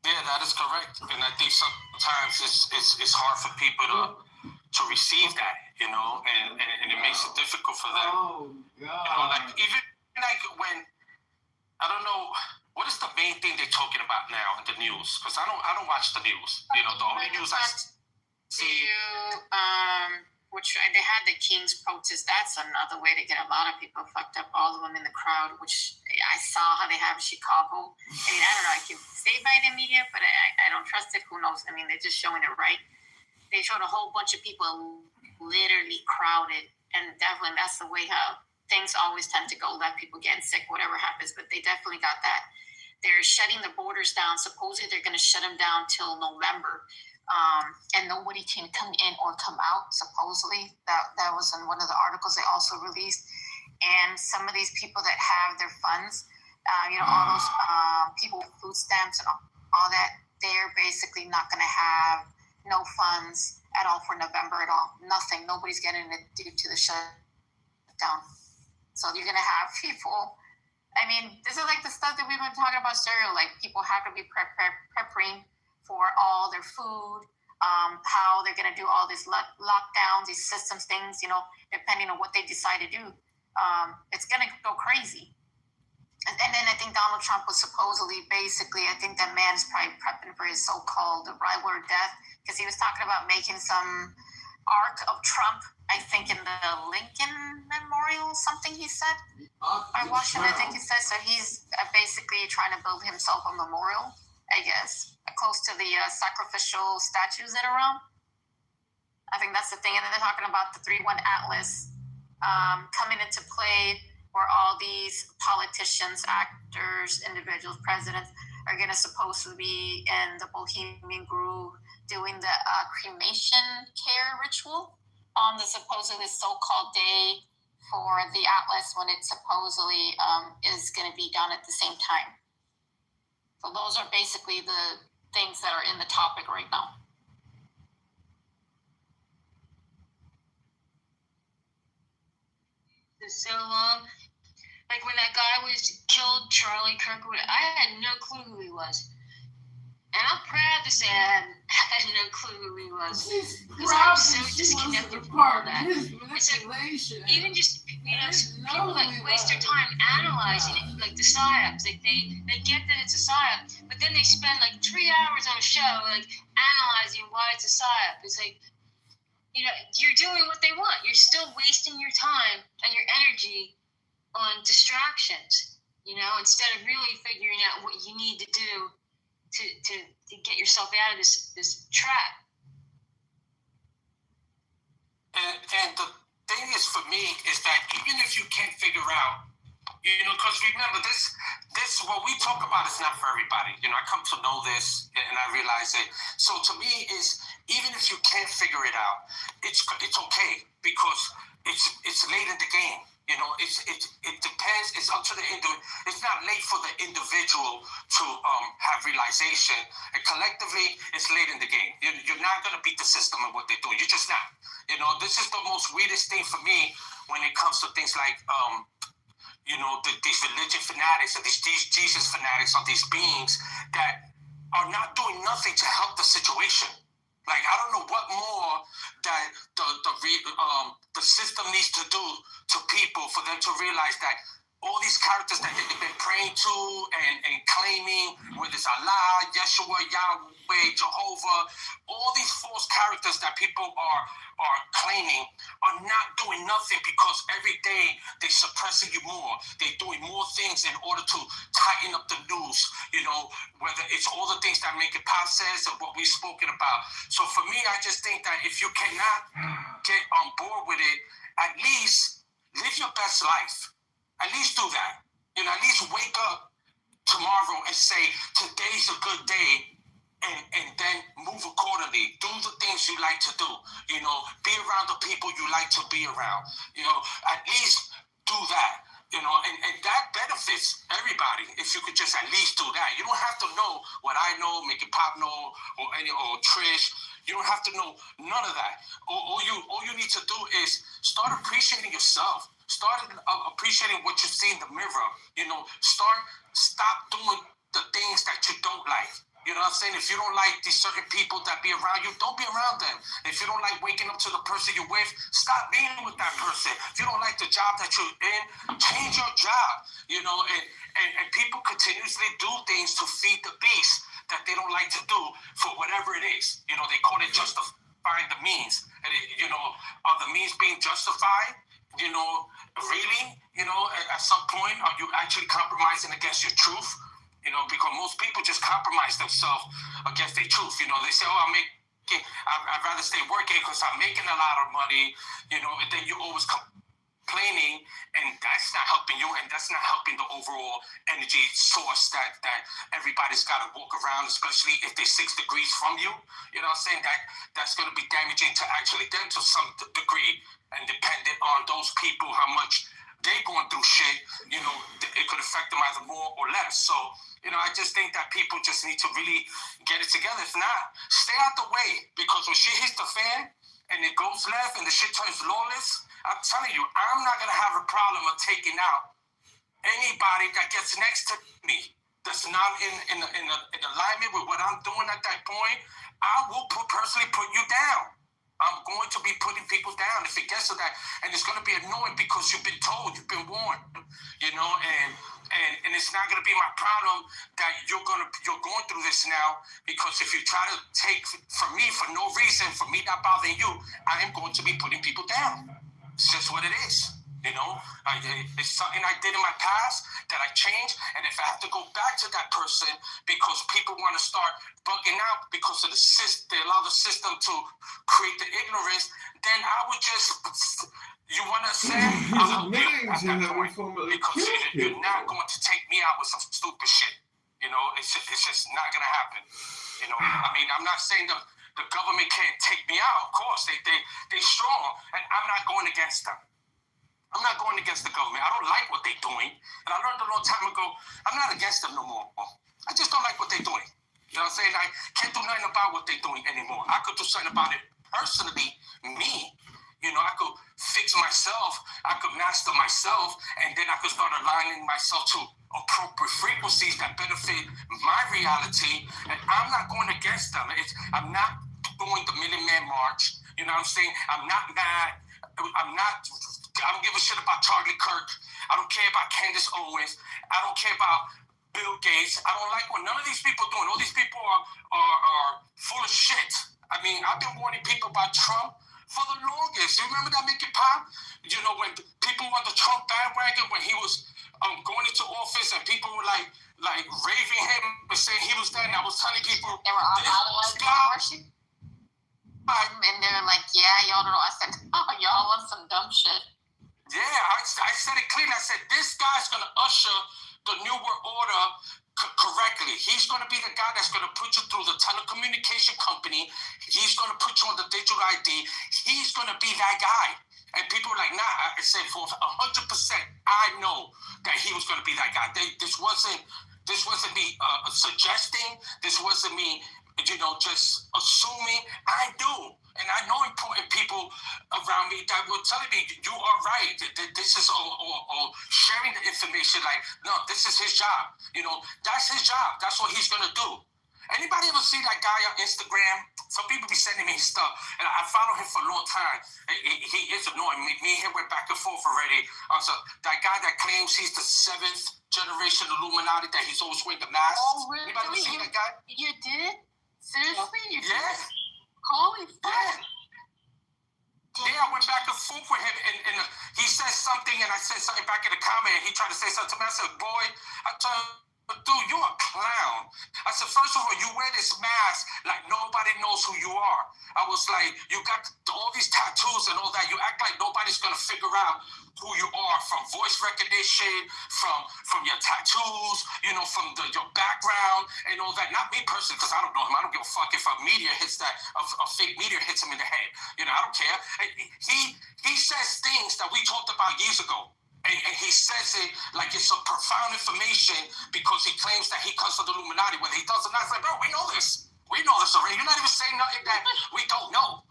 Yeah, that is correct, and I think sometimes it's hard for people to receive that, and it makes it difficult for them. Oh God! Like even like when I don't know what is the main thing they're talking about now in the news, because I don't watch the news. The only news I see. Which they had the King's protest. That's another way to get a lot of people fucked up. All of them in the crowd, which I saw how they have Chicago. I mean, I don't know. I can say by the media, but I don't trust it. Who knows? I mean, they're just showing it right. They showed a whole bunch of people literally crowded, and definitely that's the way how things always tend to go. Let people get sick, whatever happens. But they definitely got that. They're shutting the borders down. Supposedly, they're going to shut them down till November. And nobody can come in or come out, supposedly. That was in one of the articles they also released. And some of these people that have their funds, all those people with food stamps and all that, they're basically not going to have no funds at all for November at all. Nothing. Nobody's getting it due to the shutdown. So you're going to have people. I mean, this is like the stuff that we've been talking about, cereal. Like, people have to be prepping for all their food, how they're going to do all these lockdowns, these systems, things, depending on what they decide to do. It's going to go crazy. And then I think Donald Trump was supposedly, basically, I think that man's probably prepping for his so-called arrival or death, because he was talking about making some arc of Trump, I think in the Lincoln Memorial, something he said. By Washington, I think he said. So he's basically trying to build himself a memorial, I guess, close to the sacrificial statues that are around. I think that's the thing. And then they're talking about the 3-1 Atlas coming into play, where all these politicians, actors, individuals, presidents are going to supposedly be in the Bohemian Grove doing the cremation care ritual on the supposedly so-called day for the Atlas, when it supposedly is going to be done at the same time. So those are basically the things that are in the topic right now. So long. Like when that guy was killed, Charlie Kirkwood, I had no clue who he was. And I'm proud to say I had no clue who he was. Because I'm so disconnected from all that. It's like, even just, people like waste their time analyzing it, like the psyops. Like they get that it's a psyop, but then they spend like 3 hours on a show, like analyzing why it's a psyop. It's like, you're doing what they want. You're still wasting your time and your energy on distractions, instead of really figuring out what you need to do to get yourself out of this trap. And the thing is, for me, is that even if you can't figure out, because remember, this what we talk about is not for everybody. I come to know this and I realize it. So to me, is even if you can't figure it out, it's okay, because it's late in the game. It depends. It's up to the individual. It's not late for the individual to have realization. And collectively, it's late in the game. You're not going to beat the system and what they do. You're just not. This is the most weirdest thing for me when it comes to things like, these religion fanatics and these Jesus fanatics, or these beings that are not doing nothing to help the situation. Like, I don't know what more that the system needs to do to people for them to realize that all these characters that they've been praying to and claiming, whether it's Allah, Yeshua, Yahweh, Jehovah, all these false characters that people are claiming are not doing nothing, because every day they're suppressing you more. They're doing more things in order to tighten up the news, whether it's all the things that make it passes or what we've spoken about. So for me, I just think that if you cannot get on board with it, at least live your best life. At least do that. At least wake up tomorrow and say, today's a good day, and then move accordingly. Do the things you like to do. Be around the people you like to be around. At least do that. And that benefits everybody if you could just at least do that. You don't have to know what I know, make it pop know, or Trish. You don't have to know none of that. All you need to do is start appreciating yourself. Start appreciating what you see in the mirror. Stop doing the things that you don't like. You know what I'm saying? If you don't like these certain people that be around you, don't be around them. If you don't like waking up to the person you're with, stop being with that person. If you don't like the job that you're in, change your job. And people continuously do things to feed the beast that they don't like to do for whatever it is. They call it justifying the means. And are the means being justified? Really? At some point, are you actually compromising against your truth? Because most people just compromise themselves against their truth. They say, I'd rather stay working because I'm making a lot of money, and then you always complaining, and that's not helping you, and that's not helping the overall energy source that everybody's got to walk around, especially if they're 6 degrees from you. You know what I'm saying? That's going to be damaging to actually them to some degree, and dependent on those people, how much they're going through shit, it could affect them either more or less. So, I just think that people just need to really get it together. If not, stay out the way, because when shit hits the fan and it goes left and the shit turns lawless, I'm telling you, I'm not going to have a problem of taking out anybody that gets next to me that's not in alignment with what I'm doing at that point. I will personally put you down. I'm going to be putting people down if it gets to that. And it's going to be annoying because you've been told, you've been warned, and it's not going to be my problem that you're going through this now, because if you try to take from me for no reason, for me not bothering you, I am going to be putting people down. It's just what it is. It's something I did in my past that I changed, and if I have to go back to that person because people want to start bugging out because of they allow the system to create the ignorance, then I would just, you want to say, I'll help you at that point, because you're not going to take me out with some stupid shit. It's just not going to happen. I'm not saying the government can't take me out. Of course, they're strong, and I'm not going against them. I'm not going against the government. I don't like what they're doing. And I learned a long time ago, I'm not against them no more. I just don't like what they're doing. You know what I'm saying? I can't do nothing about what they're doing anymore. I could do something about it personally, me. I could fix myself. I could master myself. And then I could start aligning myself to appropriate frequencies that benefit my reality. And I'm not going against them. I'm not doing the Million Man March. You know what I'm saying? I'm not mad. I don't give a shit about Charlie Kirk. I don't care about Candace Owens. I don't care about Bill Gates. I don't like what none of these people are doing. All these people are full of shit. I've been warning people about Trump for the longest. You remember that Mickey Pop? When people were on the Trump bandwagon, when he was going into office, and people were like raving him and saying he was there, and I was telling people They were idolizing worship. And they're like, yeah, y'all don't know. I said, y'all want some dumb shit. Yeah, I said it clearly. I said, this guy's going to usher the New World Order correctly. He's going to be the guy that's going to put you through the telecommunication company. He's going to put you on the digital ID. He's going to be that guy. And people were like, nah. I said, for 100%, I know that he was going to be that guy. This wasn't me suggesting. This wasn't me, just assuming. I knew. And I know important people around me that were telling me, you are right. This is all sharing the information. Like, no, this is his job. That's his job. That's what he's going to do. Anybody ever see that guy on Instagram? Some people be sending me his stuff. And I follow him for a long time. He is annoying. Me and him went back and forth already. So that guy that claims he's the 7th generation Illuminati, that he's always wearing the mask. Oh, really? Anybody ever seen that guy? You did? Seriously? You did? Yeah. Holy fuck. Yeah, I went back and forth with him, and he said something, and I said something back in the comment, and he tried to say something to me. I said, boy, I told him, dude, you're a clown. I said, first of all, you wear this mask like nobody knows who you are. I was like, you got all these tattoos and all that. You act like nobody's going to figure out who you are, from voice recognition, from your tattoos, from your background and all that. Not me personally, because I don't know him. I don't give a fuck if a meteor hits a fake meteor hits him in the head. I don't care. He says things that we talked about years ago. And he says it like it's a profound information because he claims that he comes from the Illuminati when he doesn't. I say, bro, we know this. We know this already. You're not even saying nothing that we don't know.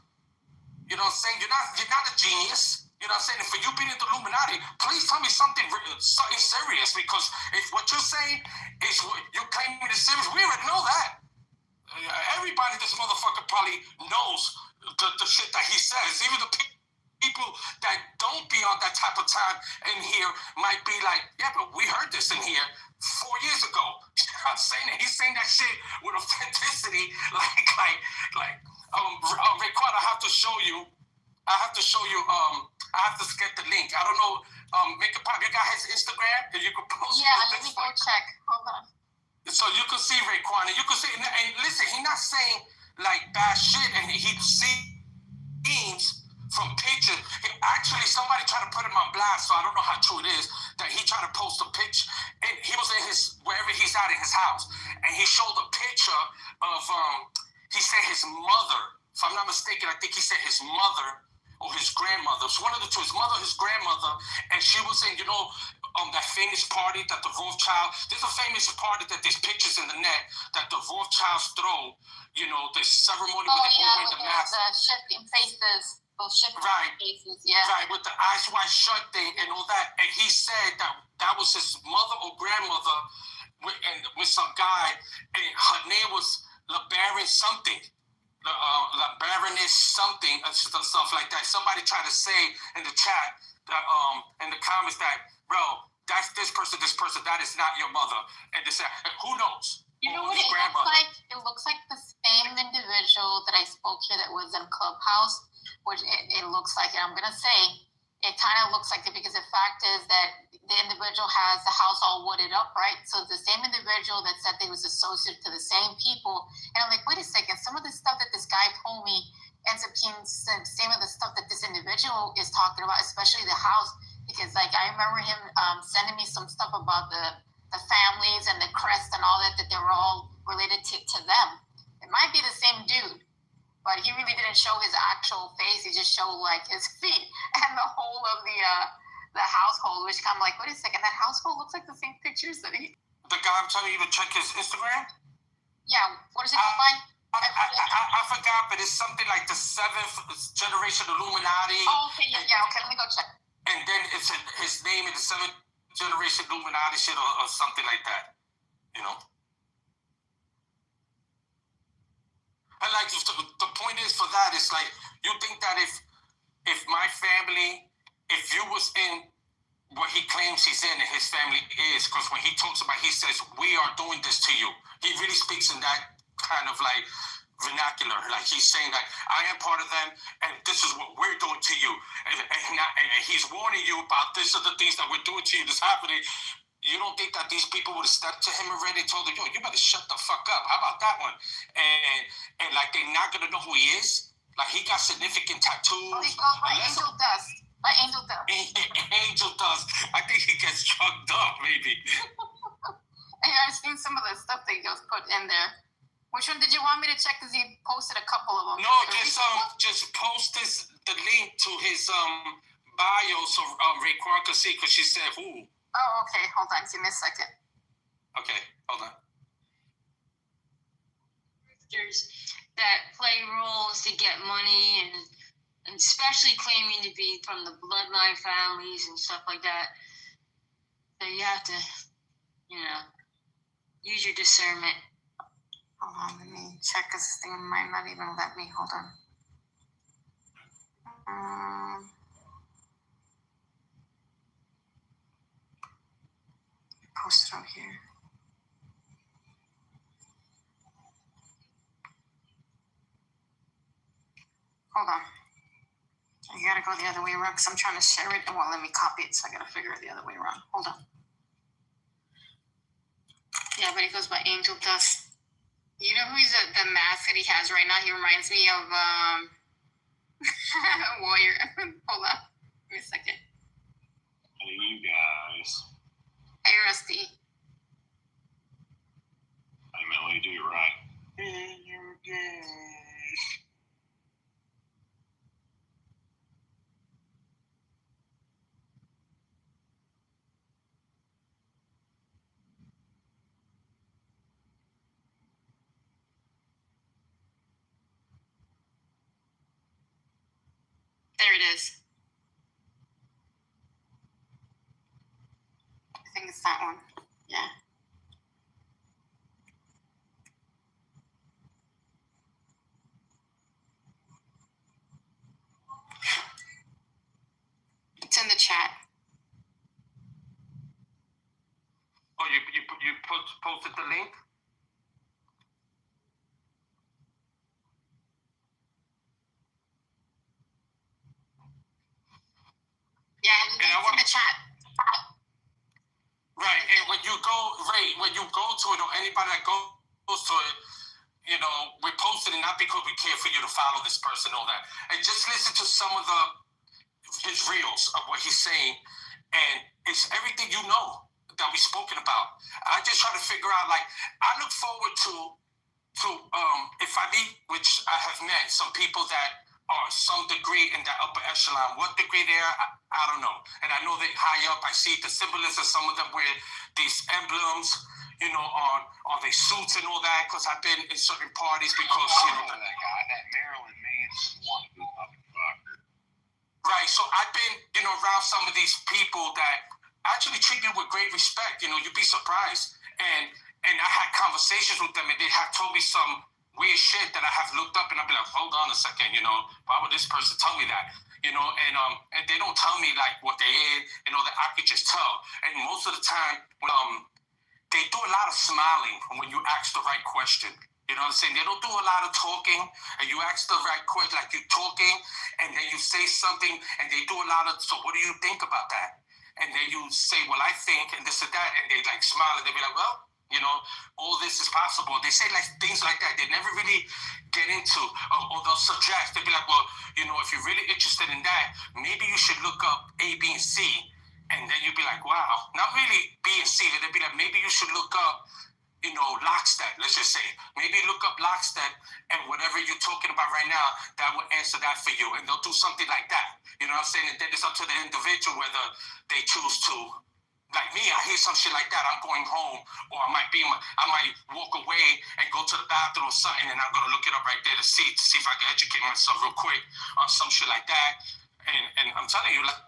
You know what I'm saying? You're not a genius. You know what I'm saying? And for you being in the Illuminati, please tell me something serious, because if what you're saying is what you're claiming is serious, we already know that. Everybody, this motherfucker probably knows the shit that he says. Even the people that don't be on that type of time in here might be like, yeah, but we heard this in here 4 years ago. I'm saying that he's saying that shit with authenticity, Raekwon, I have to show you. I have to get the link. I don't know. Make a pop. You got his Instagram, and you can post. Yeah, let me go check. Hold on. So you can see Raekwon, and you can see, and listen, he's not saying like bad shit, and he seems from pictures. Actually, somebody tried to put him on blast, so I don't know how true it is, that he tried to post a picture, and he was in wherever he's at in his house, and he showed a picture of he said his mother. If I'm not mistaken, I think he said his mother or his grandmother. So one of the two, his mother, his grandmother, and she was saying, that famous party that the Rothschild, there's a famous party that there's pictures in the net that the Rothschilds throw, the ceremony where they wear the mask. The shifting faces, those shifting faces, yeah. Right, with the eyes wide shut thing and all that. And he said that was his mother or grandmother with some guy, and her name was LeBaron something. Baroness something, stuff like that. Somebody tried to say in the chat, in the comments that, bro, that's this person, that is not your mother. And this, who knows? You know what it looks like? It looks like the same individual that I spoke here that was in Clubhouse, which it looks like, and I'm going to say, it kind of looks like it because the fact is that the individual has the house all wooded up, right? So the same individual that said they was associated to the same people. And I'm like, wait a second, some of the stuff that this guy told me ends up being the same of the stuff that this individual is talking about, especially the house. Because like I remember him sending me some stuff about the families and the crest and all that they were all related to them. It might be the same dude, but he really didn't show his actual face. He just showed like his feet and the whole of the household, which kind of like, wait a second, that household looks like the same pictures that he. The guy I'm telling you to check his Instagram? Yeah, what is it called by? I forgot, but it's something like the 7th generation Illuminati. Oh, okay, yeah, okay, let me go check. And then it's his name in the 7th generation Illuminati shit or something like that, And like the point is for that, it's like you think that if my family, if you was in what he claims he's in and his family is, because when he talks about, he says, we are doing this to you. He really speaks in that kind of like vernacular. Like he's saying that I am part of them and this is what we're doing to you. And he's warning you about this are the things that we're doing to you that's happening. You don't think that these people would have stepped to him already and told him, yo, you better shut the fuck up. How about that one? And like they're not going to know who he is? Like he got significant tattoos. Oh, he goes by Angel Dust. By Angel Dust. Angel Dust. I think he gets drugged up, maybe. And I've seen some of the stuff that he was put in there. Which one did you want me to check? Because he posted a couple of them. No, just post the link to his bio so Raekwon could see, because she said who. Oh, okay. Hold on. Give me a second. Okay, hold on. That play roles to get money and especially claiming to be from the bloodline families and stuff like that. So you have to, use your discernment. Hold on, let me check because this thing might not even let me. Hold on. Post it out here. Hold on. I gotta go the other way around because I'm trying to share it. It won't let me copy it, so I gotta figure it the other way around. Hold on. Yeah, but he goes by Angel Dust. You know who's the mask that he has right now? He reminds me of Warrior. Hold on. Give me a second. Hey, you guys. Hey, Rusty. Hey, Melody, do it right. Hey, you guys. There it is. think it's that one. Yeah. It's in the chat. Oh, you posted the link? Yeah, it's in the chat. Right, and when you go to it, or anybody that goes to it, you know, we posted it not because we care for you to follow this person, all that, and just listen to some of his reels of what he's saying, and it's everything you know that we've spoken about. I just try to figure out, like, I look forward to if I meet, which I have met some people that are some degree in that upper echelon. What degree they are, I don't know. And I know they high up. I see the symbolism. Some of them wear these emblems, you know, on their suits and all that. Because I've been in certain parties because you know that guy, that Marilyn Manson one who motherfucker. Right. So I've been, you know, around some of these people that actually treat me with great respect. You know, you'd be surprised. And I had conversations with them, and they have told me some weird shit that I have looked up, and I'll be like, hold on a second, you know, why would this person tell me that? You know, and they don't tell me like what they ate, you know, that I could just tell. And most of the time, they do a lot of smiling when you ask the right question. You know what I'm saying? They don't do a lot of talking, and you ask the right question, like you're talking, and then you say something, and they do a lot of, so what do you think about that? And then you say, well, I think, and this and that, and they like smile, and they be like, well, you know, all this is possible. They say like things like that. They never really get into, or they'll suggest. They'll be like, well, you know, if you're really interested in that, maybe you should look up A, B, and C. And then you'd be like, wow, not really B and C. They'd be like, maybe you should look up, you know, Lockstead, let's just say. Maybe look up Lockstead, and whatever you're talking about right now, that will answer that for you. And they'll do something like that. You know what I'm saying? And then it's up to the individual whether they choose to. Like me, I hear some shit like that. I'm going home, or I might walk away and go to the bathroom or something, and I'm gonna look it up right there to see if I can educate myself real quick on some shit like that. And I'm telling you, like,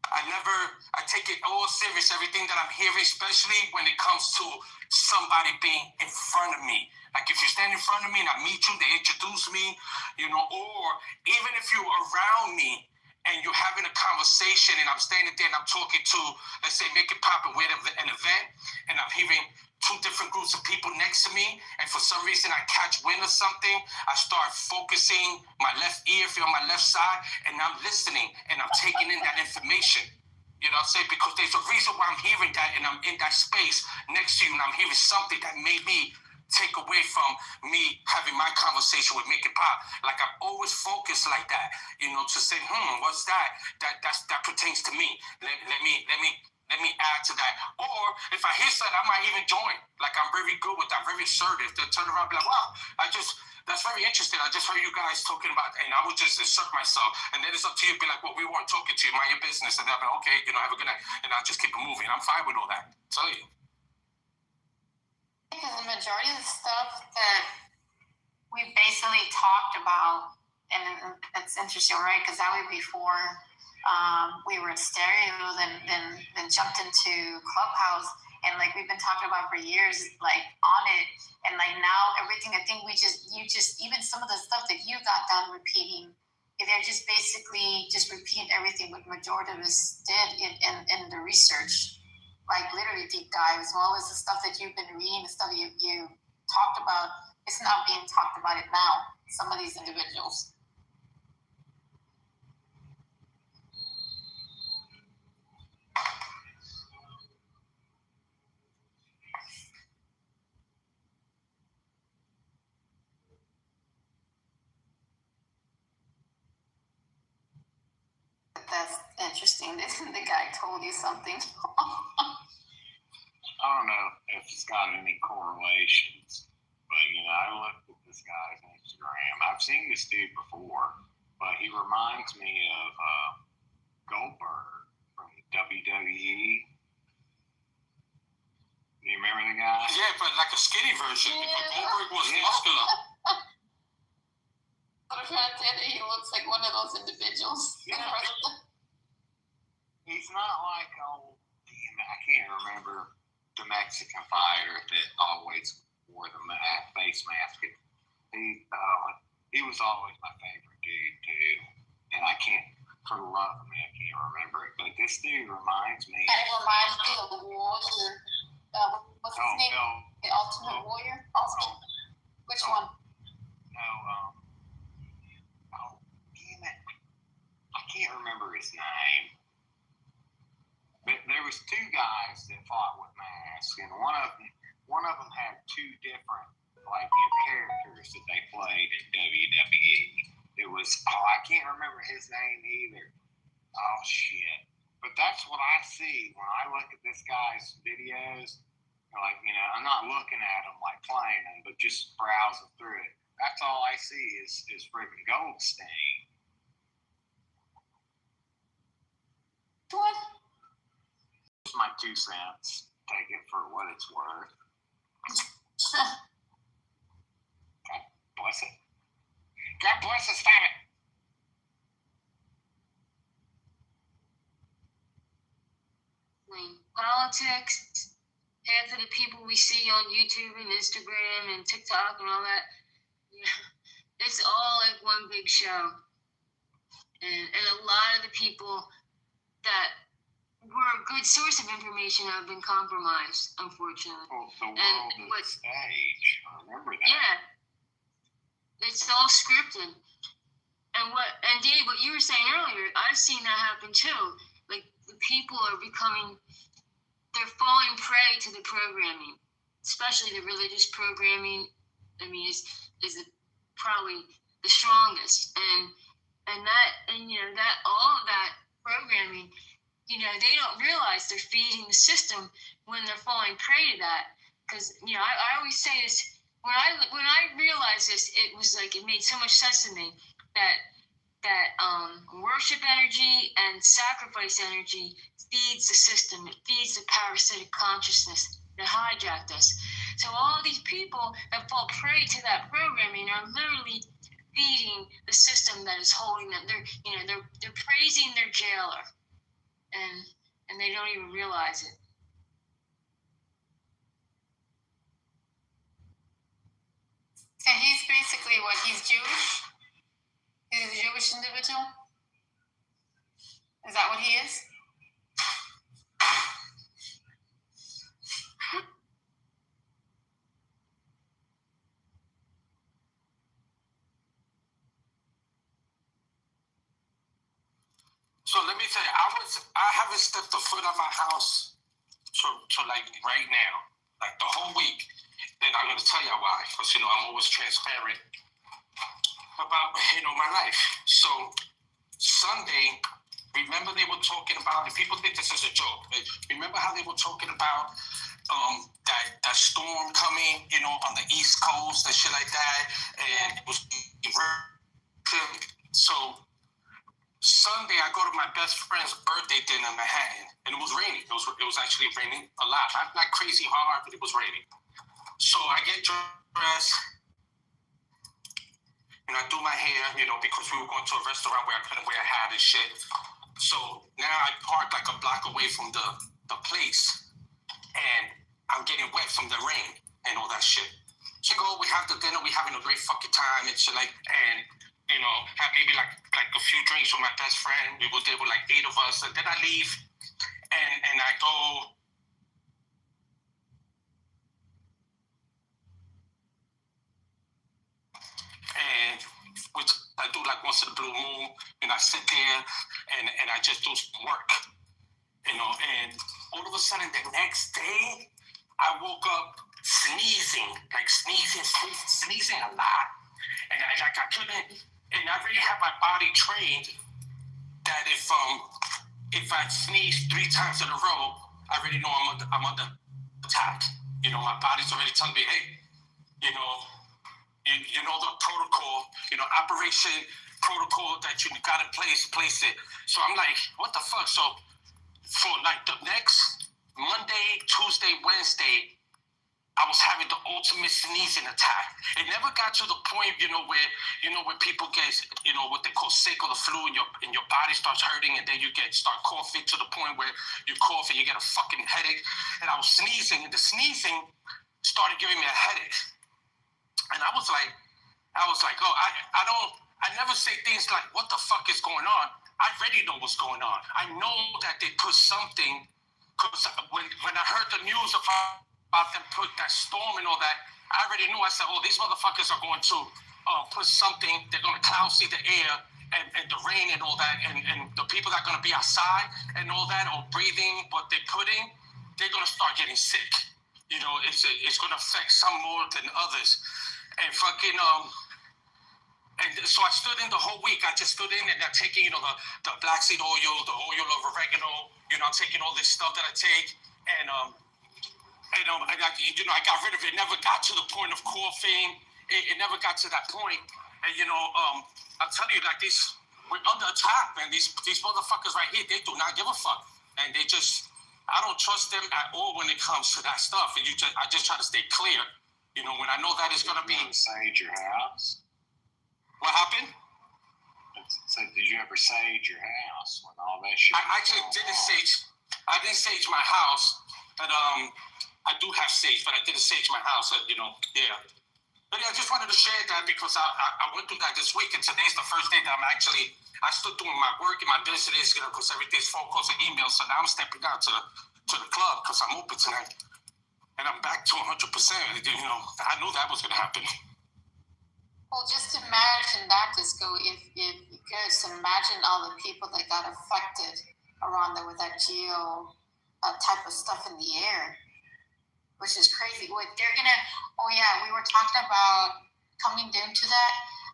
I take it all serious, everything that I'm hearing, especially when it comes to somebody being in front of me. Like if you stand in front of me and I meet you, they introduce me, you know, or even if you're around me and you're having a conversation and I'm standing there and I'm talking to, let's say, Make It Pop and we're at an event, and I'm hearing two different groups of people next to me, and for some reason I catch wind of something, I start focusing my left ear, feel my left side, and I'm listening and I'm taking in that information. You know what I'm saying? Because there's a reason why I'm hearing that, and I'm in that space next to you, and I'm hearing something that made me take away from me having my conversation with Make It Pop. Like I'm always focused like that, you know, to say, what's that? That pertains to me. Let me add to that. Or if I hear something, I might even join. Like I'm very good with that, very assertive. To turn around and be like, wow, that's very interesting. I just heard you guys talking about, and I would just insert myself. And then it's up to you, be like, well, we weren't talking to you, mind your business. And I'll be like, okay, you know, have a good night. And I'll just keep it moving. I'm fine with all that. Tell you. Because the majority of the stuff that we basically talked about, and it's interesting, right? Because that way before we were in stereo, then jumped into Clubhouse, and like we've been talking about for years, like on it, and like now everything. I think you just even some of the stuff that you got done repeating, they're just basically just repeating everything what majority of us did in the research. Like literally deep dive, as well as the stuff that you've been reading, the stuff you talked about. It's not being talked about it now. Some of these individuals. That's interesting. The guy told you something. I don't know if it's got any correlations, but you know, I looked at this guy's Instagram. I've seen this dude before, but he reminds me of Goldberg from WWE. You remember the guy? Yeah, but like a skinny version. Because Goldberg was muscular. But I'm trying to tell you, he looks like one of those individuals. Yeah. He's not like I can't remember the Mexican fighter that always wore the face mask. He was always my favorite dude too, and I can't, for the love of me, I can't remember it. But this dude reminds me. It reminds me of Warrior. What's his name? The Ultimate Warrior. Which one? No. Damn it! I can't remember his name. But there was two guys that fought with masks, and one of them had two different characters that they played in WWE. It was I can't remember his name either. Oh shit! But that's what I see when I look at this guy's videos. I'm not looking at him like playing them, but just browsing through it. That's all I see is friggin' Goldstein. What? My 2 cents. Take it for what it's worth. God bless it. God bless us, damn it. Politics, half of the people we see on YouTube and Instagram and TikTok and all that, it's all like one big show. And a lot of the people that were a good source of information have been compromised, unfortunately. Well, the world is a stage. I remember that. Yeah. It's all scripted. And Dave, what you were saying earlier, I've seen that happen too. Like the people are they're falling prey to the programming, especially the religious programming. I mean, is probably the strongest, and that all of that programming, they don't realize they're feeding the system when they're falling prey to that. Because I always say this, when I realized this, it was like it made so much sense to me that worship energy and sacrifice energy feeds the system. It feeds the parasitic consciousness that hijacked us. So all these people that fall prey to that programming are literally feeding the system that is holding them. They're praising their jailer, and they don't even realize it. So he's basically what? He's Jewish? He's a Jewish individual? Is that what he is? So let me tell you, I haven't stepped a foot out of my house to like right now, like the whole week. And I'm going to tell you why, because, I'm always transparent about, my life. So Sunday, remember they were talking about, and people think this is a joke, but remember how they were talking about that storm coming, on the East Coast and shit like that, and it was so Sunday I go to my best friend's birthday dinner in Manhattan, and it was raining. It was actually raining a lot, not crazy hard, but it was raining. So I get dressed, and I do my hair, because we were going to a restaurant where I couldn't wear a hat and shit. So now I park like a block away from the place, and I'm getting wet from the rain and all that shit. So we have the dinner, we having a great fucking time and shit and have maybe like a few drinks with my best friend. We were there with like 8 of us, and then I leave, and I go. And which I do like once in a blue moon, and I sit there and I just do some work, and all of a sudden the next day I woke up sneezing a lot, and I couldn't, and I really had my body trained that if I sneeze 3 times in a row, I already know I'm under attack. My body's already telling me, hey, the protocol, operation protocol that you got in place it. So I'm like, what the fuck? So for like the next Monday, Tuesday, Wednesday, I was having the ultimate sneezing attack. It never got to the point, where people get, what they call sick or the flu, and your body starts hurting, and then you start coughing to the point where you cough and you get a fucking headache. And I was sneezing, and the sneezing started giving me a headache. And I was like, oh, I never say things like, what the fuck is going on? I already know what's going on. I know that they put something, because when I heard the news about them put that storm and all that, I already knew. I said, oh, these motherfuckers are going to put something, they're going to cloud seed the air and the rain and all that, and the people that are going to be outside and all that, or breathing what they're putting, they're going to start getting sick. It's going to affect some more than others. And fucking, and so I stood in the whole week. I just stood in and I'm taking, the black seed oil, the oil of oregano, I'm taking all this stuff that I take. And I got rid of it. It never got to the point of coughing. It never got to that point. And, I'll tell you, like, we're under attack, man. These motherfuckers right here, they do not give a fuck. And I don't trust them at all when it comes to that stuff. And I just try to stay clear. When I know that it's going to be... Sage your house? What happened? So did you ever sage your house when all that shit? I actually didn't sage. I didn't sage my house, but I do have sage, but I didn't sage my house. Yeah. But yeah, I just wanted to share that because I went through that this week, and today's the first day that I stood doing my work and my business, because everything's phone calls and emails. So now I'm stepping out to the club because I'm open tonight, and I'm back to 100%. I knew that was gonna happen. Well, just imagine that, Disco, if you could. So imagine all the people that got affected around there with that geo type of stuff in the air, which is crazy. We were talking about coming down to that.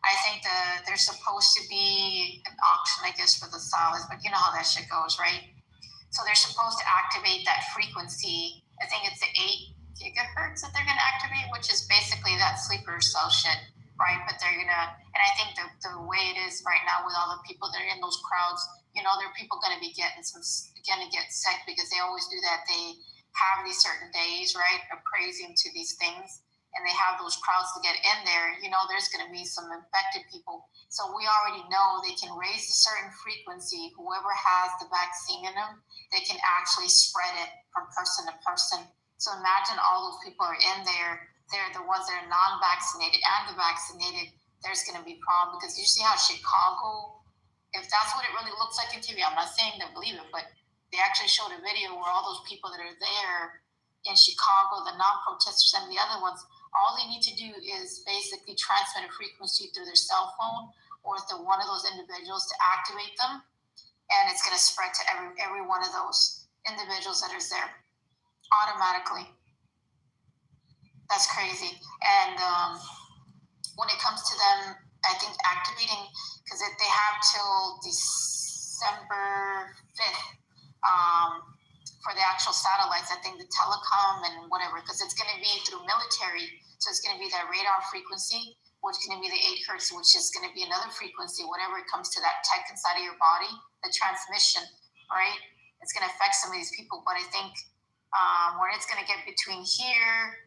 I think there's supposed to be an auction, I guess, for the solids, but you know how that shit goes, right? So they're supposed to activate that frequency. I think it's the 8 gigahertz that they're going to activate, which is basically that sleeper cell shit. Right, but they're gonna, and I think the way it is right now with all the people that are in those crowds, there are people gonna get sick because they always do that. They have these certain days, right, of praising to these things, and they have those crowds to get in there. There's gonna be some infected people, so we already know they can raise a certain frequency. Whoever has the vaccine in them, they can actually spread it from person to person. So imagine all those people are in there. They're the ones that are non-vaccinated and the vaccinated. There's going to be a problem because you see how Chicago, if that's what it really looks like in TV, I'm not saying to believe it, but they actually showed a video where all those people that are there in Chicago, the non-protesters and the other ones, all they need to do is basically transmit a frequency through their cell phone or through one of those individuals to activate them, and it's going to spread to every one of those individuals that is there automatically. That's crazy. And when it comes to them, I think activating, because they have till December 5th for the actual satellites, I think the telecom and whatever, because it's going to be through military. So it's going to be that radar frequency, which is going to be the 8 hertz, which is going to be another frequency, whatever it comes to that tech inside of your body, the transmission, right? It's going to affect some of these people. But I think when it's going to get between here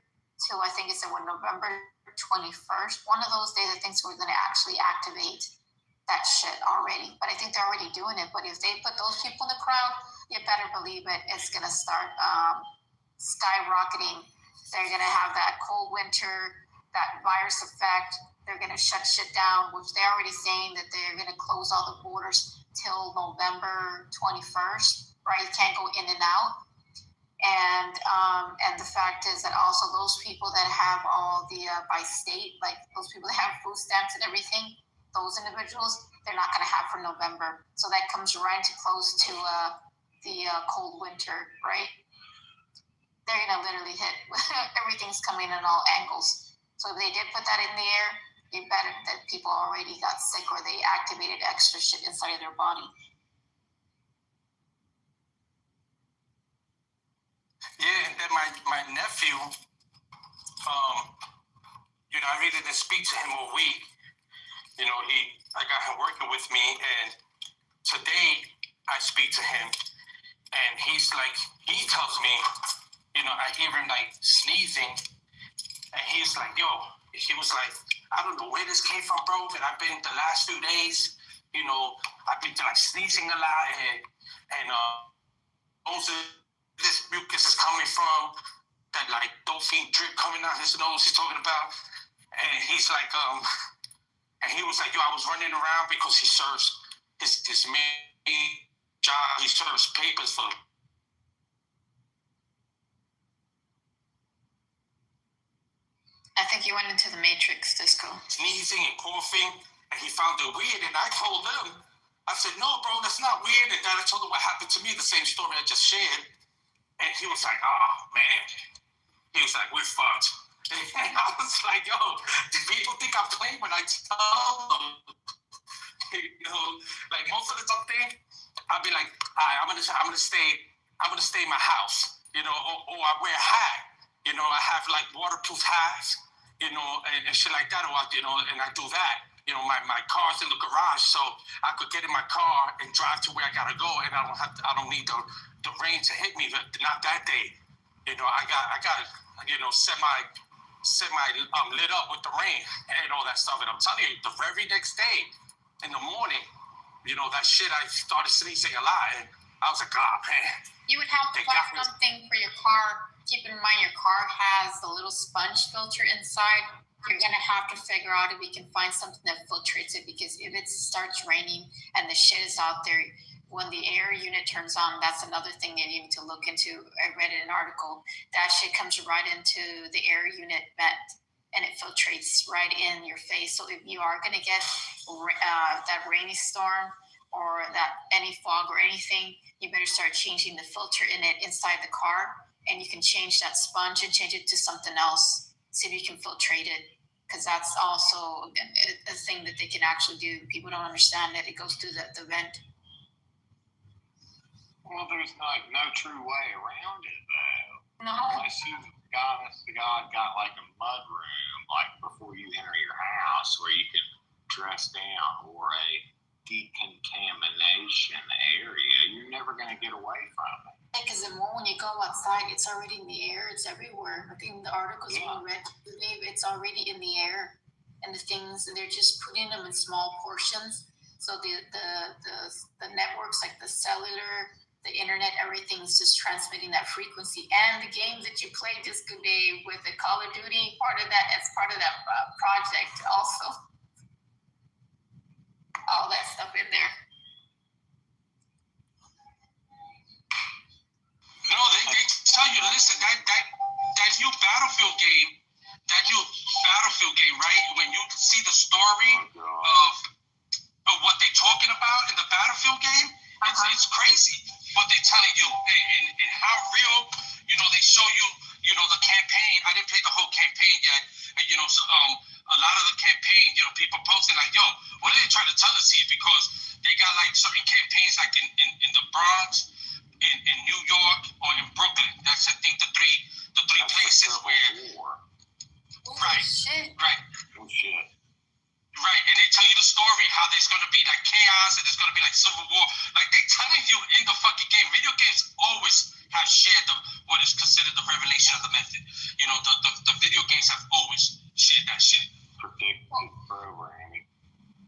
to, I think it's November 21st, one of those days, I think so we're going to actually activate that shit already. But I think they're already doing it. But if they put those people in the crowd, you better believe it, it's going to start skyrocketing. They're going to have that cold winter, that virus effect. They're going to shut shit down, which they're already saying that they're going to close all the borders till November 21st, right? You can't go in and out. And the fact is that also those people that have all the by state, like those people that have food stamps and everything, those individuals, they're not going to have for November. So that comes right too close to the cold winter, right? They're going to literally hit. Everything's coming in all angles. So if they did put that in the air, it better that people already got sick or they activated extra shit inside of their body. Yeah, and then my nephew, I really didn't speak to him all week. I got him working with me, and today I speak to him, and he's like, he tells me, I hear him like sneezing, and he's like, he was like, I don't know where this came from, bro, but I've been the last few days, I've been like sneezing a lot, and most of this mucus is coming from that like dolphin drip coming out his nose he's talking about. And he's like, and he was like, yo, I was running around because he serves his main job, he serves papers for. I think you went into the Matrix, Disco. Sneezing and coughing, and he found it weird. And I told him, I said, no, bro, that's not weird. And then I told him what happened to me, the same story I just shared. And he was like, oh, man. He was like, we're fucked. And I was like, yo, do people think I'm playing when I tell them? Like most of the time, I'll be like, all right, I'm gonna stay in my house, or I wear a hat. I have like waterproof hats, and shit like that, or and I do that. My car's in the garage, so I could get in my car and drive to where I gotta go, and I don't need the rain to hit me. Not that day. I got semi lit up with the rain and all that stuff. And I'm telling you, the very next day in the morning, that shit, I started sneezing a lot, and I was like, oh man. You would have to find something for your car. Keep in mind, your car has a little sponge filter inside. You're gonna have to figure out if you can find something that filtrates it, because if it starts raining and the shit is out there, when the air unit turns on, that's another thing that you need to look into. I read in an article that shit comes right into the air unit vent, and it filtrates right in your face. So if you are gonna get that rainy storm or that any fog or anything, you better start changing the filter in it inside the car, and you can change that sponge and change it to something else. See if you can filtrate it, because that's also a thing that they can actually do. People don't understand that it goes through the vent. Well, there's no true way around it, though. No. Unless honest to God, got like a mud room, like before you enter your house, where you can dress down, or a decontamination area, you're never going to get away from it. Because the more when you go outside, it's already in the air. It's everywhere. I think the articles we read today, it's already in the air, and the things, and they're just putting them in small portions. So the networks, like the cellular, the internet, everything's just transmitting that frequency. And the game that you played this good day with the Call of Duty, part of that project also. All that stuff in there. No, they tell you, listen, that new Battlefield game, right? When you see the story of what they're talking about in the Battlefield game, it's crazy what they're telling you, and how real, they show you, the campaign. I didn't play the whole campaign yet, a lot of the campaign, people posting like, yo, what are they trying to tell us here? Because they got like certain campaigns like in the Bronx, in New York, or in Brooklyn. That's, I think, the three places where. Right. Shit. Right. Oh shit. Right, and they tell you the story how there's going to be like chaos and there's going to be like civil war. Like they telling you in the fucking game. Video games always have shared what is considered the revelation of the method. The video games have always shared that shit. Predictive programming.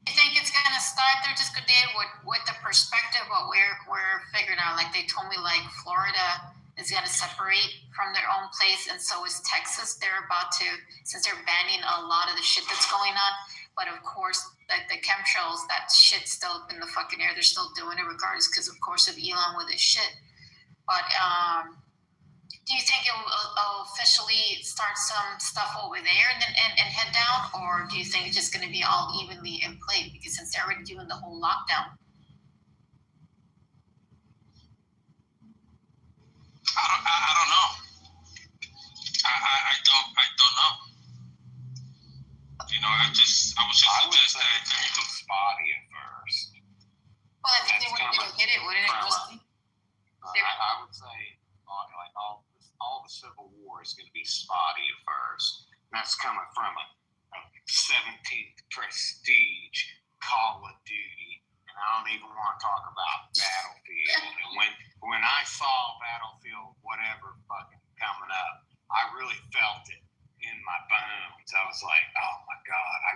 I think it's gonna start there just good day with the perspective what we're figuring out. Like they told me, like Florida is gonna separate from their own place, and so is Texas. They're about to, since they're banning a lot of the shit that's going on. But of course, like the chemtrails, that shit's still up in the fucking air. They're still doing it regardless, because of course of Elon with his shit. But do you think it will officially start some stuff over there and then and head down, or do you think it's just going to be all evenly in play? Because since they're already doing the whole lockdown. I don't know. I don't know. I would say it's spotty at first. Well, I think they were going to hit it, wouldn't it? I would say like all the Civil War is going to be spotty at first. That's coming from a 17th Prestige Call of Duty, and I don't even want to talk about Battlefield. And when I saw Battlefield, whatever fucking coming up, I really felt it in my bones. I was like, oh my God, I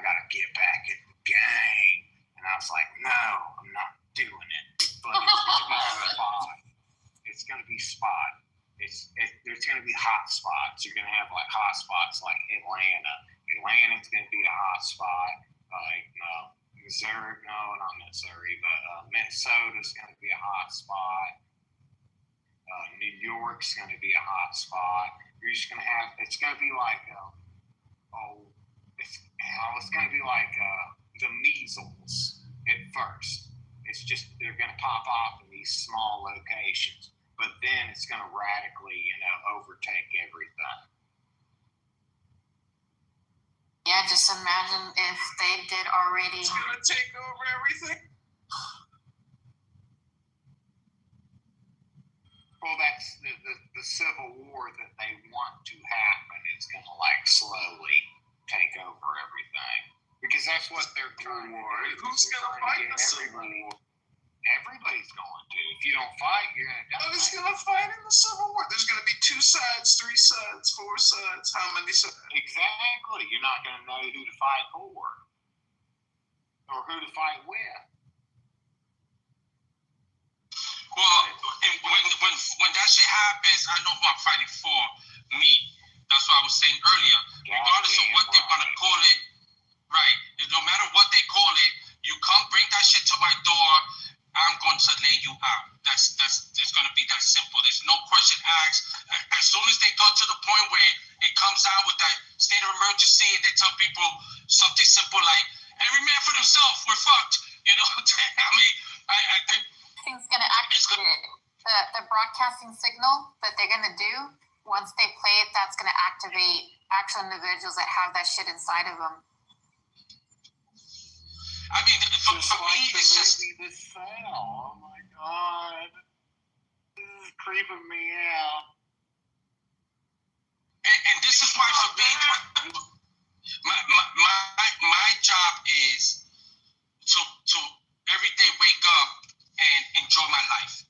going to be hot spots. You're going to have like hot spots like Atlanta. Atlanta's going to be a hot spot. Like Missouri, no, not Missouri, but Minnesota's going to be a hot spot. New York's going to be a hot spot. You're just going to have, it's going to be like, it's going to be like the measles at first. It's just, they're going to pop off in these small locations, but then it's going to radically, overtake everything. Yeah, just imagine if they did already. It's going to take over everything. Well, that's the Civil War that they want to happen. It's going to like slowly take over everything because that's what they're trying to do. Who's going to fight the Civil War? Everybody's going to. If you don't fight, you're going to die. Who's going to fight in the Civil War? There's going to be 2 sides, 3 sides, 4 sides. How many sides? Exactly. You're not going to know who to fight for or who to fight with. Well, when that shit happens, I know who I'm fighting for. Me. That's what I was saying earlier. Regardless of what they want to call it, right? No matter what they call it, you come bring that shit to my door, I'm going to lay you out. It's going to be that simple. There's no question asked. As soon as they go to the point where it comes out with that state of emergency and they tell people something simple like, every man for themselves, we're fucked. I mean, I think Thing's going to activate the broadcasting signal that they're going to do. Once they play it, that's going to activate actual individuals that have that shit inside of them. I mean, for me, it's just The Cell. Oh my god, this is creeping me out. and this is why for me, my job is to every day wake up and enjoy my life.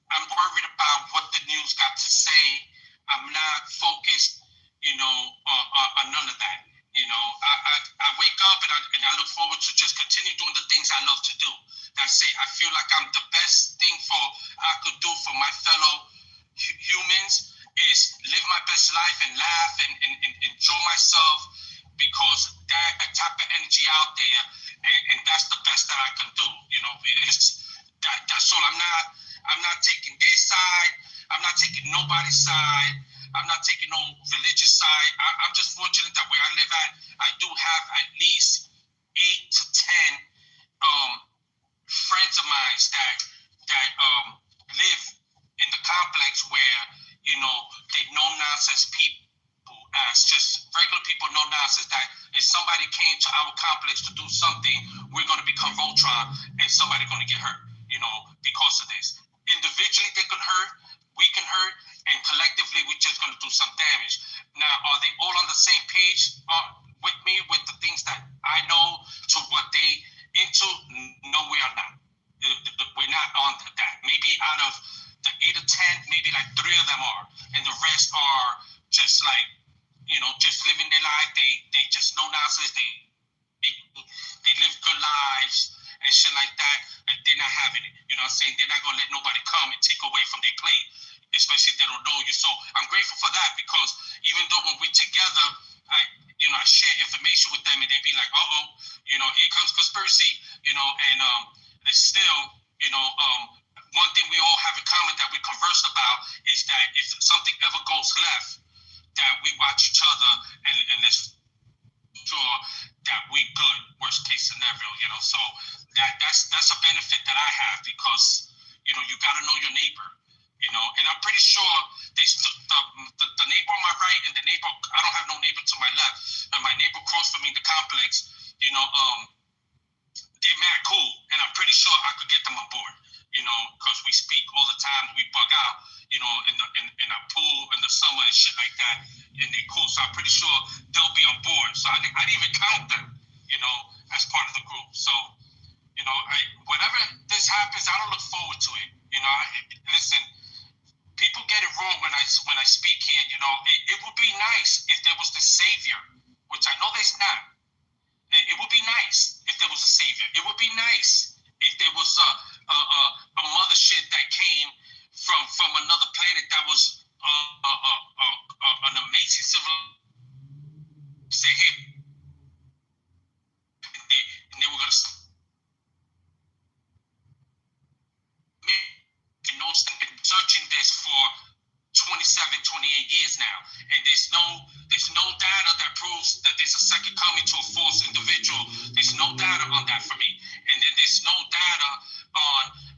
I'm worried about what the news got to say. I'm not focused, on none of that. I wake up and I look forward to just continue doing the things I love to do. That's it. I feel like I'm the best thing I could do for my fellow humans is live my best life and laugh and enjoy myself because that type of energy out there and that's the best that I can do. That's all. I'm not taking their side. I'm not taking nobody's side. I'm not taking no religious side. I'm just fortunate that where I live at, I do have at least 8 to 10 friends of mine that live in the complex where they no nonsense people as just regular people, no nonsense. That if somebody came to our complex to do something, we're going to become Voltron and somebody's going to get hurt. Because of this. Individually, they can hurt, we can hurt, and collectively, we're just going to do some damage. Now, are they all on the same page with me, with the things that I know to what they into? No, we are not. We're not on that. Maybe out of the 8 or 10, maybe like 3 of them are, and the rest are just like, just living their life. They just no nonsense. They live good lives and shit like that, and they're not having it. You know what I'm saying? They're not going to let nobody come and take away from their plate, especially if they don't know you. So I'm grateful for that because even though when we're together, I share information with them and they be like, here comes conspiracy, and it's still, one thing we all have in common that we converse about is that if something ever goes left, that we watch each other and let's sure that we good, worst case scenario, so that's a benefit that I have because, you gotta know your neighbor, and I'm pretty sure the neighbor on my right and the neighbor, I don't have no neighbor to my left, and my neighbor across from me in the complex, they're mad cool, and I'm pretty sure I could get them on board, because we speak all the time, we bug out, in our pool in the summer and shit like that, and they cool, so I'm pretty sure they'll be on board, so I didn't even count them, as part of the group, so, whenever this happens, I don't look forward to it, listen, people get it wrong when I speak here, it would be nice if there was the savior, which I know there's not. It would be nice if there was a savior. It would be nice if there was a mothership that came from another planet that was an amazing civil say, hey, and they were going to make notes. They've been searching this for 27, 28 years now, and there's no data that proves that there's a second coming to a false individual. There's no data on that for me, and then there's no data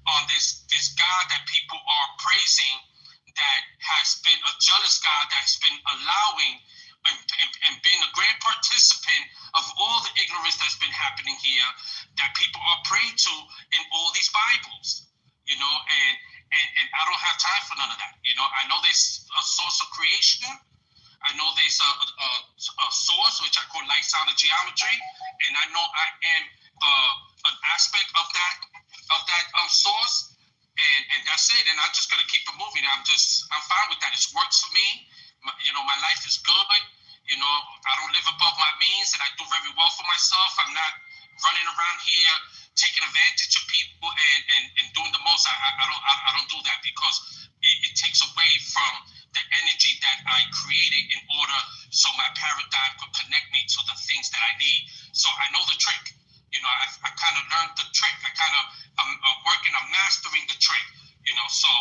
on this God that people are praising, that has been a jealous God, that's been allowing and being a great participant of all the ignorance that's been happening here, that people are praying to in all these Bibles, and I don't have time for none of that. I know there's a source of creation. I know there's a source, which I call light, sound, and geometry, and I know I am an aspect of that source, and that's it. And I'm just gonna keep it moving. I'm fine with that. It works for me. My life is good. I don't live above my means, and I do very well for myself. I'm not running around here taking advantage of people and doing the most. I don't do that, because it takes away from the energy that I created in order so my paradigm could connect me to the things that I need. So I know the trick. I kind of learned the trick. I'm working on mastering the trick. So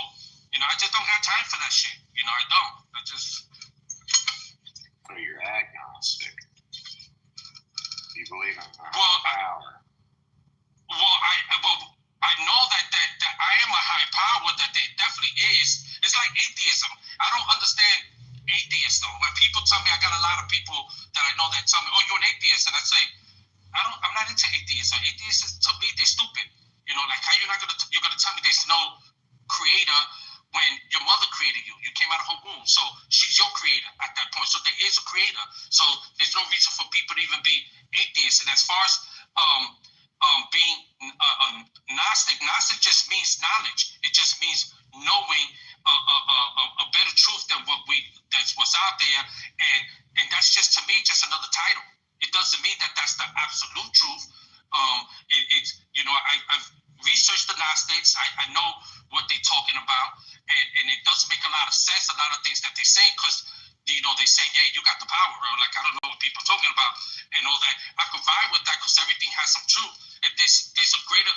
I just don't have time for that shit. I don't. So you're agnostic. You believe in power. I know that I am a high power, that there definitely is. It's like atheism. I don't understand atheism. When people tell me, I got a lot of people that I know that tell me, oh, you're an atheist. And I say, I'm not into atheism. Atheists, to me, they're stupid. Like how you're gonna tell me there's no creator when your mother created you. You came out of her womb. So she's your creator at that point. So there is a creator. So there's no reason for people to even be atheists. And as far as being Gnostic just means knowledge. It just means knowing a better truth than that's what's out there, and that's just, to me, just another title. It doesn't mean that that's the absolute truth. I've researched the Gnostics. I know what they're talking about, and it does make a lot of sense. A lot of things that they say, because they say, yeah, you got the power, bro. Like, I don't know what people are talking about and all that. I can vibe with that because everything has some truth. If there's a greater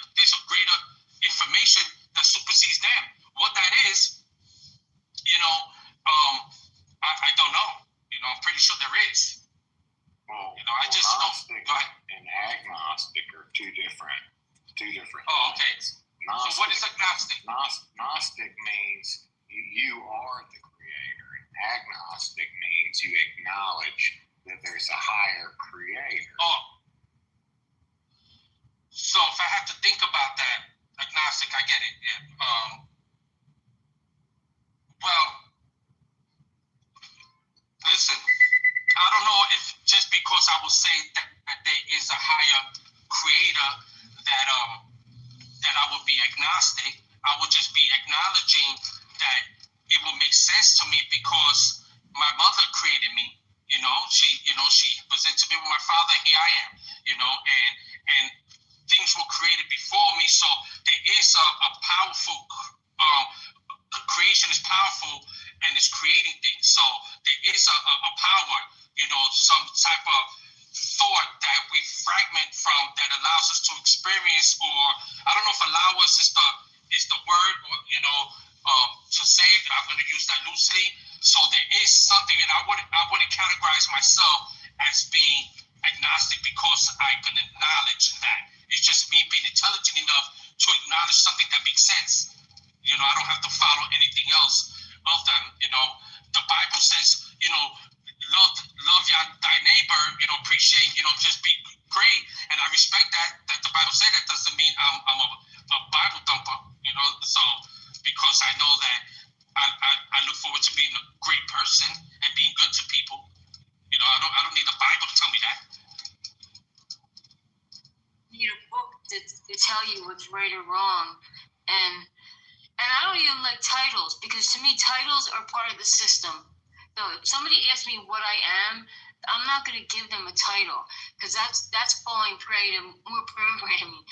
information that supersedes them. What that is, I don't know. I'm pretty sure there is. Well, I just Gnostic don't. and agnostic are two different. Oh, okay. Gnostic, so what is agnostic? Gnostic means you are the creator. Agnostic means you acknowledge that there's a higher creator. Oh. So if I have to think about that, agnostic, I get it. Yeah. Well, listen, I don't know if just because I will say that there is a higher creator that I would be agnostic. I would just be acknowledging that it will make sense to me because my mother created me. She was intimate with my father. Here I am. And things were created before me. So there is a powerful. Creation is powerful and it's creating things. So there is a power. Some type of thought that we fragment from that allows us to experience, or I don't know if allow us is the word, or to say. I'm going to use that loosely. So there is something, and I wouldn't categorize myself as being agnostic because I can acknowledge that. It's just me being intelligent enough to acknowledge something that makes sense. I don't have to follow anything else of them. The Bible says, love thy neighbor, appreciate, just be great. And I respect that the Bible said that. Doesn't mean I'm a Bible thumper, so because I know that I look forward to being a great person and being good to people. I don't need the Bible to tell me that. You need a book to tell you what's right or wrong. And I don't even like titles, because to me titles are part of the system. So if somebody asks me what I am, I'm not going to give them a title, because that's falling prey to more programming.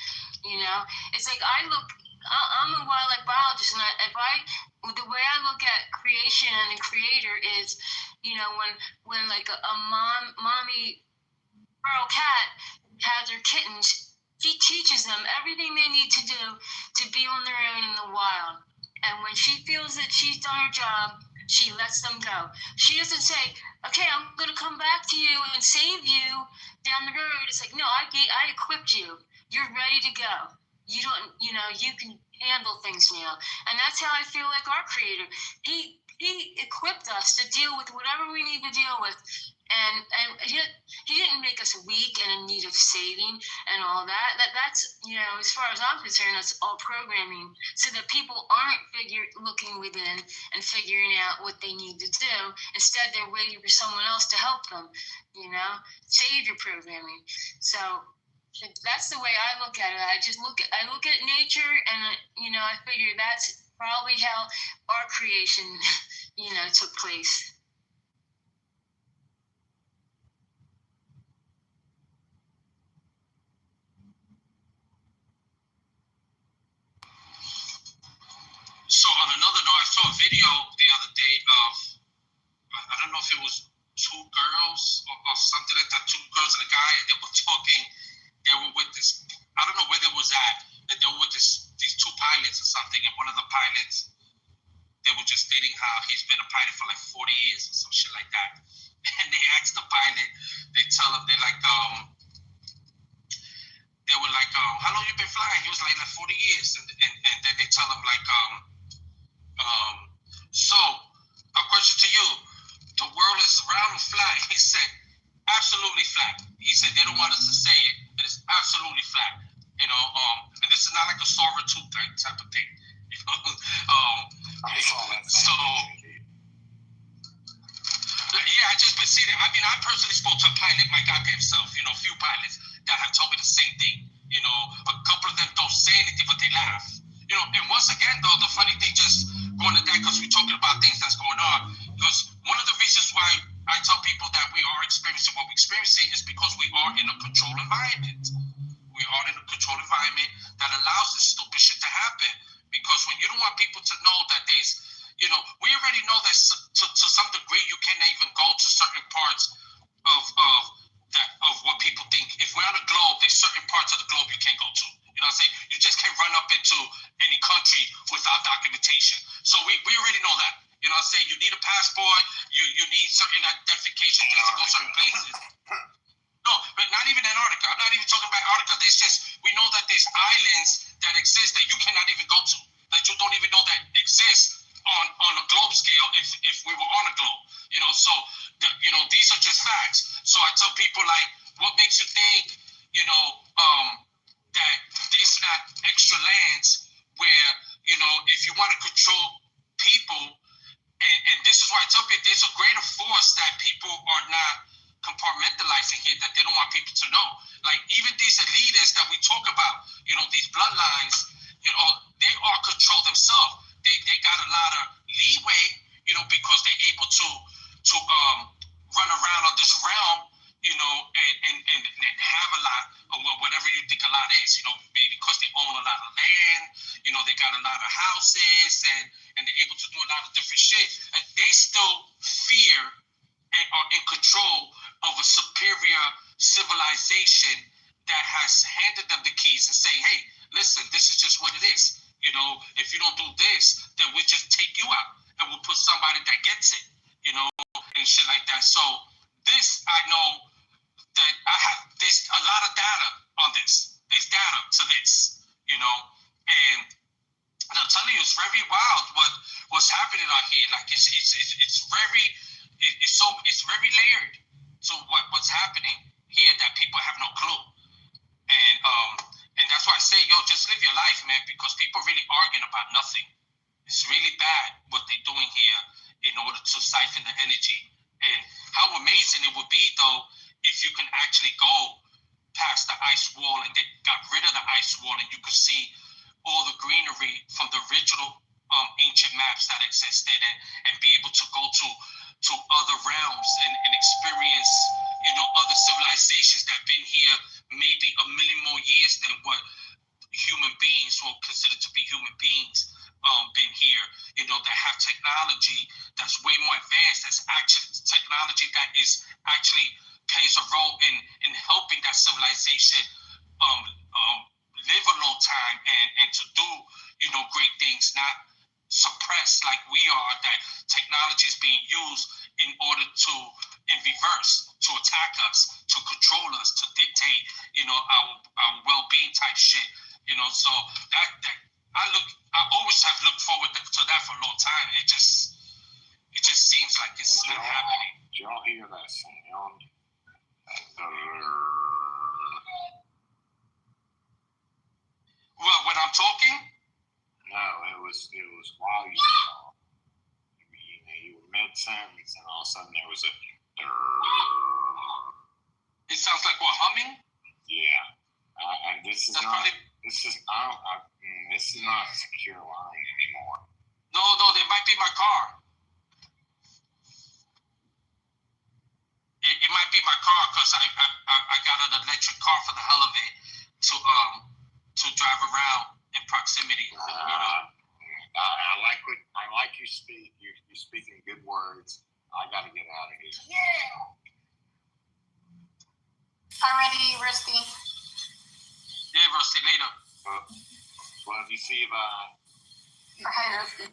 It's like I look I'm a wildlife biologist, and the way I look at creation and the creator is, when like a mommy feral cat has her kittens, she teaches them everything they need to do to be on their own in the wild. And when she feels that she's done her job, she lets them go. She doesn't say, okay, I'm going to come back to you and save you down the road. It's like, no, I equipped you. You're ready to go. You don't, you can handle things now. And that's how I feel like our creator. He equipped us to deal with whatever we need to deal with. And he didn't make us weak and in need of saving and all that. That's, as far as I'm concerned, that's all programming so that people aren't looking within and figuring out what they need to do. Instead, they're waiting for someone else to help them, savior programming. So that's the way I look at it. I look at nature, and I figure that's probably how our creation, took place. So on another note, I saw a video the other day of, I don't know if it was two girls or something like that, two girls and a guy, and they were talking. They were with this, I don't know where they was at, and they were with these two pilots or something, and one of the pilots, they were just stating how he's been a pilot for like 40 years or some shit like that. And they asked the pilot, they tell him, they were like, how long you been flying? He was like 40 years. And then they tell him like, so a question to you, the world is round or flat? He said, absolutely flat. He said, they don't want us to say it, but it's absolutely flat. And this is not like a saber tooth type of thing. So yeah, I just been seeing it. I mean, I personally spoke to a pilot, my guy himself, a few pilots that have told me the same thing. A couple of them don't say anything, but they laugh. And once again, though, the funny thing, just going to that, because we're talking about things that's going on, because one of the reasons why I tell people that we are experiencing what we're experiencing is because we are in a controlled environment. We are in a controlled environment that allows this stupid shit to happen. Because when you don't want people to know that there's, we already know that to some degree you can't even go to certain parts of what people think. If we're on a globe, there's certain parts of the globe you can't go to. You know what I'm saying? You just can't run up into any country without documentation. So we already know that. You know what I'm saying? You need a passport. You need certain identification just to go certain places. No, but not even Antarctica. I'm not even talking about Antarctica. There's just, we know that there's islands that exist that you cannot even go to. That you don't even know that exist on a globe scale if we were on a globe. So these are just facts. So I tell people, like, what makes you think, that there's not extra lands where, if you want to control people, and this is why I tell people there's a greater force that people are not compartmentalizing here, that they don't want people to know. Like, even these elitists that we talk about, these bloodlines, they are control themselves. They got a lot of leeway, because they're able to run around on this realm, and have a lot of whatever you think a lot is, maybe because they own a lot of land, they got a lot of houses, and they're able to do a lot of different shit, and they still fear and are in control of a superior civilization that has handed them the keys and say, hey, listen, this is just what it is. If you don't do this, then we just take you out and we'll put somebody that gets it, and shit like that. So this, I know that there's a lot of data on this. There's data to this, and I'm telling you, it's very wild what's happening out here. Like it's very layered to what's happening here that people have no clue. And that's why I say, just live your life, man, because people really arguing about nothing. It's really bad what they're doing here in order to siphon the energy. And how amazing it would be, though, if you can actually go past the ice wall and they got rid of the ice wall and you could see all the greenery from the original ancient maps that existed, and be able to go to other realms and experience, other civilizations that have been here maybe a million more years than what human beings or considered to be human beings been here, that have technology that's way more advanced, that's actually technology that is actually plays a role in helping that civilization live a long time and to do, great things, not suppressed like we are, that technology is being used in order to, in reverse, to attack us, to control us, to dictate, our well-being type shit, so that I always have looked forward to that for a long time. It just seems like it's not happening. Did y'all hear that sound? Well, when I'm talking? No, it was while you talked. You were mid-sentence, and all of a sudden there was a. It sounds like what, humming? Yeah. This is not a secure line anymore. No, they might be my car. It might be my car because I got an electric car for the hell of it to drive around in proximity. I like you speak. You're speaking good words. I got to get out of here. Yeah. Alrighty, Rusty. Yeah, Rusty, later. Love you. See you. Bye. Bye, Rusty.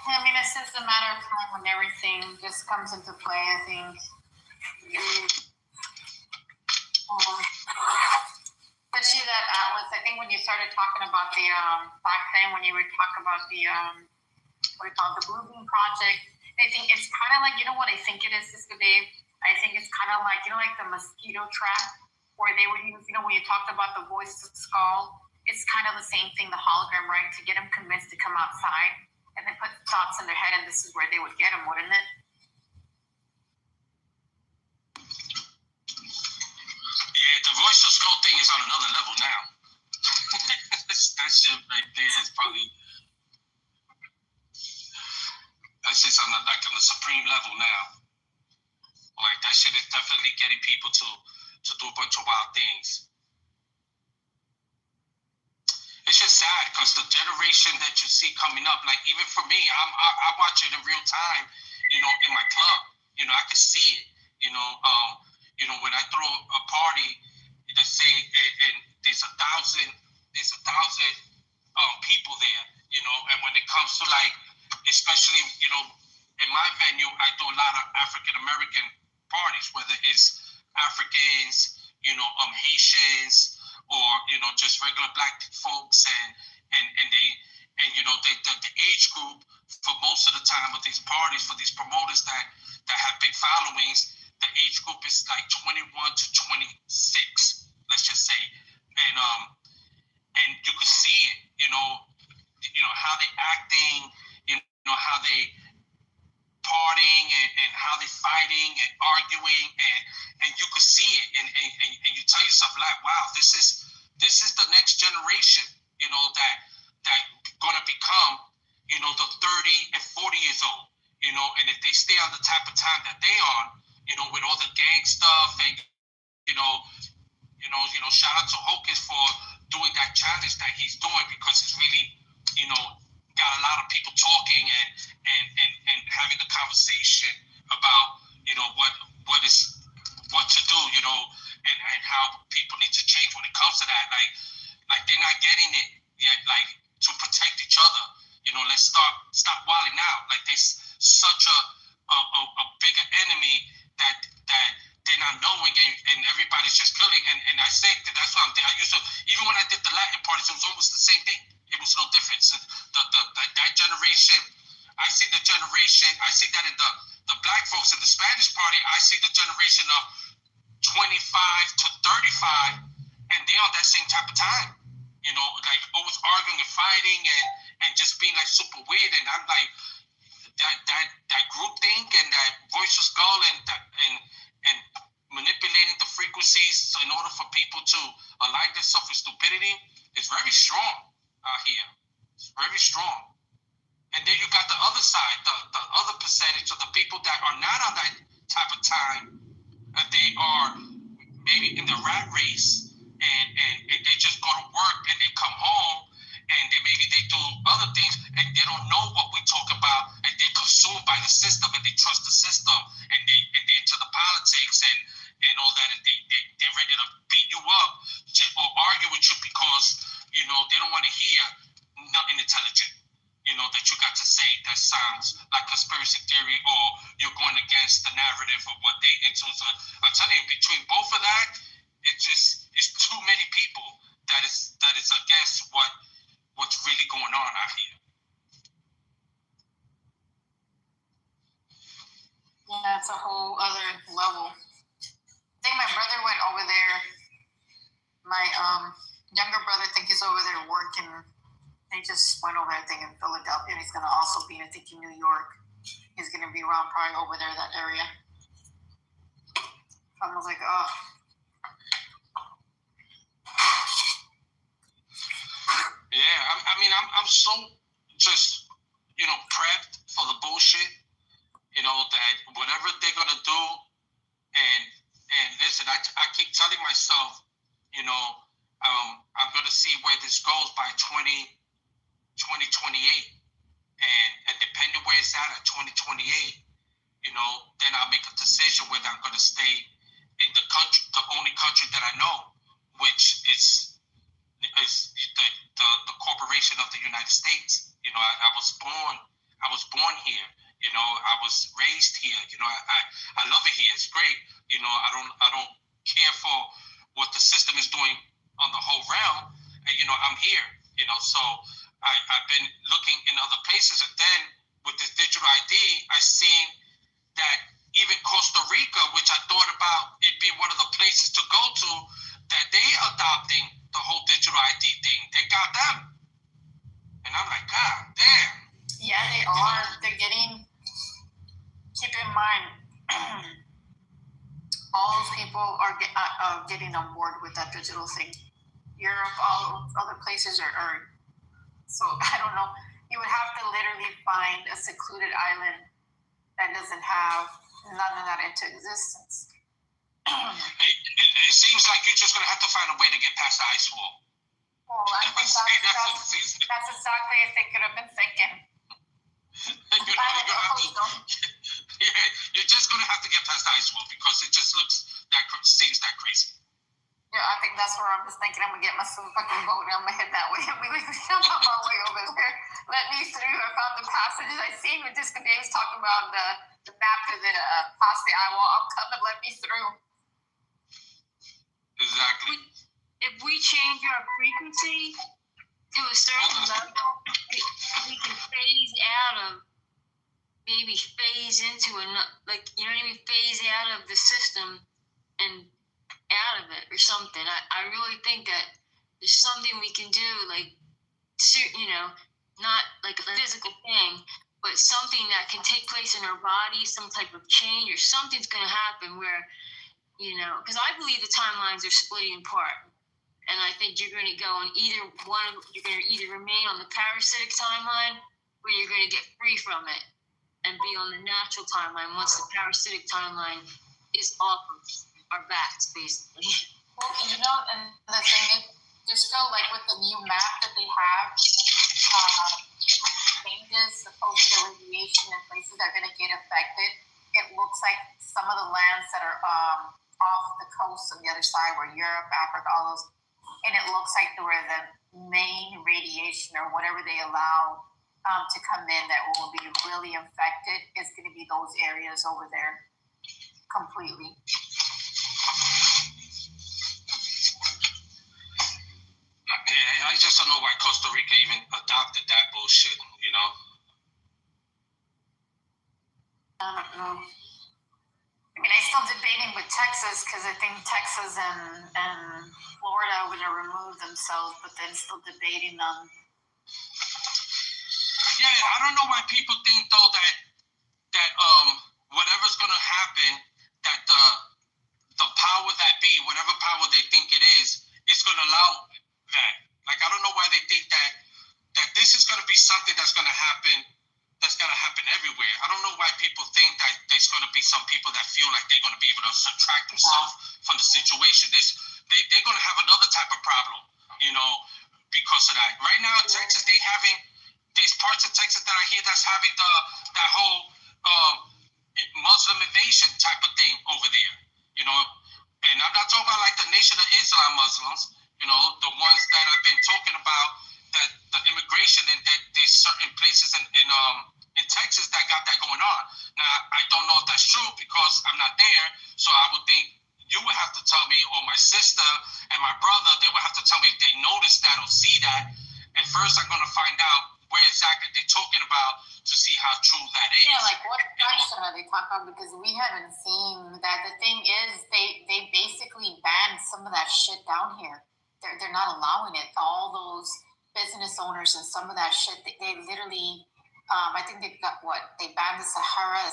I mean, it's just a matter of time when everything just comes into play, I think. Especially that Atlas, I think when you started talking about the, back then when you were talking about the, what do you call it, the Blue Beam Project, I think it's kind of like, you know what I think it is, Sister Dave? I think it's kind of like, like the mosquito trap, where they would use, when you talked about the voice of the skull, it's kind of the same thing, the hologram, right? To get them convinced to come outside and then put thoughts in their head, and this is where they would get them, wouldn't it? Yeah, the voice of skull thing is on another level now. That shit right there is probably, that's just on the supreme level now. Like, that shit is definitely getting people to do a bunch of wild things. It's just sad because the generation that you see coming up, like even for me, I watch it in real time, in my club. I can see it. When I throw a party, they say, and there's 1,000 people there, and when it comes to like, especially, in my venue, I do a lot of African American parties, whether it's Africans, Haitians, or just regular black folks, and the age group for most of the time of these parties, for these promoters that have big followings, the age group is like 21 to 26, let's just say, and you can see it, how they acting, how they partying and how they fighting and arguing, and you could see it, and you tell yourself like, wow, this is the next generation, that gonna become, the 30 and 40 years old, and if they stay on the type of time that they are, with all the gang stuff, and shout out to Hocus for doing that challenge that he's doing, because it's really, got a lot of people talking and having the conversation about, what to do, and how people need to change when it comes to that. Like they're not getting it yet, like to protect each other. Let's stop wilding out. Like there's such a bigger enemy that they're not knowing, and everybody's just killing. And I say that's what I used to, even when I did the Latin parties, it was almost the same thing. It was no difference. That generation, I see the generation, I see that in the black folks in the Spanish party, I see the generation of 25 to 35, and they're on that same type of time. Like always arguing and fighting and just being like super weird. And I'm like, that group think and that voice of skull and manipulating the frequencies in order for people to align themselves with stupidity is very strong out here. It's very strong. And then you got the other side, the other percentage of the people that are not on that type of time, they are maybe in the rat race, and they you up or argue with you because, you know, they don't want to hear nothing intelligent, you know, that you got to say that sounds like conspiracy theory or you're going against the narrative of what they into. So I'm telling you, between both of that, it's too many people that is against what's really going on out here. Yeah, it's a whole other level. I think my brother went over there. My younger brother, I think he's over there working. He just went over, I think, in Philadelphia, and he's going to also be, I think, in New York. He's going to be around probably over there, that area. I was like, oh. Yeah, I mean, I'm so just, you know, prepped for the bullshit. You know, that whatever they're gonna do, and listen, I keep telling myself, you know, I'm gonna see where this goes by 2028, and depending where it's at 2028, you know, then I'll make a decision whether I'm gonna stay in the country, the only country that I know, which is the corporation of the United States. You know, I was born here. You know, I was raised here. You know, I love it here. It's great. You know, I don't care for what the system is doing on the whole realm. And, you know, I'm here. You know, so I've been looking in other places, and then with this digital ID, I seen that even Costa Rica, which I thought about it being one of the places to go to, that they adopting the whole digital ID thing. They got them, and I'm like, God damn. Yeah, they are. They're getting. Keep in mind, all those people are getting on board with that digital thing. Europe, all other places are. So I don't know. You would have to literally find a secluded island that doesn't have none of that into existence. It seems like you're just gonna have to find a way to get past the ice wall. Well, I think that's exactly I think it have been thinking. Yeah, you're just gonna have to get past the ice wall because it just seems that crazy. Yeah, I think that's where I'm just thinking I'm gonna get my fucking boat and I'm gonna head that way. I'm on my way over there. Let me through. I found the passages I seen with Disco Davis talking about the map to the past the eye wall. I'm coming. Let me through. Exactly. If we change our frequency to a certain level, we can phase out of, maybe phase into another, like, you know what I mean, phase out of the system and out of it or something. I really think that there's something we can do, like, you know, not like a physical thing, but something that can take place in our body, some type of change or something's going to happen where, you know, because I believe the timelines are splitting apart. And I think you're going to go on either one. You're going to either remain on the parasitic timeline, or you're going to get free from it and be on the natural timeline once the parasitic timeline is off of our backs, basically. Well, you know, and the thing is, there's still like with the new map that they have, changes, supposed radiation and places that are going to get affected. It looks like some of the lands that are off the coast on the other side, where Europe, Africa, all those. And it looks like where the main radiation or whatever they allow to come in that will be really infected is going to be those areas over there completely. I just don't know why Costa Rica even adopted that bullshit, you know? I don't know. I mean, I'm still debating with Texas because I think Texas and Florida are going to remove themselves, but then still debating on. Yeah, I don't know why people think though that whatever's going to happen, that the power that be, whatever power they think it is going to allow that. Like, I don't know why they think that this is going to be something that's going to happen everywhere. I don't know why people think that there's going to be some people that feel like they're going to be able to subtract themselves from the situation. They're going to have another type of problem, you know, because of that. Right now in Texas, there's parts of Texas that I hear that's having that whole Muslim invasion type of thing over there. You know, And I'm not talking about like the Nation of Islam Muslims, you know, the ones that I've been talking about, that the immigration and that there's certain places in Texas that got that going on. Now, I don't know if that's true because I'm not there, so I would think you would have to tell me, or my sister and my brother, they would have to tell me if they notice that or see that. And first I'm going to find out where exactly they're talking about to see how true that is. Yeah, like what section are they talking about? Because we haven't seen that. The thing is, they basically banned some of that shit down here. They're not allowing it. All those business owners and some of that shit, they literally, I think they've got what? They banned the Sahara,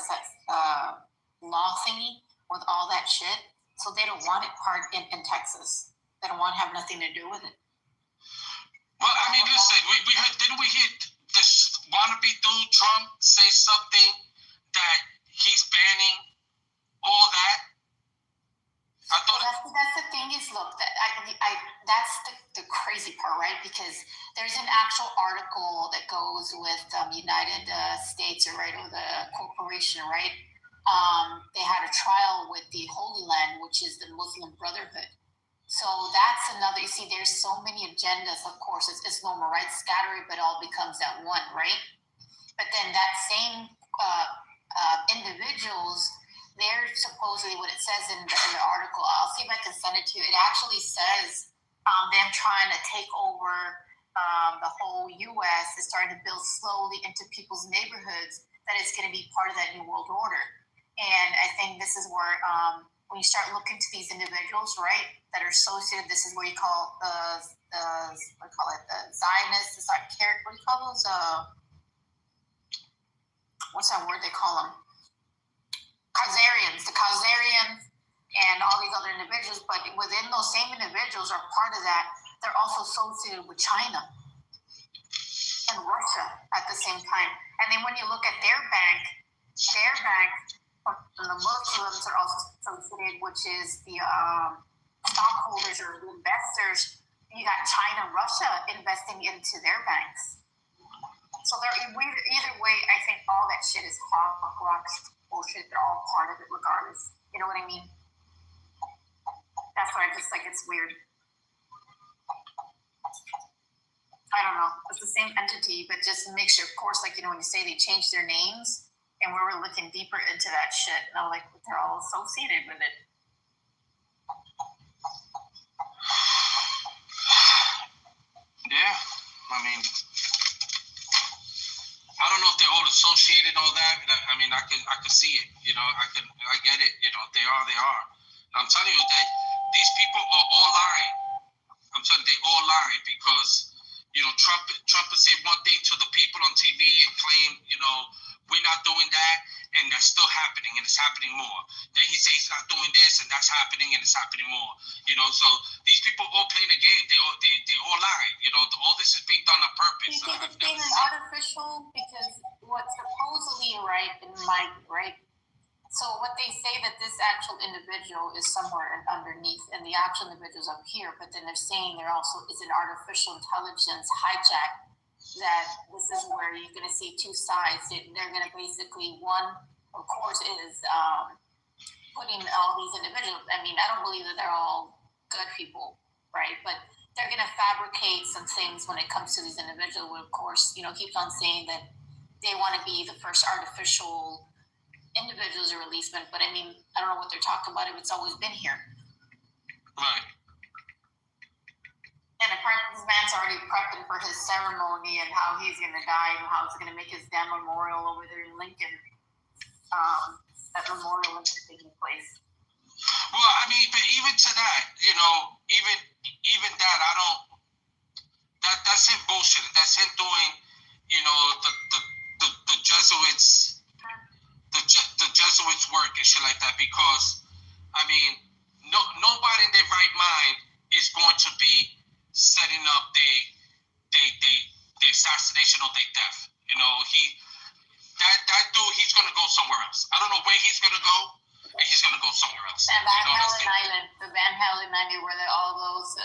law thingy with all that shit. So they don't want it part in Texas. They don't want to have nothing to do with it. Well, I mean, listen, we heard, didn't we hear this wannabe dude Trump say something that he's banning all that? I thought that's the thing is, look, that's the crazy part, right? Because there's an actual article that goes with United States, right, or the corporation, right? They had a trial with the Holy Land, which is the Muslim Brotherhood. So that's another, you see, there's so many agendas, of course, it's normal, right? Scatter it, but all becomes that one, right? But then that same individuals, they're supposedly, what it says in the article, I'll see if I can send it to you, it actually says them trying to take over the whole U.S. is starting to build slowly into people's neighborhoods, that it's going to be part of that New World Order. And I think this is where, when you start looking to these individuals, right, that are associated, this is where you call the Zionists, what do you call those? What's that word they call them? The Khazarians, and all these other individuals. But within those same individuals are part of that. They're also associated with China and Russia at the same time. And then when you look at their bank, and the Muslims are also associated, which is the stockholders or the investors. You got China and Russia investing into their banks. So either way, I think all that shit is hogwash bullshit. They're all part of it regardless. You know what I mean? That's why I just like, it's weird. I don't know. It's the same entity, but just make sure, of course, like, you know, when you say they changed their names, and we were looking deeper into that shit, and I'm like, they're all associated with it. Yeah, I mean, I don't know if they're all associated, all that. I mean, I could see it. You know, I get it. You know, they are. I'm telling you that these people are all lying. I'm telling you, they all lying because, you know, Trump will say one thing to the people on TV and claim, you know, we're not doing that, and that's still happening, and it's happening more. Then he says he's not doing this, and that's happening, and it's happening more. You know, so these people all playing the game. They all lying. You know, all this is being done on purpose. You think it's being artificial? Because what's supposedly right in my right. So what they say that this actual individual is somewhere underneath, and the actual individual's up here, but then they're saying it's an artificial intelligence hijack. That this is where you're going to see two sides. They're going to basically, one, of course, is putting all these individuals. I mean, I don't believe that they're all good people, right? But they're going to fabricate some things when it comes to these individuals. Who, of course, you know, keeps on saying that they want to be the first artificial individuals or releasement. But I mean, I don't know what they're talking about. It's always been here. Right. And apparently this man's already prepping for his ceremony and how he's going to die and how he's going to make his damn memorial over there in Lincoln. That memorial is taking place. Well, I mean, but even to that, you know, even that, I don't. That's him bullshit. That's him doing, you know, the Jesuits, the Jesuits work and shit like that. Because, I mean, nobody in their right mind is going to be setting up the assassination or their death. You know, that dude, he's gonna go somewhere else. I don't know where he's gonna go, and he's gonna go somewhere else. And the Van Halen Island, where all those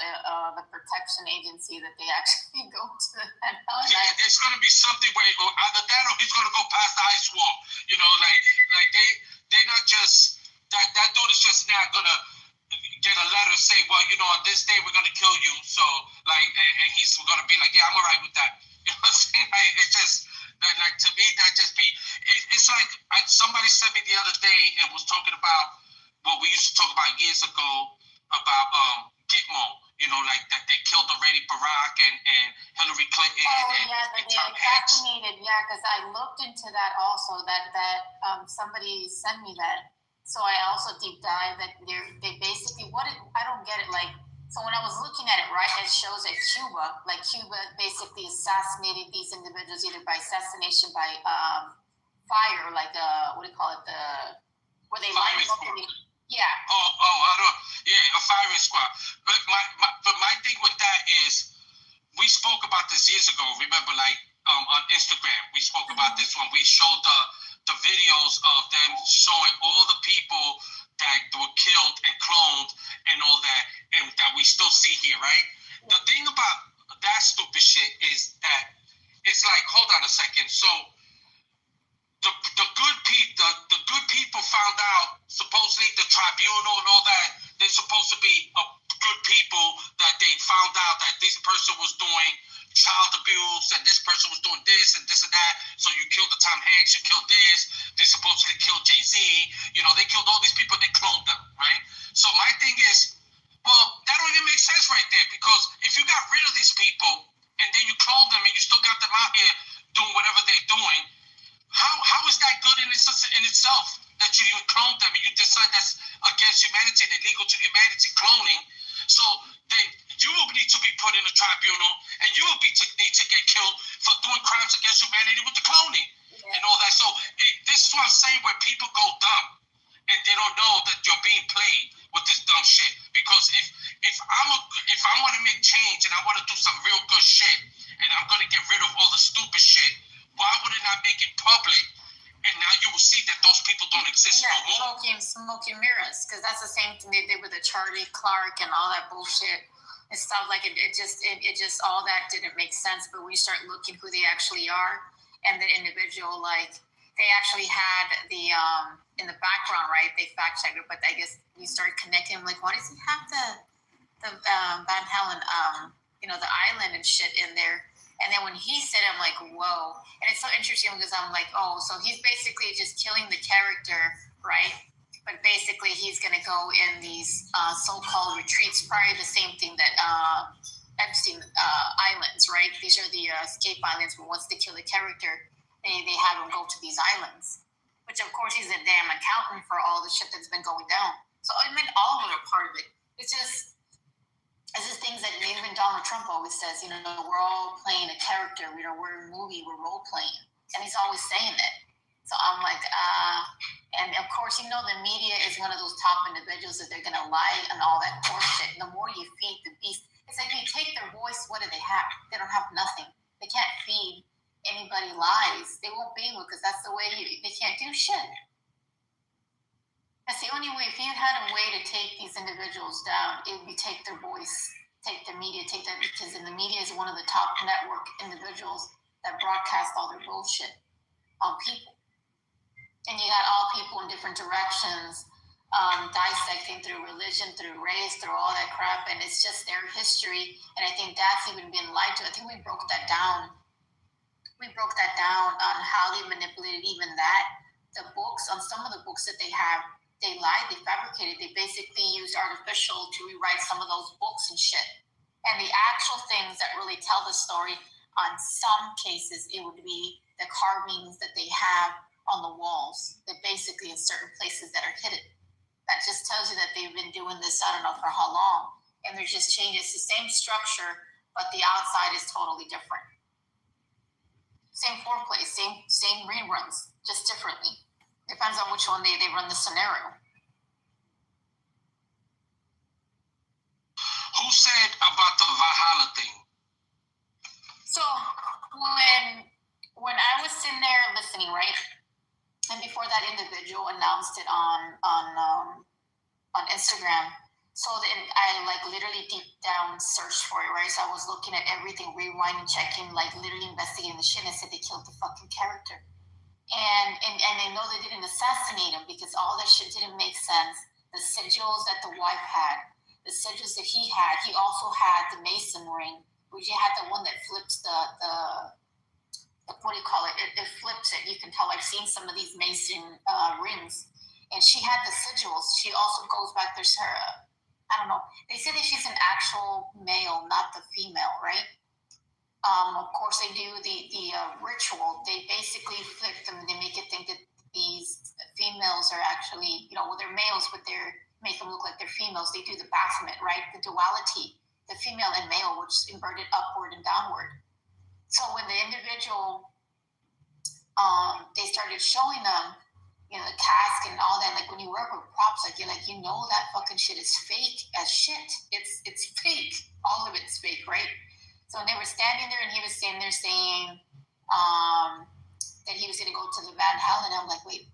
the protection agency that they actually go to the Van Halen Island. Yeah, there's gonna be something where he go either that or he's gonna go past the ice wall. You know, like they're not just that dude is just now gonna get a letter say, well, on this day we're gonna kill you. So like, and he's gonna be like, yeah, I'm alright with that. You know what I'm saying? Like, it's just like to me that just be. It's like somebody sent me the other day and was talking about what we used to talk about years ago about Gitmo. Like that they killed already Barack and Hillary Clinton. They assassinated. Yeah, because I looked into that also. That somebody sent me that. So I also deep dive that they basically I don't get it. Like, so when I was looking at it, right, it shows that Cuba basically assassinated these individuals either by assassination by fire, like what do you call it, where they light them up. Yeah. I don't. Yeah, a firing squad. But my thing with that is, we spoke about this years ago. Remember, like on Instagram, we spoke about this when we showed the videos of them showing all the people that were killed and cloned and all that, and that we still see here, right? The thing about that stupid shit is that it's like, hold on a second. So the good people found out, supposedly the tribunal and all that, they're supposed to be good people, that they found out that this person was doing child abuse and this person was doing this and that. So you killed the Tom Hanks, you killed this. They supposedly killed Jay-Z. They killed all these people, they cloned them, right? So my thing is, well, that don't even make sense right there, because if you got rid of these people and then you clone them and you still got them out here doing whatever they're doing, how is that good in itself, that you clone them and you decide that's against humanity and illegal to humanity, cloning? So then you will need to be put in a tribunal and you will need to get killed for doing crimes against humanity with the cloning and all that. So this is what I'm saying, where people go dumb and they don't know that you're being played with this dumb shit. Because if I want to make change and I want to do some real good shit and I'm going to get rid of all the stupid shit, why would it not make it public? And now you will see that those people don't exist no more. Smoking mirrors, because that's the same thing they did with the Charlie Clark and all that bullshit and stuff. Like it just all that didn't make sense. But we start looking who they actually are, and the individual, like they actually had the in the background, right? They fact checked it, but I guess we started connecting. Like, why does he have the Van Halen, the island and shit in there? And then when he said it, I'm like, whoa. And it's so interesting because I'm like, oh, so he's basically just killing the character, right? But basically he's going to go in these so-called retreats, probably the same thing that Epstein islands, right? These are the escape islands, but once they kill the character, they have him go to these islands. Which, of course, he's a damn accountant for all the shit that's been going down. So, I mean, all of it are part of it. It's just things that even Donald Trump always says, we're all playing a character, we're in a movie, we're role playing. And he's always saying it. So I'm like, and of course, the media is one of those top individuals that they're going to lie and all that horseshit. The more you feed the beast, it's like you take their voice, what do they have? They don't have nothing. They can't feed anybody lies. They won't be able, because that's the way they can't do shit. That's the only way. If you had a way to take these individuals down, it would be take their voice, take their media, take that, because the media is one of the top network individuals that broadcast all their bullshit on people. And you got all people in different directions, dissecting through religion, through race, through all that crap, and it's just their history. And I think that's even been lied to. I think we broke that down. On how they manipulated even that. The books, on some of the books that they have, they lied, they fabricated, they basically used artificial to rewrite some of those books and shit. And the actual things that really tell the story, on some cases, it would be the carvings that they have on the walls, that basically in certain places that are hidden. That just tells you that they've been doing this, I don't know for how long. And there's just changes. It's the same structure, but the outside is totally different. Same foreplay, same reruns, just differently. Depends on which one they run the scenario. Who said about the Valhalla thing? So when I was sitting there listening, right, and before that individual announced it on Instagram, so then I literally deep down searched for it, right? So I was looking at everything, rewinding, checking, literally investigating the shit. And I said they killed the fucking character. And I know they didn't assassinate him because all that shit didn't make sense. The sigils that the wife had, the sigils that he also had the Mason ring, which he had the one that flips the what do you call it? It flips it. You can tell. I've seen some of these Mason rings, and she had the sigils. She also goes back. There's her. I don't know. They say that she's an actual male, not the female, right? Of course, they do the ritual. They basically flip them. They make it think that these females are actually, well, they're males, but they're make them look like they're females. They do the Baphomet, right? The duality, the female and male, which is inverted upward and downward. So when the individual, they started showing them, the casket and all that, like when you work with props, like that fucking shit is fake as shit. It's fake. All of it's fake, right? So when they were standing there and he was standing there saying that he was going to go to the Van Halen, I'm like, wait,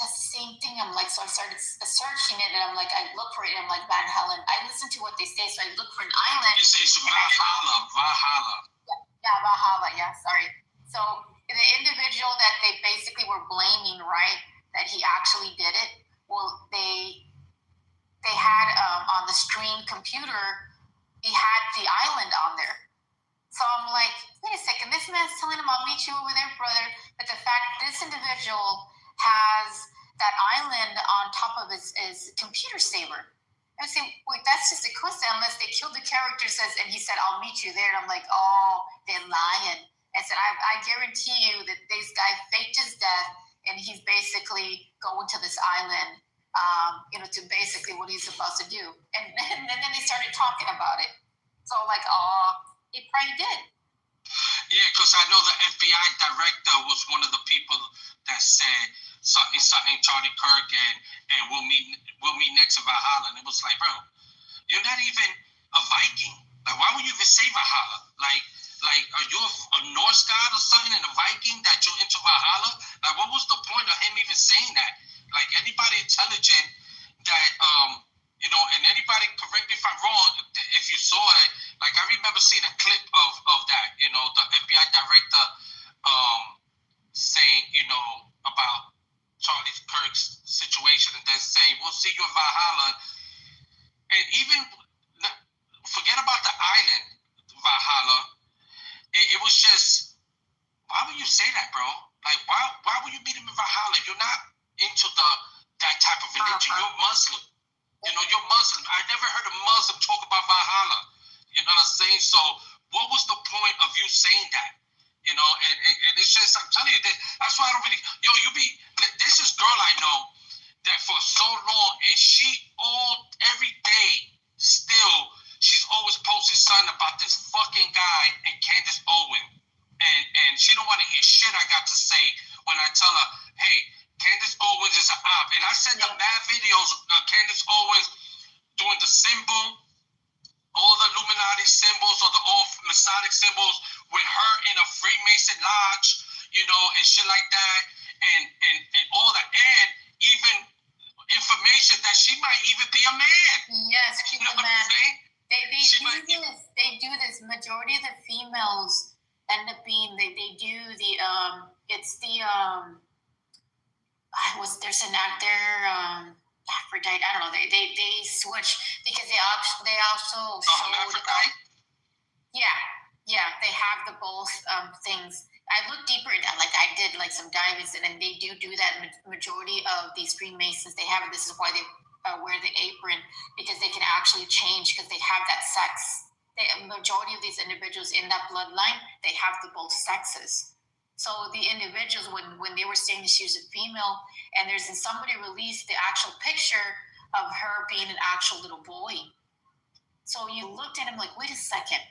that's the same thing. I'm like, so I started searching it, and I'm like, I look for it, and I'm like, Van Halen. I listen to what they say, so I look for an island. You say it's Valhalla. Yeah, Valhalla. Yeah, sorry. So the individual that they basically were blaming, right, that he actually did it. Well, they had on the screen computer, he had the island on there. So I'm like, wait a second, this man's telling him, I'll meet you over there, brother. But the fact this individual has that island on top of his computer saver. I say, wait, that's just a coincidence unless they killed the character, and he said, I'll meet you there. And I'm like, oh, they're lying. I said, I guarantee you that this guy faked his death, and he's basically going to this island, to basically what he's supposed to do. And then they started talking about it. So like, oh, he probably did. Yeah, because I know the FBI director was one of the people that said something, Charlie Kirk, and we'll meet next in Valhalla. And it was like, bro, you're not even a Viking. Like, why would you even say Valhalla? Like, are you a Norse god or something and a Viking that you're into Valhalla? Like, what was the point of him even saying that? Like, anybody intelligent that, and anybody, correct me if I'm wrong, if you saw it, like, I remember seeing a clip of that, the FBI director saying, about Charlie Kirk's situation, and then say, we'll see you in Valhalla. And even, forget about the island, Valhalla. It was just, why would you say that, bro? Like, why would you meet him in Valhalla? You're not into that type of religion. You're Muslim. You're Muslim. I never heard a Muslim talk about Valhalla. You know what I'm saying? So what was the point of you saying that? And it's just, I'm telling you, that's why I don't really, there's this girl I know that for so long, and she every day still, she's always posting something about this fucking guy and Candace Owen. And she don't want to hear shit I got to say when I tell her, hey, Candace Owens is an op. And I sent her mad videos of Candace Owens doing the symbol, all the Illuminati symbols or the old Masonic symbols with her in a Freemason lodge, and shit like that, and all that, and even information that she might even be a man. Yes, she's a man. They do this. Majority of the females end up being they do the it's the there's an actor Aphrodite. I don't know. They switch because they also showed. Yeah. They have the both things. I looked deeper into that. Like I did like some dives, and they do that. Majority of these Freemasons, they have it. This is why they wear the apron, because they can actually change because they have that sex. The majority of these individuals in that bloodline, they have the both sexes. So the individuals, when they were saying that she was a female, and somebody released the actual picture of her being an actual little boy. So you looked at him like, wait a second.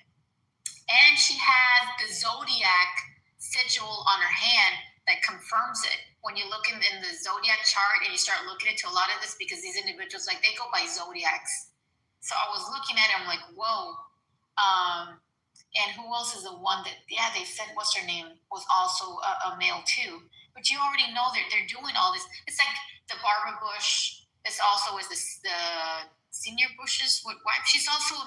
And she has the zodiac sigil on her hand that confirms it. When you look in the zodiac chart and you start looking into a lot of this, because these individuals, like, they go by zodiacs. So I was looking at it, I'm like, whoa. And who else is the one that, they said, what's her name, was also a male too. But you already know they're doing all this. It's like the Barbara Bush. This also is the Senior Bush's wife. She's also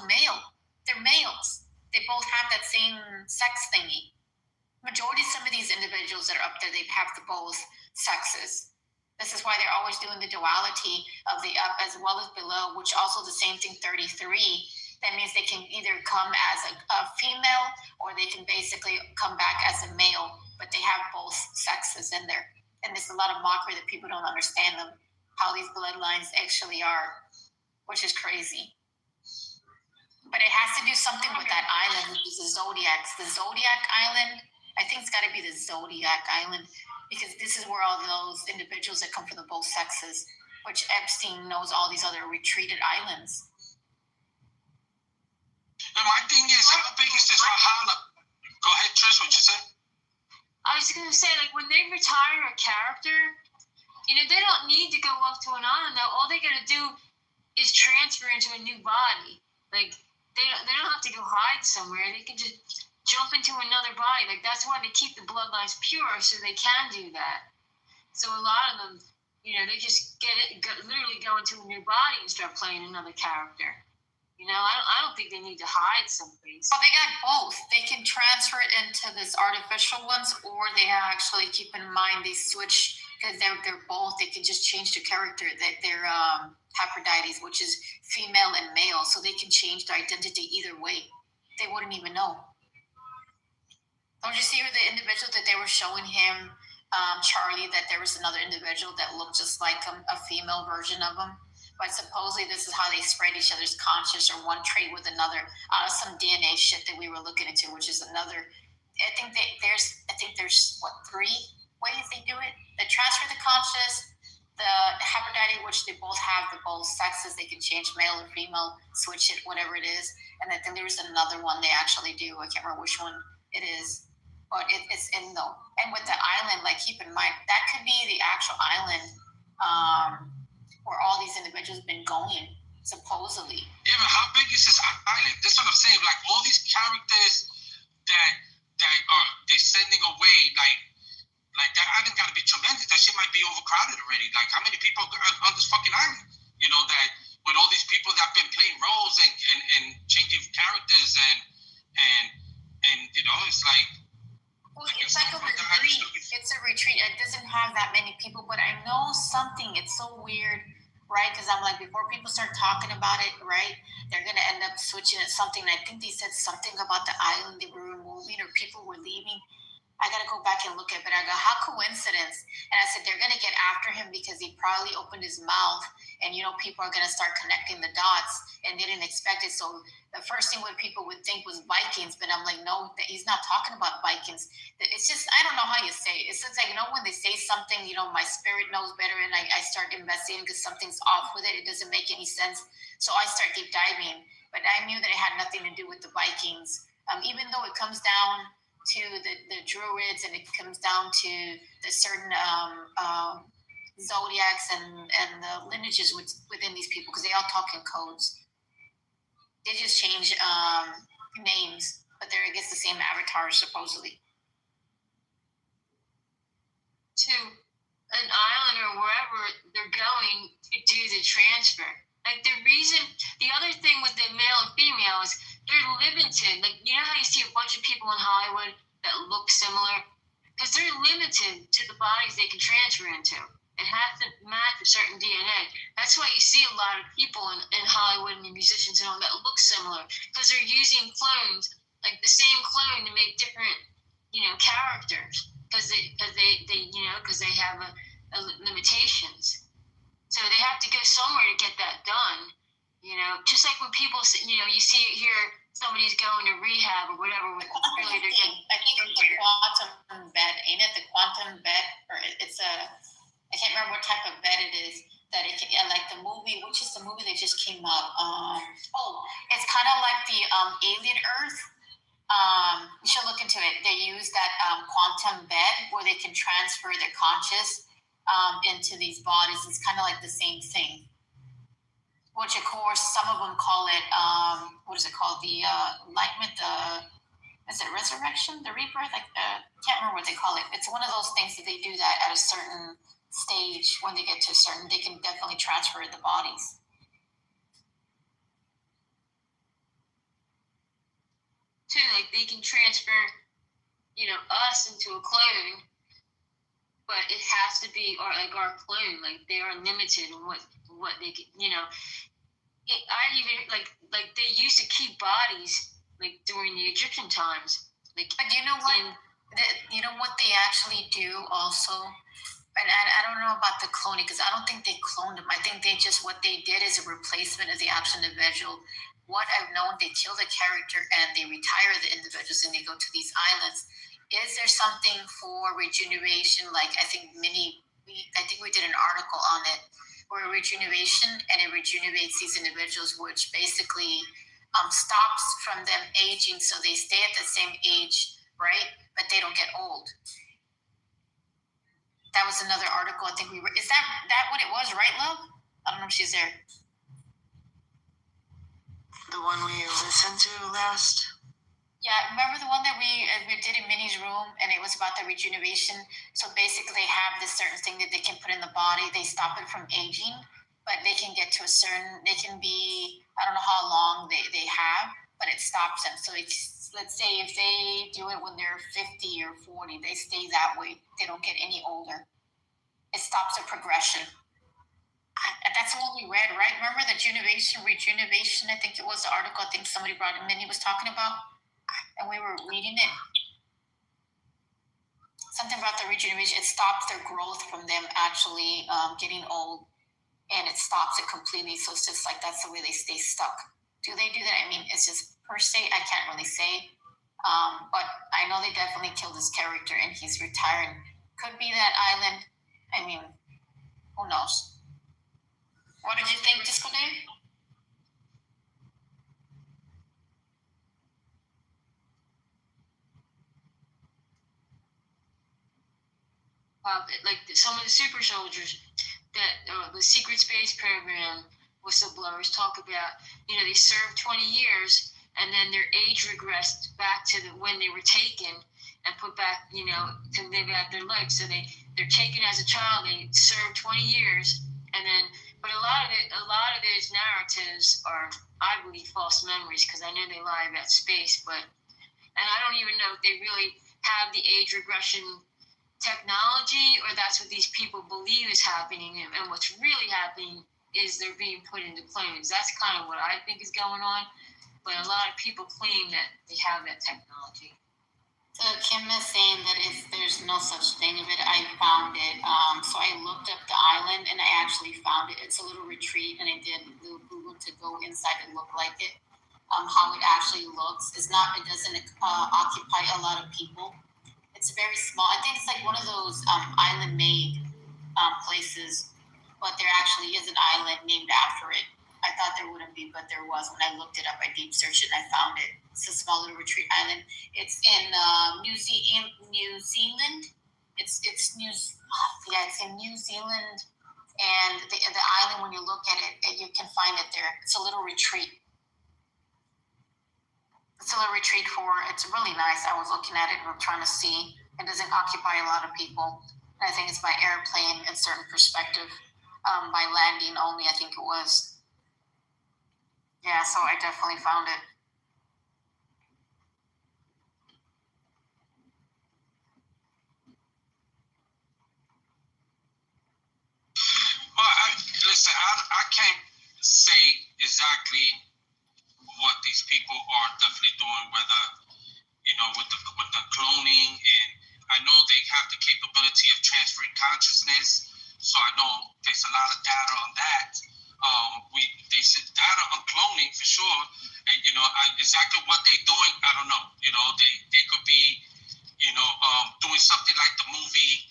male. They're males. They both have that same sex thingy. Majority of some of these individuals that are up there, they have the both sexes. This is why they're always doing the duality of the up as well as below, which also the same thing, 33. That means they can either come as a female or they can basically come back as a male, but they have both sexes in there. And there's a lot of mockery that people don't understand them, how these bloodlines actually are, which is crazy. But it has to do something with that island, which is the Zodiac. The Zodiac Island, I think it's got to be the Zodiac Island, because this is where all those individuals that come from the both sexes, which Epstein knows all these other retreated islands. And my thing is, how big is this Valhalla? Go ahead, Trish, what you say? I was going to say, like, when they retire a character, you know, they don't need to go off to an island, though. All they got to do is transfer into a new body. Like, they don't have to go hide somewhere. They can just jump into another body. Like, that's why they keep the bloodlines pure, so they can do that. So a lot of them, you know, they just literally go into a new body and start playing another character. You know, I don't think they need to hide someplace. Well, they got both. They can transfer it into this artificial ones, or they actually keep in mind they switch, because they're both. They can just change the character. That they're Aphrodite, which is female and male, so they can change their identity either way. They wouldn't even know. Don't you see the individual that they were showing him, Charlie, that there was another individual that looked just like a female version of him? But supposedly this is how they spread each other's conscious, or one trait with another, some DNA shit that we were looking into, which is another. I think there's what, 3 ways they do it. They transfer the conscious, the Aphrodite, which they both have the both sexes. They can change male or female, switch it, whatever it is. And I think there's another one they actually do. I can't remember which one it is, but it's in though. And with the island, like, keep in mind that could be the actual island. Where all these individuals have been going, supposedly. Yeah, but how big is this island? That's what I'm saying. Like, all these characters that are they're sending away, like that island got to be tremendous. That shit might be overcrowded already. Like, how many people are on this fucking island? You know, that with all these people that have been playing roles and changing characters and you know, it's like. Well, it's like a retreat. It's a retreat. It doesn't have that many people, but I know something. It's so weird, right? Because I'm like, before people start talking about it, right, they're going to end up switching it something. And I think they said something about the island they were removing, or people were leaving. I got to go back and look at it. But I go, how coincidence? And I said, they're going to get after him because he probably opened his mouth, and, you know, people are going to start connecting the dots, and they didn't expect it. So the first thing what people would think was Vikings, but I'm like, no, he's not talking about Vikings. It's just, I don't know how you say it. It's just like, you know, when they say something, you know, my spirit knows better, and I start investigating because something's off with it. It doesn't make any sense. So I start deep diving, but I knew that it had nothing to do with the Vikings. Even though it comes down to the Druids, and it comes down to the certain zodiacs and the lineages within these people, because they all talk in codes. They just change names, but they're against the same avatars, supposedly. To an island or wherever they're going to do the transfer. Like, the other thing with the male and female is they're limited. Like, you know how you see a bunch of people in Hollywood that look similar? Because they're limited to the bodies they can transfer into. It has to match a certain DNA. That's why you see a lot of people in Hollywood and the musicians and all that look similar, because they're using clones, like the same clone, to make different, you know, characters, because they have limitations. So they have to go somewhere to get that done. You know, just like when people, you know, you see here somebody's going to rehab or whatever. I think it's the quantum bed, ain't it? The quantum bed, or it's I can't remember what type of bed it is. That it can, like the movie, which is the movie that just came out. It's kind of like the Alien Earth. You should look into it. They use that quantum bed where they can transfer their conscious into these bodies. It's kind of like the same thing. Which, of course, some of them call it, what is it called? The enlightenment, is it resurrection? The rebirth? I can't remember what they call it. It's one of those things that they do that at a certain stage. When they get to a certain, they can definitely transfer the bodies. Too, like they can transfer, you know, us into a clone, but it has to be our clone. Like they are limited in what they can, I even like they used to keep bodies like during the Egyptian times. Like, but you know what? You know what they actually do also, and I don't know about the cloning because I don't think they cloned them. I think what they did is a replacement of the actual individual. What I've known, they kill the character and they retire the individuals and they go to these islands. Is there something for regeneration? Like I think we did an article on it, or regeneration, and it regenerates these individuals, which basically stops from them aging, so they stay at the same age, right? But they don't get old. That was another article I think we read. Is that what it was, right, Love? I don't know if she's there. The one we listened to last? Yeah, remember the one that we did in Minnie's room, and it was about the regeneration. So basically, they have this certain thing that they can put in the body. They stop it from aging, but they can get to a certain. They can be, I don't know how long they have, but it stops them. So let's say if they do it when they're 50 or 40, they stay that way. They don't get any older. It stops the progression. That's what we read, right? Remember the regeneration? I think it was the article. I think somebody brought it. Minnie was talking about, and we were reading it. Something about the regeneration. It stops their growth from them actually getting old, and it stops it completely. So it's just like that's the way they stay stuck. Do they do that? I mean, it's just per se. I can't really say, but I know they definitely killed his character, and he's retiring. Could be that island. I mean, who knows? What did you think, Disco Dave? Like some of the super soldiers that the secret space program whistleblowers talk about, they served 20 years and then their age regressed back to when they were taken and put back, to live out their life. So they're taken as a child, they served 20 years, and then, but a lot of those narratives are, I believe, false memories, because I know they lie about space, and I don't even know if they really have the age regression technology, or that's what these people believe is happening, and what's really happening is they're being put into clones. That's kind of what I think is going on, but a lot of people claim that they have that technology. So Kim is saying that if there's no such thing of it, I found it. So I looked up the island and I actually found it. It's a little retreat, and I did a little Google to go inside and look like it. How it actually looks. It doesn't occupy a lot of people. It's very small. I think it's like one of those island-made places, but there actually is an island named after it. I thought there wouldn't be, but there was. When I looked it up, I deep searched it and I found it. It's a small little retreat island. It's in New Zealand. It's in New Zealand, and the island. When you look at it, you can find it there. It's a little retreat. It's a little retreat it's really nice. I was looking at it and trying to see. It doesn't occupy a lot of people. And I think it's by airplane in certain perspective. By landing only, I think it was. Yeah, so I definitely found it. Well, listen, I can't say exactly what these people are definitely doing, whether, with the cloning, and I know they have the capability of transferring consciousness, so I know there's a lot of data on that. They said data on cloning for sure, and exactly what they're doing, I don't know. They could be, doing something like the movie.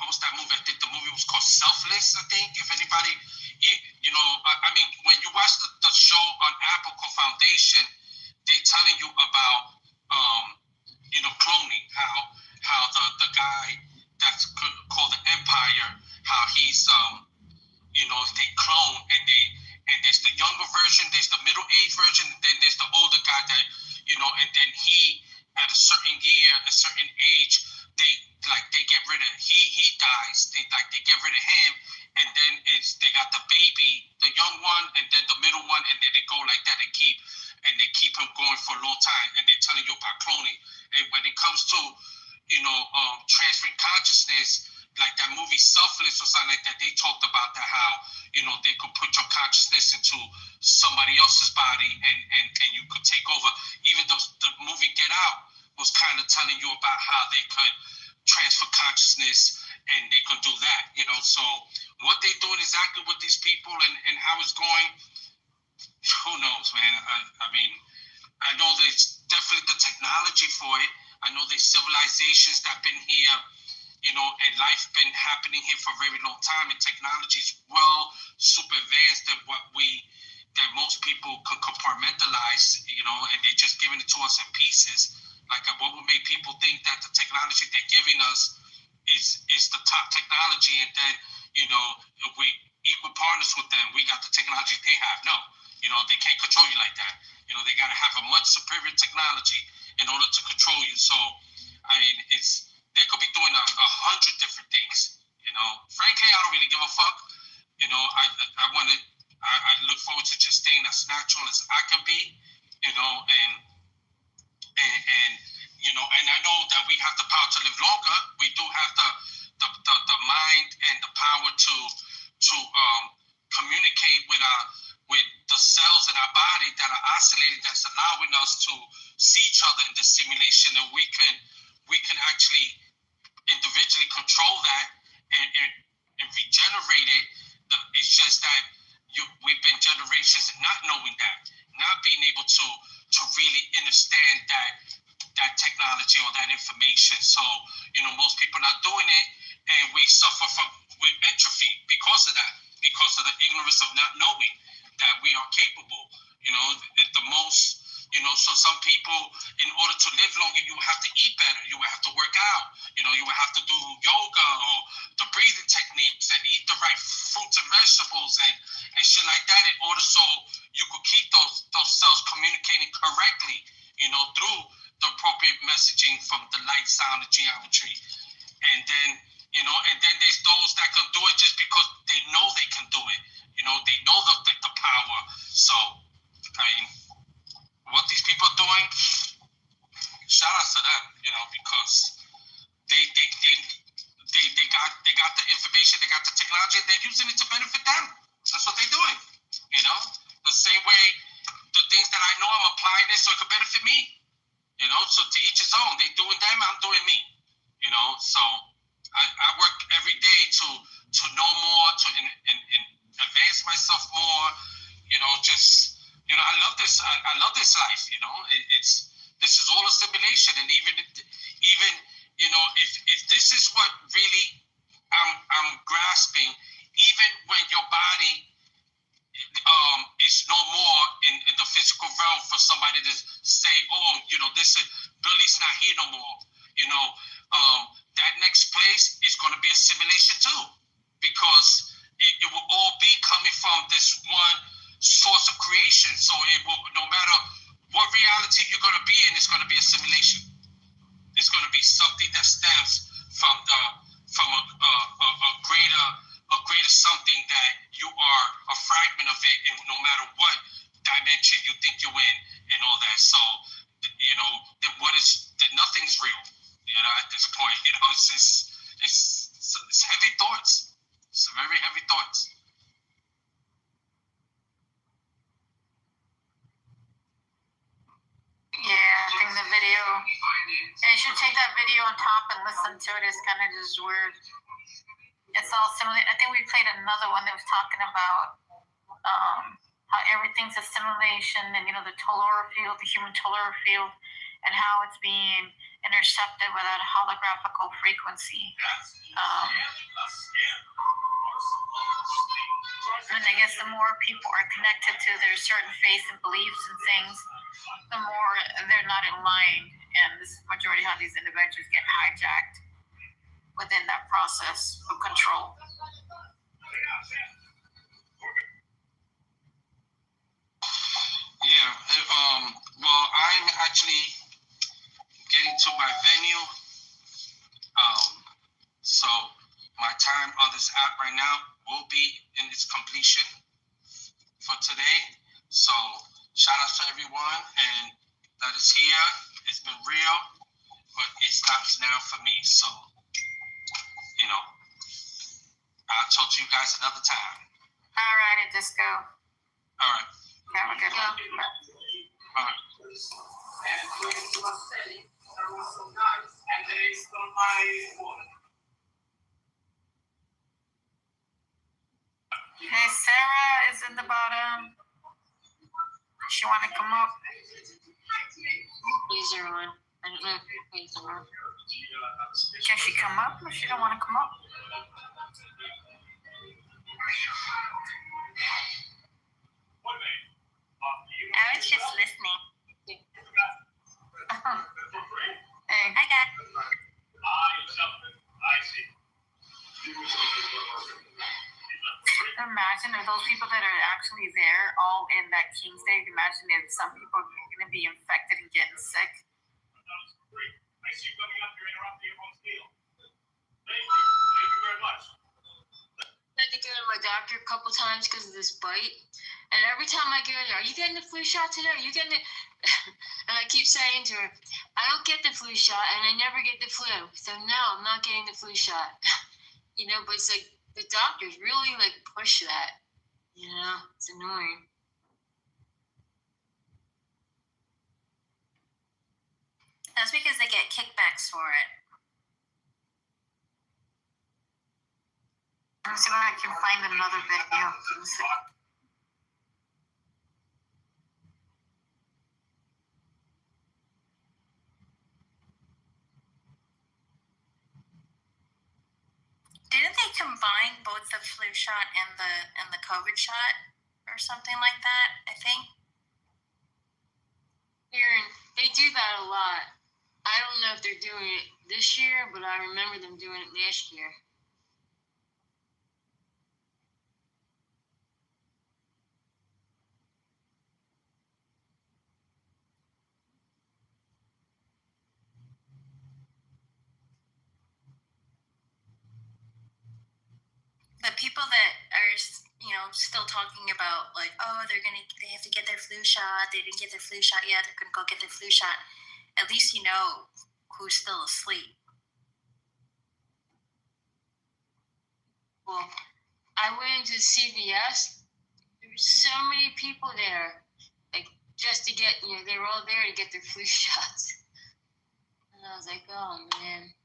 What was that movie? I think the movie was called Selfless. I think, if anybody, I mean, when you watch the show on Apple Foundation, they're telling you about, cloning, how the guy that's called the Empire, how he's, they clone, and there's the younger version, there's the middle age version, and then there's the older guy that, and then he, at a certain year, a certain age, they get rid of, he dies, they get rid of him, and then they got the baby, the young one, and then the middle one, and then they go like that and they keep him going for a long time, and they're telling you about cloning. And when it comes to, transferring consciousness, like that movie Selfless or something like that. They talked about that, how they could put your consciousness into somebody else's body, and you could take over. Even though the movie Get Out was kind of telling you about how they could transfer consciousness, and they could do that. So what they're doing exactly with these people and how it's going, who knows, man. I mean, I know there's definitely the technology for it. I know there's civilizations that have been here, and life been happening here for a very long time, and technology is well super advanced than that most people can compartmentalize, and they're just giving it to us in pieces. Like, what would make people think that the technology they're giving us is the top technology, and then, if we equal partners with them, we got the technology they have. No, they can't control you like that. They got to have a much superior technology in order to control you. So, I mean, they could be doing 100 different things. Frankly, I don't really give a fuck. I look forward to just staying as natural as I can be. And I know that we have the power to live longer. We do have the mind and the power to communicate with the cells in our body that are oscillating, that's allowing us to see each other in this simulation, and we can actually individually control that and regenerate it. It's just that we've been generations not knowing that, not being able to really understand that technology or that information. So, most people are not doing it, and we suffer with entropy because of that, because of the ignorance of not knowing that we are capable. At the most, so some people, in order to live longer, you have to eat better, you have to work out, you will have to do yoga or the breathing techniques and eat the right fruits and vegetables and shit like that, in order so you could keep those cells communicating correctly, through the appropriate messaging from the light, sound, and geometry. And then, and then there's those that can do it just because they know they can do it. They know the power. So, I mean, what these people are doing, shout out to them, because they got the information, they got the technology, and they're using it to benefit them. That's what they're doing. The same way the things that I know, I'm applying this so it could benefit me. So to each his own. They're doing them, I'm doing me. So I work every day to know more, to advance myself more. I love this. I love this life. This is all a simulation, and even if this is what really I'm grasping, even when your body is no more in the physical realm, for somebody to say, oh, this is Billy's not here no more. That next place is going to be a simulation too, because it will all be coming from this one source of creation. So it will, no matter what reality you're going to be in, it's going to be a simulation. It's going to be something that stems from a greater something that you are a fragment of it, and no matter what dimension you think you're in and all that. So, nothing's real. At this point, it's heavy thoughts. It's very heavy thoughts. Yeah, I think the video. Yeah, you should take that video on top and listen to it. It's kind of just weird. It's all similar. I think we played another one that was talking about how everything's a simulation, and the telluric field, the human telluric field, and how it's being intercepted with that holographical frequency. And I guess the more people are connected to their certain faiths and beliefs and things, the more they're not in line, and this is majority how these individuals get hijacked within that process of control. Yeah. Well, I'm actually getting to my venue. So my time on this app right now will be in its completion for today. So shout out to everyone and that is here. It's been real. but it stops now for me. So, you know, I'll talk to you guys another time. All right, Disco. All right. Have a good one. All right. Hey, Sarah is in the bottom. She want to come up? User one. I don't know if user one. Can she come up or she don't want to come up? I was just listening. Hey. Hi, guys. Imagine if those people that are actually there all in that King's Day, imagine if some people are going to be infected and getting sick. I see you coming up, you're interrupting everyone's deal. Thank you. Thank you very much. I had to go to my doctor a couple times because of this bite. And every time I go there, are you getting the flu shot today? Are you getting it? And I keep saying to her, I don't get the flu shot and I never get the flu. So no, I'm not getting the flu shot. You know, but it's like the doctors really like push that. You know, it's annoying. That's because they get kickbacks for it. Let me see if I can find another video. Didn't they combine both the flu shot and the COVID shot or something like that? I think. Aaron, they do that a lot. I don't know if they're doing it this year, but I remember them doing it last year. The people that are, still talking about like, oh, they have to get their flu shot. They didn't get their flu shot yet. They're gonna go get their flu shot. At least you know who's still asleep. Well, I went into CVS. There were so many people there, like just to get, they were all there to get their flu shots. And I was like, oh man.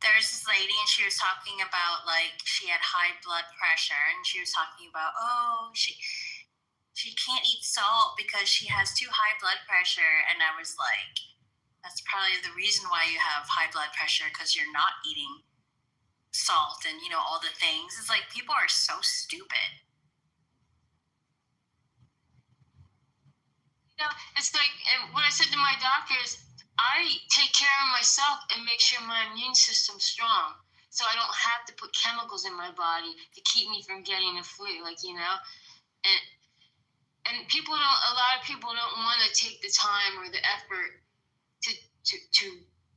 There's this lady and she was talking about like she had high blood pressure and she was talking about she can't eat salt because she has too high blood pressure, and I was like, that's probably the reason why you have high blood pressure, because you're not eating salt and all the things. It's like people are so stupid. It's like, and what I said to my doctor is, I take care of myself and make sure my immune system's strong, so I don't have to put chemicals in my body to keep me from getting the flu, and a lot of people don't want to take the time or the effort to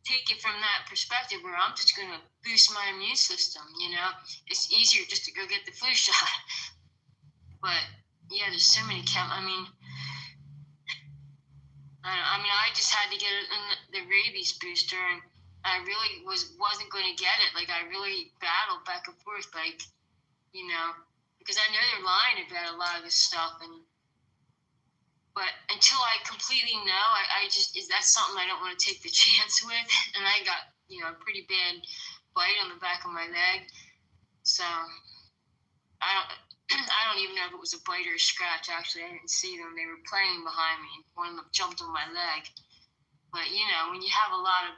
take it from that perspective where I'm just going to boost my immune system, It's easier just to go get the flu shot. But, yeah, there's so many I just had to get the rabies booster, and I really wasn't going to get it. Like, I really battled back and forth, because I know they're lying about a lot of this stuff, but until I completely know, that's something I don't want to take the chance with. And I got, a pretty bad bite on the back of my leg, so I don't even know if it was a bite or a scratch. Actually, I didn't see them. They were playing behind me, and one of them jumped on my leg. But, when you have a lot of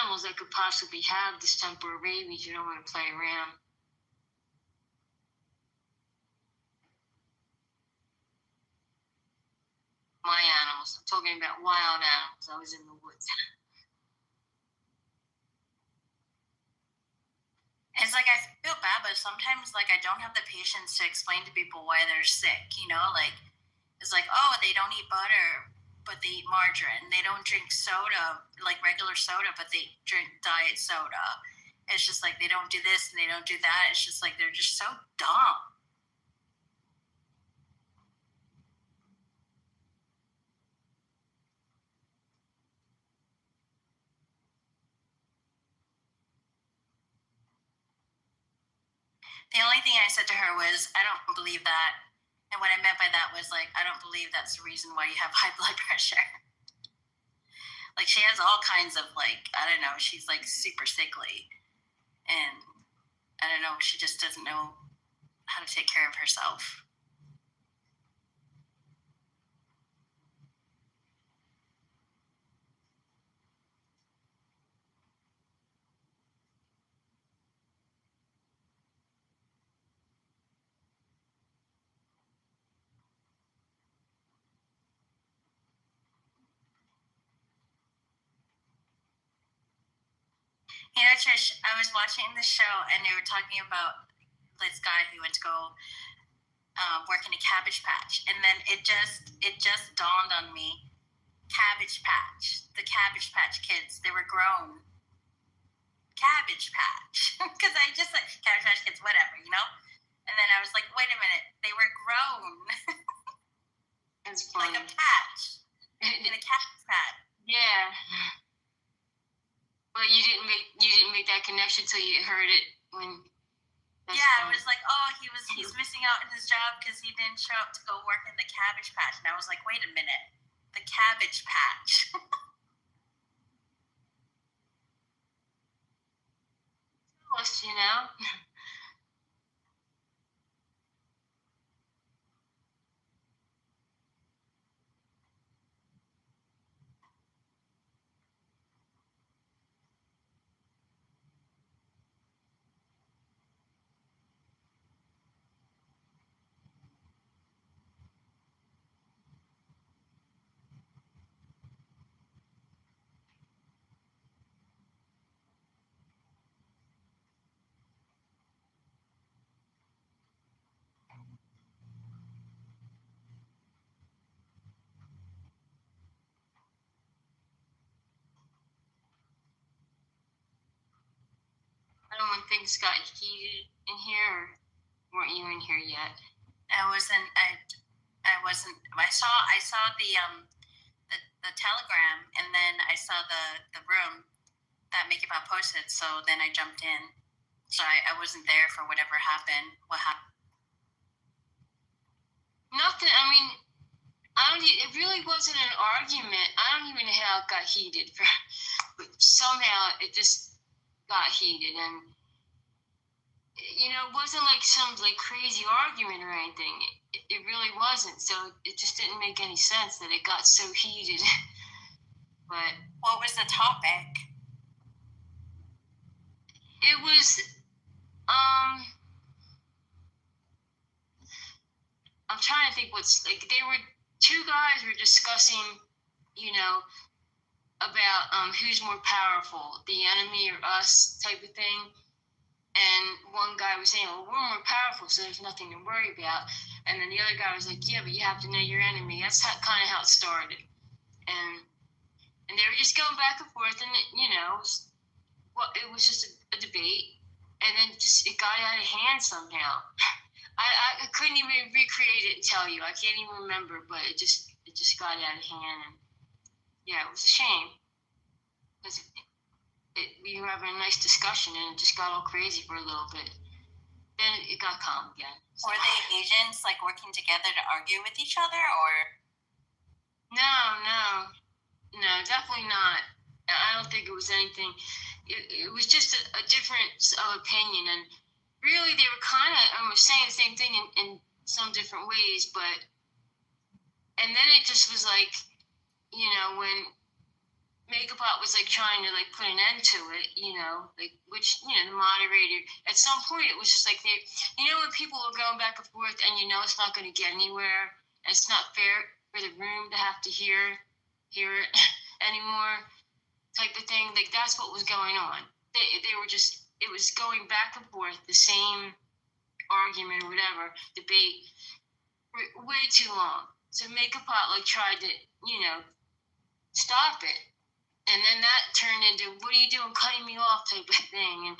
animals that could possibly have this temporary rabies, you don't want to play around. My animals. I'm talking about wild animals. I was in the woods. It's like I feel bad, but sometimes like I don't have the patience to explain to people why they're sick. Like it's like, oh, they don't eat butter, but they eat margarine. They don't drink soda, like regular soda, but they drink diet soda. It's just like they don't do this and they don't do that. It's just like they're just so dumb. The only thing I said to her was, I don't believe that. And what I meant by that was like, I don't believe that's the reason why you have high blood pressure. Like she has all kinds of like, I don't know, she's like super sickly. And I don't know, she just doesn't know how to take care of herself. You know, Trish, I was watching the show and they were talking about this guy who went to go work in a Cabbage Patch, and then it just dawned on me, Cabbage Patch, the Cabbage Patch Kids, they were grown. Cabbage Patch, because I just like Cabbage Patch Kids, whatever, you know. And then I was like, wait a minute, they were grown. It's funny. Like a patch in a Cabbage Patch. Yeah. But you didn't make that connection till you heard it when. Yeah, I was like, oh, he's missing out on his job because he didn't show up to go work in the Cabbage Patch, and I was like, wait a minute, the Cabbage Patch. You know. I don't know when things got heated in here, or weren't you in here yet? I wasn't. I saw the telegram, and then I saw the room that Mickey Bob posted. So then I jumped in. So I wasn't there for whatever happened. What happened? Nothing. I mean, it really wasn't an argument. I don't even know how it got heated, but somehow it just got heated, and you know, it wasn't like some like crazy argument or anything. It really wasn't. So it just didn't make any sense that it got so heated. But what was the topic? It was I'm trying to think what's like. They were two guys were discussing, you know, about who's more powerful, the enemy or us, type of thing. And one guy was saying, well, we're more powerful, so there's nothing to worry about. And then the other guy was like, yeah, but you have to know your enemy. That's kind of how it started. And they were just going back and forth, and you know, it was just a debate, and then it got out of hand somehow. I couldn't even recreate it and tell you. I can't even remember, but it just got out of hand, and yeah, it was a shame because we were having a nice discussion, and it just got all crazy for a little bit. Then it got calm again. So. Were they agents like working together to argue with each other, or? No, definitely not. I don't think it was anything. It was just a difference of opinion, and really they were kind of saying the same thing in some different ways, but and then it just was like, you know, when Makeup Pot was like trying to like put an end to it, you know, like which, you know, the moderator at some point it was just like they, you know, when people are going back and forth and you know it's not going to get anywhere, and it's not fair for the room to have to hear it anymore, type of thing. Like that's what was going on. They were just, it was going back and forth, the same argument or whatever, debate, for way too long. So Makeup Pot like tried to, you know, stop it. And then that turned into, what are you doing cutting me off type of thing. And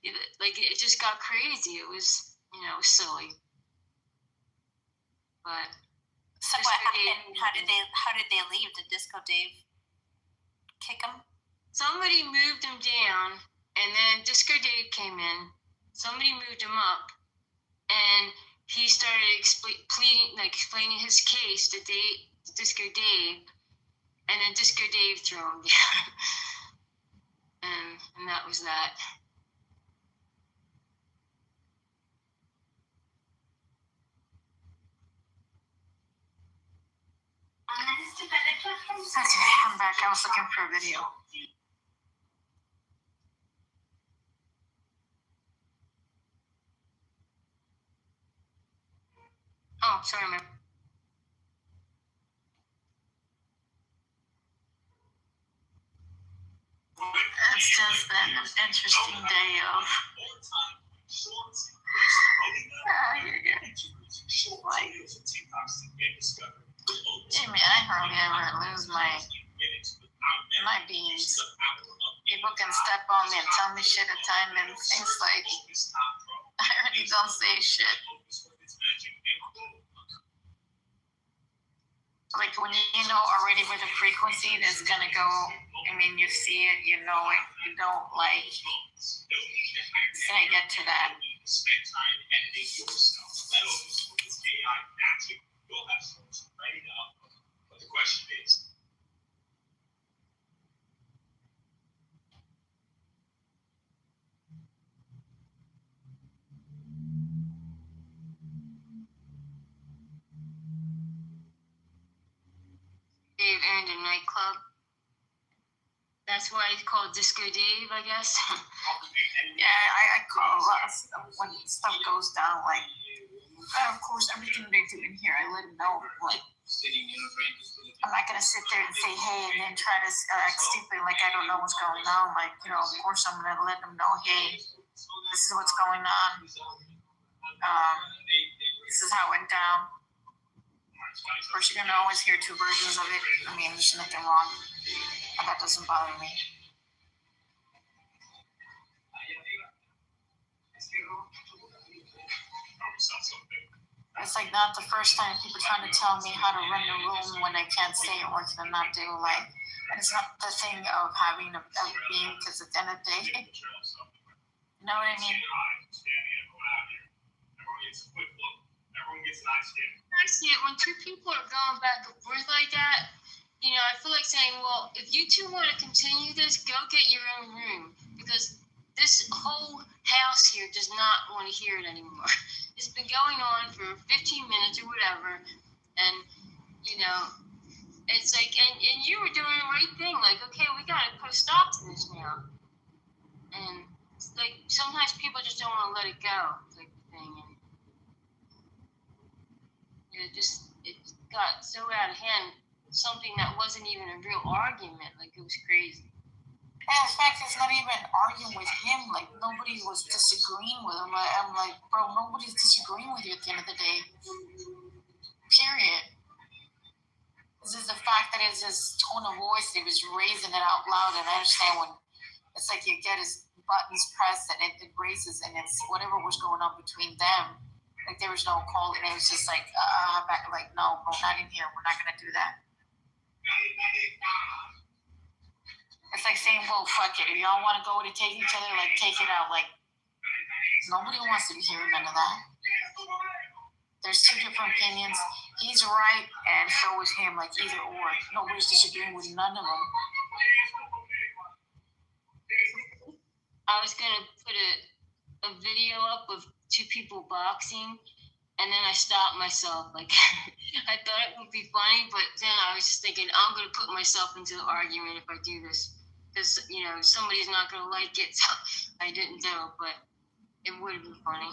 it just got crazy. It was, silly. But So Disco what Dave- happened? How did they leave? Did Disco Dave kick him? somebody moved him down, and then Disco Dave came in. Somebody moved him up, and he started explaining his case to Disco Dave, and then Disco Dave threw him down. and that was that. Okay, I'm back. I was looking for a video. Oh, sorry, man. It's just been an interesting day of. You're good. Like, Jamie, I hardly ever lose my beans. People can step on me and tell me shit at time, and things like I really don't say shit. Like when you know already where the frequency that's gonna go, I mean, you see it, you know it, you don't like say get to that. Spend time editing yourself. That opens with AI magic. You'll have sources ready to upload. But the question is, Dave owned a nightclub. That's why it's called Disco Dave, I guess. Yeah, I call a lot of stuff when stuff goes down. Like, of course, everything they do in here, I let them know. Like, I'm not gonna sit there and say, hey, and then try to act stupid like I don't know what's going on. Like, of course, I'm gonna let them know, hey, this is what's going on. This is how it went down. Of course, you're gonna always hear two versions of it. I mean, there's nothing wrong. That doesn't bother me. It's like not the first time people trying to tell me how to run the room when I can't say it or can not do. Like, and it's not the thing of having a being, because at the end of the day, you know what I mean? I see it when two people are going back and forth like that. I feel like saying, well, if you two want to continue this, go get your own room, because this whole house here does not want to hear it anymore. It's been going on for 15 minutes or whatever, and it's like, and you were doing the right thing. Like, okay, we got to put a stop to this now. And it's like sometimes people just don't want to let it go, type of thing. And it got so out of hand. Something that wasn't even a real argument. Like, it was crazy. And in fact, it's not even arguing with him. Like, nobody was disagreeing with him. I'm like, bro, nobody's disagreeing with you at the end of the day. Period. This is the fact that it's his tone of voice. He was raising it out loud, and I understand when it's like you get his buttons pressed and it raises, and it's whatever was going on between them. Like, there was no call, and it was just like, back, like, no, bro, not in here. We're not gonna do that. It's like saying, well, fuck it. If y'all want to go to take each other, like, take it out. Like, nobody wants to be hearing none of that. There's two different opinions. He's right, and so is him. Like, either or. Nobody's disagreeing with none of them. I was going to put a video up of two people boxing, and then I stopped myself. Like, I thought it would be funny, but then I was just thinking, I'm going to put myself into the argument if I do this. Because, somebody's not going to like it, so I didn't do it, but it would be funny.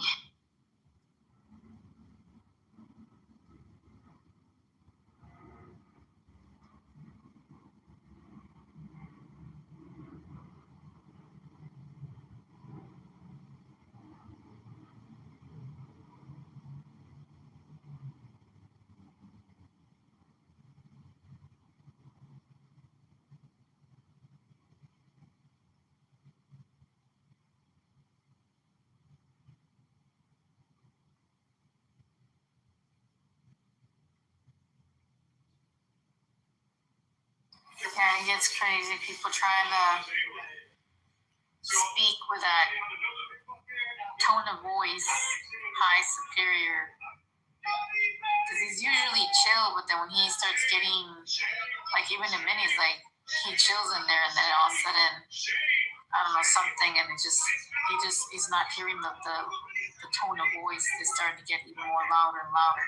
It gets crazy. People trying to speak with that tone of voice, high, superior. Because he's usually chill, but then when he starts getting, like even in minis, like he chills in there, and then all of a sudden, I don't know, something, and he's not hearing the tone of voice is starting to get even more louder and louder.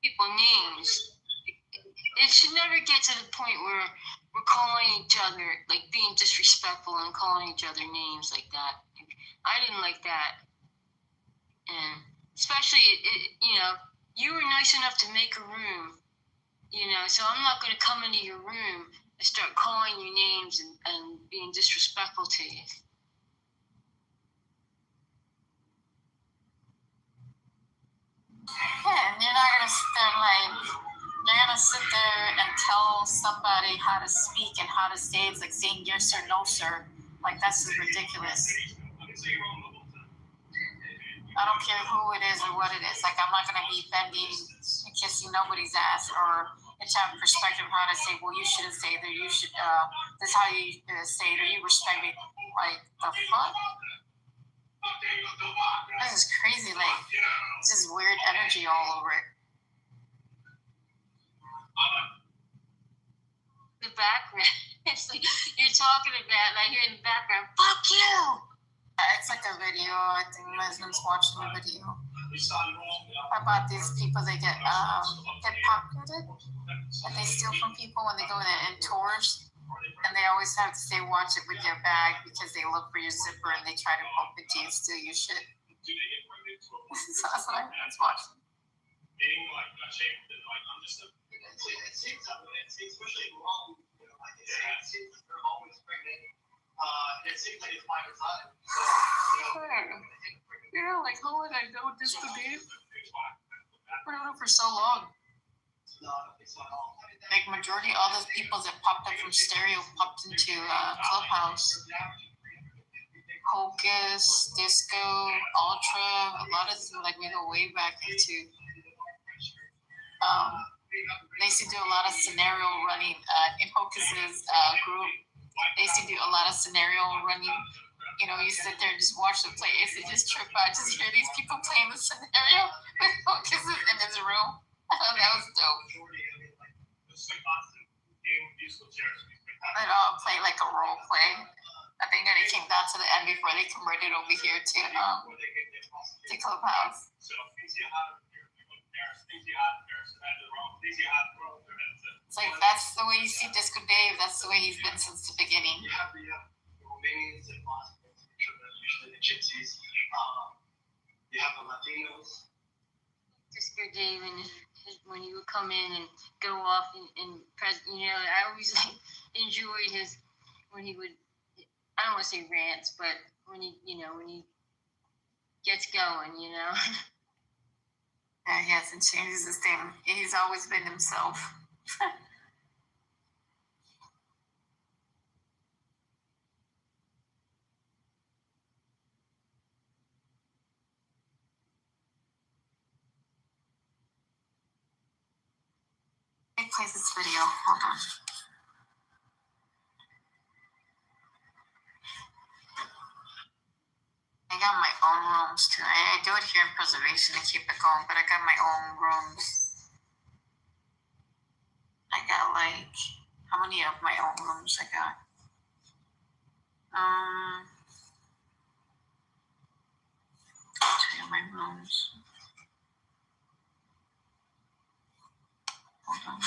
People names. It should never get to the point where we're calling each other, like being disrespectful and calling each other names like that. I didn't like that. And especially, you were nice enough to make a room, so I'm not going to come into your room and start calling you names and being disrespectful to you. Yeah, and you're not gonna sit there and tell somebody how to speak and how to say it. It's like saying yes or no, sir. Like, that's just ridiculous. I don't care who it is or what it is. Like, I'm not gonna be bending and kissing nobody's ass or have perspective of how to say, well, you shouldn't say that. You should. This is how you say it, or you respect me. Like, the fuck. This is crazy. Like, this is weird energy all over it. The background, it's like you're talking about, and I hear in the background, fuck you! It's like a video. I think my husband's watching the video about these people that get pickpocketed, and they steal from people when they go in tours, and they always have to say, watch it with your bag, because they look for your zipper and they try to bump into you and steal your shit. So that's what I'm watching. It seems especially long, it seems they're always pregnant. It seems like it's by design. Yeah, like, how would I know this could be? I've been on it for so long. Like, majority all those people that popped up from stereo popped into Clubhouse. Hocus, Disco, Ultra, a lot of them, like, we go way back into. They used to do a lot of scenario running in Hocus's group. They used to do a lot of scenario running. You sit there and just watch them play. I used to just trip out, just hear these people playing the scenario with Hocus in his room. That was dope. They'd all play like a role play. I think when it came down to the end before they converted over here to Clubhouse. It's like, that's the way you see Disco Dave. That's the way he's been since the beginning. You have the Romanians and Bosnians, usually the Gypsies. You have the Latinos. Disco Dave, and when he would come in and go off and I always enjoyed when he would, I don't want to say rants, but when he gets going, Yeah, he hasn't changed his thing. He's always been himself. Let me play this video. Hold on. I got my own rooms too. I do it here in preservation to keep it going, but I got my own rooms. I got like, how many of my own rooms I got? I'll tell you my rooms. Hold on.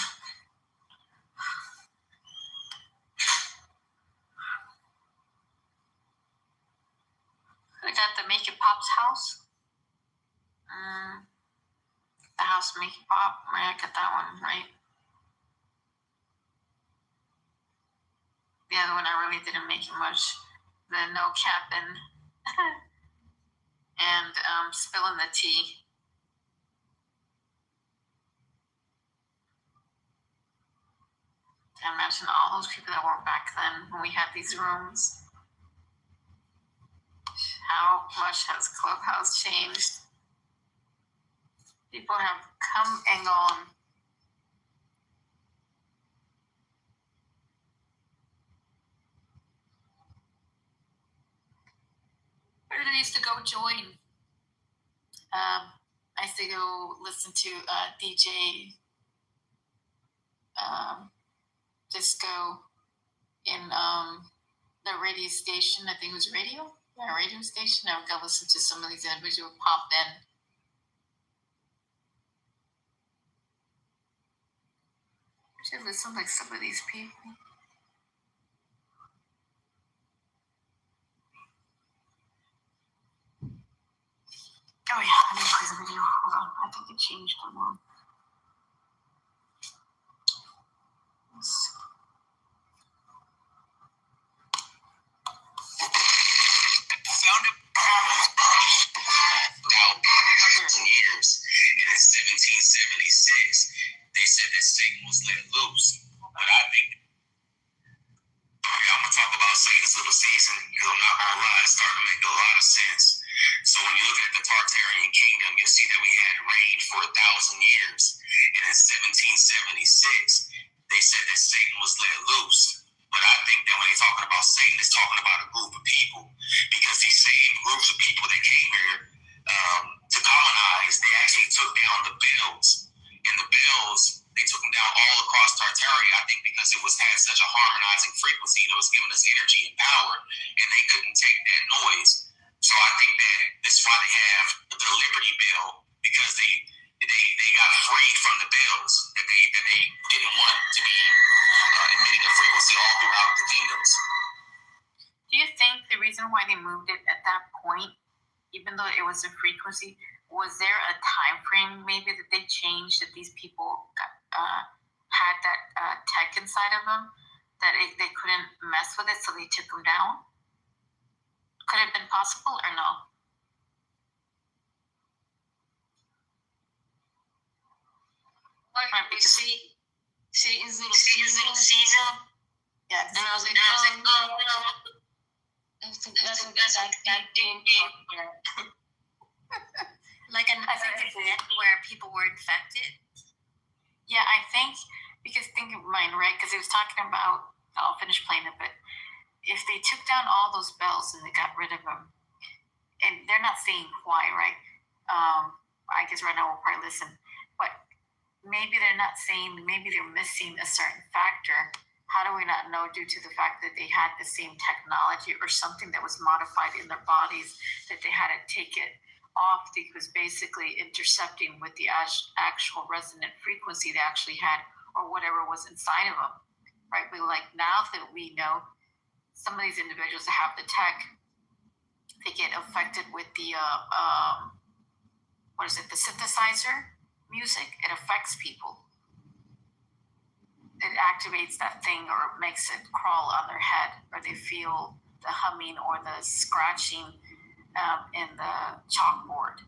I got the Make It Pop's house. The house Make It Pop. I got that one, right? The other one I really didn't make it much. The No Capping and Spilling the Tea. I imagine all those people that were back then when we had these rooms. How much has Clubhouse changed? People have come and gone. go join. I used to go listen to DJ disco in the radio station. I think it was radio station. I would go listen to some of these individuals pop in. I should listen like some of these people. Oh yeah, let me play the video. Hold on, I think it changed. Hold on. Let's see. Founded now years, and in 1776 they said that Satan was let loose. But I think I'm gonna talk about Satan's little season because I'm not gonna lie, it's starting to make a lot of sense. So when you look at the Tartarian kingdom, you'll see that we had reigned for 1,000 years, and in 1776 they said that Satan was let loose. But I think that when they're talking about Satan, it's talking about a group of people, because these same groups of people that came here to colonize, they actually took down the bells. And the bells, they took them down all across Tartaria, I think because it had such a harmonizing frequency that was giving us energy and power, and they couldn't take that noise. So I think that this is why they have the Liberty Bell, because they got free from the bells that they didn't want to be emitting a frequency all throughout the kingdoms. Do you think the reason why they moved it at that point, even though it was a frequency, was there a time frame maybe that they changed, that these people had that tech inside of them, that they couldn't mess with it, so they took them down? Could it have been possible or no? Like, Satan's little season. Yeah. And I was like, oh no. That's that ding. Like an event where people were infected. Yeah, I think, because think of mine, right? Because it was talking about, I'll finish playing it, but if they took down all those bells and they got rid of them, and they're not saying why, right? I guess right now we'll probably listen, but maybe they're not saying, maybe they're missing a certain factor. How do we not know, due to the fact that they had the same technology or something that was modified in their bodies, that they had to take it off, because basically intercepting with the actual resonant frequency they actually had, or whatever was inside of them, right? But like now that we know, some of these individuals that have the tech, they get affected with the the synthesizer music. It affects people. It activates that thing, or makes it crawl on their head, or they feel the humming or the scratching in the chalkboard.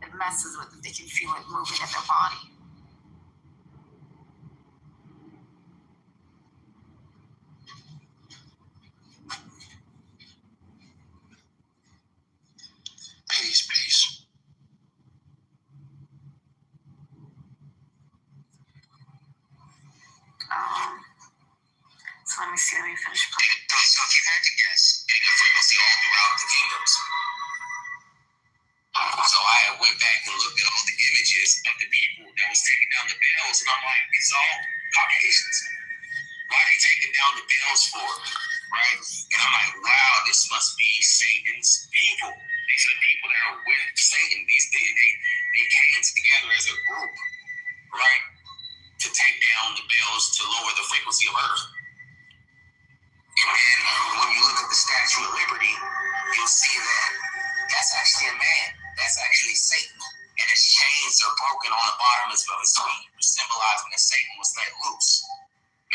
It messes with them. They can feel it moving in their body. Peace. So let me see. Let me finish. So if you had to guess, getting a frequency all throughout the kingdoms. So I went back and looked at all the images of the people that was taking down the bells, and I'm like, it's all Caucasians. Why are they taking down the bells for? Right? And I'm like, wow, this must be Satan's people. These are the people that are with Satan. They came together as a group, right, to take down the bells to lower the frequency of Earth. And then when you look at the Statue of Liberty, you'll see that that's actually a man. That's actually Satan. And his chains are broken on the bottom of his feet, symbolizing that Satan was let loose.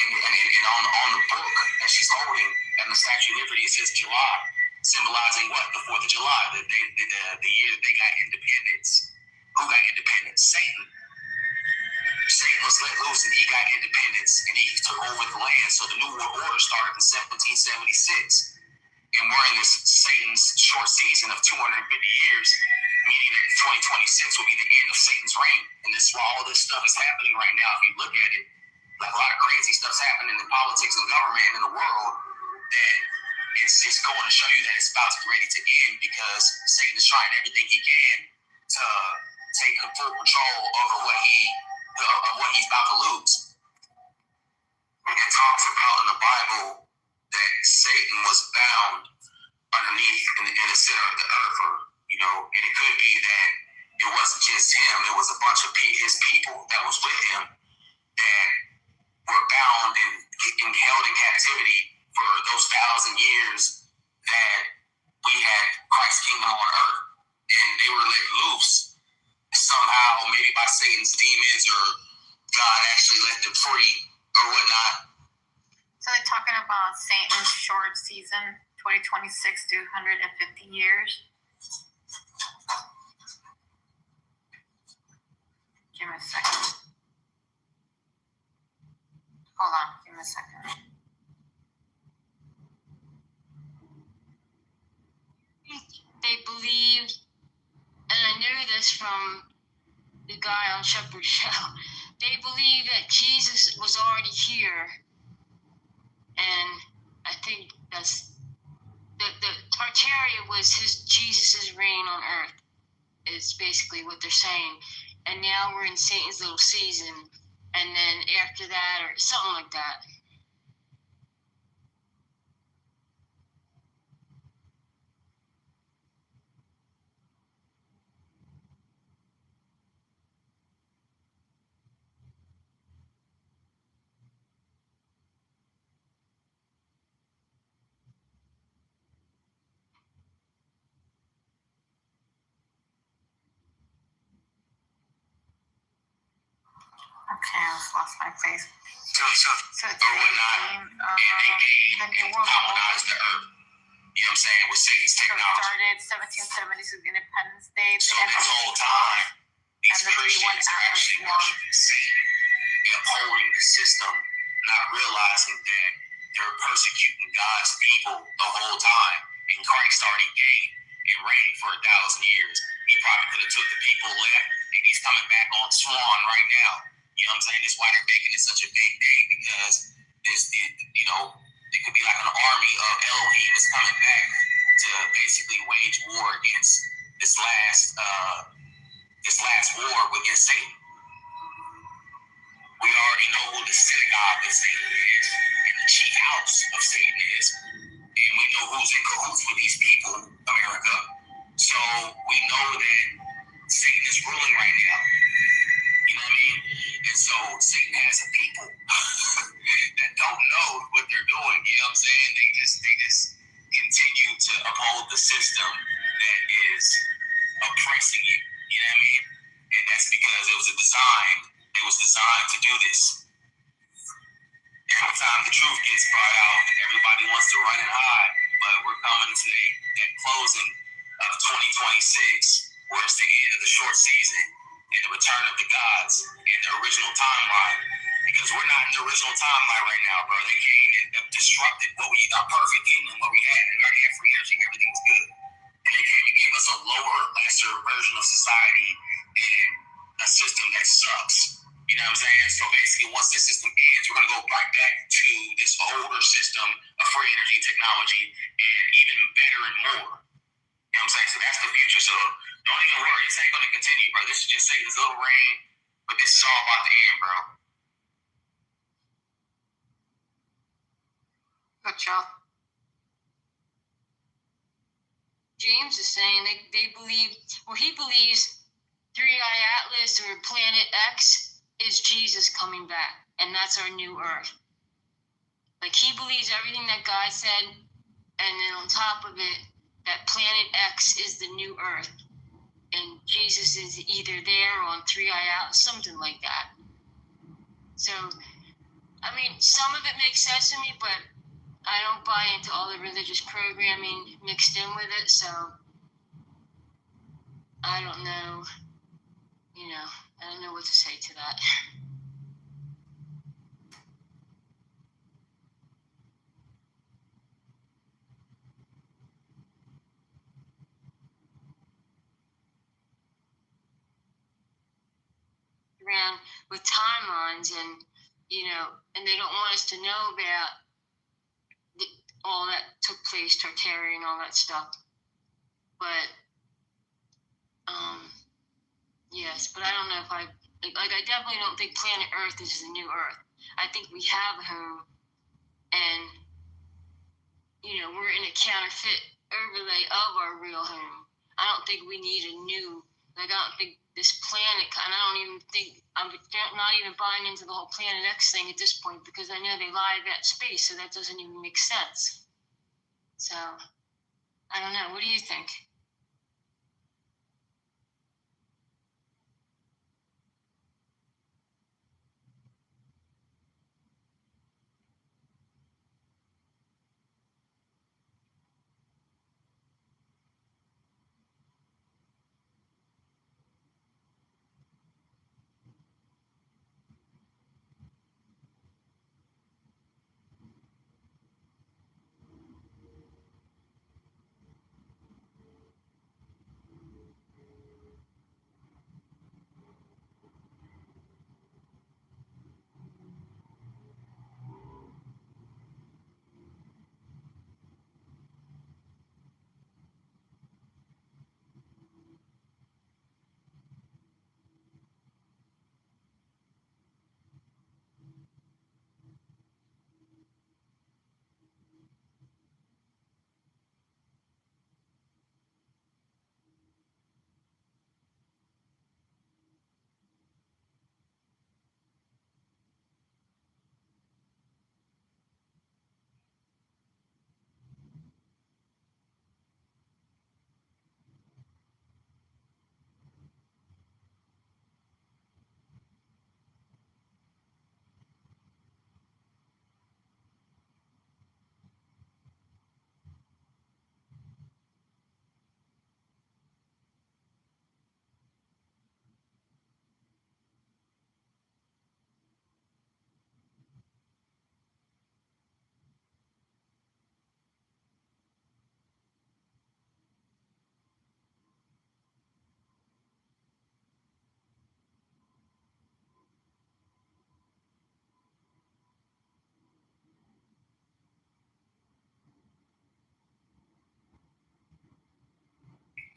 And on the book that she's holding at the Statue of Liberty, it says July, symbolizing what? The 4th of July, the year that they got independence. Who got independence? Satan. Satan was let loose and he got independence and he took over the land. So the New World Order started in 1776. And we're in this Satan's short season of 250 years, meaning that in 2026 will be the end of Satan's reign. And this is why all this stuff is happening right now. If you look at it, like a lot of crazy stuff's happening in politics and government and in the world, that it's going to show you that it's about to be ready to end because Satan is trying everything he can to take full control over what he's about to lose. It talks about in the Bible that Satan was bound underneath in the center of the earth, or, and it could be that it wasn't just him; it was a bunch of his people that was with him that were bound and held in captivity for those 1,000 years that we had Christ's kingdom on earth, and they were let loose somehow, maybe by Satan's demons, or God actually let them free or whatnot. So they're talking about Satan's short season, 2026 to 150 years. Give me a second. Hold on, give me a second. They believed, and I knew this from the guy on Shepherd Show, they believed that Jesus was already here. And I think that's the Tartaria was Jesus' reign on earth, is basically what they're saying. And now we're in Satan's little season, and then after that, or something like that. Okay, I just lost my place. So or whatnot, and they came and colonized the earth. You know what I'm saying? With Satan's technology. Started 1770s with Independence Day. So this whole time, these Christians are actually worshiping Satan and upholding the system, not realizing that they're persecuting God's people the whole time. And Christ already gained and reigned for 1,000 years. He probably could have took the people left, and he's coming back on Swan right now. You know what I'm saying? That's why they're making it such a big day, because it could be like an army of Elohim is coming back to basically wage war against this last war against Satan. We already know who the synagogue of Satan is and the chief house of Satan is. And we know who's in cahoots with these people, America. So we know that Satan is ruling right now. You know what I mean? And so Satan has a people that don't know what they're doing. You know what I'm saying? They just continue to uphold the system that is oppressing you. You know what I mean? And that's because it was designed to do this. Every time the truth gets brought out, everybody wants to run and hide. But we're coming to that closing of 2026, where it's the end of the short season and the return of the gods and the original timeline. Because we're not in the original timeline right now, bro. They came and disrupted our perfect kingdom, what we had. We already had free energy, everything was good. And they came and gave us a lower, lesser version of society and a system that sucks. You know what I'm saying? So basically, once this system ends, we're going to go right back to this older system of free energy technology, and even better and more. You know what I'm saying? So that's the future. So don't even worry. This ain't going to continue, bro. This is just Satan's little reign, but this is all about to end, bro. Good job. James is saying they believe, well, he believes 3i Atlas or Planet X is Jesus coming back, and that's our new Earth. Like, he believes everything that God said, and then on top of it, that Planet X is the new Earth, and Jesus is either there or on 3i Atlas, something like that. So, I mean, some of it makes sense to me, but I don't buy into all the religious programming mixed in with it, so I don't know, I don't know what to say to that. Around with timelines and they don't want us to know about all that took place, Tartarian, all that stuff. But yes, but I don't know if I definitely don't think planet Earth is the new Earth. I think we have a home, and we're in a counterfeit overlay of our real home. I don't think we need a new. I don't think this planet, and I don't even think I'm not even buying into the whole Planet X thing at this point, because I know they lie about space, so that doesn't even make sense. So I don't know. What do you think?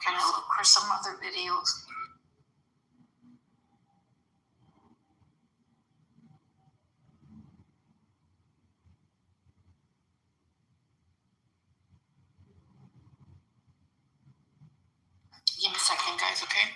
Kind of look for some other videos. Give me a second, guys, okay?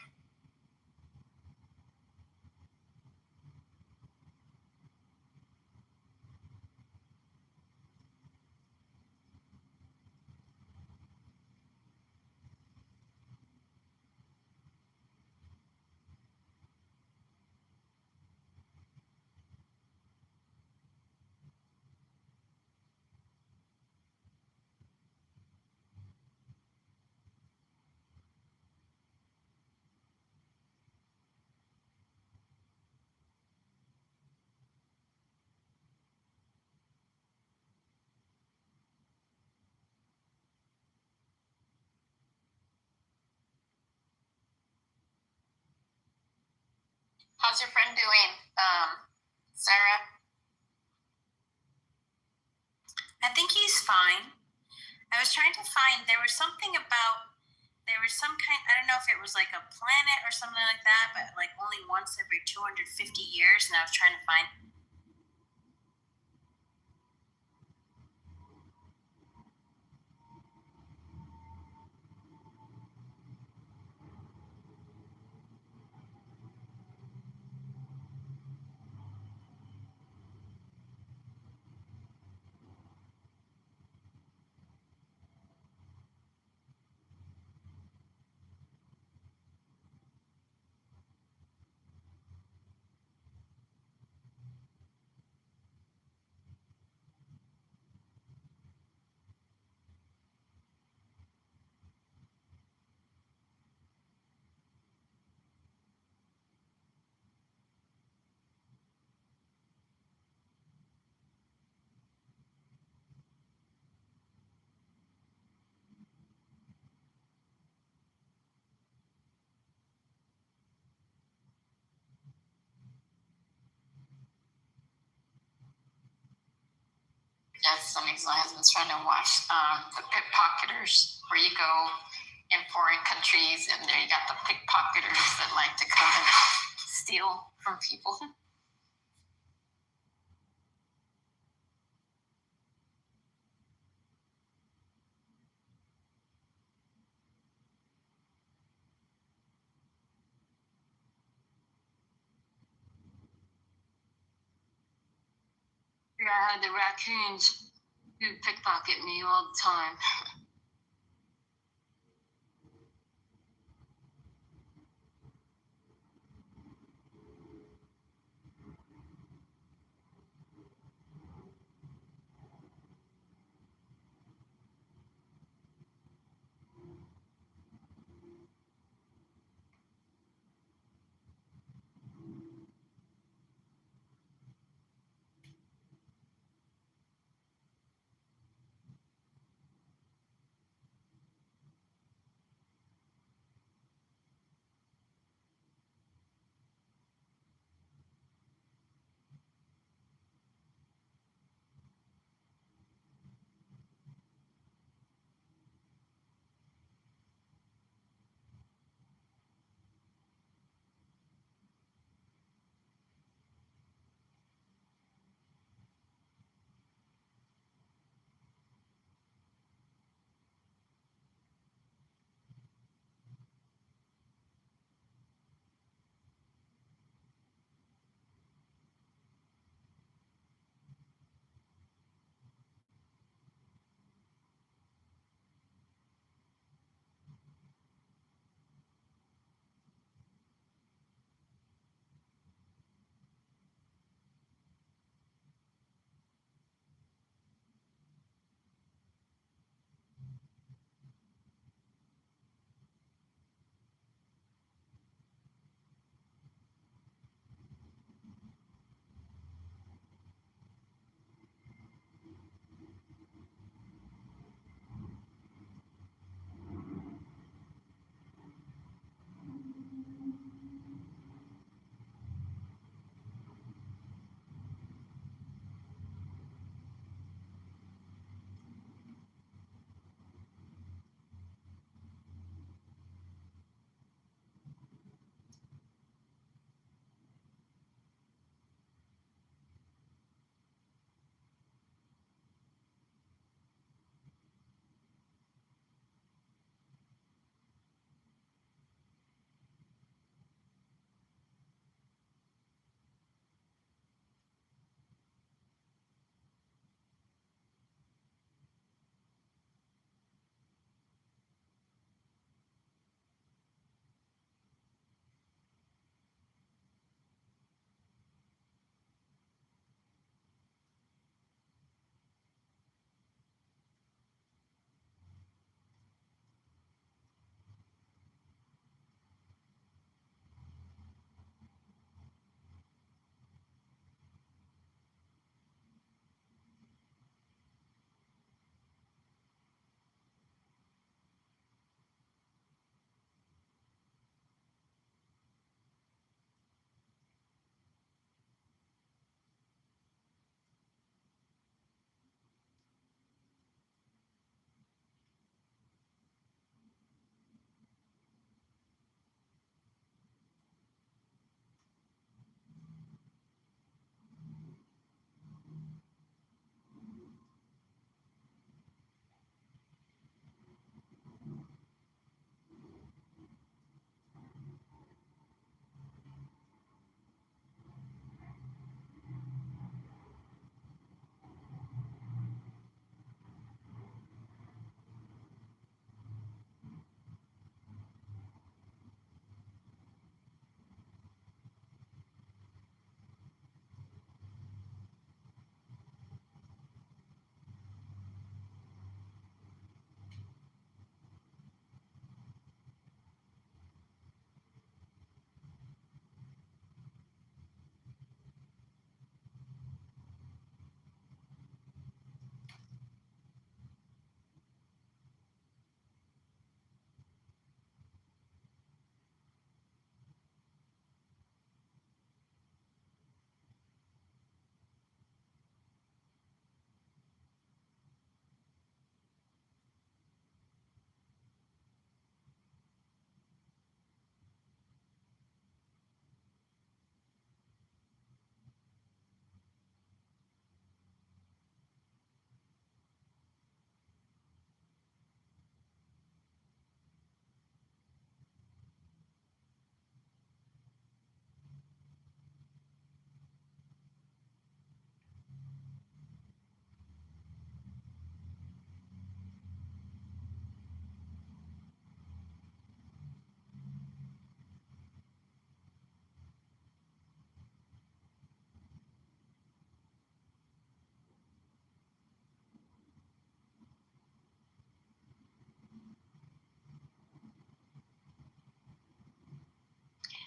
How's your friend doing, Sarah? I think he's fine. I was trying to find, there was some kind, I don't know if it was like a planet or something like that, but like only once every 250 years, and I was trying to find. That's something my husband's trying to watch the pickpocketers, where you go in foreign countries and there you got the pickpocketers that like to come and steal from people. Yeah, I had the raccoons who pickpocket me all the time.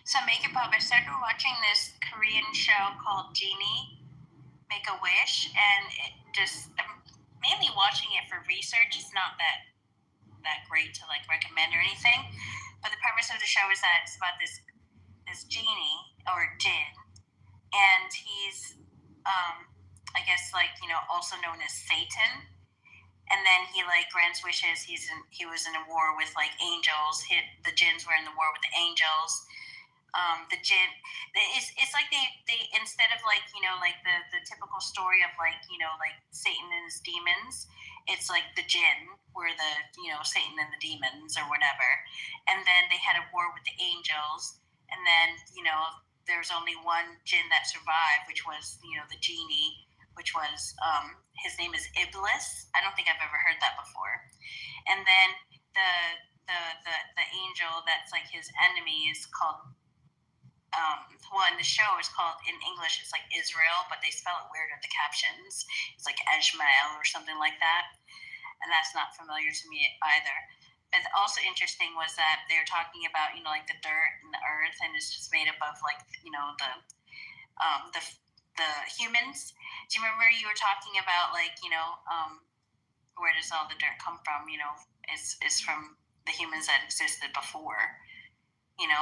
So Make It Pop, I started watching this Korean show called Genie, Make a Wish, and I'm mainly watching it for research. It's not that great to like recommend or anything, but the premise of the show is that it's about this genie or jinn, and he's I guess like also known as Satan. And then he like grants wishes. He was in a war with like angels. The jinns were in the war with the angels. The jinn, it's like they instead of like like the typical story of like like Satan and his demons, it's like the jinn were the Satan and the demons or whatever. And then they had a war with the angels. And then there was only one jinn that survived, which was the genie, which was his name is Iblis. I don't think I've ever heard that before. And then the angel that's like his enemy is called in the show it's called, in English it's like Israel, but they spell it weird with the captions. It's like Eshmael or something like that, and that's not familiar to me either. But also interesting was that they were talking about like the dirt and the earth, and it's just made up of like the humans. Do you remember you were talking about like where does all the dirt come from? It's from the humans that existed before.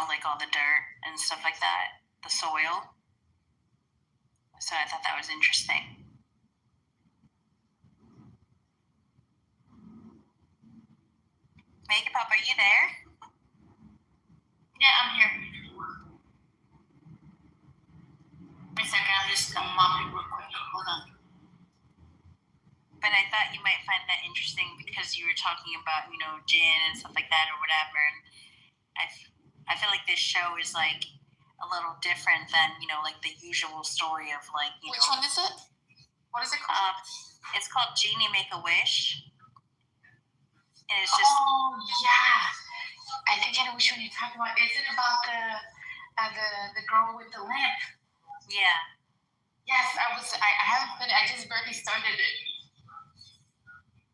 Like all the dirt and stuff like that, the soil. So I thought that was interesting. Make It Pop, are you there? Yeah, I'm here. Wait a second, I'm just mopping real quick. Hold on. But I thought you might find that interesting because you were talking about, jinn and stuff like that or whatever. And I feel like this show is like a little different than, like the usual story of like, Which one is it? What is it called? It's called Genie Make a Wish. And it's just. Oh, yeah. I think I know which one you're talking about. Is it about the girl with the lamp? Yeah. Yes, I haven't been, I just barely started it.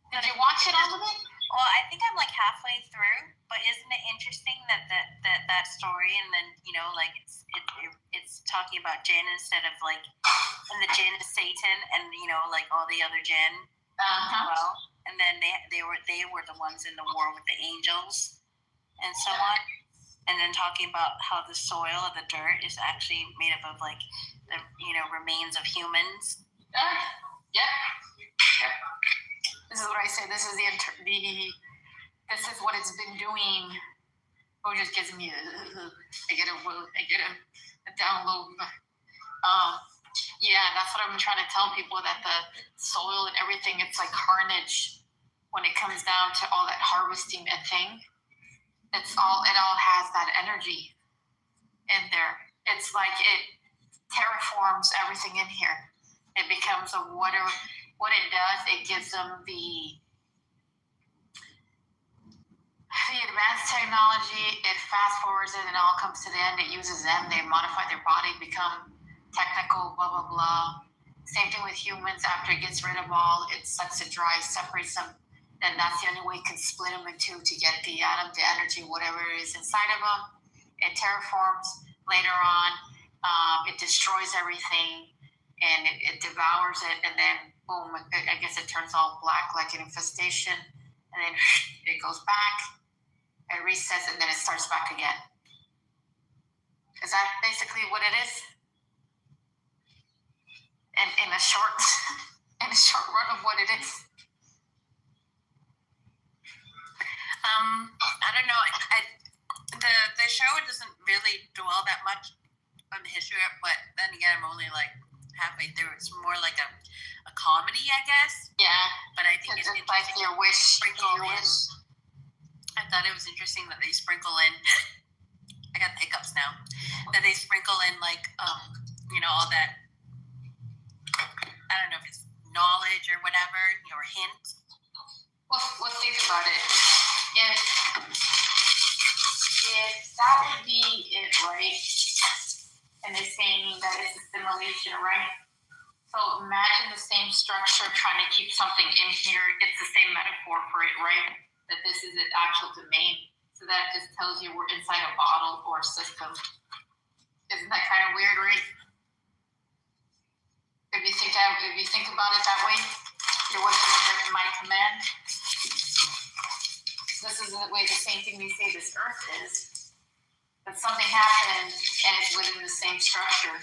Did you watch it, all of it? Well, I think I'm like halfway through, but isn't it interesting that story, and then like it's talking about jinn instead of like, and the jinn is Satan, and like all the other jinn as well, and then they were the ones in the war with the angels, and so on, and then talking about how the soil of the dirt is actually made up of like the remains of humans. Yep. This is what I say. This is this is what it's been doing. Oh, it just gives me I get a download. Yeah, that's what I'm trying to tell people, that the soil and everything, it's like carnage when it comes down to all that harvesting and thing. It all has that energy in there. It's like it terraforms everything in here. It becomes a whatever. What it does, it gives them the advanced technology. It fast forwards it, and it all comes to the end. It uses them. They modify their body, become technical, blah blah blah. Same thing with humans. After it gets rid of all, it sucks it dry, separates them. Then that's the only way it can split them in two to get the atom, the energy, whatever is inside of them. It terraforms later on. It destroys everything, and it devours it, and then boom, I guess it turns all black like an infestation, and then it goes back, it resets, and then it starts back again. Is that basically what it is? And in a short run of what it is? I don't know. The show doesn't really dwell that much on the history, but then again, I'm only like halfway through. It's more like a comedy, I guess. Yeah. But I think it's like your wish. I thought it was interesting that they sprinkle in. I got the hiccups now. That they sprinkle in like all that. I don't know if it's knowledge or whatever, or hint. Well, think about it. If that would be it, right? And they're saying that it's a simulation, right? So imagine the same structure trying to keep something in here. It's the same metaphor for it, right? That this is its actual domain. So that just tells you we're inside a bottle or a system Isn't that kind of weird, right? If you think about it that way, you're working at my command. This is the way the same thing we say this earth is. But something happened and it's within the same structure.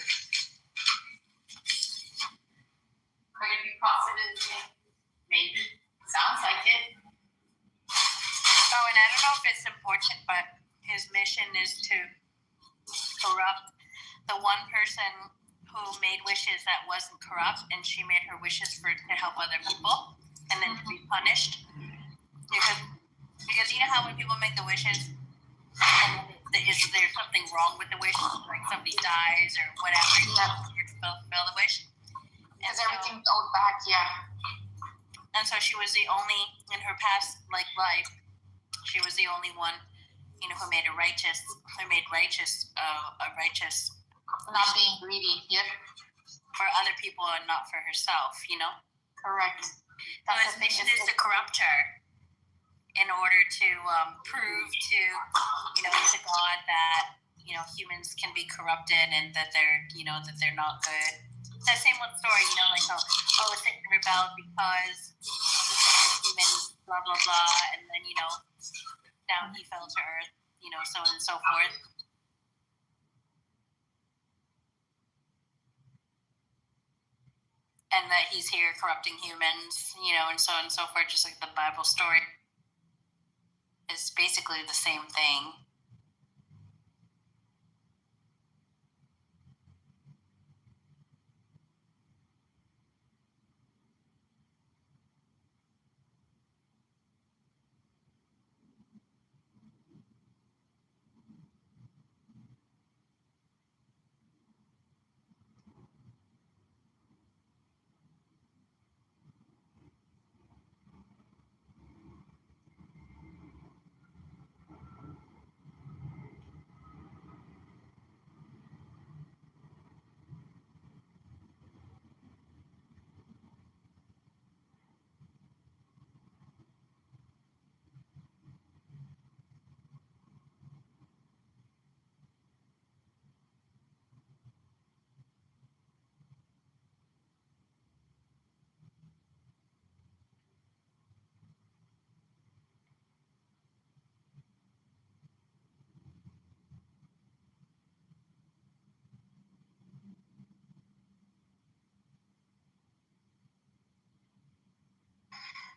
Could it be positive? Maybe. Sounds like it. Oh, and I don't know if it's important, but his mission is to corrupt the one person who made wishes that wasn't corrupt, and she made her wishes to help other people, and then to be punished. Because you know how when people make the wishes, and there's something wrong with the wish, like somebody dies or whatever, you have to fulfill the wish. Because everything goes back, yeah. And so she was the only, in her past life, she was the only one, who made a righteous, Not being greedy, yep. For other people and not for herself, Correct. So his mission is to corrupt her in order to prove to, to God that, humans can be corrupted and that they're not good. It's that same old story, like, Satan rebelled because humans, blah, blah, blah, and then, down he fell to earth, so on and so forth. And that he's here corrupting humans, and so on and so forth, just like the Bible story. It's basically the same thing.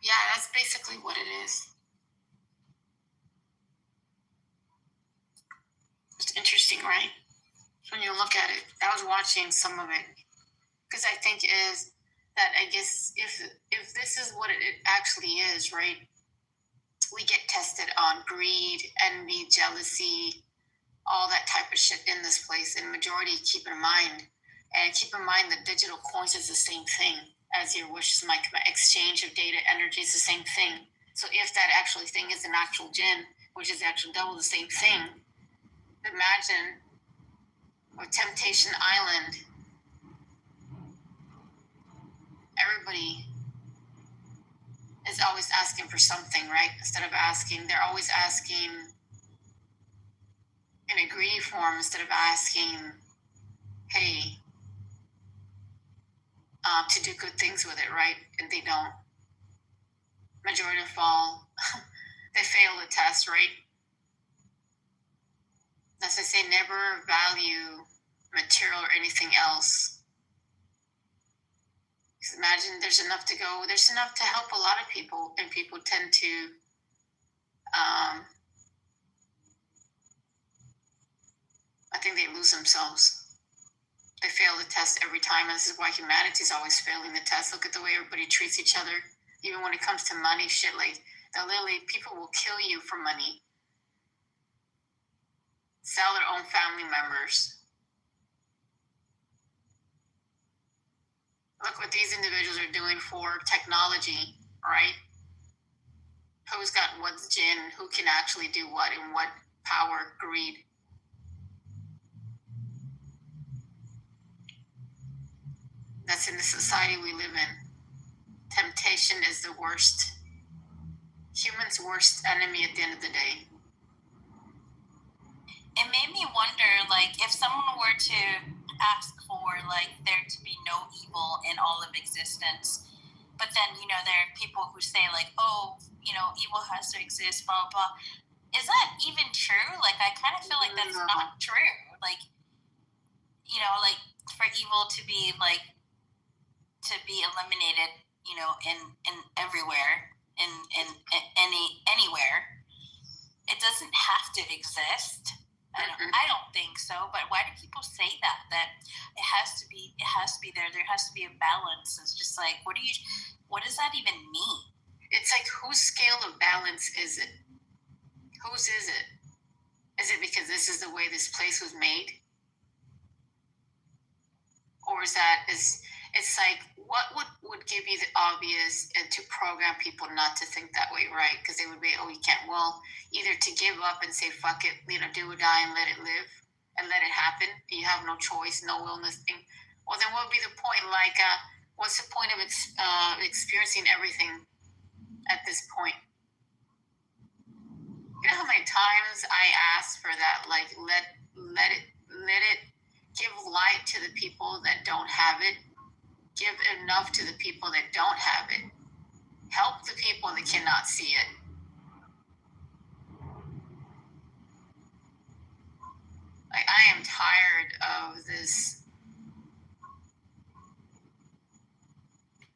Yeah, that's basically what it is. It's interesting, right? When you look at it. I was watching some of it. Because I think is that I guess if this is what it actually is, right? We get tested on greed, envy, jealousy, all that type of shit in this place. And majority keep in mind. And keep in mind that digital coins is the same thing as your wishes. My exchange of data energy is the same thing. So if that actually thing is an actual jinn, which is actually double the same thing, imagine with Temptation Island, everybody is always asking for something, right? Instead of asking, they're always asking in a greedy form instead of asking, hey, to do good things with it, right? And they don't. Majority of all, they fail the test, right? As I say, never value material or anything else. Because imagine there's enough to go, there's enough to help a lot of people, and people tend to I think they lose themselves. They fail the test every time, and this is why humanity is always failing the test. Look at the way everybody treats each other, even when it comes to money, shit. Like, literally, people will kill you for money, sell their own family members. Look what these individuals are doing for technology, right? Who's got what's gin, who can actually do what, and what power, greed. That's in the society we live in. Temptation is the worst, human's worst enemy at the end of the day. it made me wonder, like, if someone were to ask for, like, there to be no evil in all of existence, but then, you know, there are people who say, like, oh, you know, evil has to exist, blah, blah. Is that even true? Like, I kind of feel like that's not true. Like, you know, like, for evil to be, like, to be eliminated, you know, in everywhere, in anywhere, it doesn't have to exist. I don't think so. But why do people say that? That it has to be there. There has to be a balance. It's just like, what does that even mean? It's like, whose scale of balance is it? Whose is it? Is it because this is the way this place was made? Or is that, it's like, what would give you the obvious and to program people not to think that way, right? Because they would be, oh, you can't, well, either to give up and say, fuck it, you know, do or die and let it live and let it happen. You have no choice, no will, nothing. Well, then what would be the point? Like, what's the point of experiencing everything at this point? You know how many times I asked for that, like, let it give light to the people that don't have it. Give enough to the people that don't have it. Help the people that cannot see it. Like, I am tired of this.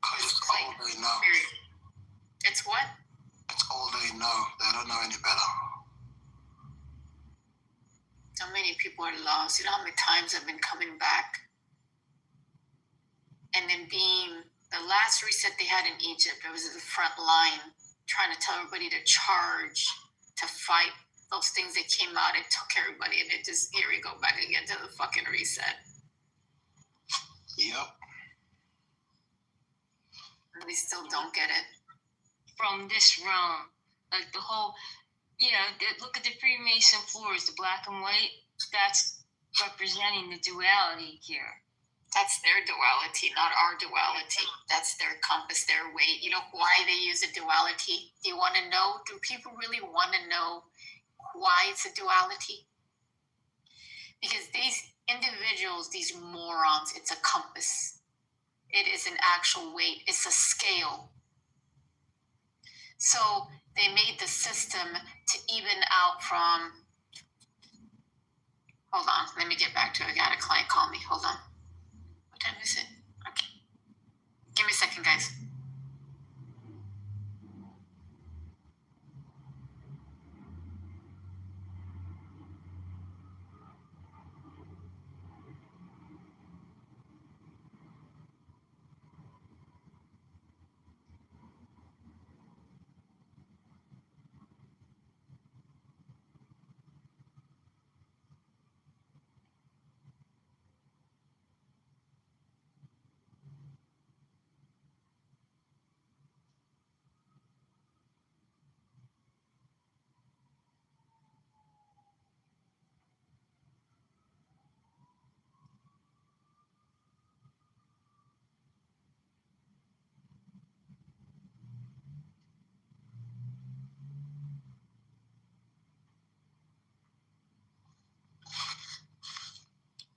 Because it's all they know. It's what? It's all they know. They don't know any better. So many people are lost. You know how many times I've been coming back? And then being the last reset they had in Egypt, I was at the front line trying to tell everybody to charge, to fight those things that came out and took everybody. And it just, here we go back again to the fucking reset. Yep. And we still don't get it. From this realm, like the whole, you know, look at the Freemason floors, the black and white, that's representing the duality here. That's their duality, not our duality. That's their compass, their weight. You know why they use a duality? Do you want to know? Do people really want to know why it's a duality? Because these individuals, these morons, it's a compass. It is an actual weight. It's a scale. So they made the system to even out from... Hold on, let me get back to it. I got a client call me. Hold on. What time is it? Okay. Give me a second, guys.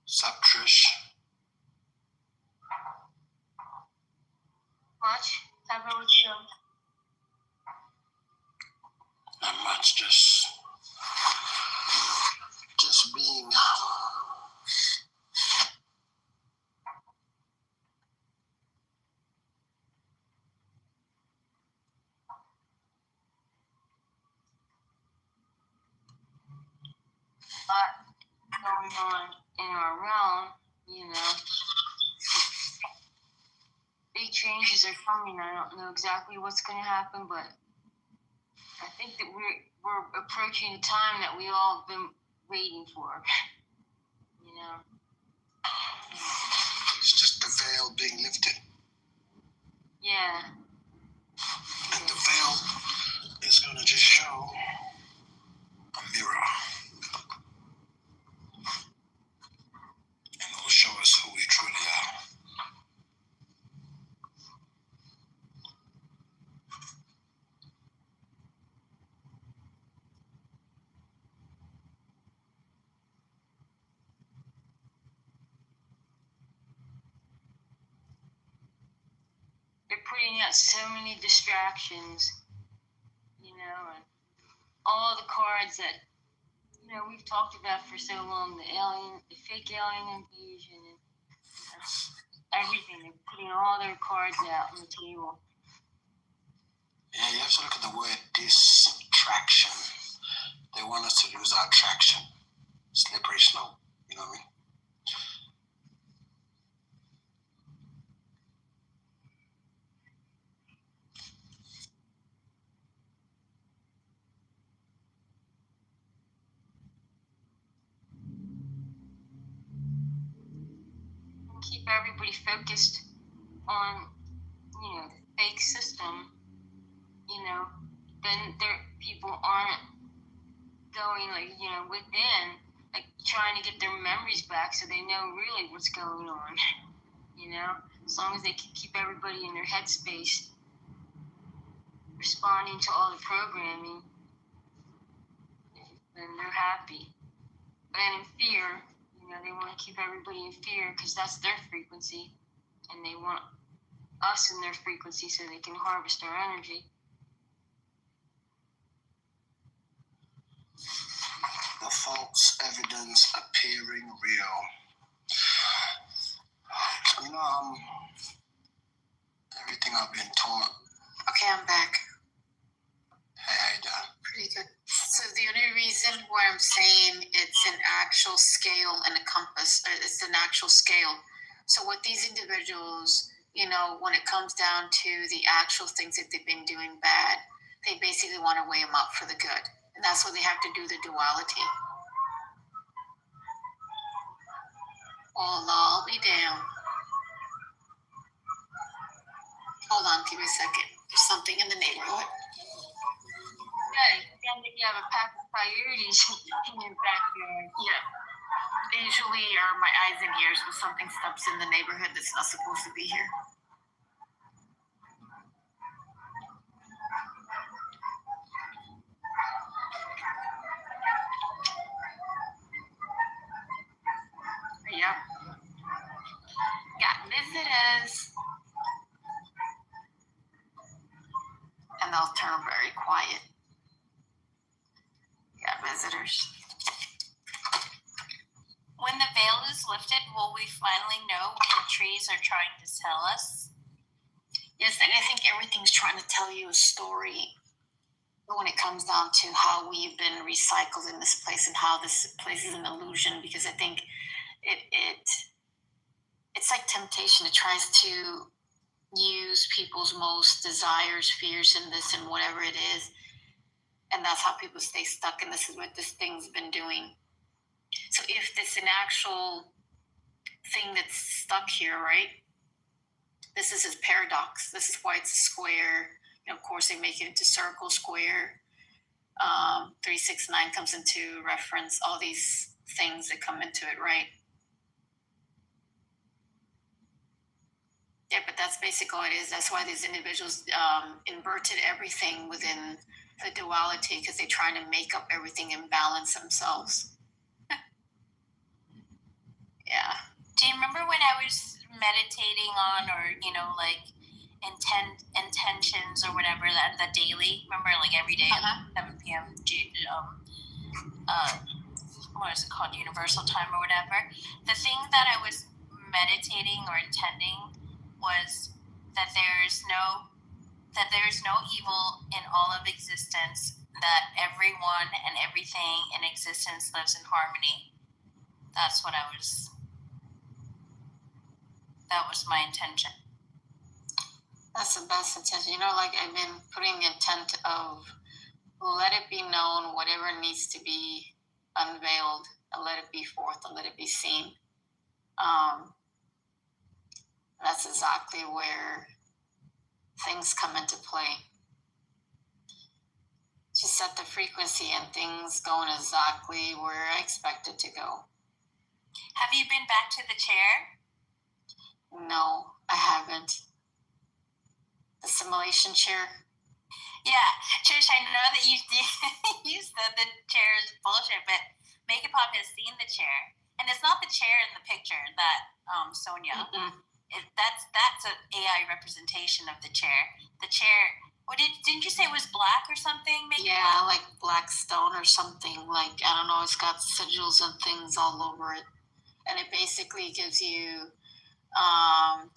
Sup, Trish? Much? How about with you? Not much, just being. Going on in our realm, you know. Big changes are coming. I don't know exactly what's going to happen, but I think that we're approaching a time that we all have been waiting for. You know. It's just the veil being lifted. Yeah. And the veil is going to just show a mirror. And it will show us who we truly are. putting out so many distractions, you know, and all the cards that, you know, we've talked about for so long, the fake alien invasion, and everything. They're putting all their cards out on the table. Yeah, you have to look at the word distraction. They want us to lose our traction. Slippery slope, you know what I mean? Keep everybody focused on, you know, the fake system, you know, then people aren't going, like, you know, within, like, trying to get their memories back so they know really what's going on, you know, as long as they can keep everybody in their headspace responding to all the programming, then they're happy. But in fear, you know, they want to keep everybody in fear because that's their frequency, and they want us in their frequency so they can harvest our energy. The false evidence appearing real. You know, everything I've been taught. Okay, I'm back. Hey, how you doing? Pretty good. So the only reason why I'm saying it's an actual scale and a compass, it's an actual scale. So what these individuals, you know, when it comes down to the actual things that they've been doing bad, they basically want to weigh them up for the good. And that's why they have to do the duality. I'll be down. Hold on, give me a second. There's something in the neighborhood. Yeah, you have a pack of coyotes in your backyard. Yeah. They usually are my eyes and ears when something steps in the neighborhood that's not supposed to be here. Yep. Got visitors. And they'll turn very quiet. Got visitors. When the veil is lifted, will we finally know what the trees are trying to tell us? Yes, and I think everything's trying to tell you a story. But when it comes down to how we've been recycled in this place and how this place is an illusion, because I think it's like temptation. It tries to use people's most desires, fears, and this and whatever it is. And that's how people stay stuck. And this is what this thing's been doing. So if it's an actual thing that's stuck here, right? This is a paradox. This is why it's a square. And of course, they make it into circle, square. 369 comes into reference. All these things that come into it, right? Yeah, but that's basically all it is. That's why these individuals inverted everything within the duality, because they're trying to make up everything and balance themselves. Yeah. Do you remember when I was meditating on, or, you know, like intentions or whatever, that the daily, remember, like every day at 7 p.m. What is it called, universal time or whatever? The thing that I was meditating or intending was that there's no evil in all of existence, that everyone and everything in existence lives in harmony. That was my intention. That's the best intention. You know, like I've been putting intent of let it be known, whatever needs to be unveiled, and let it be forth, and let it be seen. That's exactly where things come into play. Just set the frequency and things going exactly where I expect it to go. Have you been back to the chair? No, I haven't. The simulation chair? Yeah, Trish, I know that you said the chair is bullshit, but Makeup Pop has seen the chair. And it's not the chair in the picture that Sonia. That's an AI representation of the chair. The chair. Didn't you say it was black or something? Maybe? Yeah, like black stone or something. Like, I don't know, it's got sigils and things all over it. And it basically gives you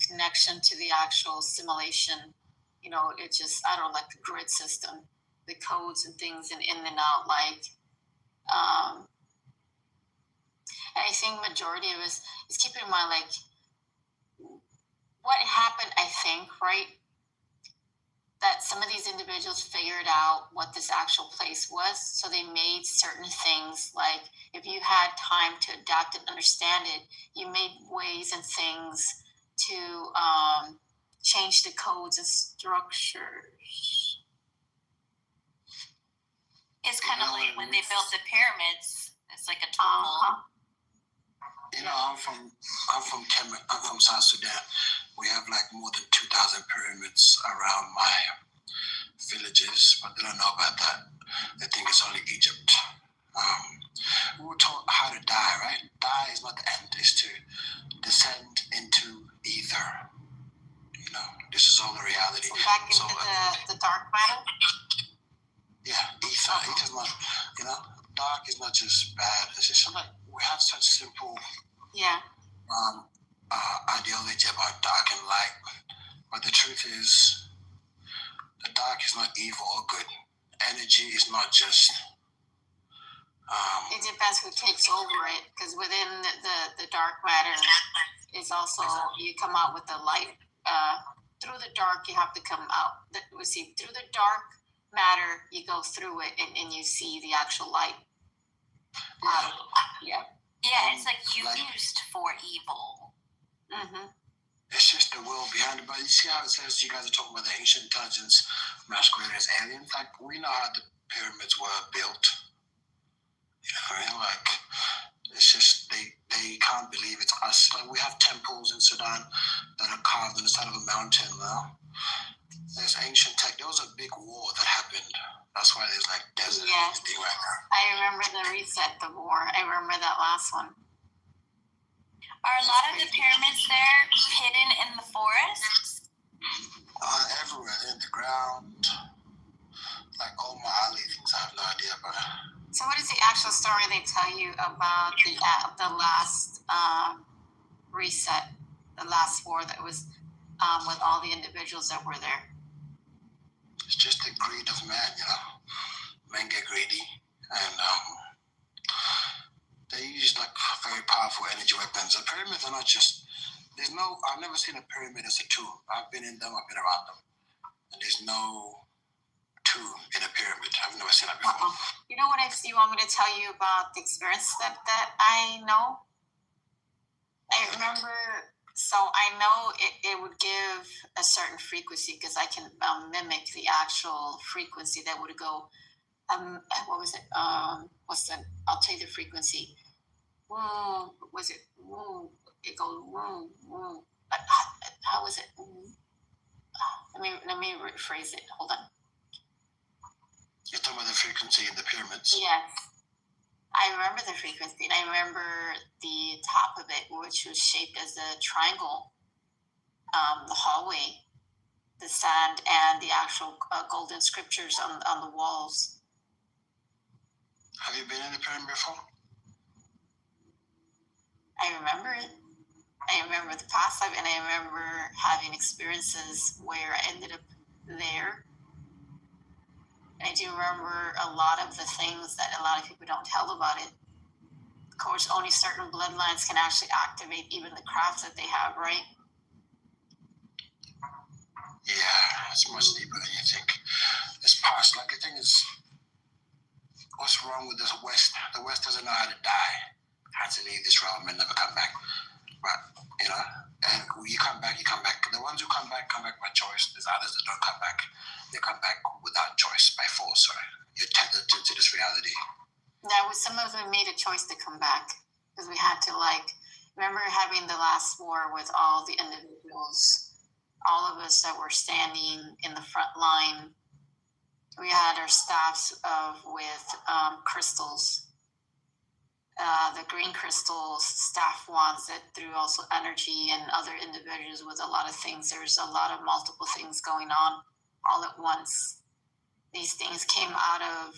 connection to the actual simulation. You know, it just, I don't know, like the grid system, the codes and things and in and out, like, and I think majority of us is keeping in mind, like, what happened, I think, right? That some of these individuals figured out what this actual place was. So they made certain things, like if you had time to adapt and understand it, you made ways and things to change the codes and structures. It's kind of like when they built the pyramids. It's like a tunnel. You know, I'm from South Sudan. We have like more than 2,000 pyramids around my villages, but they don't know about that. They think it's only Egypt. We were taught how to die, right? Die is not the end, it's to descend into ether. You know, this is all the reality. So back into the dark matter? Yeah, ether. Ether's not, you know, dark is not just bad. It's just like we have such simple ideology about dark and light. But the truth is, the dark is not evil or good. Energy is not just. It depends who takes over it, because within the dark matter is also, you come out with the light. Through the dark, you have to come out. Through the dark matter, you go through it and you see the actual light. Yeah, it's like used for evil. Mm-hmm. It's just the will behind it. But you see how it says you guys are talking about the ancient intelligence masquerading as aliens? Like, we know how the pyramids were built. You know what I mean? Like, it's just, they can't believe it's us. Like, we have temples in Sudan that are carved on the side of a mountain, you know? There's ancient tech. There was a big war that happened. That's why there's like desert and everything right now. I remember the reset, the war. I remember that last one. Are a lot of the pyramids there hidden in the forests? Everywhere, in the ground. Like all my Ali things, I have no idea about. So what is the actual story they tell you about the last reset, the last war that was with all the individuals that were there? It's just the greed of man, you know. Men get greedy, and they use like very powerful energy weapons. The pyramids are not just. I've never seen a pyramid as a tomb. I've been in them. I've been around them, and there's no tomb in a pyramid. I've never seen that before. You know what? You want me to tell you about the experience that I know? I remember. So I know it would give a certain frequency, because I can mimic the actual frequency that would go. What was it? I'll tell you the frequency. Woo, was it? Woo. It goes woo woo. How was it? Let me rephrase it. Hold on. You're talking about the frequency in the pyramids. Yes. I remember the frequency, and I remember the top of it, which was shaped as a triangle. The hallway, the sand, and the actual golden scriptures on the walls. Have you been in the pyramid before? I remember it. I remember the past life, and I remember having experiences where I ended up there. I do remember a lot of the things that a lot of people don't tell about it. Of course, only certain bloodlines can actually activate even the crafts that they have, right? Yeah, it's much deeper than you think. It's past. Like, the thing is, what's wrong with the West? The West doesn't know how to die. How to leave this realm and never come back. But, you know, and you come back, you come back. The ones who come back by choice. There's others that don't come back. They come back without choice, by force, right? You're tethered to this reality. Yeah, some of them made a choice to come back, because we had to, remember having the last war with all the individuals, all of us that were standing in the front line. We had our staffs with crystals, the green crystals, staff wands that threw also energy, and other individuals with a lot of things. There's a lot of multiple things going on all at once. These things came out of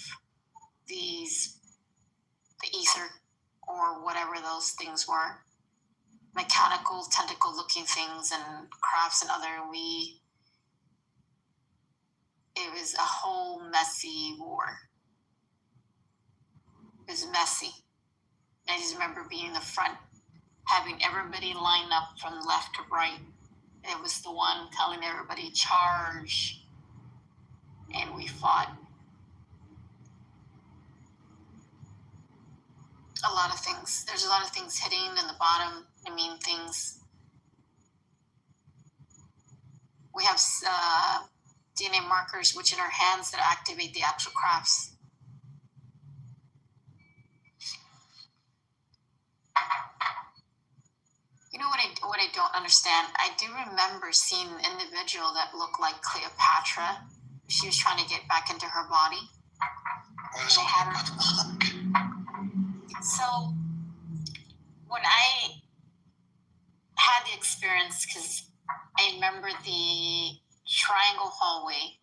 the ether, or whatever those things were. Mechanical, tentacle looking things and crafts and other. It was a whole messy war. It was messy. I just remember being in the front, having everybody line up from left to right. It was the one telling everybody, charge. And we fought. A lot of things. There's a lot of things hitting in the bottom. I mean, things. We have DNA markers, which in our hands that activate the actual crafts. You know what I don't understand? I do remember seeing an individual that looked like Cleopatra. She was trying to get back into her body. Where's So when I had the experience, because I remember the triangle hallway,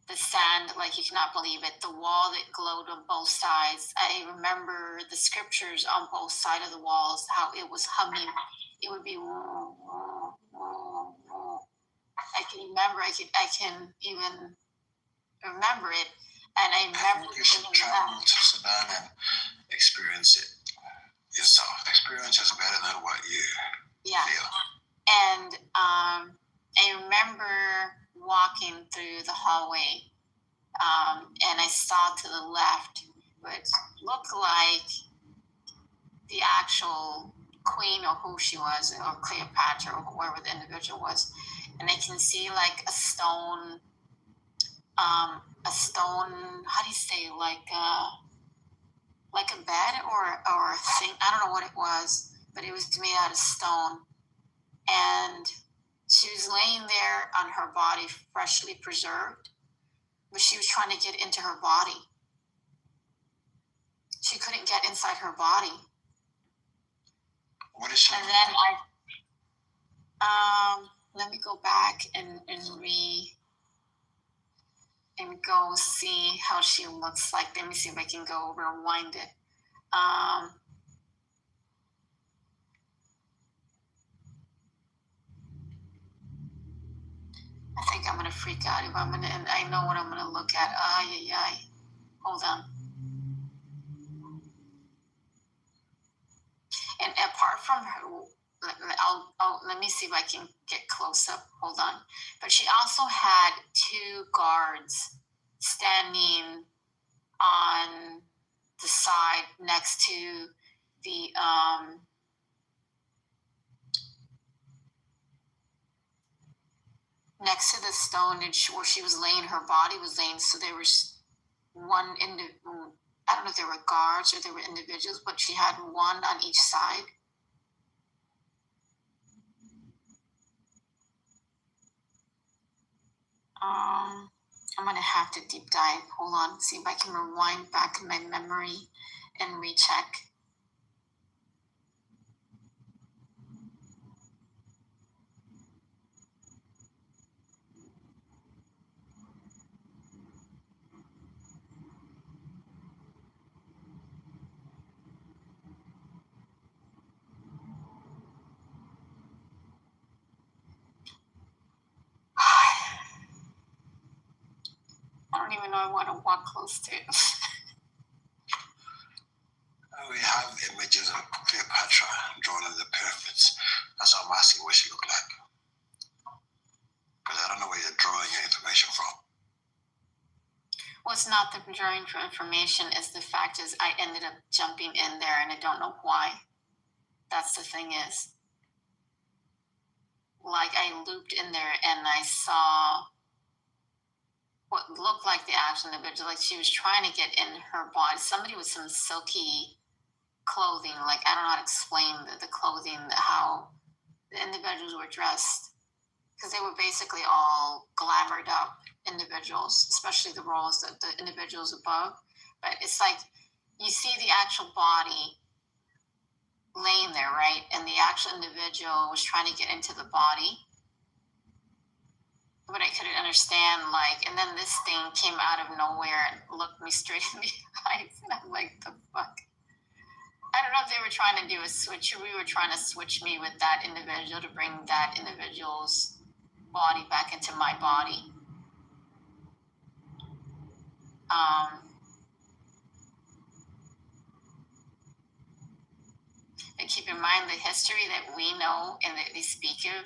the sand, like you cannot believe it, the wall that glowed on both sides. I remember the scriptures on both sides of the walls, how it was humming. It would be woo, woo, woo, woo. I can remember, I can even remember it. And I remember you should travel to Sudan and experience it yourself. Experience is better than what you feel. And I remember walking through the hallway, and I saw to the left what looked like the actual queen, or who she was, or Cleopatra, or whoever the individual was. And I can see like a stone, how do you say, like a bed or a thing. I don't know what it was, but it was made out of stone. And she was laying there on her body, freshly preserved, but she was trying to get into her body. She couldn't get inside her body. What is she? And then let me go back and go see how she looks like. Let me see if I can go rewind it. I think I'm gonna freak out if I'm gonna, and I know what I'm gonna look at. Hold on. And apart from her, let me see if I can get close up. Hold on. But she also had two guards standing on the side next to the next to the stone where she was laying, her body was laying. So there was one I don't know if they were guards or they were individuals, but she had one on each side. I'm gonna have to deep dive. Hold on, see if I can rewind back in my memory and recheck. I don't even know I want to walk close to it. We have images of Cleopatra drawn in the pyramids. That's why I'm asking what she looked like. Because I don't know where you're drawing your information from. What's not the drawing for information is the fact is I ended up jumping in there and I don't know why. That's the thing is. Like I looped in there and I saw what looked like the actual individual, like she was trying to get in her body. Somebody with some silky clothing, like I don't know how to explain the clothing, how the individuals were dressed, because they were basically all glamoured up individuals, especially the roles, the individuals above. But it's like you see the actual body laying there, right? And the actual individual was trying to get into the body. But I couldn't understand, and then this thing came out of nowhere and looked me straight in the eyes. And I'm like, the fuck? I don't know if they were trying to do a switch or we were trying to switch me with that individual to bring that individual's body back into my body. And keep in mind the history that we know and that they speak of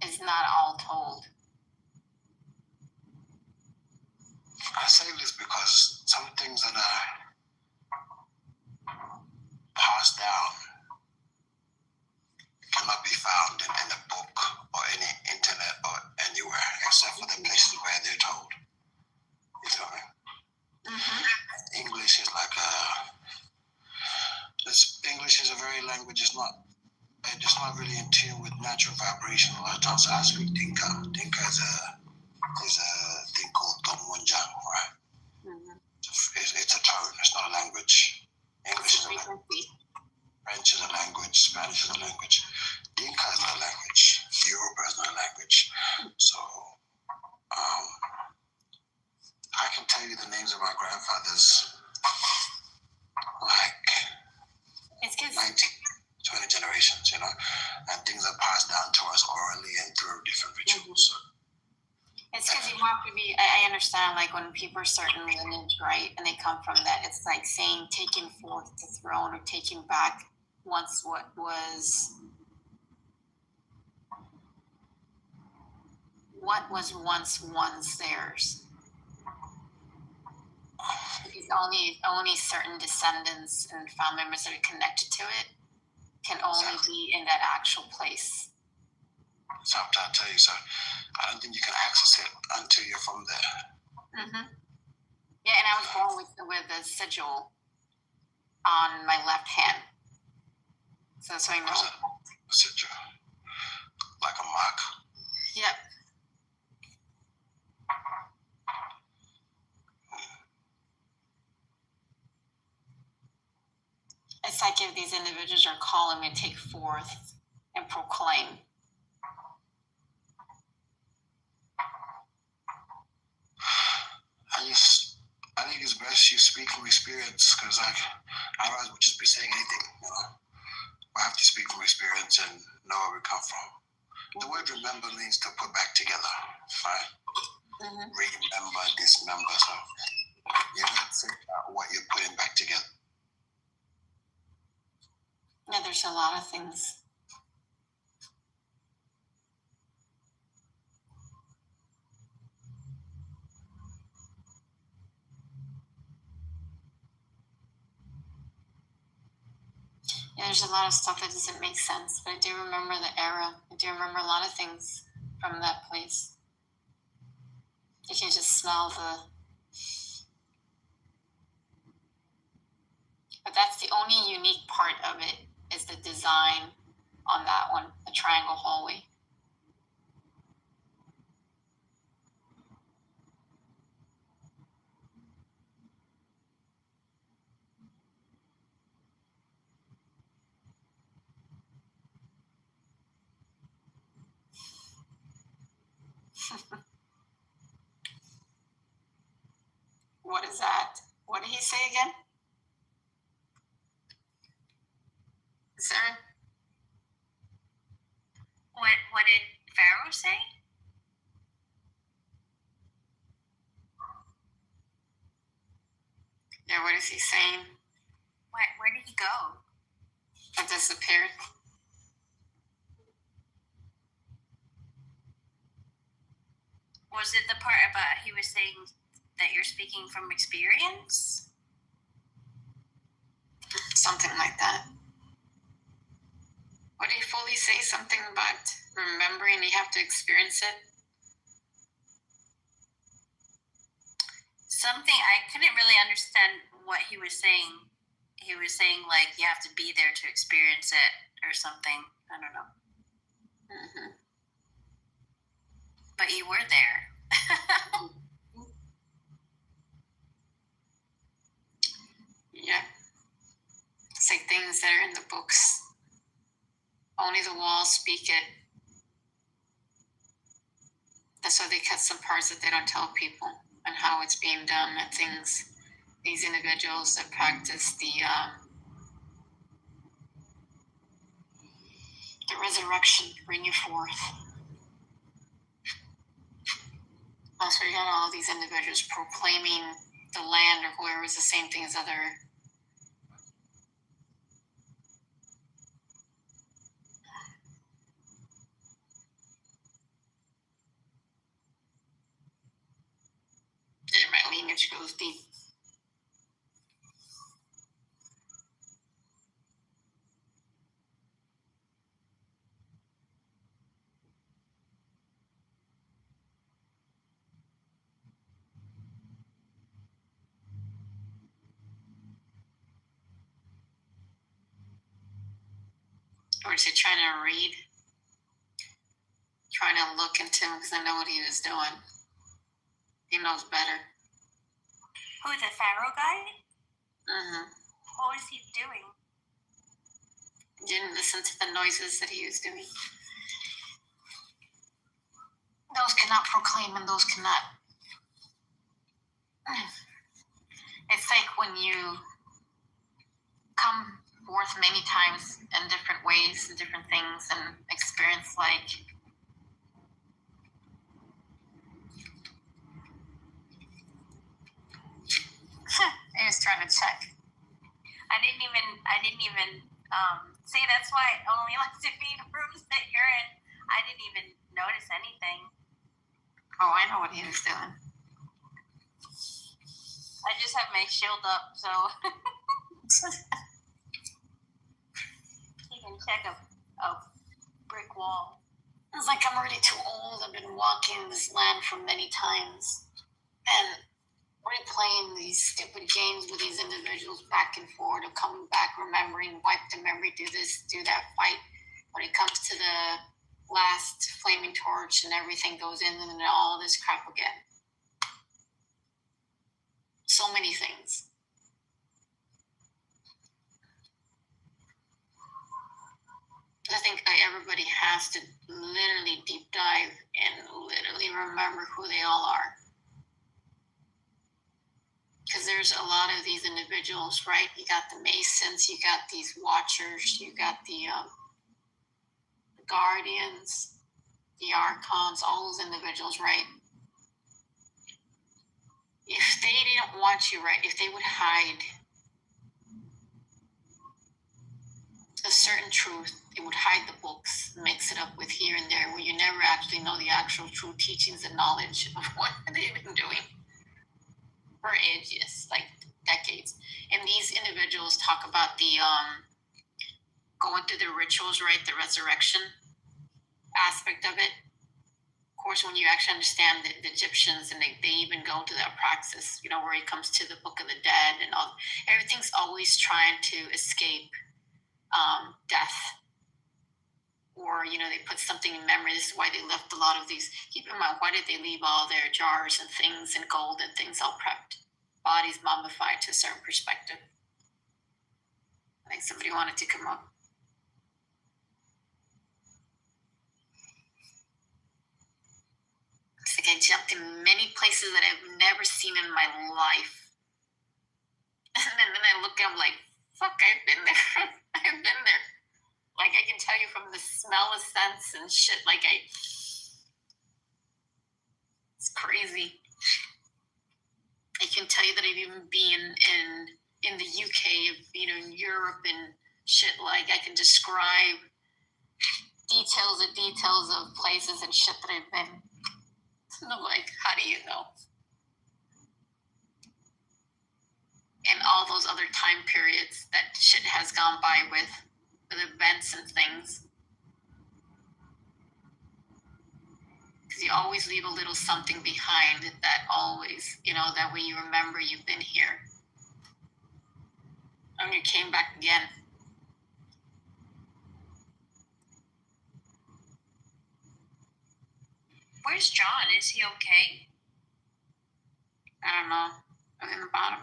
is not all told. I say this because some things that are passed down cannot be found in a book or any internet or anywhere except for the places where they're told. You feel me? English is like English is a very language. It's not really in tune with natural vibration. A lot of times I speak Dinka. Dinka is a thing called Tongunjang, right? It's a tone. It's not a language. English is a language. French is a language. Spanish is a language. Dinka is not a language. Yoruba is not a language. So, I can tell you the names of my grandfathers, like 19, 20 generations, and things are passed down to us orally and through different rituals. So, it's because you have to be, I understand, when people are certain lineage, right, and they come from that, it's like saying taking forth the throne or taking back once what was once theirs. Because only certain descendants and family members that are connected to it can only be in that actual place. So I'm trying to tell you, so I don't think you can access it until you're from there. Yeah, and I was born with a sigil on my left hand. So that's why I know. What's that? A sigil? Like a mark? Yep. It's like if these individuals are calling me to take forth and proclaim. I think it's best you speak from experience, because otherwise we'll just be saying anything, We have to speak from experience and know where we come from. The word remember means to put back together, right? Remember, dismember. So you have to figure out what you're putting back together. Yeah, there's a lot of things. Yeah, there's a lot of stuff that doesn't make sense, but I do remember the era. I do remember a lot of things from that place. You can just smell but that's the only unique part of it, is the design on that one, the triangle hallway. What is that? What did he say again? Sir? What did Pharaoh say? Yeah, what is he saying? Where did he go? It disappeared. Was it the part about he was saying that you're speaking from experience? Something like that. What did he fully say? Something about remembering you have to experience it? Something, I couldn't really understand what he was saying. He was saying you have to be there to experience it or something. I don't know. But you were there. Yeah. things that are in the books. Only the walls speak it. That's why they cut some parts that they don't tell people and how it's being done and things. These individuals that practice the resurrection bring you forth. That's where you got all these individuals proclaiming the land or whoever is the same thing as other. My lineage goes deep. Or is he trying to read? Trying to look into him because I know what he was doing. He knows better. Who, the Pharaoh guy? Mm-hmm. What was he doing? Didn't listen to the noises that he was doing. Those cannot proclaim and those cannot. It's like when you come forth many times in different ways and different things and experience like I was trying to check. I didn't even see. That's why I only like to be in rooms that you're in. I didn't even notice anything. Oh, I know what he was doing. I just have my shield up, so you can check a brick wall. It's like I'm already too old. I've been walking this land for many times. And replaying these stupid games with these individuals back and forth of coming back, remembering, wipe the memory, do this, do that, fight. When it comes to the last flaming torch and everything goes in and then all this crap again. So many things. I think everybody has to literally deep dive and literally remember who they all are. Because there's a lot of these individuals, right? You got the Masons, you got these Watchers, you got the Guardians, the Archons, all those individuals, right? If they didn't want you, right, if they would hide a certain truth, they would hide the books, mix it up with here and there, where you never actually know the actual true teachings and knowledge of what they've been doing for ages, like decades. And these individuals talk about the going through the rituals, right, the resurrection aspect of it. Of course, when you actually understand the Egyptians, and they even go to that praxis, you know, where it comes to the Book of the Dead and all, everything's always trying to escape death. Or, you know, they put something in memory. This is why they left a lot of these. Keep in mind, why did they leave all their jars and things and gold and things all prepped? Bodies mummified to a certain perspective. I think somebody wanted to come up. It's like I jumped in many places that I've never seen in my life. And then I look and I'm like, fuck, I've been there. I've been there. Like, I can tell you from the smell of scents and shit, like, it's crazy. I can tell you that I've even been in the UK, you know, in Europe and shit, like, I can describe details of places and shit that I've been. And I'm like, how do you know? And all those other time periods that shit has gone by with events and things. Because you always leave a little something behind that always, you know, that way you remember you've been here. And you came back again. Where's John? Is he okay? I don't know. I'm in the bottom.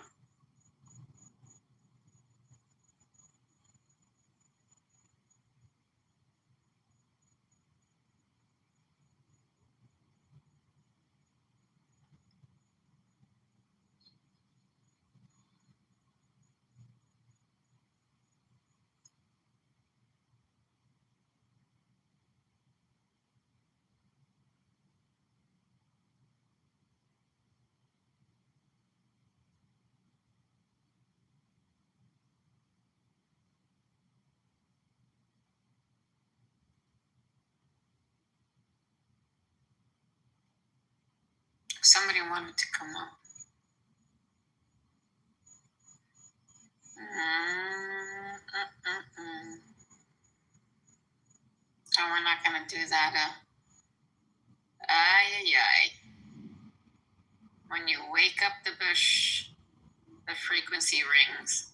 Somebody wanted to come up. Oh, we're not gonna do that. When you wake up the bush, the frequency rings.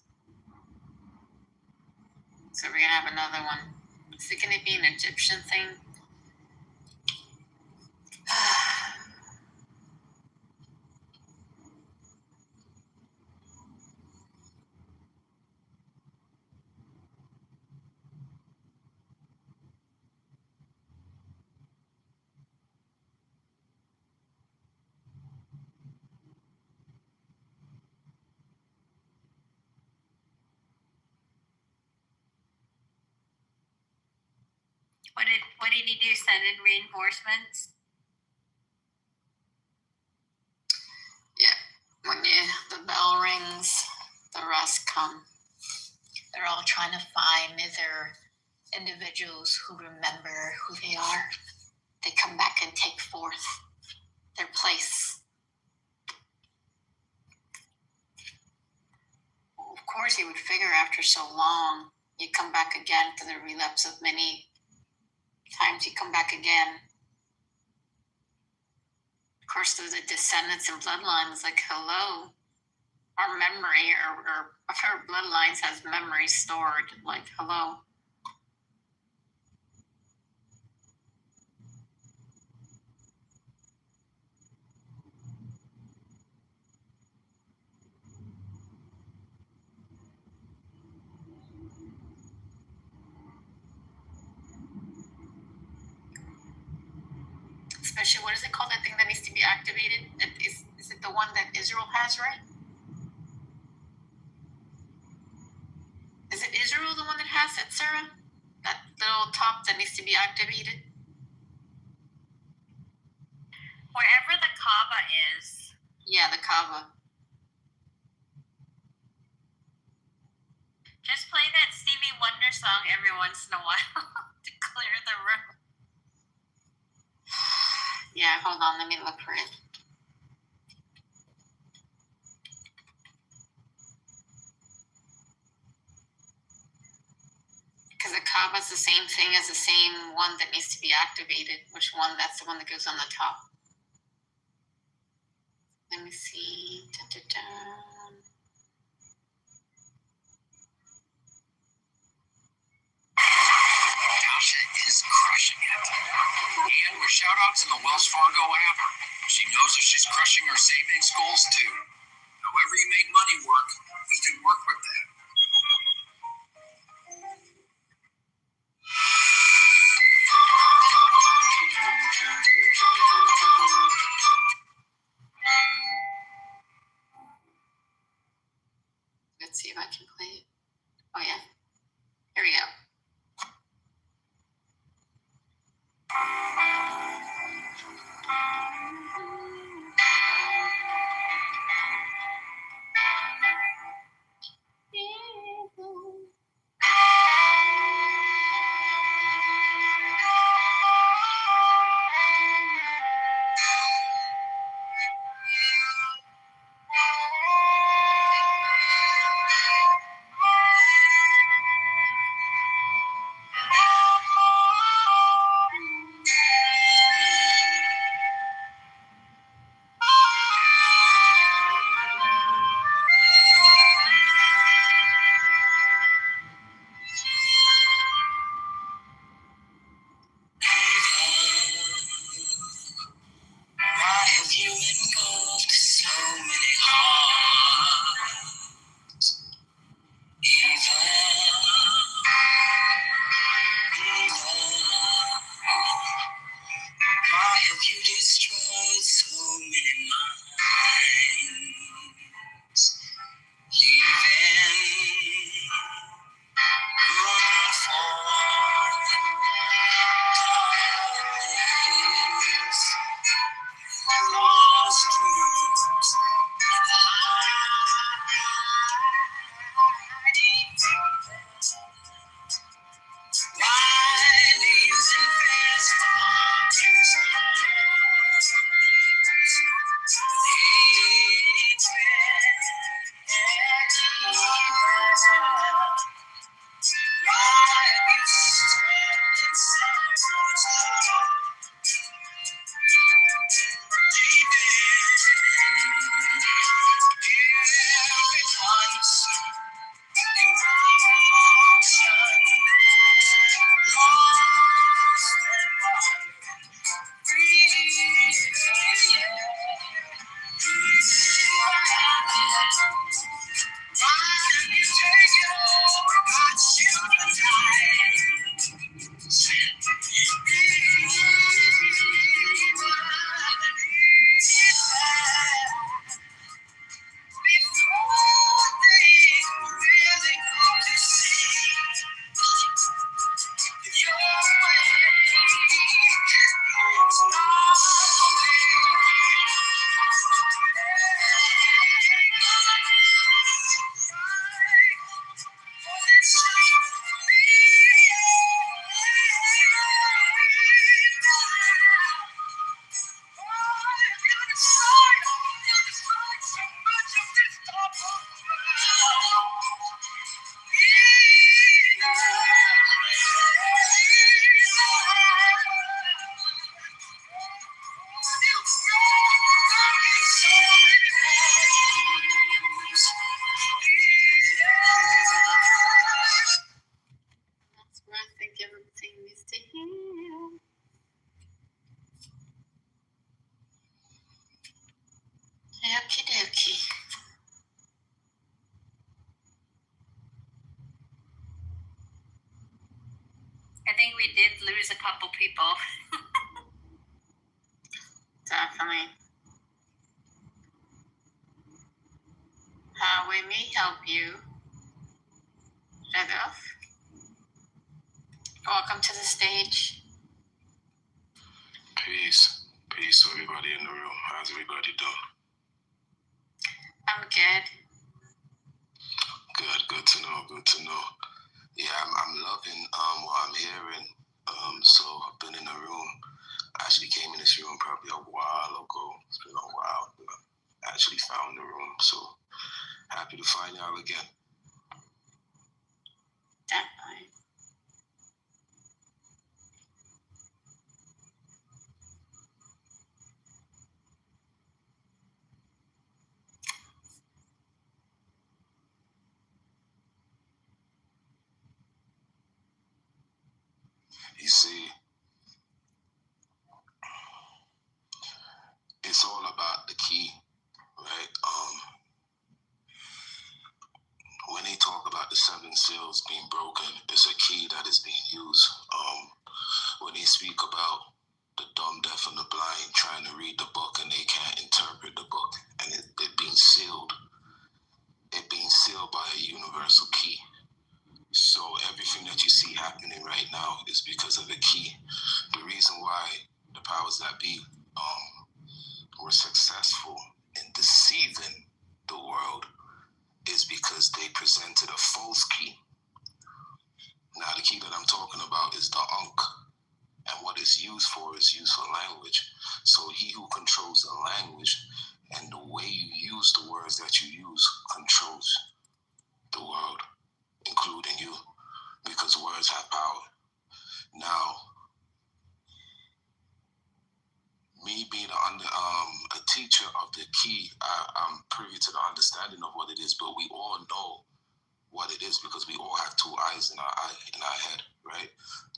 So we're gonna have another one. Is it gonna be an Egyptian thing? What did he do? Send in reinforcements? Yeah. When the bell rings, the rest come. They're all trying to find their individuals who remember who they are. They come back and take forth their place. Well, of course, you would figure after so long, you come back again to the relapse of many times you come back again. Of course, through the descendants and bloodlines, like, hello, our memory or our bloodlines has memory stored, like, hello. Especially, what is it called, that thing that needs to be activated? Is it the one that Israel has, right? Is it Israel the one that has it, Sarah? That little top that needs to be activated? Wherever the Kaaba is. Yeah, the Kaaba. Just play that Stevie Wonder song every once in a while to clear the room. Yeah, hold on, let me look for it. Because the Kaaba is the same thing as the same one that needs to be activated. Which one? That's the one that goes on the top. Let me see. Tasha is crushing it. And with shoutouts in the Wells Fargo app, she knows if she's crushing her savings goals too. However you make money work, we can work with that. Let's see if I can play it. Oh yeah. Here we go. a couple people. Definitely. How we may help you. Rudolph, welcome to the stage. Peace. Peace to everybody in the room. How's everybody doing? I'm good. Good to know. Good to know. Yeah, I'm loving what I'm hearing. So I've been in the room. I actually came in this room probably a while ago. It's been a while, but I actually found the room. So happy to find y'all again. Definitely. You see, it's all about the key, right? When they talk about the 7 seals being broken, it's a key that is being used. When they speak about the dumb, deaf, and the blind trying to read the book and they can't interpret the book, and it being sealed by a universal key. So everything that you see happening right now is because of a key. The reason why the powers that be were successful in deceiving the world is because they presented a false key. Now, the key that I'm talking about is the Ankh, and what it's used for is used for language. So he who controls the language and the way you use the words that you use controls the world, including you, because words have power. Now, me being a teacher of the key, I'm privy to the understanding of what it is, but we all know what it is because we all have 2 eyes in our head, right?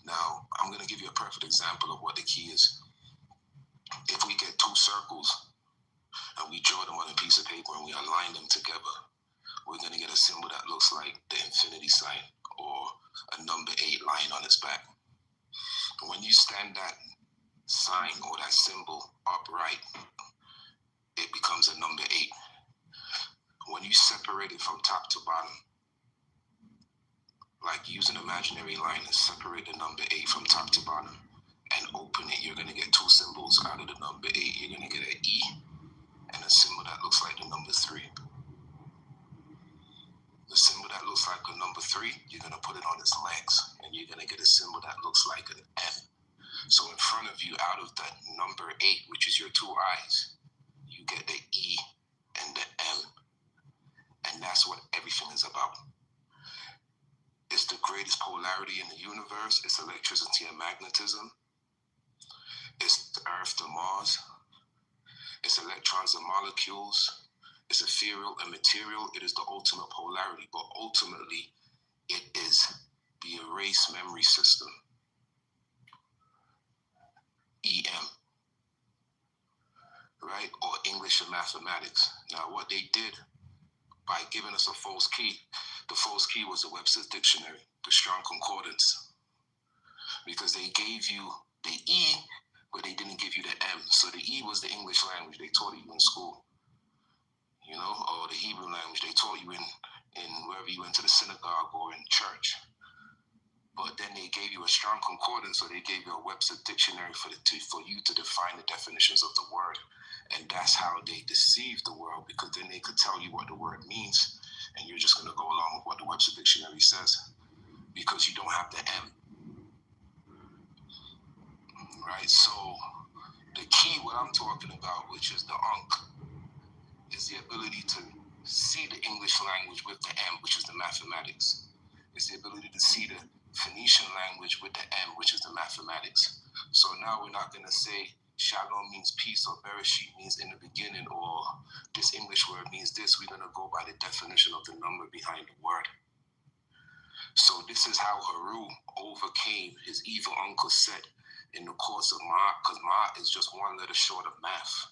Now, I'm going to give you a perfect example of what the key is. If we get 2 circles and we draw them on a piece of paper and we align them together, we're going to get a symbol that looks like the infinity sign or a number 8 lying on its back. When you stand that sign or that symbol upright, it becomes a number 8. When you separate it from top to bottom, like use an imaginary line and separate the number 8 from top to bottom and open it, you're going to get 2 symbols out of the number 8. You're going to get an E and a symbol that looks like the number 3. The symbol that looks like a number 3, you're going to put it on its legs, and you're going to get a symbol that looks like an M. So in front of you, out of that number 8, which is your 2 eyes, you get the E and the M. And that's what everything is about. It's the greatest polarity in the universe. It's electricity and magnetism. It's the Earth to Mars. It's electrons and molecules. It's ethereal and material. It is the ultimate polarity, but ultimately, it is the erased memory system, EM, right? Or English and mathematics. Now, what they did by giving us a false key, the false key was the Webster's Dictionary, the Strong Concordance, because they gave you the E, but they didn't give you the M. So the E was the English language they taught you in school, you know, or the Hebrew language they taught you in wherever you went to the synagogue or in church. But then they gave you a Strong Concordance, so they gave you a Webster Dictionary for you to define the definitions of the word. And that's how they deceived the world, because then they could tell you what the word means, and you're just going to go along with what the Webster Dictionary says, because you don't have the M. Right? So the key, what I'm talking about, which is the Ankh, is the ability to see the English language with the M, which is the mathematics. It's the ability to see the Phoenician language with the M, which is the mathematics. So now we're not going to say Shalom means peace, or Bereshit means in the beginning, or this English word means this. We're going to go by the definition of the number behind the word. So this is how Haru overcame his evil uncle Set in the course of Ma, because Ma is just 1 letter short of math.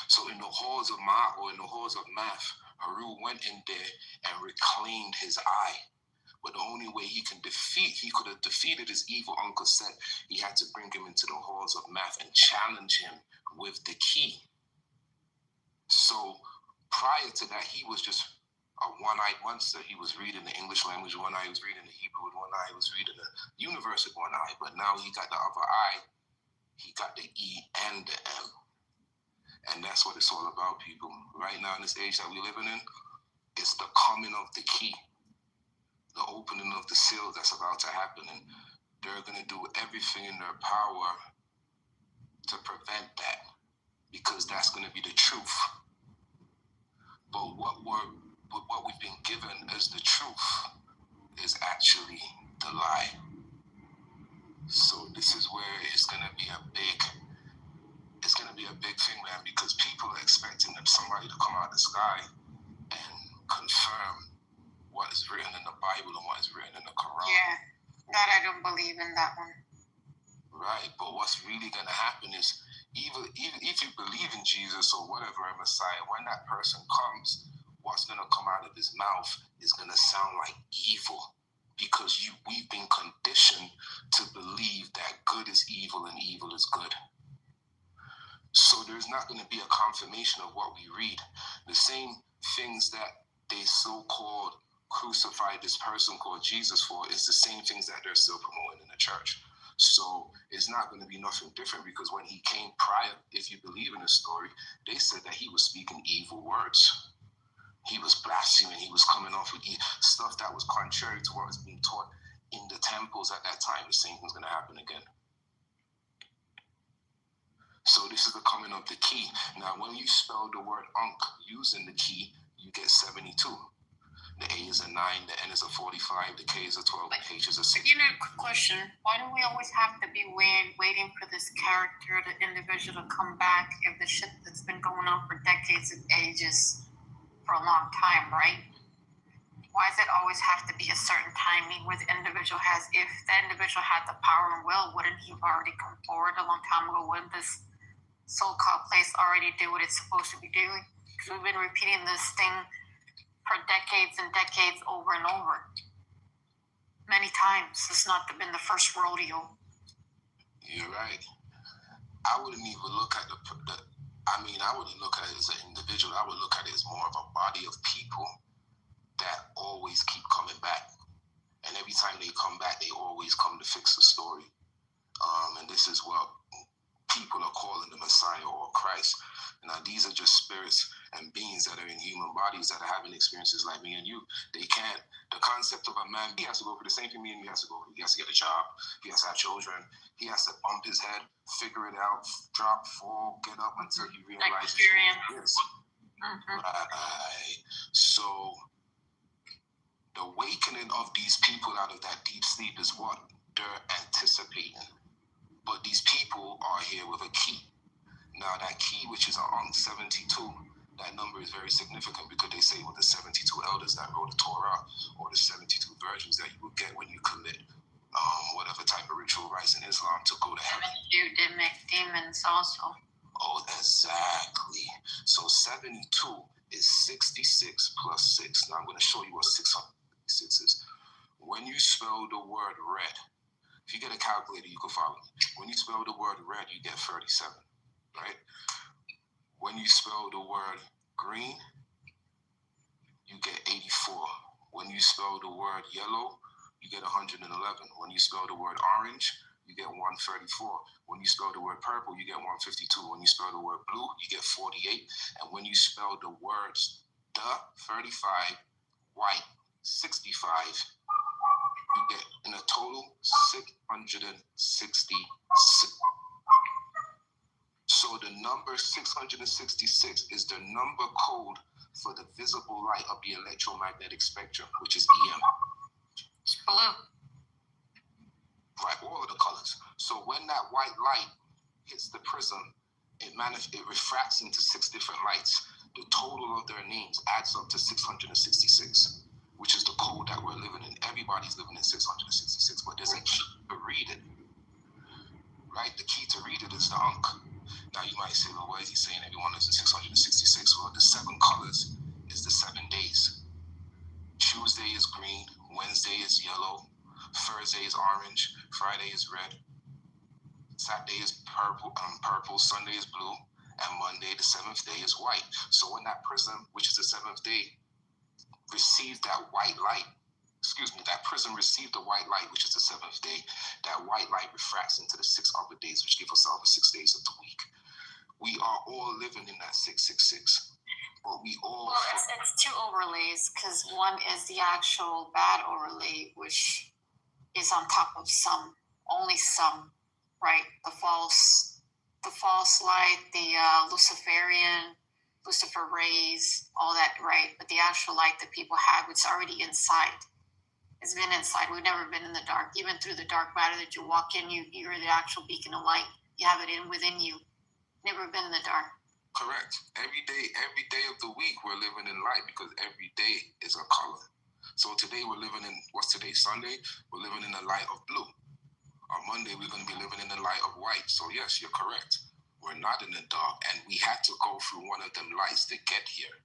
So in the halls of Ma, or in the halls of math, Haru went in there and reclaimed his eye, But the only way he could have defeated his evil uncle Set, he had to bring him into the halls of math and challenge him with the key. So prior to that, he was just a one-eyed monster. He was reading the English language with one eye, he was reading the Hebrew with one eye, he was reading the universe with one eye. But now he got the other eye, he got the E and the M. And that's what it's all about, people. Right now in this age that we're living in, it's the coming of the key, the opening of the seal that's about to happen. And they're going to do everything in their power to prevent that, because that's going to be the truth. But what we've been given as the truth is actually the lie. So this is where it's going to be a big thing, man, because people are expecting somebody to come out of the sky and confirm what is written in the Bible and what is written in the Quran. Yeah, that I don't believe in that one. Right, but what's really going to happen is, even if you believe in Jesus or whatever, a Messiah, when that person comes, what's going to come out of his mouth is going to sound like evil, because we've been conditioned to believe that good is evil and evil is good. So there's not going to be a confirmation of what we read. The same things that they so-called crucified this person called Jesus for is the same things that they're still promoting in the church. So it's not going to be nothing different, because when he came prior, if you believe in the story, they said that he was speaking evil words. He was blaspheming. He was coming off with stuff that was contrary to what was being taught in the temples at that time. The same thing's going to happen again. So this is the coming of the key. Now, when you spell the word Ankh using the key, you get 72. The A is a 9, the N is a 45, the K is a 12, the H is a 6. Quick question. Why do we always have to be waiting for this character, the individual, to come back if the shit that's been going on for decades and ages for a long time, right? Why does it always have to be a certain timing where the individual has, if the individual had the power and will, wouldn't he have already come forward a long time ago? Wouldn't this so-called place already do what it's supposed to be doing? Because we've been repeating this thing for decades and decades over and over. Many times. It's not been the first rodeo. You're right. I wouldn't even look at I wouldn't look at it as an individual. I would look at it as more of a body of people that always keep coming back. And every time they come back, they always come to fix the story. And this is what people are calling the Messiah or Christ. Now, these are just spirits and beings that are in human bodies that are having experiences like me and you. They can't. The concept of a man, he has to go through the same thing me and you has to go through. He has to get a job. He has to have children. He has to bump his head, figure it out, drop, fall, get up until he realizes who he is. Right. So the awakening of these people out of that deep sleep is what they're anticipating. But these people are here with a key. Now, that key, which is on 72, that number is very significant, because they say with the 72 elders that wrote the Torah, or the 72 virgins that you will get when you commit whatever type of ritual rites in Islam to go to heaven. Judemic demons also. Oh, exactly. So 72 is 66 plus 6. Now I'm going to show you what 666 is. When you spell the word red, if you get a calculator, you can follow me. When you spell the word red, you get 37, right? When you spell the word green, you get 84. When you spell the word yellow, you get 111. When you spell the word orange, you get 134. When you spell the word purple, you get 152. When you spell the word blue, you get 48. And when you spell the words the 35, white 65, you get in a total 666. So the number 666 is the number code for the visible light of the electromagnetic spectrum, which is EM. It's blue. Right, all of the colors. So when that white light hits the prism, it refracts into 6 different lights. The total of their names adds up to 666, which is the code that we're living in. Everybody's living in 666, but there's a key to read it. Right? The key to read it is the Ankh. Now you might say, well, what is he saying? Everyone lives in 666. Well, the 7 colors is the 7 days. Tuesday is green, Wednesday is yellow. Thursday is orange. Friday is red. Saturday is purple. Sunday is blue. And Monday, the 7th day, is white. So when that prism, which is the 7th day, receives that white light, that prism received the white light, which is the 7th day, that white light refracts into the 6 other days, which give us all the 6 days of the week. We are all living in that 666. But we all... Well, it's two overlays, because one is the actual bad overlay, which is on top of some, only some, right? The false light, the Lucifer rays, all that, right? But the actual light that people have, it's already inside. It's been inside. We've never been in the dark. Even through the dark matter that you walk in, you're the actual beacon of light. You have it within you. Never been in the dark. Correct. Every day of the week, we're living in light because every day is a color. So today we're living in, what's today, Sunday? We're living in the light of blue. On Monday, we're going to be living in the light of white. So yes, you're correct. We're not in the dark, and we had to go through one of them lights to get here.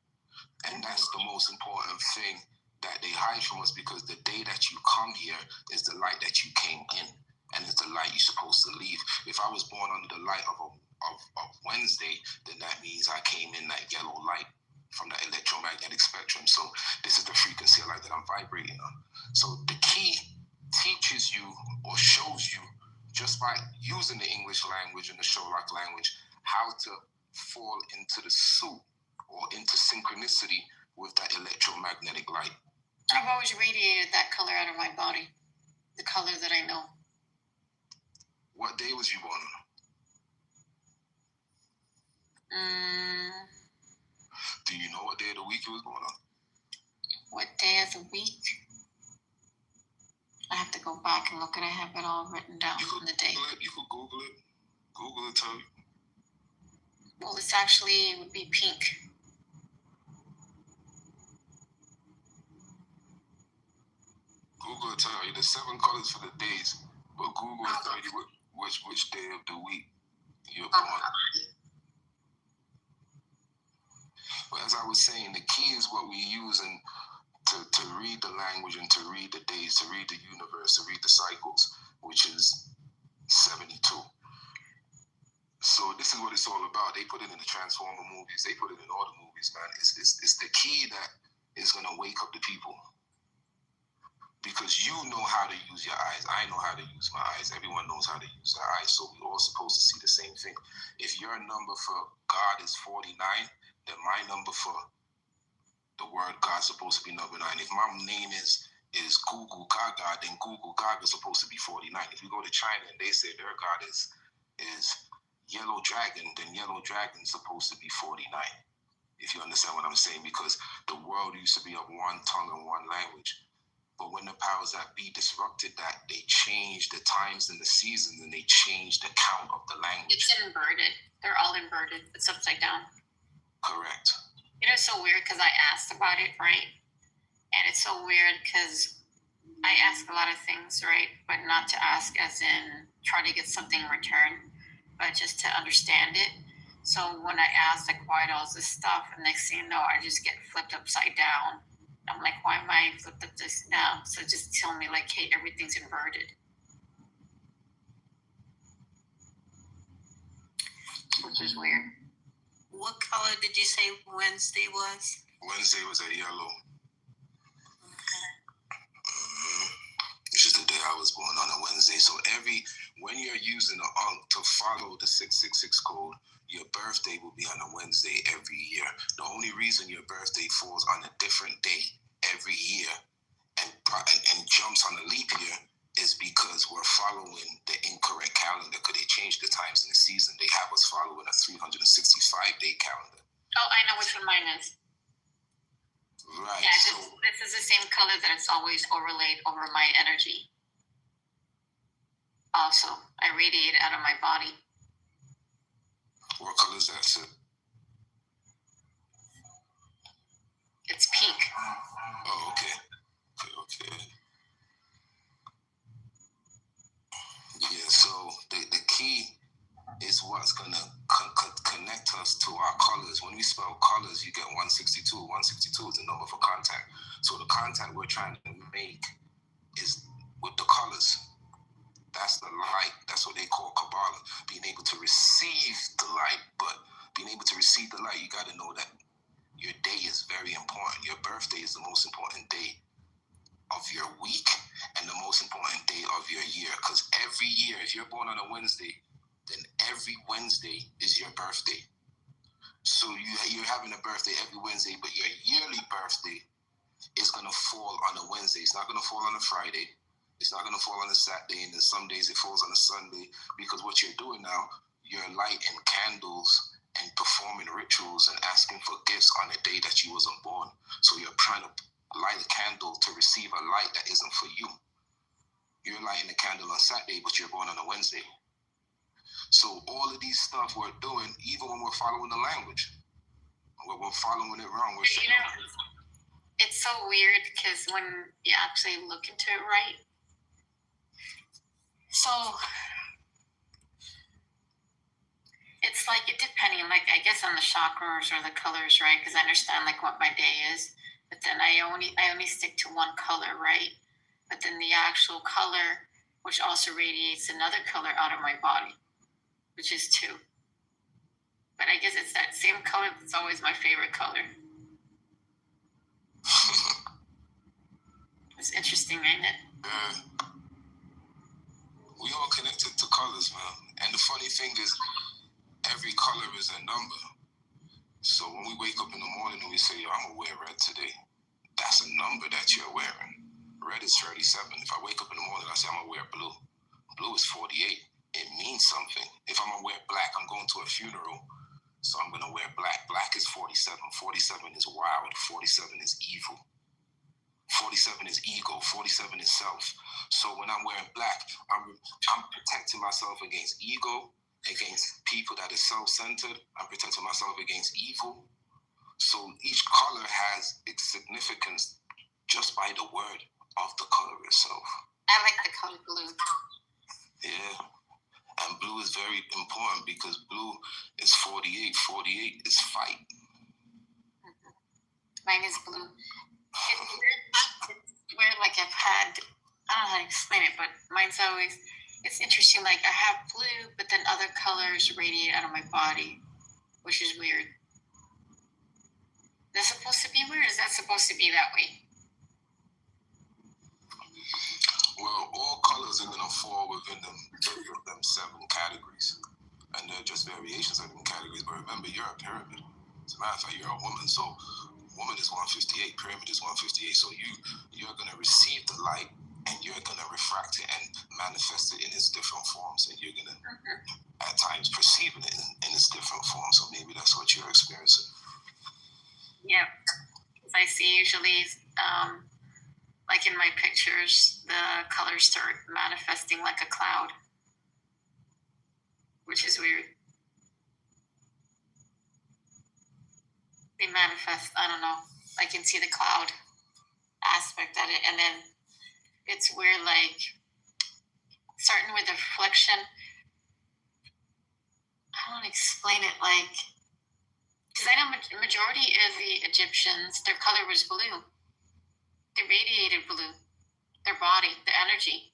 And that's the most important thing that they hide from us, because the day that you come here is the light that you came in, and it's the light you're supposed to leave. If I was born under the light of Wednesday, then that means I came in that yellow light from the electromagnetic spectrum. So this is the frequency of light that I'm vibrating on. So the key teaches you or shows you, just by using the English language and the Sherlock language, how to fall into the soup or into synchronicity with that electromagnetic light. I've always radiated that color out of my body, the color that I know. What day was you born on? Do you know what day of the week you was born on? What day of the week? I have to go back and look at it. I have it all written down on the day. You could Google it. Google it, tell you. Well, it's actually, it would be pink. Google will tell you the 7 colors for the days, but Google will tell you which day of the week you're born. But as I was saying, the key is what we're using to read the language and to read the days, to read the universe, to read the cycles, which is 72. So this is what it's all about. They put it in the Transformer movies. They put it in all the movies, man. It's the key that is going to wake up the people. Because you know how to use your eyes. I know how to use my eyes. Everyone knows how to use their eyes. So we're all supposed to see the same thing. If your number for God is 49, then my number for the word God's supposed to be number 9. If my name is Google Gaga, then Google Gaga is supposed to be 49. If you go to China and they say their God is Yellow Dragon, then Yellow Dragon is supposed to be 49. If you understand what I'm saying, because the world used to be of one tongue and one language. But when the powers that be disrupted that, they changed the times and the seasons, and they changed the count of the language. It's inverted. They're all inverted. It's upside down. Correct. You know, it's so weird because I asked about it, right? And it's so weird because I ask a lot of things, right? But not to ask as in try to get something in return, but just to understand it. So when I ask, like, why all this stuff, and next thing you know, I just get flipped upside down. I'm like, why am I flipped up this now? So just tell me, like, hey, everything's inverted. Which is weird. What color did you say Wednesday was? Wednesday was a yellow. Okay. Which is the day I was born on a Wednesday. So when you're using to follow the 666 code, your birthday will be on a Wednesday every year. The only reason your birthday falls on a different day every year and jumps on a leap year is because we're following the incorrect calendar, because they changed the times in the season. They have us following a 365-day calendar. Oh, I know which one mine is. Right. Yeah, so this is the same color that it's always overlaid over my energy. Also, I radiate out of my body. What color is that, Sid? It's pink. Oh, okay. Okay. Yeah, so the key is what's going to connect us to our colors. When we spell colors, you get 162. 162 is the number for contact. So the contact we're trying to make is That's what they call Kabbalah, being able to receive the light. But being able to receive the light, you got to know that your day is very important. Your birthday is the most important day of your week and the most important day of your year. Because every year, if you're born on a Wednesday, then every Wednesday is your birthday. So you're having a birthday every Wednesday, but your yearly birthday is going to fall on a Wednesday. It's not going to fall on a Friday. It's not going to fall on a Saturday. And then some days it falls on a Sunday. Because what you're doing now, you're lighting candles and performing rituals and asking for gifts on a day that you wasn't born. So you're trying to light a candle to receive a light that isn't for you. You're lighting a candle on Saturday, but you're born on a Wednesday. So all of these stuff we're doing, even when we're following the language, we're following it wrong. We're saying, it's so weird because when you actually look into it right, so it's like it depending, like I guess on the chakras or the colors, right? Because I understand like what my day is, but then I only stick to one color, right? But then the actual color, which also radiates another color out of my body, which is 2. But I guess it's that same color that's always my favorite color. It's interesting, ain't it? We all connected to colors, man. And the funny thing is, every color is a number. So when we wake up in the morning and we say, yo, I'm going to wear red today, that's a number that you're wearing. Red is 37. If I wake up in the morning and I say I'm going to wear blue, blue is 48. It means something. If I'm going to wear black, I'm going to a funeral, so I'm going to wear black. Black is 47. 47 is wild. 47 is evil. 47 is ego. 47 is self. So when I'm wearing black, I'm protecting myself against ego, against people that is self-centered. I'm protecting myself against evil. So each color has its significance just by the word of the color itself. I like the color blue. Yeah. And blue is very important because blue is 48. 48 is fight. Mine is blue. It's weird, like I've had, I don't know how to explain it, but mine's always, it's interesting, like I have blue, but then other colors radiate out of my body, which is weird. Is that supposed to be weird? Is that supposed to be that way? Well, all colors are going to fall within them 7 categories. And they're just variations of them categories. But remember, you're a pyramid. As a matter of fact, you're a woman. So woman is 158, pyramid is 158. So you're going to receive the light and you're going to refract it and manifest it in its different forms. And you're going to, at times, perceive it in its different forms. So maybe that's what you're experiencing. Yeah. As I see usually, like in my pictures, the colors start manifesting like a cloud, which is weird. They manifest, I don't know, I can see the cloud aspect of it, and then it's weird, like, starting with the reflection, I don't explain it, like, because I know majority of the Egyptians, their color was blue. They radiated blue, their body, the energy.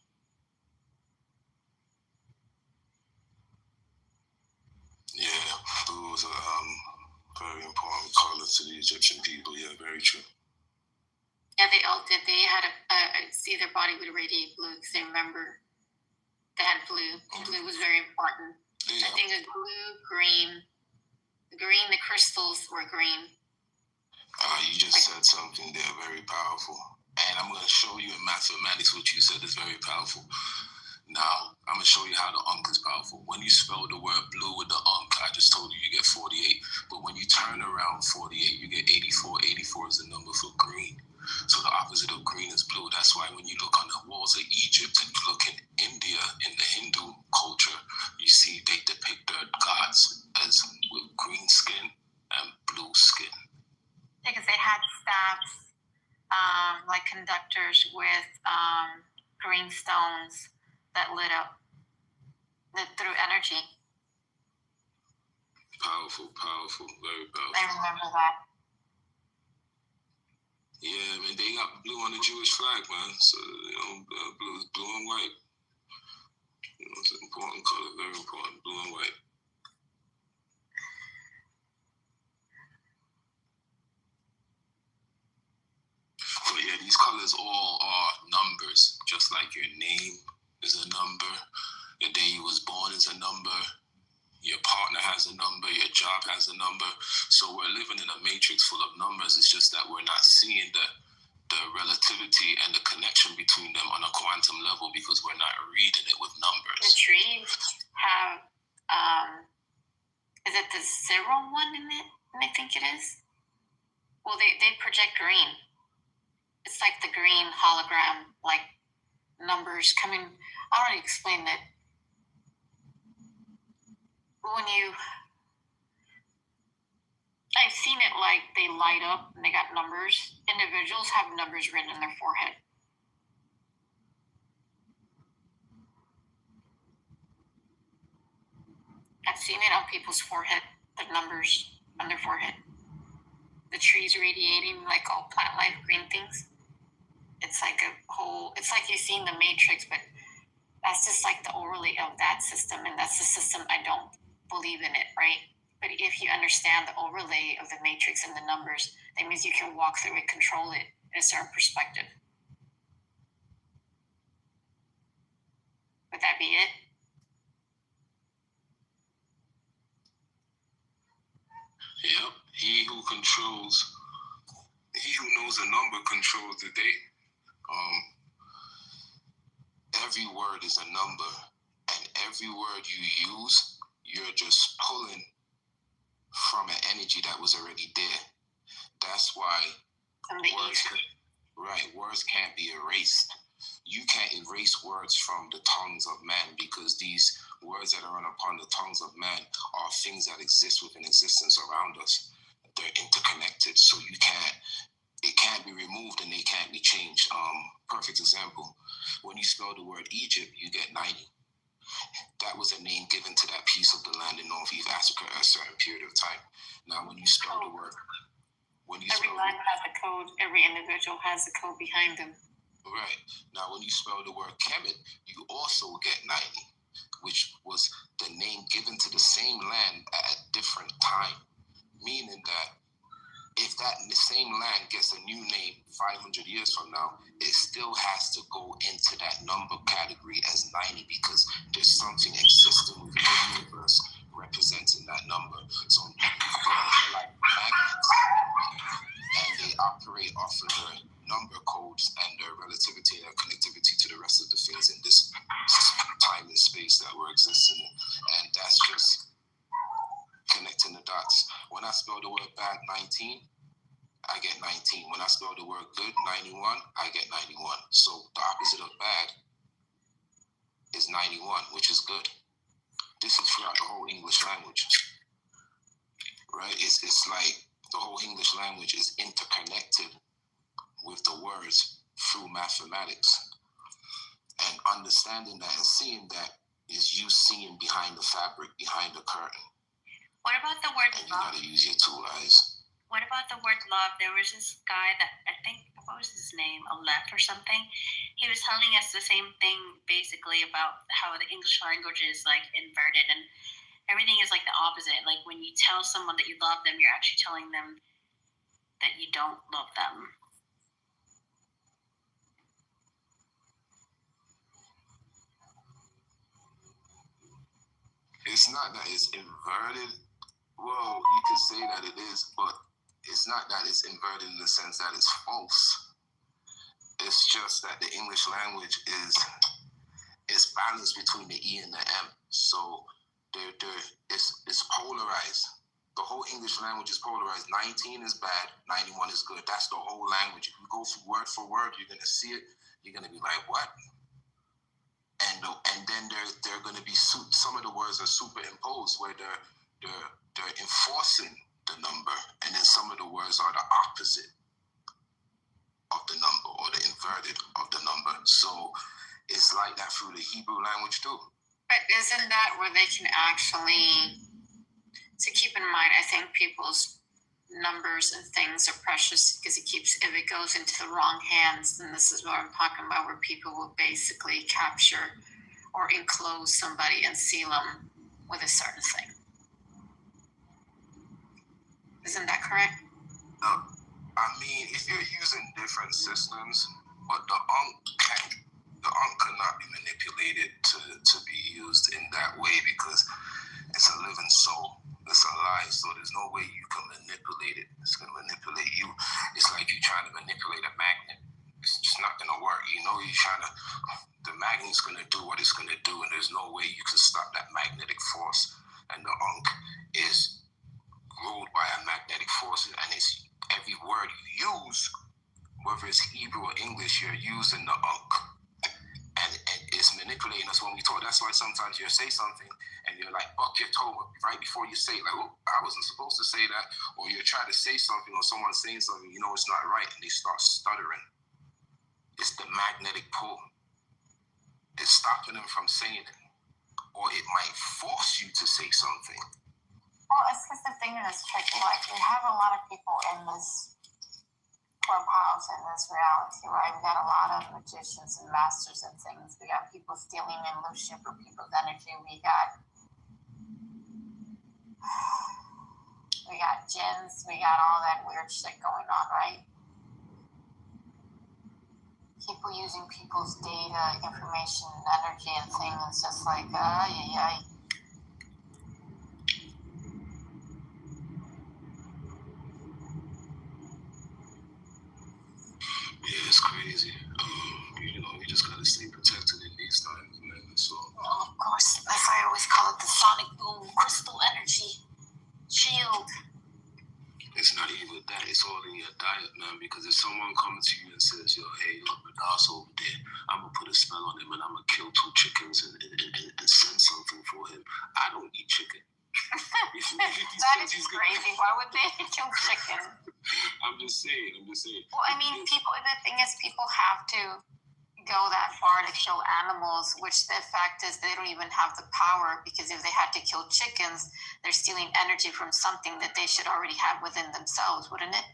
Yeah, blue was a very important color to the Egyptian people. Yeah, very true. Yeah, they all did. They had see their body would radiate blue because they remember they had blue. Blue was very important. Yeah. I think it was blue, green. The crystals were green. You just said something there very powerful. And I'm going to show you in mathematics what you said is very powerful. Now, I'm going to show you how the Ankh is powerful. When you spell the word blue with the Ankh, I just told you get 48. But when you turn around 48, you get 84. 84 is the number for green. So the opposite of green is blue. That's why when you look on the walls of Egypt and you look in India, in the Hindu culture, you see they depict their gods as with green skin and blue skin. Because they had staffs, like conductors with green stones that lit up through energy. Powerful, very powerful. I remember that. Yeah, man, they got blue on the Jewish flag, man. So, blue and white. It's important. important color, very important, blue and white. But yeah, these colors all are numbers, just like your name is a number, the day you was born is a number, your partner has a number, your job has a number. So we're living in a matrix full of numbers. It's just that we're not seeing the relativity and the connection between them on a quantum level because we're not reading it with numbers. The trees have, is it the 01 in it? I think it is. Well, they project green. It's like the green hologram, like numbers coming. I don't know how to explain that. When I've seen it like they light up and they got numbers. Individuals have numbers written in their forehead. I've seen it on people's forehead, the numbers on their forehead. The trees radiating like all plant life green things. It's like it's like you've seen the Matrix, but that's just like the overlay of that system, and that's the system I don't believe in it, right? But if you understand the overlay of the Matrix and the numbers, that means you can walk through it, control it in a certain perspective. Would that be it? Yep. He who knows a number controls the day. Every word is a number, and every word you use, you're just pulling from an energy that was already there. That's why words can't be erased. You can't erase words from the tongues of man because these words that are upon the tongues of man are things that exist within existence around us. They're interconnected, so it can't be removed and they can't be changed. Perfect example, when you spell the word Egypt, you get 90. That was a name given to that piece of the land in Northeast Africa at a certain period of time. Now, when you spell the word, every land has a code. Every individual has a code behind them. Right. Now, when you spell the word Kemet, you also get 90, which was the name given to the same land at a different time. Meaning that if that same land gets a new name 500 years from now, it still has to go into that number category as 90 because there's something existing within the universe representing that number. So words are like magnets, and they operate off of the number codes and their relativity and their connectivity to the rest of the things in this time and space that we're existing in. And that's just connecting the dots. When I spell the word bad 19, I get 19. When I spell the word good 91, I get 91. So the opposite of bad is 91, which is good. This is throughout the whole English language, right? It's like the whole English language is interconnected with the words through mathematics. And understanding that and seeing that is you seeing behind the fabric, behind the curtain. What about the word and love? You gotta use your two eyes. What about the word love? There was this guy that I think, what was his name? Aleph or something. He was telling us the same thing basically about how the English language is like inverted and everything is like the opposite. Like when you tell someone that you love them, you're actually telling them that you don't love them. It's not that it's inverted. Well, you could say that it is, but it's not that it's inverted in the sense that it's false. It's just that the English language is balanced between the E and the M. So it's polarized. The whole English language is polarized. 19 is bad, 91 is good. That's the whole language. If you go through word for word, you're going to see it. You're going to be like, what? And then they're going to be some of the words are superimposed where they're enforcing the number, and then some of the words are the opposite of the number or the inverted of the number. So it's like that through the Hebrew language too. But isn't that where they can actually, to keep in mind, I think people's numbers and things are precious because if it goes into the wrong hands, then this is what I'm talking about, where people will basically capture or enclose somebody and seal them with a certain thing. Isn't that correct? I mean, if you're using different systems, but the Ankh cannot be manipulated to be used in that way because it's a living soul. It's alive, so there's no way you can manipulate it. It's going to manipulate you. It's like you're trying to manipulate a magnet. It's just not going to work. You know, the magnet's going to do what it's going to do, and there's no way you can stop that magnetic force. And the Ankh is ruled by a magnetic force, and it's every word you use, whether it's Hebrew or English, you're using the Ankh. And it's manipulating us when we talk. That's why sometimes you'll say something and you're like, buck your toe right before you say it. Like, oh, I wasn't supposed to say that. Or you try to say something or someone's saying something, you know it's not right, and they start stuttering. It's the magnetic pull. It's stopping them from saying it. Or it might force you to say something. Well, it's because the thing is, like, we have a lot of people in this clubhouse in this reality, right? We got a lot of magicians and masters and things. We got people stealing and illusion for people's energy. We got jinns. We got all that weird shit going on, right? People using people's data, information, energy, and things. It's just like, yeah. Yeah, it's crazy. You know, you just gotta stay protected in these times, man. So, well, of course, that's why I always call it the sonic boom, crystal energy shield. It's not even that. It's all in your diet, man. Because if someone comes to you and says, yo, hey, look, Radas over there, I'm going to put a spell on him and I'm going to kill 2 chickens and send something for him. I don't eat chicken. That is crazy. Why would they kill chicken? I'm just saying. Well, I mean, the thing is, people have to go that far to kill animals, which the fact is they don't even have the power, because if they had to kill chickens, they're stealing energy from something that they should already have within themselves, wouldn't it?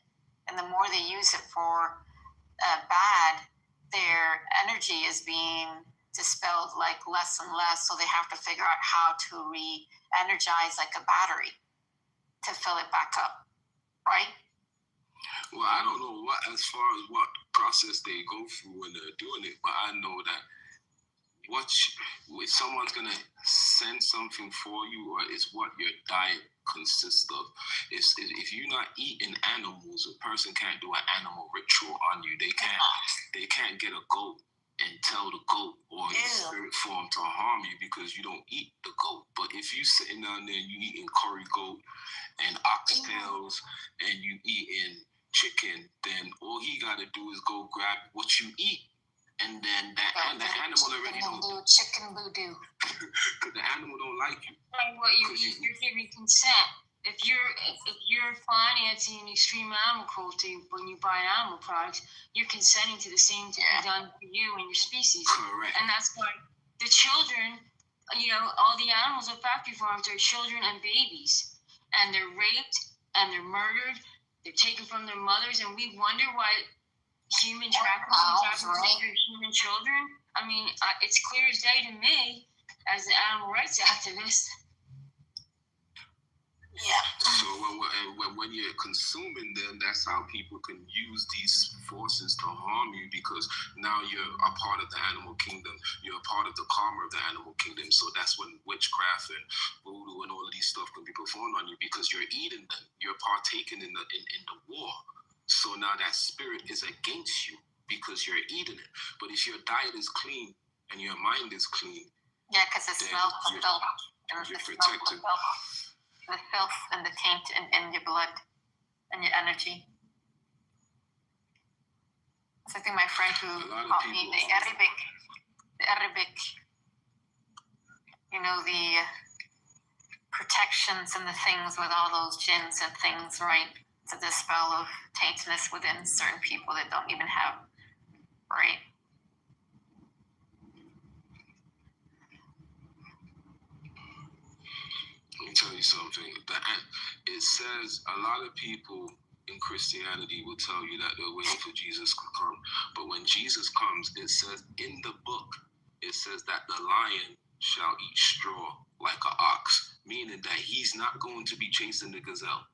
And the more they use it for bad, their energy is being dispelled like less and less, so they have to figure out how to re-energize like a battery to fill it back up, right? Well, I don't know as far as what process they go through when they're doing it, but I know that if someone's gonna send something for you, or it's what your diet consists of. If you're not eating animals, a person can't do an animal ritual on you. They can't get a goat and tell the goat or in spirit form to harm you because you don't eat the goat. But if you sitting down there and you eating curry goat and oxtails and you eating chicken, then all he got to do is go grab what you eat, and then the animal already knows. Chicken voodoo. Because the animal don't like you. Like what you eat, you're giving consent. If you're financing extreme animal cruelty when you buy animal products, you're consenting to the same to be done for you and your species. Correct. And that's why the children, all the animals at factory farms are children and babies, and they're raped and they're murdered. They're taken from their mothers, and we wonder why human trafficking for human children. I mean, it's clear as day to me as an animal rights activist. Yeah. So when you're consuming them, that's how people can use these forces to harm you, because now you're a part of the animal kingdom. You're a part of the karma of the animal kingdom. So that's when witchcraft and voodoo and all of these stuff can be performed on you, because you're eating them. You're partaking in the war. So now that spirit is against you because you're eating it. But if your diet is clean and your mind is clean, yeah, because it smells of filth. You're protected. The filth and the taint in your blood and your energy. It's like my friend who taught me the Arabic, the protections and the things with all those jinns and things, right? To dispel of taintness within certain people that don't even have, right? Let me tell you something. It says a lot of people in Christianity will tell you that they're waiting for Jesus to come. But when Jesus comes, it says in the book, it says that the lion shall eat straw like an ox, meaning that he's not going to be chasing the gazelle.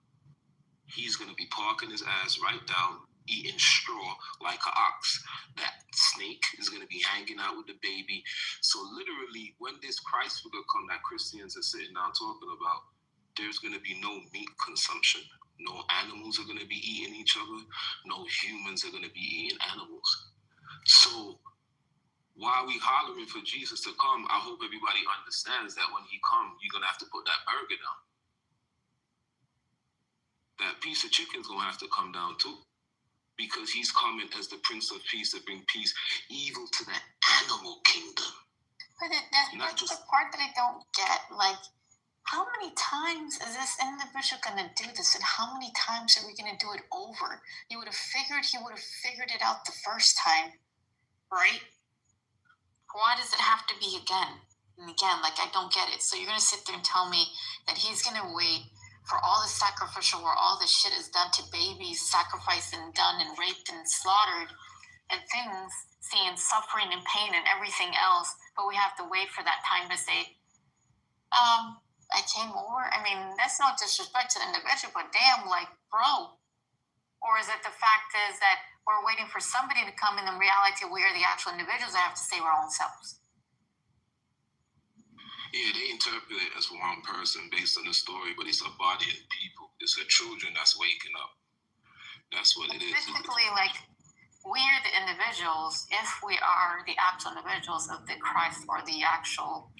He's going to be parking his ass right down, eating straw like an ox. That snake is going to be hanging out with the baby. So literally, when this Christ figure come that Christians are sitting down talking about, there's going to be no meat consumption. No animals are going to be eating each other. No humans are going to be eating animals. So while we hollering for Jesus to come, I hope everybody understands that when he comes, you're going to have to put that burger down. That piece of chicken's going to have to come down too. Because he's coming as the Prince of Peace to bring peace, evil to the animal kingdom. But that's the part that I don't get. Like, how many times is this individual going to do this? And how many times are we going to do it over? He would have figured it out the first time, right? Why does it have to be again and again? Like, I don't get it. So you're going to sit there and tell me that he's going to wait for all the sacrificial where all the shit is done to babies, sacrificed and done and raped and slaughtered and things, seeing suffering and pain and everything else, but we have to wait for that time to say, I came over. I mean, that's no disrespect to the individual, but damn, like, bro. Or is it the fact is that we're waiting for somebody to come in reality we are the actual individuals that have to save our own selves? Yeah, they interpret it as one person based on the story, but it's a body of people. It's the children that's waking up. That's what it is. Basically, like, we are the individuals, if we are the actual individuals of the Christ or the actual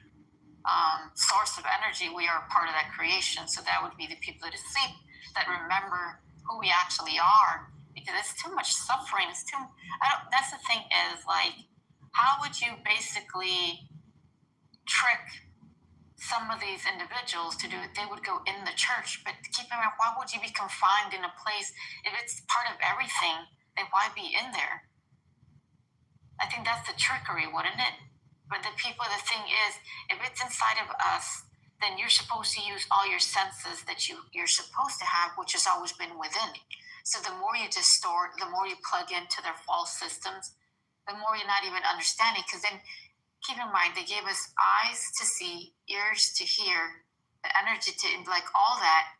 source of energy, we are part of that creation. So that would be the people that sleep, that remember who we actually are. Because it's too much suffering. That's the thing is, like, how would you basically trick some of these individuals to do it? They would go in the church, but keep in mind, why would you be confined in a place if it's part of everything? Then why be in there? I think that's the trickery, wouldn't it? But the thing is, if it's inside of us, then you're supposed to use all your senses that you're supposed to have, which has always been within. So the more you distort, the more you plug into their false systems, the more you're not even understanding. Because then, keep in mind, they gave us eyes to see, ears to hear, the energy to, like, all that.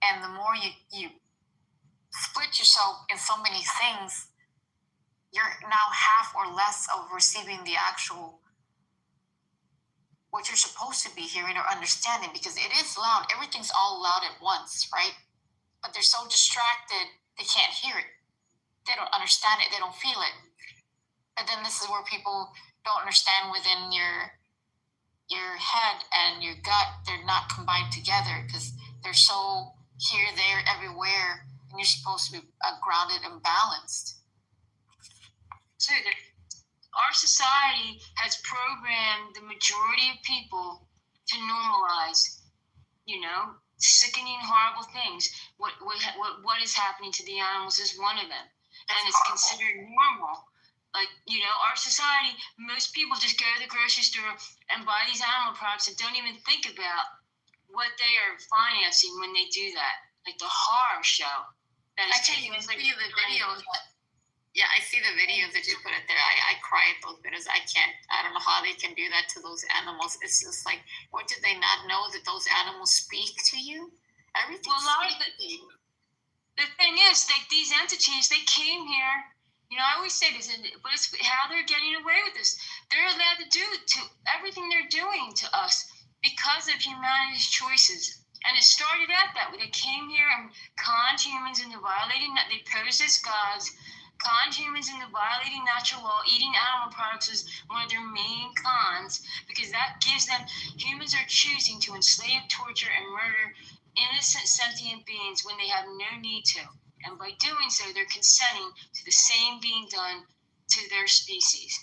And the more you split yourself in so many things, you're now half or less of receiving the actual, what you're supposed to be hearing or understanding, because it is loud. Everything's all loud at once, right? But they're so distracted, they can't hear it. They don't understand it. They don't feel it. But then this is where people don't understand within your head and your gut. They're not combined together because they're so here, there, everywhere, and you're supposed to be grounded and balanced. So our society has programmed the majority of people to normalize, sickening, horrible things. What is happening to the animals is one of them, and it's considered normal. Like, our society, most people just go to the grocery store and buy these animal products and don't even think about what they are financing when they do that. Like the horror show that is taking us, like, see the videos. Yeah, I see the videos that you put it there. I cry at those videos. I don't know how they can do that to those animals. It's just like, what, did they not know that those animals speak to you? Everything. Well, a lot of the thing is, like, these entities, they came here. I always say this, but it's how they're getting away with this. They're allowed to do to everything they're doing to us because of humanity's choices. And it started out that way. They came here and conned humans into violating that. They posed as gods, conned humans into violating natural law. Eating animal products is one of their main cons because that gives them, humans are choosing to enslave, torture, and murder innocent sentient beings when they have no need to. And by doing so, they're consenting to the same being done to their species.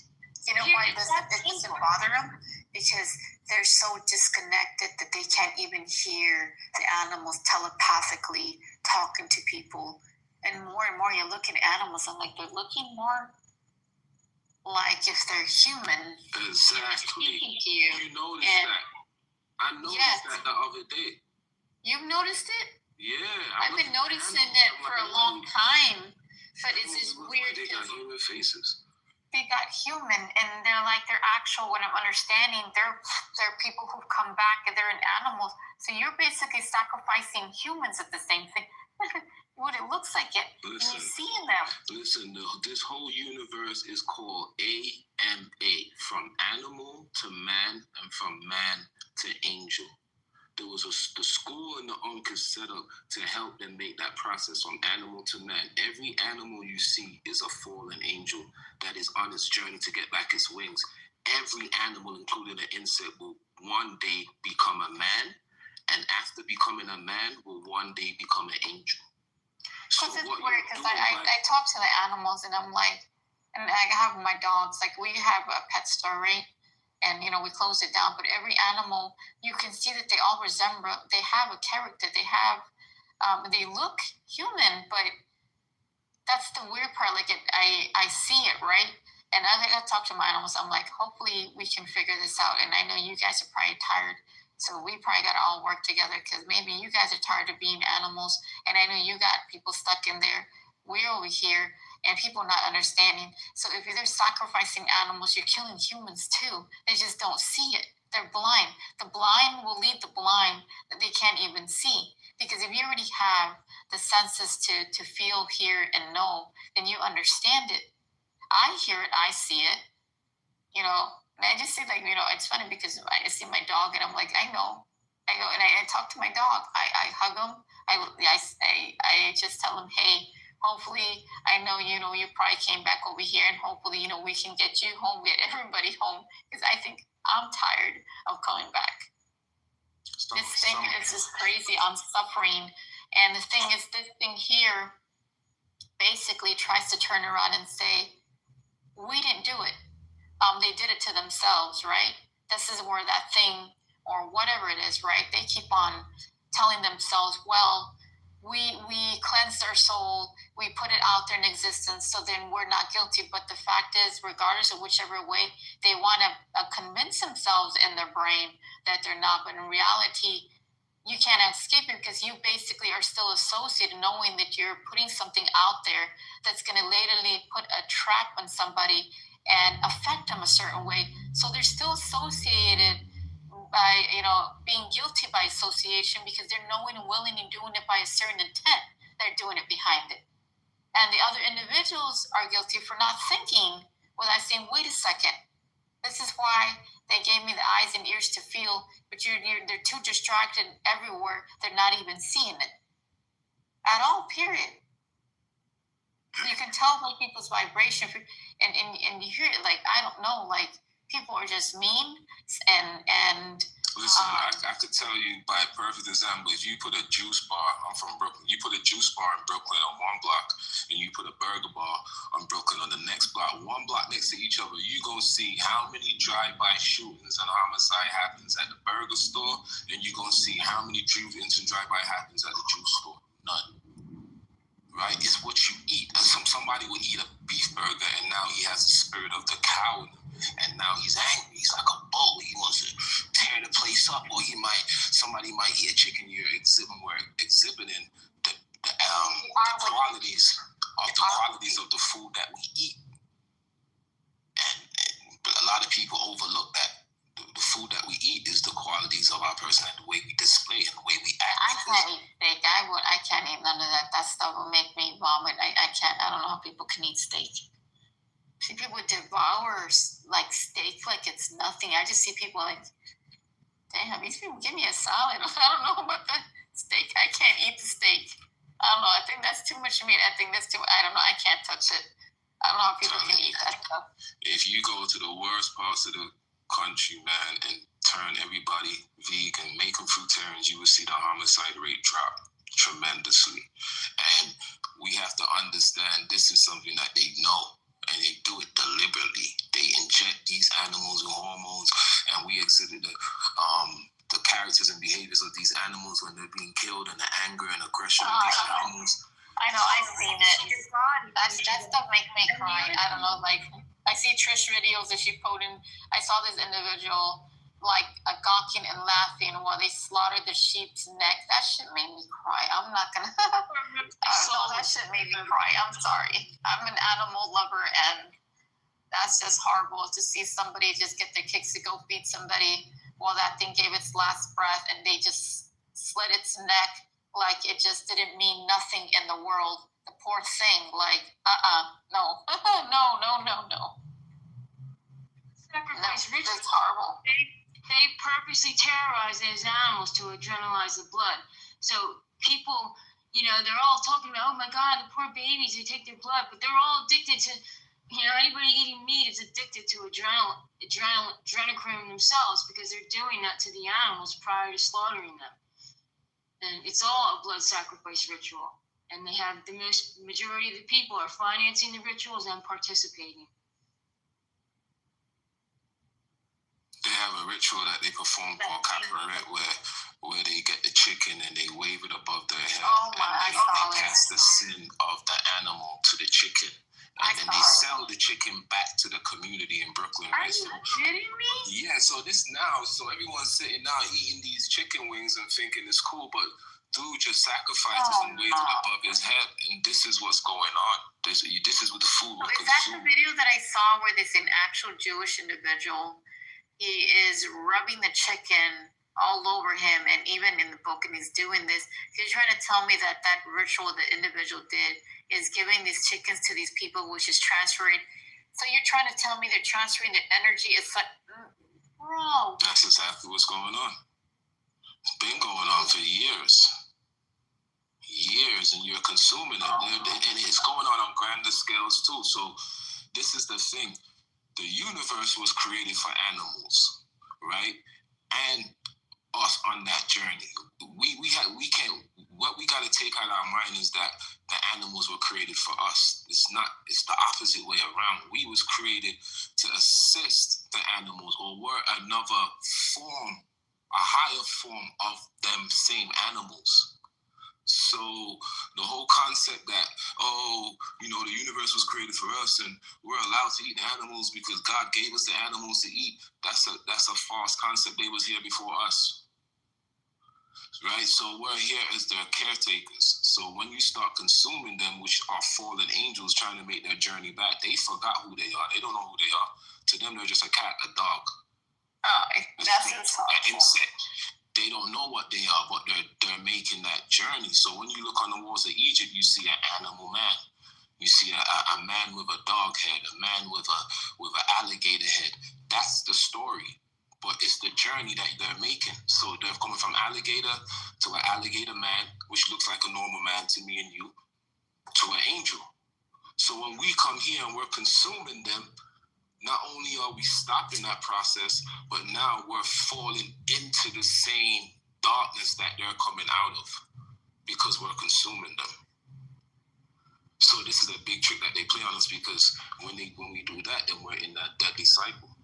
You know why it doesn't bother them? Because they're so disconnected that they can't even hear the animals telepathically talking to people. And more you look at animals, I'm like, they're looking more like if they're human. Exactly. Speaking to you. You noticed that. I noticed that the other day. You've noticed it? Yeah. I've been noticing it for a long time. But it's just weird. They got human faces. they got human, and they're like they're actual. What I'm understanding, they're people who've come back, and they're in animals. So you're basically sacrificing humans at the same thing. What it looks like it. Listen, and you see them. Listen, this whole universe is called AMA, from animal to man and from man to angel. There was the school and the Ankh is set up to help them make that process from animal to man. Every animal you see is a fallen angel that is on its journey to get back its wings. Every animal, including an insect, will one day become a man, and after becoming a man, will one day become an angel. Because it's weird, because I talk to the animals, and I'm like, and I have my dogs, like we have a pet store, right? And, you know, we closed it down, but every animal, you can see that they all resemble, they have a character, they have, they look human, but that's the weird part, like I see it, right? And I talk to my animals, I'm like, hopefully we can figure this out, and I know you guys are probably tired, so we probably got to all work together, because maybe you guys are tired of being animals, and I know you got people stuck in there, we're over here, and people not understanding. So if they're sacrificing animals, you're killing humans too. They just don't see it. They're blind. The blind will lead the blind that they can't even see. Because if you already have the senses to feel, hear, and know, then you understand it. I hear it, I see it. You know, and I just say, like, you know, it's funny because I see my dog and I'm like, I know. I go and I talk to my dog. I hug him. I just tell him, hey, hopefully, I know, you know, you probably came back over here, and hopefully, you know, we can get you home, get everybody home, because I think I'm tired of coming back. This thing is just crazy. I'm suffering. And the thing is, this thing here basically tries to turn around and say, we didn't do it. They did it to themselves, right? This is where that thing, or whatever it is, right? They keep on telling themselves, well, we cleansed our soul, we put it out there in existence, so then we're not guilty. But the fact is, regardless of whichever way, they want to convince themselves in their brain that they're not. But in reality, you can't escape it, because you basically are still associated, knowing that you're putting something out there that's going to laterally put a trap on somebody and affect them a certain way. So they're still associated by, you know, being guilty by association, because they're knowing and willing and doing it by a certain intent. They're doing it behind it. And the other individuals are guilty for not thinking without saying, wait a second, this is why they gave me the eyes and ears to feel, but they're too distracted everywhere. They're not even seeing it at all, period. You can tell by people's vibration, and you hear it, like, I don't know, like, people are just mean, and listen, I could tell you by a perfect example, if you put a juice bar, I'm from Brooklyn, you put a juice bar in Brooklyn on one block, and you put a burger bar on Brooklyn on the next block, one block next to each other, you gonna see how many drive-by shootings and homicide happens at the burger store, and you gonna see how many shootings and drive-by happens at the juice store. None. Right? It's what you eat. Somebody will eat a beef burger, and now he has the spirit of the cow in him, and now he's angry. He's like a bull. He wants to tear the place up, or somebody might eat a chicken. You're exhibiting the qualities of the food that we eat, and a lot of people overlook that. The food that we eat is the qualities of our personality, the way we display and the way we act. I can't eat steak. I can't eat none of that. That stuff will make me vomit. I can't. I don't know how people can eat steak. See people devour like steak like it's nothing. I just see people like, damn, these people give me a salad. I don't know about the steak. I can't eat the steak. I don't know. I think that's too much meat. I think that's too. I don't know. I can't touch it. I don't know how people can eat that stuff. If you go to the worst parts of the country, man, and turn everybody vegan, make them fruitarians, you will see the homicide rate drop tremendously. And we have to understand this is something that they know, and they do it deliberately. They inject these animals with hormones, and we exhibit the characters and behaviors of these animals when they're being killed, and the anger and aggression of these animals. I know, I've seen it. That stuff makes me cry. I don't know, like, I see Trish videos that she posted. I saw this individual, like, gawking and laughing while they slaughtered the sheep's neck. That shit made me cry. I'm not gonna. That shit made me cry. I'm sorry. I'm an animal lover, and that that's just horrible to see somebody just get their kicks to go feed somebody while that thing gave its last breath and they just slit its neck like it just didn't mean nothing in the world. The poor thing, like, no. No. Sacrifice ritual. It's horrible. They purposely terrorize those animals to adrenalize the blood. So people, they're all talking about, oh my God, the poor babies, they take their blood, but they're all addicted to, anybody eating meat is addicted to adrenochrome themselves because they're doing that to the animals prior to slaughtering them. And it's all a blood sacrifice ritual. And they have the majority of the people are financing the rituals and participating. They have a ritual that they perform called caporet where they get the chicken and they wave it above their head and they cast the sin of the animal to the chicken. And then they sell the chicken back to the community in Brooklyn. Are you kidding me? Yeah, so everyone's sitting now eating these chicken wings and thinking it's cool, but dude just sacrifices and waves it above his head, and this is what's going on. This is what the food will Is consume. that the video that I saw where this an actual Jewish individual? He is rubbing the chicken all over him, and even in the book, and he's doing this. He's trying to tell me that ritual the individual did is giving these chickens to these people, which is transferring. So you're trying to tell me they're transferring the energy? It's like, bro. That's exactly what's going on. It's been going on for years, and you're consuming it, and it's going on grander scales too. So this is the thing: the universe was created for animals, right? And us on that journey, what we got to take out of our mind is that the animals were created for us. It's the opposite way around. We was created to assist the animals, or we're another form, a higher form of them same animals. So the whole concept that, the universe was created for us and we're allowed to eat the animals because God gave us the animals to eat, that's a false concept. They was here before us. Right? So we're here as their caretakers. So when you start consuming them, which are fallen angels trying to make their journey back, they forgot who they are. They don't know who they are. To them, they're just a cat, a dog. That's an insect. They don't know what they are, but they're making that journey. So when you look on the walls of Egypt, you see an animal man. You see a man with a dog head, a man with an alligator head. That's the story, but it's the journey that they're making. So they're coming from alligator to an alligator man, which looks like a normal man to me and you, to an angel. So when we come here and we're consuming them, not only are we stopping that process, but now we're falling into the same darkness that they're coming out of because we're consuming them. So this is a big trick that they play on us, because when we do that, then we're in that deadly cycle.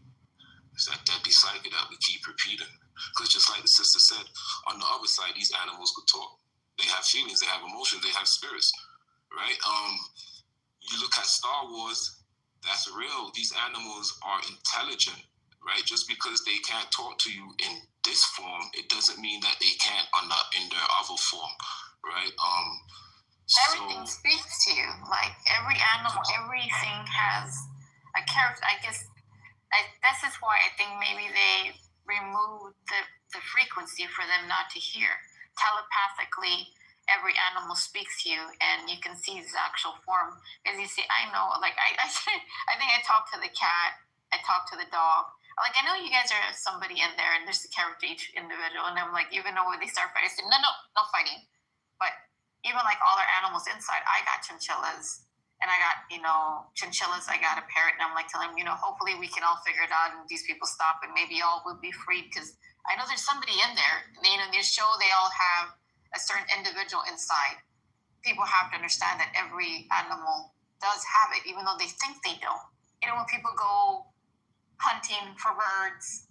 It's that deadly cycle that we keep repeating. Because just like the sister said, on the other side, these animals could talk. They have feelings, they have emotions, they have spirits, right? You look at Star Wars, that's real. These animals are intelligent, right? Just because they can't talk to you in this form, it doesn't mean that they can't in their other form, right? Everything speaks to you. Like every animal, everything has a character. I guess this is why I think maybe they removed the frequency for them not to hear. Telepathically, every animal speaks to you, and you can see its actual form. As you see, I know, like I think I talked to the cat, I talked to the dog. Like, I know you guys are somebody in there, and there's a character each individual, and I'm like, even though when they start fighting, I say, no fighting. But even like all our animals inside, I got chinchillas, and I got, chinchillas, I got a parrot, and I'm like telling them, hopefully we can all figure it out, and these people stop, and maybe all will be freed, because I know there's somebody in there. They show they all have a certain individual inside. People have to understand that every animal does have it, even though they think they don't. When people go hunting for birds,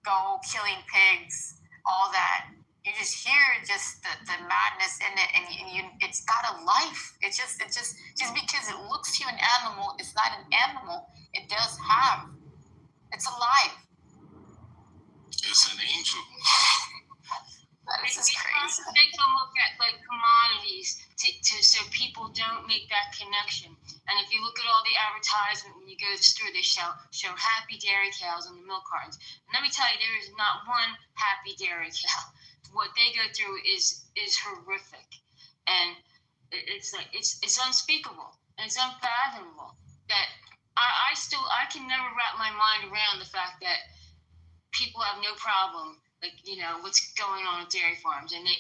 go killing pigs, all that, you just hear just the madness in it, and it's got a life. It's just because it looks to you an animal, it's not an animal. It does have. It's alive. It's an angel. This is crazy. They can look at like commodities so people don't make that connection. And if you look at all the advertisement when you go to the store, they show happy dairy cows on the milk cartons. And let me tell you, there is not one happy dairy cow. What they go through is horrific, and it's unspeakable and it's unfathomable that I can never wrap my mind around the fact that people have no problem, like, you know, what's going on at dairy farms, and then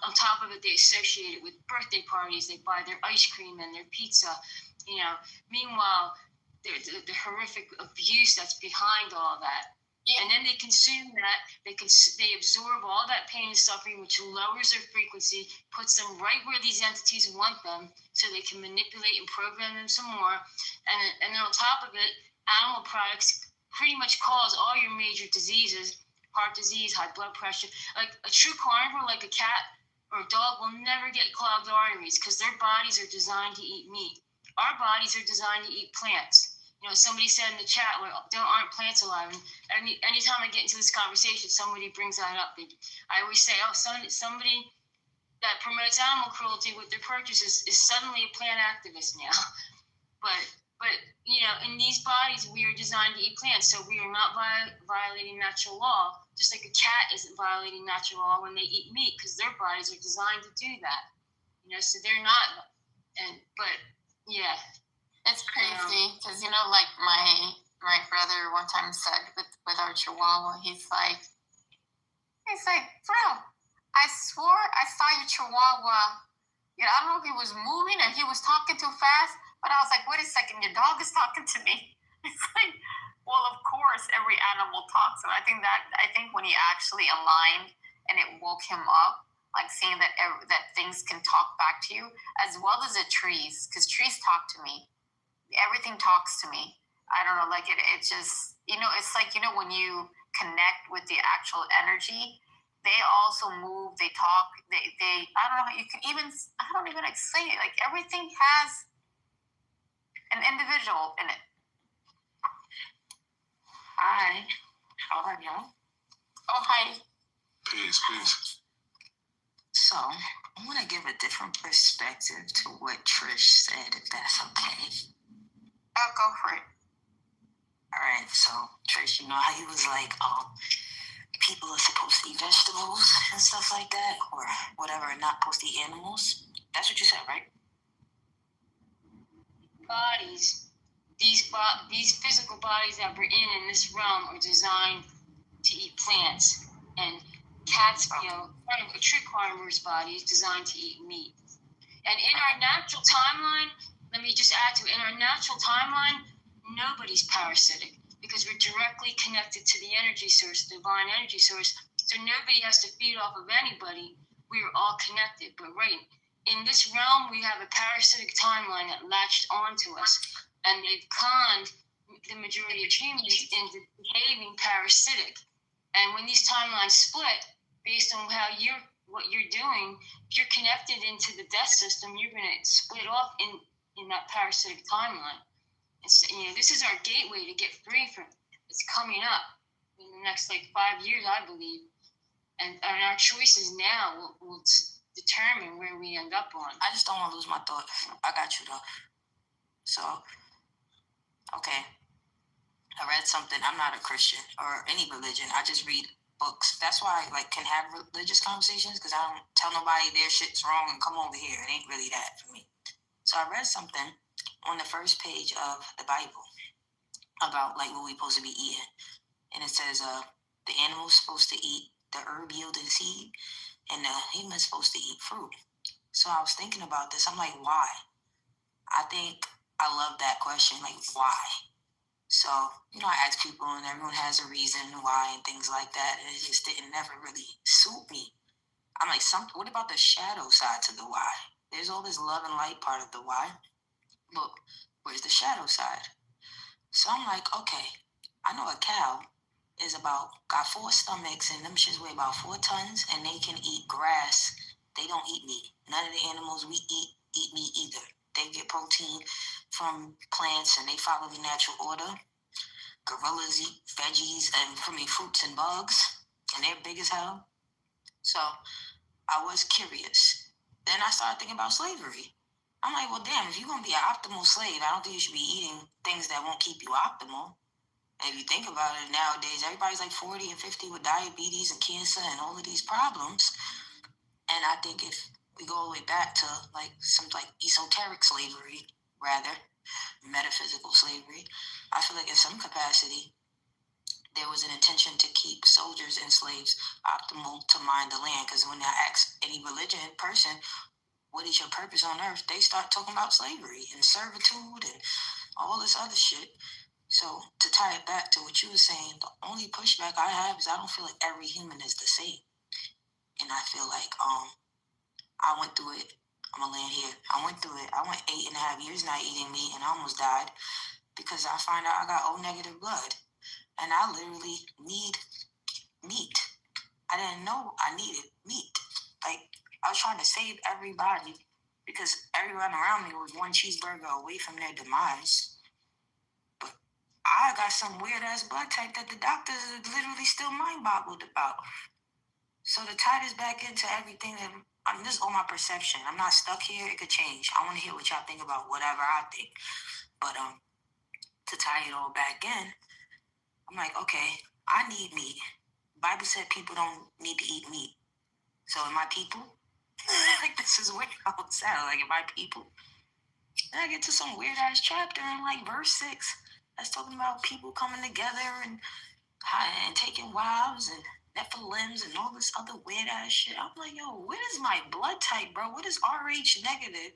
on top of it, they associate it with birthday parties. They buy their ice cream and their pizza, you know. Meanwhile, the horrific abuse that's behind all that, and then they consume that. They absorb all that pain and suffering, which lowers their frequency, puts them right where these entities want them, so they can manipulate and program them some more. And then on top of it, animal products pretty much cause all your major diseases: heart disease, high blood pressure. Like a true carnivore, like a cat or a dog, will never get clogged arteries because their bodies are designed to eat meat. Our bodies are designed to eat plants. You know, somebody said in the chat, well, aren't plants alive? And anytime I get into this conversation, somebody brings that up. I always say, oh, somebody that promotes animal cruelty with their purchases is suddenly a plant activist now. But you know, in these bodies, we are designed to eat plants, so we are not violating natural law, just like a cat isn't violating natural law when they eat meat, because their bodies are designed to do that. You know, so they're not. But yeah, it's crazy because, you know, like my brother one time said with our Chihuahua, he's like, bro, I swore I saw your Chihuahua. You know, I don't know if he was moving and he was talking too fast. But I was like, wait a second, your dog is talking to me. It's like, well, of course, every animal talks. And I think when he actually aligned and it woke him up, like seeing that things can talk back to you, as well as the trees, because trees talk to me. Everything talks to me. I don't know, like it just, you know, it's like, you know, when you connect with the actual energy, they also move, they talk, they I don't know, you can even, I don't even explain it. Like everything has an individual in it. Hi. How are you? Oh, hi. Peace. So, I want to give a different perspective to what Trish said, if that's okay. I'll go for it. All right, so Trish, you know how he was like, people are supposed to eat vegetables and stuff like that, or whatever, and not supposed to eat animals? That's what you said, right? Bodies, these physical bodies that we're in this realm are designed to eat plants, and cats, you know, a true carnivore's body is designed to eat meat. And in our natural timeline, let me just add to it, in our natural timeline, nobody's parasitic because we're directly connected to the energy source, the divine energy source, so nobody has to feed off of anybody. We are all connected. But right in this realm, we have a parasitic timeline that latched onto us, and they've conned the majority of humans into behaving parasitic. And when these timelines split, based on what you're doing, if you're connected into the death system, you're going to split off in that parasitic timeline. It's, you know, this is our gateway to get free from. It's coming up in the next 5 years, I believe, and our choices now will determine where we end up on. I just don't want to lose my thought. I got you though. So, okay. I read something. I'm not a Christian or any religion. I just read books. That's why I can have religious conversations, because I don't tell nobody their shit's wrong and come over here. It ain't really that for me. So I read something on the first page of the Bible about what we supposed to be eating. And it says the animal's supposed to eat the herb yielding seed, and the human's supposed to eat fruit. So I was thinking about this. I'm like, why? I think I love that question, why? So, I ask people, and everyone has a reason why and things like that, and it just didn't never really suit me. I'm like, what about the shadow side to the why? There's all this love and light part of the why, but where's the shadow side? So I'm like, okay, I know a cow got 4 stomachs, and them shits weigh about 4 tons, and they can eat grass. They don't eat meat. None of the animals we eat meat either. They get protein from plants, and they follow the natural order. Gorillas eat veggies and fruits and bugs, and they're big as hell. So I was curious. Then I started thinking about slavery. I'm like, well, damn, if you're going to be an optimal slave, I don't think you should be eating things that won't keep you optimal. And if you think about it nowadays, everybody's like 40 and 50 with diabetes and cancer and all of these problems. And I think if we go all the way back to like some like esoteric slavery, rather, metaphysical slavery, I feel like in some capacity, there was an intention to keep soldiers and slaves optimal to mine the land. Because when I ask any religion person, what is your purpose on earth? They start talking about slavery and servitude and all this other shit. So to tie it back to what you were saying, the only pushback I have is I don't feel like every human is the same. And I feel like I went through it. I'm gonna land here. I went through it. I went 8.5 years not eating meat and I almost died because I find out I got O negative blood. And I literally need meat. I didn't know I needed meat. Like, I was trying to save everybody because everyone around me was one cheeseburger away from their demise. But I got some weird ass blood type that the doctors are literally still mind boggled about. So to tie this back into everything that this is all my perception. I'm not stuck here. It could change. I want to hear what y'all think about whatever I think. But to tie it all back in, I'm like, okay, I need meat. The Bible said people don't need to eat meat. So am I people? Like, this is weird how it sounds. Like, am I people? Then I get to some weird ass chapter in like verse 6 that's talking about people coming together and taking wives and Nephilims and all this other weird ass shit. I'm like, yo, what is my blood type, bro? What is RH negative?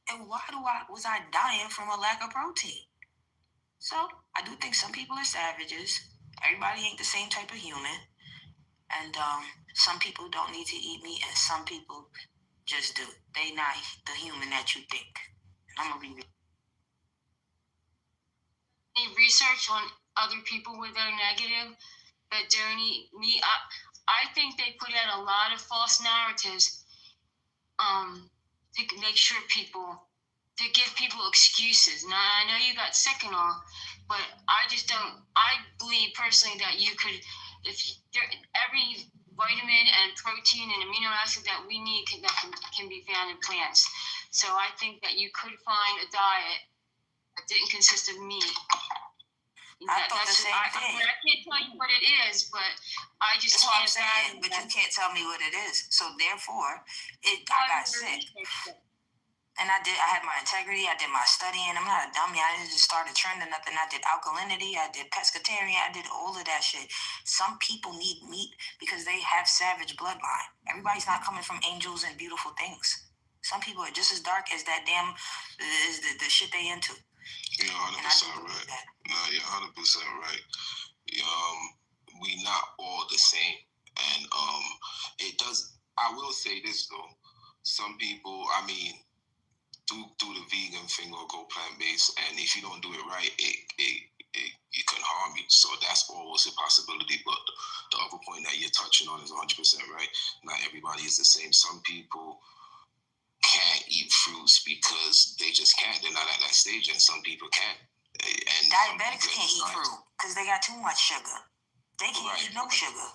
And why was I dying from a lack of protein? So I do think some people are savages. Everybody ain't the same type of human. And some people don't need to eat meat and some people just do. They not the human that you think. And I'm gonna leave it. Any research on other people with their negative that don't eat meat? I think they put out a lot of false narratives to make sure to give people excuses. Now, I know you got sick and all, but I believe personally that you could, every vitamin and protein and amino acid that we need can be found in plants. So I think that you could find a diet that didn't consist of meat. I thought the same thing. I can't tell you what it is, but I just That's what I'm saying, but you can't tell me what it is. So therefore, I got sick. And I had my integrity, I did my studying. I'm not a dummy. I didn't just started trending nothing. I did alkalinity, I did pescatarian, I did all of that shit. Some people need meat because they have savage bloodline. Everybody's not coming from angels and beautiful things. Some people are just as dark as that damn the shit they into. You're 100% right. No, you're 100% right. We not all the same, and it does. I will say this though: some people, I mean, do the vegan thing or go plant based, and if you don't do it right, it can harm you. So that's always a possibility. But the other point that you're touching on is 100% right. Not everybody is the same. Some people can't eat fruits because they just can't. They're not at that stage, and some people can't. And diabetics can't eat fruit because they got too much sugar. They can't eat no sugar.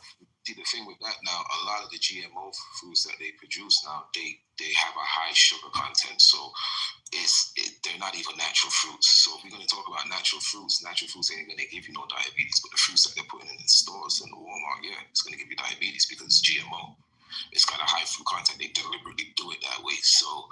See, the thing with that now, a lot of the GMO foods that they produce now, they have a high sugar content. So they're not even natural fruits. So if we're going to talk about natural fruits ain't going to give you no diabetes. But the fruits that they're putting in the stores and the Walmart, yeah, it's going to give you diabetes because it's GMO. It's got a high fruit content. They deliberately do it that way. So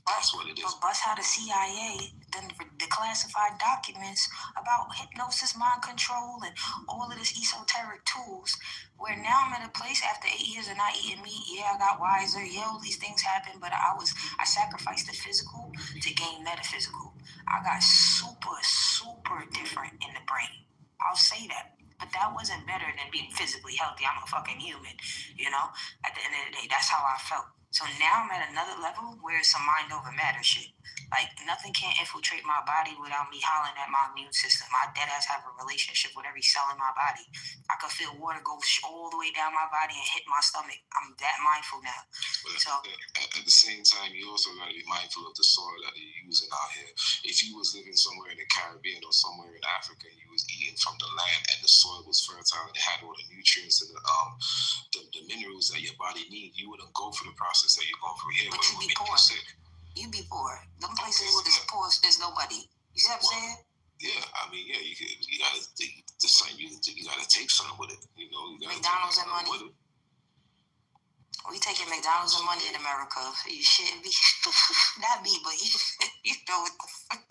that's what it is. But that's how the CIA then declassified documents about hypnosis, mind control, and all of this esoteric tools. Where now I'm at a place after 8 years of not eating meat. Yeah, I got wiser. Yeah, all these things happened, but I sacrificed the physical to gain metaphysical. I got super, super different in the brain. I'll say that. But that wasn't better than being physically healthy. I'm a fucking human, you know? At the end of the day, that's how I felt. So now I'm at another level where it's some mind over matter shit. Like, nothing can infiltrate my body without me hollering at my immune system. My dead ass have a relationship with every cell in my body. I can feel water go all the way down my body and hit my stomach. I'm that mindful now. But So at the same time, you also got to be mindful of the soil that you're using out here. If you was living somewhere in the Caribbean or somewhere in Africa, and you was eating from the land and the soil was fertile and it had all the nutrients and the minerals that your body needs, you wouldn't go through the process that you're going through here. But you be poor. You be poor. Them places is poor as nobody. You see what I'm saying? Yeah, I mean, yeah, you gotta the same. You gotta take something with it. You know, you gotta McDonald's take and money. with it. We taking McDonald's and money in America. You shouldn't be. Not me, but you know what the fuck.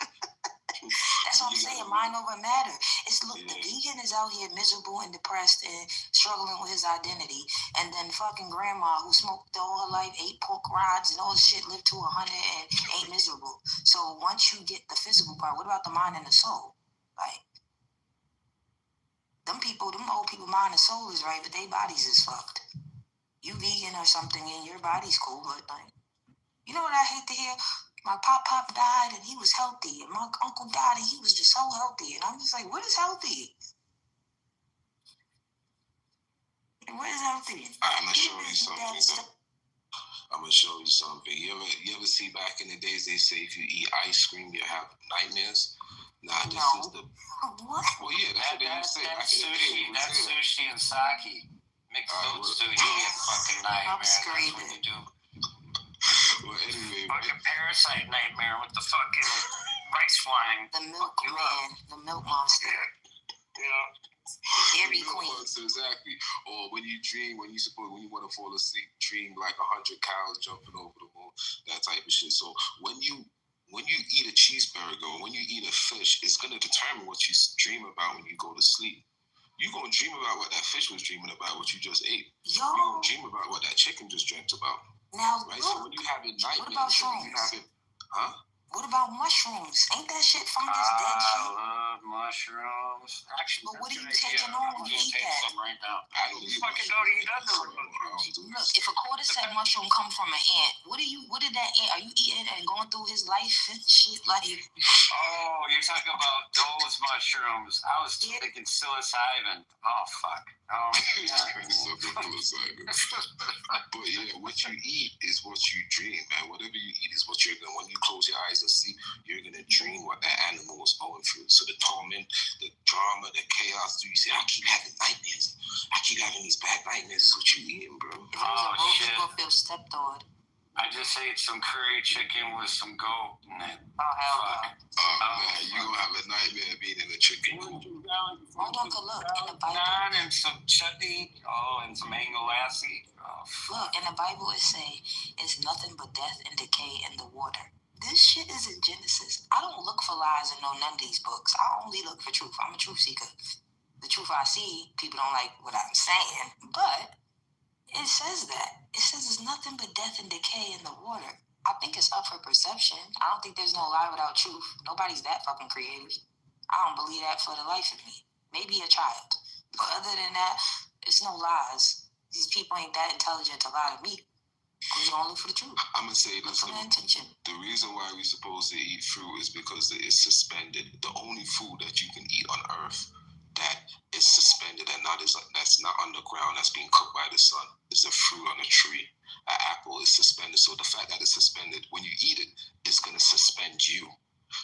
That's what I'm saying. Mind over matter. It's look, the vegan is out here miserable and depressed and struggling with his identity, and then fucking grandma who smoked all her life, ate pork rinds and all this shit, lived to 100 and ain't miserable. So once you get the physical part, what about the mind and the soul? Like, them old people, mind and soul is right, but their bodies is fucked. You vegan or something and your body's cool, but like, you know what I hate to hear? My pop died and he was healthy, and my uncle died and he was just so healthy, and I'm just like, what is healthy? What is healthy? I'm gonna show you something. I'm gonna show you something. You ever see back in the days they say if you eat ice cream you have nightmares? Nah, this is the what? Well, yeah, that's what they used to say back in the day. That sushi and sake mixed those two, you get fucking nightmares. That's what you do. Well, anyway, fucking parasite nightmare with the fucking rice wine. The milk man, the milk monster. Yeah. Dairy Queen. Exactly. Or when you want to fall asleep, dream like 100 cows jumping over the moon, that type of shit. So when you eat a cheeseburger or when you eat a fish, it's gonna determine what you dream about when you go to sleep. You're gonna dream about what that fish was dreaming about, what you just ate. You're gonna dream about what that chicken just dreamt about. Now, right? So when you have it nightmares, what about shrooms? What about mushrooms? Ain't that shit fungus, dead shit? I love mushrooms. Actually, but what are you taking on when you eat that? Some right now. You fucking don't eat other mushrooms. Look, if a cordyceps mushroom come from an ant, what did that ant? Are you eating and going through his life and shit like? Oh, you're talking about those mushrooms. I was thinking psilocybin. Oh fuck. Oh. But yeah, what you eat is what you dream, man. Whatever you eat is what you're gonna. When you close your eyes and sleep, you're gonna dream what that animal was going through. So the torment, the drama, the chaos. Do you say I keep having nightmares? I keep having these bad nightmares. Is what you eating, bro? Oh shit! People feel stepped on. I just ate some curry chicken with some goat in it. Oh hell no! Man, you gonna have a nightmare being in a chicken coop. Hold on, look in the Bible. And some chutney. And some mango lassi. Look in the Bible, it say it's nothing but death and decay in the water. This shit is in Genesis. I don't look for lies in none of these books. I only look for truth. I'm a truth seeker. The truth I see, people don't like what I'm saying, but it says that. It says it's nothing but death and decay in the water. I think it's up for perception. I don't think there's no lie without truth. Nobody's that fucking creative. I don't believe that for the life of me. Maybe a child. But other than that, it's no lies. These people ain't that intelligent to lie to me. I'm just gonna look for the truth. I'm gonna say this. The reason why we're supposed to eat fruit is because it is suspended. The only food that you can eat on earth that is suspended and that's not underground, that's being cooked by the sun, is the fruit on a tree. An apple is suspended. So the fact that it's suspended, when you eat it, it's gonna suspend you.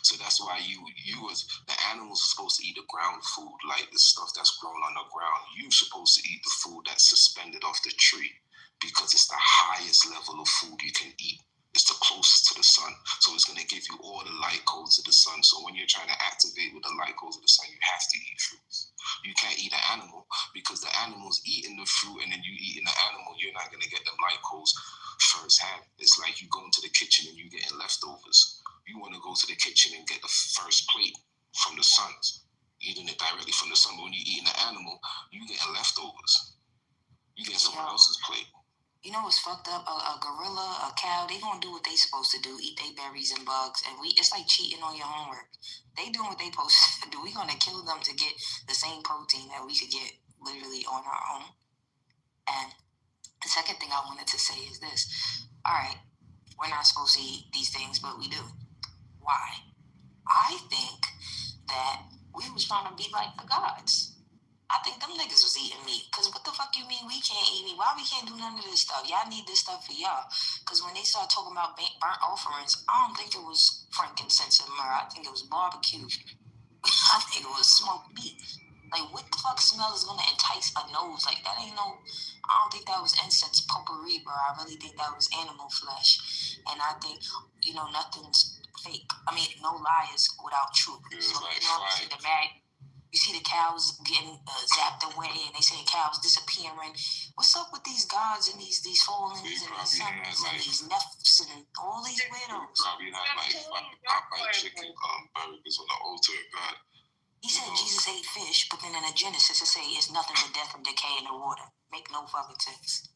So that's why you as the animals are supposed to eat the ground food, like the stuff that's grown on the ground. You're supposed to eat the food that's suspended off the tree because it's the highest level of food you can eat. It's the closest to the sun. So it's going to give you all the light codes of the sun. So when you're trying to activate with the light codes of the sun, you have to eat fruits. You can't eat an animal because the animal's eating the fruit and then you eating the animal, you're not going to get them light codes firsthand. It's like you go into the kitchen and you getting leftovers. You want to go to the kitchen and get the first plate from the sun, eating it directly from the sun. But when you're eating the animal, you getting leftovers. You get someone else's plate. You know what's fucked up? A gorilla, a cow, they gonna do what they supposed to do, eat their berries and bugs, and it's like cheating on your homework. They doing what they supposed to do. We gonna kill them to get the same protein that we could get literally on our own. And the second thing I wanted to say is this. all right, we're not supposed to eat these things, but we do. Why? I think that we was trying to be like the gods. I think them niggas was eating meat. Because what the fuck you mean we can't eat meat? Why we can't do none of this stuff? Y'all need this stuff for y'all. Because when they started talking about burnt offerings, I don't think it was frankincense and myrrh. I think it was barbecue. I think it was smoked meat. Like, what the fuck smell is going to entice a nose? Like, that ain't no... I don't think that was incense potpourri, bro. I really think that was animal flesh. And I think, you know, nothing's fake. I mean, no lie is without truth. So, like you know, you see the cows getting zapped away, and they say cows disappearing. What's up with these gods and these fallings and these suns and these nefts and all these weirdos? Probably had like Popeye chicken burgers on the altar of God. He said Jesus ate fish, but then in the Genesis it say it's nothing but death and decay in the water. Make no fucking sense.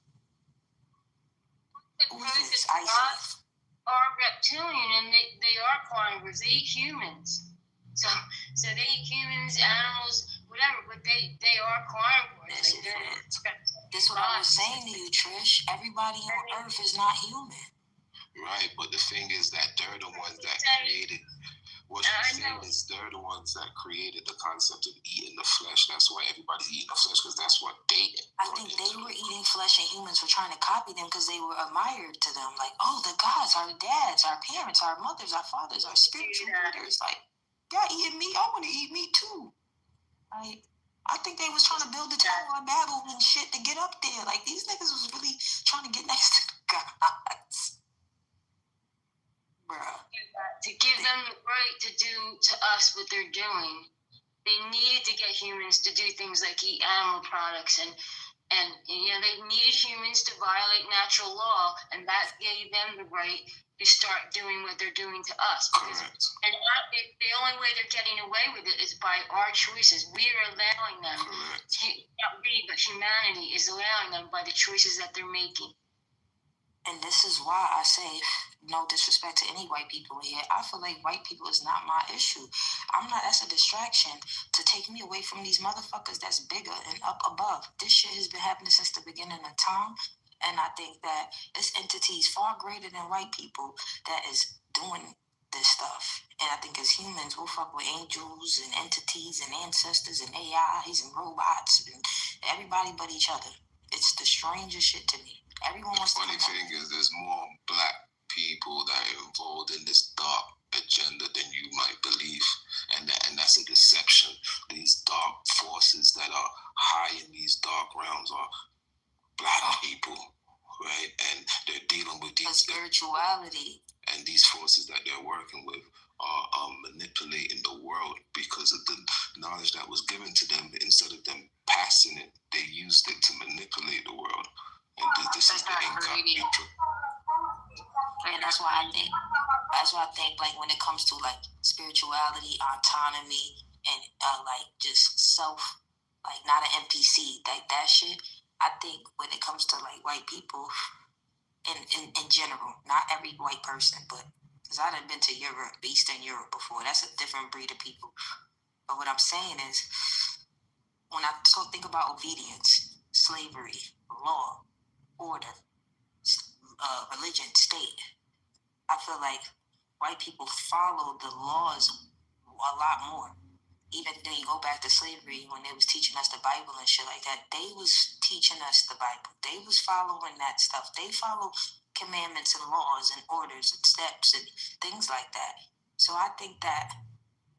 Who is this? Gods are reptilian, and they are carnivores. They eat humans. So they eat humans, animals, whatever, but they are carnivores. That's That's what I was saying to you, Trish. Everybody on Earth is not human. Right, but the thing is that they're the ones that created. What you're saying is they're the ones that created the concept of eating the flesh. That's why everybody's eating the flesh, because that's what they. I think they were eating flesh, and humans were trying to copy them because they were admired to them. Like, oh, the gods, our dads, our parents, our mothers, our fathers, our spiritual leaders. Like, y'all eating meat? I want to eat meat too. Like, I think they was trying to build the Tower of Babel and shit to get up there. Like, these niggas was really trying to get next to the gods. Bruh. To give them the right to do to us what they're doing, they needed to get humans to do things like eat animal products, and you know, they needed humans to violate natural law, and that gave them the right to start doing what they're doing to us. And the only way they're getting away with it is by our choices. We are allowing them. Not we, but humanity is allowing them by the choices that they're making. And this is why I say, no disrespect to any white people here, I feel like white people is not my issue. That's a distraction to take me away from these motherfuckers that's bigger and up above. This shit has been happening since the beginning of time. And I think that this entity is far greater than white people that is doing this stuff. And I think as humans, we'll fuck with angels and entities and ancestors and AIs and robots and everybody but each other. It's the strangest shit to me. Everyone wants to. The funny thing is, there's more black people that are involved in this dark agenda than you might believe, and that's a deception. These dark forces that are high in these dark realms are black people, right? And they're dealing with these spirituality, and these forces that they're working with are manipulating the world because of the knowledge that was given to them. Instead of them passing it, they used it to manipulate the world. And this is the incognito. And that's why I think like when it comes to like spirituality, autonomy, and like just self, like not an NPC, like that shit. I think when it comes to like white people, in general, not every white person, but because I done been to Europe, Eastern Europe before. That's a different breed of people. But what I'm saying is, when I think about obedience, slavery, law, order, religion, state, I feel like white people follow the laws a lot more. Even then, you go back to slavery when they was teaching us the Bible and shit like that. They was teaching us the Bible. They was following that stuff. They follow commandments and laws and orders and steps and things like that. So I think that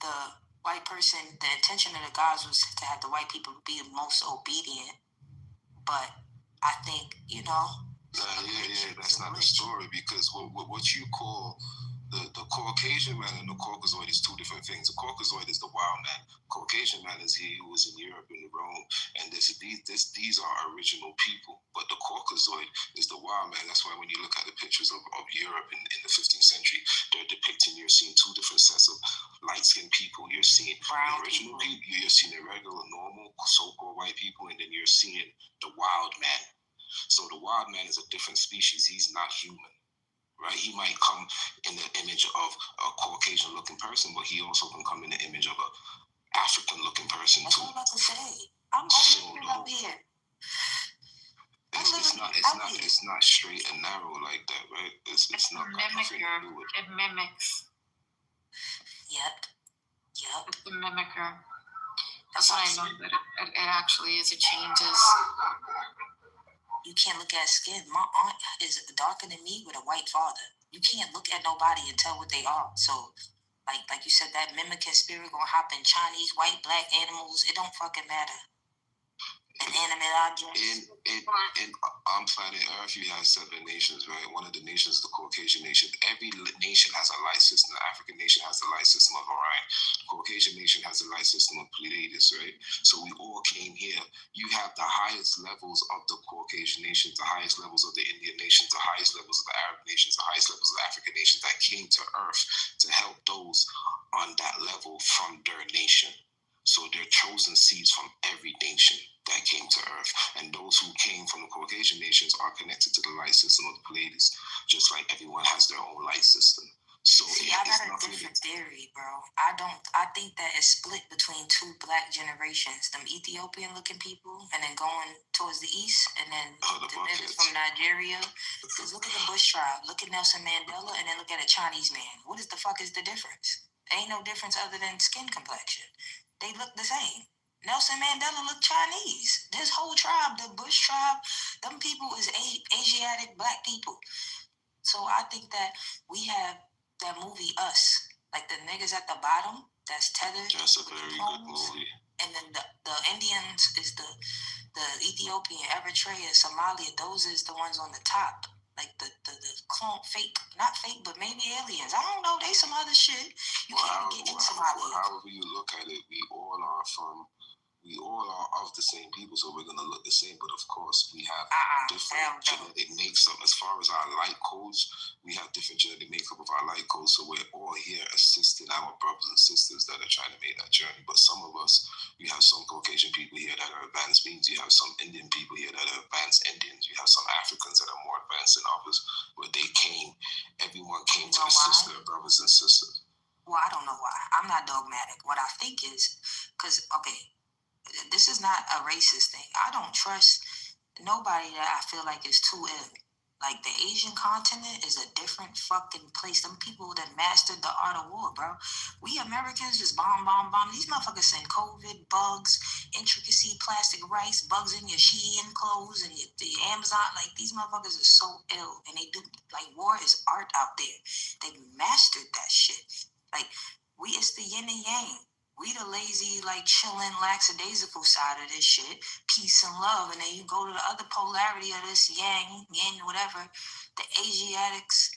the white person, the intention of the gods was to have the white people be the most obedient. But I think, you know. That's not the story, because what you call the Caucasian man and the Caucasoid is two different things. The Caucasoid is the wild man. Caucasian man is he who was in Europe and Rome, and these are original people. But the Caucasoid is the wild man. That's why when you look at the pictures of Europe in the 15th century, they're depicting, you're seeing two different sets of light-skinned people. You're seeing the original people. You're seeing the regular, normal, so-called white people, and then you're seeing the wild man. So the wild man is a different species. He's not human, right? He might come in the image of a Caucasian-looking person, but he also can come in the image of an African-looking person too. That's what I'm about to say. I'm up here. And It's not straight and narrow like that, right? It's not got nothing to do with. It mimics. Yep. It's a mimicker. That's what I know that it actually is. It changes. You can't look at skin. My aunt is darker than me with a white father. You can't look at nobody and tell what they are. So, like you said, that mimicking spirit gonna hop in Chinese, white, black animals. It don't fucking matter. Inanimate objects. In on planet Earth, you have 7 nations, right? One of the nations is the Caucasian nation. Every nation has a light system. The African nation has the light system of Orion. The Caucasian nation has the light system of Pleiades, right? So we all came here. You have the highest levels of the Caucasian nations, the highest levels of the Indian nations, the highest levels of the Arab nations, the highest levels of the African nations that came to Earth to help those on that level from their nation. So they're chosen seeds from every nation that came to Earth. And those who came from the Caucasian nations are connected to the light system of the Pleiades, just like everyone has their own light system. So see, I got a different theory, bro. I think that it's split between 2 black generations. Them Ethiopian looking people, and then going towards the east, and then the niggas from Nigeria. Because look at the Bush tribe, look at Nelson Mandela, and then look at a Chinese man. What is the fuck is the difference? Ain't no difference other than skin complexion. They look the same. Nelson Mandela looked Chinese. This whole tribe, the Bush tribe, them people is Asiatic black people. So I think that we have that movie Us, like the niggas at the bottom that's tethered. That's a very good movie. And then the Indians is the Ethiopian, Eritrea, Somalia. Those is the ones on the top. Like the clone, fake, not fake, but maybe aliens. I don't know. They some other shit. You can't get in Somalia. However you look at it, we all are of the same people, so we're gonna look the same. But of course, we have different genetic makeup. As far as our light codes, we have different genetic makeup of our light codes. So we're all here assisting our brothers and sisters that are trying to make that journey. But some of us, you have some Caucasian people here that are advanced beings. You have some Indian people here that are advanced Indians. You have some Africans that are more advanced than others. Where they came, everyone came to assist their brothers and sisters. Well, I don't know why. I'm not dogmatic. What I think is, because, okay, this is not a racist thing. I don't trust nobody that I feel like is too ill. Like, the Asian continent is a different fucking place. Them people that mastered the art of war, bro. We Americans just bomb. These motherfuckers send COVID, bugs, intricacy, plastic rice, bugs in your Shein clothes and the Amazon. Like, these motherfuckers are so ill. And they do, like, war is art out there. They mastered that shit. Like, it's the yin and yang. We the lazy, like, chilling, lackadaisical side of this shit. Peace and love. And then you go to the other polarity of this yin, whatever. The Asiatics,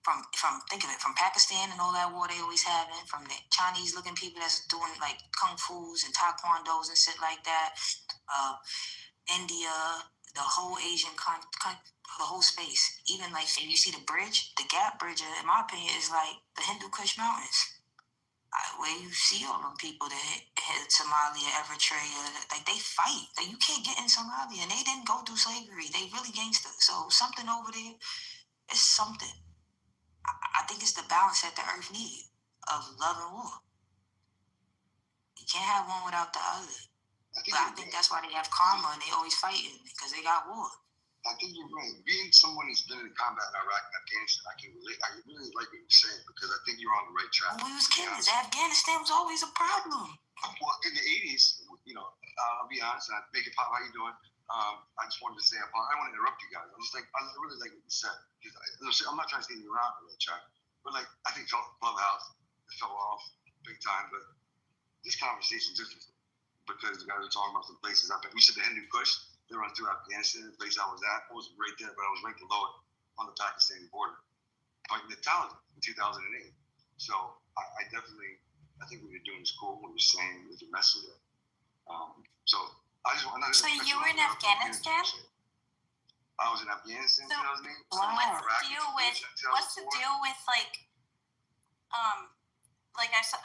from think of it, from Pakistan and all that war they always having, from the Chinese-looking people that's doing, like, kung fus and taekwondos and shit like that. India, the whole Asian the whole space. Even, like, if you see the bridge, the Gap Bridge, in my opinion, is like the Hindu Kush Mountains. Where you see all them people that hit Somalia, Eritrea, like, they fight. Like, you can't get in Somalia, and they didn't go through slavery. They really gangster. So something over there is something. I think it's the balance that the earth needs of love and war. You can't have one without the other. I think that's why they have karma and they always fighting, because they got war. I think you're right. Being someone who's been in combat in Iraq and Afghanistan, I can relate. I really like what you're saying, because I think you're on the right track. When we was kids, Afghanistan was always a problem. Well, in the 80s, I'll be honest, and I make it pop. How you doing? I just wanted to say, I don't want to interrupt you guys. I really like what you said. I'm not trying to steer you around the right track, but, like, I think Clubhouse fell off big time. But this conversation's interesting, because you guys are talking about some places out there. We said the Hindu Kush. They run through Afghanistan, the place I was at. I wasn't right there, but I was right below it on the Pakistani border, fighting the Taliban in 2008. So I think what you're doing is cool. What you're saying is your message. So you were in Afghanistan? I was in Afghanistan in 2008. What's the deal with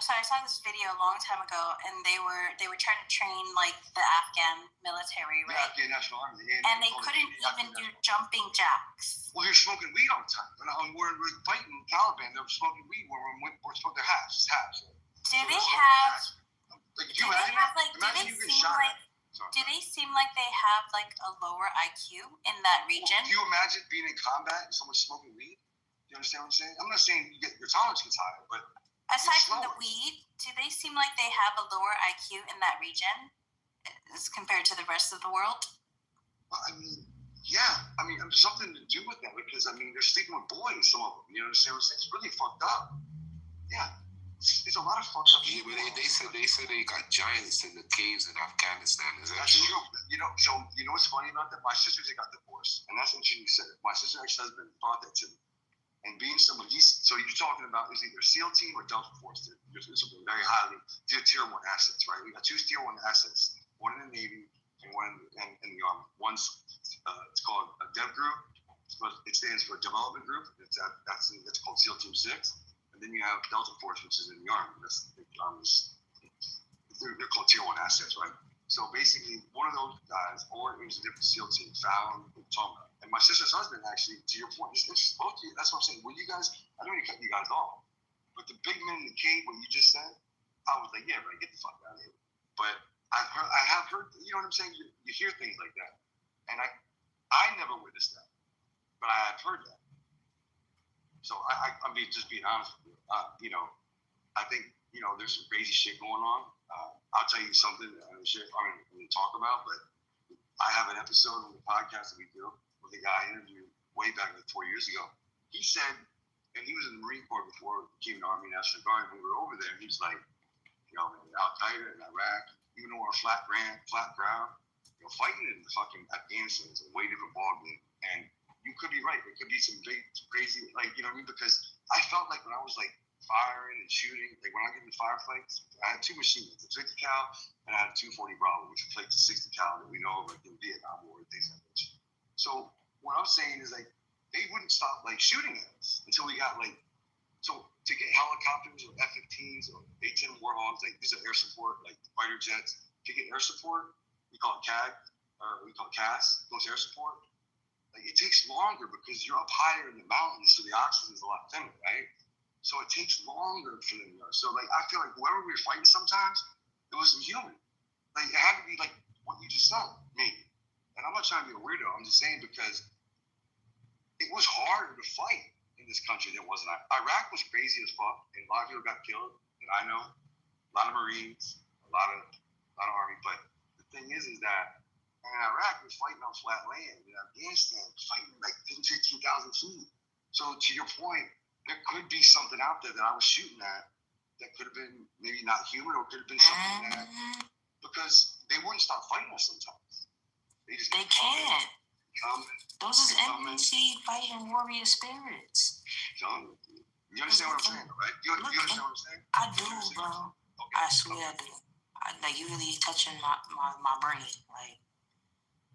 I saw this video a long time ago, and they were trying to train, like, the Afghan military, right? The Afghan National Army. And they couldn't even do jumping jacks. Well, you're smoking weed all the time. When we're fighting the Taliban, they're smoking weed. We're smoking their halves. Do they have? Like, do you imagine you get shot at? Do they seem like they have like a lower IQ in that region? Can you imagine being in combat and someone smoking weed? You understand what I'm saying? I'm not saying your tolerance gets higher, but aside from the weed, do they seem like they have a lower IQ in that region as compared to the rest of the world? Well, I mean, yeah. I mean, there's something to do with that because, I mean, they're sleeping with boys, some of them. You understand what I'm saying? It's really fucked up. Yeah. It's a lot of fucked up. Yeah, but they said they got giants in the caves in Afghanistan. Is that That's true? You know, so you know what's funny about that? My sisters got divorced, and that's when she said it. My sister's ex-husband brought that to me. And being someone, so you're talking about is either SEAL team or Delta Force. There's something very highly, these are tier 1 assets, right? We got 2 tier 1 assets, one in the Navy and one in the Army. One's it's called a Dev Group. It stands for Development Group. That's called SEAL Team 6. And then you have Delta Force, which is in the Army. They're called tier 1 assets, right? So basically, one of those guys, or it was a different SEAL team, found talking about. And my sister's husband, actually, to your point, it's both of you. That's what I'm saying. Well, you guys, I don't even cut you guys off. But the big men in the cave, what you just said, I was like, yeah, right, get the fuck out of here. But I have heard, you know what I'm saying? You hear things like that. And I never witnessed that. But I have heard that. So I'm just being honest with you. You know, I think, you know, there's some crazy shit going on. I'll tell you something I'm going to talk about, but I have an episode on the podcast that we do with a guy I interviewed way back like 4 years ago. He said, and he was in the Marine Corps before he became an Army National Guard, and we were over there, and he was like, you know, Al-Qaeda in Iraq, even though we're flat ground, you know, fighting in the fucking Afghanistan is a way different ballgame. And you could be right. There could be some big, crazy, like, you know what I mean? Because I felt like when I was like firing and shooting, like when I get in firefights, I had 2 machine guns, a 50 cal and I had a 240 Bravo, which replaced the 60 cal that we know of like in Vietnam War and things like that. So what I'm saying is like they wouldn't stop like shooting at us until we got like, so to get helicopters or F-15s or A-10 Warhogs, like these are air support, like fighter jets, to get air support, we call it CAG, or we call it CAS, goes air support. Like it takes longer because you're up higher in the mountains, so the oxygen is a lot thinner, right? So it takes longer for them. So like I feel like whoever we were fighting sometimes, it wasn't human. Like it had to be like what you just said, me. And I'm not trying to be a weirdo. I'm just saying because it was harder to fight in this country than it was in Iraq. Was crazy as fuck, and a lot of people got killed. And I know a lot of Marines, a lot of Army. But the thing is that in Iraq was fighting on flat land. In Afghanistan, fighting like 10,000, 15,000 feet. So to your point, there could be something out there that I was shooting at that could have been maybe not human, or could have been something that, because they wouldn't stop fighting us sometimes. They can't. Those is NBC fighting warrior spirits. You understand what I'm saying, right? You understand what I'm saying? I do, bro. Okay. I swear I do. Like you really touching my brain. Like,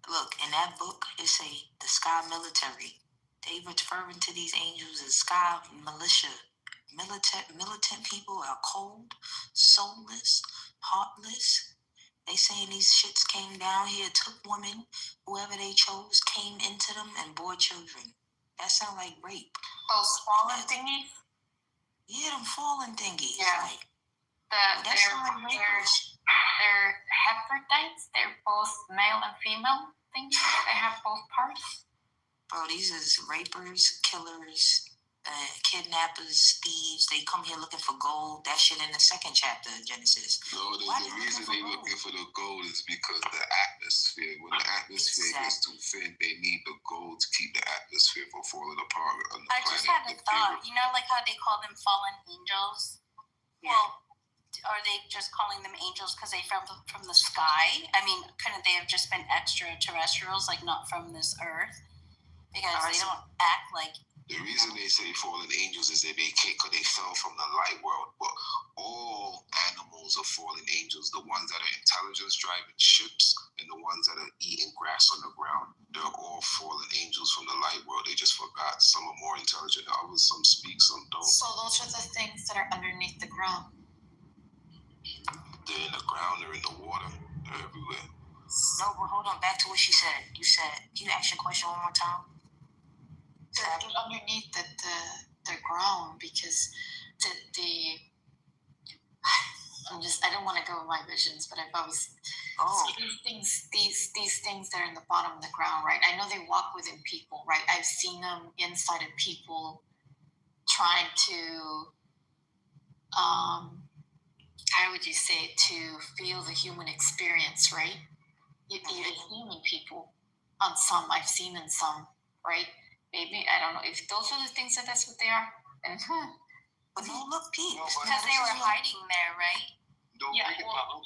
look, in that book, it say the Sky Military. They referring to these angels as Sky Militia. Militant people are cold, soulless, heartless. They saying these shits came down here, took women, whoever they chose, came into them and bore children. That sound like rape. Those fallen thingies? Yeah, them fallen thingies. Yeah. Like, they're Hermaphrodites. They're both male and female thingies. They have both parts. Bro, these is rapers, killers, kidnappers, thieves. They come here looking for gold. That shit in the 2nd chapter of Genesis. No, the reason they looking for the gold is because the atmosphere. When the atmosphere gets too thin, they need the gold to keep the atmosphere from falling apart on the I planet. just had a thought. You know, like how they call them fallen angels? Yeah. Well, are they just calling them angels because they from the sky? I mean, couldn't they have just been extraterrestrials, like not from this earth? Because they don't act like. The reason they say fallen angels is that they fell from the light world. But all animals are fallen angels. The ones that are intelligence driving ships and the ones that are eating grass on the ground, they're all fallen angels from the light world. They just forgot. Some are more intelligent than others. Some speak, some don't. So those are the things that are underneath the ground. They're in the ground. They're in the water. They're everywhere. No, but hold on. Back to what she said. You said, can you ask your question one more time? They're underneath the ground because the I don't want to go with my visions, but I've always these things that are in the bottom of the ground, right? I know they walk within people, right? I've seen them inside of people trying to, how would you say it, to feel the human experience, right? Even human people on some, I've seen in some, right? Maybe, I don't know, if those are the things that's what they are, then But no, look, Pete. Because they were hiding there, right? Don't Yeah, make it pop.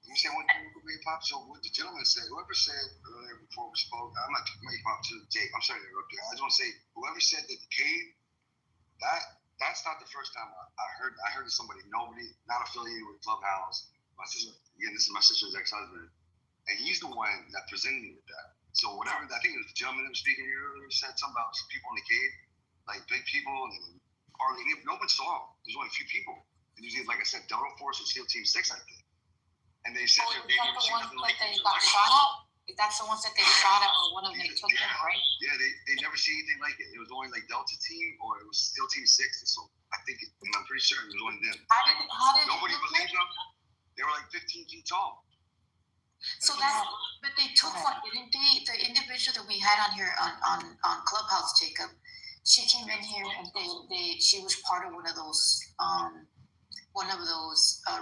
Let me say one thing real quick, Pop. So what the gentleman said, whoever said earlier before we spoke, I'm not making pop to the tape. I'm sorry to interrupt you. I just want to say, whoever said that the cave, that's not the first time I heard of somebody, nobody, not affiliated with Clubhouse. My sister, again, this is my sister's ex-husband, and he's the one that presented me with that. So whatever, I think it was the gentleman that was speaking here earlier said something about some people in the cave, like big people, and hardly no one saw them. There's only a few people. And usually, like I said, Delta Force or SEAL Team 6, I think. And they said is they that never the seen ones nothing that like they it. got shot at? That's the ones that they shot at, or one of them they took in, right? Yeah, they never seen anything like it. It was only like Delta Team or it was SEAL Team 6. And so I think, and I'm pretty sure it was only them. How did Nobody believed them. They were like 15 feet tall. So that's, but they took one, didn't they? The individual that we had on here on Clubhouse, Jacob, she came in here and she was part of one of those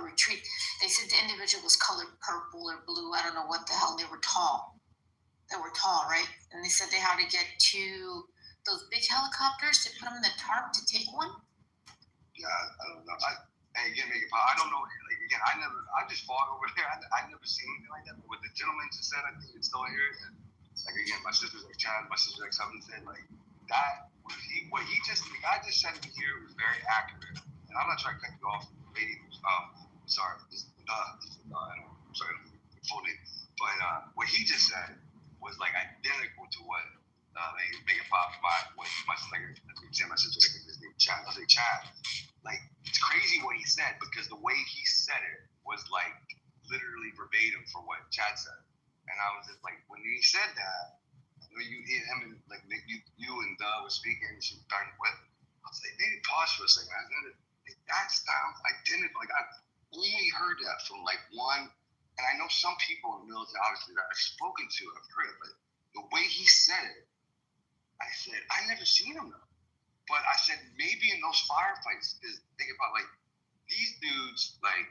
retreat. They said the individual was colored purple or blue. I don't know what the hell. They were tall. Right? And they said they had to get those big helicopters to put them in the tarp to take one. Yeah, I don't know. Hey, again, make it pop. I don't know. Like, again, I just fought over there. I never seen anything like that. But what the gentleman just said, I think it's still here. And like again, my sister's ex-husband said, like that was what he just, the guy just said to me here was very accurate. And I'm not trying to cut you off, lady. Sorry, I'm sorry, full name. But what he just said was like identical to what they make it pop by what my sister, his name Chad. I say Chad. Like, it's crazy what he said because the way he said it was like literally verbatim for what Chad said. And I was just like, when he said that, when you hear him and like you and was speaking, and she was starting with, I was like, maybe pause for a second. I said, that sounds identical. Like, I've only heard that from like one, and I know some people in the military, obviously, that I've spoken to, I've heard it, but the way he said it, I said, I never seen him though. But I said, maybe in those firefights, because think about like these dudes, like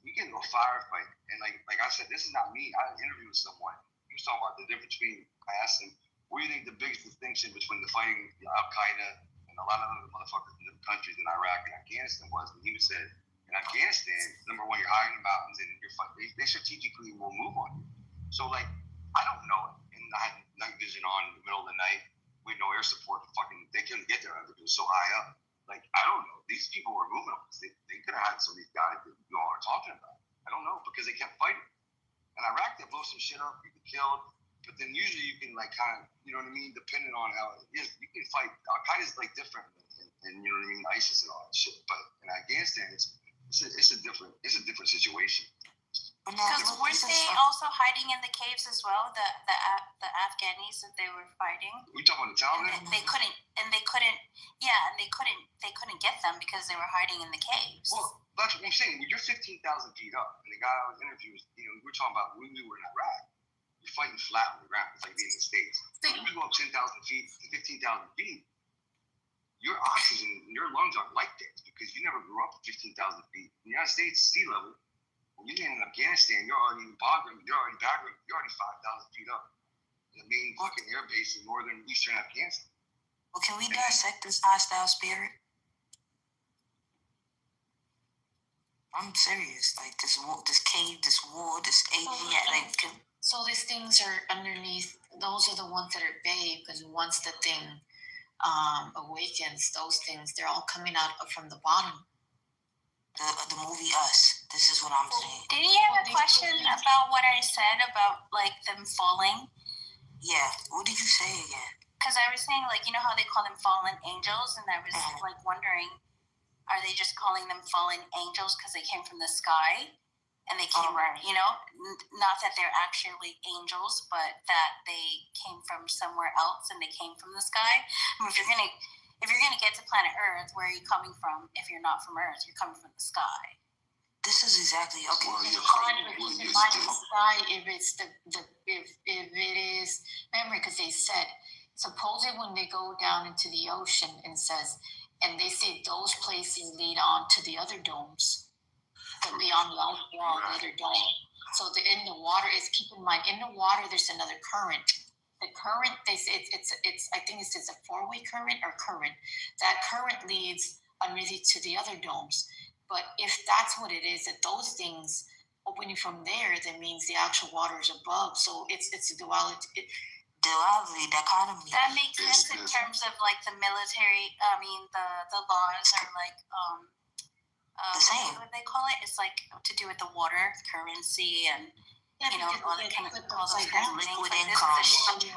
you get into a firefight, and like I said, this is not me. I interviewed someone. He was talking about the difference between. I asked him, what do you think the biggest distinction between the fighting Al Qaeda and a lot of other motherfuckers in different countries in Iraq and Afghanistan was? And he said, in Afghanistan, number one, you're high in the mountains, and you're fighting. They strategically will move on you. So like, I don't know. And I had night vision on in the middle of the night. We had no air support. They couldn't get there because it was so high up. Like, I don't know. These people were moving on us. They could have had some of these guys that you all are talking about. I don't know, because they kept fighting. In Iraq, they blow some shit up, you get killed. But then usually you can like kind of, you know what I mean, depending on how it is, you can fight. Al Qaeda's like different than you know what I mean, ISIS and all that shit. But in Afghanistan, it's a different situation. Because weren't they also hiding in the caves as well? The Afghanis that they were fighting. We talking about the Taliban? They couldn't get them because they were hiding in the caves. Well, that's what I'm saying. When you're 15,000 feet up, and the guy I was interviewing, we're talking about when we were in Iraq, you're fighting flat on the ground. It's like being in the States. When you go up 10,000 feet, 15,000 feet, your oxygen, your lungs aren't like this because you never grew up at 15,000 feet. In the United States, sea level. When you get in Afghanistan, you're already in Bagram, you're already 5,000 feet up. The main fucking air base in northern eastern Afghanistan. Well, can we dissect this hostile spirit? I'm serious. Like this cave, this war, this alien. So these things are underneath. Those are the ones that are bay, because once the thing awakens, those things, they're all coming out from the bottom. The movie Us. This is what I'm saying. Did you have a question about what I said about like them falling? Yeah. What did you say again? Because I was saying, like, you know how they call them fallen angels, and I was like wondering, are they just calling them fallen angels because they came from the sky, and they came, you know, not that they're actually angels, but that they came from somewhere else and they came from the sky. I mean, if you're gonna get to planet Earth, where are you coming from? If you're not from Earth, you're coming from the sky. this is exactly okay. Well, you're Keep in mind the sky, if it's if it is, remember, because they said, supposedly when they go down into the ocean and says, and they say those places lead on to the other domes, the beyond the other dome. So in the water is, keep in mind, in the water there's another current. The current, they say it's I think it's a 4-way current or current. That current leads underneath to the other domes. But if that's what it is, that those things opening from there, that means the actual water is above. So it's a duality. Duality, dichotomy. That makes sense in terms of like the military. I mean, the laws are like the same. What they call it? It's like to do with the water currency and you know all that kind of all those kinds of things. Like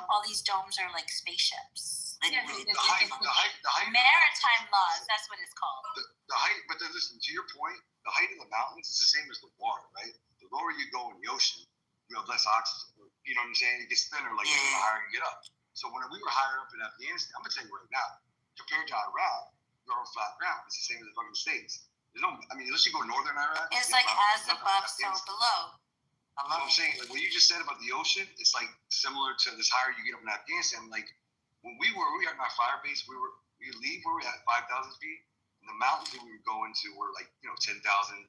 all these domes are like spaceships. The height Maritime laws. That's what it's called. The height, but then listen, to your point, the height of the mountains is the same as the water, right? The lower you go in the ocean, you have less oxygen. You know what I'm saying? It gets thinner the higher you get up. So when we were higher up in Afghanistan, I'm gonna tell you right now, compared to Iraq, you're on flat ground. It's the same as the fucking States. There's no, I mean, unless you go northern Iraq. It's like as above, so below. So I'm saying, like what you just said about the ocean, it's like similar to this higher you get up in Afghanistan. Like when we were on our fire base, we leave where we had 5,000 feet, and the mountains that we would go into were like 10,000, 15,000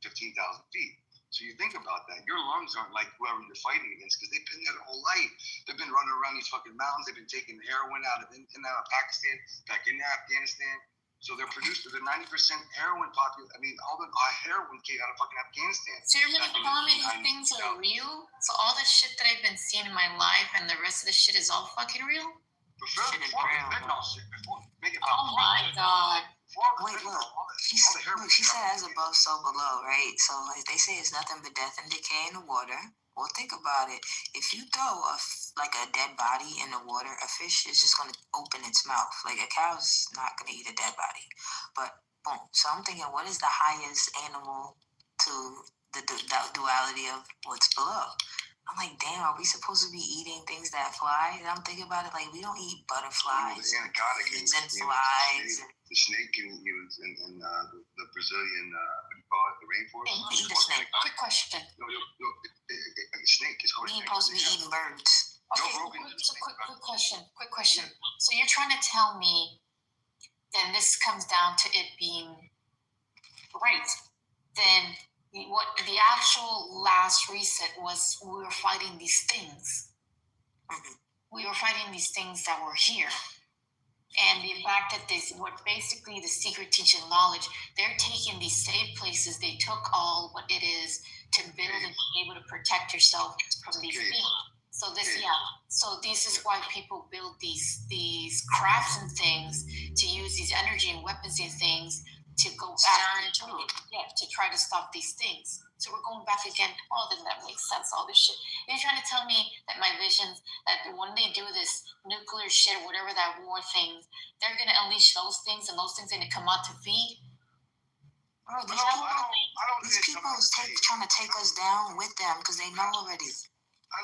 feet. So you think about that. Your lungs aren't like whoever you're fighting against because they've been there their whole life. They've been running around these fucking mountains. They've been taking heroin out of Pakistan, back into Afghanistan. So they're 90% heroin population. I mean, all the heroin came out of fucking Afghanistan. So you're really telling me these things are real? So all the shit that I've been seeing in my life and the rest of the shit is all fucking real? For sure. Oh my god. Wait, look. She said as above, so below, right? So like they say, it's nothing but death and decay in the water. Well, think about it. If you throw a dead body in the water, a fish is just going to open its mouth. Like a cow's not going to eat a dead body. But boom. So I'm thinking, what is the highest animal to the duality of what's below? I'm like, damn, are we supposed to be eating things that fly? And I'm thinking about it like we don't eat butterflies and flies. The snake and the Brazilian, what do you call it, the rainforest? Eat the snake. Quick question. A snake is called. We ain't supposed to be eating birds. Okay, so quick question. So you're trying to tell me then this comes down to it being right. Then what the actual last reset was, we were fighting these things. We were fighting these things that were here. And the fact that what basically the secret teaching knowledge, they're taking these safe places, they took all what it is to build and be able to protect yourself from these things. So this is why people build these crafts and things to use these energy and weapons and things to go back to try to stop these things. So we're going back again. Oh, then that makes sense. All this shit. You're trying to tell me that my visions, that when they do this nuclear shit or whatever that war thing, they're gonna unleash those things and those things gonna come out to feed? Bro, these people trying to take us down with them because they know already. I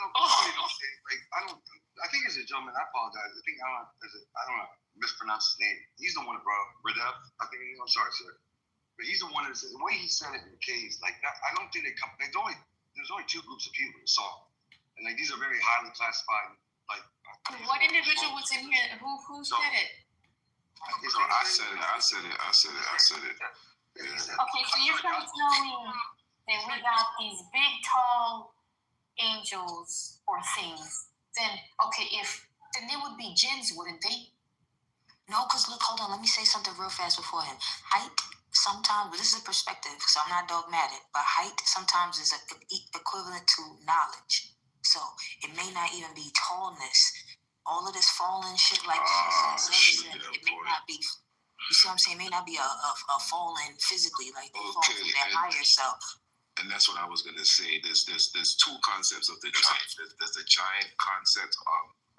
think as a gentleman, I apologize. I don't know, mispronounce his name. He's the one that brought up Radef. I'm sorry, sir. But he's the one that said, the way he said it in the case, like that, I don't think there's only two groups of people that saw it. And like these are very highly classified, like. What individual was in here? Who said it? I said it. Yeah. Okay, so you're trying to tell me that we got these big, tall angels or things. Then they would be jinns, wouldn't they? No, because look, hold on. Let me say something real fast before him. Height sometimes, but this is a perspective, so I'm not dogmatic, but height sometimes is equivalent to knowledge. So it may not even be tallness. All of this fallen shit, like it may not be. You see what I'm saying? It may not be a fallen physically, like they fall from their higher self. And that's what I was gonna say. There's two concepts of the giant. There's the giant concept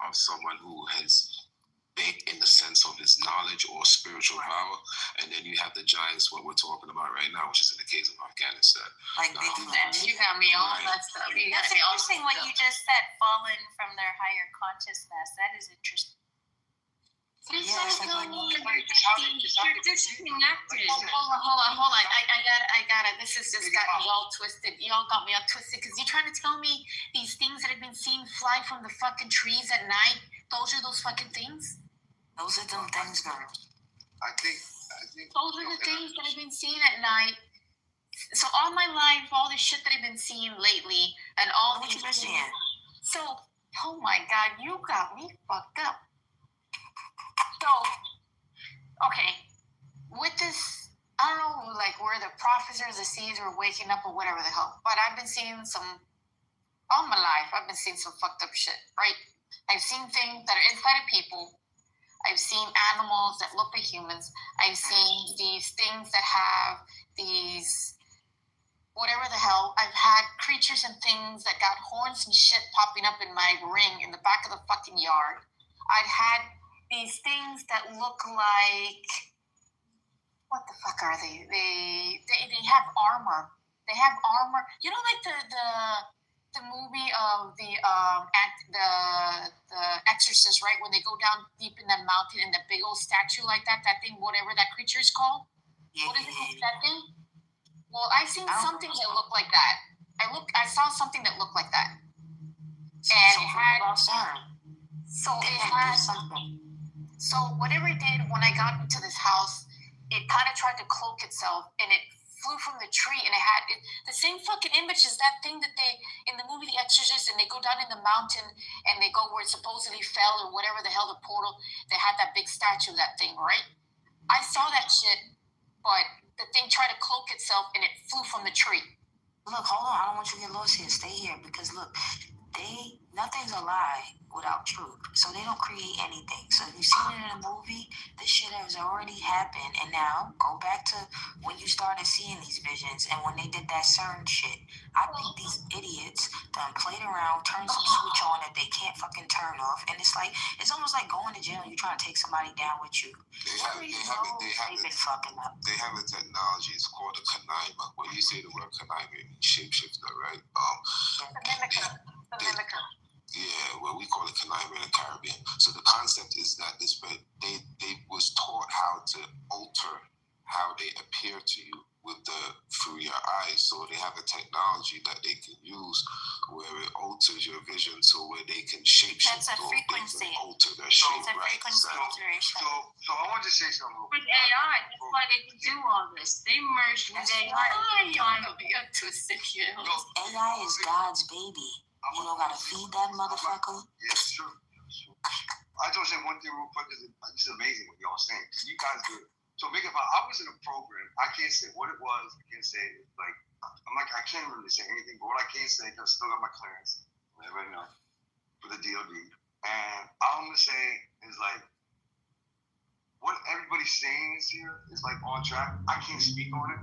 of someone who has big in the sense of his knowledge or spiritual power, and then you have the giants, what we're talking about right now, which is in the case of Afghanistan. Like you got me all that stuff. That's interesting what you just said, fallen from their higher consciousness. That is interesting. You're Yeah, trying it's to like tell when- me Just how they- you're disconnected. Hold on. I got it. This is just got me all twisted. Y'all got me all twisted because you're trying to tell me these things that I've been seeing fly from the fucking trees at night. Those are those fucking things. Those are them things, girl. I think. Those are the things that I've been seeing at night. So all my life, all the shit that I've been seeing lately, and all What these you been things- seeing? So, oh my God, you got me fucked up. So, okay, with this, I don't know, like where the prophets or the seeds were waking up or whatever the hell, but I've been seeing some, all my life, I've been seeing some fucked up shit, right? I've seen things that are inside of people. I've seen animals that look like humans. I've seen these things that have these, whatever the hell. I've had creatures and things that got horns and shit popping up in my ring in the back of the fucking yard. I've had these things that look like, what the fuck are they? They have armor. They have armor. You know, like the movie of the Exorcist, right? When they go down deep in that mountain and the big old statue like that thing, whatever that creature is called. What is it called, that thing? Well, I've seen something that looked like that. I saw something that looked like that. And it had, so it had something. So whatever it did when I got into this house, it kind of tried to cloak itself, and it flew from the tree, and it had the same fucking image as that thing that they, in the movie The Exorcist, and they go down in the mountain, and they go where it supposedly fell, or whatever the hell, the portal, they had that big statue of that thing, right? I saw that shit, but the thing tried to cloak itself, and it flew from the tree. Look, hold on. I don't want you to get lost here. Stay here because look, nothing's a lie without truth. So they don't create anything. So if you've seen it in a movie, this shit has already happened. And now go back to when you started seeing these visions and when they did that CERN shit. I think these idiots done played around, turned some switch on that they can't fucking turn off. And it's like, it's almost like going to jail and you trying to take somebody down with you. They have a technology. It's called a conniver. When you say the word conniver, it means shapeshifter, right? The mimicker. Yeah, well, we call it conniver in the Caribbean. So the concept is that they was taught how to alter how they appear to you through your eyes. So they have a technology that they can use where it alters your vision, so where they can shapeshift. That's a frequency. Alter their shape, It's a right? frequency alteration. So I want to say something. With AI, that's why they can do all this. They merged with AI. Y'all be up twisted here. AI is God's baby. You don't gotta feed that motherfucker. Yeah, sure. I just want to say one thing real quick. It's amazing what y'all saying. You guys do. So, Big, if I was in a program, I can't say what it was. I can't say, like, I can't really say anything, but what I can say, because I still got my clearance, everybody know, for the DOD. And all I'm going to say is, like, what everybody's saying is here is, like, on track. I can't speak on it,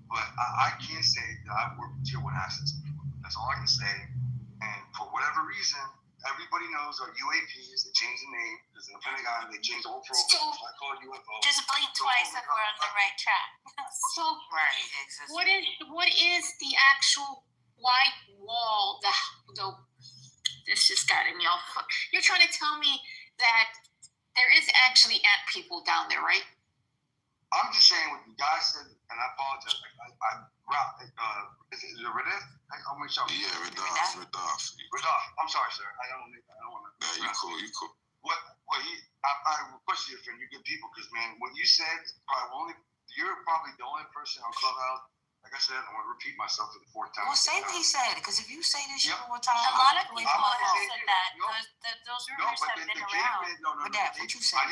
but I can say that I've worked with Tier 1 assets. That's all I can say. And for whatever reason, everybody knows our UAPs, they changed the name, because in the Pentagon, they changed the whole program. So I call it UFO. Just blink twice and we're on the right track. So, Right, exactly. what is the actual white wall? This just got me all fucked. You're trying to tell me that there is actually ant people down there, right? I'm just saying what the guy said, and I apologize. Is it Radef? I'll make sure. Yeah, Radolph. I'm sorry, sir. I don't want to. Yeah, you cool. I request you, friend. You're good people, because man, what you said, you're probably the only person on Clubhouse. Like I said, I want to repeat myself for the fourth time. Well, say what he said, because if you say this shit one time, A lot of people have said that. Those rumors have been around. What you said?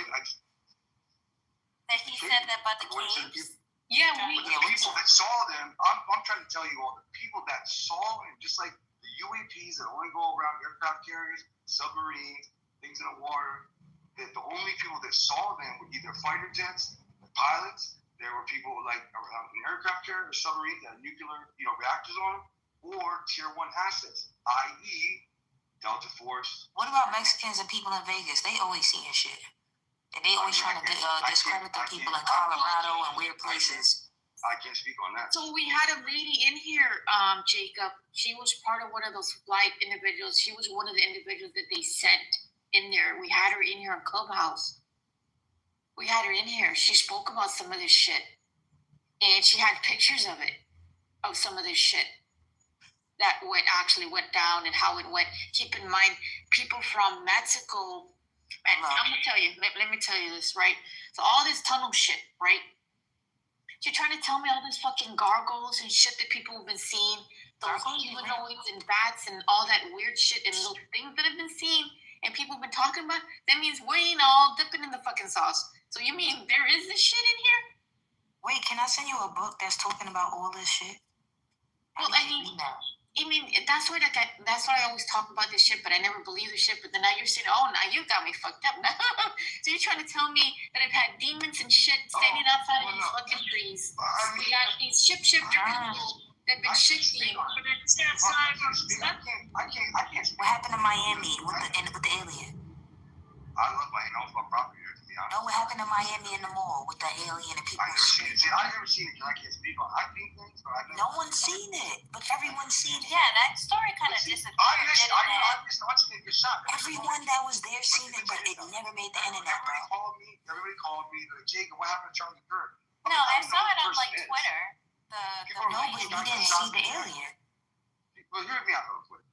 That he said that about the caves. Yeah, the people that saw them, I'm trying to tell you all, the people that saw them, just like the UAPs that only go around aircraft carriers, submarines, things in the water, that the only people that saw them were either fighter jets, the pilots, there were people like around an aircraft carrier or submarine that had nuclear reactors on them, or Tier 1 assets, i.e. Delta Force. What about Mexicans and people in Vegas? They always seeing shit. And they always trying to discredit the people in Colorado and weird places. I can't speak on that. So we had a lady in here, Jacob. She was part of one of those flight individuals. She was one of the individuals that they sent in there. We had her in here on Clubhouse. We had her in here. She spoke about some of this shit. And she had pictures of it, of some of this shit that actually went down and how it went. Keep in mind, people from Mexico, and I'm gonna tell you, let me tell you this, right? So all this tunnel shit, right? You're trying to tell me all this fucking gargoyles and shit that people have been seeing, those humanoids and bats and all that weird shit and little things that have been seen and people have been talking about, that means we ain't all dipping in the fucking sauce. So you mean there is this shit in here? Wait, can I send you a book that's talking about all this shit? Well, I mean, that's why I always talk about this shit, but I never believe this shit. But then now you're saying, oh, now you got me fucked up. So you're trying to tell me that I've had demons and shit standing outside of these fucking trees. We got these shifter people that've been shifting. I can't. What happened in Miami with the alien? I love Miami. I was my property there, to be honest. No, what happened in Miami in the mall with the alien and people? I never seen it. See, I never seen it because I can't speak on. I think things, but I never. No one's seen it, but everyone's seen it. Yeah, that story kind of disappeared. I missed watching it get shot. Everyone that was there seen it, but it never made the internet, bro. Everybody called me. Like, Jacob, what happened to Charlie Kirk? No, I saw it on like Twitter. No, but you didn't see the alien. Well, hear me out real quick.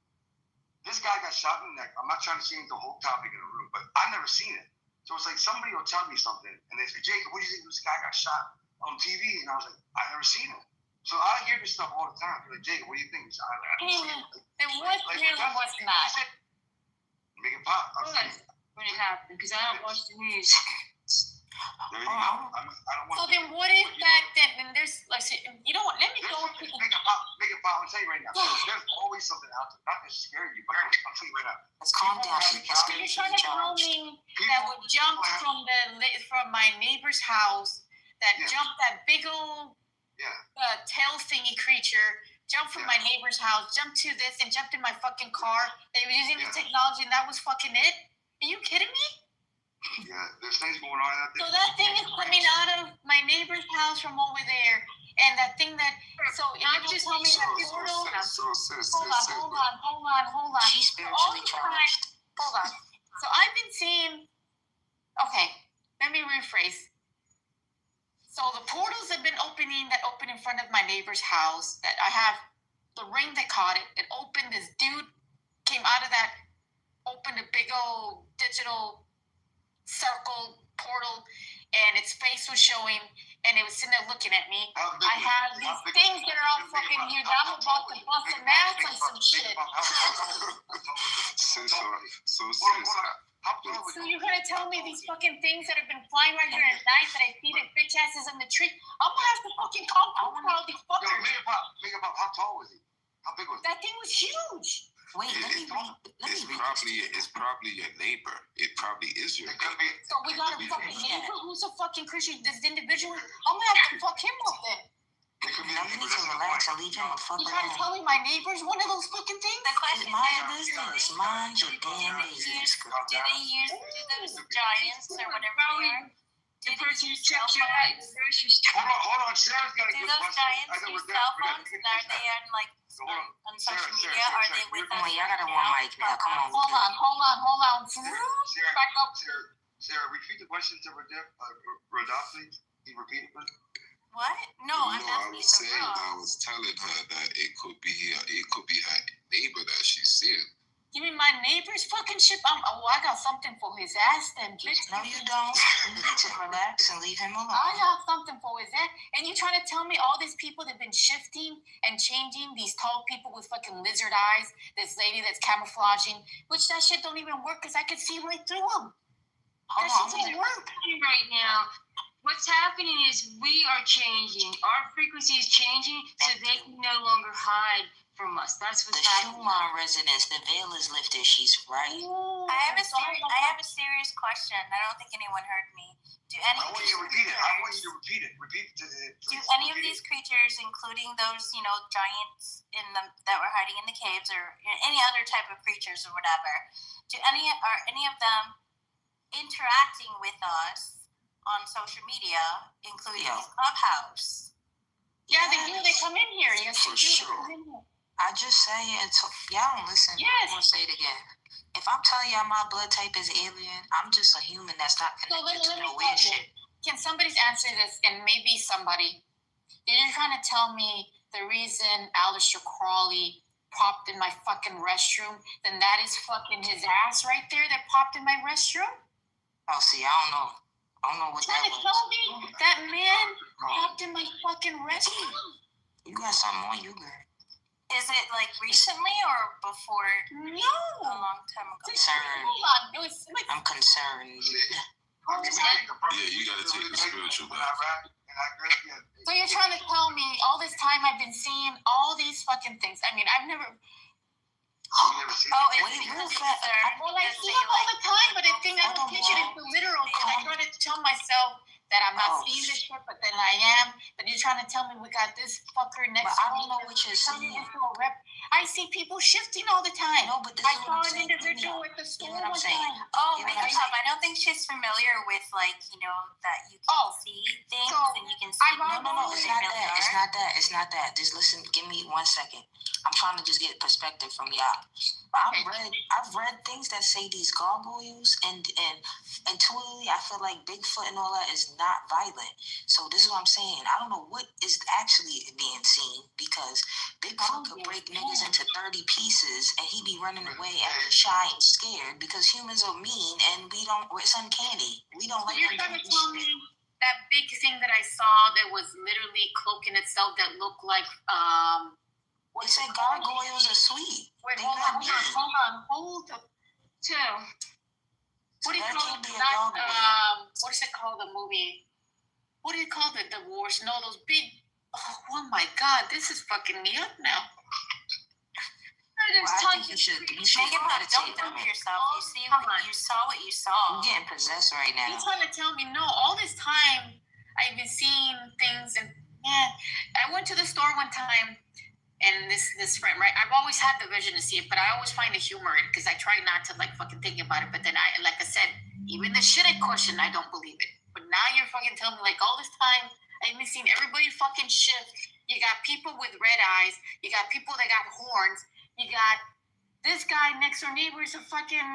This guy got shot in the neck. I'm not trying to change the whole topic in the room, but I've never seen it. So it's like somebody will tell me something, and they say, Jacob, what do you think this guy got shot on TV? And I was like, I've never seen it. So I hear this stuff all the time. They're like, Jacob, what do you think? I haven't seen it. There was real, was not. Make it pop. When it happened, because I don't watch the news. There you go. I don't want So then what if that then, and there's, like, you know what, let me go. Make it pop. Make it pop. I'll tell you right now. There's always something out there. Not to scare you, but I'll tell you right now. Let's calm down. So you're trying to tell me that would jump from my neighbor's house, that jumped that big old tail thingy creature, jumped from my neighbor's house, jumped to this, and jumped in my fucking car. They were using the technology, and that was fucking it? Are you kidding me? Yeah, there's things going on out there. So that thing is coming out of my neighbor's house from over there, and that thing that, so you just tell me that portal. Hold on. She's spiritually charged. Hold on. So I've been seeing, okay, let me rephrase. So the portals have been opening, that open in front of my neighbor's house, that I have the ring that caught it. It opened, this dude came out of that, opened a big old digital circle portal, and its face was showing, and it was sitting there looking at me. I have these things that are all fucking here that I'm about to bust an ass on some shit. So you're gonna tell me these fucking things that have been flying right here at night that I see the bitch asses in the tree? I'm gonna have to fucking calm down all these fuckers. Make about how tall was he? How big was he? That thing was huge. Wait, It's probably your neighbor. It probably is your neighbor. So we got a fucking neighbor who's a fucking Christian. This individual, I'm gonna have to fuck him up then. Now you need to relax and leave him the fuck You trying to tell alone. me my neighbor's one of those fucking things? The question Mind is, your business. Mind your damn business. do those giants or whatever they are? The person who checks you out in the grocery store. Hold on. Sarah's got a Do good those question. giants use cell phones? And are they on like on social media? Are they with Come us? on, y'all got a one mic now. Come on. Hold on. Back up. Sarah, repeat the question to Rodolphe, please. Can you repeat it, please? What? No, I'm I asking was the saying, girl. I was telling her that it could be her neighbor that she's seeing. You mean my neighbor's fucking shit? I got something for his ass then, bitch. No, you don't. You need to relax and leave him I alone. got something for his ass. And you trying to tell me all these people that have been shifting and changing, these tall people with fucking lizard eyes, this lady that's camouflaging, which that shit don't even work because I can see right through them. That shit don't work. Right now, what's happening is we are changing. Our frequency is changing, so they can no longer hide from us. That's what's The happening. Schumann resonance, the veil is lifted. She's right. I have a serious question. I don't think anyone heard me. Do any I want you to repeat it. Repeat it to the. Do any of these creatures, including those, giants that were hiding in the caves, or any other type of creatures or whatever, are any of them interacting with us on social media, including Clubhouse? Yeah, they do. They come in here. Yes, For they do. sure. They come in here. I just say it. Y'all don't listen. Yes. I'm going to say it again. If I'm telling y'all my blood type is alien, I'm just a human that's not connected to no weird shit. Can somebody answer this? And maybe somebody, you're trying to tell me the reason Aleister Crowley popped in my fucking restroom, then that is fucking his ass right there that popped in my restroom? Oh, see, I don't know what that Trying to was. tell me that man popped in my fucking restroom? You got something on you, girl. Is it like recently or before? No. A long time ago. Concerned. Hold on. It was like, I'm concerned. Yeah, you gotta take the spiritual back. so you're trying to tell me all this time I've been seeing all these fucking things. I mean, I've never. Oh, it's Wait, because real it's fast. there. Well, I Because see they, them all like, the time, but I think I don't Hold on, take it Mom. into literal because I try to tell myself that I'm not Oh, seeing this shit, but then I am. But you're trying to tell me we got this fucker next But to I me. don't know what you're Tell me saying. it's no rep. I see people shifting all the time. No, but this I is saw what I'm an saying. individual at the store what I'm one saying. time. Oh, Yeah, makeup but shop. I don't think she's familiar with, like, you know, that you can Oh, see things so and you can see I've people No, who it's they not really that. It's are. not that. It's not that. Just listen. Give me 1 second. I'm trying to just get perspective from y'all. I've read things that say these gargoyles and intuitively I feel like Bigfoot and all that is not violent. So this is what I'm saying. I don't know what is actually being seen because Bigfoot could break niggas into 30 pieces and he be running away acting shy and scared because humans are mean and it's uncanny. We don't So like you're trying to uncanny tell shit. me that big thing that I saw that was literally cloaking itself that looked like They said gargoyles are sweet. Wait, They hold not on. mean. Hold the two. So What do you that call can't it? be a Not, gargoyle. what is it called? The movie. What do you call the wars? No, those big. Oh my God! This is fucking me up now. Well, I think you should Make it up. Don't meditate on dump it. yourself. You see Come what on. you saw. What you saw. I'm getting possessed right now. You're trying to tell me no? All this time I've been seeing things, and man, I went to the store one time, and this friend, right? I've always had the vision to see it, but I always find the humor in it because I try not to like fucking think about it. But then like I said, even the shit I question, I don't believe it. But now you're fucking telling me like all this time I've been seeing everybody fucking shift. You got people with red eyes. You got people that got horns. You got this guy next door neighbor is a fucking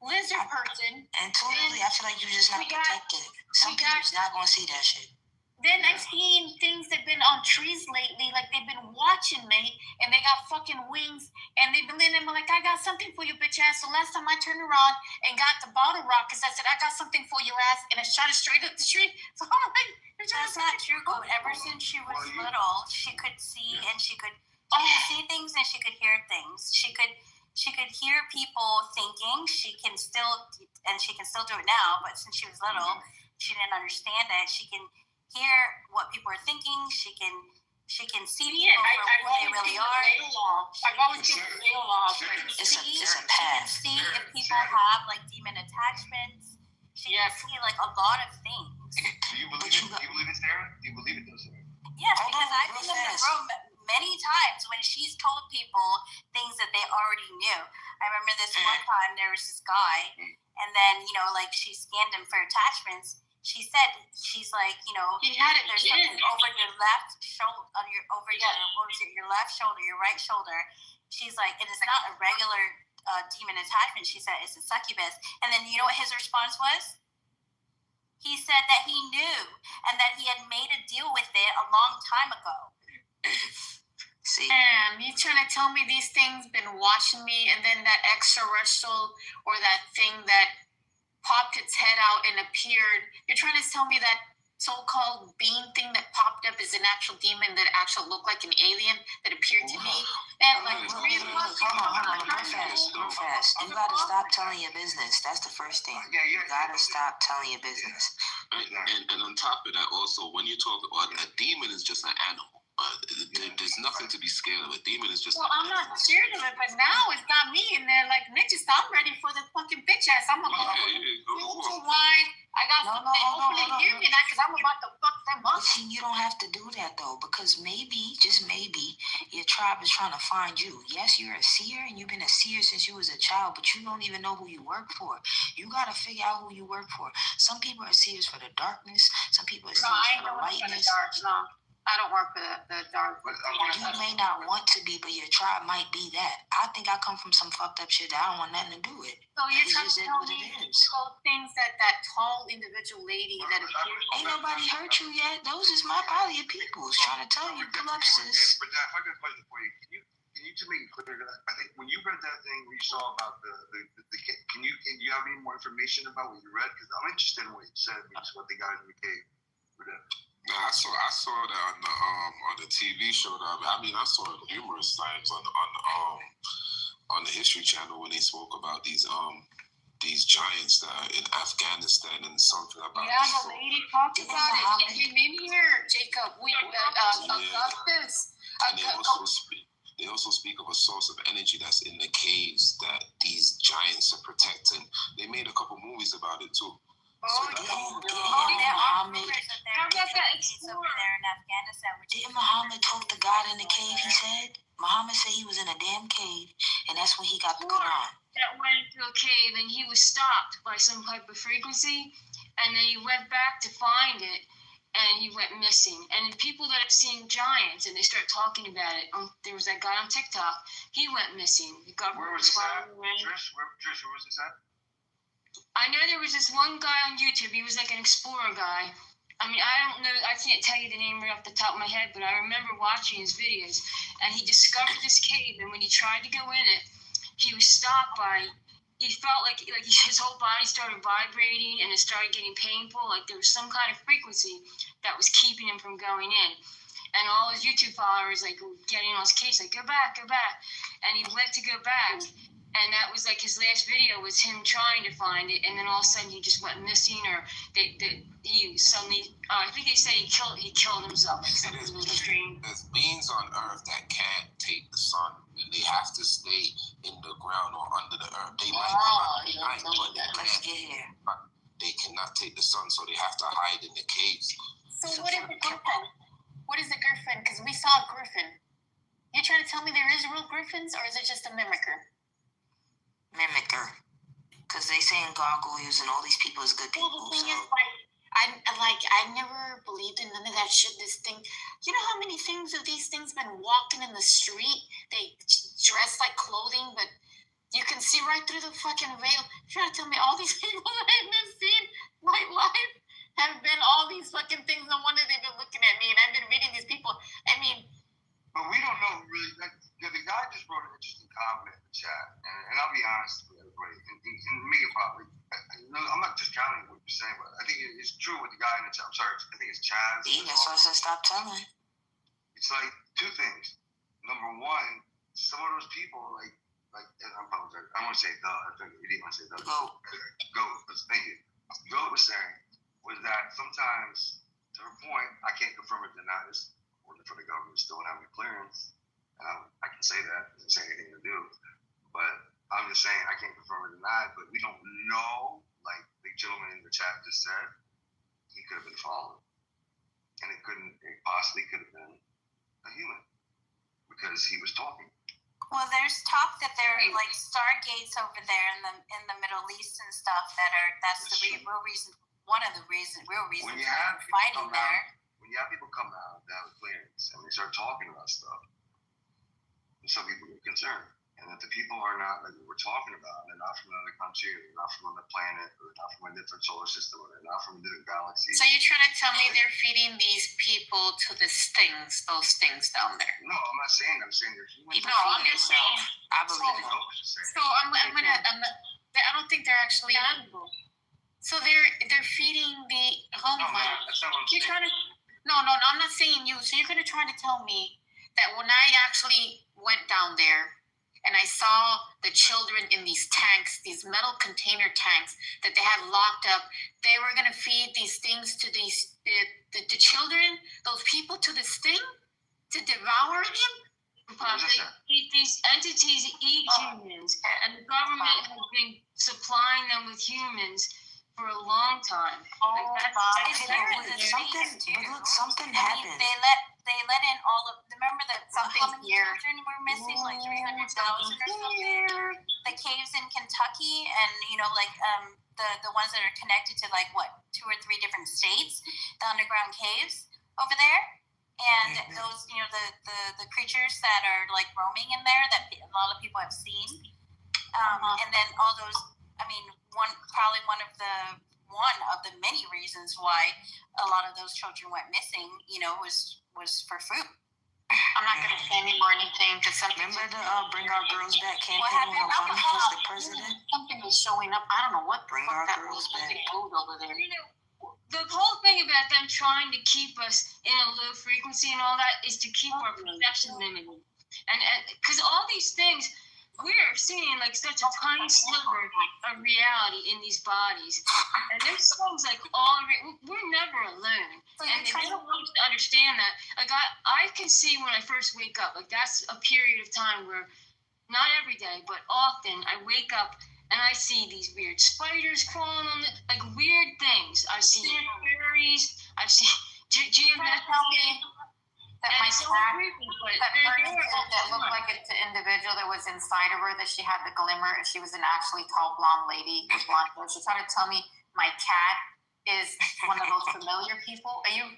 lizard person. And totally, I feel like you're just not protected. Some people's not gonna see that shit. Then I've seen things that've been on trees lately, like they've been watching me, and they got fucking wings, and they've been letting me like, I got something for you, bitch ass. So last time I turned around and got the bottle rockets, I said, I got something for your ass, and I shot it straight up the tree. So I'm like, That's not true. Ever since she was little, she could see and she could see things and she could hear things. She could hear people thinking. She can still do it now. But since she was little, she didn't understand it. She can hear what people are thinking. She can see people for who they really are. I've always seen the veil off. It's a path. See if people have like demon attachments. She can see like a lot of things. Do you believe it, Sarah? Do you believe it, though, Sarah? Yes, because I've been in the room many times when she's told people things that they already knew. I remember this one time there was this guy, and then like she scanned him for attachments. She's like, He had it there's again. something over your left shoulder, your left shoulder, your right shoulder. She's like, and it's not a regular demon attachment. She said it's a succubus. And then you know what his response was? He said that he knew and that he had made a deal with it a long time ago. See, Man, you trying to tell me these things been watching me, and then that extraterrestrial or that thing that popped its head out and appeared. You're trying to tell me that so-called being thing that popped up is an actual demon that actually looked like an alien that appeared to me. And like, Hold on, real fast. You gotta stop telling your business. That's the first thing. You gotta stop telling your business. And on top of that, also, when you talk about a demon is just an animal. There's nothing to be scared of. A demon is just. Well, I'm not scared of it, but now it's got me, and they're like, Niggas, I'm ready for the fucking bitch ass. I'm gonna go wine. I got something. Hopefully, hear me now, because I'm about to fuck them up. But see, you don't have to do that though, because maybe, just maybe, your tribe is trying to find you. Yes, you're a seer, and you've been a seer since you was a child, but you don't even know who you work for. You gotta figure out who you work for. Some people are seers for the darkness. Some people are seers for the lightness. No, I don't work for the dark. But I want You may not want to be, but your tribe might be that. I think I come from some fucked up shit that I don't want nothing to do with. So you're It's trying to just tell what me it is. all things that tall individual lady that appears. Ain't nobody hurt you yet. Those is my probably your peoples trying to tell you, pull up, sis. But Dad, if I got a question for you, can you just make it clear that I think when you read that thing where you saw about the can you have any more information about what you read? Because I'm interested in what you said, because what the guys in the cave were doing. No, I saw that on the TV show. I mean, I saw it numerous times on the History Channel when they spoke about these giants that are in Afghanistan and something about. Yeah, the lady talked about it. He came in here, Jacob. Augustus. And they also speak of a source of energy that's in the caves that these giants are protecting. They made a couple movies about it too. Didn't Muhammad talk to God in the cave, he said? Muhammad said he was in a damn cave, and that's when he got the Quran. That went into a cave, and he was stopped by some type of frequency, and then he went back to find it, and he went missing. And people that have seen giants, and they start talking about it, there was that guy on TikTok, he went missing. The government Where was this at? Trish, where was this at? I know there was this one guy on YouTube. He was like an explorer guy. I mean, I don't know. I can't tell you the name right off the top of my head, but I remember watching his videos. And he discovered this cave, and when he tried to go in it, he was stopped by. He felt like his whole body started vibrating, and it started getting painful. Like there was some kind of frequency that was keeping him from going in. And all his YouTube followers were getting on his case, like, go back. And he went to go back. And that was like his last video was him trying to find it, and then all of a sudden he just went missing, or he suddenly, I think they said he killed himself. There's beings on Earth that can't take the sun, and they have to stay in the ground or under the earth. They might come out at night, but they cannot take the sun, so they have to hide in the caves. So what is the griffin? What is the griffin? Because we saw a griffin. You're trying to tell me there is real griffins, or is it just a mimicker? Mimicker, because they saying gargoyles and all these people is good people. Well, the thing is, I never believed in none of that shit. This thing, you know how many things of these things been walking in the street? They dress like clothing, but you can see right through the fucking veil. You're trying to tell me all these people that I've been seeing my life have been all these fucking things? No wonder they've been looking at me, and I've been meeting these people. I mean, but we don't know really. The guy just wrote an interesting comment in the chat, and I'll be honest with everybody, and me probably. I'm not just counting what you're saying, but I think it's true with the guy in the chat. I'm sorry, I think it's Chaz. That's why I said stop telling. It's like two things. Number one, some of those people, and I apologize, I want to say I think you didn't want to say Go. Thank you. Go was saying was that sometimes, to her point, I can't confirm or deny this. For the government still having a clearance. I can say that. It doesn't say anything to do. But I'm just saying I can't confirm or deny, but we don't know, like the gentleman in the chat just said, he could have been followed. And it possibly could have been a human. Because he was talking. Well, there's talk that there are like stargates over there in the Middle East and stuff that's the real reason, one of the real reasons for fighting there. When you have people come out that have clearance and they start talking about stuff, some people get concerned. And if the people are not like we're talking about, they're not from another country, or they're not from another planet, or they're not from a different solar system, or they're not from a different galaxy. So you're trying to tell me they're feeding these people to those things down there? No, I'm not saying. I'm saying they're human. No, I'm just saying. I believe it. So I don't think they're actually. So they're feeding the homeland. That's not what I'm You're saying. trying to. No, I'm not saying you. So you're going to try to tell me that when I actually went down there and I saw the children in these tanks, these metal container tanks that they had locked up, they were going to feed these things to the children, those people, to this thing, to devour them? These entities eat humans, and the government has been supplying them with humans for a long time. Something happened. They let in all of. Remember that Something here. Children were missing, like 300,000 or something. The caves in Kentucky, and the ones that are connected to 2 or 3 different states, the underground caves over there. and those, the creatures that are like roaming in there that a lot of people have seen, and then all those. I mean, one of the many reasons why a lot of those children went missing, was for food. I'm not going to say anymore anything because Remember the Bring Our Girls Back campaign when Obama was the president? Something was showing up. I don't know what Bring Our Girls Back. Over there. The whole thing about them trying to keep us in a low frequency and all that is to keep our perception limited. And because all these things, we're seeing like such a tiny sliver of reality in these bodies. And there's things like we're never alone. And they don't want us to understand that. Like I can see when I first wake up, like that's a period of time where, not every day, but often I wake up and I see these weird spiders crawling on like weird things. I've seen fairies, I've seen geometry. That my cat, that person that looked like it's an individual that was inside of her, that she had the glimmer, and she was an actually tall blonde lady with blonde hair. She tried to tell me my cat is one of those familiar people.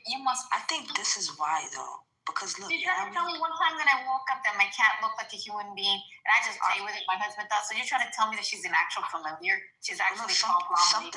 You must. I think this is why though. Because look, you tried to tell me one time that I woke up that my cat looked like a human being, and I just played with it. My husband thought, so you're trying to tell me that she's an actual familiar? She's actually tall blonde.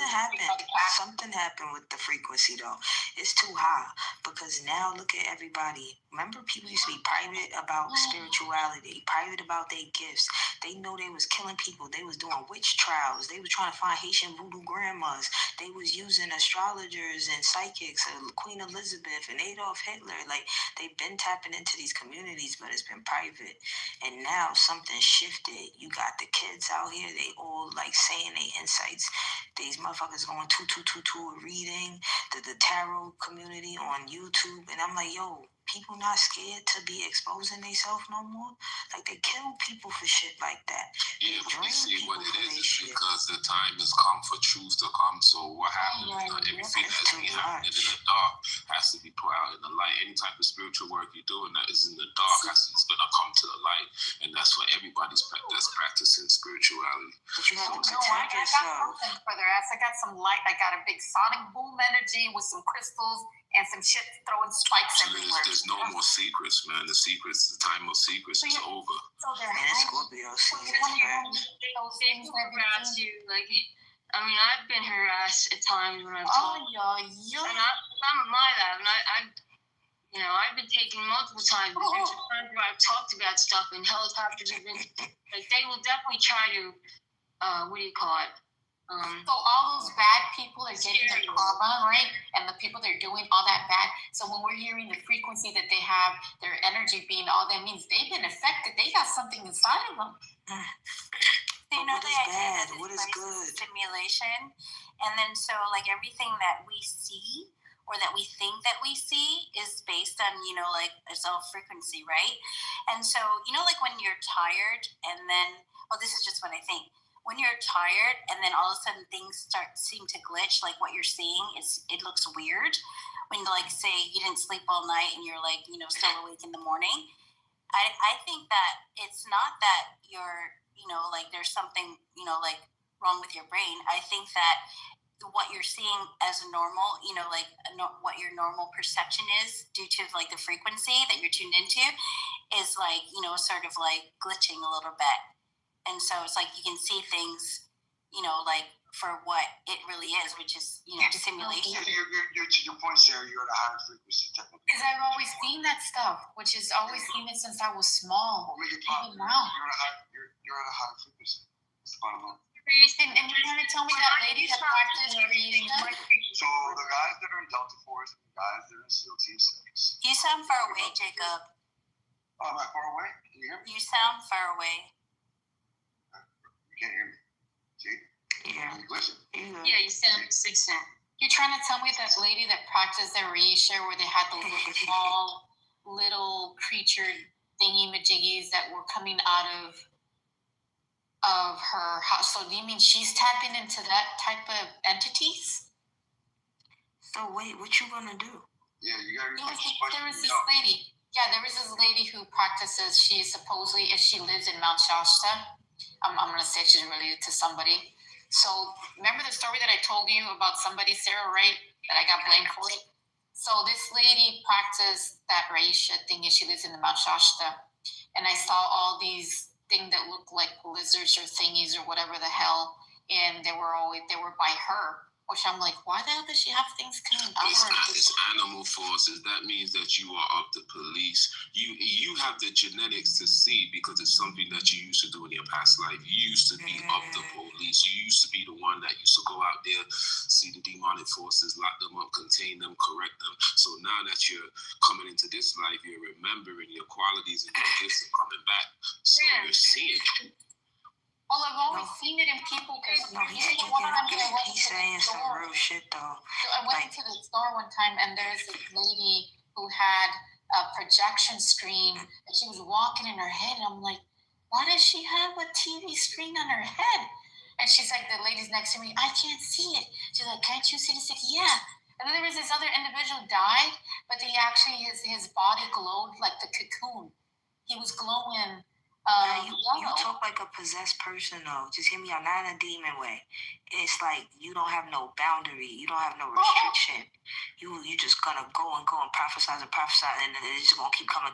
Something happened with the frequency though. It's too high because now look at everybody. Remember, people used to be private about spirituality, private about their gifts. They know they was killing people. They was doing witch trials. They was trying to find Haitian voodoo grandmas. They was using astrologers and psychics, Queen Elizabeth and Adolf Hitler. Like they've been tapping into these communities, but it's been private. And now something shifted. You got the kids out here. They all like saying their insights. These motherfuckers going 2 reading the tarot community on YouTube, and I'm like, yo, people not scared to be exposing themselves no more. Like they kill people for shit like that. Yeah, but you see what it is because the time has come for truth to come. So what happens? Everything that's been happening in the dark has to be put out in the light. Any type of spiritual work you're doing that is in the dark is gonna come to the light, and that's what everybody's that's practicing spirituality. But you have to protect I got yourself. something for their ass. I got some light. I got a big sonic boom energy with some crystals and some shit throwing spikes everywhere. There's no more secrets, man. The time of secrets is over. So they're Scorpio season. Like, I mean, I've been harassed at times when I've talked. And I'm a my lab, and I've been taken multiple times. There's times where I've talked about stuff, and helicopters have been like, they will definitely try to, what do you call it? So all those bad people are getting their karma, right? And the people that are doing all that bad. So when we're hearing the frequency that they have, their energy being all that means they've been affected. They got something inside of them. You know, what is bad? What is good? Stimulation, and then so like everything that we see or that we think that we see is based on like a self frequency, right? And so like when you're tired, and then this is just what I think. When you're tired and then all of a sudden things seem to glitch, like what you're seeing it looks weird. When like say you didn't sleep all night and you're like still awake in the morning, I think that it's not that you're like there's something like wrong with your brain. I think that what you're seeing as normal, what your normal perception is due to like the frequency that you're tuned into is like sort of like glitching a little bit. And so it's like you can see things, like for what it really is, which is, simulation. You're to your point, Sarah, you're at a higher frequency technically. Because I've always seen that stuff, which is always seen it since I was small. Even now. You're at a higher frequency. That's the bottom line. And you're trying to tell me that lady that practiced creation? So the guys that are in Delta Force and the guys that are in SEAL Team 6. You sound far away, Jacob. Oh, am I far away? Can you hear me? You sound far away. You can't hear me. See? Yeah. Listen. Yeah, you sound 6 now. You're trying to tell me that lady that practiced their Reisha where they had those small little creature thingy-majiggies that were coming out of her house. So do you mean she's tapping into that type of entities? So wait, what you gonna do? Yeah, you gotta there was this lady. Yeah, there was this lady who practices. She supposedly, if she lives in Mount Shasta, I'm gonna say she's related to somebody. So remember the story that I told you about somebody, Sarah, right? That I got blamed for it? So this lady practiced that Raisha thing, and she lives in the Mount Shasta. And I saw all these things that looked like lizards or thingies or whatever the hell, and they were by her. Which I'm like, why the hell does she have things coming out of her? It's animal forces. That means that you are of the police. You have the genetics to see because it's something that you used to do in your past life. You used to be of the police. You used to be the one that used to go out there, see the demonic forces, lock them up, contain them, correct them. So now that you're coming into this life, you're remembering your qualities and your gifts are coming back. So you're seeing. Well, I've always seen it in people. He's saying some real shit though. So I went into the store one time, and there's this lady who had a projection screen, and she was walking in her head. And I'm like, why does she have a TV screen on her head? And she's like, the lady's next to me, I can't see it. She's like, can't you see it? I said, yeah. And then there was this other individual died, but he actually his body glowed like the cocoon. He was glowing. You talk like a possessed person though. Just hear me out, not in a demon way. It's like you don't have no boundary. You don't have no restriction. You just gonna go and prophesy, and it's just gonna keep coming.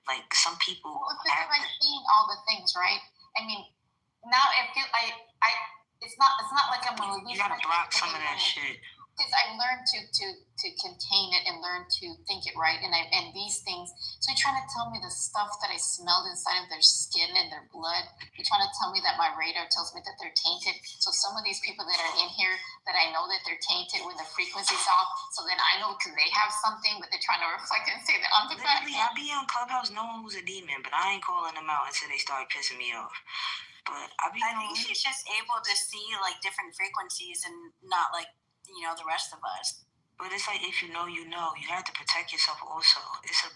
Like some people. Well, it's like seeing all the things, right? I mean, now I feel it's not like I'm a You gotta block some of that shit. Because I learned to contain it and learn to think it right, and these things. So you're trying to tell me the stuff that I smelled inside of their skin and their blood. You're trying to tell me that my radar tells me that they're tainted. So some of these people that are in here, that I know that they're tainted when the frequency's off. So then I know because they have something, but they're trying to reflect and say that I'm the bad. I be on Clubhouse knowing who's a demon, but I ain't calling them out until they start pissing me off. But I think she's just able to see like different frequencies and not like, the rest of us. But it's like if you know, you have to protect yourself also. It's a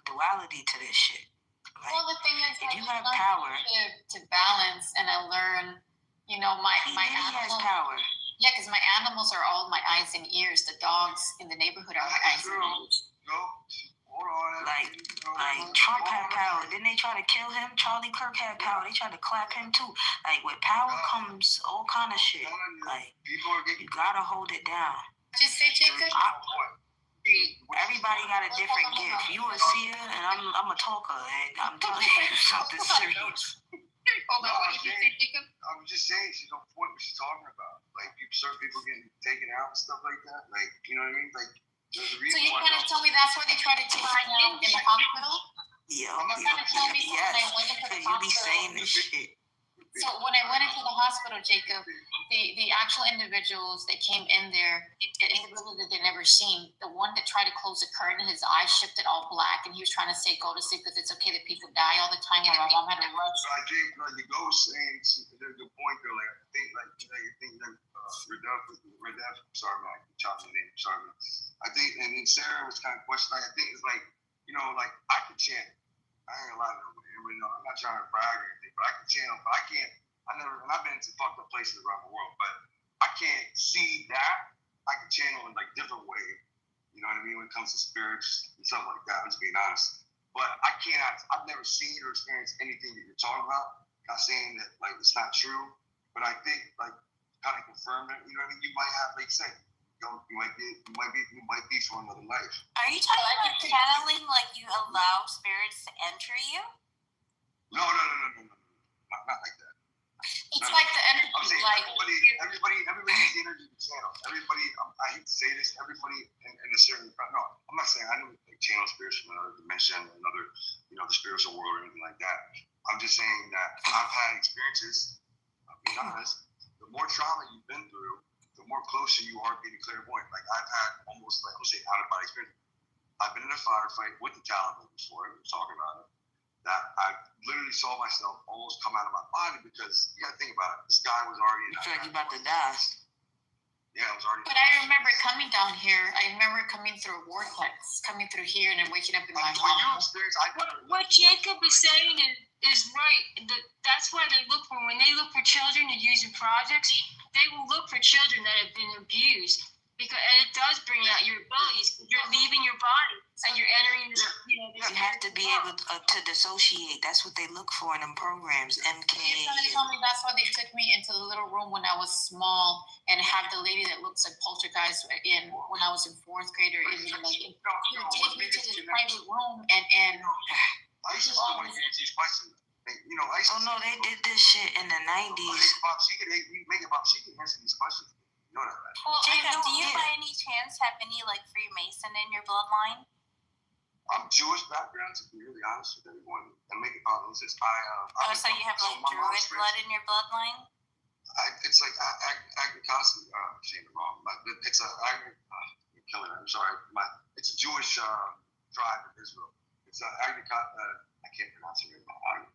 duality to this shit. Like, well, the thing is, if you have power to balance, and I learn, my animals has power. Yeah, because my animals are all my eyes and ears. The dogs in the neighborhood are my eyes and ears. Like Trump had power. Didn't they try to kill him? Charlie Kirk had power. They tried to clap him too. Like with power comes all kind of shit. Like you gotta hold it down. Just say, Jacob. Everybody got a different gift. You a seer, and I'm a talker, and I'm telling you something serious. Hold on, what did you say, Jacob? I'm just saying she's on point what she's talking about. Like certain people getting taken out and stuff like that. Like, you know what I mean? Like. So you're trying to tell me that's where they try to take me out in the hospital? Yeah. Yes. You be saying this shit. So when I went into the hospital, Jacob, the actual individuals that came in there, the individuals that they never seen, the one that tried to close the curtain, his eyes shifted all black, and he was trying to say, go to sleep because it's okay that people die all the time. My mom had to rush. So I think like the ghost saying there's a point though, like I think Redef, sorry man, I chopped the name, sorry man. I think, and then Sarah was kind of questioning, I think it's like, like I can chant. I ain't gonna lie to everybody know. I'm not trying to brag or anything, but I can channel, but I can't, and I've been to fucked up places around the world, but I can't see that. I can channel in like different ways, you know what I mean, when it comes to spirits and stuff like that, let's be honest. But I've never seen or experienced anything that you're talking about. Not saying that like it's not true, but I think like kind of confirm it, you know what I mean? You might have, like, say, you might be from another life. Are you talking about channeling, like you allow spirits to enter you? No, not like that. It's like the energy, I'm saying like everybody has the energy to channel. Everybody, I hate to say this, everybody in a certain. No, I'm not saying I know like channel spirits from another dimension, another, the spiritual world or anything like that. I'm just saying that I've had experiences. I'll be honest. The more trauma you've been through, the more closer you are being clairvoyant. Like I've had almost like, I'm gonna say out of body experience. I've been in a firefight with the Taliban before. We were talking about it. That I literally saw myself almost come out of my body because you gotta think about it. This guy was already. You feel like you about to die. Yeah, I was already. But I remember coming down here. I remember coming through a vortex, coming through here, and then waking up in my home. What Jacob is saying is right. That's why they look for, when they look for children to use in projects, they will look for children that have been abused. because it does bring out your abilities. You're leaving your body and you're entering this. You have to be able to dissociate. That's what they look for in them programs. MK. You're trying to tell me that's why they took me into the little room when I was small and have the lady that looks like Poltergeist in when I was in fourth grade or in like take me to this private room and I used to still want to answer these questions. Oh no, they did this shit in the 90s. She can answer these questions. You know that, right? Well, do you by any chance have any like Freemason in your bloodline? I'm Jewish background, to be really honest with everyone. And make it honest, So you have like Druid blood in your bloodline? It's like Agnikasi. I'm saying it wrong, but it's I'm killing it. I'm sorry. It's a Jewish tribe in Israel. It's Agnikasi. I can't pronounce it right now.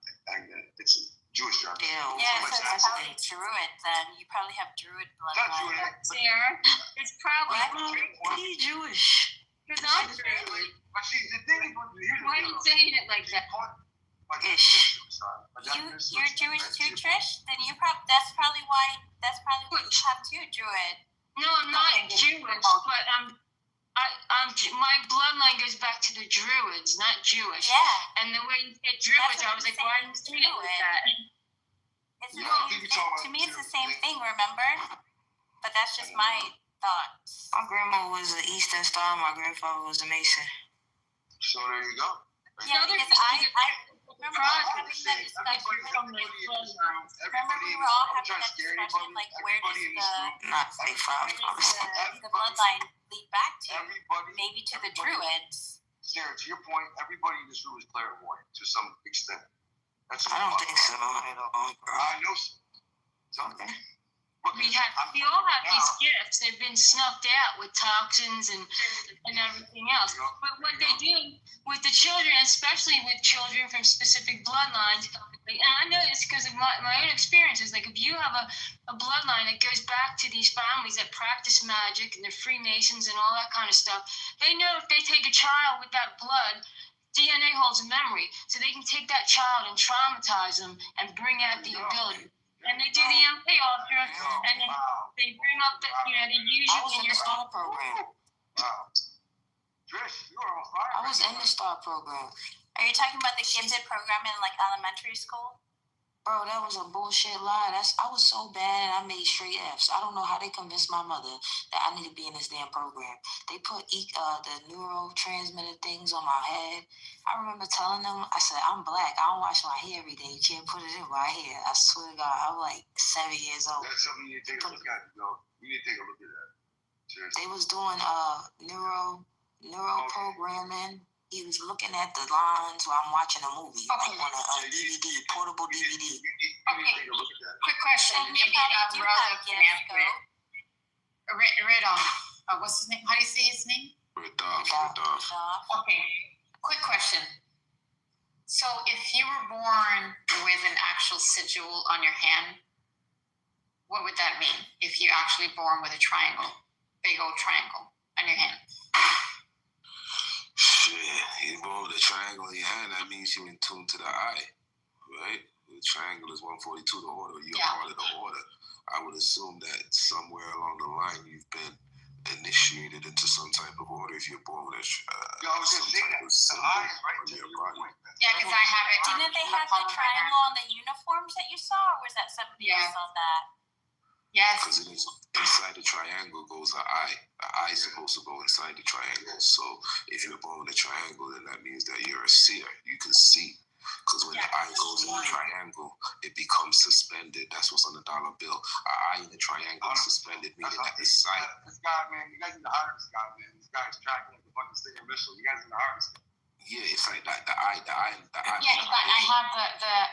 It's a Jewish tribe. Yeah, so it's probably Druid then. You probably have Druid bloodline. It's probably He's Jewish. Because I'm Jewish. But see, the thing is, why are you saying it like that? Ish. You're Jewish too, Trish? Then that's probably why you have two Druid. No, I'm not Jewish, but my bloodline goes back to the Druids, not Jewish. Yeah. And the way you said Druids, I was like, why are you saying it like that? To me, it's the same thing, remember? But that's just my thoughts. My grandma was an Eastern Star. My grandfather was a Mason. So there you go. Yeah, because I remember having that discussion. Remember we were all having that discussion, like where does the bloodline lead back to? Maybe to the Druids. Sarah, to your point, everybody in this room is clairvoyant to some extent. I don't think so at all. I know so. Okay. We all have these gifts. They've been snuffed out with toxins and everything else. But what they do with the children, especially with children from specific bloodlines, and I know it's because of my own experiences. Like if you have a bloodline that goes back to these families that practice magic and they're Freemasons and all that kind of stuff, they know if they take a child with that blood, DNA holds a memory, so they can take that child and traumatize them and bring out the ability. And they do the MK Ultra, and then they bring up they use you in your STAR program. Wow. Trish, you are on fire. I was in the STAR program. Are you talking about the gifted program in like elementary school? Bro, that was a bullshit lie. I was so bad and I made straight Fs. I don't know how they convinced my mother that I need to be in this damn program. They put the neurotransmitter things on my head. I remember telling them, I said, I'm black. I don't wash my hair every day. You can't put it in my hair. I swear to God, I'm like 7 years old. That's something you need to take a look at. You need to take a look at that. Seriously. They was doing neuro programming. He was looking at the lines while I'm watching a movie, like on a DVD, portable DVD. You need to take a look at that. quick question. And you probably do have gifts, Red, what's his name? How do you say his name? Rudolph. Okay. Quick question. So if you were born with an actual sigil on your hand, what would that mean? If you're actually born with a triangle, big old triangle on your hand? Shit, you're born with a triangle in your hand. That means you're in tune to the eye, right? The triangle is 142, the order. You're part of the order. I would assume that somewhere along the line you've been initiated into some type of order if you're born with some type of symbol on your body. Yeah, because I have it. Didn't they have the triangle on the uniforms that you saw, or was that somebody else on that? Yes. Because inside the triangle goes an eye. The eye is supposed to go inside the triangle. So if you're born with a triangle, then that means that you're a seer. You can see. Because when the eye goes in the triangle, it becomes suspended. That's what's on the dollar bill. An eye in the triangle is suspended, meaning that it's sight. This guy, man, you guys need to hire this guy, man. This guy's tracking like the fucking Stinger missile. You guys need to hire this guy. Yeah, it's like that. The eye. Yeah, I have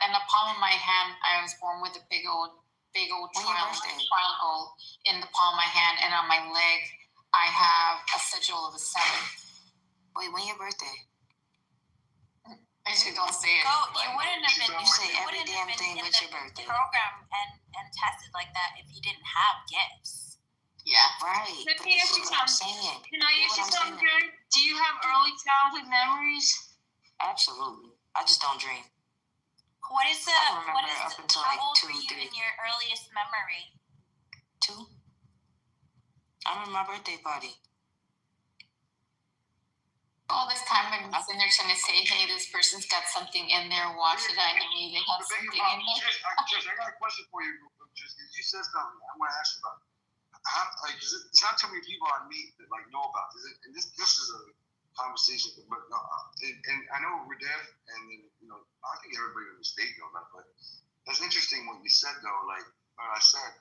an palm of my hand. I was born with a big old triangle in the palm of my hand, and on my leg, I have a sigil of a 7. Wait, when your birthday? I just don't say it. You wouldn't have been. You say every damn thing with your birthday. Program and tested like that if you didn't have gifts. Yeah. Right. Let me ask you What I'm something. saying. Can I ask you something, Jerry? Do you have early childhood memories? Absolutely. I just don't dream. What is the? I remember What is? up until How like old 2, were you 3. in your earliest memory? 2? I'm at my birthday party. All this time I've been sitting there trying to say, hey, this person's got something in there, watch it, I know they have something in there. Trish, I got a question for you. Trish, you said something I want to ask you about. How, like, it's not too many people I meet that like know about this. And this is a conversation, but and I know we're deaf, and I think everybody in the state knows that. But it's interesting what you said though. Like I said,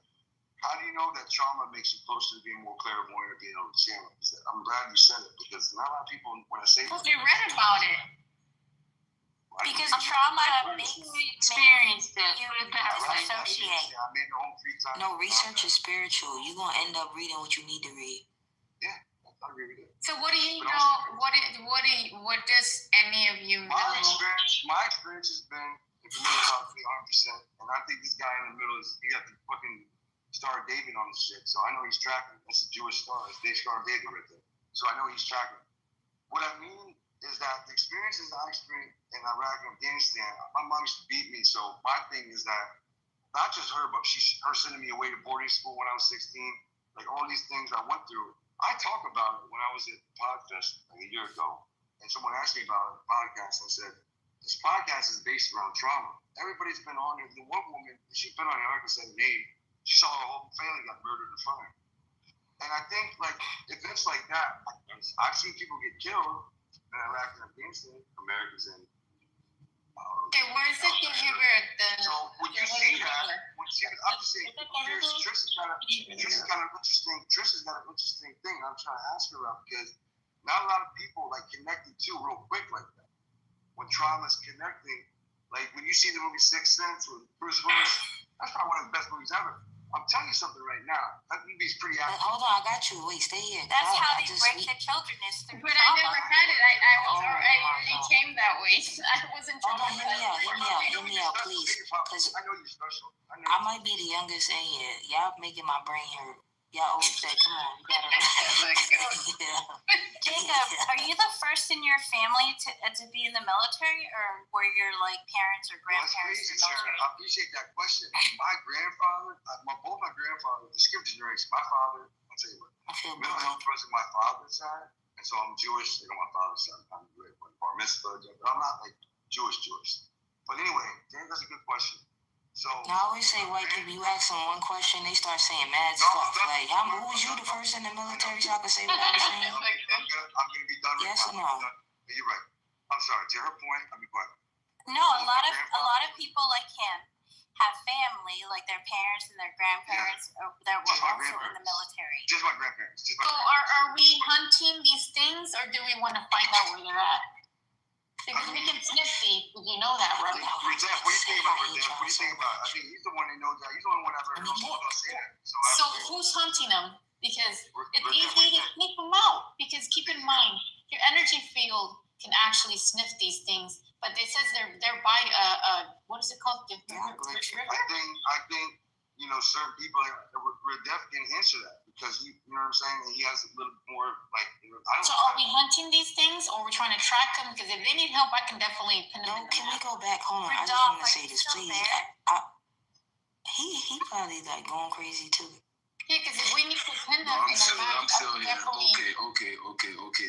how do you know that trauma makes you closer to being more clairvoyant or being able to channel? I'm glad you said it because not a lot of people when I say because you read about it. Because trauma makes you experienced it. You disassociate. No, research is spiritual. You're going to end up reading what you need to read. Yeah, I agree with it. So what do you know? What does any of you know? My experience has been, if you know about 100%, and I think this guy in the middle he got the fucking Star of David on the shit, so I know he's tracking. That's a Jewish star. It's the Star of David right there. So I know he's tracking. What I mean is that the experiences I experienced in Iraq and Afghanistan, my mom used to beat me. So my thing is that not just her, but her sending me away to boarding school when I was 16, like all these things I went through. I talk about it when I was at Podfest like a year ago, and someone asked me about the podcast. I said, this podcast is based around trauma. Everybody's been on it. The one woman, she's been on it, like I said, she saw her whole family got murdered in front of her. And I think, like, events like that, I've seen people get killed in Iraq and Afghanistan, Americans and okay, where's the thing you read? So when you see that, I'm just saying, Trish has got an interesting thing I'm trying to ask her about because not a lot of people like connected to real quick like that. When trauma's connecting, like when you see the movie Sixth Sense with Bruce Willis, that's probably one of the best movies ever. I'm telling you something right now. That movie's pretty accurate. Hold on, I got you. Wait, stay here. That's how they break the children is through But trauma. I never had it. I already came that way. I wasn't Hold on, hear me out, please. Because I know you're special. I might be the youngest in here. Y'all making my brain hurt. Y'all old that. Come on, you gotta. Jacob, are you the first in your family to be in the military, or were your like parents or grandparents in the military? I appreciate that question. My grandfather, both my grandfathers, the skip generation. My father, I'll tell you what. Mental health was on my father's side, and so I'm Jewish. On my father's side, I'm great bar mitzvah, but I'm not like Jewish. But anyway, that's a good question. So I always say white people, you ask them one question, they start saying mad stuff. Like, who was you the first in the military so I can say what I was saying? I'm gonna be done. Yes or no? You're right. I'm sorry. To her point, I'll be quiet. No, a lot of people like him have family, like their parents and their grandparents that were also in the military. Just my grandparents. So are we hunting these things, or do we want to find out where they're at? Because we can sniff these, you know that, right? What do you think about Redef? What do you think about? I think he's the one that knows that. He's the only one I've heard say that. So who's hunting them? Because it's easy to sniff them out. Because keep in mind, your energy field can actually sniff these things, but it says they're by what is it called? I think certain people Redef can answer that because you know what I'm saying. He has a little more like. So are we hunting these things, or we're trying to track them? Because if they need help, I can definitely pin them. No, can we go back? Hold on, I just want to say this, please. He probably like going crazy too. Yeah, because if we need to pin them, I'm still here. Okay.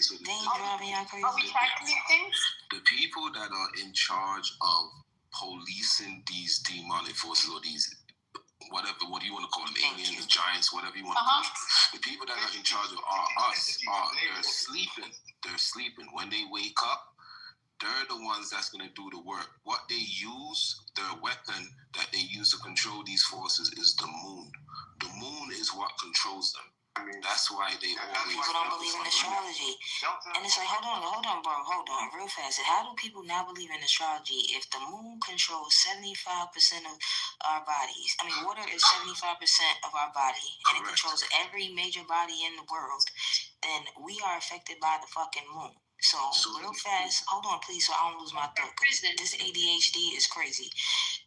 So they ain't driving y'all crazy. Are we tracking these things? The people that are in charge of policing these demonic forces or these whatever, what do you want to call them, aliens, giants, whatever you want to call them. The people that are in charge of they're sleeping. When they wake up, they're the ones that's going to do the work. What they use, their weapon that they use to control these forces is the moon. The moon is what controls them. I mean, that's why they always... People don't believe in astrology. And it's like, hold on, bro, real fast. How do people not believe in astrology if the moon controls 75% of our bodies? I mean, water is 75% of our body, and it controls every major body in the world. Then we are affected by the fucking moon. So real fast, hold on, please, so I don't lose my thought. This ADHD is crazy.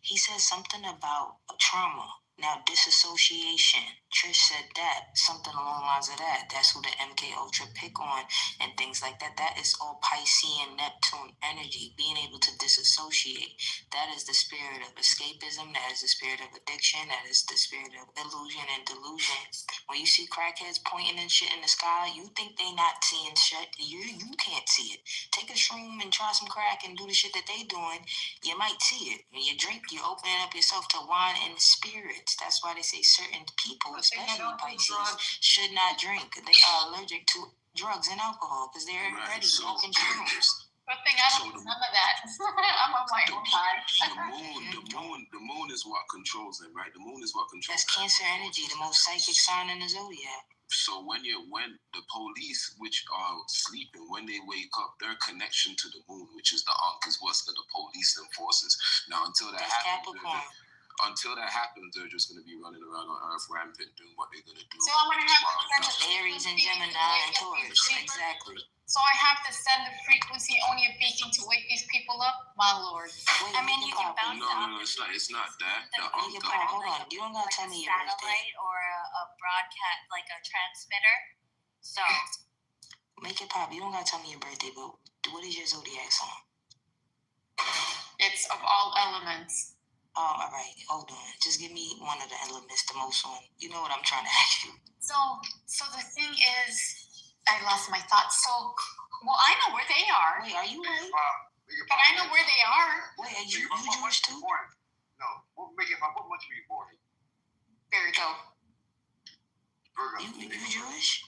He says something about a trauma. Now, disassociation, Trish said that, something along the lines of that. That's who the MK Ultra pick on and things like that. That is all Piscean Neptune energy, being able to disassociate. That is the spirit of escapism. That is the spirit of addiction. That is the spirit of illusion and delusion. When you see crackheads pointing and shit in the sky, you think they not seeing shit. You can't see it. Take a shroom and try some crack and do the shit that they doing. You might see it. When you drink, you're opening up yourself to wine and spirits. That's why they say certain people, especially Pisces, should not drink. They are allergic to drugs and alcohol because they're already smoking shrooms. Good thing I don't do none of that. I'm on my own time. The moon is what controls them, right? The moon is what controls. That's Cancer energy, the most psychic sign in the zodiac. So when the police, which are sleeping, when they wake up, their connection to the moon, which is the Ankh, is what's the police and forces. Now, until that happens, they're just going to be running around on Earth rampant, doing what they're going to do. So I'm going to have to Aries and Gemini and Taurus, exactly. So I have to send the frequency only of beacon to wake these people up? My lord. I mean, you can bounce No, it's not that. Hold on. You don't got to tell me your birthday. Satellite or a broadcast, like a transmitter. So. Make it pop. You don't got to tell me your birthday, but what is your zodiac sign? It's of all elements. Oh, all right. Hold on. Just give me one of the elements, the most one. You know what I'm trying to ask you. So the thing is, I lost my thoughts. So, well, I know where they are. Wait, are you right? But I know where they are. Wait, are you Jewish too? No. What month were you born in? Virgo. You Jewish?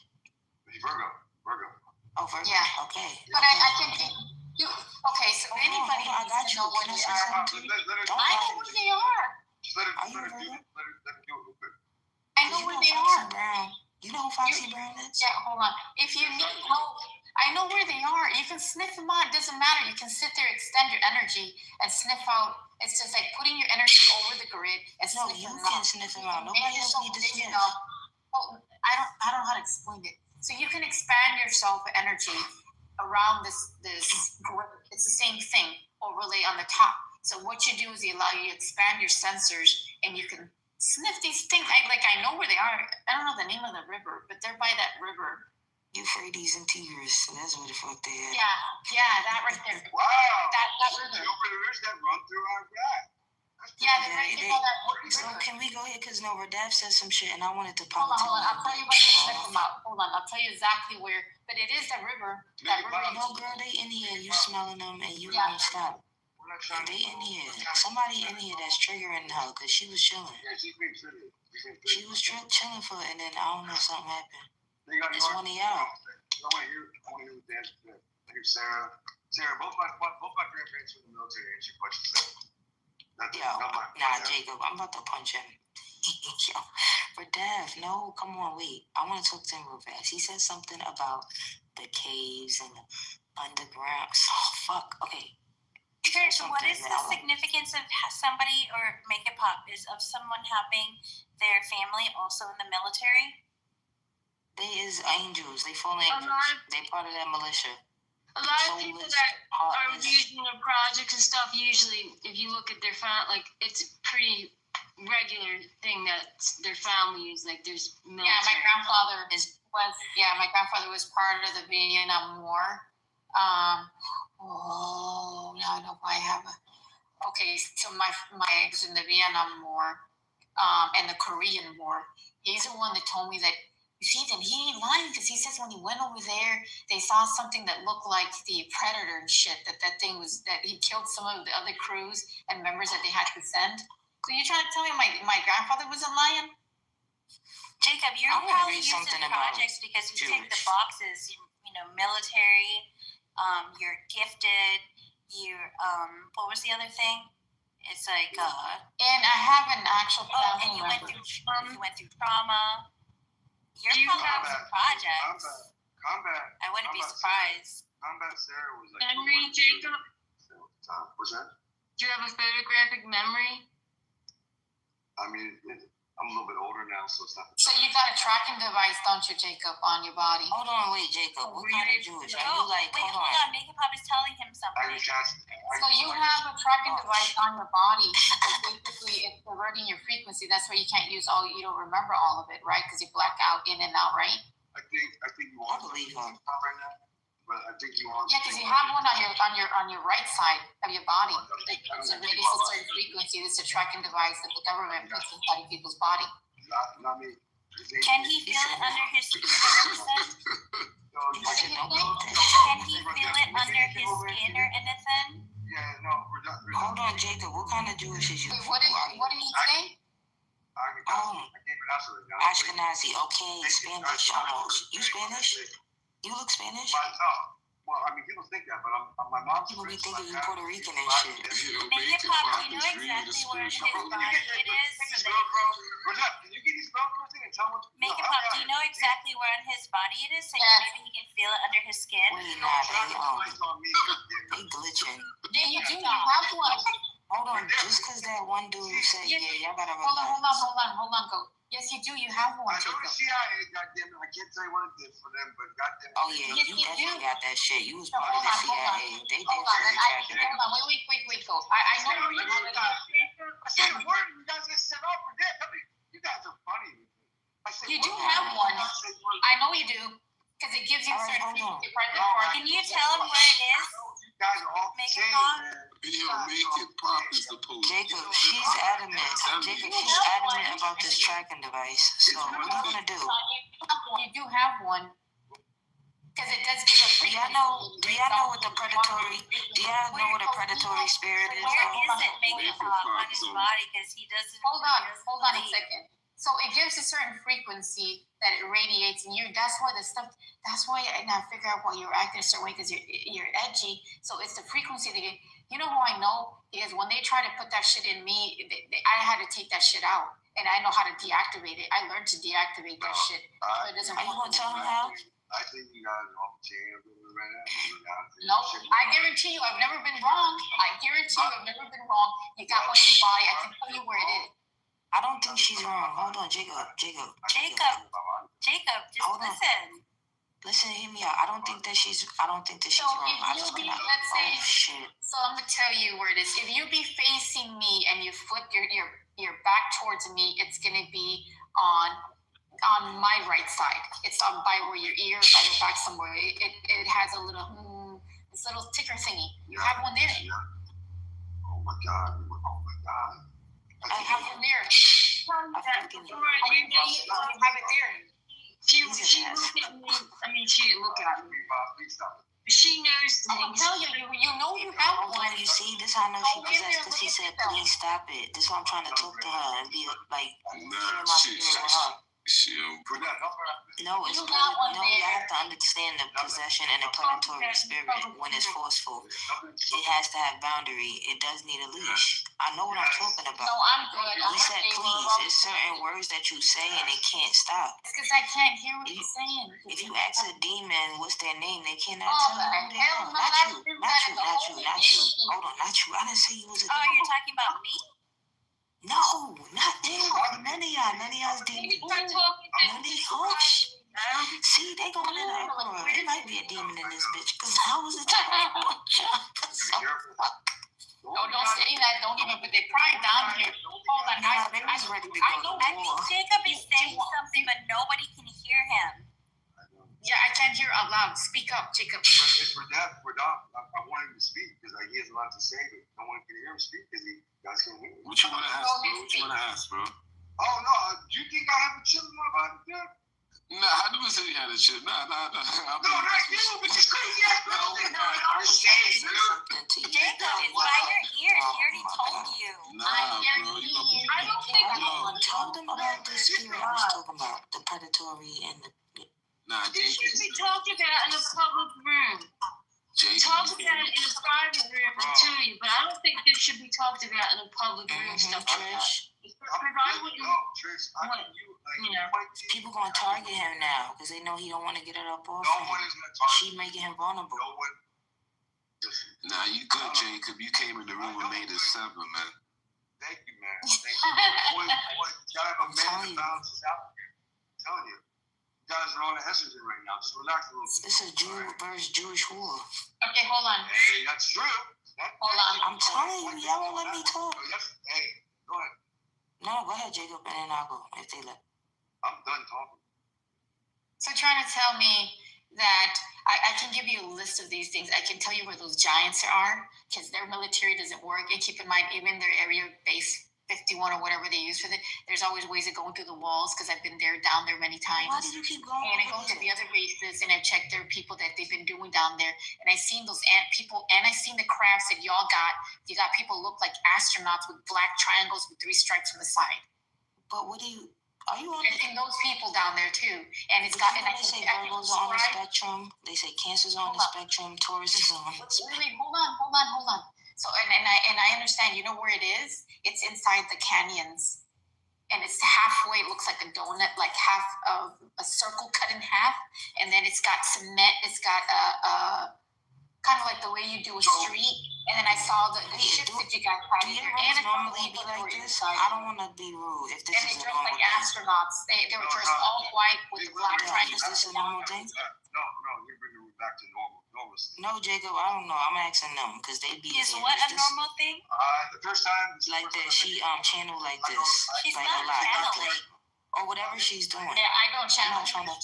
Virgo. Oh, Virgo. Yeah. Okay. But I can think. Okay, so anybody I got you. know where they are. I know where they are. Just let her Are you do it Virgo? Let her do it real quick. I know where they are. Brown. You know who Foxy Brown is? Yeah, hold on. If you need help, I know where they are. You can sniff them out. It doesn't matter. You can sit there, extend your energy, and sniff out. It's just like putting your energy over the grid and No, sniff you them can out. sniff them out. Nobody else needs to sniff. Well, I don't know how to explain it. So you can expand yourself energy around this grid. It's the same thing, overlay on the top. So what you do is you allow you to expand your sensors, and you can sniff these things. I know where they are. I don't know the name of the river, but they're by that river. Euphrates and Tigris. That's where the fuck they at. Yeah, that right there. Wow. That river. Rivers that run through our back. Yeah, they're right there by that river. So can we go here? Because no, Radaf said some shit, and I wanted to Hold politic. on. I'll tell you about to sniff them out. Hold on. I'll tell you exactly where. But it is the river. That river. No, girl, they in here. You smelling them, and you won't stop. They in here. Somebody in here that's triggering her because she was chilling. Yeah, she's being triggered. She was chilling for it, and then I don't know, something happened. It's one of y'all. I want to hear what Dan said. I hear Sarah, both my grandparents were in the military, and she punched herself. Jacob, I'm about to punch him. Yo, Radaf, no, come on, wait. I want to talk to him real fast. He said something about the caves and the underground. Oh, fuck. Okay. Sure, so what is the significance of somebody, or make it pop, is of someone having their family also in the military? They is angels. They fallen angels. They part of that militia. A lot of people that are using the projects and stuff, usually, if you look at their family, like, it's a pretty regular thing that their family is, like, there's military. Yeah, my grandfather was part of the Vietnam War. Now I know why I have okay, so my ex in the Vietnam War, and the Korean War. He's the one that told me that, you see, then he ain't lying, because he says when he went over there, they saw something that looked like the Predator and shit, that thing was, that he killed some of the other crews and members that they had to send. So you're trying to tell me my grandfather wasn't lying? Jacob, you're probably using projects because you tick the boxes, military, you're gifted, you're, what was the other thing? It's like, and I have an actual family and you went through trauma. You're probably have some projects. Combat. I wouldn't be surprised. Combat Sarah was like. Memory, Jacob? What's that? Do you have a photographic memory? I mean, I'm a little bit older now, so it's not. So you got a tracking device, don't you, Jacob, on your body? Hold on, wait, Jacob. What kind of Jewish? Are you like, wait, hold on. Makeup Pop is telling him something. So you have a tracking device on your body. So basically, it's alerting your frequency. That's why you can't use all. You don't remember all of it, right? Because you black out in and out, right? I think you want. I believe him. Right now, but I think you want. Yeah, because you have one on your right side of your body. It's a certain frequency. It's a tracking device that the government puts inside of people's body. Not me. Can he feel it under his skin? What did you think? Can he feel it under his skin or anything? Yeah, no, we're not. Hold on, Jacob. What kind of Jewish is you? Wait, what did he say? I can't pronounce it right now. Ashkenazi. Okay, Spanish almost. You Spanish? You look Spanish? Well, I mean, people think that, but my mom's. People be thinking you Puerto Rican and shit. Makeup Pop, do you know exactly where in his body it is? Can you get these Velcros in and tell him? Makeup Pop, do you know exactly where in his body it is, so maybe he can feel it under his skin? Wait, nah, they glitching. Yeah, you do. You have one. Hold on, just because that one dude said, yeah, y'all gotta relax. Hold on, go. Yes, you do. You have one. I know the CIA, goddamn it. I can't tell you what it did for them, but goddamn it. Oh yeah, Yes, you you definitely do. got that shit. You was No, part of the CIA. They did Hold on. Wait, go. I know where you're going. I said a word, you guys get set off for that. You guys are funny. You do have one. I know you do. Because it gives you All right, certain hold on. Can you tell him where it is? You guys are all the Make it same, pop. man. Yo, make it pop is the police. Jacob, she's adamant. Jacob, she's adamant about this tracking device. So what are you gonna do? You do have one. Because it does give a Do y'all know what the predatory? Do y'all know what a predatory spirit is? Where is it, Makeup Pop, on his body? Because he doesn't. Hold on a second. So it gives a certain frequency that it radiates, and that's why I now figure out why you're acting a certain way, because you're edgy. So it's the frequency that you know how I know? Because when they try to put that shit in me, I had to take that shit out, and I know how to deactivate it. I learned to deactivate that shit. So it doesn't. Are you gonna tell him how? I think you guys are off the chain right now. No, I guarantee you, I've never been wrong. You got one in your body. I can tell you where it is. I don't think she's wrong. Hold on, Jacob, just Hold listen. Listen, hear me out. I don't think that she's wrong. I just gonna. Oh shit. So I'm gonna tell you where it is. If you be facing me and you flip your back towards me, it's gonna be on my right side. It's on by where your ear, by the back somewhere. It has a little this little ticker thingy. You have one there. Oh my god. I have one there. I have it there. She looked at me. I mean, she didn't look at me. She knows I'm things. telling you, you know you have one. You see, this how I know she possessed, because she said, please stop it. This is why I'm trying to talk to her and be like, share my spirit with her. No, it's You got one you there. have to understand the possession and the predatory spirit when it's forceful. It has to have boundary. It does need a leash. I know what I'm talking about. No, I'm good. We said please. It's certain words that you say and it can't stop. It's because I can't hear what you're saying. If you ask a demon what's their name, they cannot Oh, tell you who they hell are. no, Not you. that's Not you. Hold on, not you. I didn't say you was a Oh, demon. you're talking about me? No, not them. None of y'all's demons. None of y'all. See, they going in the uproar. There might be a demon in this bitch, because I was a No, don't say that. Don't even put their pride down here. Hold on. I was ready to go to I think war. Jacob is saying something, but nobody can hear him. Yeah, I can't hear out loud. Speak up, Jacob. If we're deaf, we're dumb. I want him to speak because he has a lot to say, but no one can hear him speak because you guys can't hear him. What you wanna ask, bro? Oh no, do you think I have a chip in my body, dude? Nah, I never said you had a chip. Nah. No, not you, but this crazy ass person. No, I'm saying, Jacob, it's by your ears. He already told you. Nah, bro, you I don't think Tell them about the spirit I was talking about, the predatory and the. Nah, This Jacob. should be talked about in a public room. Talk about it in a private room to tell you, but I don't think this should be talked about in a public room. Stuff like that. Because I wouldn't. Trish, I can You know. People gonna target him now because they know he don't want to get it up off No him. one is going to target She making him vulnerable. no one. Nah, you good, Jacob. You came in the room and made it seven, man. Thank you, man. Thank you. Boy, you gotta have a man that balances out here. I'm telling you. You guys are on the estrogen right now. Just relax a little bit. This is Jew versus Jewish war. Okay, hold on. Hey, that's true. Hold on. I'm telling you, y'all won't let me talk. Hey, go ahead. No, go ahead, Jacob, and then I'll go if they let. I'm done talking. So trying to tell me that I can give you a list of these things. I can tell you where those giants are because their military doesn't work. And keep in mind, even their area base 51 or whatever they use for it, there's always ways of going through the walls because I've been down there many times. Why did you keep going? And I go to the other bases and I've checked their people that they've been doing down there. And I've seen those ant people and I've seen the crafts that y'all got. You got people look like astronauts with black triangles with 3 stripes on the side. But what do you? Are you on? I've seen those people down there too. And it's got. And I They say can Virgo's on the describe. spectrum. They say Cancer's on the spectrum. Taurus is on. Wait, hold on. So and I understand. You know where it is? It's inside the canyons, and it's halfway. It looks like a donut, like half of a circle cut in half, and then it's got cement. It's got kind of like the way you do a street. And then I saw the ships that you guys had Do in your there, and rooms normally be like this? I don't want to be rude. If this and is they a dressed normal like thing. astronauts. They were dressed all white with the black Yeah, triangles. is this a normal thing? No, you're bringing me back to normalcy. No, Jacob, I don't know. I'm asking them because they be. Is what a normal thing? The first time. Like that, she channel like this, She's like not a lot, channeling. or whatever she's doing. Yeah, I don't I'm channel. not trying to.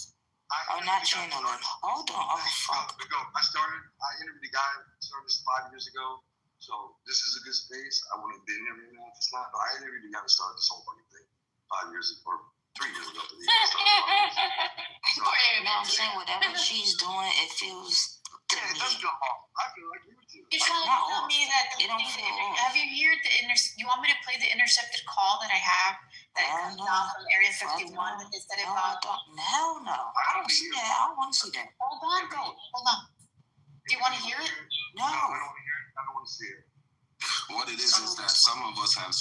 Oh, not channeling. Hold on. Oh, fuck. I interviewed a guy started this 5 years ago. So this is a good space. I want to be interviewing now if it's not. But I interviewed the guy that started this whole fucking thing 5 years ago, or 3 years ago. I'm saying whatever she's doing, it feels to Yeah, it me. does feel off. I feel like you too. You're trying to Not tell off. me that It don't feel off. have you heard the you want me to play the intercepted call that I have that comes No. down from Area 51 No. that said No, I about don't. Hell no. I don't see that. I don't want to see that. hold on. Do you want to hear it? No. I don't want to hear it. I don't want to see it. What it is that some of us have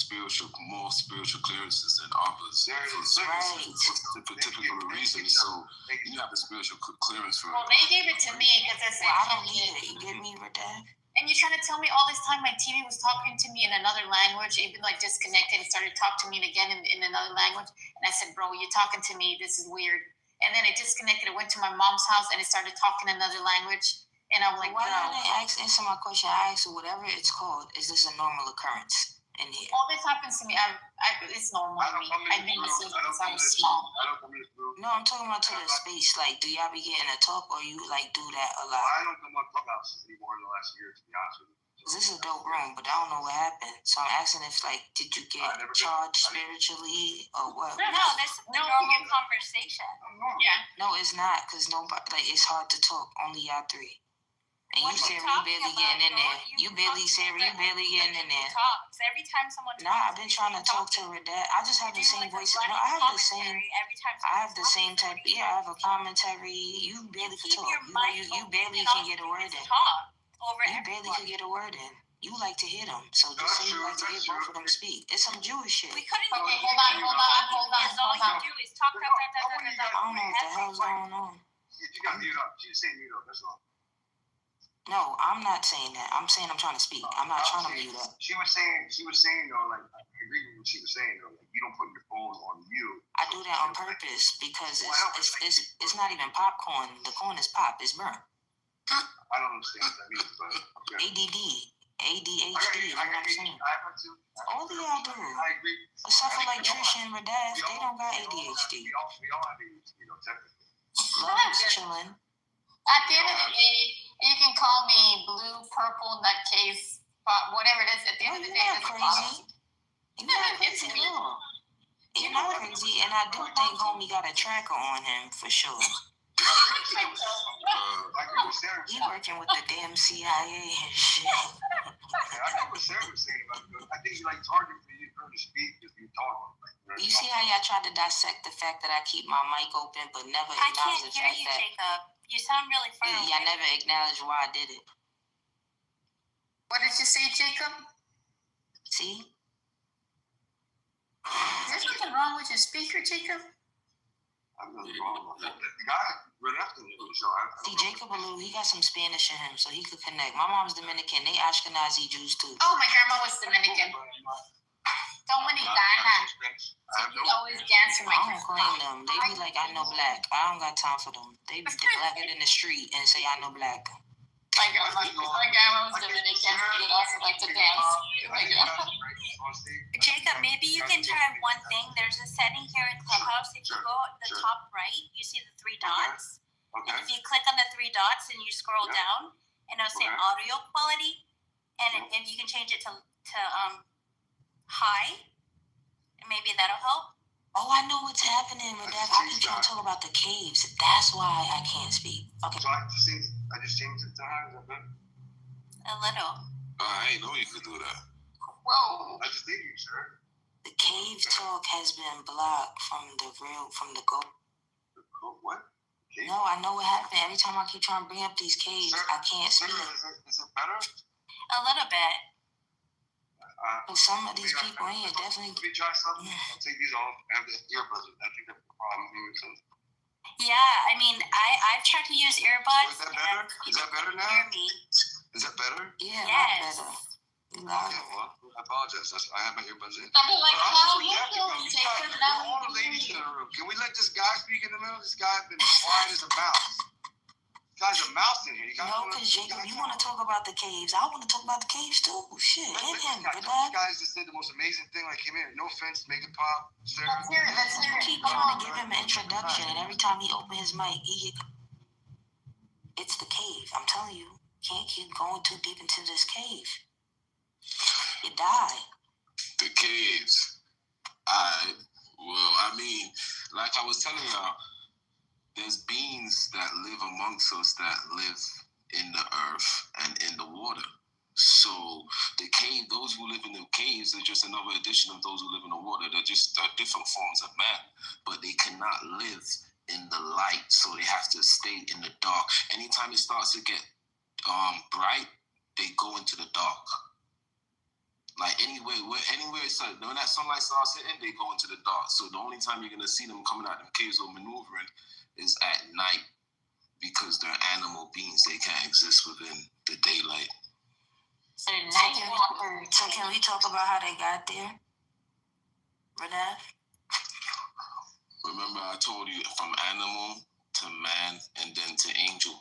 more spiritual clearances than others for particular reasons. So you have a spiritual clearance for. Well, they gave it to me because I said, Well, I don't need it. You get me, Radad? and you're trying to tell me all this time my TV was talking to me in another language, even though I disconnected and started talking to me again in another language. And I said, bro, you're talking to me. This is weird. And then I disconnected. I went to my mom's house and it started talking another language. And I'm like, Why bro. didn't they answer my question? I asked her whatever it's called. Is this a normal occurrence in here? All this happens to me. It's normal to me. I've been listening since I was small. No, I'm talking about to the space. Like, do y'all be getting a talk or you like do that a lot? I don't come on Clubhouse anymore in the last year, to be honest with you. 'Cause this is a dope room, but I don't know what happened. So I'm asking if, like, did you get charged spiritually or what? No, that's the normal conversation. Yeah. No, it's not, because nobody, like, it's hard to talk. Only y'all three. And What you, are Sarah, you talking barely about, getting in girl? there. You barely, talking Sarah, you about barely getting in there. Talks. Every time someone talks, Nah, I've been trying to talk to her dad. I just have the same voice. No, I have the same. Every time I have the same type. Yeah, I have a commentary. You barely can talk. You barely can get a word in. Talk over You barely can get a word in. You like to hear them, so just say you like to hear both of them speak. It's some Jewish shit. We couldn't. Okay, hold on. Because all you do is talk. I don't know what the hell's going on. You got mute up. You just say mute up. That's all. No, I'm not saying that. I'm saying I'm trying to speak. I'm not trying to mute up. She was saying though, like, I agree with what she was saying though. Like, you don't put your phone on mute. I do that on purpose because it's not even popcorn. The corn is pop. It's burnt. I don't understand what that means, but okay. ADD, ADHD. You know what I'm saying? All of y'all do. I agree. Except for like Trish and Radaz, they don't got ADHD. We all have ADHD, technically. Love's chilling. At the end of the day, you can call me blue, purple, nutcase, whatever it is. At the end of the day, You're not crazy. You're not crazy at all. You're not crazy, and I do think homie got a tracker on him for sure. He working with the damn CIA and shit. I know what Sarah was saying about it. I think you like target for you to speak if you talk. You see how y'all tried to dissect the fact that I keep my mic open, but never I acknowledge can't the hear fact you, that Jacob. You sound really far away. y'all never acknowledge why I did it. What did you say, Jacob? See? Is there something wrong with your speaker, Jacob? I'm not wrong. The guy right after me, so See, Jacob Alou, he got some Spanish in him, so he could connect. My mom's Dominican. They Ashkenazi Jews, too. Oh, my grandma was Dominican. So many ganas. You always dance in my I don't claim them. They be like, I know black. I don't got time for them. They be blacker in the street and say, I know black. My grandma was Dominican. She also like to dance. Jacob, maybe you can try one thing. There's a setting here in Clubhouse. If you go at the top right, you see the three dots. Okay. And if you click on the three dots and you scroll down, and it'll say audio quality, and you can change it to high, and maybe that'll help. Oh, I know what's happening with that. I keep trying to talk about the caves. That's why I can't speak. Okay. So I just changed it to high. Is that good? A little. I ain't know you could do that. Whoa. I just did you, sir. The cave talk has been blocked from the go. What? Okay. No, I know what happened. Every time I keep trying to bring up these caves, I can't speak. Is it better? A little bit. But some of these people in here definitely. Let me try something. I'll take these off. I have the earbuds. I think that's the problem here. So. Yeah, I mean, I've tried to use earbuds. Is that better? Is that better now? Hear me. Is that better? Yeah, Yes. a lot better. Okay, well, I apologize. I have my earbuds in. I'll be like, But how I'm you so doing, skeptical. Jacob? You Now all the ladies in the room. Can we let this guy speak in the middle? This guy's been quiet as a mouse. This guy's a mouse in here. You guys No, because Jacob, you want to talk about the caves. I want to talk about the caves too. Shit, hit him, This brother. guy just said the most amazing thing. Like, came in. No offense, make it pop. Sir. Let's hear it. Let's hear You it. keep Come trying on. to give him an introduction, and every time he open his mic, it's the cave. I'm telling you, can't keep going too deep into this cave. You die. The caves. I mean, like I was telling y'all, there's beings that live amongst us that live in the earth and in the water. So the cave, those who live in the caves, are just another addition of those who live in the water. They're just different forms of man, but they cannot live in the light, so they have to stay in the dark. Anytime it starts to get bright, they go into the dark. Like anywhere it's like, when that sunlight starts hitting, they go into the dark. So the only time you're gonna see them coming out of the caves or maneuvering is at night, because they're animal beings. They can't exist within the daylight. So can we talk about how they got there, Renee? Remember, I told you from animal to man and then to angel.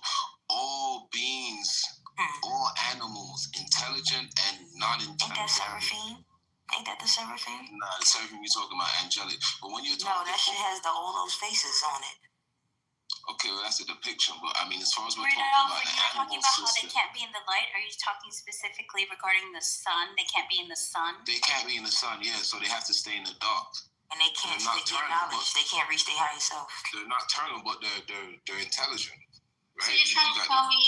All beings, all animals, intelligent and non-intelligent. Ain't that Seraphim? Ain't that the Seraphim? Nah, the Seraphim you're talking about angelic. But when you're No, talking, that shit has all those faces on it. okay, well that's a depiction. But I mean, as far as we're Rudolph, talking about when the you're talking animal about how they system, can't be in the light, are you talking specifically regarding the sun? They can't be in the sun? they can't be in the sun, yeah, so they have to stay in the dark. And they can't They're get nocturnal, knowledge. They can't reach their higher self. They're nocturnal, but they're intelligent, right? So you're trying to tell me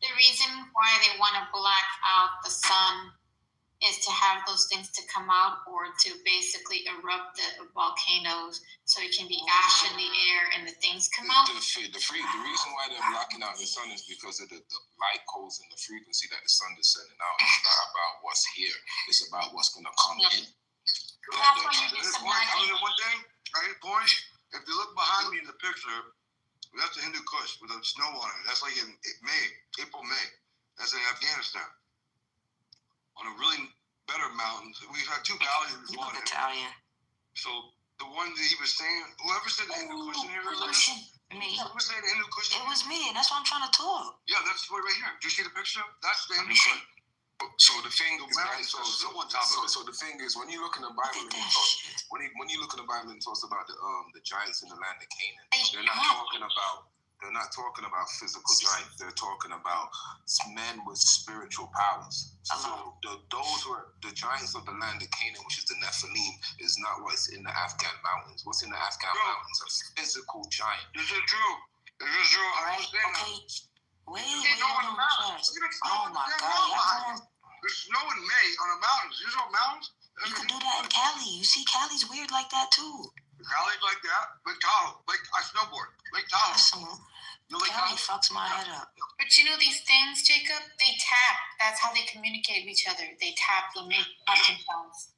the reason why they want to black out the sun is to have those things to come out, or to basically erupt the volcanoes so it can be ash in the air and the things come out? The reason why they're blocking out the sun is because of the light codes and the frequency that the sun is sending out. It's not about what's here. It's about what's going to come in. That's why you This just point, imagine. one thing, right? Point. If you look behind me in the picture, that's the Hindu Kush with the snow on it. That's like in April, May. That's in Afghanistan. On a really better mountains, we've had two valleys in You one. look Italian. So the one that he was saying, whoever said the Hindu Kush in here earlier, Me. whoever said the Hindu Kush? It was me, and that's why I'm trying to talk. Yeah, that's right here. Do you see the picture? That's the Hindu me see. Kush. So the thing is, Well, right? So the thing is, when you look in the Look Bible, at that shit. when you look in the Bible and it talks about the giants in the land of Canaan, they're not talking about physical giants. They're talking about men with spiritual powers. So those who are the giants of the land of Canaan, which is the Nephilim, is not what's in the Afghan mountains. What's in the Afghan mountains are physical giants. This is true. This is true. All right, okay. Wait, hold on first. Oh my God, y'all There's snow in May on the mountains. You know mountains? you could do that in Cali. You see, Cali's weird like that too. Cali like that. Lake Tahoe. Like I snowboard. Lake Tahoe. Listen, You like Cali Tahoe? fucks my head up. But you know these things, Jacob? They tap. That's how they communicate with each other. They tap. They make tapping sounds.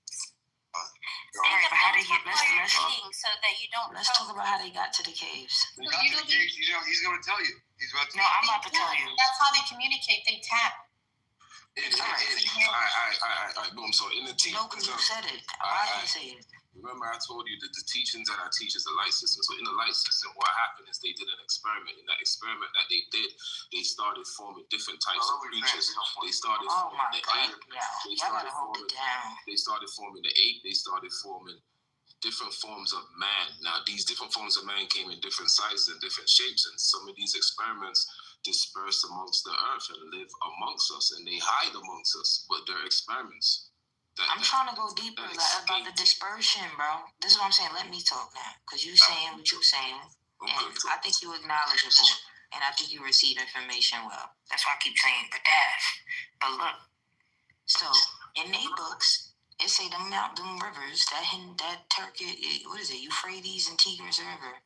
All right, but how they get? Let's so that you don't. let's talk about how they got to the caves. He got to the caves. He's going to tell you. He's about to. No, I'm about to tell you. That's how they communicate. They tap. Boom. So in the teaching, No, because you said it. I can say it. Remember, I told you that the teachings that I teach is the light system. So in the light system, what happened is they did an experiment. In that experiment that they did, they started forming different types of creatures. They started forming the ape. They started forming the ape. They started forming different forms of man. Now, these different forms of man came in different sizes and different shapes, and some of these experiments disperse amongst the earth and live amongst us, and they hide amongst us, but they're experiments. I'm trying to go deeper about the dispersion, bro. This is what I'm saying. Let me talk now, because you saying what you're saying, and I think you're acknowledgeable, and I think you receive information well. That's why I keep saying, but look. So in their books, it say them rivers, that Turkey, what is it, Euphrates and Tigris River.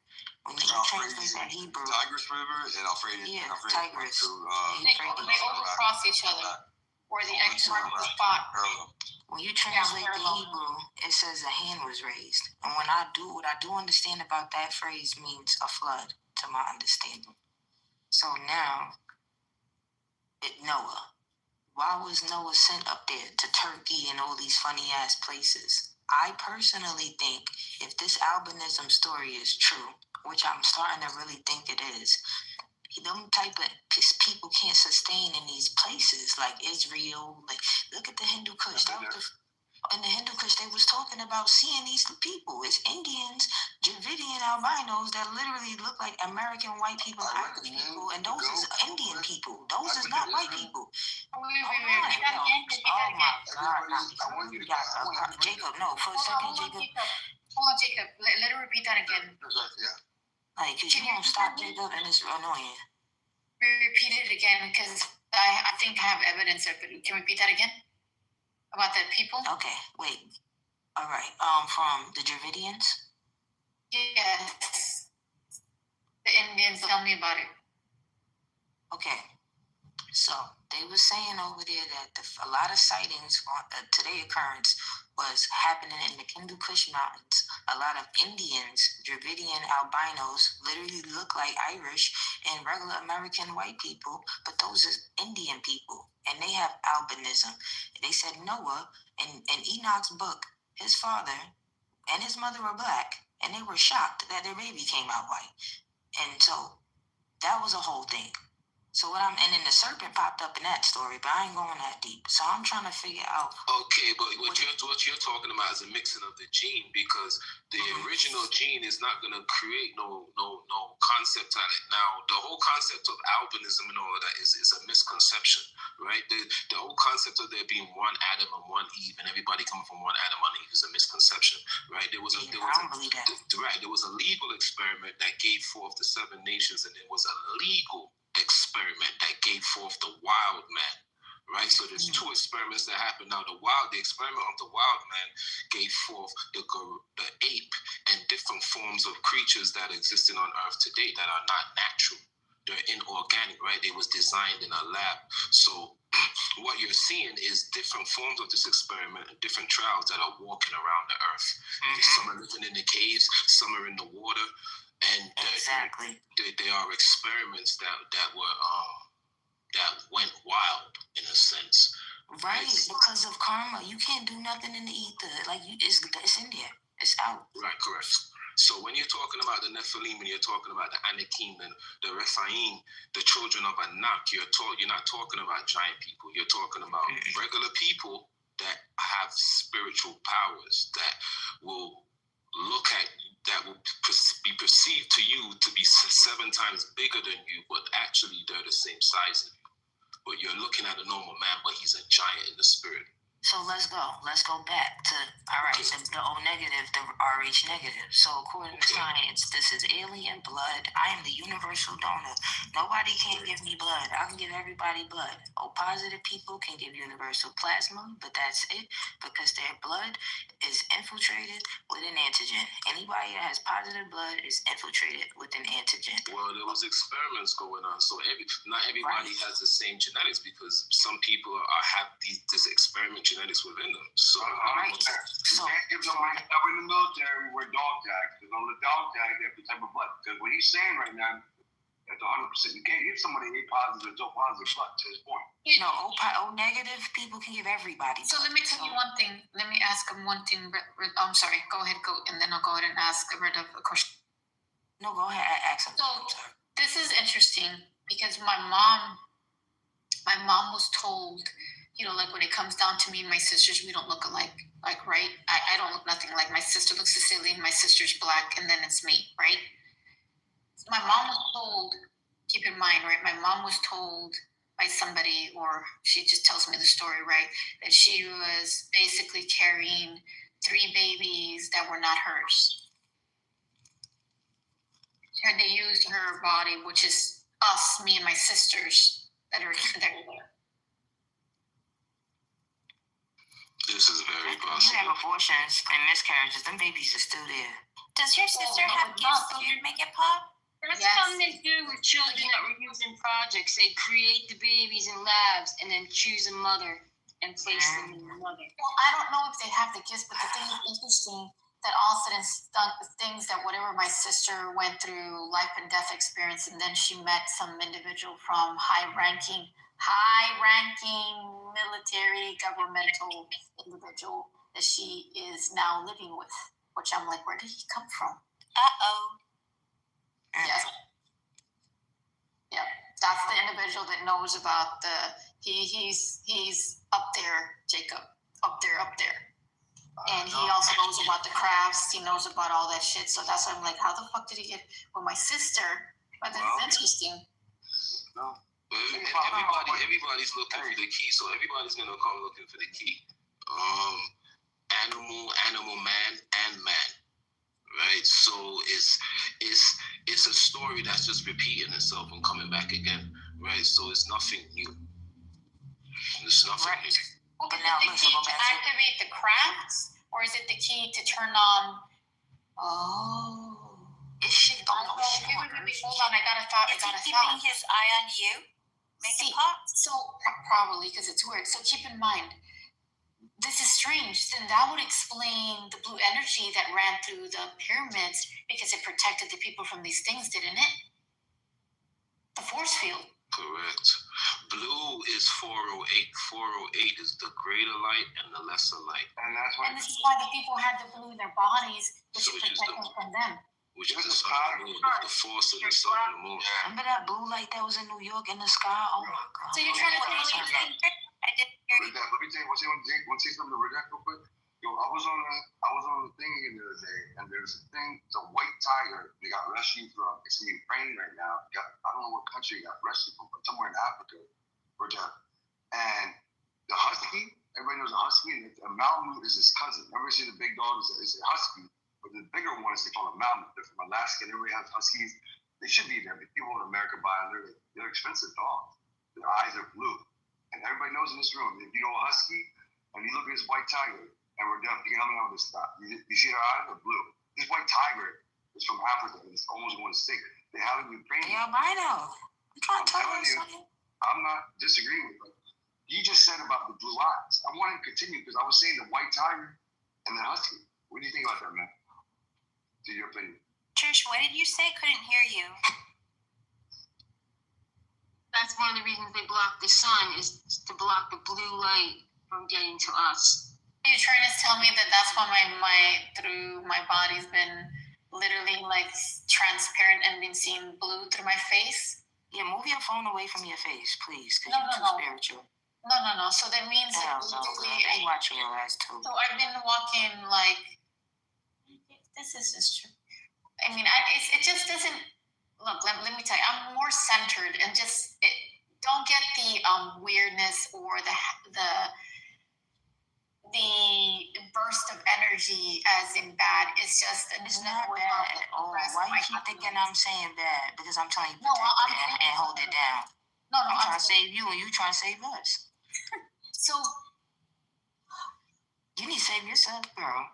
When you translate that Hebrew, Tigris River and Euphrates. Yeah, Tigris. They overcross each other, or the X marks the spot. When you translate the Hebrew, it says a hand was raised. And what I do understand about that phrase means a flood, to my understanding. So now, Noah. Why was Noah sent up there to Turkey and all these funny ass places? I personally think if this albinism story is true, which I'm starting to really think it is, them type of people can't sustain in these places like Israel. Like, look at the Hindu Kush. In the Hindu Kush, they was talking about seeing these people. It's Indians, Dravidian albinos that literally look like American white people, Irish people, and those is Indian people. Those is not white people. Wait. Oh my God. Jacob, no, for a second, Jacob. Hold on, Jacob. Let her repeat that again. Yeah. Like, cause you won't stop, Jacob, and it's annoying. Repeat it again, because I think I have evidence of it. Can you repeat that again? About the people? Okay, wait. All right. From the Dravidians? Yes. The Indians, tell me about it. Okay. So they were saying over there that a lot of sightings today occurrence was happening in the Hindu Kush Mountains. A lot of Indians, Dravidian albinos, literally look like Irish and regular American white people, but those are Indian people, and they have albinism. They said Noah, in Enoch's book, his father and his mother were black, and they were shocked that their baby came out white. And so that was a whole thing. So and then the serpent popped up in that story, but I ain't going that deep. So I'm trying to figure out. Okay, but what you're talking about is a mixing of the gene, because the original gene is not gonna create no concept on it. Now, the whole concept of albinism and all of that is a misconception, right? The whole concept of there being one Adam and one Eve and everybody coming from one Adam and Eve is a misconception, right? There was a legal experiment that gave forth the 7 nations, and there was a legal experiment that gave forth the wild man, right? So there's 2 experiments that happened. Now the experiment of the wild man gave forth the ape and different forms of creatures that existed on earth today that are not natural. They're inorganic, right? They was designed in a lab. So what you're seeing is different forms of this experiment and different trials that are walking around the earth. Some are living in the caves, some are in the water. And exactly, they are experiments that went wild in a sense, right? Because of karma, you can't do nothing in the ether. Like it's in there, it's out. Right, correct. So when you're talking about the Nephilim, and you're talking about the Anakim and the Rephaim, the children of Anak, you're not talking about giant people. You're talking about regular people that have spiritual powers that will be perceived to you to be 7 times bigger than you, but actually they're the same size as you. But you're looking at a normal man, but he's a giant in the spirit. So let's go back to, all right, the O negative, the RH negative. So according to science, this is alien blood. I am the universal donor. Nobody can give me blood. I can give everybody blood. O positive people can give universal plasma, but that's it, because their blood is infiltrated with an antigen. Anybody that has positive blood is infiltrated with an antigen. Well, there was experiments going on. So not everybody has the same genetics, because some people have this experiment genetics within them. So, so in the military, we're dog tags. Because on the dog tag, they have the type of blood. Because what he's saying right now, That's 100%. You can't give somebody A positive or O positive blood, to his point. No, O negative people can give everybody. So let me tell you one thing. Let me ask him one thing. I'm sorry. Go ahead, and then I'll go ahead and ask Red a question. No, go ahead. Ask him. So this is interesting because my mom was told, you know, like when it comes down to me and my sisters, we don't look alike. Like, right? I don't look nothing like. My sister looks Sicilian, my sister's black, and then it's me, right? My mom was told, keep in mind, right? My mom was told by somebody, or she just tells me the story, right? That she was basically carrying 3 babies that were not hers. And they used her body, which is us, me and my sisters that are there. This is very You possible. have abortions and miscarriages. Them babies are still there. Does your sister have kids so you make it pop? That's Yes. something they do with children that were used in projects. They create the babies in labs and then choose a mother and place them in the mother. Well, I don't know if they have the gifts, but the thing is interesting that all said and done, the things that whatever my sister went through, life and death experience, and then she met some individual from high-ranking military governmental individual that she is now living with, which I'm like, where did he come from? Uh-oh. Yes. Yeah, that's the individual that knows about he's up there, Jacob, up there. And he also knows about the crafts. He knows about all that shit. So that's why I'm like, how the fuck did he get with my sister? But that's interesting. No. Everybody's looking for the key, so everybody's gonna come looking for the key. Animal, man, and man. Right, so it's a story that's just repeating itself and coming back again, right? So it's nothing new. It's nothing Right. new. Well, but now, is it the key to activate the crafts, or is it the key to turn on? Oh, Is she? hold on, I got a thought. Is he keeping his eye on you? Make it pop. So probably because it's weird. So keep in mind, this is strange. Then that would explain the blue energy that ran through the pyramids because it protected the people from these things, didn't it? The force field. Correct. Blue is 408. 408 is the greater light and the lesser light. And that's why. And this is why the people had the blue in their bodies, which protected them from them. Which is the sun and the moon, the force of the sun and the moon. Remember that blue light that was in New York in the sky? Oh my God. So you're trying to tell me I didn't hear you. Let me tell you, want to say something to Redette real quick? Yo, I was on the thing the other day, and there's a thing, it's a white tiger. They got rescued from, it's in Ukraine right now. I don't know what country it got rescued from, but somewhere in Africa, Redette. And the husky, everybody knows a husky, and a Malamute is his cousin. Everybody see the big dog is a husky, but the bigger ones they call a Malamute. They're from Alaska, and everybody has huskies. They should be there. People in America buy them. They're expensive dogs. Their eyes are blue. And everybody knows in this room, if you know a husky, and you look at this white tiger, and we're done, you can help me out with this stuff. You see their eyes are blue. This white tiger is from Africa, and it's almost going to stick. They have it in Ukraine. Yeah, albino. I'm trying to tell you something. I'm not disagreeing with you. You just said about the blue eyes. I want to continue because I was saying the white tiger and the husky. What do you think about that, man? To your opinion. Trish, what did you say? Couldn't hear you. That's one of the reasons they block the sun, is to block the blue light from getting to us. You're trying to tell me that that's why my body's been literally like transparent and been seeing blue through my face? Yeah, move your phone away from your face, please, because No, you're no, too no. spiritual. No. So that means Yeah, so I watch your ass too. So I've been walking like this is just true. I mean, it just doesn't look. Let me tell you, I'm more centered and just don't get the weirdness or the burst of energy as in bad. It's just It's not bad at all. Why you keep thinking I'm saying bad? Because I'm telling you, No, protect it and hold it down. No, I'm trying to save you, and you trying to save us. So you need to save yourself, girl.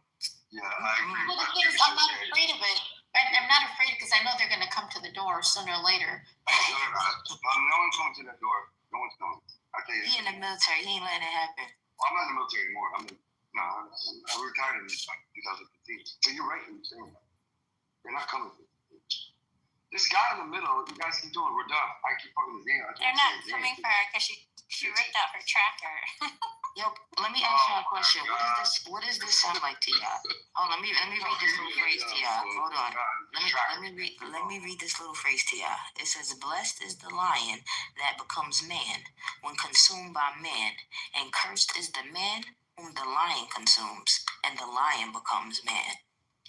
Yeah, I agree. Well, the thing is, I'm not afraid of it. I'm not afraid because I know they're going to come to the door sooner or later. No one's coming to that door. No one's coming. I tell you. He in the military. He ain't letting it happen. Well, I'm not in the military anymore. I retired in 2015. So you're right in saying that. They're not coming. This this guy in the middle, you guys keep doing. We're done. I keep fucking his name. They're not coming for her because she ripped out her tracker. Yo, let me ask y'all a question. What does this sound like to y'all? Oh, let me read this little phrase to y'all. Hold on. Let me read this little phrase to y'all. It says, "Blessed is the lion that becomes man when consumed by man, and cursed is the man whom the lion consumes, and the lion becomes man."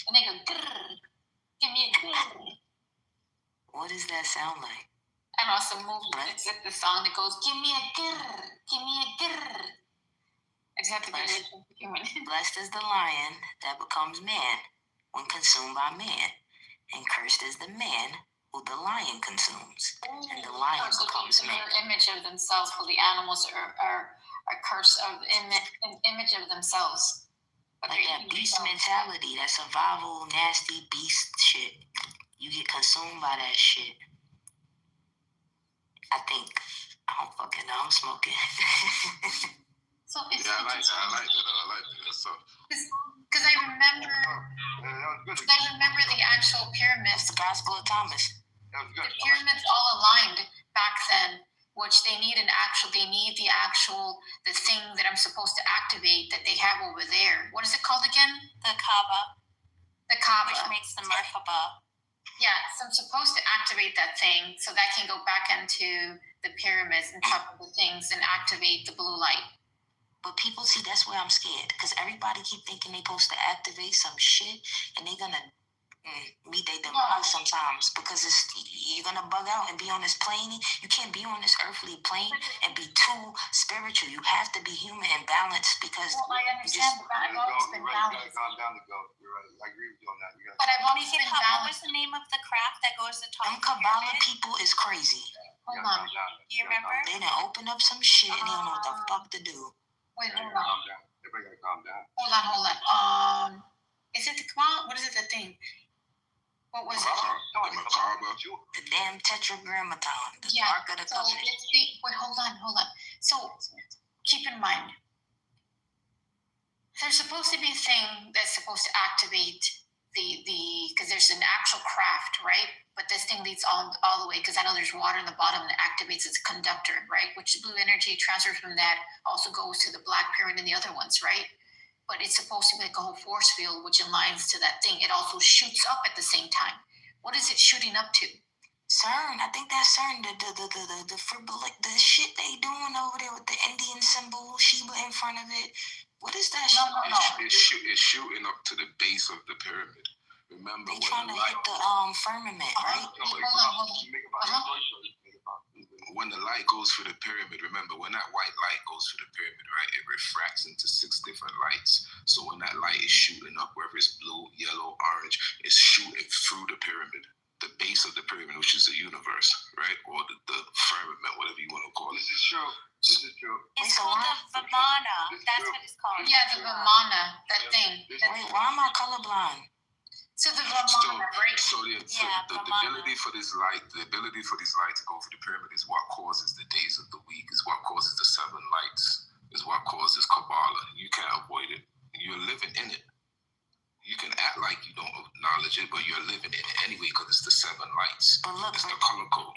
And they go, grrr, give me a grrr. What does that sound like? And also movie, it's the song that goes, give me a grrr, give me a grrr. I just have to get it for a minute. Blessed is the lion that becomes man when consumed by man, and cursed is the man who the lion consumes, and the lion becomes man. Their image of themselves, for the animals are cursed of an image of themselves. Like that beast mentality, that survival, nasty beast shit. You get consumed by that shit. I don't fucking know, I'm smoking. So it's I like that. So, because I remember the actual pyramids. It's the Gospel of Thomas. The pyramids all aligned back then, which they need the thing that I'm supposed to activate that they have over there. What is it called again? The Kaaba. The Kaaba. Which makes the Merkaba. Yeah, so I'm supposed to activate that thing so that can go back into the pyramids and top of the things and activate the blue light. But people, see, that's where I'm scared. Because everybody keep thinking they're supposed to activate some shit. And they're going to meet their demise sometimes. Because you're going to bug out and be on this plane. You can't be on this earthly plane and be too spiritual. You have to be human and balanced. Because I understand, but I've always been balanced. You're right. I agree with you on that. But I've always been What balanced. was the name of the craft that goes to top them of the Kabbalah pyramid? people is crazy. Hold on. Do you remember? They done open up some shit and they don't know what the fuck to do. Wait, hold on. Calm down. Everybody gotta calm down. Hold on. Is it the Kabbalah? What is it, the thing? What was it? The damn tetragrammaton. The Ark of the So Covenant. wait, hold on. So keep in mind, there's supposed to be a thing that's supposed to activate the because there's an actual craft, right? But this thing leads all the way, because I know there's water in the bottom that activates its conductor, right? Which blue energy transfers from that also goes to the black pyramid and the other ones, right? But it's supposed to be like a whole force field which aligns to that thing. It also shoots up at the same time. What is it shooting up to? CERN, I think that's CERN. The shit they doing over there with the Indian symbol, Sheba in front of it. What is that shit? No. It's shooting up to the base of the pyramid. Remember, They trying to hit the firmament, right? When the light goes through the pyramid, remember, when that white light goes through the pyramid, right, it refracts into 6 different lights. So when that light is shooting up, whether it's blue, yellow, orange, it's shooting through the pyramid, the base of the pyramid, which is the universe, right, or the firmament, whatever you want to call it. This is true. It's called the Vimana. That's what it's called. Yeah, the Vimana, that thing. Wait, why am I colorblind? So the Vimana, right? The ability for this light, to go through the pyramid is what causes the days of the week, is what causes the 7 lights, is what causes Kabbalah. You can't avoid it. You're living in it. You can act like you don't acknowledge it, but you're living in it anyway because it's the 7 lights. But look, it's the color code.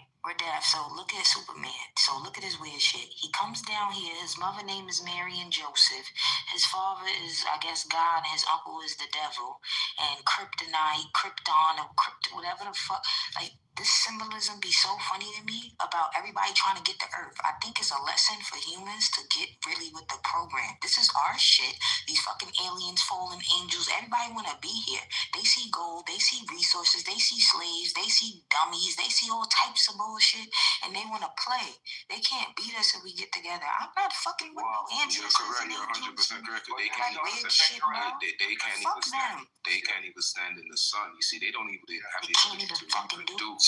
So look at Superman. So look at his weird shit. He comes down here. His mother name is Mary and Joseph. His father is, I guess, God, and his uncle is the devil. And Kryptonite, Krypton, or whatever the fuck. Like, this symbolism be so funny to me about everybody trying to get to Earth. I think it's a lesson for humans to get really with the program. This is our shit. These fucking aliens, fallen angels, everybody want to be here. They see gold, they see resources, they see slaves, they see dummies, they see all types of bullshit, and they want to play. They can't beat us if we get together. I'm not fucking with no ancestors. You're correct. You're 100% correct. They can't even stand. They can't even stand in the sun. You see, they don't even have the ability to reproduce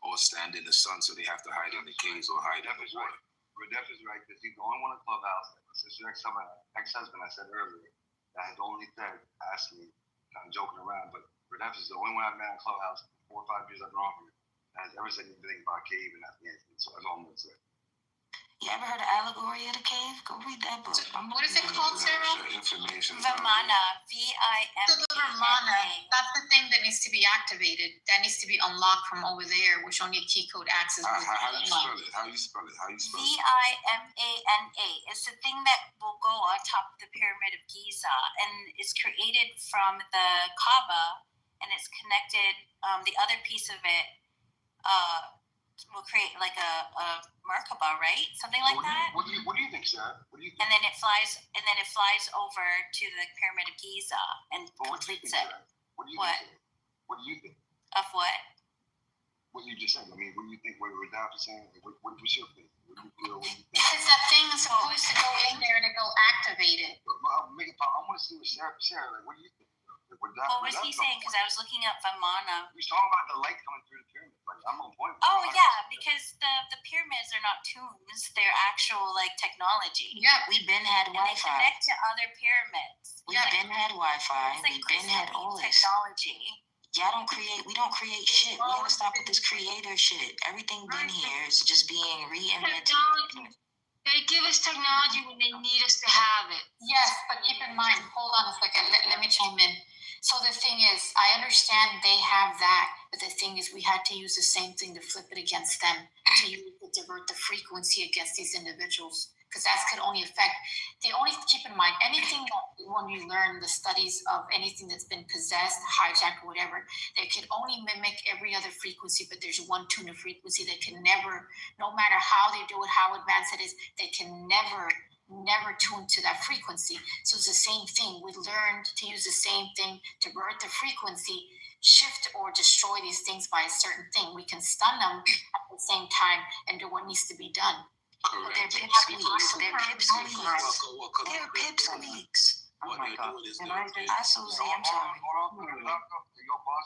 or stand in the sun, so they have to hide in the caves or hide in the water. Redef is right, because he's the only one in Clubhouse. Since your ex-husband, I said earlier, that has only said, asked me, kind of joking around, but Redef is the only one I've met in Clubhouse 4 or 5 years I've known him, that has ever said anything about cave and Afghanistan. So that's all I'm going to say. You ever heard of Allegory of the Cave? Go read that book. What is it called, Sarah? Information. Vimana, So the Vimana, Vimana. that's the thing that needs to be activated. That needs to be unlocked from over there, which only a key code access. How you spell it? How you spell it? Vimana. It's the thing that will go on top of the Pyramid of Giza, and it's created from the Kaaba, and it's connected. The other piece of it will create like a Merkaba, right? Something like that. What do you think, Sarah? What do you think? And then it flies over to the Pyramid of Giza and completes it. What do you What? think? What do you think? Of what? What you just said. I mean, what do you think? What Rudolph is saying? What was your thing? What do you feel? What do you think? Because that thing is supposed to go in there and it go activate it. I want to see what Sarah. Like, what do you think? What was he saying? Because I was looking up Vimana. He's talking about the light coming through the pyramid. Like, I'm on point. Oh yeah, because the pyramids are not tombs; they're actual like technology. Yeah, We've been had And they Wi-Fi. connect to other pyramids. We've been had Wi-Fi. It's like We've been had all this. technology. We don't create shit. We gotta stop with this creator shit. Everything been here is just being reinvented. Technology. They give us technology when they need us to have it. Yes, but keep in mind, hold on a second, let me chime in. So the thing is, I understand they have that, but the thing is, we had to use the same thing to flip it against them, to use to divert the frequency against these individuals, because that could only affect. Keep in mind, anything that when you learn the studies of anything that's been possessed, hijacked, or whatever, they could only mimic every other frequency, but there's one tune of frequency that can never, no matter how they do it, how advanced it is, they can never tune to that frequency. So it's the same thing. We learned to use the same thing to divert the frequency, shift or destroy these things by a certain thing. We can stun them at the same time and do what needs to be done. But they're pipsqueaks. They're pipsqueaks. They're pipsqueaks. Oh my God. Susie, I'm sorry.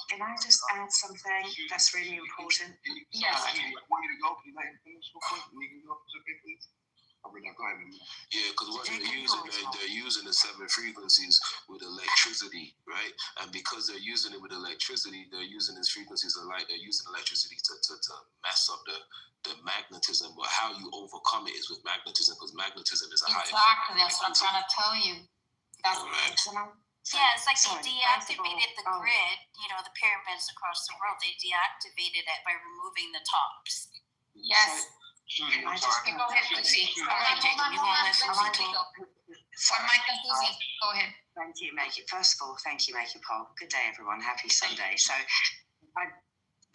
Can I just add something that's really important? Yes. I want you to go. Can you let him finish real quick? You can go, okay, please. Okay, now go ahead. Yeah, because what they're using the 7 frequencies with electricity, right? And because they're using it with electricity, they're using these frequencies of light. They're using electricity to mess up the magnetism. But how you overcome it is with magnetism, because magnetism is a higher. Exactly, that's what I'm trying to tell you. That's Yeah, it's like they deactivated the grid, the pyramids across the world. They deactivated it by removing the tops. Yes. Susie, Go I'm sorry. ahead, Lucy. All right, Jacob, you want to listen to me? Mike and Susie, go ahead. Thank you, Make It. First of all, thank you, Make It Pop. Good day, everyone. Happy Sunday. So,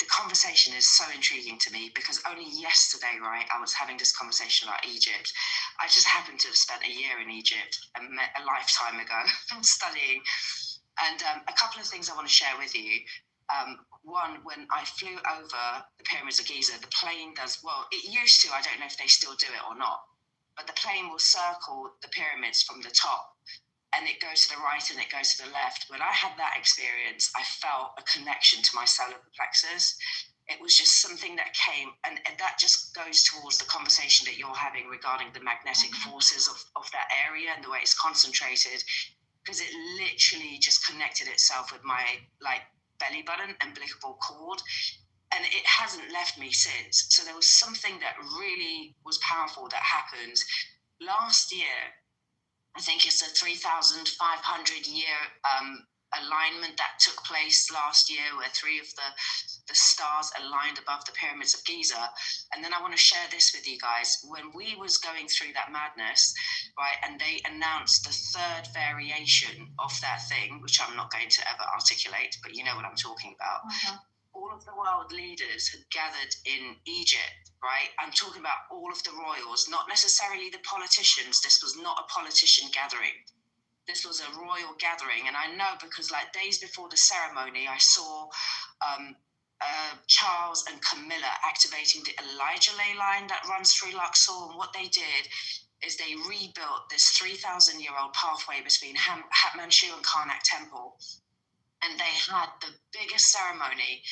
the conversation is so intriguing to me because only yesterday, right, I was having this conversation about Egypt. I just happened to have spent a year in Egypt a lifetime ago studying. And a couple of things I want to share with you. One, when I flew over the pyramids of Giza, the plane it used to, I don't know if they still do it or not, but the plane will circle the pyramids from the top and it goes to the right and it goes to the left. When I had that experience, I felt a connection to my solar plexus. It was just something that came, and that just goes towards the conversation that you're having regarding the magnetic forces of that area and the way it's concentrated, because it literally just connected itself with my belly button, umbilical cord, and it hasn't left me since. So there was something that really was powerful that happened last year. I think it's a 3,500 year alignment that took place last year, where 3 of the stars aligned above the pyramids of Giza. And then I want to share this with you guys. When we was going through that madness, right, and they announced the 3rd variation of that thing, which I'm not going to ever articulate, but you know what I'm talking about. All of the world leaders had gathered in Egypt, right? I'm talking about all of the royals, not necessarily the politicians. This was not a politician gathering. This was a royal gathering. And I know because days before the ceremony, I saw Charles and Camilla activating the Elijah ley line that runs through Luxor. And what they did is they rebuilt this 3,000-year-old pathway between Hatmanshu and Karnak Temple. And they had the biggest ceremony.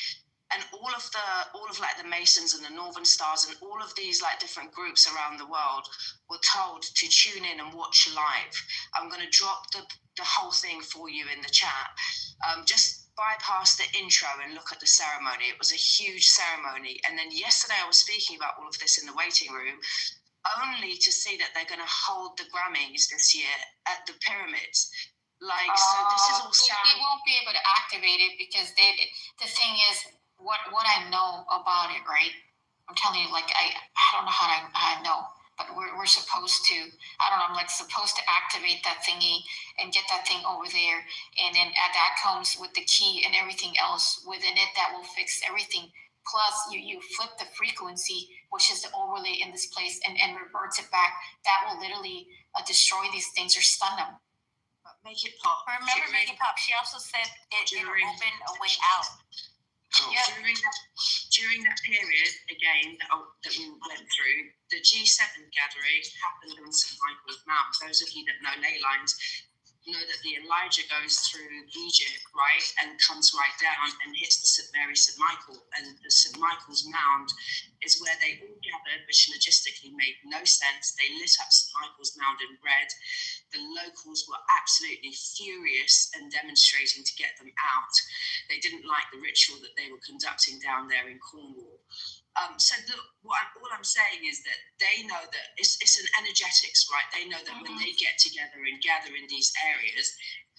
And all of the Masons and the Northern Stars and all of these different groups around the world were told to tune in and watch live. I'm going to drop the whole thing for you in the chat. Just bypass the intro and look at the ceremony. It was a huge ceremony. And then yesterday I was speaking about all of this in the waiting room. only to see that they're going to hold the Grammys this year at the pyramids. Like, so this is all They won't be able to activate it because the thing is, what I know about it, right? I'm telling you, like, I don't know how I know, but we're supposed to, I don't know, I'm like supposed to activate that thingy and get that thing over there. And then that comes with the key and everything else within it that will fix everything. Plus, you flip the frequency, which is the overlay in this place, and reverts it back. That will literally destroy these things or stun them. Make it pop. Remember, make it pop. She also said it'll open a way out. So during that period, again, that we went through, the G7 gathering happened on St. Michael's Mount. Those of you that know ley lines know that the Elijah goes through Egypt, right, and comes right down and hits the St. Mary, St. Michael. And the St. Michael's Mound is where they all gathered, which logistically made no sense. They lit up St. Michael's Mound in red. The locals were absolutely furious and demonstrating to get them out. They didn't like the ritual that they were conducting down there in Cornwall. So all I'm saying is that they know that it's an energetics, right? They know that when they get together and gather in these areas,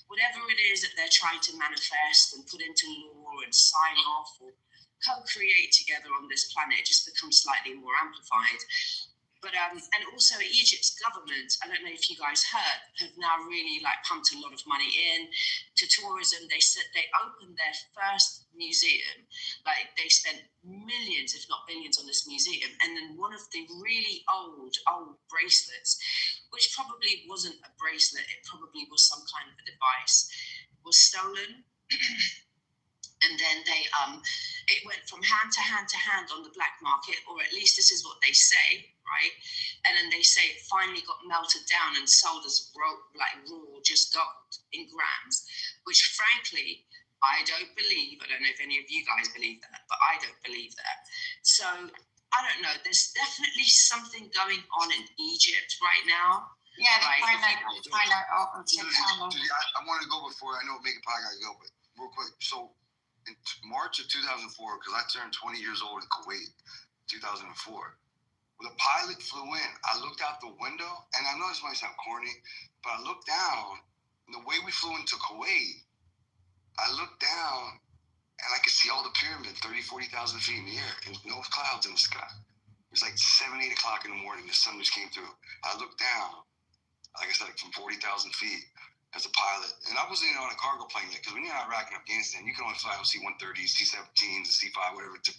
whatever it is that they're trying to manifest and put into law and sign off or co-create together on this planet, it just becomes slightly more amplified. But and also Egypt's government, I don't know if you guys heard, have now really like pumped a lot of money into tourism. They said they opened their first museum, like they spent millions, if not billions, on this museum. And then one of the really old bracelets, which probably wasn't a bracelet, it probably was some kind of a device, was stolen. And then it went from hand to hand to hand on the black market, or at least this is what they say, right? And then they say it finally got melted down and sold as raw, just gold in grams, which frankly, I don't believe. I don't know if any of you guys believe that, but I don't believe that. So I don't know. There's definitely something going on in Egypt right now. Yeah, I want to go before I know make a pie. I gotta go, but real quick. So in March of 2004, because I turned 20 years old in Kuwait, 2004. When the pilot flew in, I looked out the window, and I know this might sound corny, but I looked down, and the way we flew into Kuwait, I looked down, and I could see all the pyramids, 30, 40,000 feet in the air, and no clouds in the sky. It was like 7, 8 o'clock in the morning. The sun just came through. I looked down, like I said, from 40,000 feet as a pilot. And I wasn't even on a cargo plane yet, because when you're in Iraq and Afghanistan, you can only fly on C-130s, C-17s, C-5, whatever the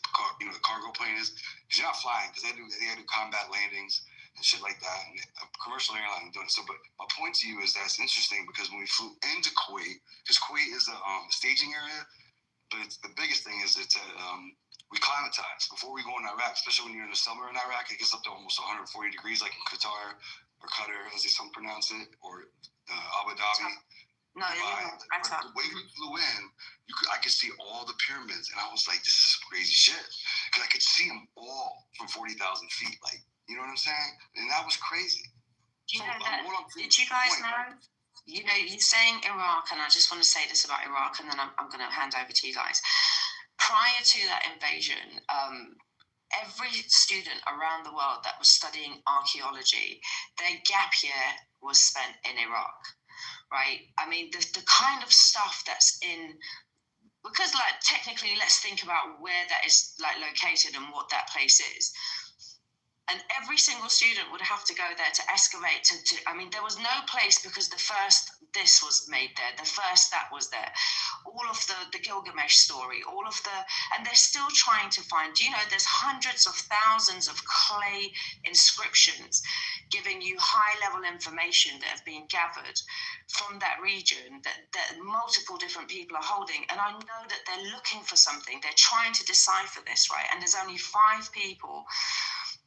cargo plane is. Because you're not flying, because they do combat landings and shit like that. And a commercial airline doing so. But my point to you is that it's interesting, because when we flew into Kuwait, because Kuwait is the staging area, but the biggest thing is we climatize before we go in Iraq, especially when you're in the summer in Iraq. It gets up to almost 140 degrees, like in Qatar or Qatar, as they some pronounce it, or Abu Dhabi. No, the way we flew in, I could see all the pyramids, and I was like, "This is some crazy shit," because I could see them all from 40,000 feet. Like, you know what I'm saying? And that was crazy. You know that? Did you guys know? You know, you're saying Iraq, and I just want to say this about Iraq, and then I'm going to hand over to you guys. Prior to that invasion, every student around the world that was studying archaeology, their gap year was spent in Iraq, right? I mean, the kind of stuff that's in, because like technically, let's think about where that is like located and what that place is. And every single student would have to go there to excavate. I mean, there was no place, because the first this was made there, the first that was there. All of the Gilgamesh story, and they're still trying to find, you know, there's hundreds of thousands of clay inscriptions giving you high-level information that have been gathered from that region that multiple different people are holding. And I know that they're looking for something. They're trying to decipher this, right? And there's only 5 people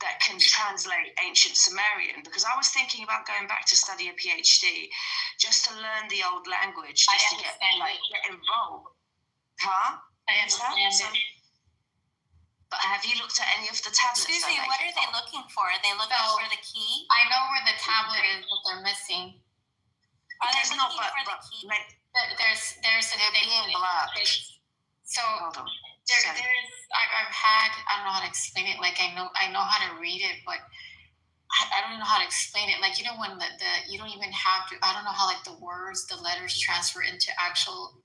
that can translate ancient Sumerian, because I was thinking about going back to study a PhD just to learn the old language, just to get involved. Huh? I understand it. But have you looked at any of the tablets? Susie, what are they looking for? Are they looking for the key? I know where the tablet is, but they're missing. Are they looking for the key? There's a big block. So there's I've had, I don't know how to explain it. Like I know how to read it, but I don't know how to explain it. Like, you know, when the you don't even have to, I don't know how like the words, the letters transfer into actual,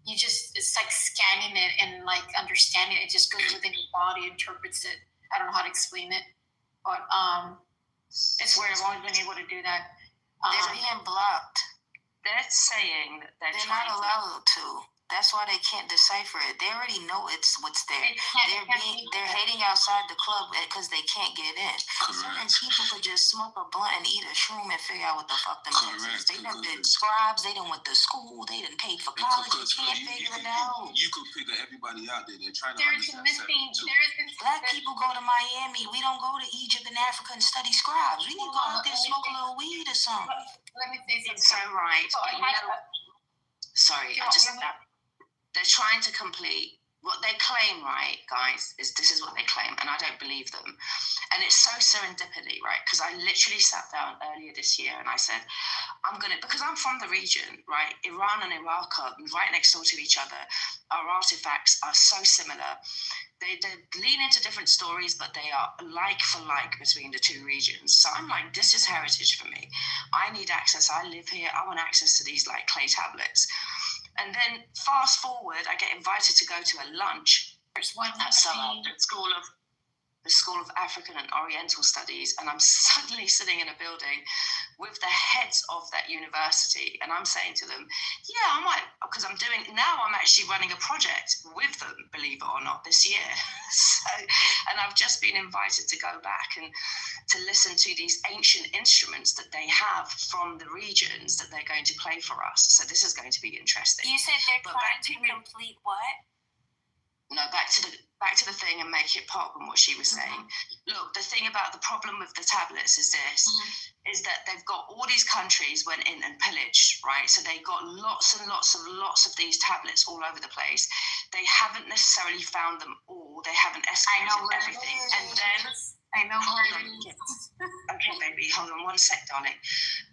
you just, it's like scanning it and like understanding it. It just goes within your body, interprets it. I don't know how to explain it, but it's weird. I've always been able to do that. They're being blocked. They're saying that they're not allowed to. That's why they can't decipher it. They already know it's what's there. They're hating outside the club because they can't get in. Certain people could just smoke a blunt and eat a shroom and figure out what the fuck them is. They done been scribes. They done went to school. They done paid for college. They can't figure it out. You could figure everybody out there. They're trying to There's understand too. Black people go to Miami. We don't go to Egypt and Africa and study scribes. We need to go out there and smoke a little weed or something. Let me say something. It's so right. Sorry, they're trying to complete what they claim, right, guys, is this is what they claim, and I don't believe them. And it's so serendipity, right? Because I literally sat down earlier this year and I said, because I'm from the region, right? Iran and Iraq are right next door to each other. Our artifacts are so similar. They lean into different stories, but they are like for like between the two regions. So I'm like, this is heritage for me. I need access. I live here. I want access to these like clay tablets. And then fast forward, I get invited to go to a lunch at the School of African and Oriental Studies, and I'm suddenly sitting in a building with the heads of that university, and I'm saying to them, yeah, I might, because I'm actually running a project with them, believe it or not, this year. And I've just been invited to go back and to listen to these ancient instruments that they have from the regions that they're going to play for us. So this is going to be interesting. You said they're trying to complete what? No, back to the thing and make it pop and what she was saying. Look, the thing about the problem with the tablets is this, is that they've got all these countries went in and pillaged, right? So they got lots and lots of these tablets all over the place. They haven't necessarily found them all. They haven't excavated everything. And then I know. Okay, baby, hold on one sec, darling.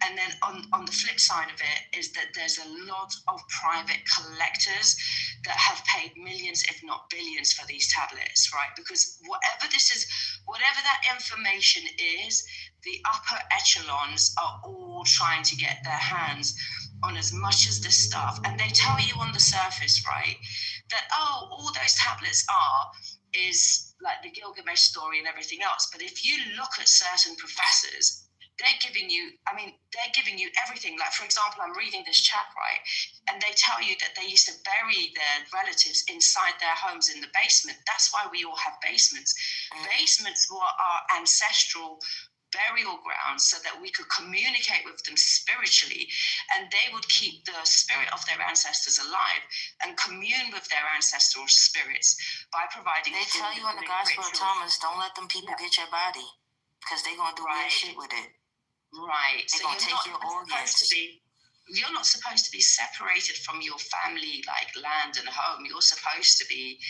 And then on the flip side of it is that there's a lot of private collectors that have paid millions, if not billions, for these tablets, right? Because whatever that information is, the upper echelons are all trying to get their hands on as much as this stuff. And they tell you on the surface, right, that, all those tablets is like the Gilgamesh story and everything else. But if you look at certain professors, they're giving you everything. Like, for example, I'm reading this chat, right? And they tell you that they used to bury their relatives inside their homes in the basement. That's why we all have basements. Basements were our ancestral burial grounds so that we could communicate with them spiritually, and they would keep the spirit of their ancestors alive and commune with their ancestral spirits by providing. They tell you in the Gospel of Thomas, don't let them people get your body because they're going to do weird shit with it. Right. They're going to take your organs. You're not supposed to be separated from your family, like land and home. You're supposed to be,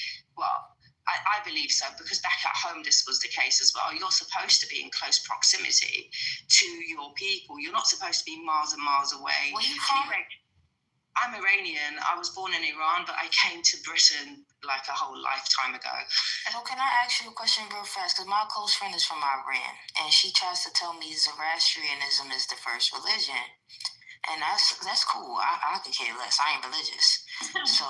I believe so, because back at home this was the case as well. You're supposed to be in close proximity to your people. You're not supposed to be miles and miles away. Where you from? I'm Iranian. I was born in Iran, but I came to Britain like a whole lifetime ago. So can I ask you a question real fast? Because my close friend is from Iran, and she tries to tell me Zoroastrianism is the first religion. And that's cool. I could care less. I ain't religious. So...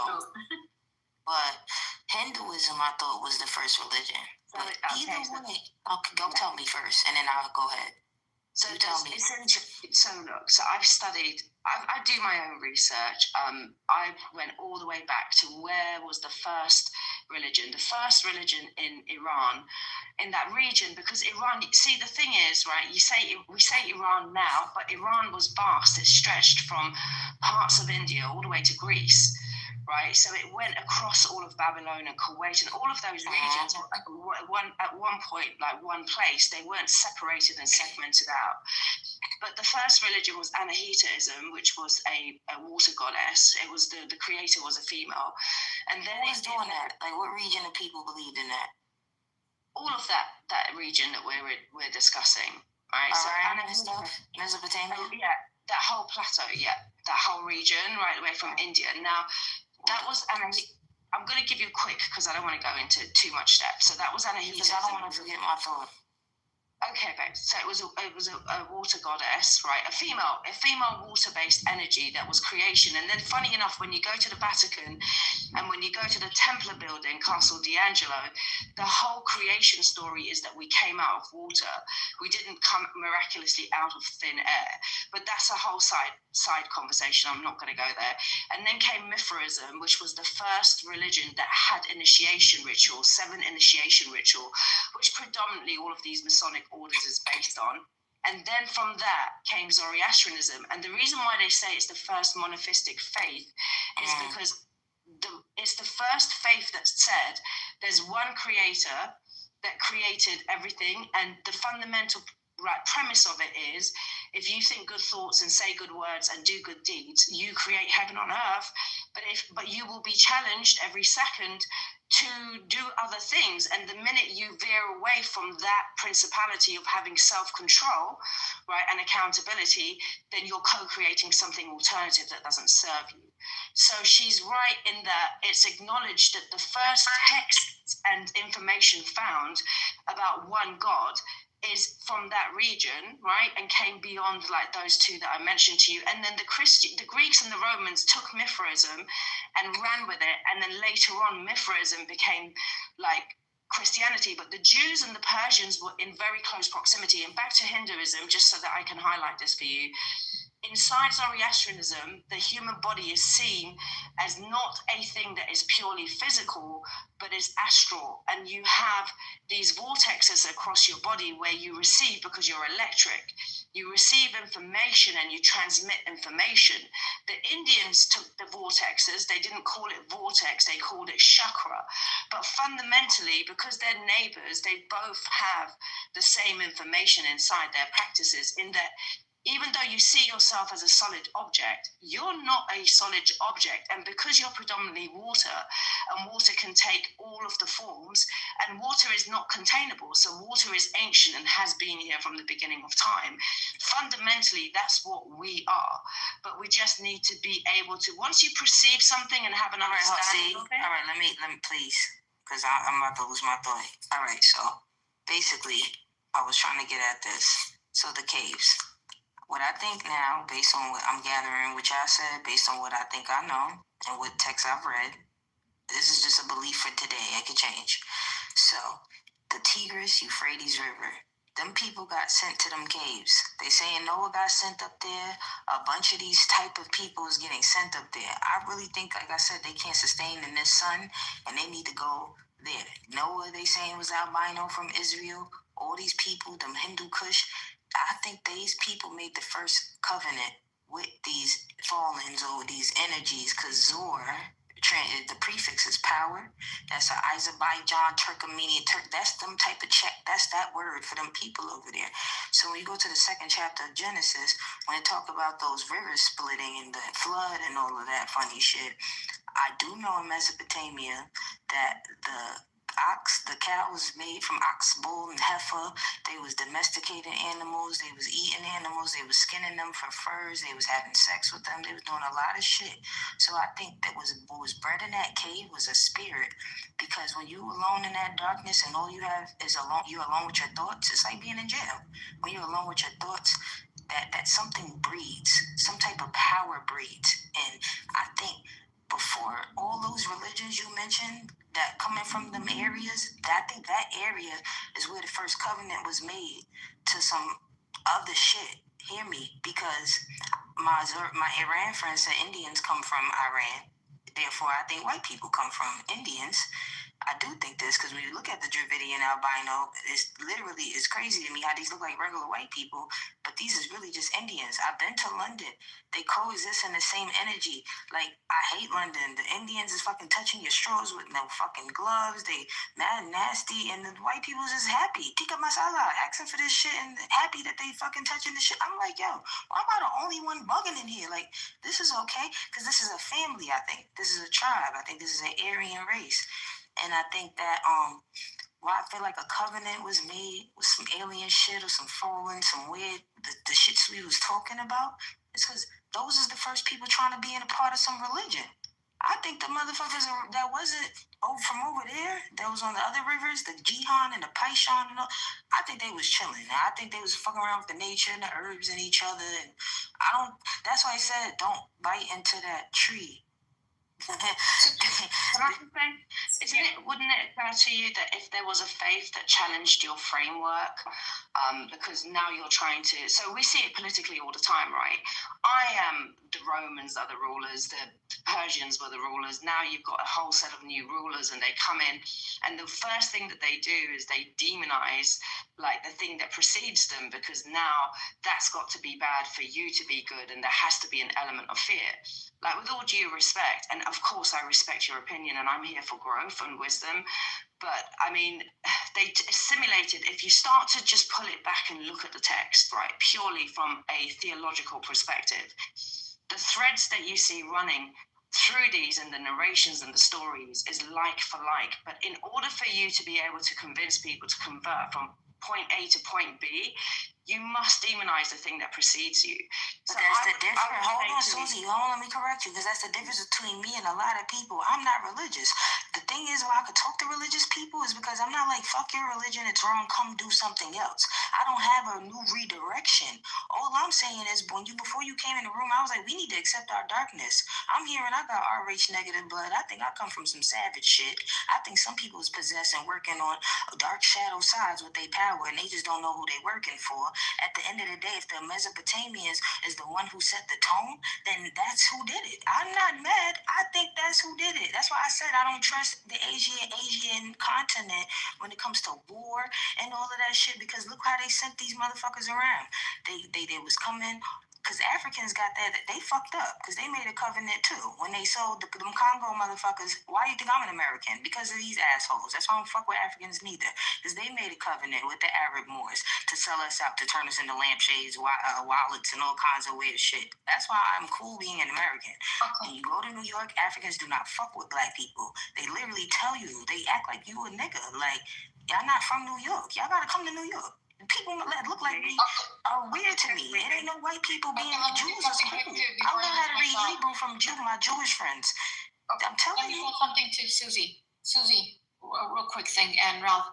But Hinduism, I thought, was the first religion. But either way, go tell me first, and then I'll go ahead. So tell me. So look, so I've studied. I do my own research. I went all the way back to where was the first religion. The first religion in Iran, in that region, because Iran. See, the thing is, right? We say Iran now, but Iran was vast. It stretched from parts of India all the way to Greece. Right, so it went across all of Babylon and Kuwait and all of those regions. At one point, like one place, they weren't separated and segmented out. But the first religion was Anahitaism, which was a water goddess. It was the creator was a female, and then who was doing that? Like, what region of people believed in that? All of that region that we're discussing, right? Iran and stuff, Mesopotamia. Yeah, that whole plateau. Yeah, that whole region, right away from India. Now. That was, and I'm going to give you quick because I don't want to go into too much depth. So that was Anahitaism. Because I don't want to forget my thought. Okay, babe. So it was a water goddess, right? A female water-based energy that was creation. And then, funny enough, when you go to the Vatican and when you go to the Templar building, Castle D'Angelo, the whole creation story is that we came out of water. We didn't come miraculously out of thin air. But that's a whole side conversation. I'm not going to go there. And then came Mithraism, which was the first religion that had initiation ritual, 7 initiation ritual, which predominantly all of these Masonic orders is based on. And then from that came Zoroastrianism. And the reason why they say it's the first monotheistic faith is because it's the first faith that said there's one creator that created everything, and the fundamental premise of it is if you think good thoughts and say good words and do good deeds, you create heaven on earth. But you will be challenged every second to do other things. And the minute you veer away from that principality of having self-control, right, and accountability, then you're co-creating something alternative that doesn't serve you. So she's right in that it's acknowledged that the first texts and information found about one God is from that region, right, and came beyond like those 2 that I mentioned to you. And then the Greeks and the Romans took Mithraism and ran with it, and then later on Mithraism became like Christianity. But the Jews and the Persians were in very close proximity. And back to Hinduism, just so that I can highlight this for you. Inside Zoroastrianism, the human body is seen as not a thing that is purely physical, but is astral. And you have these vortexes across your body where you receive, because you're electric, you receive information and you transmit information. The Indians took the vortexes, they didn't call it vortex, they called it chakra. But fundamentally, because they're neighbors, they both have the same information inside their practices, in that even though you see yourself as a solid object, you're not a solid object. And because you're predominantly water, and water can take all of the forms, and water is not containable, so water is ancient and has been here from the beginning of time. Fundamentally, that's what we are. But we just need to be able to, once you perceive something and have an understanding of it. All right, let me please, because I'm about to lose my thought. All right, so basically, I was trying to get at this. So the caves. What I think now, based on what I'm gathering, which I said, based on what I think I know and what texts I've read, this is just a belief for today. It could change. So, the Tigris Euphrates River, them people got sent to them caves. They saying Noah got sent up there. A bunch of these type of people is getting sent up there. I really think, like I said, they can't sustain in this sun, and they need to go there. Noah, they saying, was albino from Israel. All these people, them Hindu Kush, I think these people made the first covenant with these fallens or these energies, because Zor, the prefix is power. That's an Azerbaijan, Turkmenian, that's them type of check. That's that word for them people over there. So when you go to the 2nd chapter of Genesis, when they talk about those rivers splitting and the flood and all of that funny shit, I do know in Mesopotamia that the cow was made from ox, bull, and heifer. They was domesticating animals. They was eating animals. They was skinning them for furs. They was having sex with them. They was doing a lot of shit. So I think that what was bred in that cave was a spirit, because when you alone in that darkness and all you have is you alone with your thoughts, it's like being in jail. When you're alone with your thoughts, that something breeds, some type of power breeds. And I think before all those religions you mentioned that coming from them areas, I think that area is where the first covenant was made to some other shit. Hear me, because my Iran friend said Indians come from Iran. Therefore, I think white people come from Indians. I do think this, because when you look at the Dravidian albino, it's crazy to me how these look like regular white people, but these is really just Indians. I've been to London. They coexist in the same energy. Like, I hate London. The Indians is fucking touching your straws with no fucking gloves. They mad nasty, and the white people is just happy. Tikka masala, asking for this shit and happy that they fucking touching this shit. I'm like, yo, why am I the only one bugging in here? Like, this is okay, because this is a family, I think. This is a tribe. I think this is an Aryan race. And I think that why I feel like a covenant was made with some alien shit or some fallen, some weird, the shits we was talking about, it's because those is the first people trying to be in a part of some religion. I think the motherfuckers that wasn't from over there, that was on the other rivers, the Gihon and the Paishon and all, I think they was chilling. I think they was fucking around with the nature and the herbs and each other. And that's why I said don't bite into that tree. Wouldn't it occur to you that if there was a faith that challenged your framework, because now you're trying to, so we see it politically all the time, right? The Romans are the rulers, the Persians were the rulers. Now you've got a whole set of new rulers and they come in, and the first thing that they do is they demonize like the thing that precedes them, because now that's got to be bad for you to be good, and there has to be an element of fear. Like, with all due respect, and of course I respect your opinion and I'm here for growth and wisdom, but I mean, they simulated, if you start to just pull it back and look at the text, right, purely from a theological perspective, the threads that you see running through these and the narrations and the stories is like for like. But in order for you to be able to convince people to convert from point A to point B, you must demonize the thing that precedes you. But that's the difference. Hold on, Susie. Let me correct you, because that's the difference between me and a lot of people. I'm not religious. The thing is, why I could talk to religious people is because I'm not like, fuck your religion, it's wrong, come do something else. I don't have a new redirection. All I'm saying is, before you came in the room, I was like, we need to accept our darkness. I'm here and I got RH negative blood. I think I come from some savage shit. I think some people is possessed and working on dark shadow sides with their power, and they just don't know who they're working for. At the end of the day, if the Mesopotamians is the one who set the tone, then that's who did it. I'm not mad. I think that's who did it. That's why I said I don't trust the Asian continent when it comes to war and all of that shit, because look how they sent these motherfuckers around. They was coming, because Africans got that, they fucked up, because they made a covenant too. When they sold them Congo motherfuckers, why do you think I'm an American? Because of these assholes. That's why I don't fuck with Africans neither, because they made a covenant with the Arab Moors to sell us out, to turn us into lampshades, wallets, and all kinds of weird shit. That's why I'm cool being an American. When you go to New York, Africans do not fuck with black people. They literally tell you, they act like you a nigga. Like, y'all not from New York. Y'all gotta come to New York. People that look like me are weird to me. It ain't no white people being Jews is cool. I learned how to read Hebrew from my Jewish friends. I'm telling you. Something to Susie. Susie, a real quick thing, and Ralph.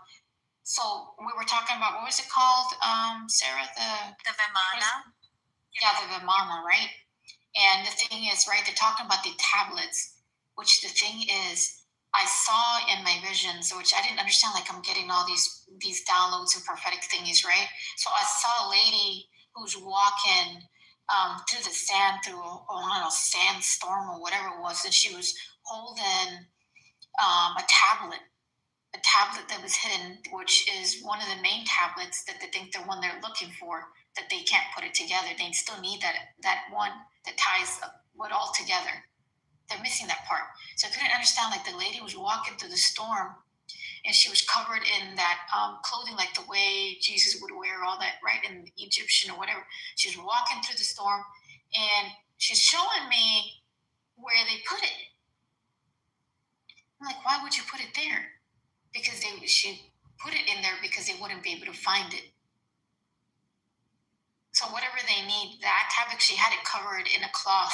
So we were talking about, what was it called, Sarah? The Vimana. Yeah, the Vimana, right? And the thing is, right, they're talking about the tablets, which the thing is, I saw in my visions, which I didn't understand, like I'm getting all these downloads and prophetic thingies, right? So I saw a lady who's walking through the sand, through a sandstorm or whatever it was, and she was holding a tablet that was hidden, which is one of the main tablets that they think the one they're looking for, that they can't put it together. They still need that one that ties it all together. They're missing that part. So I couldn't understand, like, the lady was walking through the storm and she was covered in that clothing, like the way Jesus would wear, all that, right, in Egyptian or whatever. She was walking through the storm and she's showing me where they put it. I'm like, why would you put it there? Because she put it in there because they wouldn't be able to find it. So whatever they need, that tablet, she had it covered in a cloth,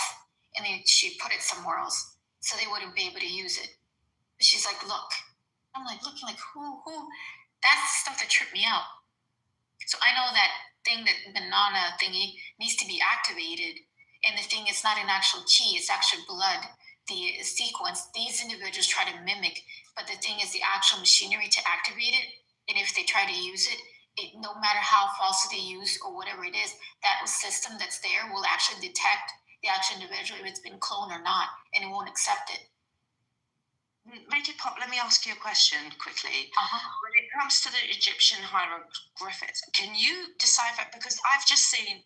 and then she put it somewhere else so they wouldn't be able to use it. But she's like, look. I'm like, looking like, who? That's the stuff that tripped me out. So I know that thing, that banana thingy, needs to be activated. And the thing, it's not an actual key, it's actual blood. The sequence, these individuals try to mimic, but the thing is the actual machinery to activate it. And if they try to use it, no matter how falsely they use or whatever it is, that system that's there will actually detect the actual individual, if it's been cloned or not, and it won't accept it. Major Pop, let me ask you a question quickly. When it comes to the Egyptian hieroglyphics, can you decipher, because I've just seen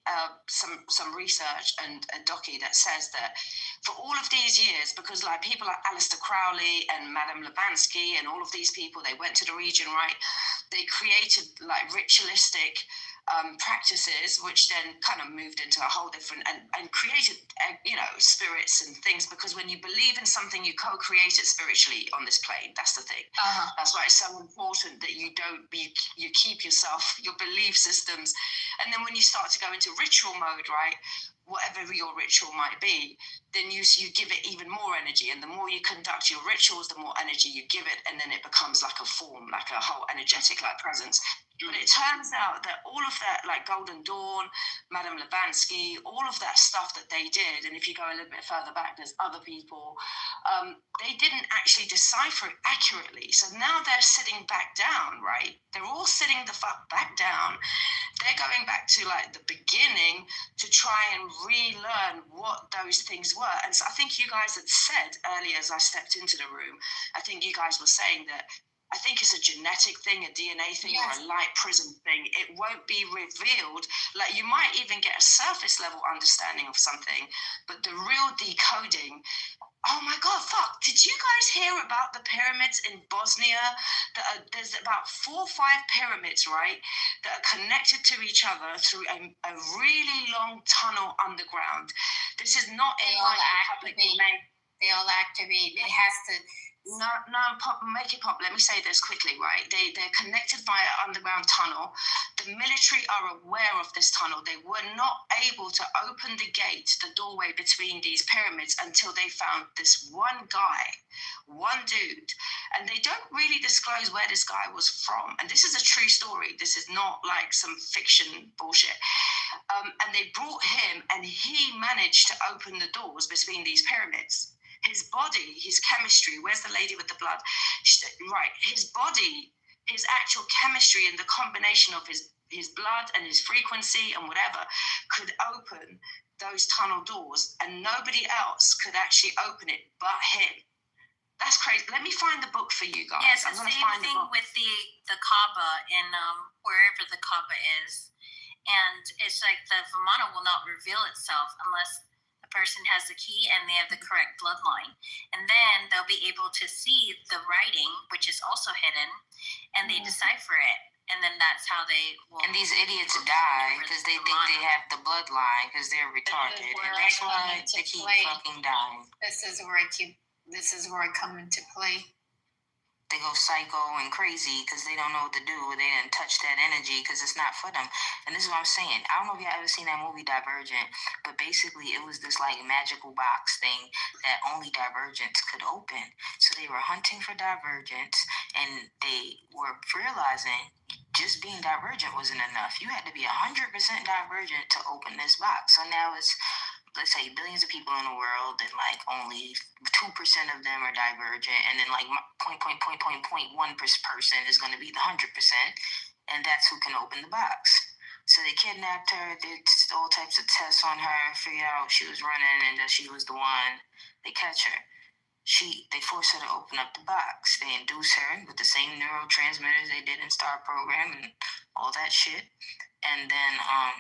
some research and a docu that says that for all of these years, because like people like Aleister Crowley and Madame Blavatsky and all of these people, they went to the region, right? They created like ritualistic practices, which then kind of moved into a whole different and created, spirits and things. Because when you believe in something, you co-create it spiritually on this plane. That's the thing. That's why it's so important that you keep yourself, your belief systems, and then when you start to go into ritual mode, right? whatever your ritual might be, then you give it even more energy. And the more you conduct your rituals, the more energy you give it, and then it becomes like a form, like a whole energetic like presence. But it turns out that all of that, like Golden Dawn, Madame Blavatsky, all of that stuff that they did, and if you go a little bit further back, there's other people, they didn't actually decipher it accurately. So now they're sitting back down, right? They're all sitting the fuck back down. They're going back to like the beginning to try and relearn what those things were. And so I think you guys had said earlier as I stepped into the room, I think you guys were saying that I think it's a genetic thing, a DNA thing, or a light prism thing. It won't be revealed. Like you might even get a surface level understanding of something, but the real decoding. Oh my God, fuck. Did you guys hear about the pyramids in Bosnia? There's about 4 or 5 pyramids, right, that are connected to each other through a really long tunnel underground. This is not in like the public domain. They all activate. It has to. No, make it pop. Let me say this quickly, right? They're connected via underground tunnel. The military are aware of this tunnel. They were not able to open the gate, the doorway between these pyramids until they found this one guy, one dude. And they don't really disclose where this guy was from. And this is a true story. This is not like some fiction bullshit. And they brought him and he managed to open the doors between these pyramids. His body, his chemistry, where's the lady with the blood? Right, his body, his actual chemistry and the combination of his blood and his frequency and whatever could open those tunnel doors, and nobody else could actually open it but him. That's crazy. Let me find the book for you guys. Yes, I'm the gonna same find thing with the Kaaba in wherever the Kaaba is. And it's like the Vimana will not reveal itself unless the person has the key and they have the correct bloodline. And then they'll be able to see the writing, which is also hidden, and they decipher it. And then that's how they will. And these idiots die because they think they have the bloodline because they're retarded. And that's why they keep fucking dying. This is where I come into play. They go psycho and crazy because they don't know what to do. They didn't touch that energy because it's not for them. And this is what I'm saying. I don't know if y'all ever seen that movie Divergent, but basically it was this like magical box thing that only Divergents could open. So they were hunting for Divergents and they were realizing just being Divergent wasn't enough. You had to be 100% Divergent to open this box. So now it's, let's say, billions of people in the world, and like only 2% of them are Divergent, and then like 0.1% is going to be the 100%, and that's who can open the box. So they kidnapped her, did all types of tests on her, figured out she was running and that she was the one. They catch her. They force her to open up the box. They induce her with the same neurotransmitters they did in Star Program and all that shit. And then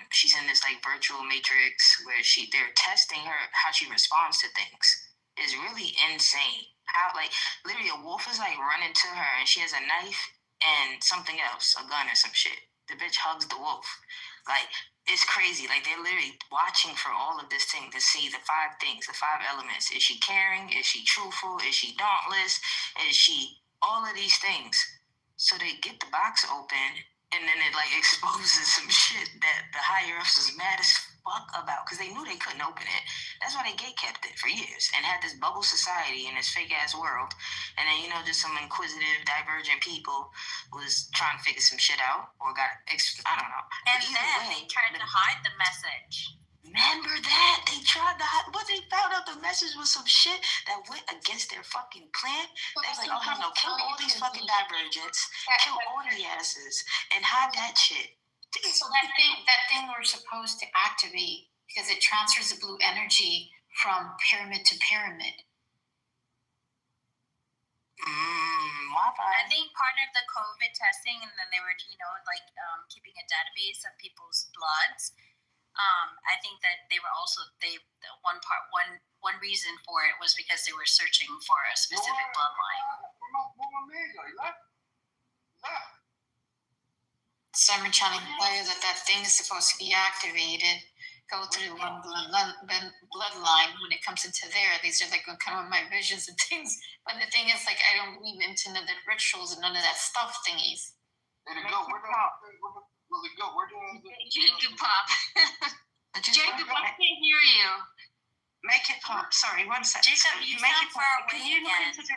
she's in this like virtual matrix where they're testing her, how she responds to things. It's really insane. How like literally a wolf is like running to her and she has a knife and something else, a gun or some shit. The bitch hugs the wolf. Like it's crazy. Like they're literally watching for all of this thing to see the 5 things, the 5 elements. Is she caring? Is she truthful? Is she dauntless? Is she all of these things? So they get the box open. And then it like exposes some shit that the higher ups was mad as fuck about because they knew they couldn't open it. That's why they gatekept it for years and had this bubble society in this fake ass world. And then just some inquisitive, divergent people was trying to figure some shit out or I don't know. And then they tried to hide the message. Remember that? They tried to hide, but they found out the message was some shit that went against their fucking plan. They was like, oh no, kill all these fucking Divergents, kill all the asses, and hide that shit. So that thing we're supposed to activate because it transfers the blue energy from pyramid to pyramid. I think part of the COVID testing, and then they were, keeping a database of people's bloods. I think that they were also one reason for it was because they were searching for a specific bloodline. So I'm trying to tell you that thing is supposed to be activated, go through one bloodline. When it comes into there, these are like kind of my visions and things. But the thing is, like, I don't believe into none of the rituals and none of that stuff thingies. There you go. Where do Jacob Pop. Just can't hear you. Make it pop. Sorry, one second. Jacob, you make sound it far pop. away Can you look again. into the?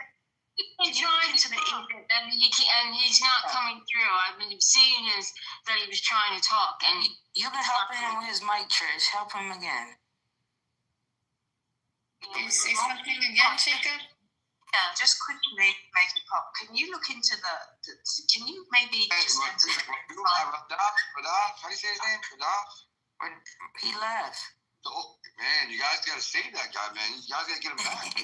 He's trying to talk, and he's not coming through. I've been seeing that he was trying to talk, and You've been helping him with his mic, Trish. Help him again. Can you say something again, Jacob? Yeah. Just quickly make it pop. Can you look into the can you maybe just How do you say his name? He left. Oh, man, you guys got to save that guy, man. You guys got to get him back.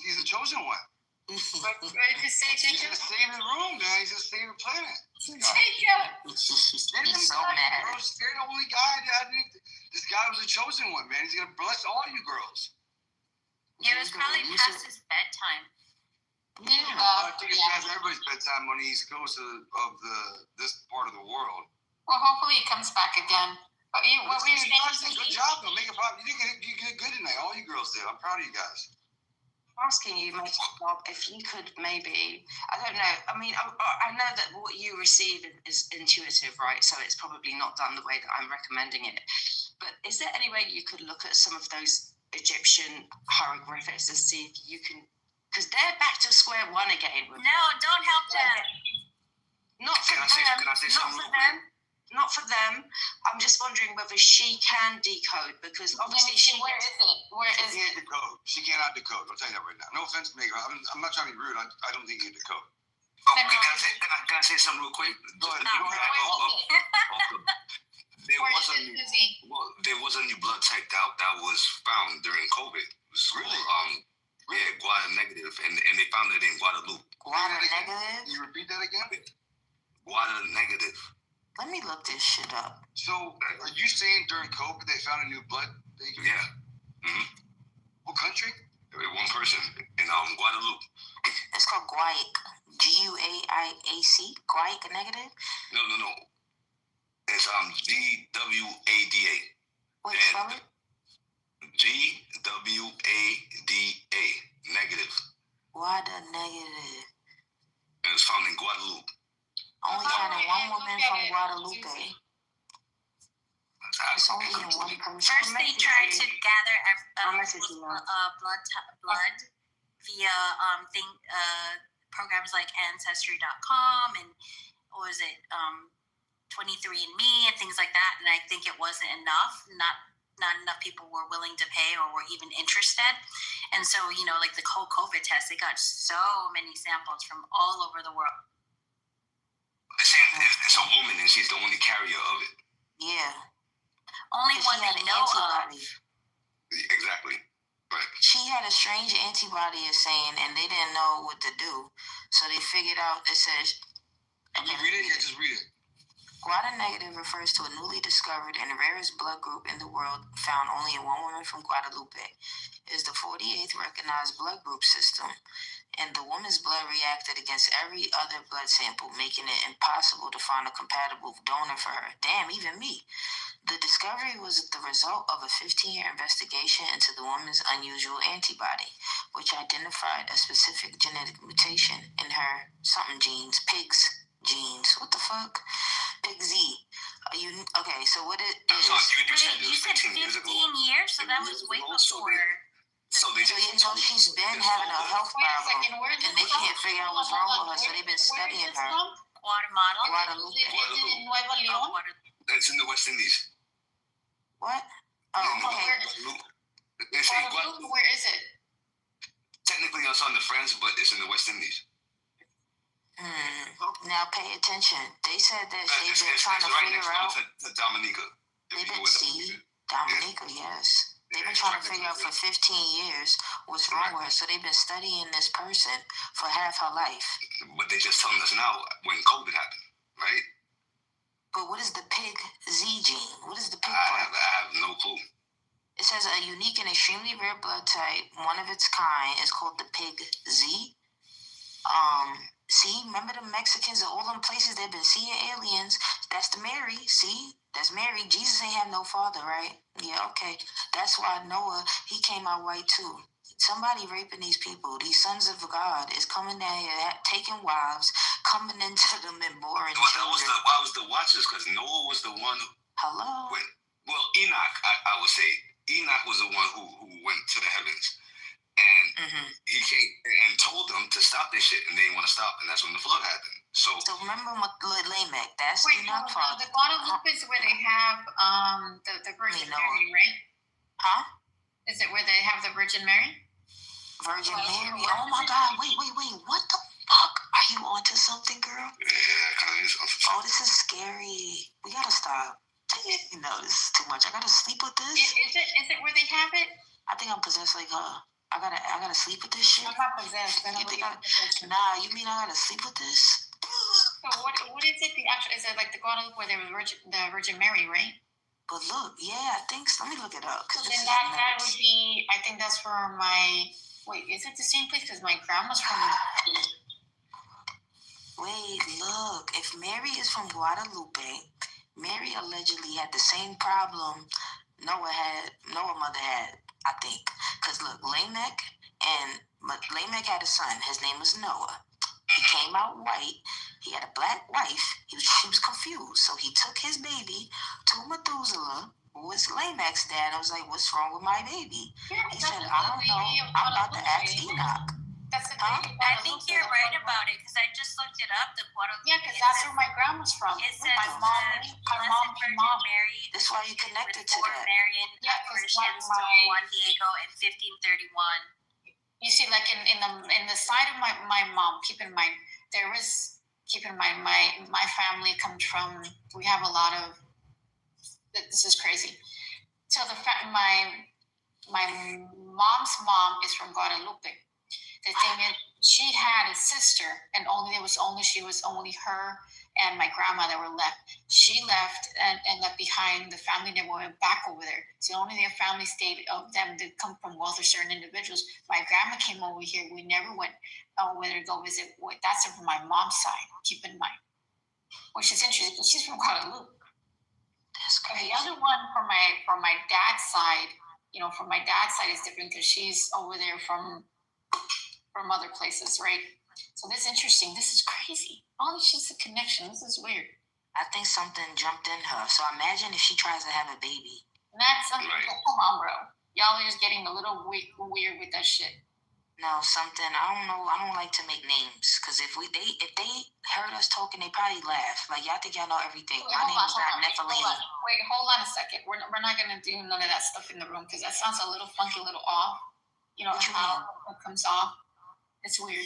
He's the chosen one. What did you say, He's Jacob? gonna save the room, man. He's gonna save the planet. Jacob! He's so mad. They're the only guy that this guy was the chosen one, man. He's gonna bless all you girls. Yeah, it was probably past his bedtime. I think it's past everybody's bedtime on the East Coast of this part of the world. Well, hopefully he comes back again. But You guys did a good job, though. Make it pop. You did good tonight. All you girls did. I'm proud of you guys. I'm asking you, Mike Bob, if you could maybe, I don't know, I mean, I know that what you receive is intuitive, right? So it's probably not done the way that I'm recommending it. But is there any way you could look at some of those Egyptian hieroglyphics and see if you can, because they're back to square one again. No, don't help them. Not for them. Can I say something? Not for them. Not for them. I'm just wondering whether she can decode, because obviously she. Where is it? Where is She it? can't decode. She cannot decode. I'll tell you that right now. No offense to me. I'm not trying to be rude. I don't think you can decode. Okay, can I say something real quick? Go ahead. There was a new blood type that was found during COVID. Really? Yeah, Guada negative, and they found it in Guadalupe. Guada negative? Can you repeat that again? Guada negative. Let me look this shit up. So, are you saying during COVID they found a new blood? Yeah. Mm-hmm. What country? One person in Guadalupe. It's called Guaic. Guaiac. Guaic negative? No. It's GWADA. Wait, spell it? GWADA negative. Guada negative. And it's found in Guadalupe. Only finding one woman from Guadalupe. It's only in one person. First, they tried to gather blood via programs like Ancestry.com and what was it, 23andMe and things like that. And I think it wasn't enough. Not enough people were willing to pay or were even interested. And so, like the whole COVID test, they got so many samples from all over the world. It's a woman and she's the only carrier of it. Yeah. Only one they know of. Exactly. Right. She had a strange antibody, is saying, and they didn't know what to do. So they figured out, it says... Can you read it? Yeah, just read it. Guada negative refers to a newly discovered and rarest blood group in the world, found only in one woman from Guadalupe. It is the 48th recognized blood group system, and the woman's blood reacted against every other blood sample, making it impossible to find a compatible donor for her. Damn, even me. The discovery was the result of a 15-year investigation into the woman's unusual antibody, which identified a specific genetic mutation in her something genes, pigs genes. What the fuck? Pig Z. Okay, so what it is... You said 15 years, so that was way before. So she's been having a health problem, and they can't figure out what's wrong with her, so they've been studying her. Guadalupe. It's in the West Indies. What? Oh, okay. They say Guadalupe. Where is it? Technically, it's on the France, but it's in the West Indies. Now pay attention. They said that they've been trying to figure out. To Dominica. Dominica, yes. They've been trying to figure out for 15 years what's wrong with her. So they've been studying this person for half her life. But they're just telling us now when COVID happened, right? But what is the pig Z gene? What is the pig part? I have no clue. It says a unique and extremely rare blood type, one of its kind, is called the pig Z. See, remember the Mexicans at all them places they've been seeing aliens? That's the Mary. See, that's Mary. Jesus ain't have no father, right? Yeah, okay. That's why Noah, he came out white too. Somebody raping these people. These sons of God is coming down here, taking wives, coming into them and boring children. Why was the Watchers? Because Noah was the one Hello? Well, Enoch, I would say. Enoch was the one who went to the heavens. And he came and told them to stop this shit, and they didn't want to stop, and that's when the flood happened. So remember Lamech, that's Enoch's father. The Guadalupe is where they have the Virgin Mary, right? Huh? Is it where they have the Virgin Mary? Virgin Mary. Oh my God! Wait! What the fuck? Are you onto something, girl? Yeah, kind of is. Oh, this is scary. We gotta stop. You know, this is too much. I gotta sleep with this. Is it where they have it? I think I'm possessed like her. I gotta sleep with this shit. I'm not possessed. Nah, you mean I gotta sleep with this? So what is it? Is it like the Guadalupe where the Virgin Mary, right? But look, yeah, I think so. Let me look it up. So then that would be. I think that's where my. Wait, is it the same place? Because my grandma's from. Wait, look. If Mary is from Guadalupe, Mary allegedly had the same problem Noah's mother had, I think. Because look, Lamech had a son. His name was Noah. He came out white. He had a black wife. She was confused. So he took his baby to Methuselah, who was Lamech's dad. I was like, what's wrong with my baby? Yeah, he said, I don't know. I'm about to ask Enoch. That's the I think you're right about it because I just looked it up. The Guadalupe. Yeah, because that's where my grandma's from. It says my mom's mom. Mary. That's why you connected to that. Marian apparitions to Juan Diego in 1531. You see, like in the side of my mom. Keep in mind, my family comes from. We have a lot of. This is crazy. So my mom's mom is from Guadalupe. The thing is, she had a sister, and she was only her and my grandma that were left. She left and left behind the family, never went back over there. So only their family stayed of them that come from wealth of certain individuals. My grandma came over here. We never went over there to go visit. That's from my mom's side. Keep in mind, which is interesting. She's from Guadalupe. That's crazy. The other one from my dad's side, from my dad's side is different because she's over there from other places, right? So this is interesting. This is crazy. Oh, it's just a connection. This is weird. I think something jumped in her. So imagine if she tries to have a baby. And that's something. Right. Come on, bro. Y'all are just getting a little weird with that shit. No, something. I don't know. I don't like to make names because if they heard us talking, they probably laugh. Like y'all think y'all know everything. My name is not Nephilim. Wait, hold on a second. We're not gonna do none of that stuff in the room because that sounds a little funky, a little off. You know how it comes off. It's weird.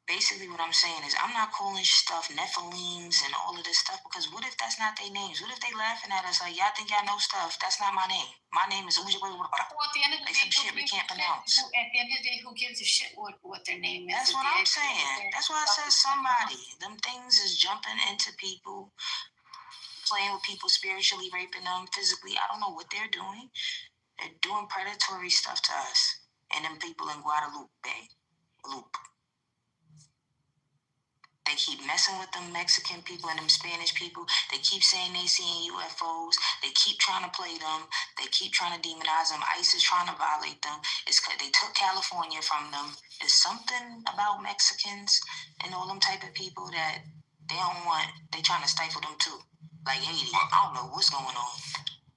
Basically, what I'm saying is I'm not calling stuff Nephilims and all of this stuff because what if that's not their names? What if they laughing at us like, y'all think y'all know stuff? That's not my name. My name is Uja. Well, at the end of the day, some shit we can't pronounce. At the end of the day, who gives a shit what their name is? That's what I'm saying. That's why I said somebody. Them things is jumping into people, playing with people spiritually, raping them physically. I don't know what they're doing. They're doing predatory stuff to us and them people in Guadalupe. They keep messing with them Mexican people and them Spanish people. They keep saying they seeing UFOs. They keep trying to play them. They keep trying to demonize them. ICE is trying to violate them. It's because they took California from them. There's something about Mexicans and all them type of people that they don't want. They trying to stifle them too. Like Haiti. I don't know what's going on.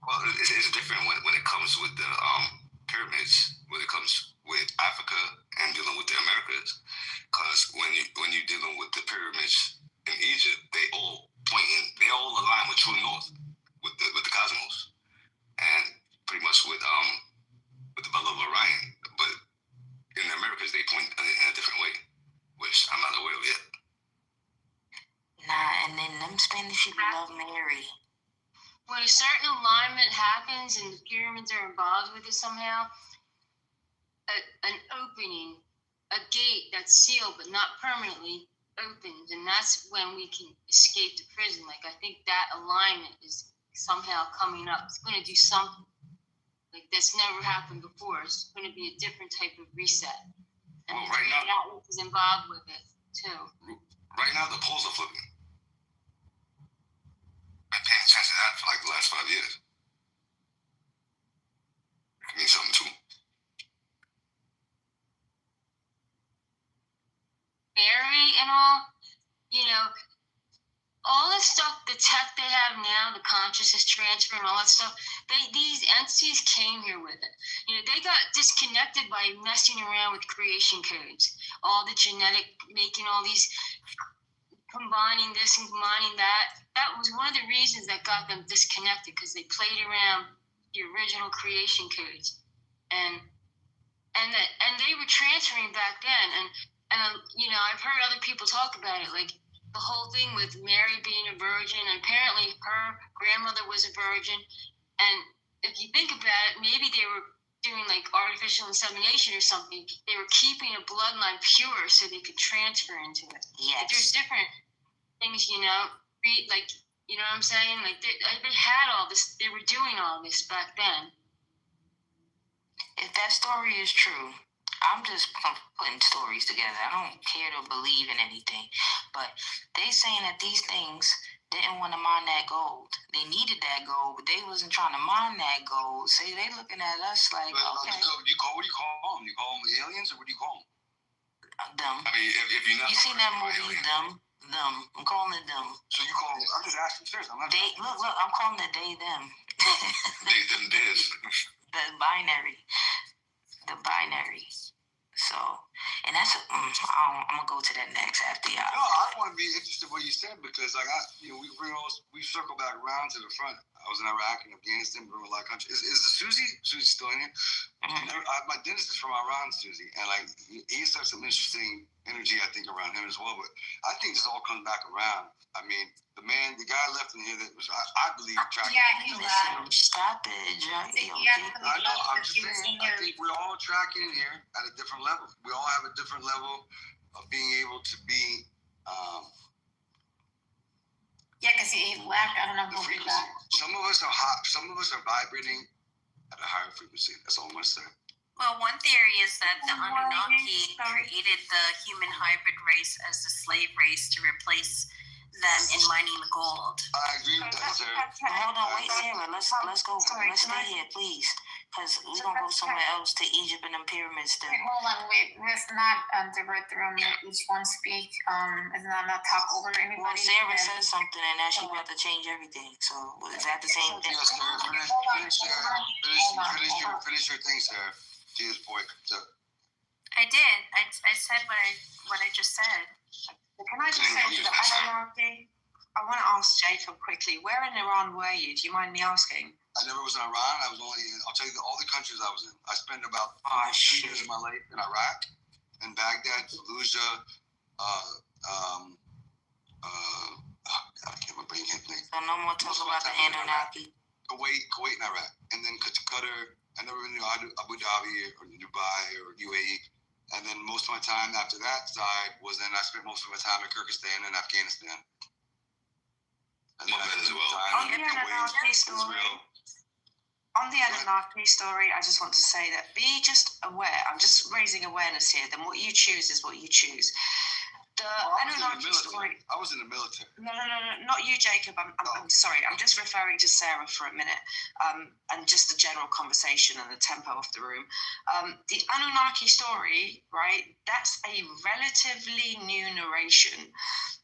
Well, it's different when it comes with the pyramids, when it comes with Africa and dealing with the Americas. Because when you're dealing with the pyramids in Egypt, they all align with true north, with the cosmos, and pretty much with the belt of Orion. But in the Americas, they point in a different way, which I'm not aware of yet. Nah, and then them Spanish people love Mary. When a certain alignment happens and the pyramids are involved with it somehow, an opening, a gate that's sealed but not permanently opens, and that's when we can escape the prison. Like I think that alignment is somehow coming up. It's going to do something like that's never happened before. It's going to be a different type of reset, and right now that is involved with it too. Right now, the poles are flipping. I've been paying attention to that for like the last 5 years. It means something too. Mary and all, all the stuff, the tech they have now, the consciousness transfer and all that stuff, these entities came here with it. They got disconnected by messing around with creation codes, all the genetic, making all these, combining this and combining that. That was one of the reasons that got them disconnected, because they played around the original creation codes, and they were transferring back then. And I've heard other people talk about it, like the whole thing with Mary being a virgin. Apparently, her grandmother was a virgin, and if you think about it, maybe they were doing like artificial insemination or something. They were keeping a bloodline pure so they could transfer into it. Yes. Like, there's different things, like, you know what I'm saying? Like, they had all this, they were doing all this back then. If that story is true, I'm just putting stories together. I don't care to believe in anything. But they saying that these things didn't want to mine that gold. They needed that gold, but they wasn't trying to mine that gold. So they looking at us like, okay. What do you call them? You call them aliens, or what do you call them? Them. I mean, if you're not... You seen that movie, Them? I'm calling it them. So you call them... I'm just asking serious. I'm not... Look, I'm calling it they, them. They, them, this. The binary. So, and that's I'm gonna go to that next after y'all. No, I want to be interested in what you said, because we circle back around to the front. I was in Iraq and Afghanistan, but a lot of countries. Is Susie still in here? Mm-hmm. My dentist is from Iran, Susie, and like he's got some interesting energy, I think, around him as well. But I think this all comes back around. I mean, the guy left in here that was, I believe, tracking. Yeah, he left. Stop it, Jackie. I know. I'm just saying. I think we're all tracking in here at a different level. We all have a different level of being able to be. Yeah, because he left. I don't know The who he frequency. left. Some of us are hot. Some of us are vibrating at a higher frequency. That's all I'm gonna say. Well, one theory is that the Anunnaki created the human hybrid race as a slave race to replace them in mining the gold. I agree with that, sir. Hold on, wait, Sarah. Let's go. Let's stay here, please, because we're gonna go somewhere else to Egypt and the pyramids. Wait, hold on, wait. Let's not divert the room. Let each one speak. Let's not talk over anybody. Well, Sarah said something, and now she about to change everything. So is that the same thing? Yes, Sarah. Finish your thing, Sarah. To his point. So. I did. I said what I just said. Can I just say to the Anunnaki? I want to ask Jacob quickly. Where in Iran were you? Do you mind me asking? I never was in Iran. I was only in, I'll tell you all the countries I was in. I spent about 2 years of my life in Iraq, in Baghdad, Fallujah, I can't remember. So no more talk about the Anunnaki. Kuwait and Iraq. And then Qatar. I never been to Abu Dhabi or Dubai or UAE. And then most of my time after that side was then I spent most of my time in Kyrgyzstan and Afghanistan. And then as well. On the Anunnaki story, I just want to say that be just aware. I'm just raising awareness here. Then what you choose is what you choose. The Anunnaki story. I was in the military. No, not you, Jacob. I'm sorry. I'm just referring to Sarah for a minute, and just the general conversation and the tempo of the room. The Anunnaki story, right? That's a relatively new narration.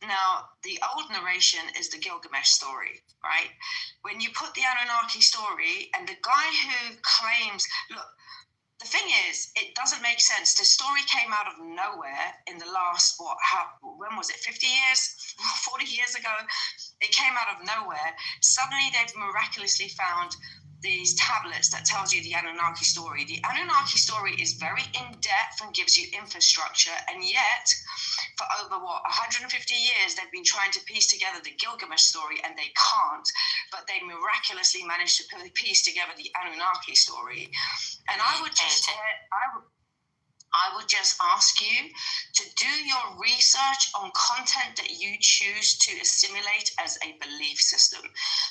Now, the old narration is the Gilgamesh story, right? When you put the Anunnaki story, and the guy who claims, look. The thing is, it doesn't make sense. The story came out of nowhere in the last, when was it, 50 years, 40 years ago? It came out of nowhere. Suddenly they've miraculously found these tablets that tells you the Anunnaki story. The Anunnaki story is very in-depth and gives you infrastructure, and yet, for over 150 years, they've been trying to piece together the Gilgamesh story, and they can't, but they miraculously managed to piece together the Anunnaki story. And I would just ask you to do your research on content that you choose to assimilate as a belief system,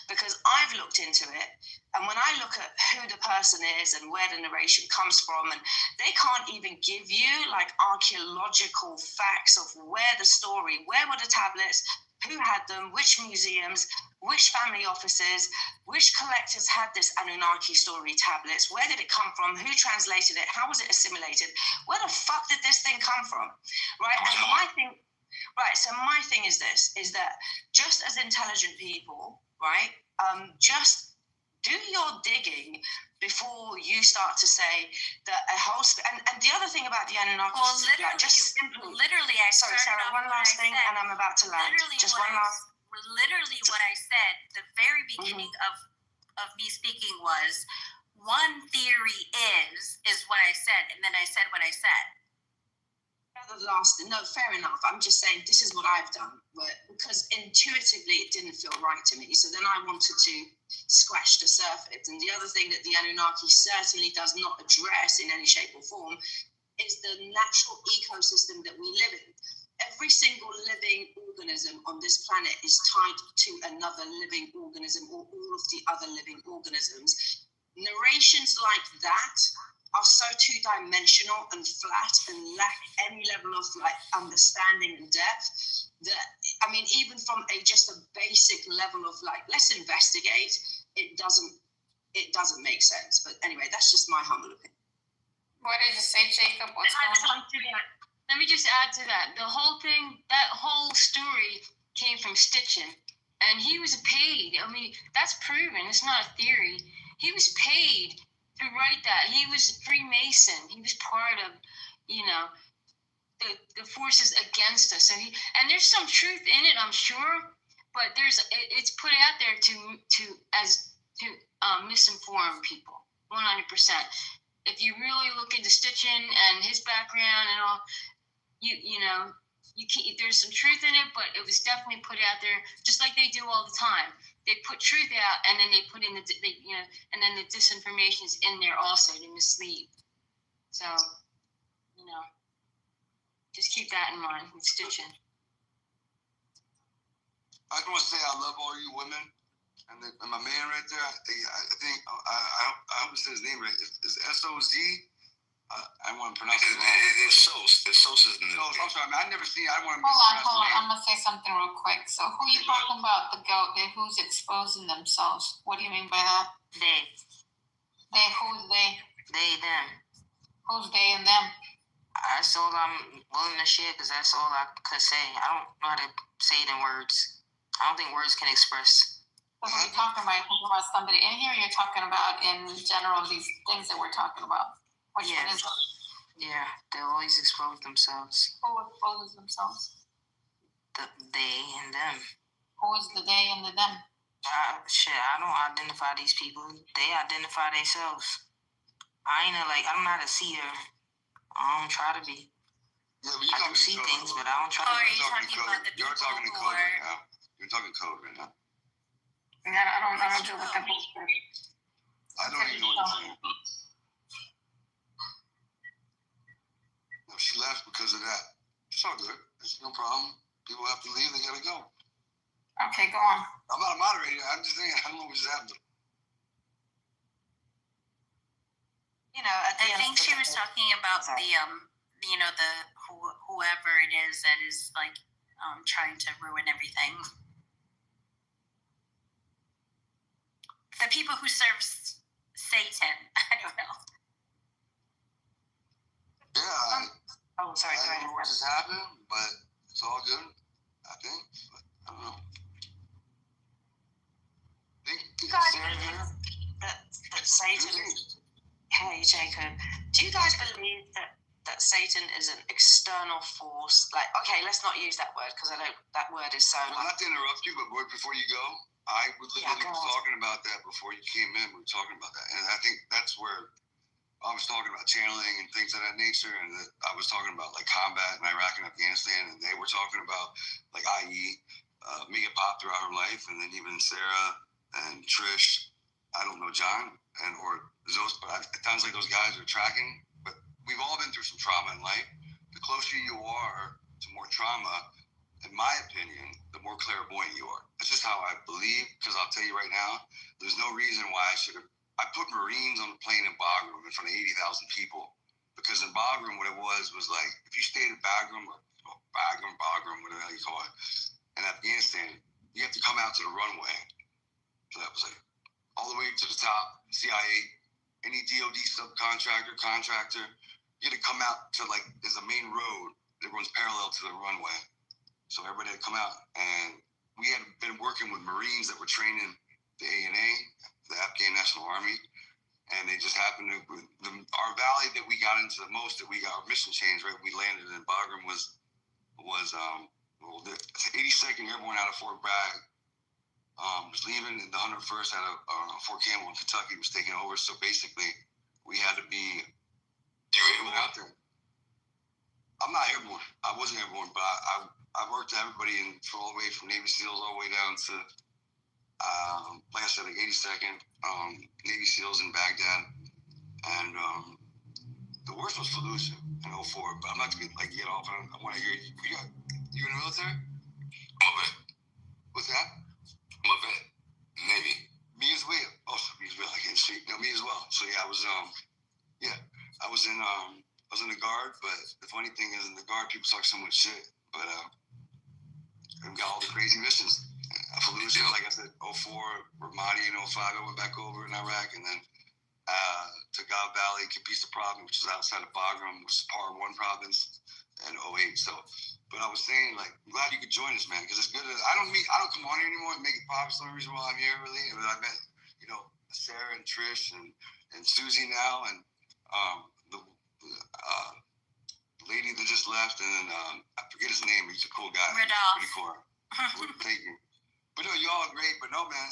because I've looked into it, and when I look at who the person is and where the narration comes from, and they can't even give you like archaeological facts of where the story, where were the tablets, who had them, which museums, which family offices, which collectors had this Anunnaki story tablets, where did it come from, who translated it, how was it assimilated, where the fuck did this thing come from, right? And my thing, Right. So my thing is this: is that just as intelligent people, right? Just do your digging before you start to say that a whole. And the other thing about the Anunnaki, Well, literally, literally, I sorry, started Sarah. off One last thing, said, and I'm about to land. Just one last. Literally, what I said, the very beginning of me speaking was, one theory is what I said, and then I said what I said. The last thing, no, fair enough. I'm just saying this is what I've done, because intuitively it didn't feel right to me. So then I wanted to scratch the surface. And the other thing that the Anunnaki certainly does not address in any shape or form is the natural ecosystem that we live in. Every single living organism on this planet is tied to another living organism or all of the other living organisms. Narrations like that are so two-dimensional and flat and lack any level of understanding and depth that, I mean, even from just a basic level of let's investigate, it doesn't make sense. But anyway, that's just my humble opinion. What did you say, Jacob? What's going on? Let me just add to that. The whole thing, that whole story came from Stitchin, and he was paid. I mean, that's proven. It's not a theory. He was paid to write that. He was Freemason. He was part of, the forces against us. And there's some truth in it, I'm sure, but it's put out there to misinform people, 100%. If you really look into Stitchin and his background and all, there's some truth in it, but it was definitely put out there, just like they do all the time. They put truth out, and then they put in and then the disinformation is in there also to mislead. So, just keep that in mind with Stitchin. I just want to say I love all you women, and my man right there. I think I hope I said his name right. It's SOZ. I want to pronounce it wrong. It's Sos. It's Sos is the name. I'm sorry, man. I never seen. I want to Hold mispronounce the on. name. I'm gonna say something real quick. So, who are you talking about? The goat? Who's exposing themselves? What do you mean by that? They. Who's they? They, them. Who's they and them? That's all I'm willing to share because that's all I could say. I don't know how to say it in words. I don't think words can express. So, who are you talking about? You're talking about somebody in here, or you're talking about in general these things that we're talking about? Which one is it? Yeah, they always expose themselves. Who exposes themselves? They and them. Who is the they and the them? I don't identify these people. They identify themselves. I'm not a seer. I don't try to be. Yeah, but I do see things, but I don't try to be. Are you talking about the people You're talking to code right now. You're talking code right now. I don't do what the bullshit. I don't even know what you're saying. No, she left because of that. It's all good. It's no problem. People have to leave. They gotta go. Okay, go on. I'm not a moderator. I'm just saying. I don't know what just happened. I think she was talking about the whoever it is that is trying to ruin everything. The people who serve Satan. I don't know. Yeah. Oh, sorry. I don't know what just happened, but it's all good. I think. But I don't know. You guys believe that Satan is... Hey, Jacob. Do you guys believe that Satan is an external force? Okay, let's not use that word because that word is so... Well, not to interrupt you, but before you go, I was literally talking about that before you came in. We were talking about that. And I think that's where I was talking about channeling and things of that nature. And I was talking about combat in Iraq and Afghanistan. And they were talking about i.e. Mega Pop throughout her life. And then even Sarah and Trish, I don't know, John, or those, but it sounds like those guys are tracking. But we've all been through some trauma in life. The closer you are to more trauma, in my opinion, the more clairvoyant you are. That's just how I believe, because I'll tell you right now, there's no reason why I put Marines on the plane in Bagram in front of 80,000 people, because in Bagram, what it was if you stayed at Bagram, whatever you call it, in Afghanistan, you have to come out to the runway. So that was all the way to the top, CIA, any DOD subcontractor, contractor, you had to come out to there's a main road that runs parallel to the runway. So everybody had come out, and we had been working with Marines that were training the ANA, the Afghan National Army, and they just happened to, our valley that we got into the most, that we got our mission change, right? We landed in Bagram was the 82nd Airborne out of Fort Bragg was leaving, and the 101st out of Fort Campbell in Kentucky was taking over. So basically, we had to be out there. I'm not airborne. I wasn't airborne, but I worked with everybody all the way from Navy SEALs all the way down to, like I said, like 82nd Navy SEALs in Baghdad, and the worst was Fallujah in 04. But I'm not gonna get off. I want to hear you. You in the military? I'm a vet. What's that? I'm a vet. Navy. Me as well. Oh, me as well. I can't speak. No, me as well. So yeah, I was in the Guard. But the funny thing is, in the Guard, people talk so much shit. But I've got all the crazy missions. Fallujah, like I said, 04, Ramadi in 05. I went back over in Iraq, and then to Gab Valley, Kapisa Province, which is outside of Bagram, which is Par 1 province, and 08. So, but I was saying, like, I'm glad you could join us, man, because it's good. I don't come on here anymore and make it pop. It's the only reason why I'm here, really. I mean, I met, Sarah and Trish and Susie now, and the lady that just left, and then I forget his name. He's a cool guy. Rudolph. Pretty cool. Thank you. But no, y'all are great. But no, man,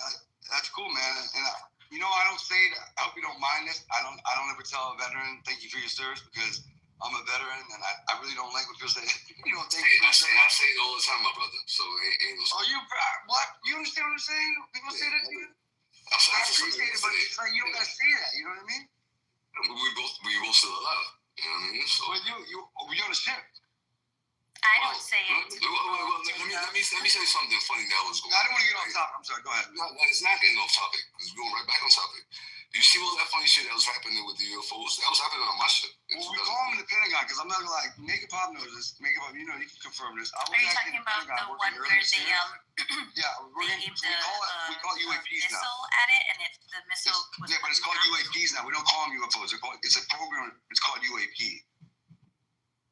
that's cool, man. And I don't say that. I hope you don't mind this. I don't ever tell a veteran thank you for your service, because I'm a veteran, and I really don't like when people say thank you. I say it all the time, my brother. So ain't no. Oh, what? You understand what I'm saying? People say that to you. I appreciate it, but it's like you don't gotta say that. You know what I mean? We both still alive. You know what I mean? So. Well, you on the ship. I don't say it. Well, let me say something funny that was going on. I don't want to get off topic. I'm sorry. Go ahead. No, it's not getting off topic. It's going right back on topic. You see all that funny shit that was happening with the UFOs? That was happening on my ship. Well, we call them the Pentagon, because I'm not gonna Make It Pop knows this. Make It Pop, you can confirm this. Are you talking about the one where they yeah, we call it UAPs now. missile at it, and the missile was but it's called UAPs now. We don't call them UFOs. It's a program. It's called UAP.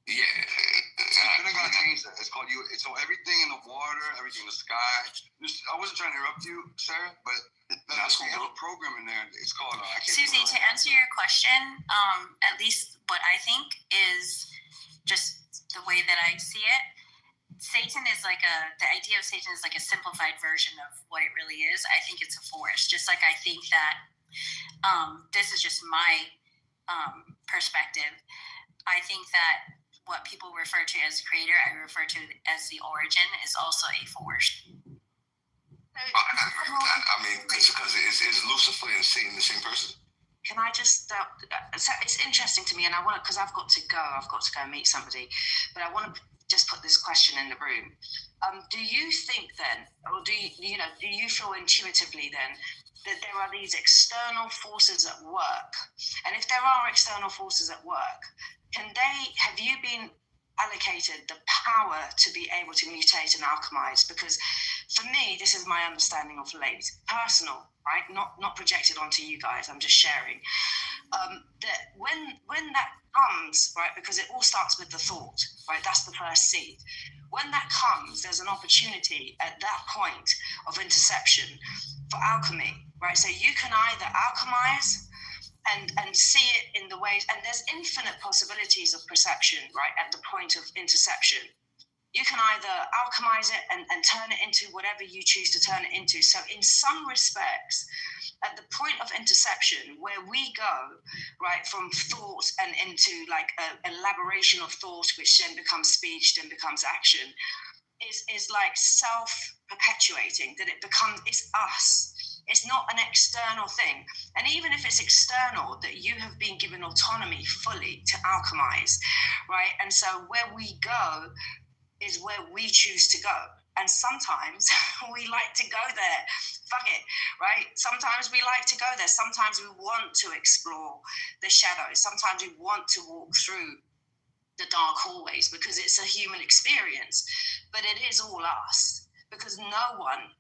Yeah. The Pentagon changed that. It's called so everything in the water, everything in the sky. I wasn't trying to interrupt you, Sarah, but that's cool. They have a program in there. It's called. Susie, to answer your question, at least what I think is just the way that I see it. Satan is the idea of Satan is like a simplified version of what it really is. I think it's a force. Just like I think that this is just my perspective. I think that what people refer to as creator, I refer to as the origin, is also a force. I mean, because it's Lucifer and Satan the same person. Can I just? It's interesting to me, and I want because I've got to go. I've got to go and meet somebody, but I want to just put this question in the room. Do you think then, or do you feel intuitively then that there are these external forces at work? And if there are external forces at work, have you been allocated the power to be able to mutate and alchemize? Because for me, this is my understanding of late, personal, right? Not projected onto you guys. I'm just sharing that when that comes, right? Because it all starts with the thought, right? That's the first seed. When that comes, there's an opportunity at that point of interception for alchemy, right? So you can either alchemize and see it in the ways, and there's infinite possibilities of perception, right, at the point of interception. You can either alchemize it and turn it into whatever you choose to turn it into. So in some respects, at the point of interception, where we go, right, from thought and into like a elaboration of thought, which then becomes speech, then becomes action, is like self-perpetuating, that it's us. It's not an external thing. And even if it's external, that you have been given autonomy fully to alchemize, right? And so where we go is where we choose to go. And sometimes we like to go there. Fuck it, right? Sometimes we like to go there. Sometimes we want to explore the shadows. Sometimes we want to walk through the dark hallways because it's a human experience. But it is all us. Because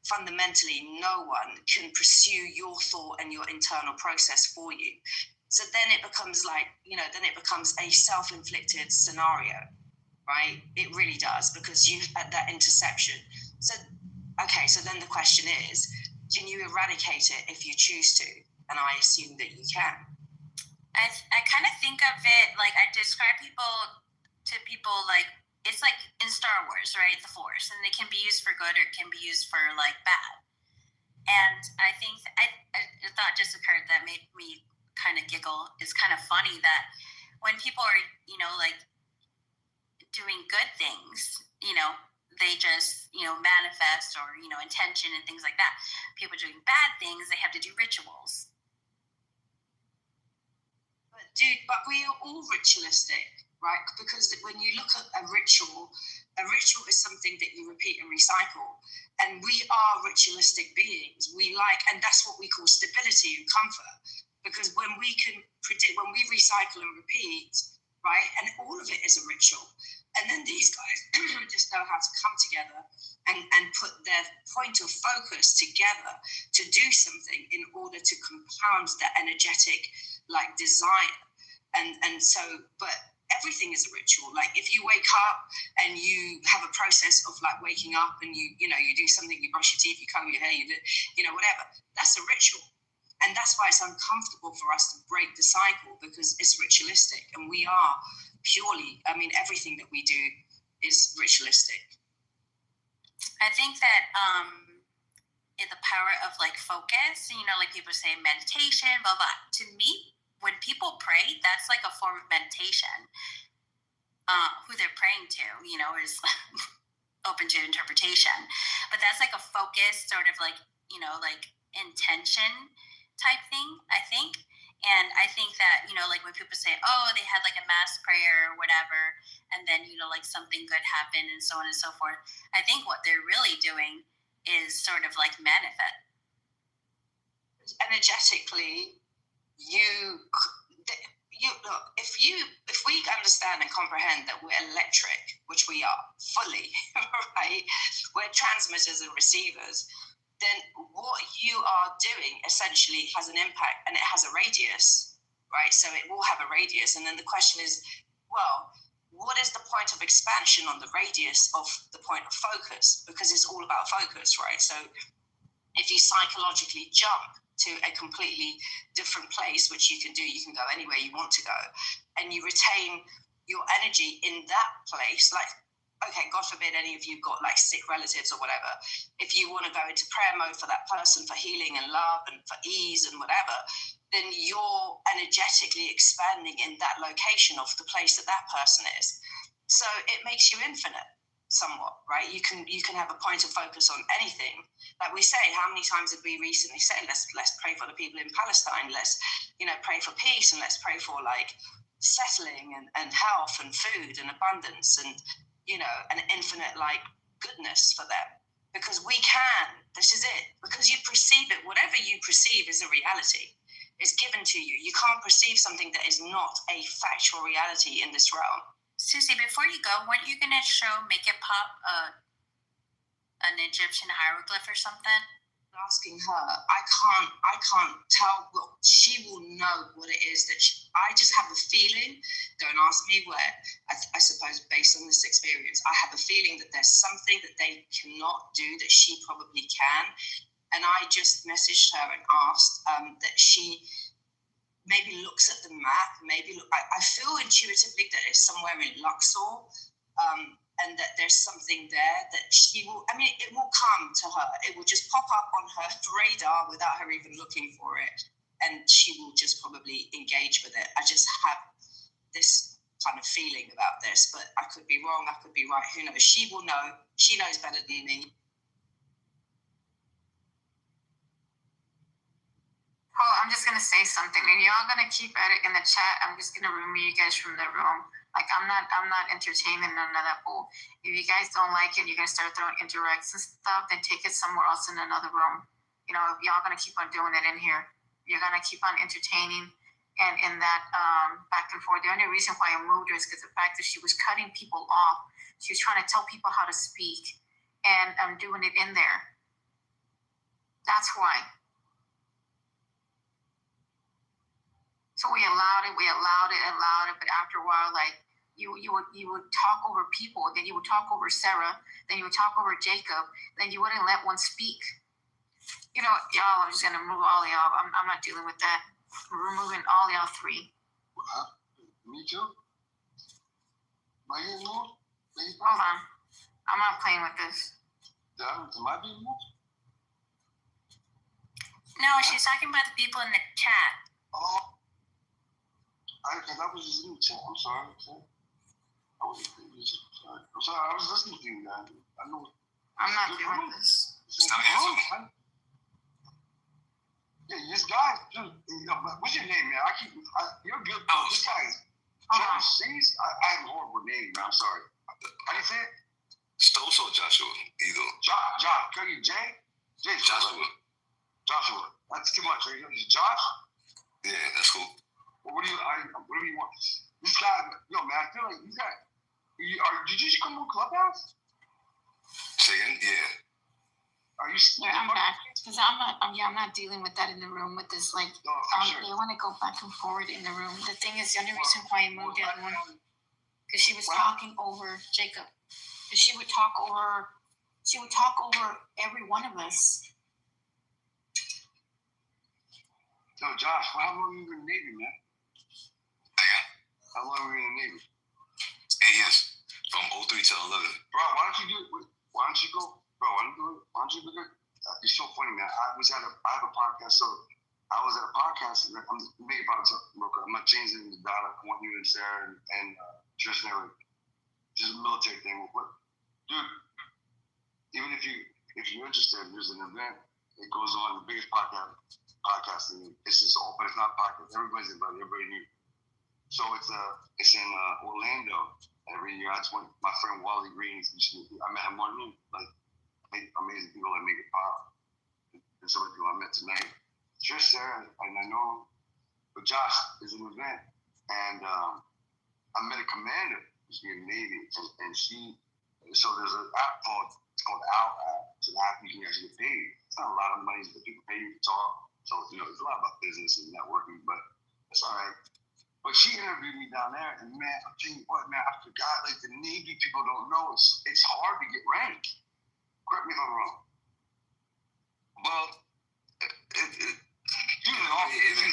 fundamentally no one can pursue your thought and your internal process for you. So then it becomes a self-inflicted scenario. right? It really does, because you at that interception. So, okay, so then the question is, can you eradicate it if you choose to? And I assume that you can. I kind of think of it like I describe to people like it's like in Star Wars, right? The Force, and it can be used for good or it can be used for like bad. And I think a thought just occurred that made me kind of giggle. It's kind of funny that when people are, like doing good things, they just, manifest or, intention and things like that. People doing bad things, they have to do rituals. But we are all ritualistic, right? Because when you look at a ritual is something that you repeat and recycle. And we are ritualistic beings. And that's what we call stability and comfort. Because when we can predict, when we recycle and repeat, right? And all of it is a ritual. And then these guys just know how to come together and put their point of focus together to do something in order to compound the energetic, desire. And so, but everything is a ritual. Like if you wake up and you have a process of waking up and you do something, you brush your teeth, you comb your hair, you do, whatever, that's a ritual. And that's why it's uncomfortable for us to break the cycle, because it's ritualistic and we are purely, everything that we do is ritualistic. I think that in the power of focus, people say meditation, blah, blah. To me, when people pray, that's like a form of meditation. Who they're praying to, is open to interpretation. But that's like a focus, sort of intention type thing, I think. And I think that, when people say, oh, they had a mass prayer or whatever, and then, something good happened and so on and so forth. I think what they're really doing is sort of manifest. Energetically, you look, if we understand and comprehend that we're electric, which we are fully, right? We're transmitters and receivers, then what you are doing essentially has an impact, and it has a radius, right? So it will have a radius. And then the question is, well, what is the point of expansion on the radius of the point of focus? Because it's all about focus, right? So if you psychologically jump to a completely different place, which you can do, you can go anywhere you want to go, and you retain your energy in that place, okay, God forbid any of you got sick relatives or whatever, if you want to go into prayer mode for that person, for healing and love and for ease and whatever, then you're energetically expanding in that location of the place that person is. So it makes you infinite somewhat, right? You can have a point of focus on anything. Like we say, how many times did we recently say, let's pray for the people in Palestine, let's pray for peace, and let's pray for settling and health and food and abundance and an infinite goodness for them. Because we can, this is it, because you perceive it, whatever you perceive is a reality. It's given to you. You can't perceive something that is not a factual reality in this realm. Susie, before you go, weren't you going to make it pop an Egyptian hieroglyph or something? Asking her, I can't tell. Well, she will know what it is that I just have a feeling. Don't ask me where. I suppose based on this experience, I have a feeling that there's something that they cannot do that she probably can. And I just messaged her and asked that she maybe looks at the map. I feel intuitively that it's somewhere in Luxor. And that there's something there that she will, it will come to her. It will just pop up on her radar without her even looking for it. And she will just probably engage with it. I just have this kind of feeling about this, but I could be wrong, I could be right, who knows? She will know. She knows better than me. Oh, I'm just going to say something. And y'all going to keep at it in the chat. I'm just going to remove you guys from the room. I'm not entertaining none of that bull. If you guys don't like it, you're gonna start throwing indirects and stuff, then take it somewhere else in another room. If y'all gonna keep on doing it in here, you're gonna keep on entertaining and in that back and forth. The only reason why I moved her is because the fact that she was cutting people off. She was trying to tell people how to speak, and I'm doing it in there. That's why. So we allowed it, but after a while, you would talk over people, then you would talk over Sarah, then you would talk over Jacob, then you wouldn't let one speak. You know, y'all, I'm just gonna remove all y'all. I'm not dealing with that. We're removing all y'all three. Me too. Am I getting moved? Hold on. I'm not playing with this. Am I being moved? No, she's talking about the people in the chat. Oh. Because I was just in the chat. I'm sorry. I'm sorry. I was listening to you guys. I know. I'm not doing this. Stop answering. Yeah, this guy, dude, what's your name, man? You're good. This guy is Trevor Seas. I have a horrible name, man. I'm sorry. How do you say it? Stokes or Joshua? Either. Josh. Can you Jay? Joshua. Joshua. That's too much. Right? Josh? Yeah, that's cool. Well, what do you want? This guy, yo, man, I feel like did you just come to Clubhouse? Say again? Yeah. Are you? Yeah, I'm back because I'm not dealing with that in the room with this like. Sure. They want to go back and forward in the room. The thing is, the only reason why I moved the other one because she was talking over Jacob. Because she would talk over every one of us. So, Josh, how long were you in the Navy, man? How long were you in the Navy? 8 years, from 03 to 11. Bro, why don't you do it? Why don't you go? Bro, why don't you do it? It's so funny, man. I have a podcast, so I was at a podcast. I'm making about it real quick. I'm not changing the dialogue. I want you and Sarah and Trish and everything. Just a military thing. But, dude, even if you're interested, there's an event. It goes on, the biggest podcasting. It's just all, but it's not podcast. Everybody's invited. Everybody new. So it's in Orlando every year. That's when my friend Wally Green. I met him one year. Like amazing people that make it pop. And some of the people I met tonight. Trish, Sarah, and I know him. But Josh is an event, and I met a commander who's in the Navy, and so there's an app called Owl App. It's an app you can actually get paid. It's not a lot of money, but people pay you to talk. So there's a lot about business and networking, but it's all right. But she interviewed me down there, and man, I'm telling you what, man, I forgot. Like the Navy people don't know it's hard to get ranked. Correct me if I'm wrong. Well, she was an officer.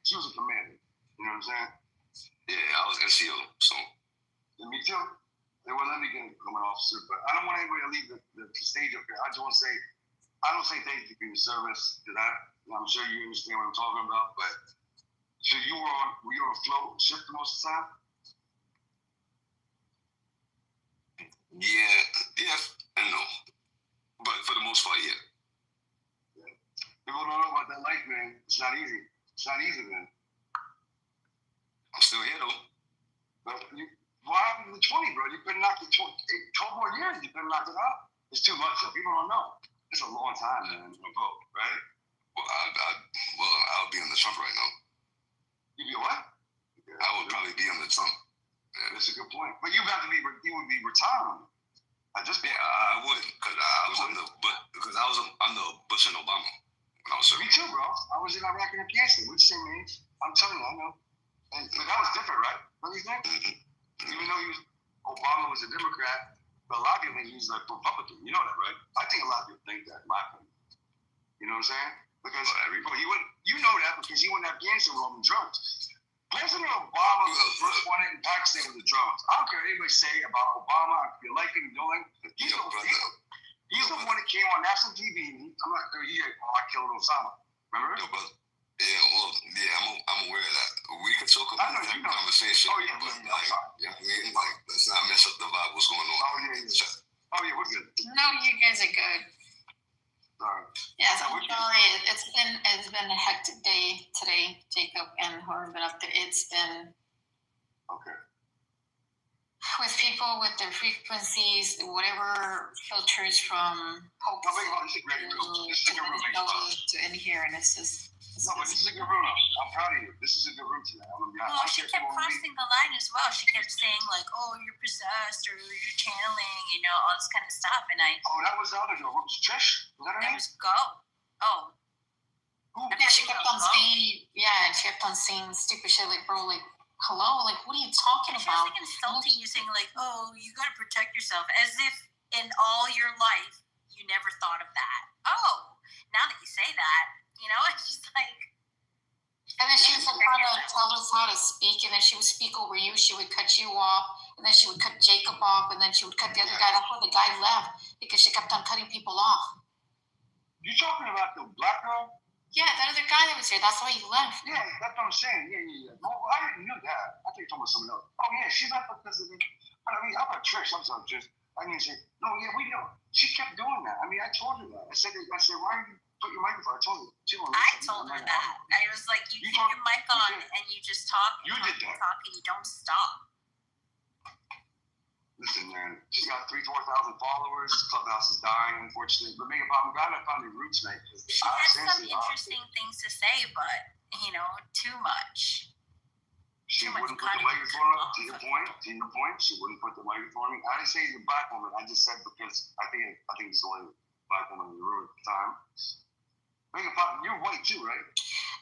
She was a commander. You know what I'm saying? Yeah, I was NCO, so. And me too. They wouldn't let me become an officer, but I don't want anybody to leave the stage up here. I just want to say, I don't say thank you for your service, because I'm sure you understand what I'm talking about, but so were you on a float shift most of the time? Yeah, and no. But for the most part, yeah. People don't know about that life, man. It's not easy. It's not easy, man. I'm still here, though. But what happened to the 20, bro? You better knock the 12 more years. You better knock it out. It's too much. So people don't know. It's a long time, man, to vote, right? Well, I'll be on the Trump right now. You'd be what? I would probably be on the Trump. Yeah. That's a good point. But you would be retiring. I would, because I was under Bush and Obama when I was serving. Me too, bro. I was in Iraq and Afghanistan. We're the same age. I'm telling you, I know. But that was different, right? Don't you think? Mm-hmm. Even though Obama was a Democrat, but a lot of people think he was like Republican. You know that, right? I think a lot of people think that, in my opinion. You know what I'm saying? Because you know that because he went to Afghanistan with all the drugs. President Obama was the first one in Pakistan with the drones. I don't care what anybody say about Obama. If you like him, you don't like him. He's the one that came on national TV. I killed Osama. Remember? Yo, brother. Yeah, I'm aware of that. We can talk about that conversation. Oh, yeah. But let's not mess up the vibe. What's going on? Oh, yeah, we're good. No, you guys are good. Sorry. Yes, I'm sorry. It's been a hectic day today, Jacob, and whoever's been up there. It's been okay. With people with their frequencies, whatever filters from hope to in here, and it's just. No, but this is a good room. I'm proud of you. This is a good room tonight. Well, she kept crossing the line as well. She kept saying like, "Oh, you're possessed," or "You're channeling," all this kind of stuff. And Oh, that was the other girl. What was Trish? Was that her name? It was Go. Oh. Yeah, she kept on saying. Yeah, she kept on saying stupid shit like, "Bro, like, hello, like, what are you talking She about? was like insulting you, saying like, "Oh, you got to protect yourself," as if in all your life you never thought of that. Oh, now that you say that, it's just like. And then she was like trying to tell us how to speak, and then she would speak over you. She would cut you off, and then she would cut Jacob off, and then she would cut the other guy. That's why the guy left, because she kept on cutting people off. You talking about the black girl? Yeah, that other guy that was here. That's why he left. Yeah, that's what I'm saying. Yeah. No, I didn't know that. I think you're talking about someone else. Oh, yeah, she left because of the. I mean, I'm a Trish. I'm sorry, Trish. I mean, she. No, yeah, we know. She kept doing that. I mean, I told her that. I said, why did you put your microphone? I told her. I told her that. I was like, you keep your mic on and you just talk. You did that. Talk and you don't stop. Listen, man, she's got 3,000-4,000 followers. Clubhouse is dying, unfortunately. But Megan Pop, I'm glad I found your roots, mate. She had some interesting things to say, but, too much. She wouldn't put the microphone up, to your point. She wouldn't put the microphone. I didn't say the black woman. I just said because I think it's the only black woman in the room at the time. Megan Pop, you're white too, right?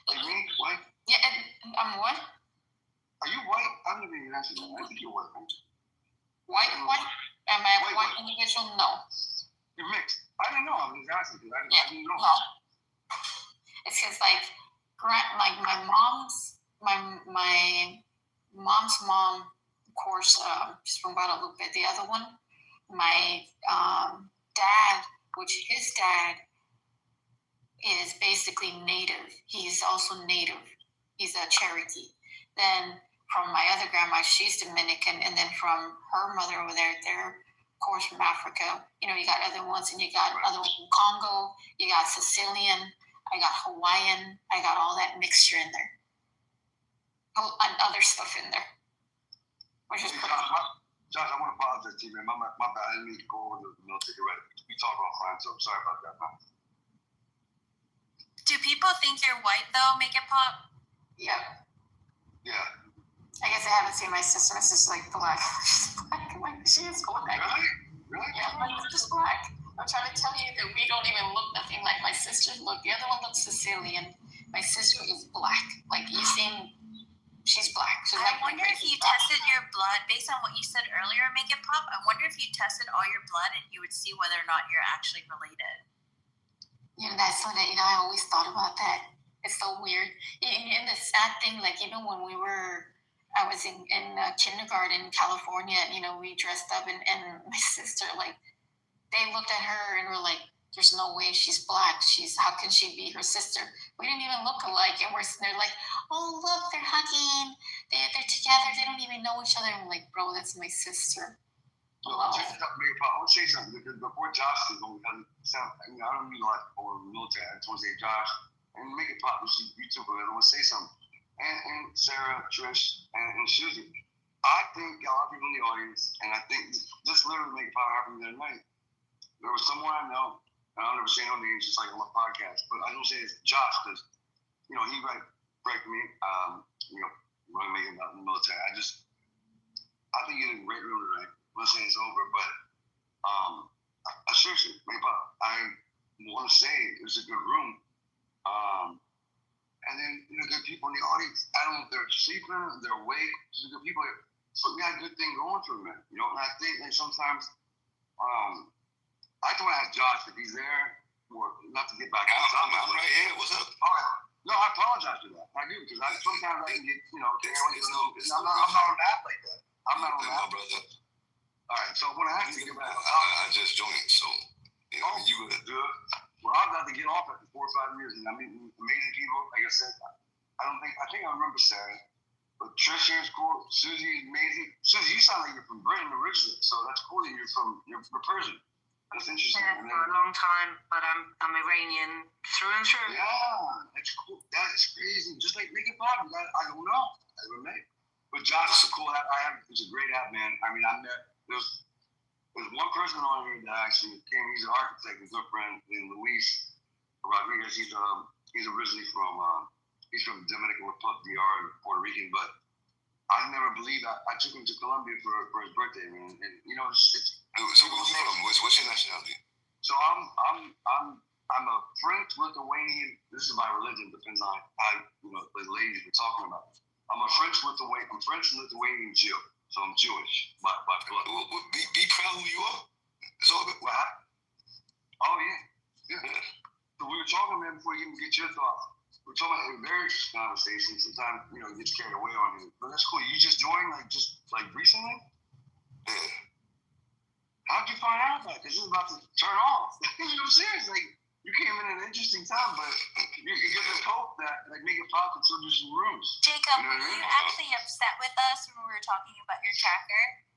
Like me, white? Yeah, and I'm what? Are you white? I'm not even asking that. I think you're white, right? White? Am I a white individual? No. You're mixed. I didn't know. I was asking because I didn't know. No. It's because like my mom's mom, of course, she's from Guadalupe. The other one, my dad, which his dad is basically native. He's also native. He's a Cherokee. Then from my other grandma, she's Dominican, and then from her mother over there, they're of course from Africa. You got other ones, and you got other ones from Congo. You got Sicilian. I got Hawaiian. I got all that mixture in there. Oh, and other stuff in there. Which is Josh, I want to apologize to you, man. My bad. I didn't mean to go over the military. Right? We talk offline, so I'm sorry about that, man. Do people think you're white though? Make it pop. Yeah. Yeah. I guess I haven't seen my sister. My sister's like black. She's black. She is black. Really? Yeah, my sister's black. I'm trying to tell you that we don't even look nothing like my sister look. The other one looks Sicilian. My sister is black. Like you seen, she's black. She's I wonder if you tested your blood based on what you said earlier, Make It Pop. I wonder if you tested all your blood and you would see whether or not you're actually related. That's something that, I always thought about that. It's so weird. And the sad thing, like, when I was in kindergarten in California, we dressed up and my sister, like, they looked at her and were like, there's no way she's black. How can she be her sister? We didn't even look alike. And they're like, oh, look, they're hugging. They're together. They don't even know each other. And I'm like, bro, that's my sister. Well, I want to say something. Before Josh is on, I don't mean like for the military. I just want to say Josh and Make It Pop, which is YouTube. I want to say something. And Sarah, Trish, and Susie. I think a lot of people in the audience, and I think this literally Make It Pop happened the other night. There was someone I know, and I'll never say no names, just like on my podcast, but I don't say it's Josh because, he break me, when making about the military. I think you did great, really right. I'm not saying it's over, but I seriously, Make It Pop, I want to say it was a good room. And then, good people in the audience. I don't know if they're sleeping, they're awake. There's good people here. But we got a good thing going for them, and I think that sometimes, I just want to ask Josh if he's there, or not to get back. I'm right here. What's up? All right. No, I apologize for that. I do, because sometimes I can get, I'm not on that like that. I'm not on that. Brother. All right, so when I have to get back, I just joined, so you good. Good. Well, I've got to get off after 4 or 5 years, and I meet amazing people. Like I said, I think I remember Sarah, but Trisha is cool. Susie is amazing. Susie, you sound like you're from Britain originally, so that's cool that you're Persian. That's interesting. Yeah, for a long time, but I'm Iranian through and through. Yeah, that's cool. That is crazy. Just like Make It Pop. I don't know. I don't know. But Josh is a cool app. It's a great app, man. I mean, there's one person on here that actually came. He's an architect, a good friend, named Luis Rodriguez. He's originally from Dominican Republic, DR, and Puerto Rican. But I never believed I took him to Colombia for his birthday, man. And it's so where you from? What's your nationality? So I'm a French Lithuanian. This is my religion. Depends on how the ladies we're talking about. I'm a French Lithuanian Jew, so I'm Jewish by blood. Well, be proud who you are. It's all good. What happened? Oh yeah. So we were talking, man, before you even get your thoughts. We're talking about a marriage conversation. Sometimes, it gets carried away on you. But that's cool. You just joined, like recently? Yeah. How'd you find out about this? This is about to turn off. You know what I'm saying? It's like, you came in at an interesting time, but you get the hope that, make it pop and still do some rooms. Jacob, You know what I were mean? you actually upset with us when we were talking about your tracker?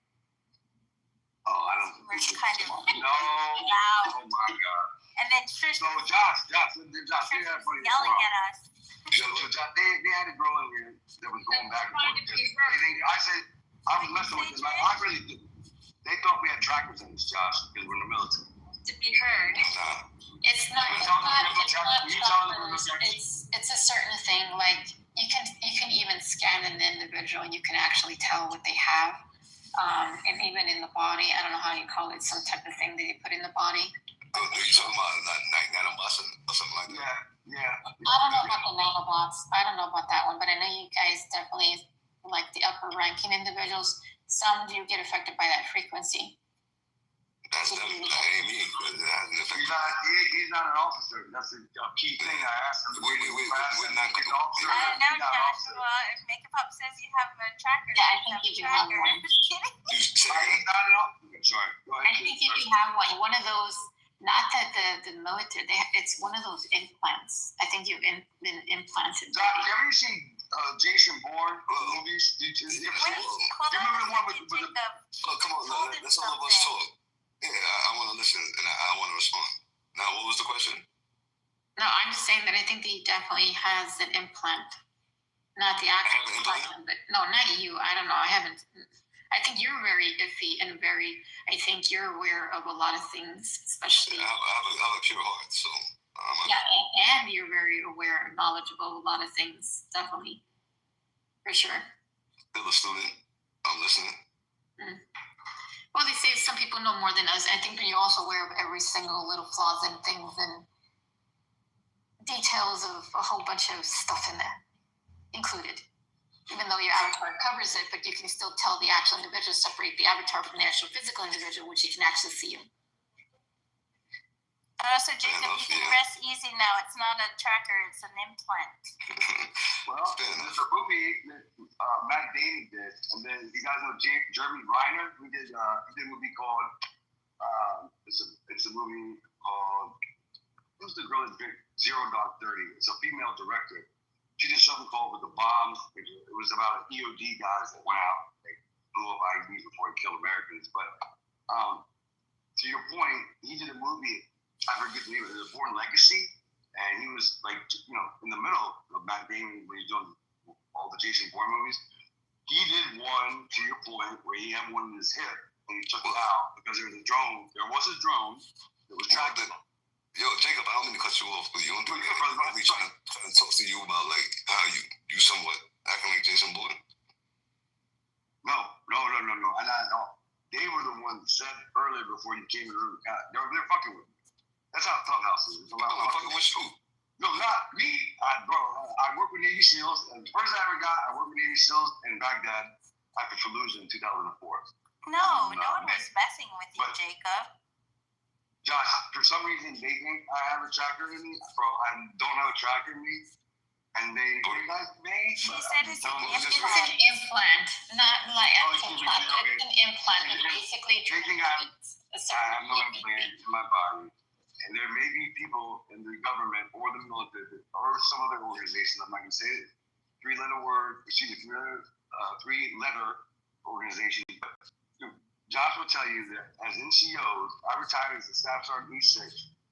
Oh, I don't. You were kind of No. loud. Oh my God. And then Trish So was Josh, they had funny yelling at us. So Josh, they had a girl in here that was going back and forth. I was messing with them. I really did. They thought we had trackers in this, Josh, because we're in the military. To be heard. It's not. It's a certain thing. Like you can even scan an individual and you can actually tell what they have. And even in the body, I don't know how you call it, some type of thing that you put in the body. Are you talking about nanobots or something like that? Yeah. I don't know about the nanobots. I don't know about that one, but I know you guys definitely, like the upper ranking individuals, some do get affected by that frequency. That ain't me, but it has an effect. He's not an officer. That's a key thing I asked him. We're not going to. I don't know, Joshua. If Makeup Pop says you have a tracker, Yeah, I think you do have one. I'm just kidding. He's not an officer. Sorry. Go ahead. I think you do have one of those. Not that the military, it's one of those implants. I think you've been implanted. Doc, have you ever seen Jason Bourne movies? Do you remember the one with the... Oh, come on, let's all of us talk. Yeah, I want to listen and I want to respond. Now, what was the question? No, I'm just saying that I think that he definitely has an implant. Not the actual implant, but no, not you. I don't know. I think you're very iffy and I think you're aware of a lot of things, especially. Yeah, I have a pure heart, so. And you're very aware and knowledgeable of a lot of things, definitely. For sure. Still a student. I'm listening. Well, they say some people know more than us. I think that you're also aware of every single little flaws and things and details of a whole bunch of stuff in there, included. Even though your avatar covers it, but you can still tell the actual individual, separate the avatar from the actual physical individual, which you can actually see him. So Jacob, you can rest easy now. It's not a tracker, it's an implant. Well, there's a movie that Matt Damon did, and then you guys know Jeremy Reiner, who did a movie called, it's a movie called, who's the girl that did 0.30? It's a female director. She did something called With the Bombs. It was about EOD guys that went out, they blew up IEDs before they killed Americans. But to your point, he did a movie, I forget the name of it, Born Legacy, and he was in the middle of Matt Damon when he's doing all the Jason Bourne movies. He did one, to your point, where he had one in his hip and he took it out because there was a drone. There was a drone that was tracking. Yo, Jacob, I don't mean to cut you off, but you don't do that. I'm trying to talk to you about how you somewhat acting like Jason Bourne. No. And I know they were the ones that said earlier before you came in the room. They're fucking with me. That's how Clubhouse is. I'm fucking with you. No, not me. I work with Navy SEALs. And the first I ever got, I worked with Navy SEALs in Baghdad after Fallujah in 2004. No one was messing with you, Jacob. Josh, for some reason, they think I have a tracker in me. Bro, I don't have a tracker in me. And they like me. She said it's an implant. It's an implant, not like actual tracker. It's an implant. It basically treats a certain I have no implant in my body. And there may be people in the government or the military or some other organization, I'm not going to say it, three-letter organization. But Josh will tell you that as NCOs, I retired as a Staff Sergeant E6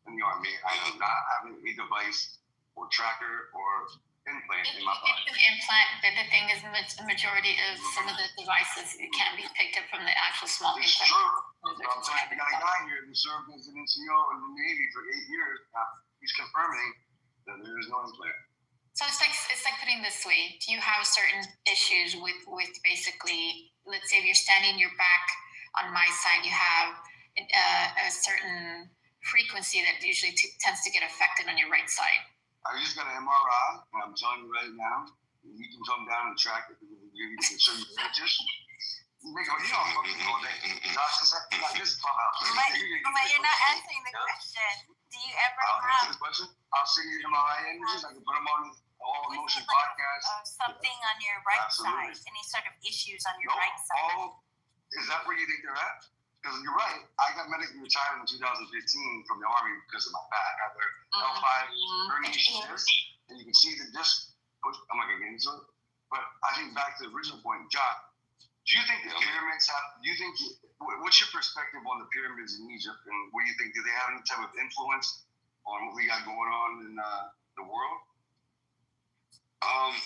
in the Army. I do not have a device or tracker or implant in my body. It's an implant, but the thing is, the majority of some of the devices can be picked up from the actual small It's implant. true. I'm saying we got a guy here who served as an NCO in the Navy for 8 years. Now, he's confirming that there is no implant. So it's like putting it this way: do you have certain issues with basically, let's say if you're standing your back on my side, you have a certain frequency that usually tends to get affected on your right side. I just got an MRI, and I'm telling you right now, You can come down and track it. You can show you pictures. Nigga, you don't fucking all day. This is clubhouse. But you're not answering the question. Do you ever I'll have answer the question. I'll send you MRI images. I can put them on all emotion podcasts. something on your right Absolutely. side? Any sort of issues on your right side? Is that where you think they're at? Because you're right. I got medically retired in 2015 from the Army because of my back. I had L5 herniation disc, and you can see the disc. I'm not going to get into it. But I think back to the original point, John, do you think the pyramids have, what's your perspective on the pyramids in Egypt? And what do you think? Do they have any type of influence on what we got going on in the world? Well,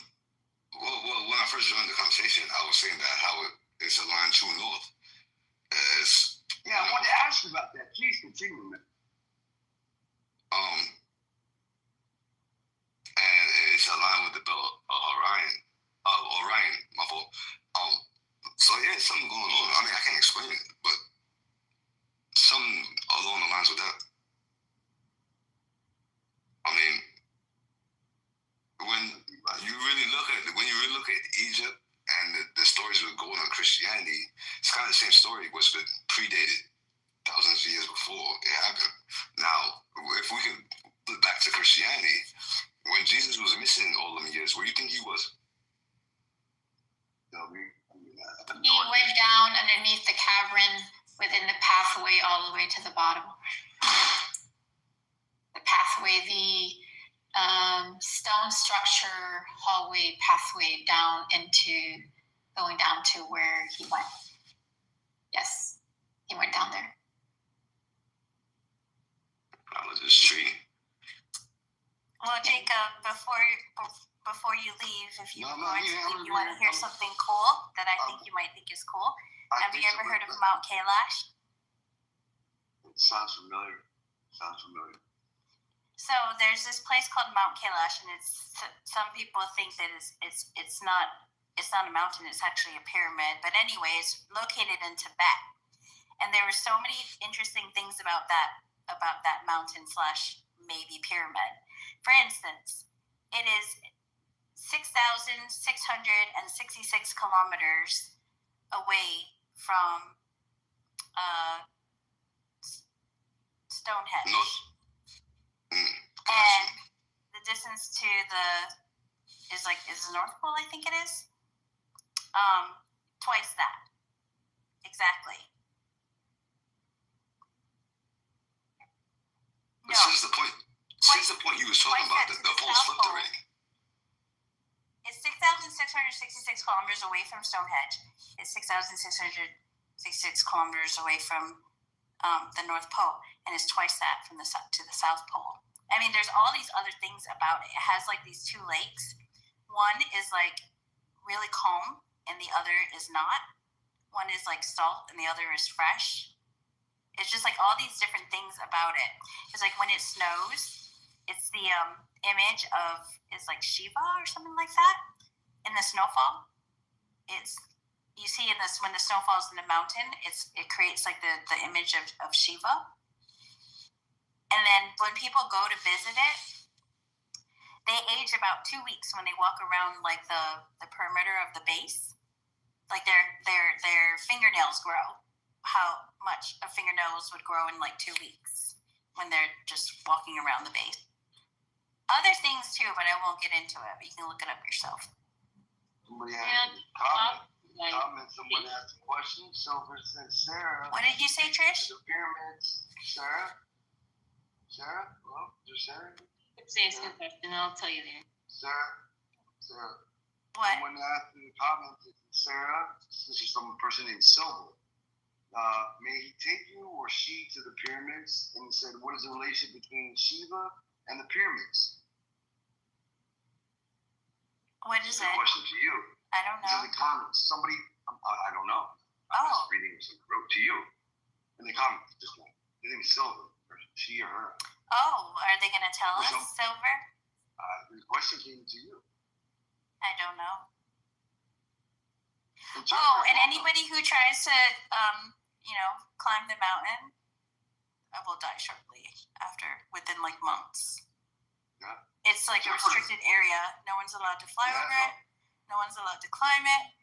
when I first joined the conversation, I was saying that how it's aligned true north. I wanted to ask you about that. Please continue, man. And it's aligned with the belt of Orion. My fault. So yeah, something going on. I mean, I can't explain it, but something along the lines with that. I mean, when you really look at Egypt and the stories of going on Christianity, it's kind of the same story, which been predated thousands of years before it happened. Now, if we can look back to Christianity, when Jesus was missing all them years, where do you think he was? He went down underneath the cavern within the pathway all the way to the bottom. The pathway, the stone structure, hallway, pathway going down to where he went. Yes, he went down there. This tree. Well, Jacob, before you leave, if you want to hear something cool that I think you might think is cool, have you ever heard of Mount Kailash? It sounds familiar. So there's this place called Mount Kailash, and some people think that it's not a mountain; it's actually a pyramid. But anyway, it's located in Tibet, and there were so many interesting things about that mountain / maybe pyramid. For instance, it is 6,666 kilometers away from Stonehenge. And the distance to is the North Pole, I think it is. Twice that. Exactly. But since the point you was talking about, the pole's flipped already. It's 6,666 kilometers away from Stonehenge. It's 6,666 kilometers away from the North Pole, and it's twice that from the to the South Pole. I mean, there's all these other things about it. It has like these two lakes. One is like really calm, and the other is not. One is like salt, and the other is fresh. It's just like all these different things about it. It's like when it snows, it's the image of like Shiva or something like that in the snowfall. You see when the snow falls in the mountain, it creates like the image of Shiva. And then when people go to visit it, they age about 2 weeks when they walk around like the perimeter of the base. Like their fingernails grow. How much a fingernails would grow in like 2 weeks when they're just walking around the base. Other things too, but I won't get into it. But you can look it up yourself. Somebody had a comment. Someone asked a question. Silver said, Sarah. What did you say, Trish? The pyramids. Sarah? Hello? Is there Sarah? Say a question, I'll tell you there. Sarah. What? Someone asked in the comments, Sarah, this is from a person named Silver. May he take you or she to the pyramids? And he said, what is the relation between Shiva and the pyramids? What is it? Question to you. I don't know. It's in the comments. Somebody, I don't know. I'm just reading what someone wrote to you. In the comments, just like, his name is Silver. Or she or her. Oh, are they going to tell us, Silver? The question came to you. I don't know. And anybody who tries to, climb the mountain will die shortly within like months. Yeah. It's like a restricted area. No one's allowed to fly over it. No one's allowed to climb it.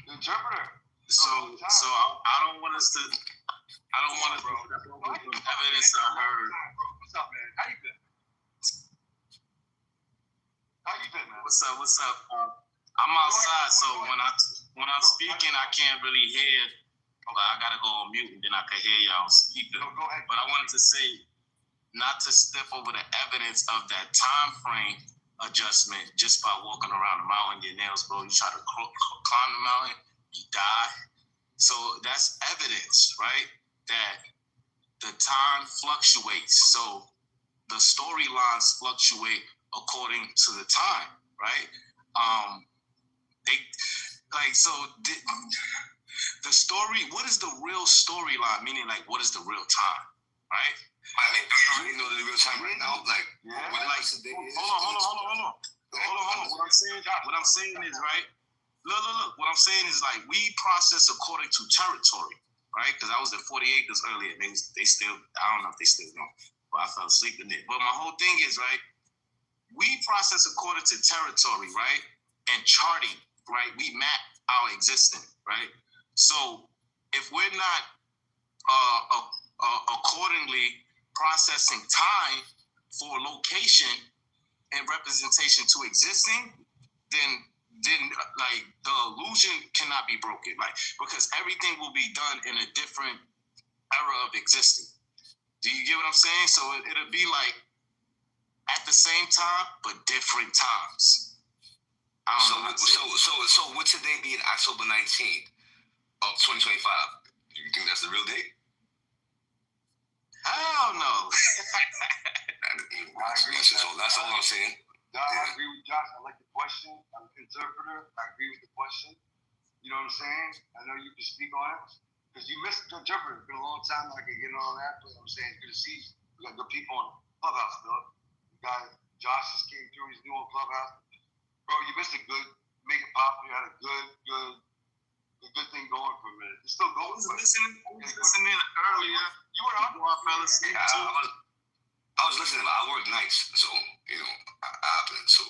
The interpreter. So I don't want us to. I don't want to evidence I heard. What's up, man? How you been? Man? What's up? I'm outside, so when I'm speaking, I can't really hear. I gotta go on mute, and then I can hear y'all speaking. No, go ahead. But I wanted to say, not to step over the evidence of that time frame adjustment just by walking around the mountain. Your nails, bro. You try to climb the mountain, you die. So that's evidence, right? That the time fluctuates. So the storylines fluctuate according to the time, right? The story. What is the real storyline? Meaning, like, what is the real time, right? I mean, do you really know the real time right now? Like, hold on. What I'm saying is, right? Look. What I'm saying is, like, we process according to territory, right? Because I was at 40 acres earlier. They still, I don't know if they still know, but I fell asleep in it. But my whole thing is, right? We process according to territory, right? And charting, right? We map our existence, right? So if we're not accordingly processing time for location and representation to existing, then like the illusion cannot be broken, like, because everything will be done in a different era of existing. Do you get what I'm saying? So it'll be like at the same time but different times. So would today be October 19th of 2025? Do you think that's the real date? Hell no. That's all I'm saying. I agree with Josh. I like the question. I'm an interpreter. I agree with the question. You know what I'm saying? I know you can speak on it. Because you missed the interpreter. It's been a long time I can get in on that. But I'm saying it's good to see you. We got good people on Clubhouse, though. We got Josh just came through. He's new on Clubhouse. Bro, you missed a good, make it popular. You had a good thing going for a minute. It's still going. I was listening earlier. You were on before I fell asleep too. I was listening, but I work nights, so I happen. So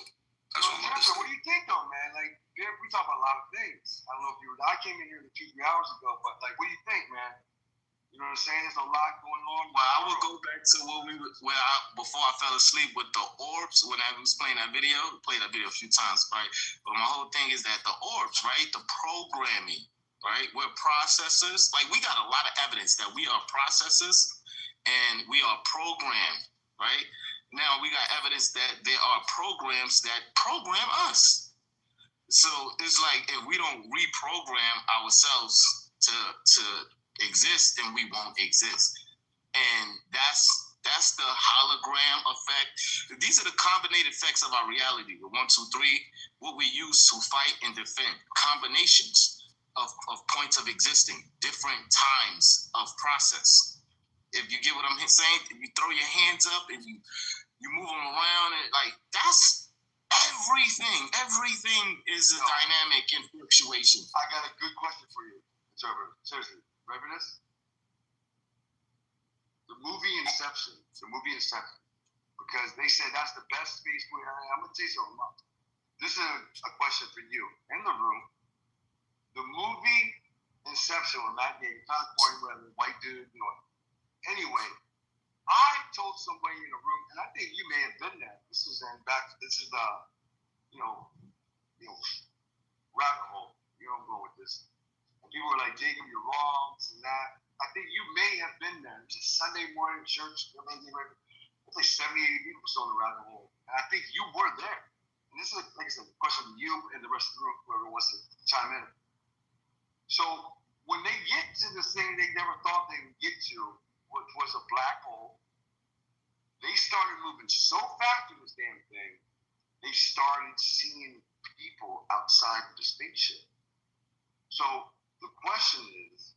that's what I'm listening. What do you think, though, man? Like, we talk about a lot of things. I don't know if you were. I came in here 2-3 hours ago, but like, what do you think, man? You know what I'm saying? There's a lot going on. Well, I would go back to before I fell asleep with the orbs when I was playing that video. Played that video a few times, right? But my whole thing is that the orbs, right? The programming, right? We're processors. Like, we got a lot of evidence that we are processors and we are programmed, right? Now we got evidence that there are programs that program us. So it's like, if we don't reprogram ourselves to exist, then we won't exist. And that's the hologram effect. These are the combined effects of our reality. The 1, 2, 3, what we use to fight and defend. Combinations of points of existing, different times of process. If you get what I'm saying, if you throw your hands up and you move them around, and like, that's everything. Everything is a dynamic and fluctuation. I got a good question for you, interpreter. Seriously, ready for this? The movie Inception, because they said that's the best space movie. I'm gonna tell you something. This is a question for you in the room. The movie Inception with Matt Damon, kind of corny, whatever, white dude, Anyway, I told somebody in a room, and I think you may have been there. This is the rabbit hole. You know, I'm going with this. And people were like, Jacob, you're wrong, this and that. I think you may have been there. It's a Sunday morning church. It's like 70, 80 people still in the rabbit hole. And I think you were there. And this is, like I said, a question to you and the rest of the room, whoever wants to chime in. So when they get to the thing they never thought they would get to, which was a black hole, they started moving so fast in this damn thing, they started seeing people outside of the spaceship. So the question is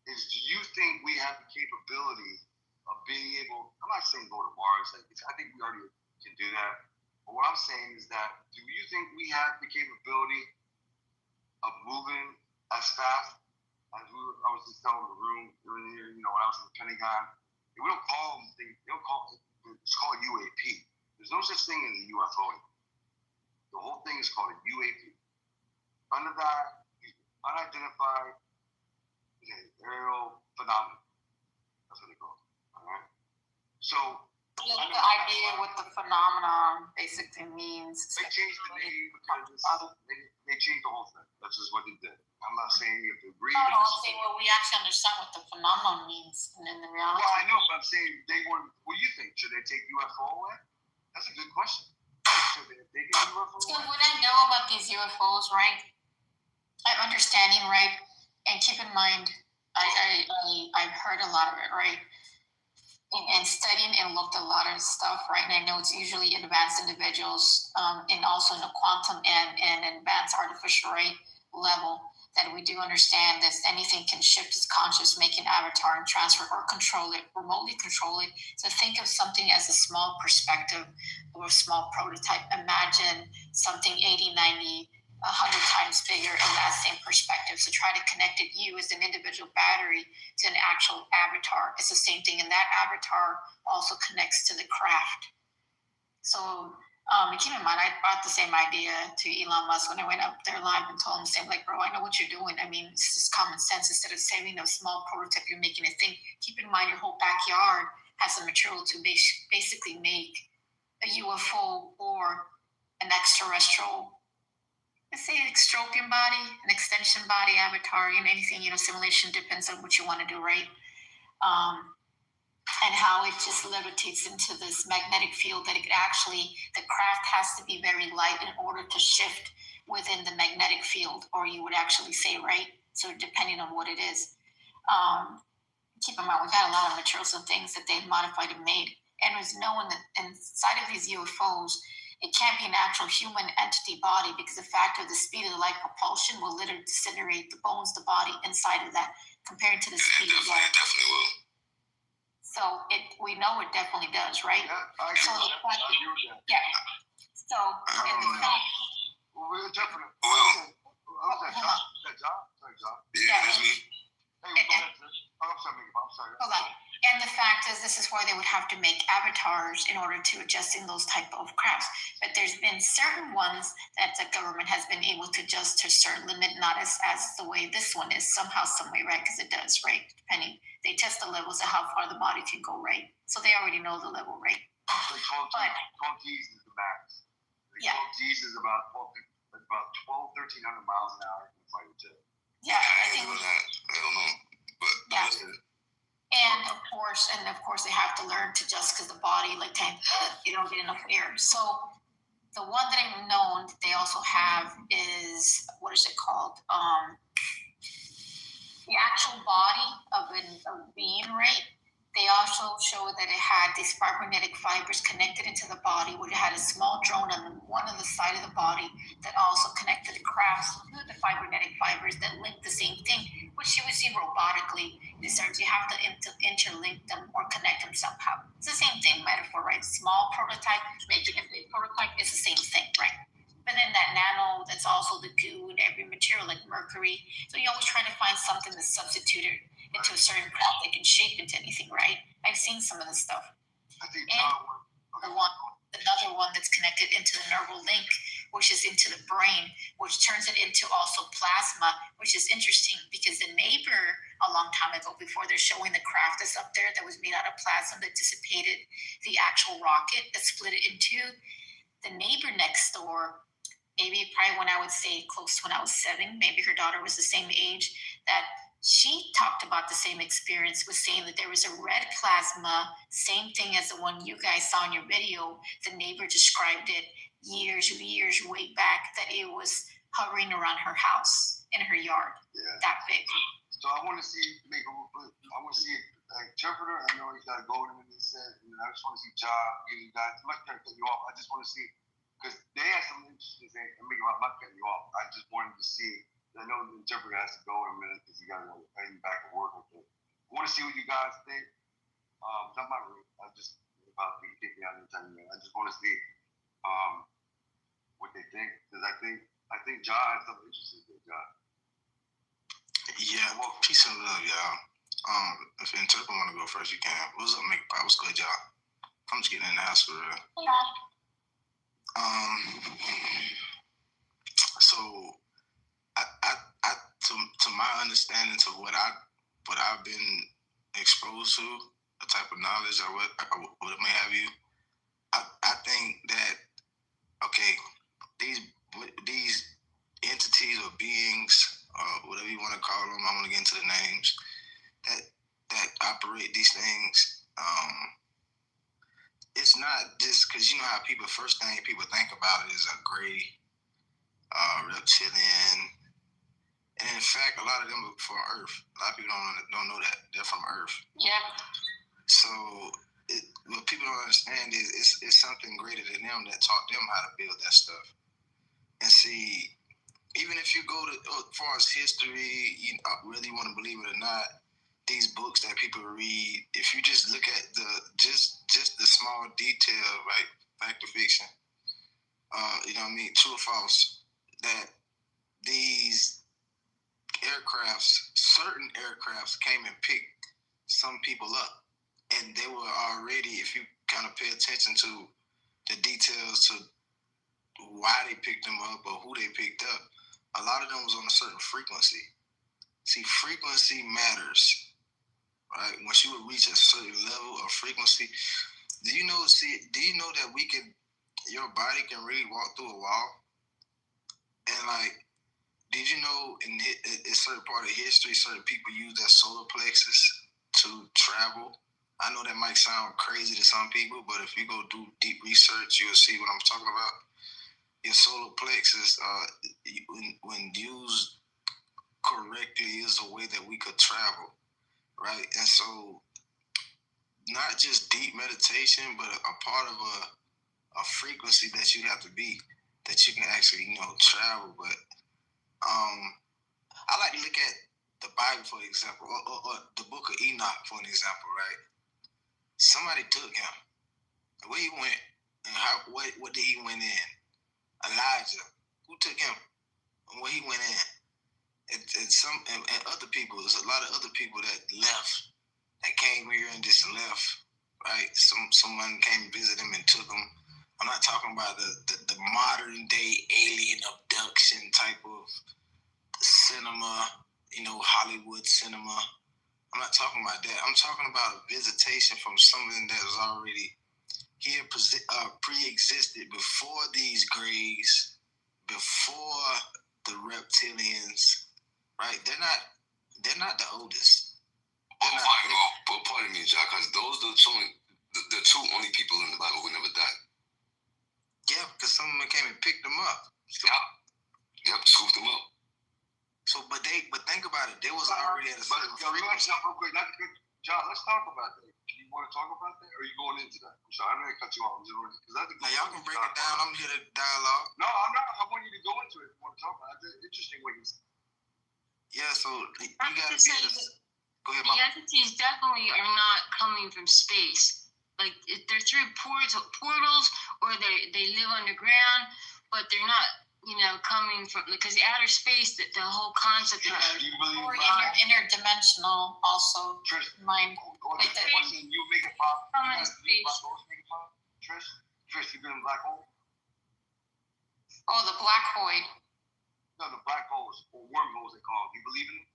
do you think we have the capability of being able, I'm not saying go to Mars, I think we already can do that, but what I'm saying is that, do you think we have the capability of moving as fast as I was just telling the room earlier, when I was in the Pentagon, we don't call them things, it's called UAP. There's no such thing as a UFO. The whole thing is called a UAP. Unidentified aerial phenomenon. That's what they call it. All right. So the idea what the phenomenon basically means. They changed the name because they changed the whole thing. That's just what they did. I'm not saying you have to agree. No, I'm saying we actually understand what the phenomenon means, and then the reality. Well, I know, but I'm saying they want. What do you think? Should they take UFO away? That's a good question. Should they take UFO away? So what I know about these UFOs, right? I'm understanding, right? And keep in mind, I've heard a lot of it, right? And studying and looked a lot of stuff, right? And I know it's usually advanced individuals, and also in the quantum and advanced artificial rate level, that we do understand that anything can shift its conscious, make an avatar and transfer or control it, remotely control it. So think of something as a small perspective or a small prototype. Imagine something 80, 90, 100 times bigger in that same perspective. So try to connect it, you as an individual battery, to an actual avatar. It's the same thing, and that avatar also connects to the craft. So keep in mind, I brought the same idea to Elon Musk when I went up there live and told him, saying, like, bro, I know what you're doing. I mean, it's just common sense. Instead of saving a small prototype, you're making a thing. Keep in mind, your whole backyard has the material to basically make a UFO or an extraterrestrial, let's say, extropian body, an extension body, avatar, anything, simulation, depends on what you want to do, right? And how it just levitates into this magnetic field that it actually, the craft has to be very light in order to shift within the magnetic field, or you would actually say, right? So depending on what it is. Keep in mind, we've got a lot of materials and things that they've modified and made. And it was known that inside of these UFOs, it can't be an actual human entity body, because the fact of the speed of the light propulsion will literally disintegrate the bones, the body inside of that, compared to the speed of light. It definitely will. So we know it definitely does, right? Yeah, I agree with that. Yeah. So, and the fact. We're definitely. Well. What was that, John? Is that John? Sorry, John. Yeah, that's me. Hey, go ahead, sis. I'm sorry. Hold on. And the fact is, this is why they would have to make avatars in order to adjusting those type of crafts. But there's been certain ones that the government has been able to adjust to a certain limit, not as the way this one is, somehow, some way, right? Because it does, right? Depending, they test the levels of how far the body can go, right? So they already know the level, right? So 12 Gs is the max. 12 Gs is about 1,300 miles an hour in a fighter jet. Yeah, I think. I don't know, but yeah. And of course, they have to learn to adjust, because the body, like, you don't get enough air. So the one that I've known that they also have is, what is it called? The actual body of a being, right? They also show that it had these cybernetic fibers connected into the body, where it had a small drone on one of the side of the body that also connected the crafts to the cybernetic fibers that link the same thing, which you would see robotically. You have to interlink them or connect them somehow. It's the same thing, metaphor, right? Small prototype, making a big prototype, is the same thing, right? But then that nano, that's also the goo in every material, like mercury. So you always try to find something that's substituted into a certain craft that can shape into anything, right? I've seen some of this stuff. I think another one that's connected into the neural link, which is into the brain, which turns it into also plasma, which is interesting, because the neighbor a long time ago, before they're showing the craft that's up there that was made out of plasma that dissipated the actual rocket that split it into, the neighbor next door, maybe probably when I would say close to when I was 7, maybe her daughter was the same age, that she talked about the same experience, was saying that there was a red plasma, same thing as the one you guys saw in your video. The neighbor described it years way back, that it was hovering around her house, in her yard, that big. So I want to see, an interpreter. I know he's got a golden in his head, and I just want to see you guys. I'm not trying to cut you off. I just want to see, because they have some interesting things. I'm not cutting you off. I just wanted to see. I know the interpreter has to go in a minute because you got to pay him back to work. I want to see what you guys think. I'm not really. I just about to kick me out anytime. I just want to see what they think, because I think John has something interesting to say, John. Yeah, well, peace and love, y'all. If the interpreter want to go first, you can. What's up, Make Pop? What's good, y'all? I'm just getting in the house for real. So to my understanding, to what I've been exposed to, the type of knowledge or what may have you, I think that okay, these entities or beings, whatever you want to call them, I'm gonna get into the names that operate these things. It's not just because you know how first thing people think about it is a gray reptilian, and in fact, a lot of them are from Earth. A lot of people don't know that they're from Earth. Yeah. So what people don't understand is it's something greater than them that taught them how to build that stuff. And see, even if you go to as far as history, you whether you want to believe it or not, these books that people read, if you just look at just the small detail, right, fact or fiction, you know what I mean, true or false, that these certain aircrafts came and picked some people up, and they were already, if you kind of pay attention to the details to why they picked them up or who they picked up, a lot of them was on a certain frequency. See, frequency matters, right? Once you would reach a certain level of frequency, do you know that your body can really walk through a wall? And like, did you know in a certain part of history, certain people use their solar plexus to travel? I know that might sound crazy to some people, but if you go do deep research, you'll see what I'm talking about. Your solar plexus, when used correctly, is a way that we could travel, right? And so, not just deep meditation, but a part of a frequency that you have to be, that you can actually, travel. But I like to look at the Bible, for example, or the book of Enoch, for an example, right? Somebody took him. Where he went, and what did he went in? Elijah. Who took him? And where he went in? And other people, there's a lot of other people that left, that came here and just left, right? Someone came and visited him and took him. I'm not talking about the modern day alien abduction type of cinema, Hollywood cinema. I'm not talking about that. I'm talking about a visitation from something that was already here, pre-existed before these grays, before the reptilians, right? They're not the oldest. But pardon me, Jack, because those are the two only people in the Bible who never died. Yeah, because someone came and picked them up. Yep, scooped them up. So, but think about it. They was already at a certain frequency. John, let's talk about that. You want to talk about that, or are you going into that? I'm sorry, I'm going to cut you off. Now, y'all can break it down. I'm here to dialogue. No, I'm not. I want you to go into it. If you want to talk about it. It's interesting what you said. Yeah, so you got to be able to... Go ahead, the entities definitely are not coming from space. Like, they're through portals, or they live underground, but they're not, coming from, because outer space, the whole concept of or interdimensional also. Trish, mind. Like that. You make it pop. Trish, you been in black hole? Oh, the black void. No, the black holes, or wormholes they call them. You believe in them?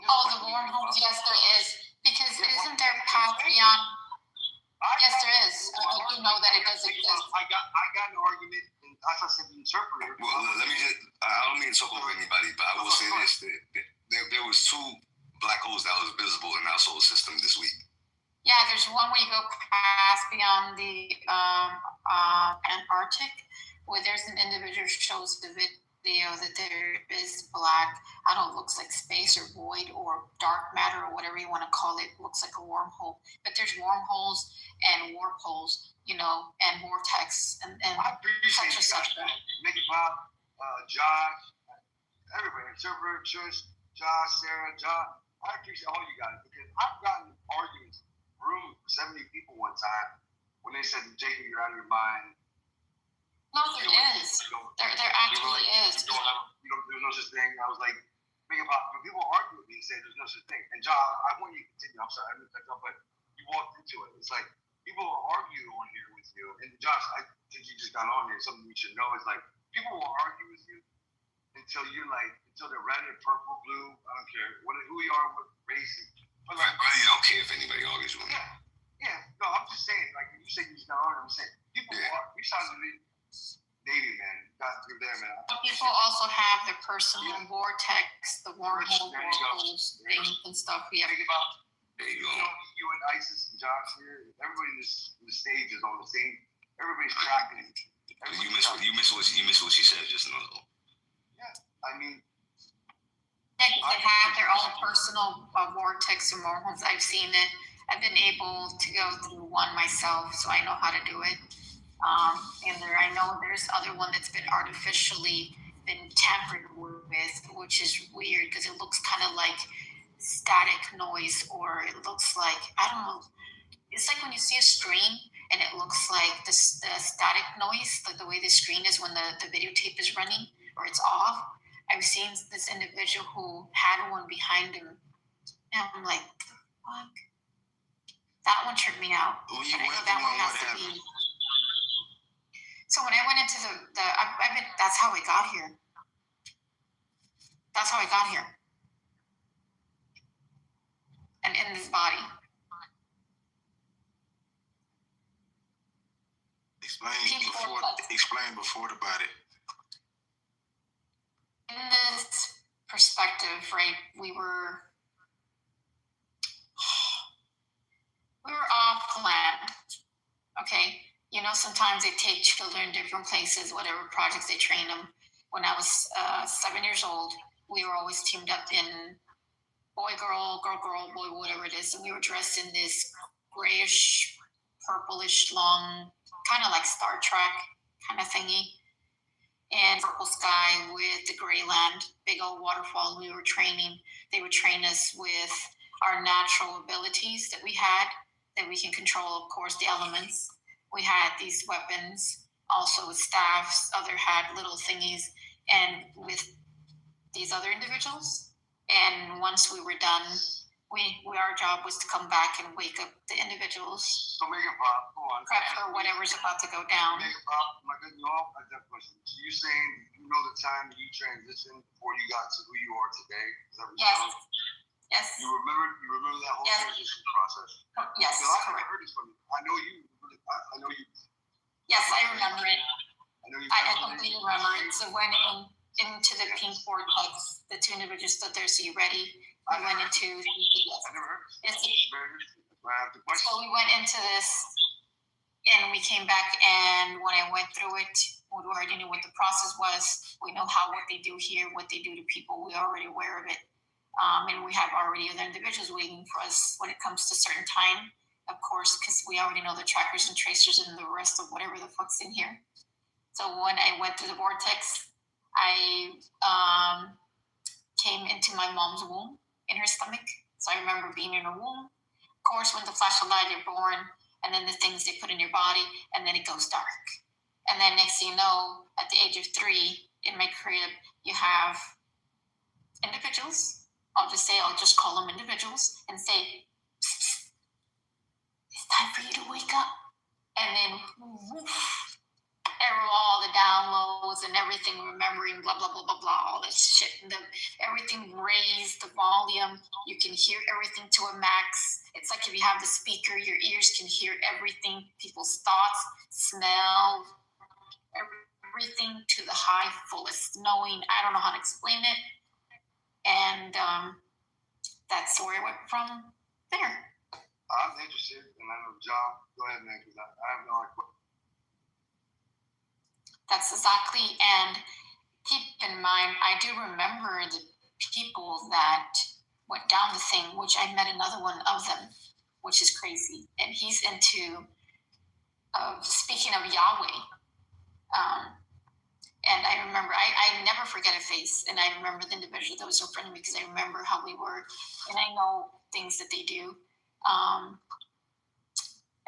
Oh, the wormholes, yes, there is. Because isn't there a path beyond? Yes, there is. I do know that it does exist. I got an argument, and as I said, the interpreter. Well, let me just, I don't mean to talk over anybody, but I will say this, that there was two black holes that was visible in our solar system this week. Yeah, there's one where you go past beyond the Antarctic, where there's an individual who shows the video that there is black, I don't know, looks like space or void or dark matter or whatever you want to call it, looks like a wormhole. But there's wormholes and warp holes, and vortex and I appreciate such. Nicky Pop, Josh, everybody, interpreter, Trish, Josh, Sarah, John. I appreciate all you guys because I've gotten arguments, room 70 people one time when they said, Jacob, you're out of your mind. No, there is. There actually is. There's no such thing. I was like, Nicky Pop, when people argue with me and say there's no such thing. And John, I want you to continue. I'm sorry, I didn't cut you off, but you walked into it. It's like people will argue on here with you. And Josh, did you just got on here. Something you should know is like people will argue with you until they're red or purple, blue. I don't care who you are, what race. But I really don't care if anybody argues with me. Yeah. No, I'm just saying. Like when you say you just got on, I'm saying people are. You sound really Navy, man. You're there, man. People also have their personal vortex, the wormhole worlds, things and stuff. Yeah. Think about there you go. You and ISIS and Josh here. Everybody in the stage is on the same. Everybody's tracking. You miss what she said just now. Yeah, I mean. They have their own personal vortex and wormholes. I've seen it. I've been able to go through one myself, so I know how to do it. And I know there's other one that's been artificially been tampered with, which is weird because it looks kind of like static noise, or it looks like, I don't know. It's like when you see a screen and it looks like the static noise, like the way the screen is when the videotape is running or it's off. I've seen this individual who had one behind him, and I'm like, what? That one tripped me out. When you and I know went that through one has what to happened? be. So when I went into that's how I got here. That's how I got here. And in this body. Explain before the body. In this perspective, right, we were off plan. Okay. You know, sometimes they take children different places, whatever projects they train them. When I was 7 years old, we were always teamed up in boy, girl, boy, whatever it is. And we were dressed in this grayish, purplish, long, kind of like Star Trek kind of thingy. And purple sky with the gray land, big old waterfall we were training. They would train us with our natural abilities that we had, that we can control, of course, the elements. We had these weapons, also with staffs, other had little thingies, and with these other individuals. And once we were done, our job was to come back and wake up the individuals. So make it pop. Go on. Prep for whatever's about to go down. Make it pop. Am I cutting you off? I have a question. So you saying you know the time you transitioned before you got to who you are today? Is that what you're saying? Yes. You remember that whole transition process? Yes, I correct. heard this from you. I know you. Yes, I remember it. I completely remember it. So when into the pink vortex, the two individuals stood there, so you ready? We went into I never heard this. So we went into this, and we came back, and when I went through it, we already knew what the process was. We know what they do here, what they do to people. We're already aware of it. And we have already other individuals waiting for us when it comes to certain time, of course, because we already know the trackers and tracers and the rest of whatever the fuck's in here. So when I went through the vortex, I came into my mom's womb in her stomach. So I remember being in her womb. Of course, when the flash of light, you're born, and then the things they put in your body, and then it goes dark. And then next thing you know, at the age of 3, in my crib, you have individuals. I'll just call them individuals and say, psst, it's time for you to wake up. And then woof, all the downloads and everything, remembering blah, blah, blah, blah, blah, all this shit. And everything raised, the volume, you can hear everything to a max. It's like if you have the speaker, your ears can hear everything, people's thoughts, smell, everything to the high fullest, knowing, I don't know how to explain it. And that's where I went from there. I'm interested, and I know John. Go ahead, man, because I have no idea. That's exactly, and keep in mind, I do remember the people that went down the thing, which I met another one of them, which is crazy. And he's into, speaking of Yahweh, and I remember, I never forget a face, and I remember the individual that was in front of me because I remember how we were, and I know things that they do.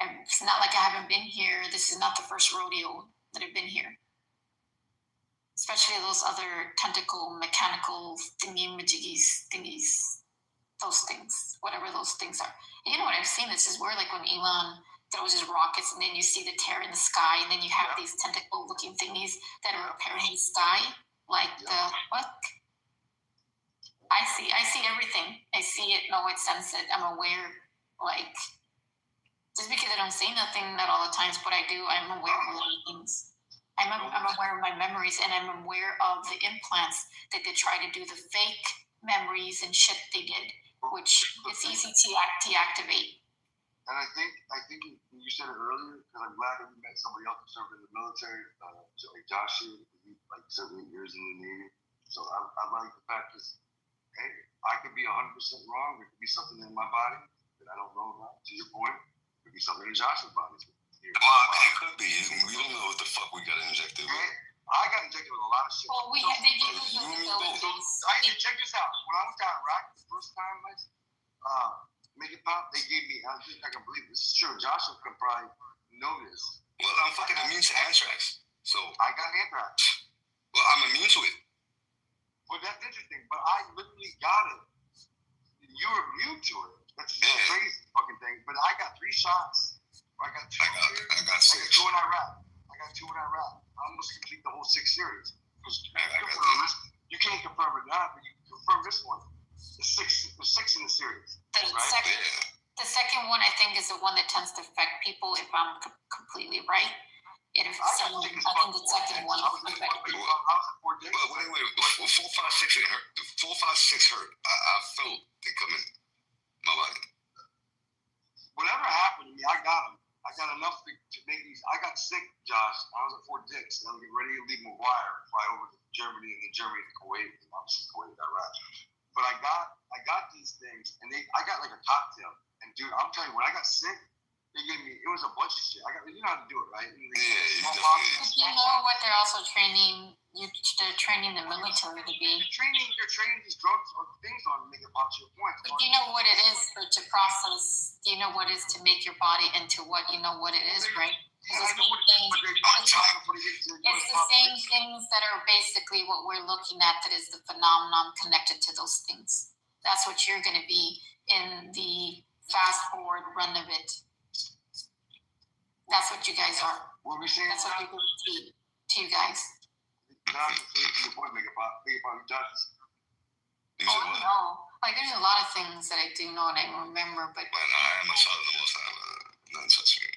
And it's not like I haven't been here. This is not the first rodeo that I've been here. Especially those other tentacle, mechanical thingies, those things, whatever those things are. You know what I've seen? This is where, like, when Elon throws his rockets, and then you see the tear in the sky, and then you have these tentacle-looking thingies that are appearing in the sky, like the what? I see everything. I see it, know it, sense it. I'm aware, like, just because I don't say nothing at all the times, but I do. I'm aware of a lot of things. I'm aware of my memories, and I'm aware of the implants that they try to do, the fake memories and shit they did, which it's easy to deactivate. And I think you said it earlier, because I'm glad that we met somebody else who served in the military, like Josh, like 7 years in the Navy. So I like the fact that, hey, I could be 100% wrong. There could be something in my body that I don't know about. To your point, there could be something in Josh's body. It could be. We don't know what the fuck we got injected with. I got injected with a lot of shit. Well, they gave us the abilities. Check this out. When I went to Iraq the first time, make it pop, they gave me, I think I can believe this is true. Joshua could probably know this. Well, I'm fucking immune to anthrax. So I got anthrax. Well, I'm immune to it. Well, that's interesting, but I literally got it. You were immune to it. That's a crazy fucking thing. But I got 3 shots. I got 2. I got 6. I got 2 in Iraq. I almost complete the whole 6 series. You can't confirm it now, but you can confirm this one. The six in the series. The second one, I think, is the one that tends to affect people, if I'm completely right. I think the second one will affect people. Wait, 4, 5, 6 it hurt. 4, 5, 6 hurt. I felt it come in my body. Whatever happened to me, I got them. I got enough to make these. I got sick, Josh. I was at Fort Dix, and I was getting ready to leave McGuire, fly over to Germany, and then Germany to Kuwait. Obviously, Kuwait got right. But I got these things, and I got like a cocktail. And dude, I'm telling you, when I got sick, they gave me. It was a bunch of shit. You know how to do it, right? But you know what? They're also training. They're training the military to be. They're training these drugs or things on to make it pop to your point. But do you know what it is to process? Do you know what it is to make your body into what you know what it is, right? It's the same things that are basically what we're looking at. That is the phenomenon connected to those things. That's what you're going to be in the fast forward run of it. That's what you guys are. What we saying? That's what people do to you guys. Oh no! Like there's a lot of things that I do know and I remember, but. Well, no, I am a child of the Most High. None such thing.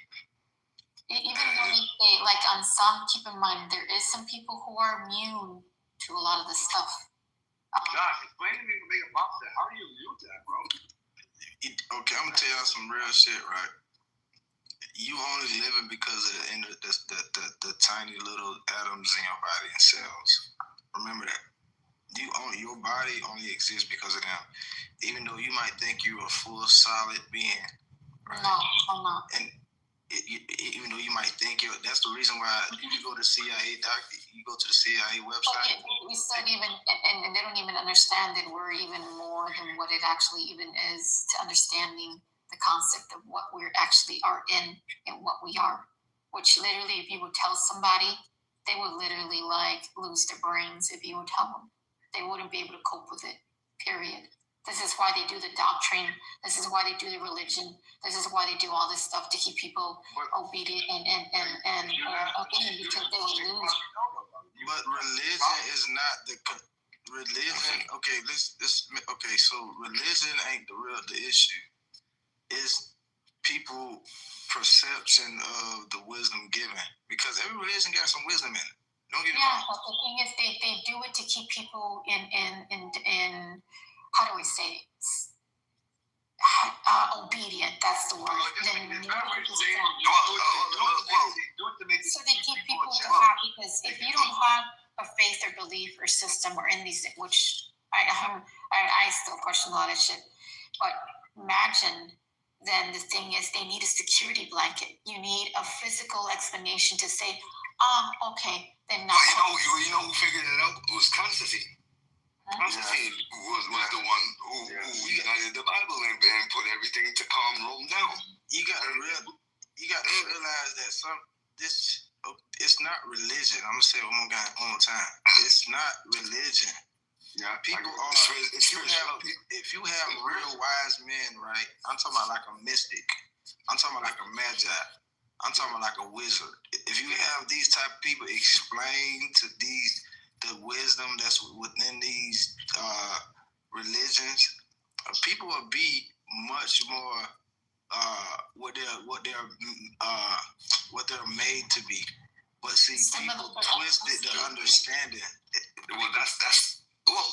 Even when we say, like on some, keep in mind there is some people who are immune to a lot of this stuff. Josh, explain to me what make a pop set. How are you immune to that, bro? Okay, I'm gonna tell y'all some real shit, right? You only living because of the tiny little atoms in your body and cells. Remember that. Your body only exists because of them. Even though you might think you're a full solid being, right? No, I'm not. And even though you might think that's the reason why you go to CIA you go to the CIA website. We start even, and they don't even understand that we're even more than what it actually even is to understanding the concept of what we actually are in and what we are. Which literally, if you would tell somebody, they would literally like lose their brains if you would tell them. They wouldn't be able to cope with it, period. This is why they do the doctrine. This is why they do the religion. This is why they do all this stuff to keep people obedient and obedient because they will lose. But religion is not the religion. Okay, so religion ain't the issue. It's people perception of the wisdom given, because every religion got some wisdom in it. Don't get me wrong. But the thing is, they do it to keep people in how do we say it? Obedient. That's the word. So they keep people to have, because if you don't have a faith or belief or system or in these, which I still question a lot of shit, but imagine. Then the thing is, they need a security blanket. You need a physical explanation to say, okay, then now. You know who figured it out? It was Constantine. Constantine was the one who united the Bible and put everything to calm Rome down. You got to realize that it's not religion. I'm gonna say it one more time. It's not religion. Yeah, people if you have real wise men, right? I'm talking about like a mystic. I'm talking about like a magi. I'm talking about like a wizard. If you have these type of people explain to the wisdom that's within these religions, people will be much more what they're made to be. But see, people twisted the understanding. Well, that's look,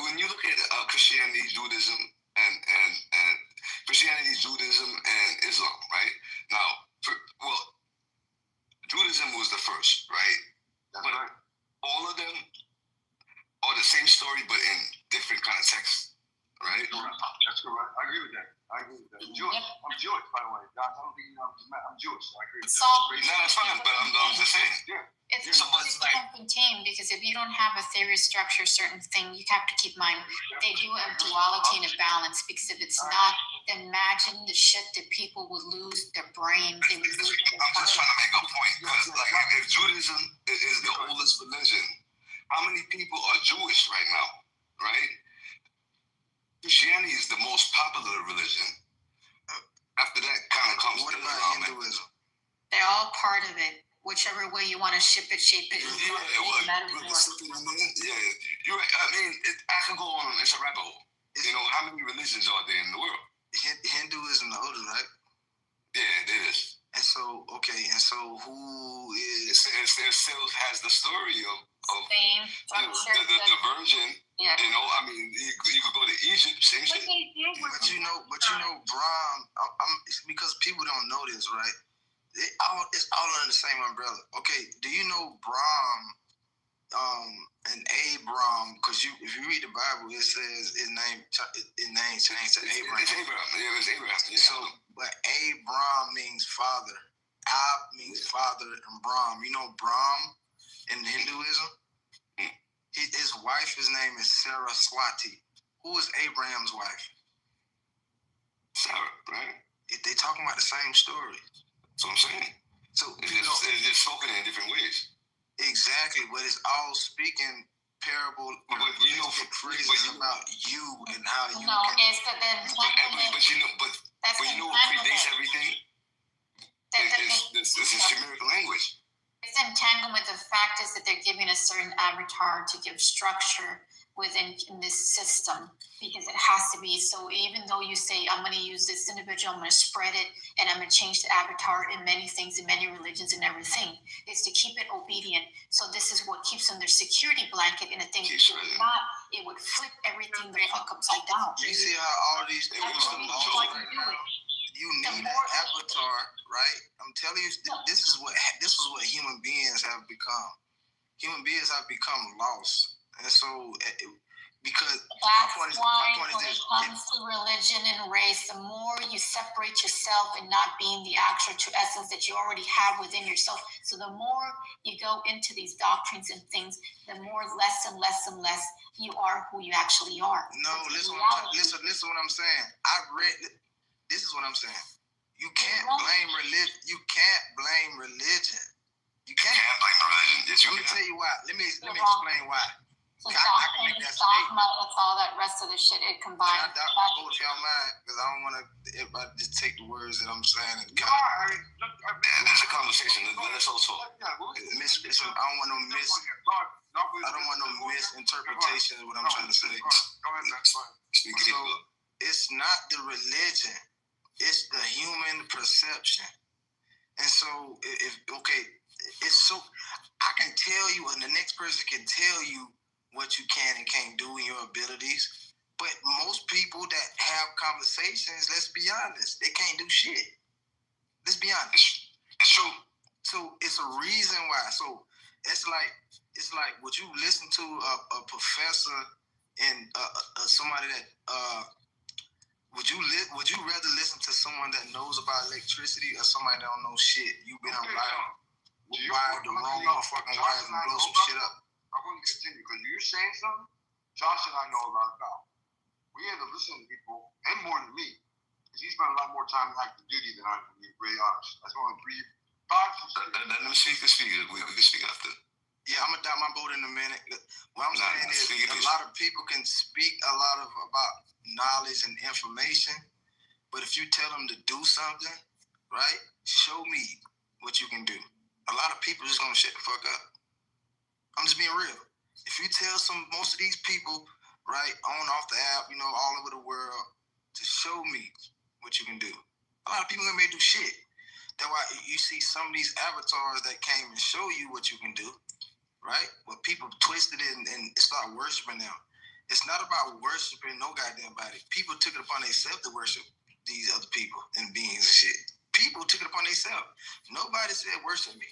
when you look at Christianity, Judaism, and Christianity, Judaism, and Islam, right? Now, Judaism was the first, right? But all of them are the same story, but in different contexts, right? That's correct. I agree with that. I'm Jewish. I'm Jewish, by the way. Guys, I don't think you know I'm Jewish. So I agree with that. No, that's fine, but I'm just saying. Yeah. It's like contained because if you don't have a theory structure, certain thing, you have to keep in mind they do have duality and a balance. Because if it's not, imagine the shit that people would lose their brain. They would lose their I'm just trying to make a point because, like, if Judaism is the oldest religion, how many people are Jewish right now? Right? Christianity is the most popular religion. After that, kind of comes. What about Hinduism? They're all part of it. Whichever way you want to shape it. Yeah, you're right. I mean, I can go on. It's a rabbit hole. You know, how many religions are there in the world? Hinduism the oldest, right? Yeah, it is. And so, who is? It still has the story of the virgin. Yeah. You know, I mean, you could go to Egypt, same shit. But you know, Brahm. Because people don't know this, right? It's all under the same umbrella. Okay, do you know Brahm and Abram? Because if you read the Bible, it says his name changed to Abraham. It's Abraham. Yeah, it's Abraham. Yeah. So, but Abram means father. Ab means father, and Brahm. You know Brahm in Hinduism? His wife's name is Saraswati. Who is Abraham's wife? Sarah, right? They talking about the same story. That's what I'm saying. So it's just spoken in different ways. Exactly, but it's all speaking parable. But you know, phrases about you and how you. No, it's the but you know what predates everything? It's a Sumeric language. It's entanglement. The fact is that they're giving a certain avatar to give structure within this system because it has to be. So even though you say, I'm going to use this individual, I'm going to spread it, and I'm going to change the avatar in many things, in many religions and everything, is to keep it obedient. So this is what keeps them their security blanket in a thing. If not, it would flip everything the fuck upside down. You see how all these things are you need an avatar, right? I'm telling you, this is what human beings have become. Human beings have become lost. And so, because that's why when it comes to religion and race, the more you separate yourself and not being the actual true essence that you already have within yourself, so the more you go into these doctrines and things, the more less and less and less you are who you actually are. No, listen what I'm saying. This is what I'm saying. You can't blame religion. You can't blame religion. You can't blame religion. Let me tell you why. Let me explain why. So doctrine, it's all that rest of the shit it combined. Can I doubt my both y'all mind? Because I don't want to everybody just take the words that I'm saying and kind of. That's a conversation. Let's all talk. I don't want no misinterpretation of what I'm trying to say. So it's not the religion. It's the human perception. And so, it's so, I can tell you, and the next person can tell you what you can and can't do in your abilities. But most people that have conversations, let's be honest, they can't do shit. Let's be honest. It's true. So it's a reason why. So it's like would you listen to a professor and somebody that would you rather listen to someone that knows about electricity or somebody that don't know shit? You've been wired the wrong motherfucking wires and blow some shit up. I'm going to continue because you're saying something Josh and I know a lot about. We had to listen to people, and more than me, because he spent a lot more time in active duty than I do, to be really honest. That's only 3 5 Let me speak. We can speak after. Yeah, I'm going to down my boat in a minute. What I'm saying is a lot of people can speak a lot about knowledge and information, but if you tell them to do something, right? Show me what you can do. A lot of people just gonna shut the fuck up. I'm just being real. If you tell most of these people, right, on off the app, all over the world, to show me what you can do, a lot of people gonna do shit. That's why you see some of these avatars that came and show you what you can do, right? But people twisted it and start worshiping them. It's not about worshiping no goddamn body. People took it upon themselves to worship these other people and beings and shit. People took it upon themselves. Nobody said worship me.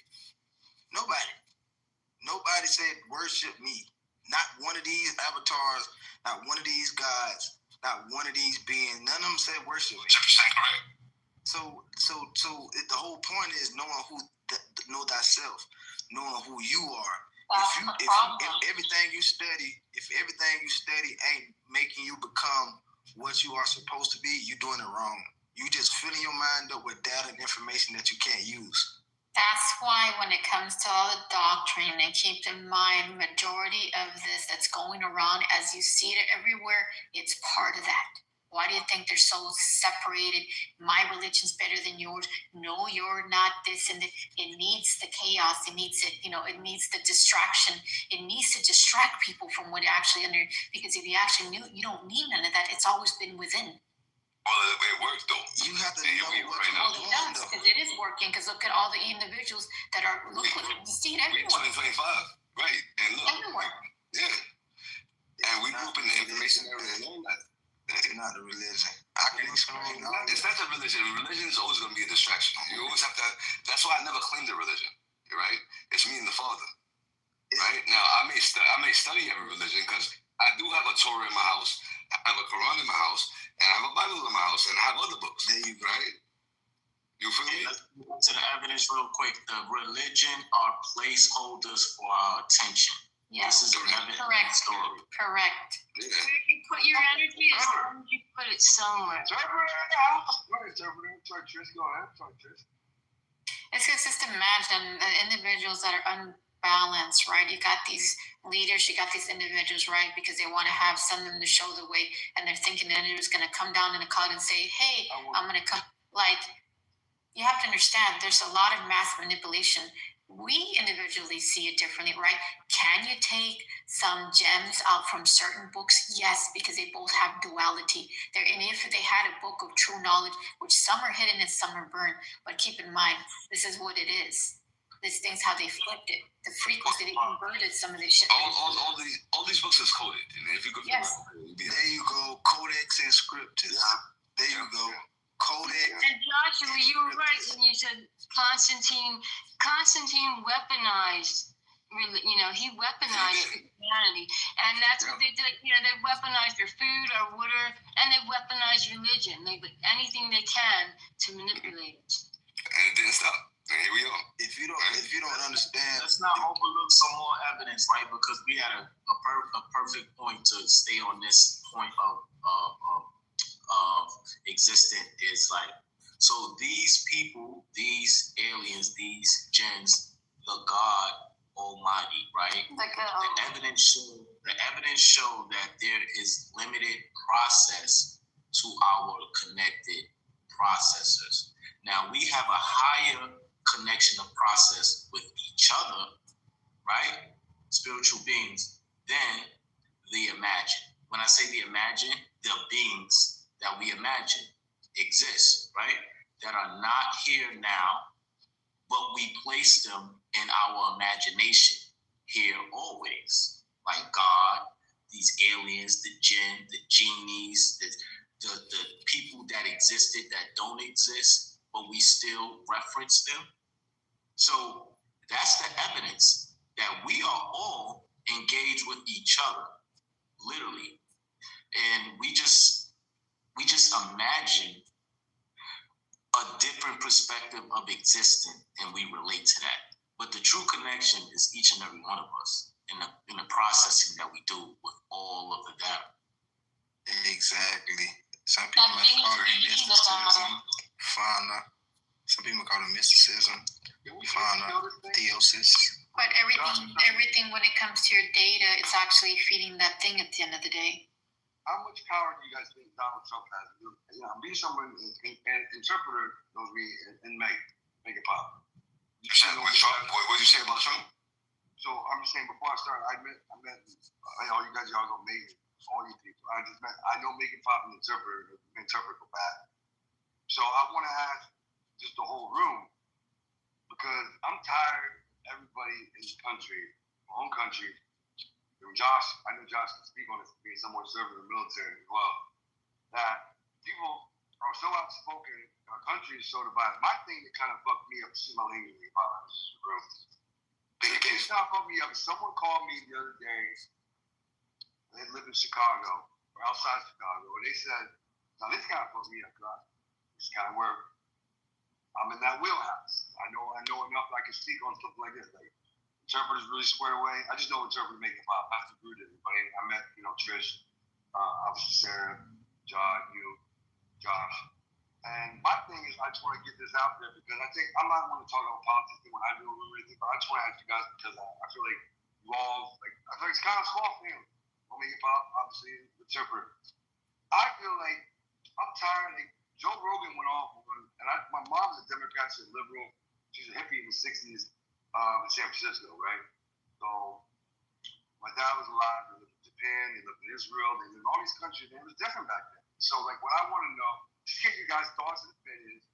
Nobody said worship me. Not one of these avatars, not one of these gods, not one of these beings. None of them said worship me. So the whole point is know thyself, knowing who you are. If everything you study ain't making you become what you are supposed to be, you're doing it wrong. You just filling your mind up with data and information that you can't use. That's why when it comes to all the doctrine, and keep in mind, majority of this that's going around, as you see it everywhere, it's part of that. Why do you think they're so separated? My religion's better than yours. No, you're not this, and it needs the chaos. It needs it. It needs the distraction. It needs to distract people from what actually because if you actually knew, you don't need none of that. It's always been within. Well, it works though. You have to know what right now. Well, it does, because it is working. Because look at all the individuals that are you see it everywhere. 2025, right? And look, everywhere. Yeah. And we grew up in the information era and all that. It's not a religion. I can explain. It's not a religion. Religion is always going to be a distraction. You always have to. That's why I never claimed a religion. Right? It's me and the Father. Right? Now I may study every religion because I do have a Torah in my house. I have a Quran in my house, and I have a Bible in my house, and I have other books. There you go. Right? You feel me? Let's go to the evidence real quick. The religion are placeholders for our attention. Yes. This is an evidence story. Correct. Yeah. Where you put your energy as long as you put it somewhere. It's just imagine the individuals that are unbalanced, right? You got these leaders, you got these individuals, right? Because they want to send them to show the way, and they're thinking that it was going to come down in a cloud and say, hey, I'm going to come. Like, you have to understand, there's a lot of mass manipulation. We individually see it differently, right? Can you take some gems out from certain books? Yes, because they both have duality. And if they had a book of true knowledge, which some are hidden and some are burned, but keep in mind, this is what it is. This thing's how they flipped it. The frequency, they converted some of this shit. All these books is coded. And if you go yes. There you go. Codex and scriptures. There you go. Codex. And Joshua, you were right when you said Constantine weaponized. He weaponized Christianity, and that's what they did. They weaponized their food, our water, and they weaponized religion. They do anything they can to manipulate it. And it didn't stop. And here we are. If you don't understand, let's not overlook some more evidence, right? Because we had a perfect point to stay on this point of existent is like, so these people, these aliens, these gens, the God Almighty, right? The evidence show that there is limited process to our connected processors. Now we have a higher connection of process with each other, right? Spiritual beings, than the imagine. When I say the imagine, the beings that we imagine exist, right? That are not here now, but we place them in our imagination here always. Like God, these aliens, the jinn, the genies, the people that existed that don't exist, but we still reference them. So that's the evidence that we are all engaged with each other, literally. And we just imagine a different perspective of existence, and we relate to that. But the true connection is each and every one of us in the processing that we do with all of the data. Exactly. Some people might call it mysticism, fauna. Some people call it mysticism, fauna, theosis. But everything when it comes to your data, it's actually feeding that thing at the end of the day. how much power do you guys think Donald Trump has? You know, be someone, an interpreter knows me and make it pop. You said with Trump? What did you say about Trump? So I'm just saying, before I started, I met all you guys, y'all are amazing, all you people. I know make it pop and interpret for bad. So I want to ask just the whole room, because I'm tired of everybody in this country, my own country. Josh, I know Josh can speak on this, being someone serving in the military as well, that people are so outspoken, our country is so divided. My thing that kind of fucked me up, this is my language about this room. The thing that fucked me up, someone called me the other day, they live in Chicago, or outside Chicago, and they said, now this kind of fucked me up, because it's kind of where I'm in that wheelhouse. I know enough that I can speak on stuff like this, like, interpreters really squared away. I just know interpreters make it pop. I have to agree with everybody. I met, Trish, obviously Sarah, John, you, Josh. And my thing is, I just want to get this out there because I think I'm not going to talk about politics when I do or anything, but I just want to ask you guys because I feel like you all, I feel like it's kind of a small thing. Don't make it pop, obviously, interpreter. I feel like I'm tired. Like Joe Rogan went off, and my mom's a Democrat, she's a liberal. She's a hippie in the 60s. In San Francisco, right? So my dad was alive. They lived in Japan. They lived in Israel. They lived in all these countries. And it was different back then. So, like, what I want to know, just get you guys' thoughts and opinions.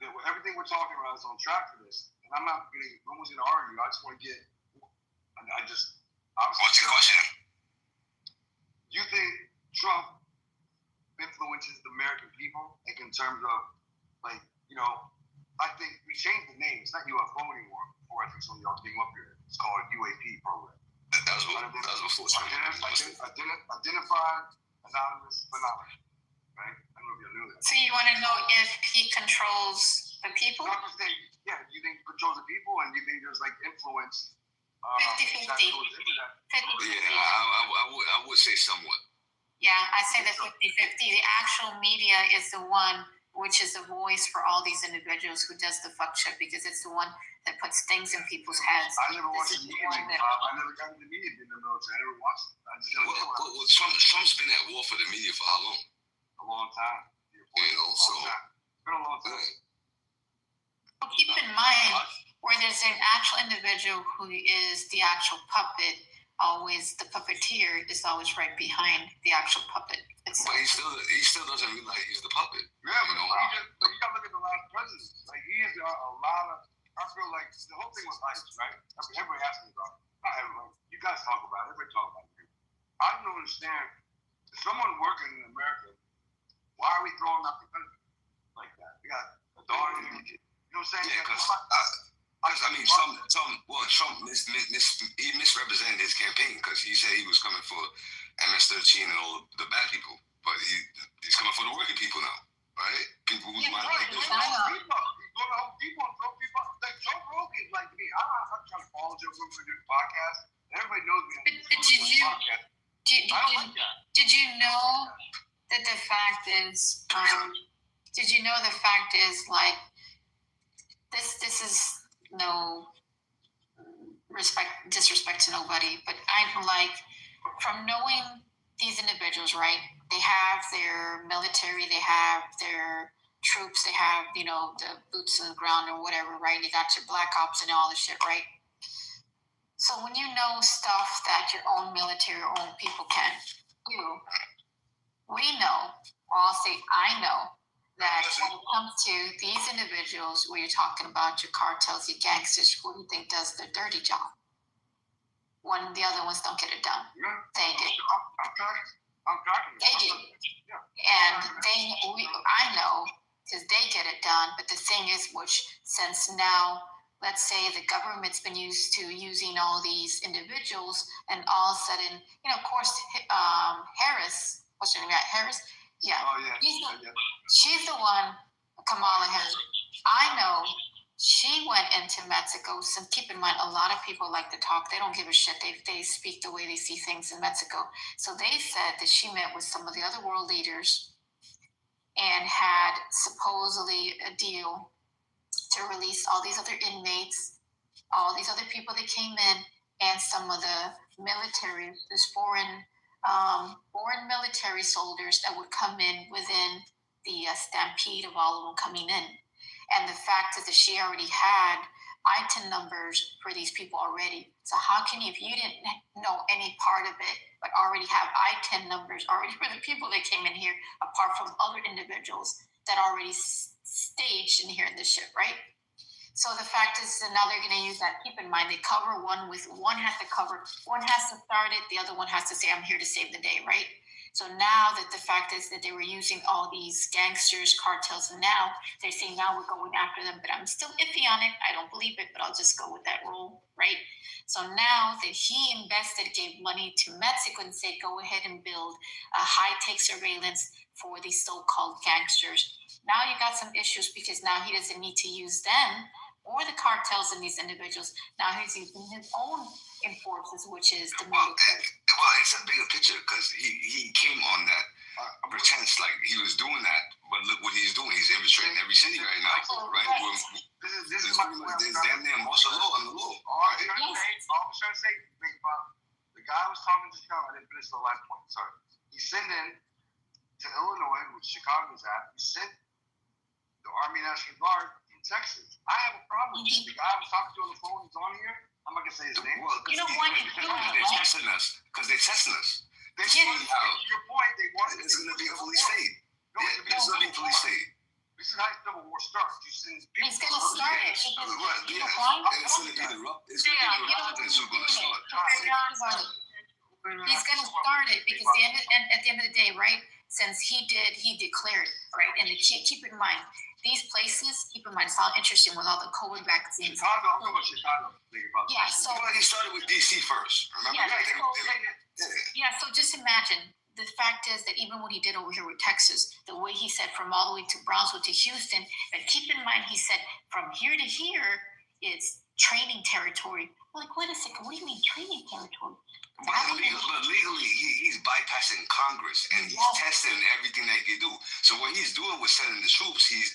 That everything we're talking about is on track for this. And I'm not getting. No one's going to argue. I just want to get. What's your question? You think Trump influences the American people, like in terms of, like, I think we changed the name. It's not UFO anymore. Before I think some of y'all came up here, it's called UAP program. That was before. Identified anonymous phenomenon, right? I don't know if you knew that. So you want to know if he controls the people? No, I'm just saying, yeah. You think he controls the people, and you think there's like influence? 50-50. Yeah, I would say somewhat. Yeah, I say that 50-50. The actual media is the one which is the voice for all these individuals who does the fuck shit because it's the one that puts things in people's heads. I never watched the media. I never got into the media in the military. I never watched it. I just well, Trump's been at war for the media for how long? A long time. So it's been a long time. Well, keep in mind where there's an actual individual who is the actual puppet. Always the puppeteer is always right behind the actual puppet. But he still doesn't realize he's the puppet. Yeah, but you gotta look at the last president. Like he is a lot of. I feel like the whole thing was ICE, right? Everybody asks me about it. Not everybody. You guys talk about it. Everybody talk about it. I don't understand. If someone working in America, why are we throwing out the country like that? We got a daughter. You know what I'm saying? Yeah, Trump misrepresented his campaign because he said he was coming for MS-13 and all the bad people, but he's coming for the working people now, right? People who might like this. He's going to Home Depot and throw people out. Like Joe Rogan, like me. I'm trying to follow Joe Rogan to do the podcast. Everybody knows me. Did you know that the fact is? Did you know the fact is like this is no disrespect to nobody, but I'm like, from knowing these individuals, right? They have their military, they have their troops, they have, the boots on the ground or whatever, right? You got your black ops and all this shit, right? So when you know stuff that your own military or own people can do, we know, or I'll say I know, that when it comes to these individuals where you're talking about your cartels, your gangsters, who do you think does the dirty job? When the other ones don't get it done. Yeah. They do. I'm talking. They do. Yeah. And I know, because they get it done, but the thing is, which since now, let's say the government's been used to using all these individuals, and all of a sudden, of course, Harris, what's her name? Harris? Yeah. Oh, yeah. She's the one, Kamala Harris. I know she went into Mexico. So keep in mind, a lot of people like to talk. They don't give a shit. They speak the way they see things in Mexico. So they said that she met with some of the other world leaders and had supposedly a deal to release all these other inmates, all these other people that came in, and some of the military, this foreign foreign military soldiers that would come in within the stampede of all of them coming in. And the fact is that she already had ITIN numbers for these people already. So how can you, if you didn't know any part of it, but already have ITIN numbers already for the people that came in here, apart from other individuals that already staged in here in this ship, right? So the fact is that now they're going to use that. Keep in mind, they cover one has to cover, one has to start it, the other one has to say, I'm here to save the day, right? So now that the fact is that they were using all these gangsters, cartels, and now they're saying now we're going after them, but I'm still iffy on it. I don't believe it, but I'll just go with that rule, right? So now that he invested, gave money to Mexico and said, go ahead and build a high-tech surveillance for these so-called gangsters. Now you got some issues because now he doesn't need to use them or the cartels and these individuals. Now he's using his own enforcers, which is the military. Well, it's a bigger picture because he came on that pretense like he was doing that, but look what he's doing. He's infiltrating every city right now, right? This is damn near martial law on the law. All I'm trying to say, Big Pop, the guy was talking to Chicago. I didn't finish the last point. Sorry. He sent in to Illinois, which Chicago's at. He sent the Army National Guard in Texas. I have a problem with this. The guy I was talking to on the phone, he's on here. I'm not gonna say his name. Well, you don't want to do it, they're testing us because they're testing us. They're seeing how your point. They want it's going to be a police state. It's going to be a police state. This is how Civil War starts. You send people. He's gonna start it. It's going to be the Russians who's going to start. He's gonna start it because at the end of the day, right? Since he declared, right? And keep in mind, these places, keep in mind, it's all interesting with all the COVID vaccines. Chicago, I'm talking about Chicago. Yeah, so he started with DC first. Remember? So just imagine. The fact is that even what he did over here with Texas, the way he said from all the way to Brownsville to Houston, but keep in mind, he said from here to here, it's training territory. Like, wait a second, what do you mean training territory? But legally, he's bypassing Congress and he's testing everything they can do. So what he's doing with sending the troops, he's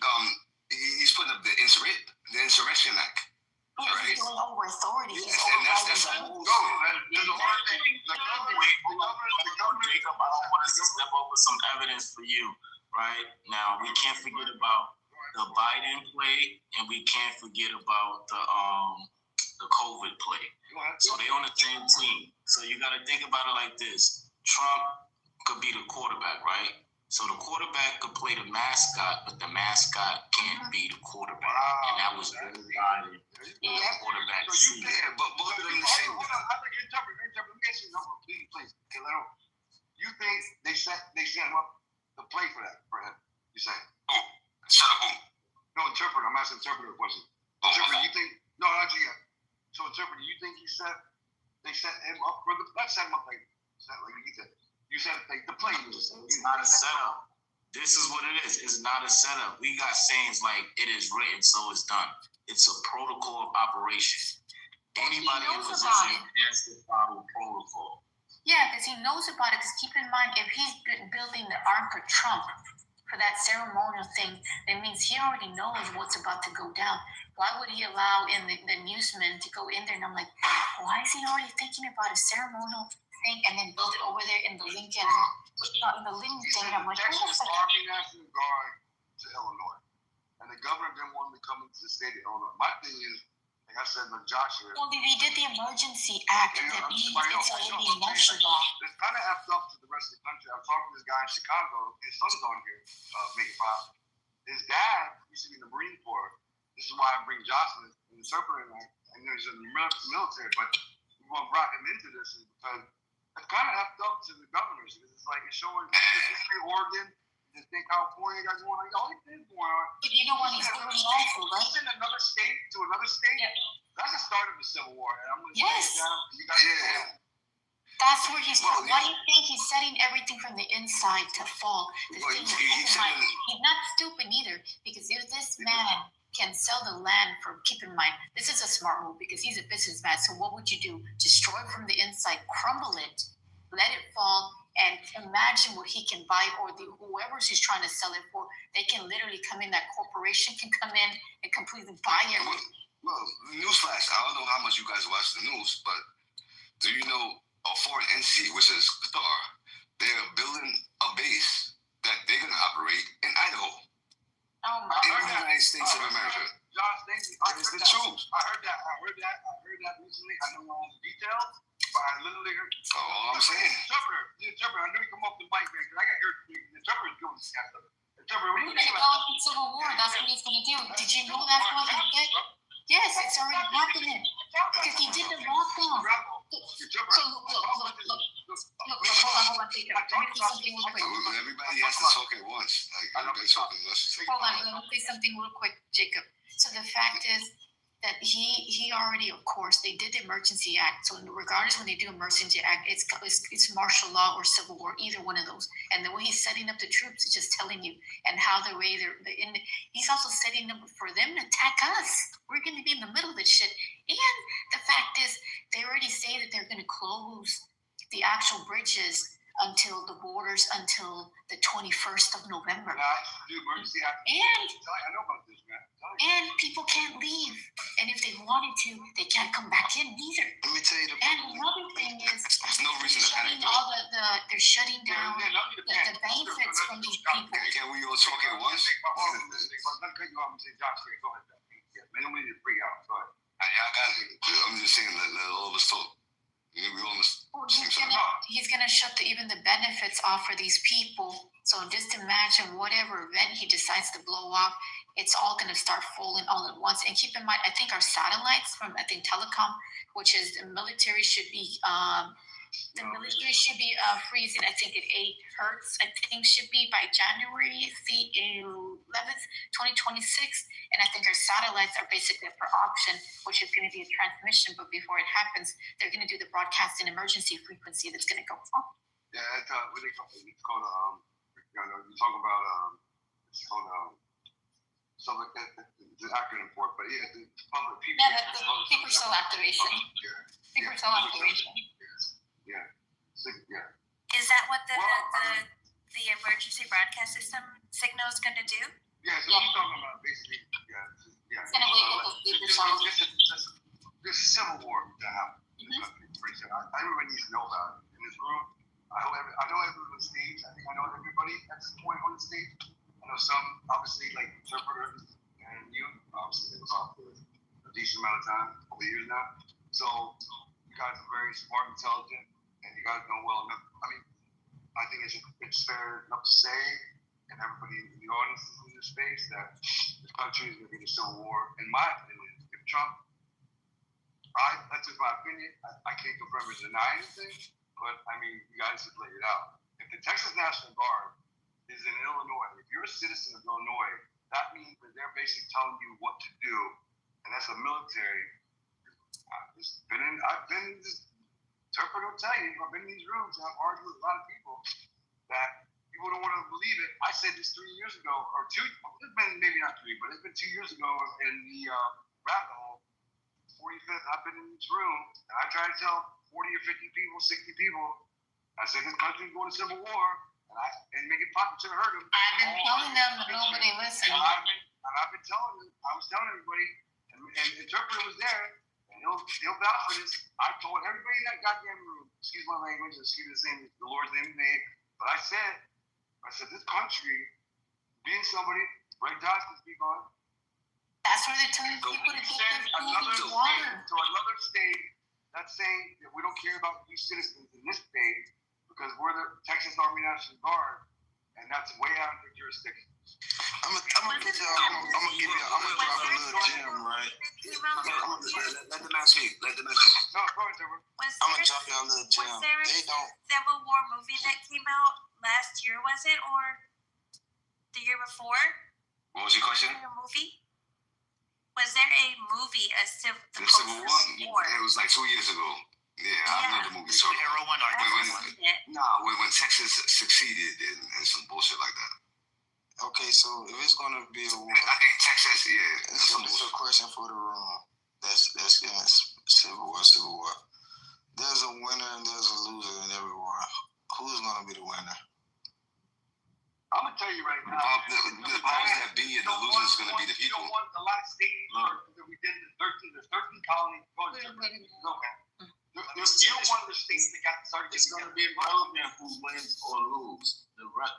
putting up the Insurrection Act. Right. He's going over authority. Yes, and that's how it goes. Jacob, I don't want us to step over some evidence for you, right? Now, we can't forget about the Biden play, and we can't forget about the COVID play. So they on the same team. So you got to think about it like this. Trump could be the quarterback, right? So the quarterback could play the mascot, but the mascot can't be the quarterback. And that was Joe Biden in the quarterback seat. Yeah, but both of them the same. Let me ask you something, please. You think they set him up to play for him? You say? Who? Shut up, who? No, interpreter. I'm asking interpreter a question. Interpreter, you think? No, not you yet. So interpreter, you think they set him up for the? Not set him up like you said. You said like the play. It's not a setup. This is what it is. It's not a setup. We got sayings like it is written, so it's done. It's a protocol of operation. Anybody in position has to follow protocol. Yeah, because he knows about it. Because keep in mind, if he's been building the ark for Trump for that ceremonial thing, that means he already knows what's about to go down. Why would he allow in the newsmen to go in there? And I'm like, why is he already thinking about a ceremonial thing and then build it over there in the Lincoln thing? I'm like, Texas Army National Guard to Illinois, and the governor didn't want him to come into the state of Illinois. My thing is, like I said, like Joshua. Well, if he did the Emergency Act, that means it's already martial law. It's kind of effed up to the rest of the country. I'm talking to this guy in Chicago. His son's on here, making five. His dad used to be in the Marine Corps. This is why I bring Jocelyn and the interpreter. I know he's in the military, but we want to brought him into this is because it's kind of effed up to the governors. It's like it's showing Oregon. Just think how poor you guys going on. All these things going on. But you know what he's doing also, right? Send another state to another state. Yeah. That's the start of the Civil War. And I'm yes. You guys That's where he's. Why do you think he's setting everything from the inside to fall? He's not stupid either, because if this man can sell the land for, keep in mind, this is a smart move because he's a businessman. So what would you do? Destroy it from the inside, crumble it, let it fall, and imagine what he can buy, or whoever he's trying to sell it for, they can literally come in, that corporation can come in and completely buy it. Well, newsflash, I don't know how much you guys watch the news, but do you know a foreign entity, which is Qatar. They're building a base that they're going to operate in Idaho. Oh my in the United States of America. Josh, thank you. It's the truth. I heard that recently. I don't know all the details, but I literally heard. Oh, I'm saying. Interpreter, I knew you come up the mic, man, because I got here. The interpreter's doing this kind of stuff. Interpreter, what do you We're think gonna about go into civil war. That's what he's gonna do. Did you know that's what he did? Yes, it's already happening. Because he did the lockdown. So look, hold on, take it. Let me say something real quick. Everybody has to talk at once. Like, everybody's talking at once. Hold on, let me say something real quick, Jacob. So the fact is that he already, of course, they did the Emergency Act. So regardless, when they do Emergency Act, it's martial law or civil war, either one of those. And the way he's setting up the troops is just telling you, and how the way he's also setting up for them to attack us. We're going to be in the middle of this shit. And the fact is, they already say that they're going to close the actual bridges until the borders until the 21st of November. And I know about this, man. And people can't leave. And if they wanted to, they can't come back in either. Let me tell you And another thing is, there's no reason to panic. They're shutting down the benefits from these people. Can we all talk at once? Man, don't need to freak out. Go ahead. I got it. I'm just saying, let all of us talk. We all He's gonna shut even the benefits off for these people. So just imagine whatever event he decides to blow up, it's all gonna start falling all at once. And keep in mind, I think our satellites from telecom, which is the military, should be freezing. I think at 8 hertz. I think should be by January the 11th, 2026. And I think our satellites are basically up for auction, which is going to be a transmission. But before it happens, they're going to do the broadcasting emergency frequency that's going to go up. Yeah, it's what they call it. It's called you talk about it's called something like that. The acronym for it, but yeah, the public people. Yeah, that's the paper cell activation. Paper cell activation. Yeah. Is that what the emergency broadcast system signal is going to do? Yeah, so I'm talking about basically, It's going to wake up the paper cells. There's a civil war that happened in the country. Everybody needs to know about it. In this room, I know everyone on the stage. I think I know everybody at this point on the stage. I know some, obviously, like interpreters and you. Obviously, they was off for a decent amount of time, over years now. So you guys are very smart, intelligent, and you guys know well enough. I mean, I think it's fair enough to say, and everybody in the audience is in this space, that this country is going to be in a civil war. In my opinion, if Trump, that's just my opinion. I can't confirm or deny anything, but I mean, you guys have laid it out. If the Texas National Guard is in Illinois, if you're a citizen of Illinois, that means that they're basically telling you what to do, and that's a military. I've been in this interpreter will tell you, I've been in these rooms and I've argued with a lot of people that people don't want to believe it. I said this 3 years ago, or two, it's been maybe not 3, but it's been 2 years ago in the rabbit hole, 45th, I've been in this room, and I tried to tell 40 or 50 people, 60 people, I said this country's going to civil war, and make it pop, should have heard them. I've been telling them, but nobody listened. I've been telling them, I was telling everybody, and the interpreter was there, and he'll vouch for this. I told everybody in that goddamn room, excuse my language, excuse the Lord's name, but I said this country, being somebody, Ray Josh can speak on. That's where they're telling people to get their food and water. To another state that's saying that we don't care about you citizens in this state because we're the Texas Army National Guard, and that's way out of their jurisdiction. I'm gonna drop a little gem, right? Let the man speak. No, go ahead, Trevor. I'm gonna drop y'all a little gem. Was there a Civil War movie that came out last year, was it? Or the year before? What was your question? A movie? Was there a movie, the Civil War? It was like 2 years ago. Yeah, I know the movie. So when Texas succeeded and some bullshit like that. Okay, so if it's gonna be a war, I think Texas, it's a question for the room. That's Civil War. There's a winner and there's a loser in every war. Who's gonna be the winner? I'm gonna tell you right now. The powers that be and the loser is gonna be the people. You don't want a lot of states that we did in the 13 colonies. There's There's You're one of the states that got started. It's going to be irrelevant who wins or lose.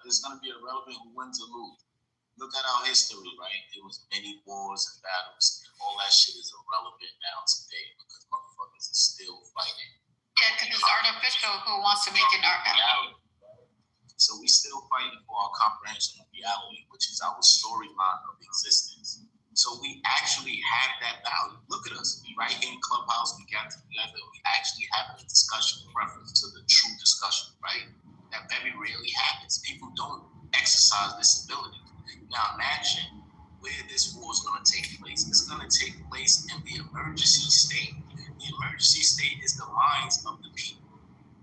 It's going to be irrelevant who wins or lose. Look at our history, right? There was many wars and battles. All that shit is irrelevant now today because motherfuckers are still fighting. Yeah, because it's artificial. Who wants to make it reality? So we still fighting for our comprehension of reality, which is our storyline of existence. So we actually have that value. Look at us. We right here in Clubhouse, we got together. We actually have a discussion in reference to the true discussion, right? That very rarely happens. People don't exercise this ability. Now imagine where this war is going to take place. It's going to take place in the emergency state. The emergency state is the minds of the people.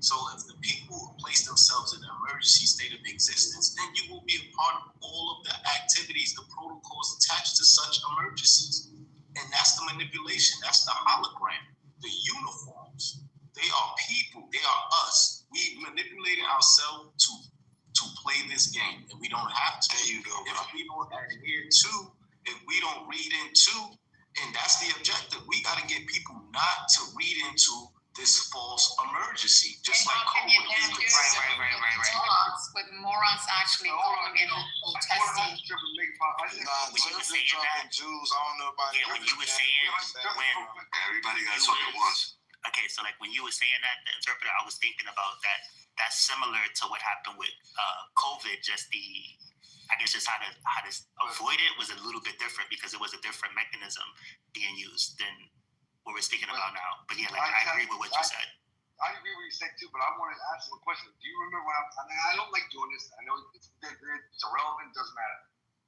So if the people place themselves in an emergency state of existence, then you will be a part of all of the activities, the protocols attached to such emergencies. And that's the manipulation. That's the hologram. The uniforms. They are people. They are us. We manipulated ourselves to play this game, and we don't have to. There you go, bro. If we don't adhere to, if we don't read into, and that's the objective. We got to get people not to read into this false emergency, just like COVID. Right. With morons actually going in and protesting. Jews, I don't know about it. When you were saying everybody got something at once. Okay, so like when you were saying that, the interpreter, I was thinking about that. That's similar to what happened with COVID. Just just how to avoid it was a little bit different because it was a different mechanism being used than what we're speaking about now. But yeah, I agree with what you said. I agree with what you said too, but I want to ask you a question. Do you remember when I don't like doing this. I know it's irrelevant, doesn't matter.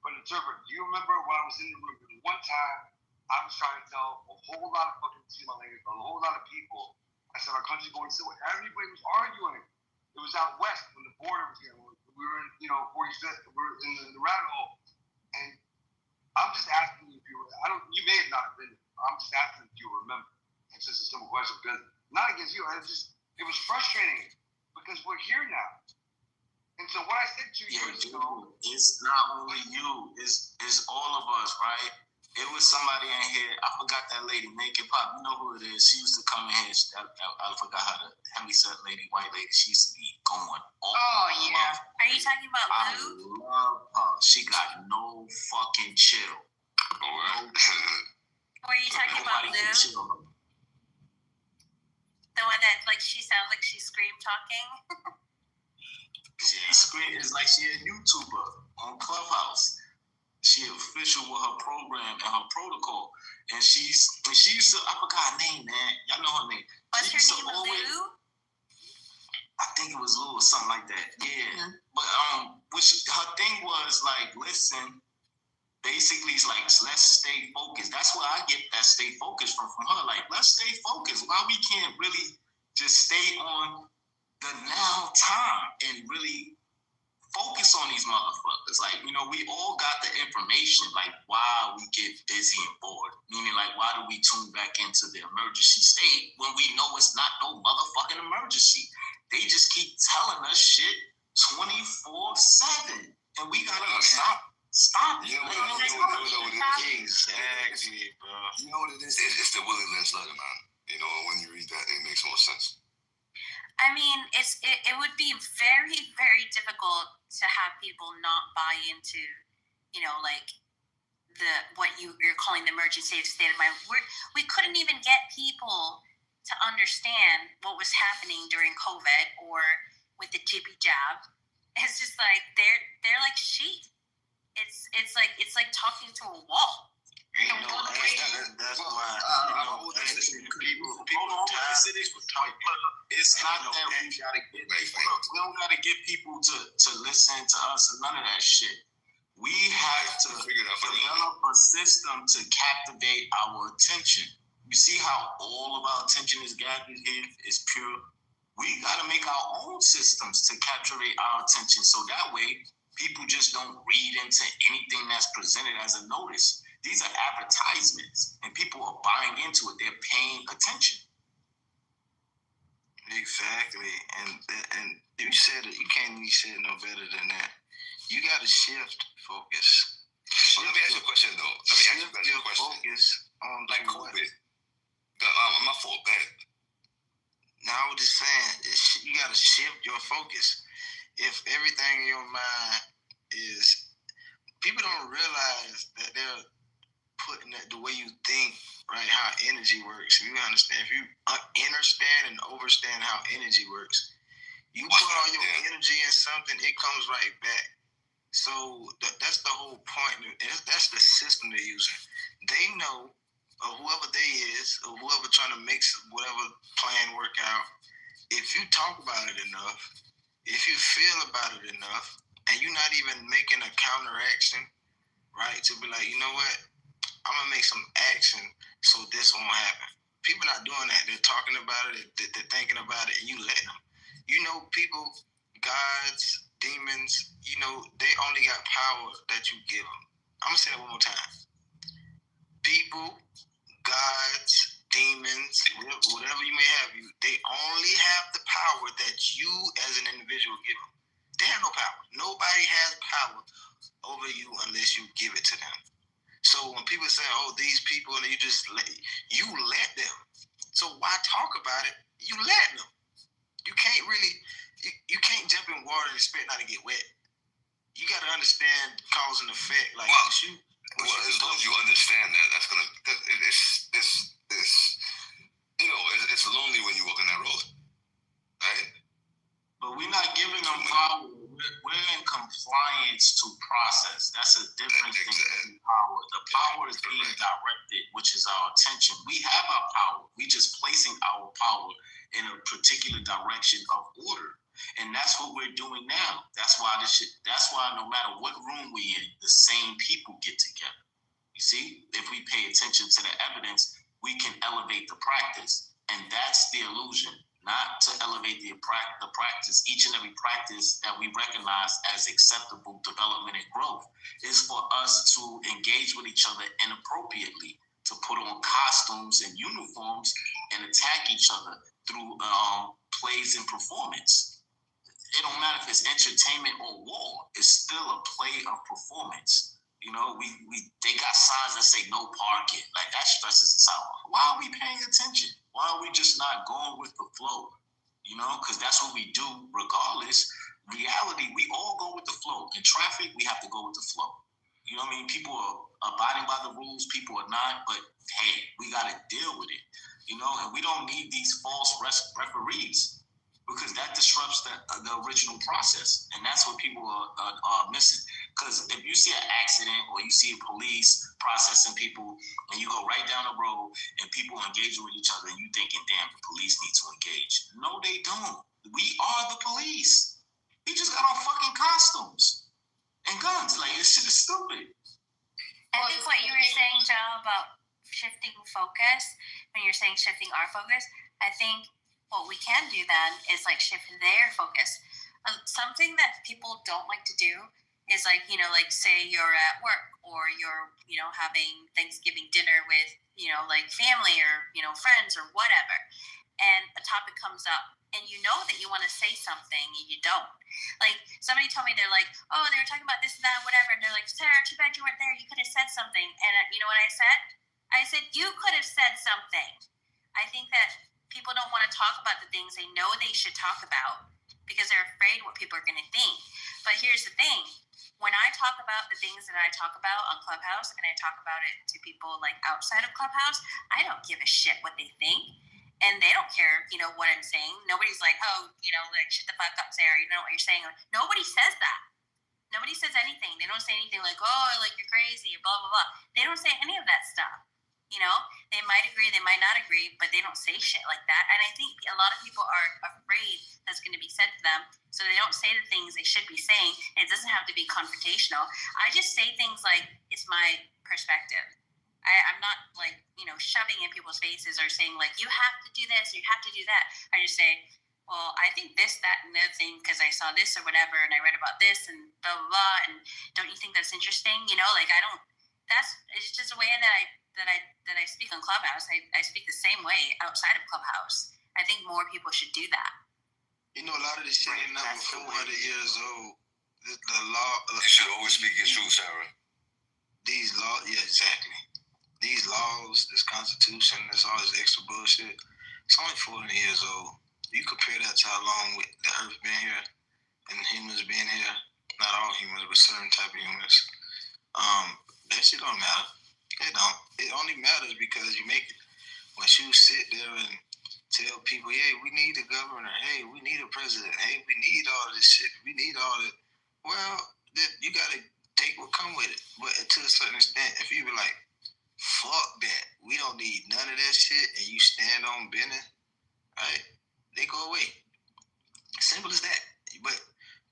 But interpret, do you remember when I was in the room? One time, I was trying to tell a whole lot of fucking a whole lot of people. I said our country's going civil. Everybody was arguing. It was out west when the border was here. We were in, 45th. We were in the rabbit hole. And I'm just asking you if you may have not been. I'm just asking if you remember. It's just a simple question because not against you. It was frustrating because we're here now. And so what I said 2 years ago, it's not only you. It's all of us, right? It was somebody in here. I forgot that lady, Naked Pop. You know who it is. She used to come in here. I forgot how the heavy-set lady, white lady. She used to be going all. Oh yeah. Are you talking about I Lou? love her. She got no fucking chill. Were you talking about Lou? The one that she sounds like she's scream talking. She scream is like she a YouTuber on Clubhouse. She official with her program and her protocol, and she used to. I forgot her name, man. Y'all know her name. What's her name? Lou? I think it was Lou or something like that. Yeah, but her thing was like, listen. Basically, it's like, let's stay focused. That's where I get that stay focused from her. Like, let's stay focused. Why we can't really just stay on the now time and really focus on these motherfuckers. Like, we all got the information, like why we get busy and bored. Meaning, like, why do we tune back into the emergency state when we know it's not no motherfucking emergency? They just keep telling us shit 24/7. And we gotta stop. You know what it is? Exactly, bro. You know what it is? It's the Willie Lynch letter, man. When you read that, it makes more sense. I mean, it would be very, very difficult to have people not buy into, what you're calling the emergency state of mind. We couldn't even get people to understand what was happening during COVID or with the jibby jab. It's just like they're like sheep. It's like talking to a wall. That's why people it's not that we don't gotta get people to listen to us and none of that shit. We have to develop a system to captivate our attention. You see how all of our attention is gathered here? It's pure. We gotta make our own systems to captivate our attention so that way people just don't read into anything that's presented as a notice. These are advertisements, and people are buying into it. They're paying attention. Exactly, and you said it. You can't even say it no better than that. You got to shift focus. Well, let me ask you a question, though. Focus on like COVID. My fault, Now, I was just saying, you got to shift your focus. If everything in your mind is, people don't realize that they're putting that the way you think, right? How energy works. If you understand and understand how energy works, you put all your energy in something, it comes right back. So that's the whole point. That's the system they're using. They know, or whoever they is, or whoever trying to make whatever plan work out, if you talk about it enough, if you feel about it enough, and you're not even making a counteraction, right, to be like, you know what, I'm going to make some action so this won't happen. People not doing that. They're talking about it, they're thinking about it, and you let them. You know, people, gods, demons, you know, they only got power that you give them. I'm going to say that one more time. People, gods, demons, whatever you may have, they only have the power that you as an individual give them. They have no power. Nobody has power over you unless you give it to them. So when people say, oh, these people, and you let them. So why talk about it? You let them. You can't really, you can't jump in water and expect not to get wet. You got to understand cause and effect. Like, as long as you understand that, that's gonna. It's lonely when you walk on that road, right? But we're not giving them power. We're in compliance to process. That's a different thing than power. The power is being directed, which is our attention. We have our power. We just placing our power in a particular direction of order. And that's what we're doing now. That's why no matter what room we in, the same people get together. You see, if we pay attention to the evidence, we can elevate the practice. And that's the illusion, not to elevate the practice. Each and every practice that we recognize as acceptable development and growth is for us to engage with each other inappropriately, to put on costumes and uniforms and attack each other through plays and performance. It don't matter if it's entertainment or war. It's still a play of performance. You know, they got signs that say no parking. Like, that stresses us out. Why are we paying attention? Why are we just not going with the flow? You know, because that's what we do regardless. Reality, we all go with the flow. In traffic, we have to go with the flow. You know what I mean? People are abiding by the rules, people are not, but hey, we got to deal with it. You know, and we don't need these false referees, because that disrupts the original process. And that's what people are missing. Because if you see an accident or you see police processing people and you go right down the road and people engaging with each other and you thinking, damn, the police need to engage. No, they don't. We are the police. We just got on fucking costumes and guns. Like, this shit is stupid. I think what you were saying, Joe, about shifting focus, when you're saying shifting our focus, I think what we can do then is like shift their focus. Something that people don't like to do is like, you know, like say you're at work or you're, you know, having Thanksgiving dinner with, you know, like family or, you know, friends or whatever. And a topic comes up and you know that you want to say something and you don't. Like, somebody told me, they're like, oh, they were talking about this and that, whatever. And they're like, Sarah, too bad you weren't there. You could have said something. And you know what I said? I said, you could have said something. I think that people don't want to talk about the things they know they should talk about because they're afraid what people are going to think. But here's the thing. When I talk about the things that I talk about on Clubhouse and I talk about it to people like outside of Clubhouse, I don't give a shit what they think. And they don't care, you know, what I'm saying. Nobody's like, oh, you know, like, shut the fuck up, Sarah. You know what you're saying. Nobody says that. Nobody says anything. They don't say anything like, oh, like, you're crazy or blah, blah, blah. They don't say any of that stuff. You know, they might agree, they might not agree, but they don't say shit like that. And I think a lot of people are afraid that's going to be said to them, so they don't say the things they should be saying. And it doesn't have to be confrontational. I just say things like, it's my perspective. I'm not like, you know, shoving in people's faces or saying like, you have to do this, you have to do that. I just say, well, I think this, that, and the other thing because I saw this or whatever, and I read about this and blah, blah, blah. And don't you think that's interesting? You know, like it's just a way that I speak on Clubhouse. I speak the same way outside of Clubhouse. I think more people should do that. You know, a lot of this shit ain't number 400 years old. The law. You should always speak your truth, Sarah. These laws, yeah, exactly. These laws, this Constitution, this all this extra bullshit. It's only 400 years old. you compare that to how long the Earth been here and humans being here. Not all humans, but certain type of humans. That shit don't matter. It don't. It only matters because you make it. Once you sit there and tell people, hey, we need a governor. Hey, we need a president. Hey, we need all of this shit. We need all of it. Well, you got to take what come with it. But to a certain extent, if you be like, fuck that, we don't need none of that shit, and you stand on business, right, they go away. Simple as that. But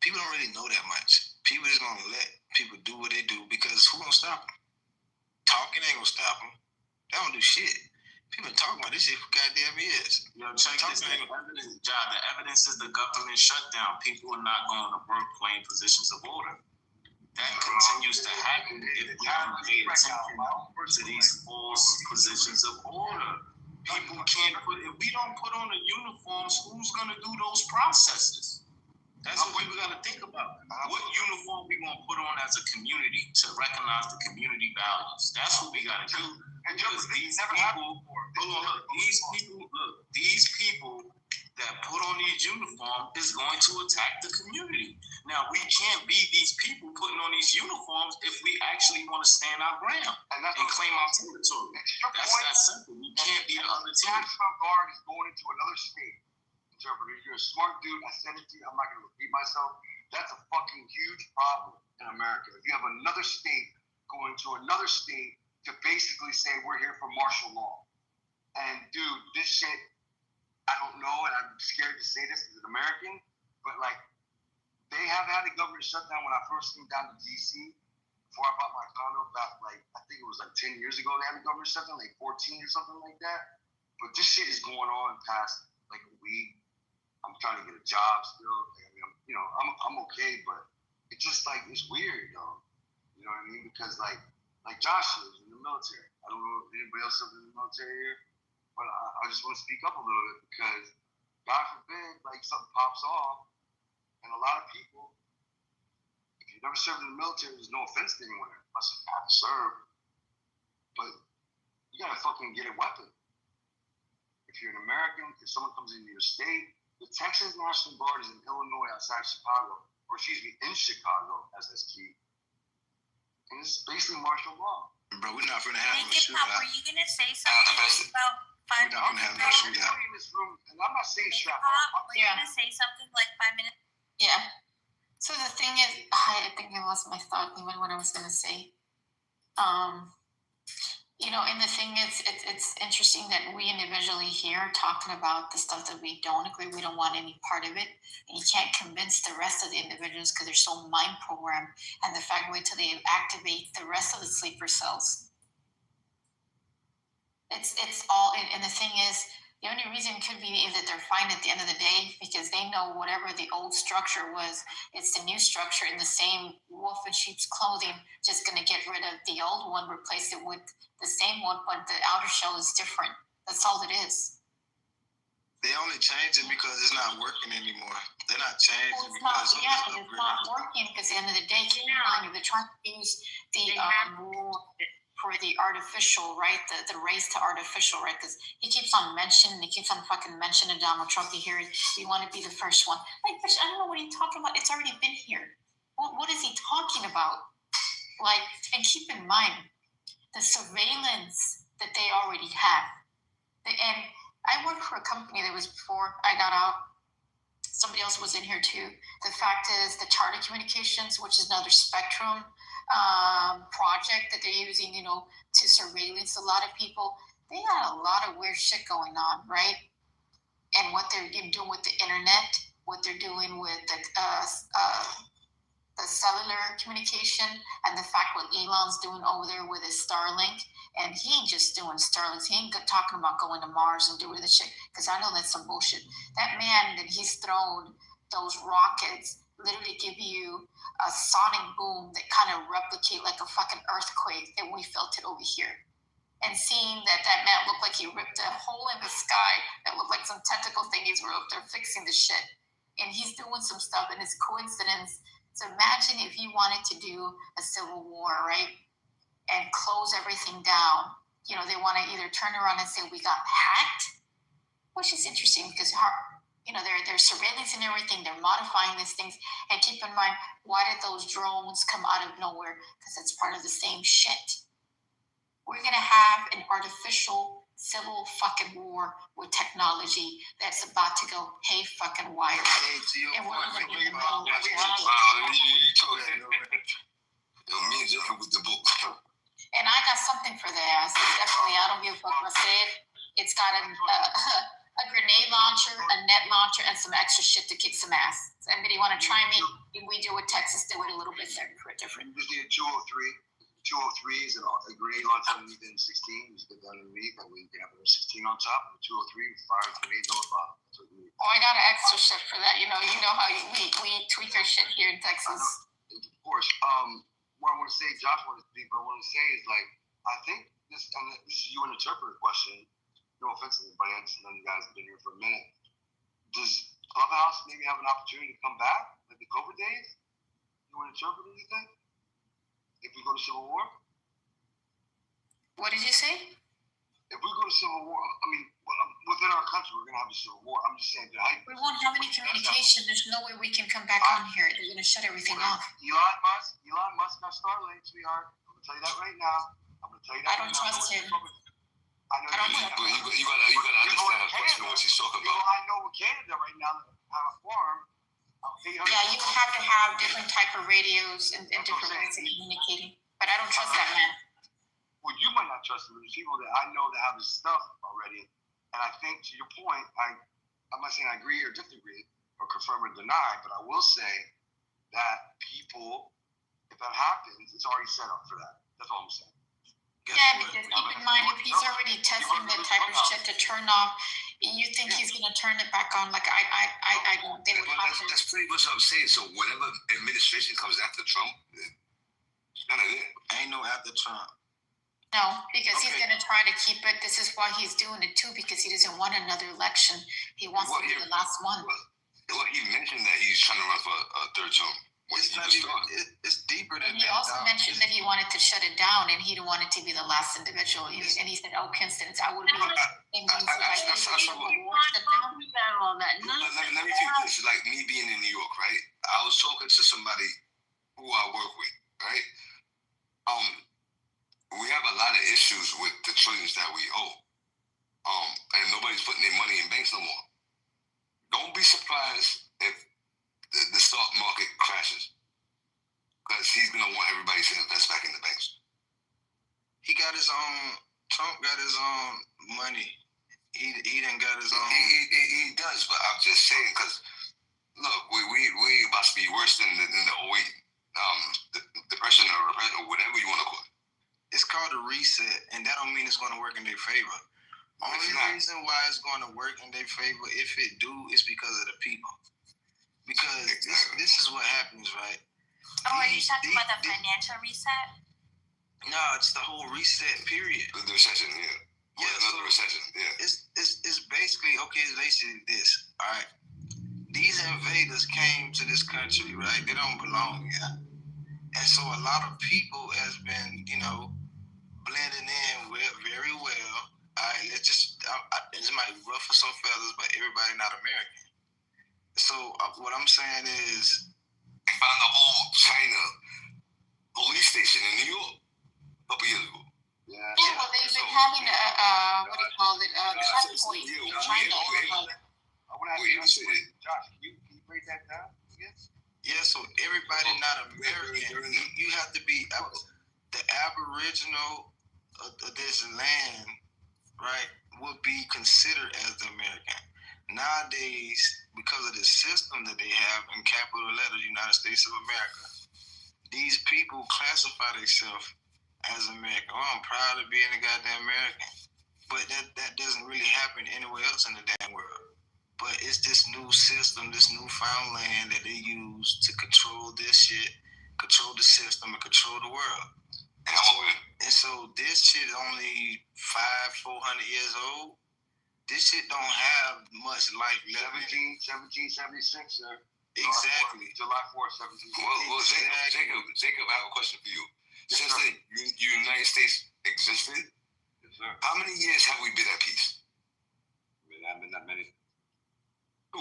people don't really know that much. People just going to let people do what they do because who going to stop them? Talking ain't going to stop them. They don't do shit. People talking about this shit for goddamn years. Yo, check this out. The evidence is the government shutdown. People are not going to work playing positions of order. That continues to happen if we don't pay attention to these false positions of order. People can't if we don't put on the uniforms, who's going to do those processes? That's what people got to think about. What uniform we going to put on as a community to recognize the community values? That's what we got to do. Because these people, these people that put on these uniforms is going to attack the community. Now, we can't be these people putting on these uniforms if we actually want to stand our ground and claim our territory. That's that simple. We can't be the other team. National Guard is going into another state. Interpreter, you're a smart dude. I said it to you. I'm not going to repeat myself. That's a fucking huge problem in America. If you have another state going to another state to basically say we're here for martial law. And dude, this shit, I don't know, and I'm scared to say this as an American, but like, they have had a government shutdown when I first came down to DC. Before I bought my condo back, like, I think it was like 10 years ago, they had a government shutdown, like 14 or something like that. But this shit is going on past like a week. I'm trying to get a job still. I mean, I'm okay, but it's just like, it's weird, though. You know what I mean? Because like Josh is in the military. I don't know if anybody else is in the military here, but I just want to speak up a little bit because God forbid, like something pops off, and a lot of people, if you never served in the military, there's no offense to anyone unless you have to serve, but you gotta fucking get a weapon. If you're an American, if someone comes into your state, the Texas National Guard is in Illinois outside Chicago, or excuse me, in Chicago, as that's key. And it's basically martial law. Bro, we're not going to have no shootout. Were you going to say something about 5 minutes? We're not going to have no shootout. In this room, and I'm not saying strap Were you going to say something like 5 minutes? Yeah. So the thing is, I think I lost my thought even what I was going to say. And the thing is, it's interesting that we individually here are talking about the stuff that we don't agree. We don't want any part of it. And you can't convince the rest of the individuals because they're so mind programmed. And the fact, wait till they activate the rest of the sleeper cells. It's all, and the thing is, the only reason could be that they're fine at the end of the day because they know whatever the old structure was, it's the new structure in the same wolf in sheep's clothing, just going to get rid of the old one, replace it with the same one, but the outer shell is different. That's all it is. They only change it because it's not working anymore. They're not changing it's not working because at the end of the day, keep in mind, if they're trying to use the for the artificial, right? The race to artificial, right? Because he keeps on fucking mentioning Donald Trump. You hear it, we want to be the first one. Like, bitch, I don't know what he's talking about. It's already been here. What is he talking about? Like, and keep in mind, the surveillance that they already have. And I worked for a company that was before I got out. Somebody else was in here too. The fact is the Charter Communications, which is another Spectrum project that they're using, to surveillance a lot of people. They got a lot of weird shit going on, right? And what they're doing with the internet, what they're doing with the cellular communication, and the fact what Elon's doing over there with his Starlink. And he ain't just doing Starlinks. He ain't talking about going to Mars and doing the shit, because I know that's some bullshit. That man that he's thrown those rockets literally give you a sonic boom that kind of replicate like a fucking earthquake that we felt it over here. And seeing that man looked like he ripped a hole in the sky that looked like some tentacle thingies were up there fixing the shit. And he's doing some stuff, and it's coincidence. So imagine if he wanted to do a civil war, right? And close everything down. They want to either turn around and say we got hacked, which is interesting because they're surveillance and everything. They're modifying these things. And keep in mind, why did those drones come out of nowhere? Because it's part of the same shit. We're gonna have an artificial civil fucking war with technology that's about to go hey fucking wired. And we're gonna be in the middle of with the book. And I got something for the ass. Definitely, I don't give a fuck what I said. It's got a grenade launcher, a net launcher, and some extra shit to kick some ass. So anybody want to try me? We do with Texas, do it a little bit different. You just need a 203. 203 is a grenade launcher underneath the M16. You just get that underneath, and we can have a 16 on top. And the 203 fires grenades on the bottom. That's what we need. Oh, I got an extra shit for that. You know how we tweak our shit here in Texas. Of course. What I want to say, Josh wanted to speak, but I want to say is like, I think this is you an interpreter question. No offense to anybody, I just know you guys have been here for a minute. Does Clubhouse maybe have an opportunity to come back like the COVID days? You want to interpret anything? If we go to civil war? What did you say? If we go to civil war, I mean, within our country, we're going to have a civil war. I'm just saying, we won't have any communication. There's no way we can come back on here. They're going to shut everything off. Elon Musk got Starlink, sweetheart. I'm going to tell you that right now. I don't trust him. You gotta understand a person what he's talking about. I know with Canada right now have a farm. Yeah, you have to have different type of radios and different ways of communicating. But I don't trust that man. Well, you might not trust him, but there's people that I know that have his stuff already. And I think to your point, I'm not saying I agree or disagree or confirm or deny, but I will say that people, if that happens, it's already set up for that. That's all I'm saying. Yeah, because keep in mind, if he's already testing that type of shit to turn off, you think he's gonna turn it back on? Like I don't think it would happen. That's pretty much what I'm saying. So whatever administration comes after Trump, none of it. Ain't no after Trump. No, because he's gonna try to keep it. This is why he's doing it too, because he doesn't want another election. He wants to be the last one. Well, he mentioned that he's trying to run for a third term. It's deeper than that. He also mentioned that he wanted to shut it down and he didn't want it to be the last individual. And he said, "Oh, Kinston, I would be." Let me tell you this: like me being in New York, right? I was talking to somebody who I work with, right? We have a lot of issues with the trillions that we owe, and nobody's putting their money in banks no more. Don't be surprised if the stock market crashes, because he's gonna want everybody to invest back in the banks. He got his own. Trump got his own money. He done got his own. He does, but I'm just saying, because look, we about to be worse than the 08 depression or whatever you want to call it. It's called a reset, and that don't mean it's going to work in their favor. Only reason why it's going to work in their favor, if it do, is because of the people. Because this is what happens, right? Oh, are you talking about the financial reset? No, it's the whole reset period. The recession, yeah. Another recession, yeah. It's basically, okay, it's basically this, all right? These invaders came to this country, right? They don't belong here. And so a lot of people has been, blending in very well. All right, this might ruffle some feathers, but everybody not American. So what I'm saying is, they found the old China police station in New York a couple years ago. Yeah, well, they've been having checkpoint in China. I want to ask you, Josh, can you break that down again? Yeah, so everybody not American. You have to be the Aboriginal of this land, right, would be considered as the American. Nowadays, because of the system that they have in capital letters, United States of America, these people classify themselves as American. Oh, I'm proud of being a goddamn American. But that doesn't really happen anywhere else in the damn world. But it's this new system, this newfound land that they use to control this shit, control the system, and control the world. And so this shit only 400 years old. This shit don't have much life left. 1776, sir. Exactly. July 4th, 1776. Well, Jacob, I have a question for you. Yes, since the United States existed, yes, sir. How many years have we been at peace? I mean, not been that many. Who?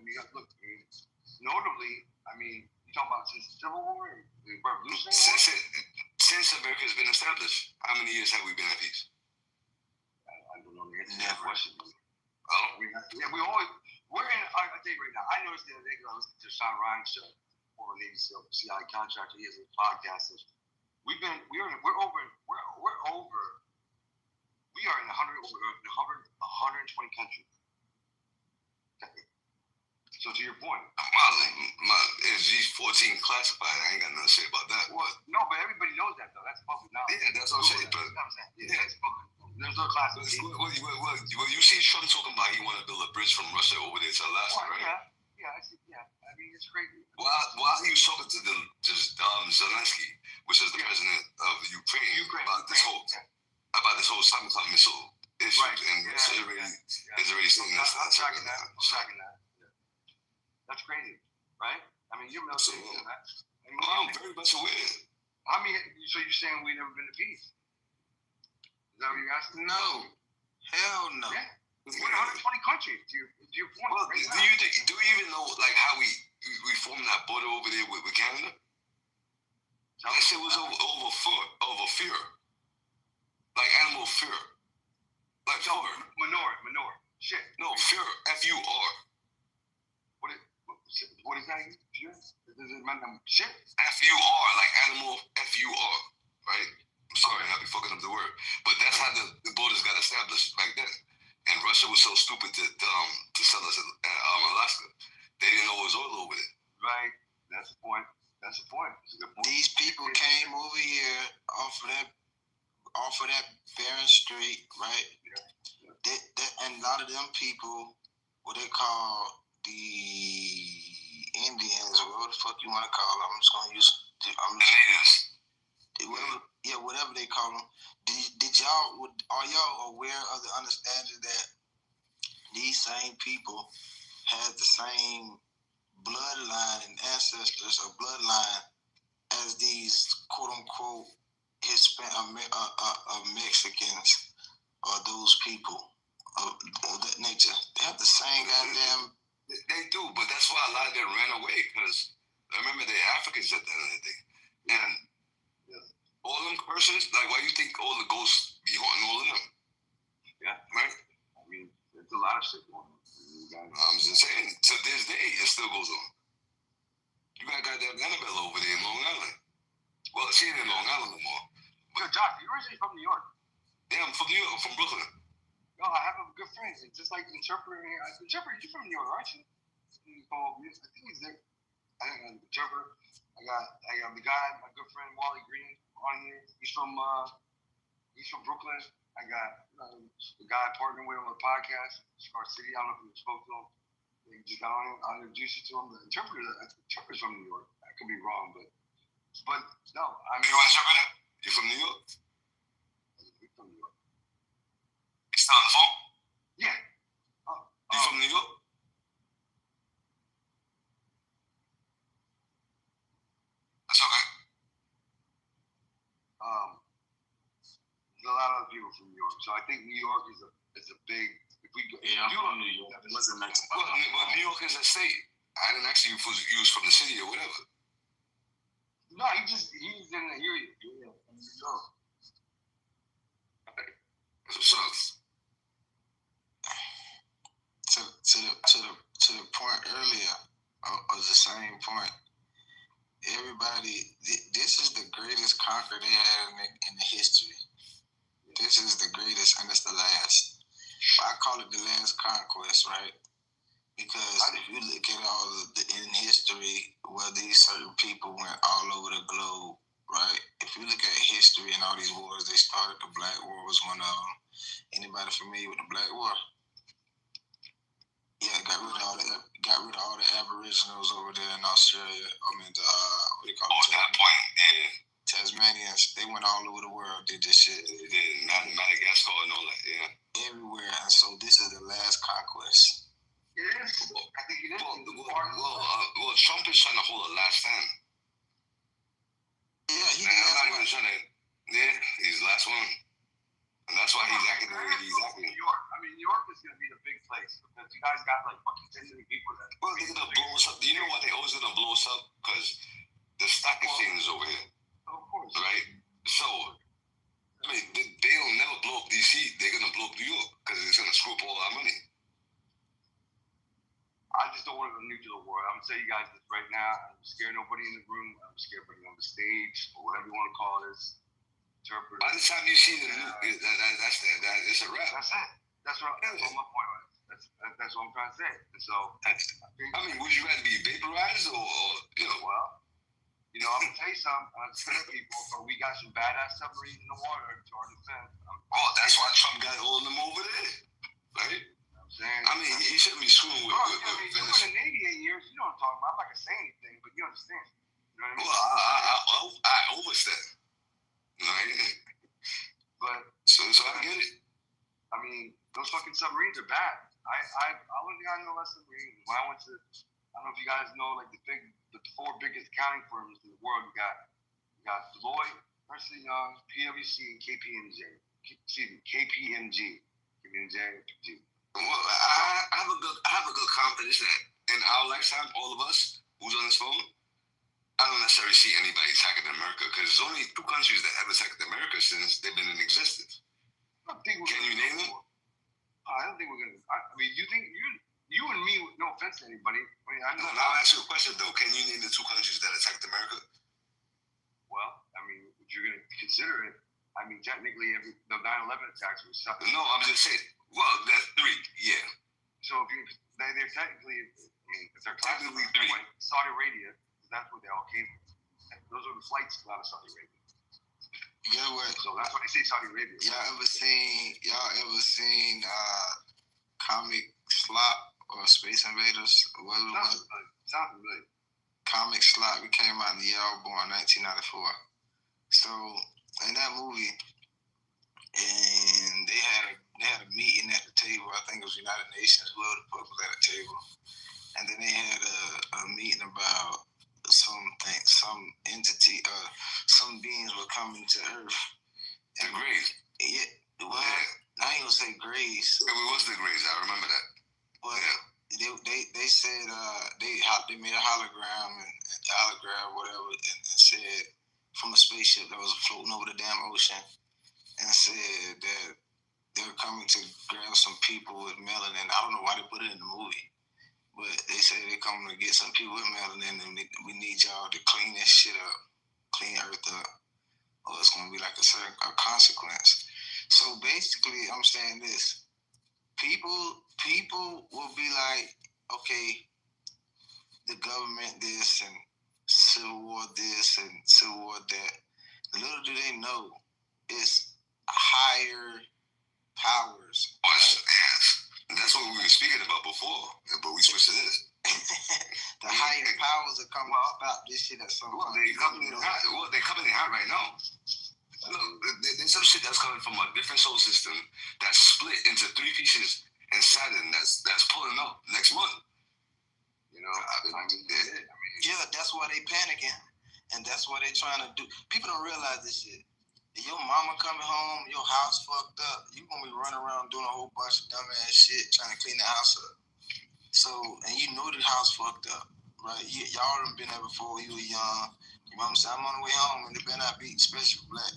mean, look, notably, I mean, you talk about since the Civil War, the Revolutionary War? Since America's been established, how many years have we been at peace? I don't know the answer to that question. We're in, I'll tell you right now, I noticed the other day, I was listening to Sean Ryan's show, former Navy SEAL, CIA contractor, he has a podcast. We are in 120 countries. So to your point, my SG-14 classified. I ain't got nothing to say about that. Well, no, but everybody knows that though. That's public knowledge. Yeah, that's what I'm saying. But yeah, that's public. There's no classification. Well, you see Trump talking about he want to build a bridge from Russia over there to Alaska, right? Yeah. I mean, it's crazy. While he was talking to Zelensky, which is the president of Ukraine, about this whole Samizdat missile issue, and it's already saying that. I'm tracking that. Yeah. That's crazy, right? I mean, you're military, right? I'm very much aware. I mean, so you're saying we've never been to peace? Is that what you're asking? No. Hell no. Yeah. We're in 120 countries. Do you point? Well, do you even know like how we formed that border over there with Canada? That shit was over fear. Like animal fear. Like fear. Manure. Shit. No, fear. F-U-R. What is that? Does it mean shit? F-U-R, like animal F-U-R, right? I'm sorry, I'll be fucking up the word. But that's how the borders got established back then. And Russia was so stupid to sell us Alaska. They didn't know it was oil over there. Right. That's the point. It's a good point. These people came over here off of that Bering Strait, right? Yeah. And a lot of them people, what they call the Indians, or whatever the fuck you want to call them. I'm just gonna use whatever they call them. Are y'all aware of the understanding that these same people had the same bloodline and ancestors or bloodline as these quote unquote Mexicans or those people of that nature? They have the same goddamn. They do, but that's why a lot of them ran away, because remember they're Africans at the end of the day. And all them persons, like why you think all the ghosts be haunting all of them? Yeah. Right? I mean, there's a lot of shit going on. I'm just saying, to this day, it still goes on. You got goddamn Annabelle over there in Long Island. Well, she ain't in Long Island no more. Yo, Josh, you're originally from New York. Yeah, I'm from New York, from Brooklyn. No, I have a good friend. It's just like the interpreter here. Interpreter, you're from New York, aren't you? I think he's there. I think I'm the interpreter. I got the guy, my good friend Wally Green, on here. He's from Brooklyn. I got the guy partnering with him on the podcast, Scar City. I don't know if you spoke to him. He just got on him. I'll introduce you to him. The interpreter's from New York. I could be wrong, but no. I mean, you interpreter? You from New York? He's from New York. You still on the phone? Yeah. You from New York? That's okay. There's a lot of other people from New York, so I think New York is a big. If we go, I'm from New York. It wasn't Mexico. Well, New York is a state. I didn't actually use from the city or whatever. No, he's in the area. Yeah, from New York. To the point earlier, or the same point. Everybody, this is the greatest conquer they had in the history. This is the greatest, and it's the last. I call it the last conquest, right? Because if you look at all of in history where these certain people went all over the globe, right? If you look at history and all these wars they started, the Black War was one of them. Anybody familiar with the Black War? Yeah, got rid of all the Aboriginals over there in Australia. I mean, what do you call it? That point, yeah. Tasmanians, they went all over the world, did this shit. They did, Madagascar and all that, yeah. Everywhere, and so this is the last conquest. It is. I think it is. Well, Trump is trying to hold a last stand. Yeah, he's he's the last one. And that's why he's acting the way he's acting. New York. I mean, New York is going to be the big place because you guys got like fucking 10 million people there. Well, they're gonna blow us up. Do you know why they always gonna blow us up? Because the stock exchange is over here. Of course. Right? So, I mean, they don't never blow up DC. They're gonna blow up New York because it's gonna screw up all our money. I just don't want to go nuclear war. I'm gonna tell you guys this right now. I'm scared nobody in the room. I'm scared nobody on the stage or whatever you want to call this. Interpret. By the time you see the nuke, it's a wrap. That's it. That's what my point was. That's what I'm trying to say. And so, I mean, would you rather be vaporized or you know? Well, you know, I'm gonna tell you something. I'm scared people, but we got some badass submarines in the water to our defense. Oh, that's why Trump got all of them over there, right? I mean, he shouldn't be screwing with Venezuela. You've been in the Navy 8 years. You know what I'm talking about. I'm not gonna say anything, but you understand. You know what I mean? Well, I overstep. Right? But so I get it. I mean, those fucking submarines are bad. I only got no less submarines. When I went to, I don't know if you guys know, like the 4 biggest accounting firms in the world. You got Deloitte, Ernst & Young, PwC, and KPMG. Well, I have a good confidence that in our lifetime, all of us who's on this phone, I don't necessarily see anybody attacking America because there's only 2 countries that have attacked America since they've been in existence. Can you name them? I don't think we're gonna. I mean, you think you and me? No offense to anybody. I mean, I know. No, I'll ask you a question though. Can you name the 2 countries that attacked America? Well, I mean, if you're gonna consider it, I mean, technically, the 9/11 attacks were something. No, I'm just saying. Well, that's 3. Yeah. So if they're technically, I mean, if they're technically 3. Saudi Arabia, that's where they all came from. Those are the flights out of Saudi Arabia. You know what? So that's why they say Saudi Arabia. Y'all ever seen Comic Slop or Space Invaders? Sounds good. Comic Slop, it came out in the year I was born, 1994. So in that movie, and they had a meeting at the table. I think it was United Nations, whoever the fuck was at the table, and then they had a meeting about some entity, some beings were coming to Earth. And the Greys. Yeah. Well, I ain't gonna say Greys. Yeah, it was the Greys. I remember that. Well, they said they made a hologram whatever and said from a spaceship that was floating over the damn ocean and said that they're coming to grab some people with melanin. I don't know why they put it in the movie. But they say they're coming to get some people with melanin, and we need y'all to clean this shit up, clean Earth up, or it's gonna be like a consequence. So basically, I'm saying this: people will be like, okay, the government this and Civil War this and Civil War that. Little do they know, it's higher powers. Yes. That's what we were speaking about before, but we switched to this. The higher powers are coming to stop this shit at some point. They're coming in hot right now. Look, there's some shit that's coming from a different solar system that's split into 3 pieces in Saturn that's pulling up next month. You know, yeah, that's why they panicking, and that's what they trying to do. People don't realize this shit. If your mama coming home, your house fucked up, you gonna be running around doing a whole bunch of dumbass shit trying to clean the house up. So, and you know the house fucked up, right? Y'all done been there before you were young. Your mama said, I'm on the way home, and it better not be, especially black.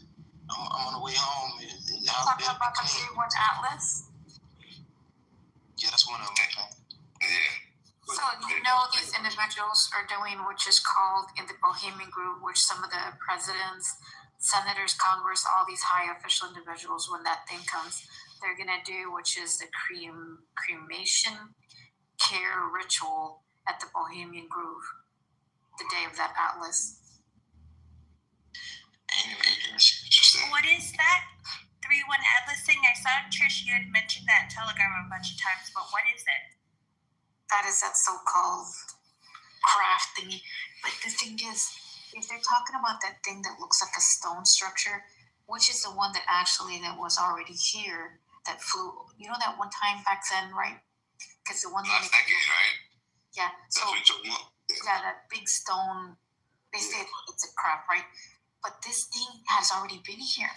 I'm on the way home, and the house better be clean. Talking about the Atlas? Yeah, that's one of them, okay? Yeah. So you know these individuals are doing, which is called in the Bohemian Group, which some of the presidents, senators, Congress, all these high official individuals, when that thing comes, they're gonna do, which is the cremation care ritual at the Bohemian Grove, the day of that Atlas. What is that 3-1 Atlas thing? I saw Trish, you had mentioned that in Telegram a bunch of times, but what is it? That is that so-called craft thingy. But the thing is, if they're talking about that thing that looks like a stone structure, which is the one that was already here, that flew, you know, that one time back then, right? Because the one that right? Yeah. So yeah, that big stone. They say it's a craft, right? But this thing has already been here.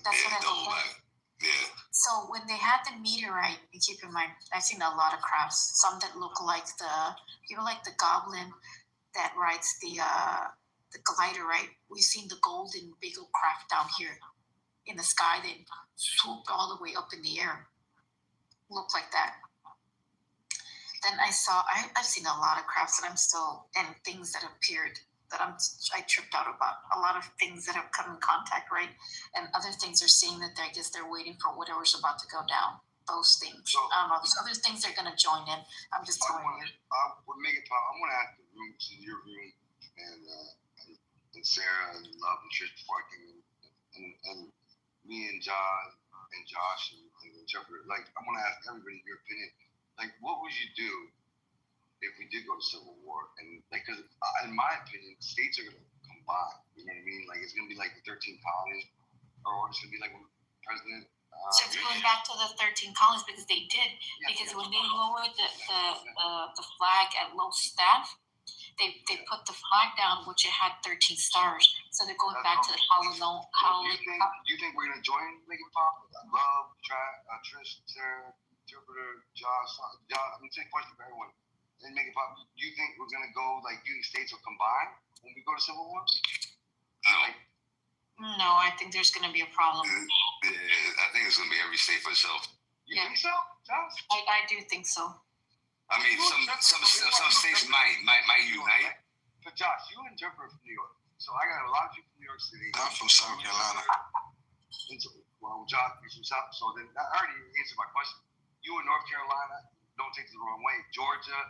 That's what I love. Yeah. So when they had the meteorite, and keep in mind, I've seen a lot of crafts. Some that look like the goblin that rides the glider, right? We've seen the golden big old craft down here in the sky that swooped all the way up in the air. Look like that. Then I've seen a lot of crafts that and things that appeared that I tripped out about. A lot of things that have come in contact, right? And other things are saying that I guess they're waiting for whatever's about to go down. Those things. So, I don't know. There's other things they're going to join in. I'm just telling you. We're making talk. I'm going to ask the room, to your room, and Sarah and Love and Trish before I came in, and me and John and Josh and Jeffrey. Like, I want to ask everybody your opinion. Like, what would you do if we did go to civil war? And like, because in my opinion, states are going to combine. You know what I mean? Like, it's going to be like the 13 colonies, or it's going to be like when President. So it's going back to the 13 colonies because they did. Because when they lowered the flag at low staff, they put the flag down, which it had 13 stars. So they're going back to the You think we're going to join Lincoln Pop? Love, Trish, Sarah, Jupiter, Josh. I'm going to take a question for everyone. And Lincoln Pop, do you think we're going to go, like, you states will combine when we go to civil war? No, I think there's going to be a problem. I think it's going to be every state for itself. You think so, Josh? I do think so. I mean, some states might unite. But Josh, you interpret from New York, so I got a lot of you from New York City. I'm from South Carolina. Well, Josh, you're from South. So then I already answered my question. You in North Carolina, don't take it the wrong way. Georgia,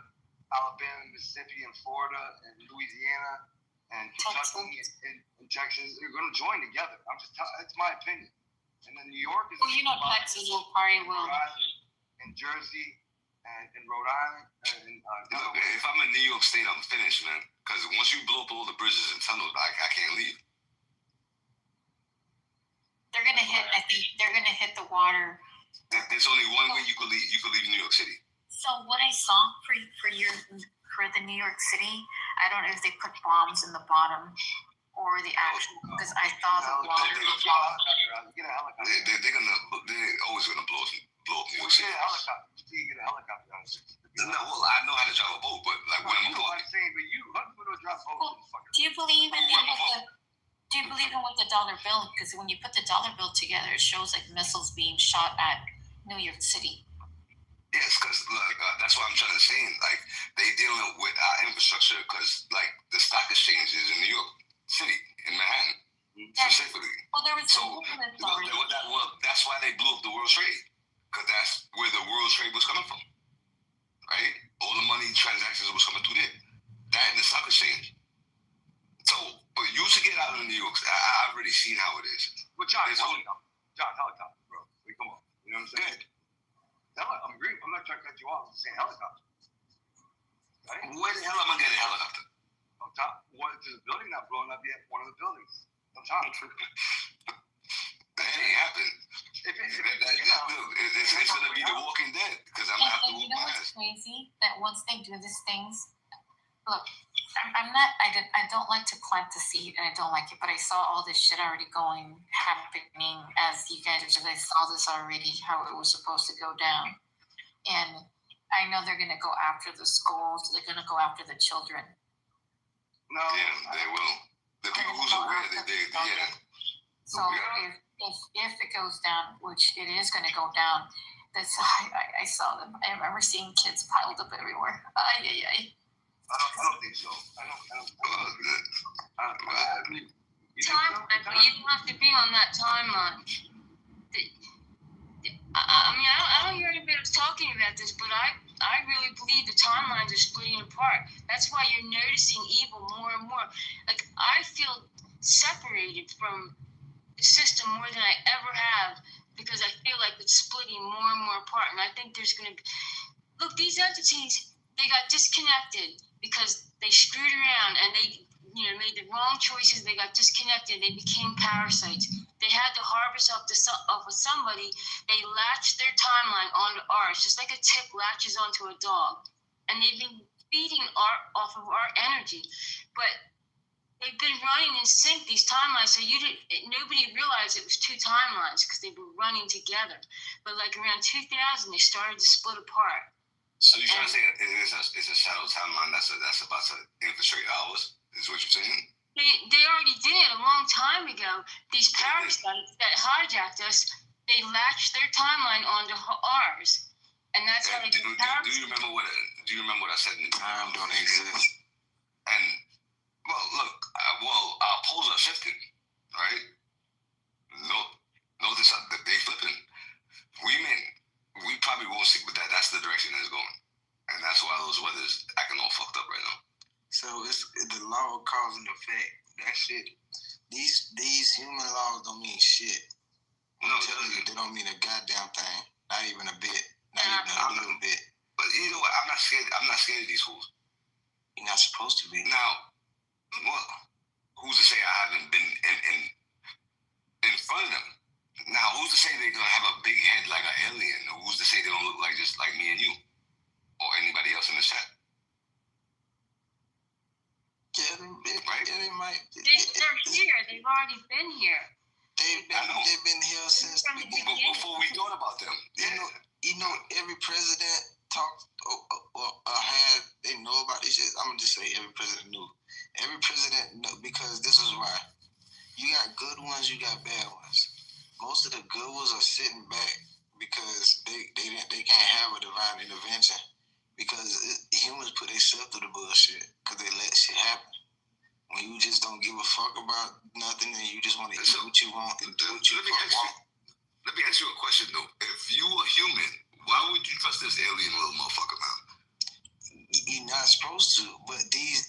Alabama, Mississippi, and Florida, and Louisiana, and Kentucky, and Texas, they're going to join together. I'm just telling. That's my opinion. And then New York is. Well, you know, Texas will probably will. And Jersey. And Rhode Island, and look, if I'm in New York State, I'm finished, man. Because once you blow up all the bridges and tunnels, I can't leave. They're gonna hit. I think they're gonna hit the water. There's only one way you could leave New York City. So what I saw for the New York City, I don't know if they put bombs in the bottom or the actual, because I saw the water. They're always gonna blow up New York City. You get a helicopter out of it. No, well, I know how to drive a boat, but like when I'm going. I'm saying, but you, how do you drive a boat? Do you believe in with the dollar bill? Because when you put the dollar bill together, it shows like missiles being shot at New York City. Yes, because that's what I'm trying to say. Like, they dealing with our infrastructure because like the stock exchange is in New York City, in Manhattan, specifically. Well, there was that's why they blew up the World Trade. Because that's where the world trade was coming from, right? All the money transactions was coming through there. That and the stock exchange. So, but you should get out of New York. I've already seen how it is. Well, John, helicopter, bro. Like, come on. You know what I'm saying? I'm agreeing. I'm not trying to cut you off. I'm saying helicopter. Right? Where the hell am I getting a helicopter? On top. There's a building not blowing up yet. One of the buildings. On top. That ain't happened. It's going to be The Walking Dead because I'm going to have to whoop my ass. Crazy that once they do these things, look, I don't like to plant the seed and I don't like it, but I saw all this shit already happening as you guys I saw this already, how it was supposed to go down. And I know they're going to go after the schools, they're going to go after the children. No. Yeah, they will. The people who's aware, yeah. So if it goes down, which it is going to go down, I saw them. I remember seeing kids piled up everywhere. I don't think so. I don't. Timeline, but you don't have to be on that timeline. I mean, I don't hear anybody talking about this, but I really believe the timelines are splitting apart. That's why you're noticing evil more and more. Like, I feel separated from the system more than I ever have because I feel like it's splitting more and more apart. And I think there's going to be... Look, these entities, they got disconnected because they screwed around and they made the wrong choices. They got disconnected. They became parasites. They had to harvest off of somebody. They latched their timeline onto ours, just like a tick latches onto a dog. And they've been feeding off of our energy. But they've been running in sync, these timelines, so nobody realized it was two timelines because they were running together. But like around 2000, they started to split apart. So you're trying to say it's a shadow timeline that's about to infiltrate ours? Is what you're saying? They already did a long time ago. These parasites that hijacked us, they latched their timeline onto ours, and that's how they. Do you remember what I said? Time don't exist. And well, look, our poles are shifting, right? Notice that they flipping. We probably won't stick with that. That's the direction it's going, and that's why those weather's acting all fucked up right now. So it's the law of cause and effect. That shit. These human laws don't mean shit. I'm telling you, they don't mean a goddamn thing. Not even a bit. Not even a little bit. But you know what? I'm not scared of these fools. You're not supposed to be. Now, well, who's to say I haven't been in front of them? Now, who's to say they're gonna have a big head like an alien? Or who's to say they don't look like just like me and you, or anybody else in the chat? Yeah, they might. They're here. They've already been here. They've been here since before we thought about them. You know, every president talked or had, they know about this shit. I'm gonna just say every president knew. Every president knew, because this is why. You got good ones, you got bad ones. Most of the good ones are sitting back because they can't have a divine intervention because humans put themselves through the bullshit because they let shit happen. When you just don't give a fuck about nothing and you just want to eat what you want and do what you want. Let me ask you a question though. If you were human, why would you trust this alien little motherfucker, man? You're not supposed to, but these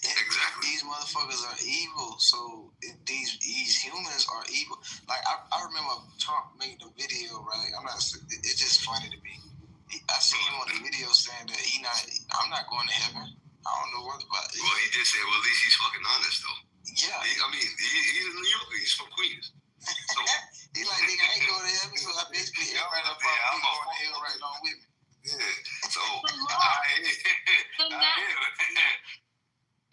motherfuckers are evil. So these humans are evil. Like I remember Trump made a video, right? It's just funny to me. I seen him on the video saying that I'm not going to heaven. I don't know what about it. Well, he did say, well, at least he's fucking honest though. Yeah. He's in New York. He's from Queens. So he's like, nigga, I ain't going to heaven, so I basically everybody up I'm going to hell right along with me. Yeah. So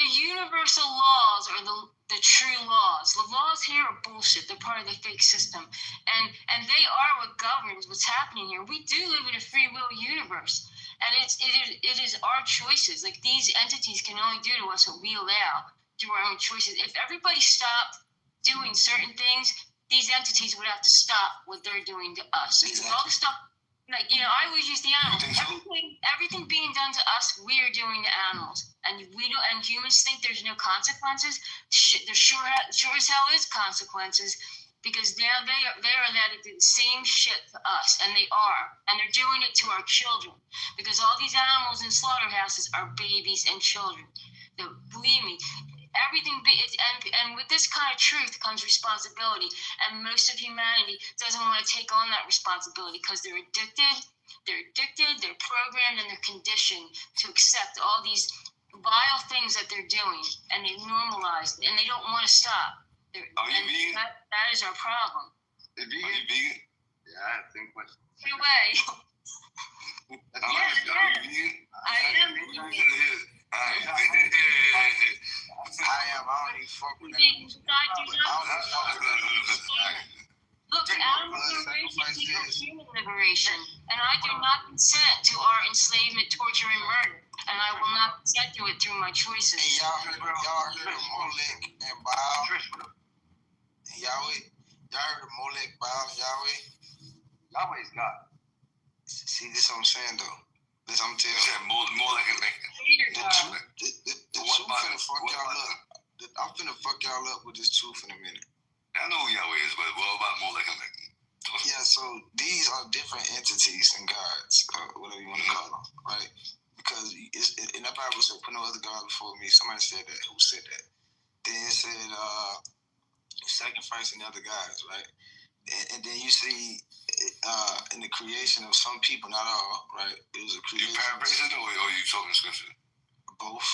the universal laws are the true laws. The laws here are bullshit. They're part of the fake system. And they are what governs what's happening here. We do live in a free will universe. And it is our choices. Like, these entities can only do to us what we allow through our own choices. If everybody stopped doing certain things, these entities would have to stop what they're doing to us. Exactly. All the stuff, like, you know, I always use the animals. Everything being done to us, we are doing to animals. And and humans think there's no consequences. There sure as hell is consequences, because now they are allowed to do the same shit to us, and they are, and they're doing it to our children, because all these animals in slaughterhouses are babies and children. Believe me, and with this kind of truth comes responsibility, and most of humanity doesn't want to take on that responsibility because they're addicted, they're programmed, and they're conditioned to accept all these vile things that they're doing, and they've normalized it, and they don't want to stop. Are you vegan? That is our problem. Are you vegan? Yeah, I think what. No way. Are you vegan? I am vegan. I don't even fuck with that. Look, animal liberation equals human liberation, and I do not consent to our enslavement, torture, and murder, and I will not consent to it through my choices. Hey, y'all heard of Molech and Baal? Yahweh? Y'all heard of Molech, Baal, Yahweh? Yahweh's God. See, this is what I'm saying, though. This I'm telling you. You said Molech and The truth finna fuck y'all up. I'm finna fuck y'all up with this truth in a minute. I know who Yahweh is, but what about Molech and Mecca? Yeah, so these are different entities and gods, whatever you want to call them, right? Because in the Bible said, put no other God before me. Somebody said that. Who said that? Then it said, sacrificing other gods, right? And then you see in the creation of some people, not all, right? It was a creation. You paraphrasing or you talking scripture? Both.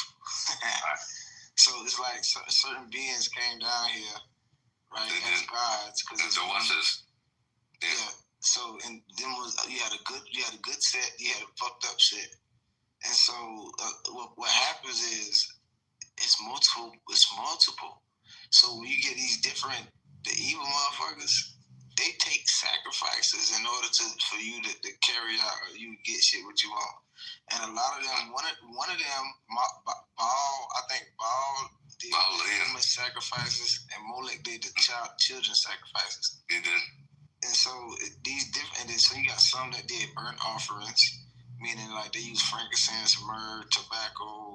So it's like certain beings came down here, right, as gods. So what's this? Yeah. So and then you had a good set, you had a fucked up set, and so what happens is it's multiple. So when you get these the evil motherfuckers, they take sacrifices in order for you to carry out or you get shit what you want. And a lot of them, one of them, Ball did human sacrifices, and Molech did the children sacrifices. They did. And so these different, and then so you got some that did burnt offerings, meaning like they use frankincense, myrrh, tobacco.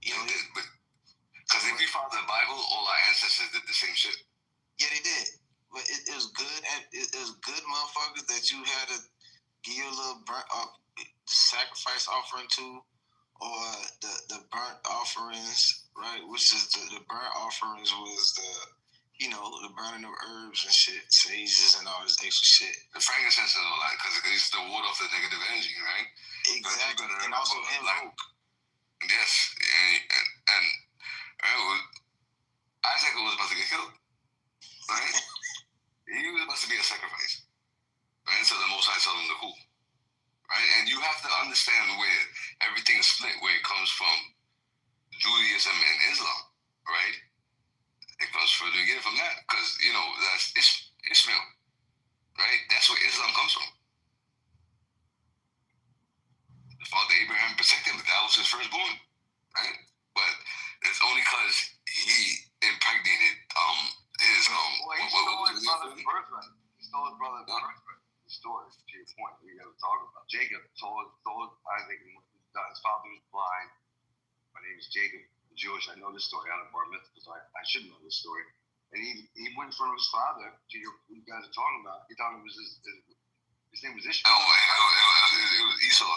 Because if you follow the Bible, all our ancestors did the same shit. Yeah, they did. But it was good, and it was good motherfuckers that you had to give a little burnt sacrifice offering to, or the burnt offerings, right? Which is the burnt offerings was the burning of herbs and shit, sages and all this extra shit. The frankincense and all that, because it's the ward off the negative energy, right? Exactly, and also invoke. Yes, and Isaac was about to get killed, right? He was about to be a sacrifice, right? So the Most High told him to cool, right? And you have to understand where everything is split, where it comes from Judaism and Islam, right? It comes further again from that, because that's Ishmael, right? That's where Islam comes from. The father Abraham protected him. That was his firstborn, right? But it's only because he impregnated his Well, he stole his brother's birthright. He stole his brother's birthright. The story, to your point, we got to talk about. Jacob told Isaac, his father was blind. My name is Jacob, I'm Jewish. I know this story out of bar mitzvah, so I should know this story. And he went in front of his father. To you guys are talking about. He thought it was his name was Ishmael. It was Esau.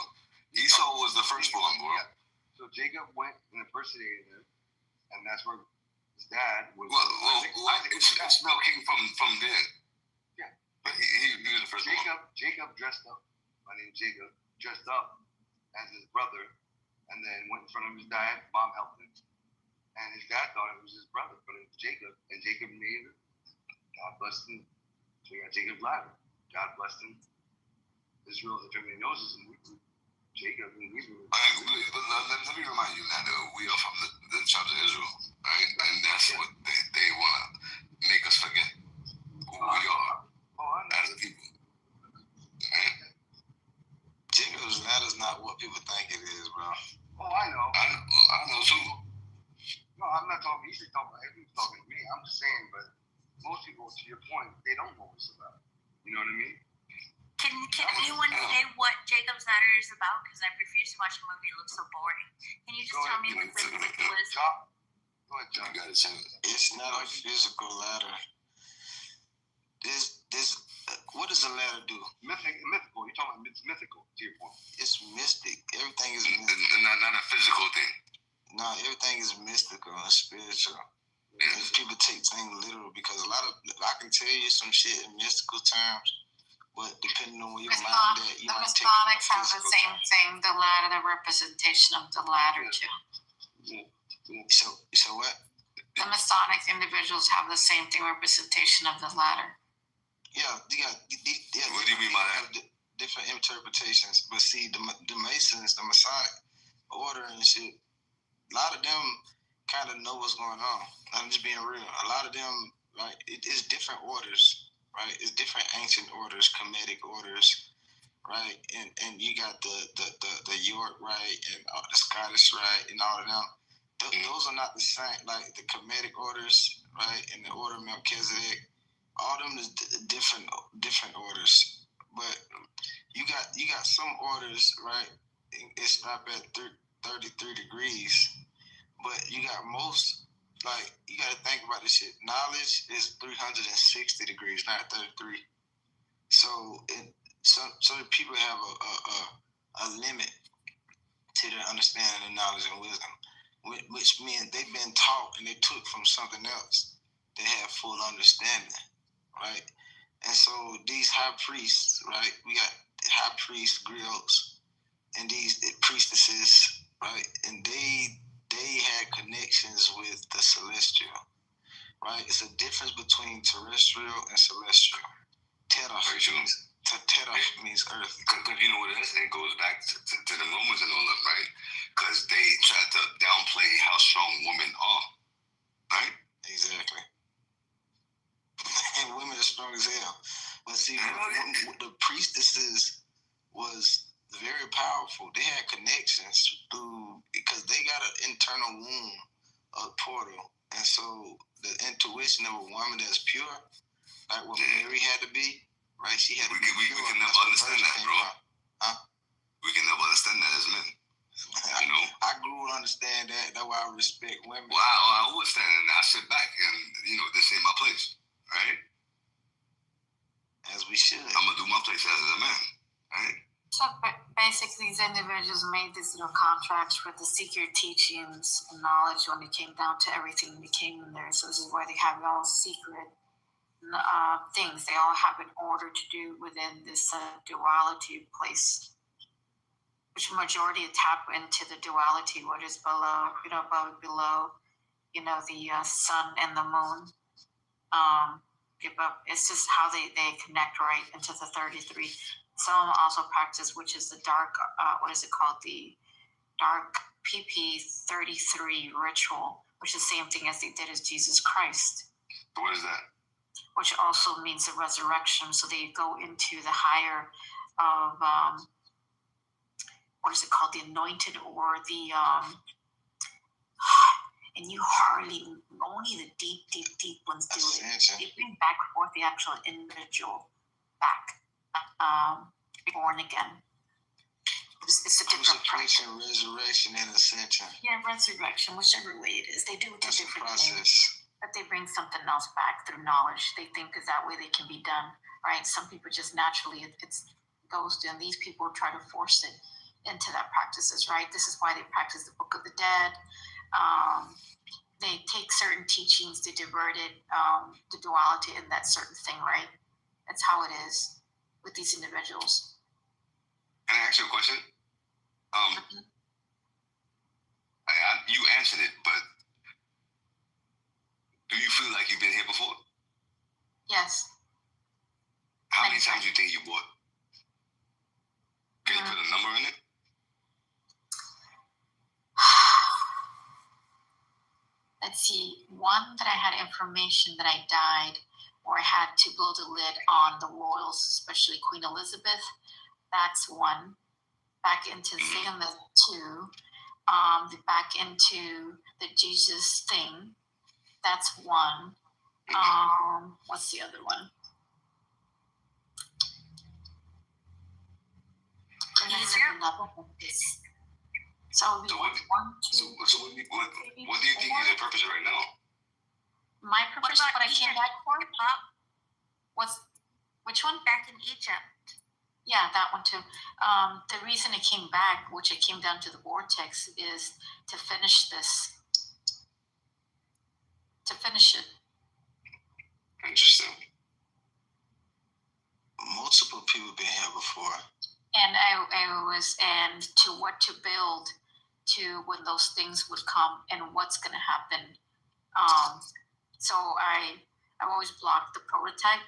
Esau was the firstborn, boy. Yeah. So Jacob went and impersonated him, and that's where his dad was. Isaac Ishmael came from there. Yeah. But he was the firstborn. Jacob dressed up. My name is Jacob. Dressed up as his brother, and then went in front of his dad. Mom helped him, and his dad thought it was his brother, but it was Jacob. And Jacob named him. God blessed him. So you got Jacob's ladder. God blessed him. Israel, if everybody knows, is in Hebrew. Jacob in Hebrew. Let me remind you that we are from the children of Israel, right? And that's what they want to make us forget who we are as a people. Right? Jacob's ladder is not what people think it is, bro. Oh, I know. I know too. No, I'm not talking. He's talking about everyone's talking to me. I'm just saying, but most people, to your point, they don't know what it's about. You know what I mean? Can anyone say what Jacob's Ladder is about? Because I refuse to watch the movie. It looks so boring. Can you just tell me what the was? Go ahead, John. It's not a physical ladder. What does a ladder do? Mythical. You're talking about it's mythical, to your point. It's mystic. Everything is mystic. Not a physical thing. No, everything is mystical and spiritual. Yeah. And people take things literal because I can tell you some shit in mystical terms. But depending on where your mind at, you might take it. The Masonics have the same thing. The ladder, the representation of the ladder too. So what? The Masonic individuals have the same thing, representation of the ladder. Yeah. What do you mean by that? Different interpretations, but see, the Masons, the Masonic order and shit, a lot of them kind of know what's going on. I'm just being real. A lot of them, like, it's different orders. Right, it's different ancient orders, Kemetic orders, right, and you got the York rite and the Scottish rite and all of them. Those are not the same. Like the Kemetic orders, right, and the Order of Melchizedek, all of them is different orders. But you got some orders, right? It stop at 33 degrees, but you got most. Like, you got to think about this shit. Knowledge is 360 degrees, not 33. So people have a limit to their understanding and knowledge and wisdom, which means they've been taught and they took from something else. They have full understanding, right? And so these high priests, right? We got high priests, griots, and these priestesses, right? And they had connections with the celestial, right? It's a difference between terrestrial and celestial. Terra means earth. Because you know what it is? It goes back to the Romans and all that, right? Because they tried to downplay how strong women are, right? Exactly. as strong as hell. But see, what the priestesses was very powerful. They had connections because they got an internal womb, a portal. And so the intuition of a woman that's pure, like what Mary had to be, right? She had to be pure. We can never understand that, bro. Huh? We can never understand that as men. You know? I grew to understand that. That's why I respect women. Well, I understand it, and I sit back and, this ain't my place, right? As we should. I'm going to do my place as a man, right? So basically, these individuals made these little contracts for the secret teachings and knowledge when it came down to everything that came in there. So this is why they have all secret things. They all have an order to do within this duality place, which majority tap into the duality, what is below, above, below, the sun and the moon. It's just how they connect right into the 33. Some also practice, which is the dark, what is it called? The dark PP 33 ritual, which is the same thing as they did as Jesus Christ. What is that? Which also means the resurrection. So they go into the higher of, what is it called? The anointed, or the, and you only the deep ones do it. They bring back forth the actual individual back, born again. It's a different process. Resurrection, and ascension. Yeah, resurrection, whichever way it is. They do it a different process. But they bring something else back through knowledge. They think is that way they can be done, right? Some people just naturally, it goes to, and these people try to force it into that practices, right? This is why they practice the Book of the Dead. They take certain teachings, they divert it, the duality in that certain thing, right? That's how it is with these individuals. Can I ask you a question? You answered it, but do you feel like you've been here before? Yes. How many times do you think you bought? Can you put a number in it? Let's see, one that I had information that I died, or I had to blow the lid on the royals, especially Queen Elizabeth. That's one. Back into Zayama 2. Back into the Jesus thing. That's one. What's the other one? So what do you think is your purpose right now? My purpose, what I came back for? Which one? Back in Egypt. Yeah, that one too. The reason it came back, which it came down to the vortex, is to finish this. To finish it. Interesting. Multiple people been here before. And and to what to build, to when those things would come and what's going to happen. So I've always blocked the prototype.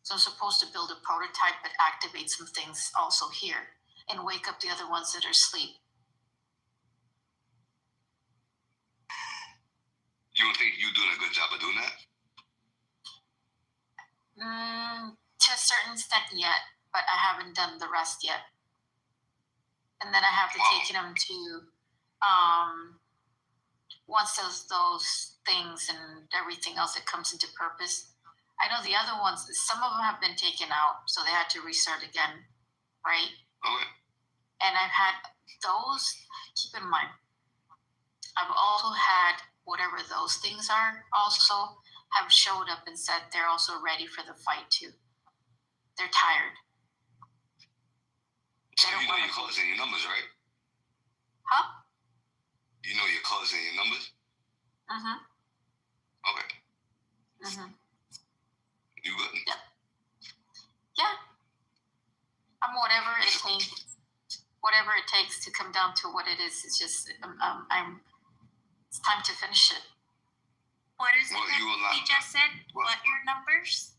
So I'm supposed to build a prototype but activate some things also here and wake up the other ones that are asleep. You don't think you're doing a good job of doing that? To a certain extent yet, but I haven't done the rest yet. And then I have to take them to, once those things and everything else that comes into purpose. I know the other ones, some of them have been taken out, so they had to restart again, right? Okay. And I've had those, keep in mind, I've also had whatever those things are, also have showed up and said they're also ready for the fight too. They're tired. So you know your colors and your numbers, right? Huh? You know your colors and your numbers? Mm-hmm. Okay. Mm-hmm. You good? Yep. Yeah. I'm whatever it takes to come down to what it is. It's just it's time to finish it. What is it that you just said? What your numbers?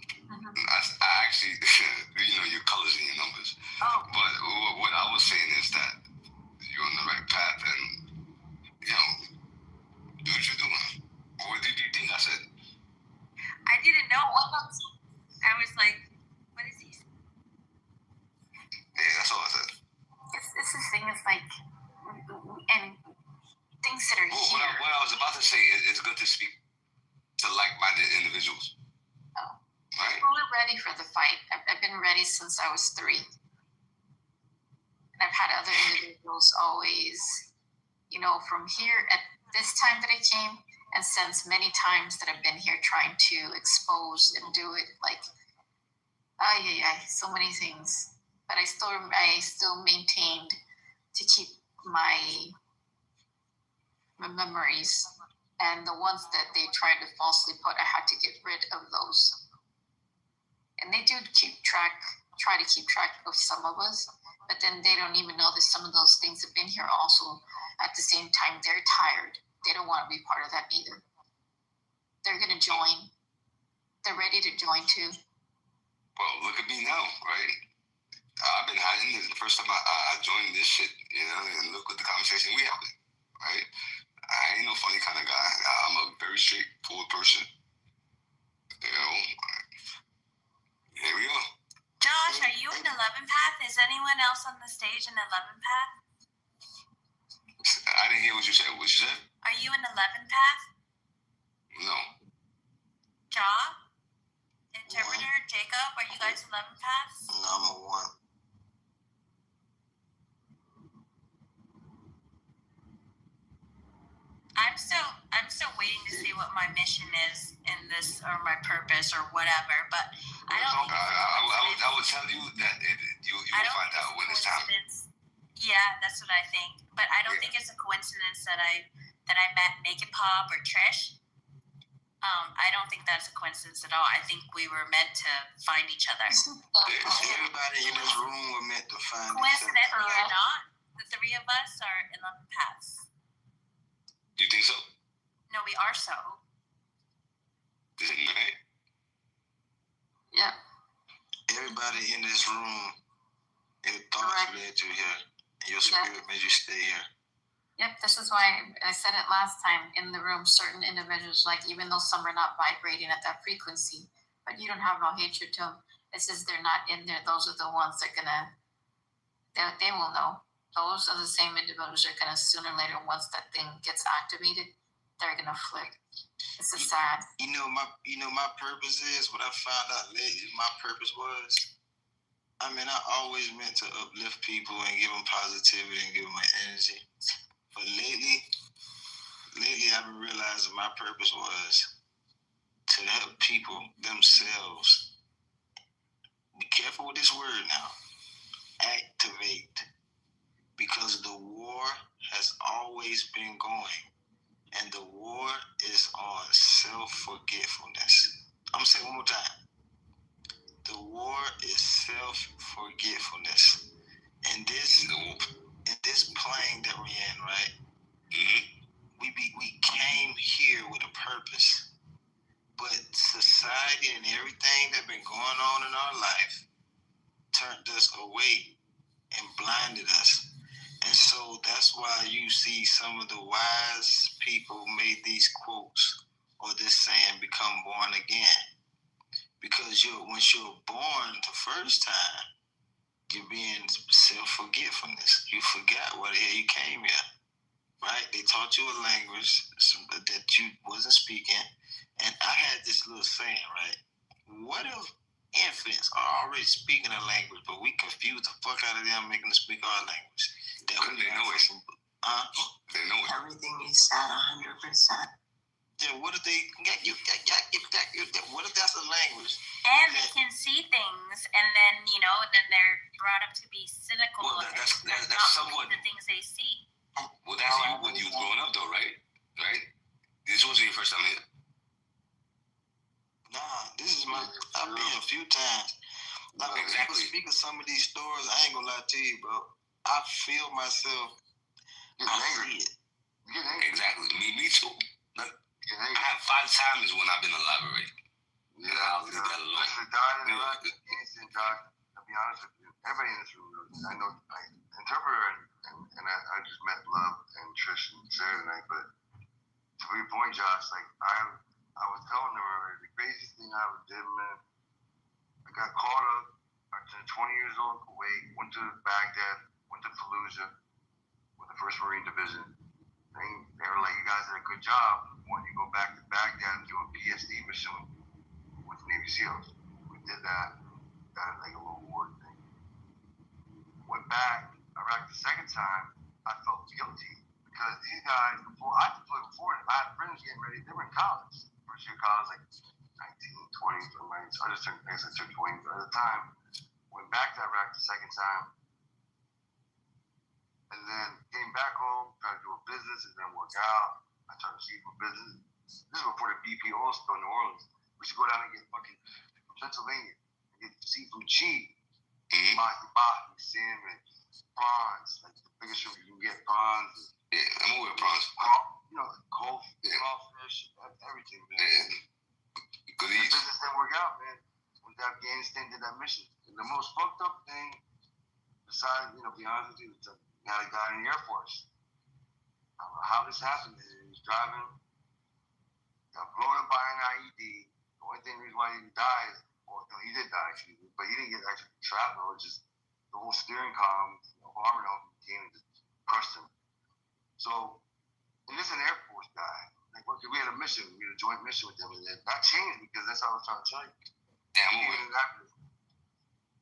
Mm-hmm. I actually, your colors and your numbers. Oh. But what I was saying is that you're on the right path and, do what you're doing. What did you think I said? I didn't know consider here. What I was about to say is it's good to speak to like-minded individuals. Oh. Right? Well, we're ready for the fight. I've been ready since I was 3. And I've had other individuals always, from here at this time that I came, and since many times that I've been here trying to expose and do it, so many things. But I still maintained to keep my memories, and the ones that they tried to falsely put, I had to get rid of those. And they do try to keep track of some of us, but then they don't even know that some of those things have been here also. At the same time, they're tired. They don't want to be part of that either. They're going to join. They're ready to join too. Well, look at me now, right? I've been hiding this the first time I joined this shit, and look at the conversation we having, right? I ain't no funny kind of guy. I'm a very straightforward person. Here we go. Josh, are you an 11 path? Is anyone else on the stage an 11 path? I didn't hear what you said. What you said? Are you an 11 path? No. Ja? Interpreter? Jacob? Are you guys 11 paths? No, I'm a 1. I'm still waiting to see what my mission is in this, or my purpose, or whatever. But I don't think I would tell you that you will find out when it's time. Yeah, that's what I think. But I don't think it's a coincidence that I met Naked Pop or Trish. I don't think that's a coincidence at all. I think we were meant to find each other. Everybody in this room were meant to find each other. Coincidentally or not, the 3 of us are 11 paths. Do you think so? No, we are so. Right? Yeah. Everybody in this room, your thoughts led you here, and your spirit made you stay here. Yep, this is why I said it last time in the room. Certain individuals, even though some are not vibrating at that frequency, but you don't have no hatred to them. It's just they're not in there. Those are the ones that they will know. Those are the same individuals that are gonna sooner or later, once that thing gets activated, they're gonna flip. It's a sad. My purpose is what I found out lately. My purpose was, I always meant to uplift people and give them positivity and give them energy. But lately I've been realizing my purpose was to help people themselves. Be careful with this word now. Activate. Because the war has always been going. And the war is on self-forgetfulness. I'm going to say it one more time. The war is self-forgetfulness. And this plane that we're in, right? We came here with a purpose. But society and everything that's been going on in our life turned us away and blinded us. And so that's why you see some of the wise people made these quotes or this saying, become born again. Because once you're born the first time, you're being self-forgetfulness. You forgot why the hell you came here, right? They taught you a language that you wasn't speaking. And I had this little saying, right? What if infants are already speaking a language, but we confuse the fuck out of them, making them speak our language? They know it. They know it. Everything is at 100%. Yeah, what if they what if that's a language? And they can see things, and then then they're brought up to be cynical. Well, that's somewhat the things they see. Well, that's you when you was growing up, though, right? Right? This wasn't your first time here. Nah, this is I've been a few times. Exactly. Speak of some of these stories, I ain't gonna lie to you, bro. I feel myself. I see it. Exactly. Me too. Look, I have 5 times when I've been elaborating. I'll leave that alone. To be honest with you, everybody in this room knows. I know, Interpreter and I just met Love and Trish and Sarah tonight, but to your point, Josh, I was telling them already, the craziest thing I ever did, man, I got caught up. I turned 20 years old in Kuwait, went to Baghdad, went to Fallujah with the 1st Marine Division. they were like, you guys did a good job. When you go back to Baghdad and do a PSD mission with Navy SEALs, we did that. Got like a little war thing. Went back Iraq the second time. I felt guilty because these guys I deployed before. I had friends getting ready. They were in college, first year college, like 19, 20, or 19. I just turned 20 at the time. Went back to Iraq the second time. And then came back home, tried to do a business, it didn't work out. I tried to see for business. This is before the BP oil spill in New Orleans. We should go down and get fucking from Pennsylvania and get seafood cheap. Mahi, salmon, prawns, like the biggest shit you can get, prawns. Yeah, I'm aware of prawns. You know, crawfish, everything, man. Yeah. Good eat. The business didn't work out, man. Went to Afghanistan, did that mission. And the most fucked up thing, besides, you know, be honest with you, had a guy in the Air Force. I don't know how this happened. He was driving, got blown up by an IED. The only reason why he didn't die is, well, no, he did die actually, but he didn't get actually trapped. It was just the whole steering column, armor helmet came and just crushed him. So, and this is an Air Force guy. Like, we had a mission, we had a joint mission with them, and that changed because that's how I was trying to tell you.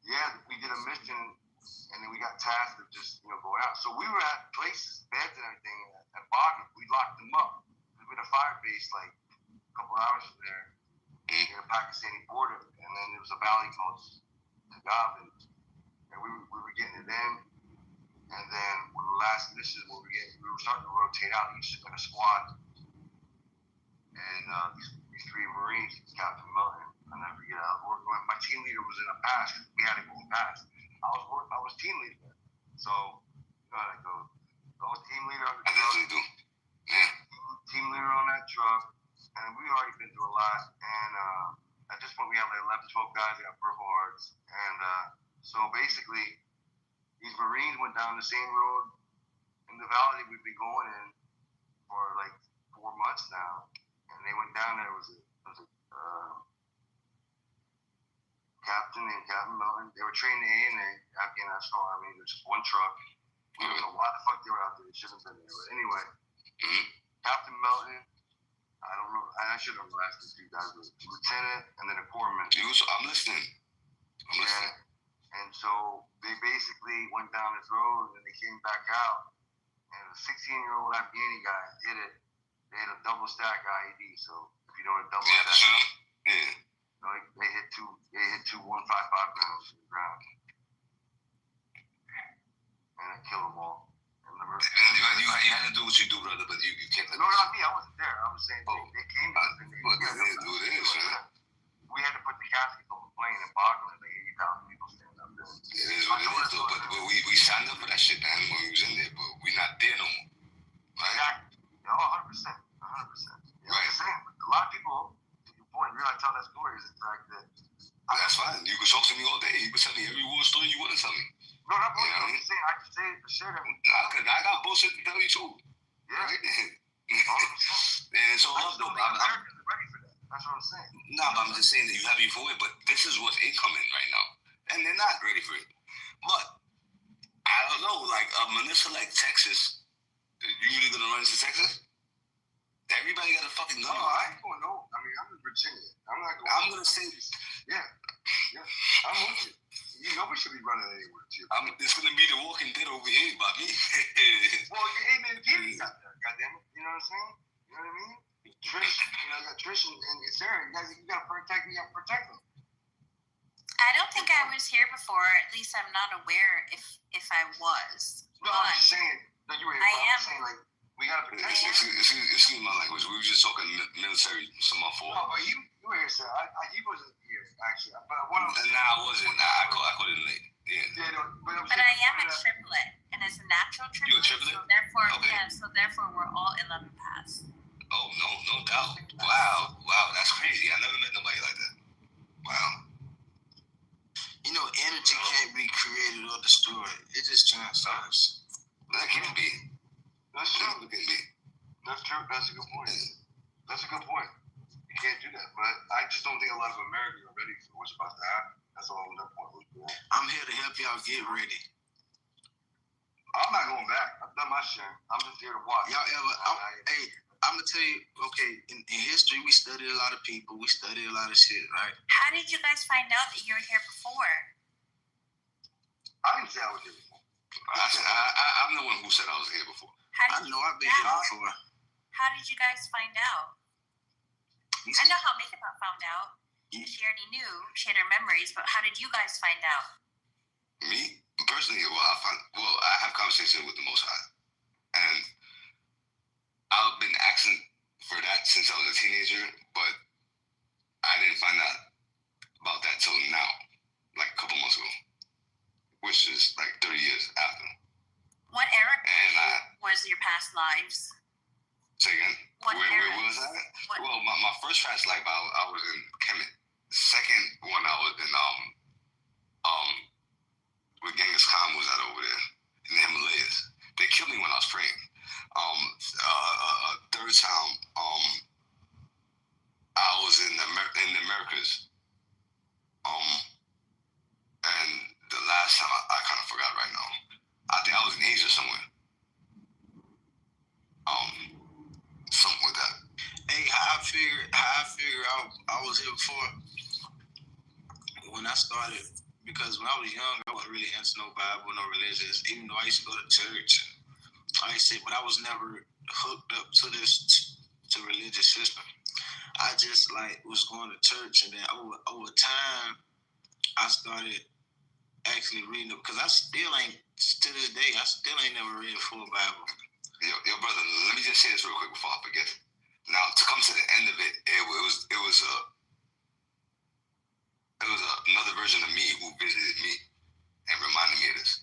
Yeah, we did a mission. And then we got tasked with just, you know, going out. So we were at places, beds and everything at Bagram. We locked them up. We had a fire base like a couple hours from there near the Pakistani border. And then there was a valley called Kitover. And we were getting it in. And then when the last mission, we were starting to rotate out each like a squad. And these three Marines, Captain Milton, I'll never forget, my team leader was in a pass. We had to go fast. I was team leader. So, you know how that goes. I was team leader on the truck. Team leader on that truck. And we already been through a lot. And at this point, we have like 11, 12 guys that got Purple Hearts. And so basically, these Marines went down the same road in the valley we've been going in for like 4 months now. And they went down there. It was a captain named Captain Milton. They were trained in ANA, Afghan National Army. There's just one truck. We don't know why the fuck they were out there. They shouldn't have been there. But anyway, Captain Milton, I don't know. I should have asked these two guys. Lieutenant and then a corpsman. I'm listening. And so they basically went down this road and they came back out. And a 16-year-old Afghani guy hit it. They had a double stack IED. So if you know what a double stack is. They hit two 155 rounds to the ground. And it killed them all. You had to do what you do, brother, but you can't. No, not me. I wasn't there. I was saying they came to us and they do this, right? We had to put the caskets on the plane in Bagram, like 80,000 people standing up there. It is what it is, though. But we signed up for that shit, man, when we was in there, but we're not there no more. Right? Exactly. 100%. 100%. Right. I'm saying, a lot of people. Point, really, I tell that story is the fact that that's fine. You can talk to me all day. You can tell me every war story you want to tell me. No, not bullshit. I'm just saying I can share that. Cause I got bullshit to tell you too. Yeah. Right? And so I'm ready for that. That's what I'm saying. No, but I'm just saying that you have your for it, but this is what's incoming right now. And they're not ready for it. But I don't know, like a minister like Texas, you really gonna run into Texas? Everybody got a fucking number. No, I ain't going no. I mean, I'm in Virginia. I'm not going. I'm gonna say, yeah. I'm with you. You know we should be running anywhere too. It's gonna be the Walking Dead over here by me. Well, hey man, Gary's out there. Goddamn it. You know what I'm saying? You know what I mean? Trish, you got Trish and Sarah. You gotta protect me. You gotta protect them. I don't think I was here before. At least I'm not aware if I was. No, I'm just saying. No, you were here. I'm saying like. We gotta protect him. Excuse my language. We were just talking military. Some of my fault. No, but you were here, sir. He wasn't here actually. But I wasn't. I called it late. Yeah. But I am a triplet, and it's a natural triplet. You a triplet? So therefore, we're all 11 pass. Oh no doubt. Wow, that's crazy. I never met nobody like that. Wow. You know, energy can't be created or destroyed. It just transfers. That can't be. That's true. That's true. That's a good point. That's a good point. You can't do that. But I just don't think a lot of Americans are ready for what's about to happen. That's all that point was. I'm here to help y'all get ready. I'm not going back. I've done my share. I'm just here to watch. Y'all ever? I'm gonna tell you. Okay, in history, we studied a lot of people. We studied a lot of shit, right? How did you guys find out that you were here before? I didn't say I was here before. I'm the one who said I was here before. I know I've been here before. How did you guys find out? I know how Makeup found out. She already knew. She had her memories, but how did you guys find out? Me personally, I have conversations with the Most High, and I've been asking for that since I was a teenager, but I didn't find out about that till now, like a couple months ago, which is like 30 years after. What era was your past lives? Say again? What where was I? Well, my first past life, I was in Kemet. The second one, I was in where Genghis Khan was at over there in the Himalayas. They killed me when I was praying. Third time, I was in the Americas. And the last time, I kind of forgot right now. I think I was in Asia somewhere. Something with that. Hey, how I figured out I was here before when I started, because when I was young, I wasn't really into no Bible, no religious, even though I used to go to church. But I was never hooked up to religious system. I just was going to church, and then over time, I started actually reading it, because I still ain't never read a full Bible. Yo, brother, let me just say this real quick before I forget. Now, to come to the end of it, it was another version of me who visited me and reminded me of this.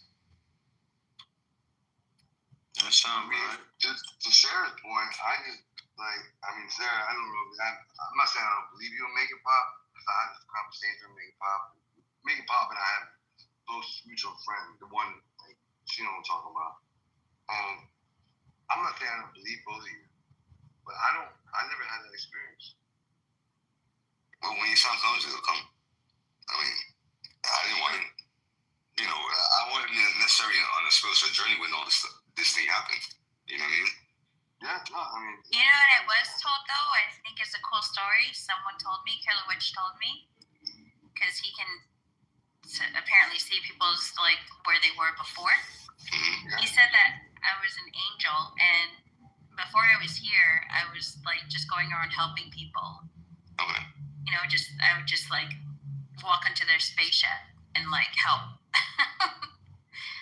That sounds right. Just to Sarah's point, Sarah, I don't know. I'm not saying I don't believe you in Make It Pop, because I had this conversation with Make It Pop. Make It Pop and I have close mutual friend, the one, she know what I'm talking about. I'm not saying I don't believe both of you, but I never had that experience. Well, when your son comes, it'll come. I mean, I didn't want to, I wasn't necessarily on a spiritual journey when all this thing happened. You know what I mean? Yeah, no, I mean. You know what I was told, though? I think it's a cool story. Someone told me, Killer Witch told me, because he can apparently see people's, where they were before. Mm-hmm. He said that I was an angel, and before I was here, I was, just going around helping people. Okay. I would just, walk into their spaceship and, help.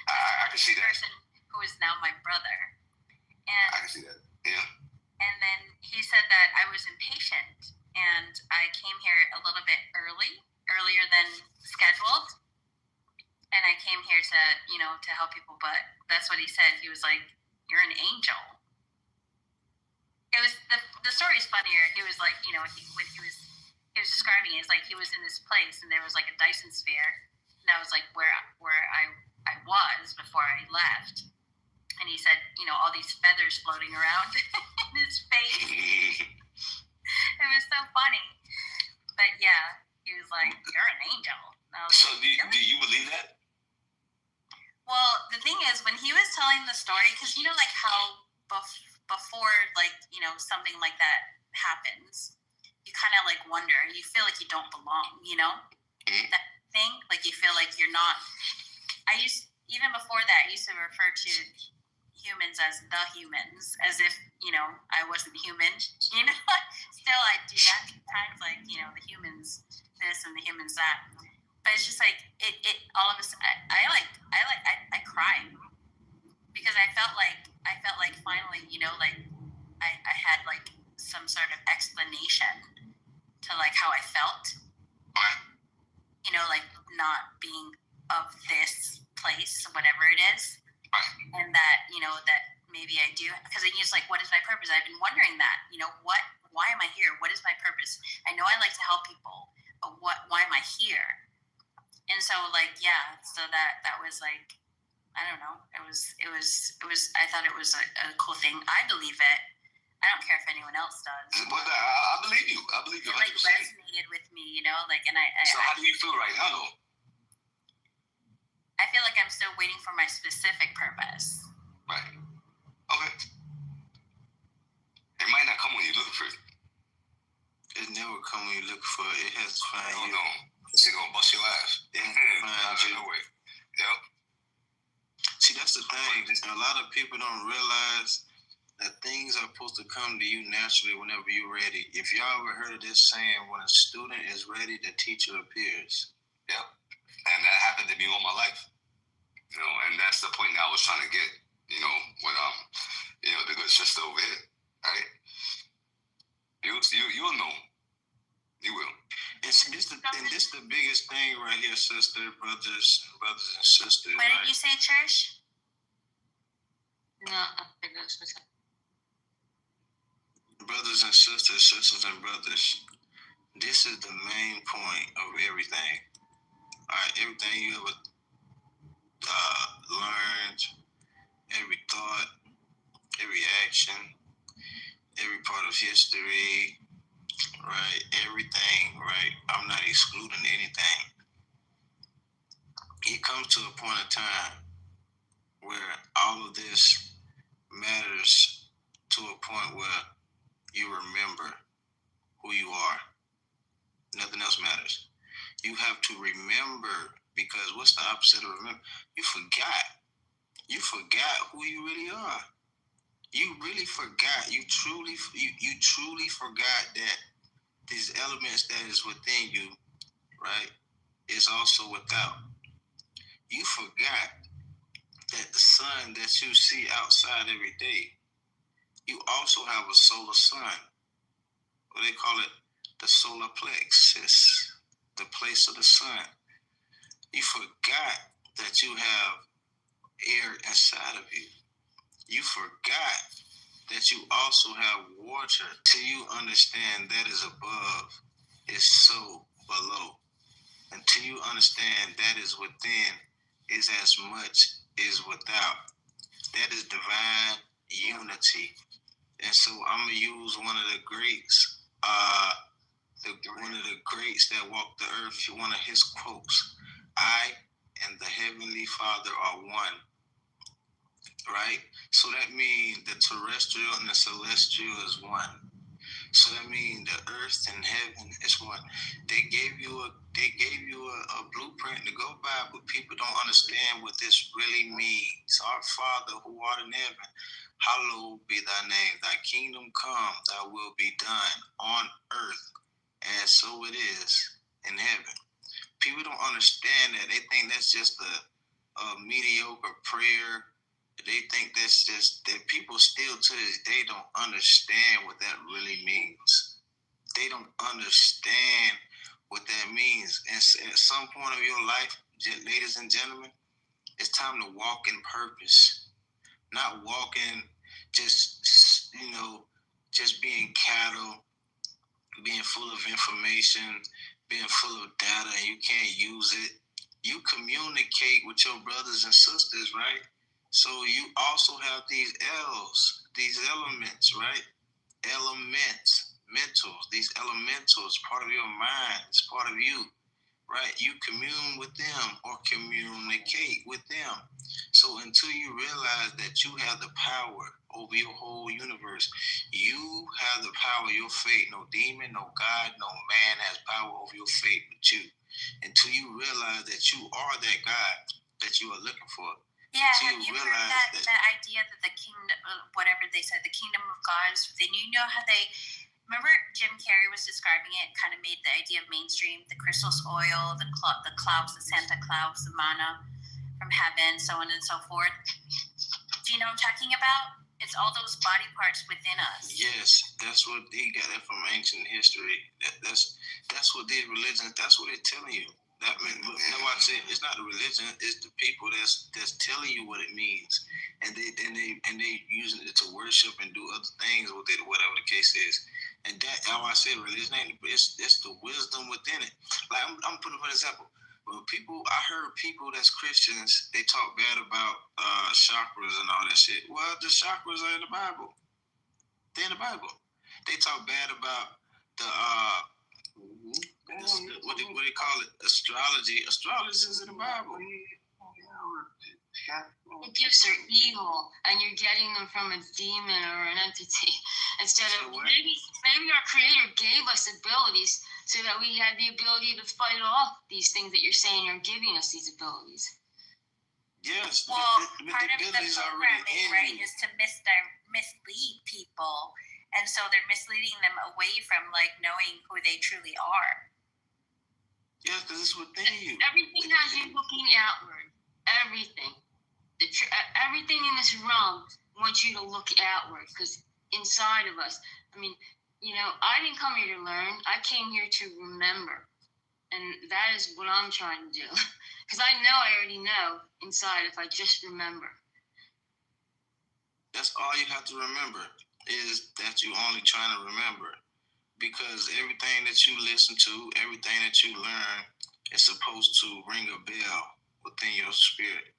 I can see that. Person who is now my brother. And I can see that, yeah. And then he said that I was impatient, and I came here a little bit earlier than scheduled. And I came here to, to help people, but that's what he said. He was like, "You're an angel." It was the story's funnier. He was like, he was describing it. It's like he was in this place, and there was a Dyson sphere, and that was where I was before I left. And he said, all these feathers floating around in his face. It was so funny. But yeah, he was like, "You're an angel." So do you believe that? Well, the thing is, when he was telling the story, because how before something like that happens, you kind of wonder, you feel like you don't belong, that thing, you feel like you're not. Even before that, I used to refer to humans as the humans, as if I wasn't human. Still I do that sometimes, the humans this and the humans that. But it's just it all of a sudden I cried because I felt like finally I had some sort of explanation to how I felt, not being of this place, whatever it is, and that that maybe I do, because it's what is my purpose? I've been wondering that, why am I here? What is my purpose? I know I like to help people, but why am I here? And so so that was I don't know. It was I thought it was a cool thing. I believe it. I don't care if anyone else does. But I believe you. I believe you. It resonated with me, and I. So how do you feel right now, though? I feel like I'm I'm still waiting for my specific purpose. Right. Okay. It might not come when you look for it. It never come when you look for it. It has to find you. No. This shit gonna bust your ass. It has to find you. No way. Yep. See, that's the thing. A lot of people don't realize that things are supposed to come to you naturally whenever you're ready. If y'all ever heard of this saying, when a student is ready, the teacher appears. Yep. And that happened to me all my life. You know, and that's the point that I was trying to get, you know, with the good sister over here. Right? You'll know. You will. And this the biggest thing right here, sister, brothers and sisters. What did you say, Trish? No, I think that's what's up. Brothers and sisters and brothers, this is the main point of everything. All right, everything you ever learned, every thought, every action, every part of history, right? Everything, right? I'm not excluding anything. It comes to a point in time where all of this matters to a point where you remember who you are. Nothing else matters. You have to remember, because what's the opposite of remember? You forgot. You forgot who you really are. You really forgot. You truly forgot that these elements that is within you, right, is also without. You forgot that the sun that you see outside every day, you also have a solar sun. What they call it, the solar plexus, the place of the sun. You forgot that you have air inside of you. You forgot that you also have water. Till you understand that is above, is so below. Until you understand that is within, is as much is without. That is divine unity. And so I'm going to use one of the greats, one of the greats that walked the earth, one of his quotes. I and the Heavenly Father are one. Right? So that means the terrestrial and the celestial is one. So that means the earth and heaven is one. They gave you a blueprint to go by, but people don't understand what this really means. Our Father who art in heaven, hallowed be thy name. Thy kingdom come, thy will be done on earth as so it is in heaven. People don't understand that. They think that's just a mediocre prayer. They think that's just that people still to this day don't understand what that really means. They don't understand what that means. And at some point of your life, ladies and gentlemen, it's time to walk in purpose. Not walking just, just being cattle, being full of information, being full of data, and you can't use it. You communicate with your brothers and sisters, right? So you also have these L's, these elements, right? Elements, mentals, these elementals, part of your mind, it's part of you, right? You commune with them or communicate with them. So until you realize that you have the power over your whole universe, you have the power of your fate. No demon, no God, no man has power over your fate but you. Until you realize that you are that God that you are looking for. Yeah, have you heard that idea that the kingdom, whatever they said, the kingdom of God is within you? You know how remember Jim Carrey was describing it, kind of made the idea of mainstream, the crystals oil, the clouds, the Santa Claus, the manna from heaven, so on and so forth. Do you know what I'm talking about? It's all those body parts within us. Yes, that's what they got that from ancient history. That's what their religion, that's what they're telling you. That mean, no, I say it's not the religion; it's the people that's telling you what it means, and they using it to worship and do other things with it, whatever the case is. And that, how I say, religion ain't, it's the wisdom within it. Like I'm putting for an example. Well, I heard people that's Christians, they talk bad about chakras and all that shit. Well, the chakras are in the Bible. They're in the Bible. They talk bad about the what they call it, astrology. Astrology is in the Bible. The gifts are evil, and you're getting them from a demon or an entity. Instead of maybe our Creator gave us abilities so that we had the ability to fight off these things that you're saying are giving us these abilities. Yes. Well, part of the programming, right, is to mislead people, and so they're misleading them away from like knowing who they truly are. Yeah, because it's within you. Everything has you looking outward. Everything. Everything in this realm wants you to look outward, because inside of us, I mean, you know, I didn't come here to learn. I came here to remember. And that is what I'm trying to do. Because I know I already know inside if I just remember. That's all you have to remember, is that you're only trying to remember. Because everything that you listen to, everything that you learn is supposed to ring a bell within your spirit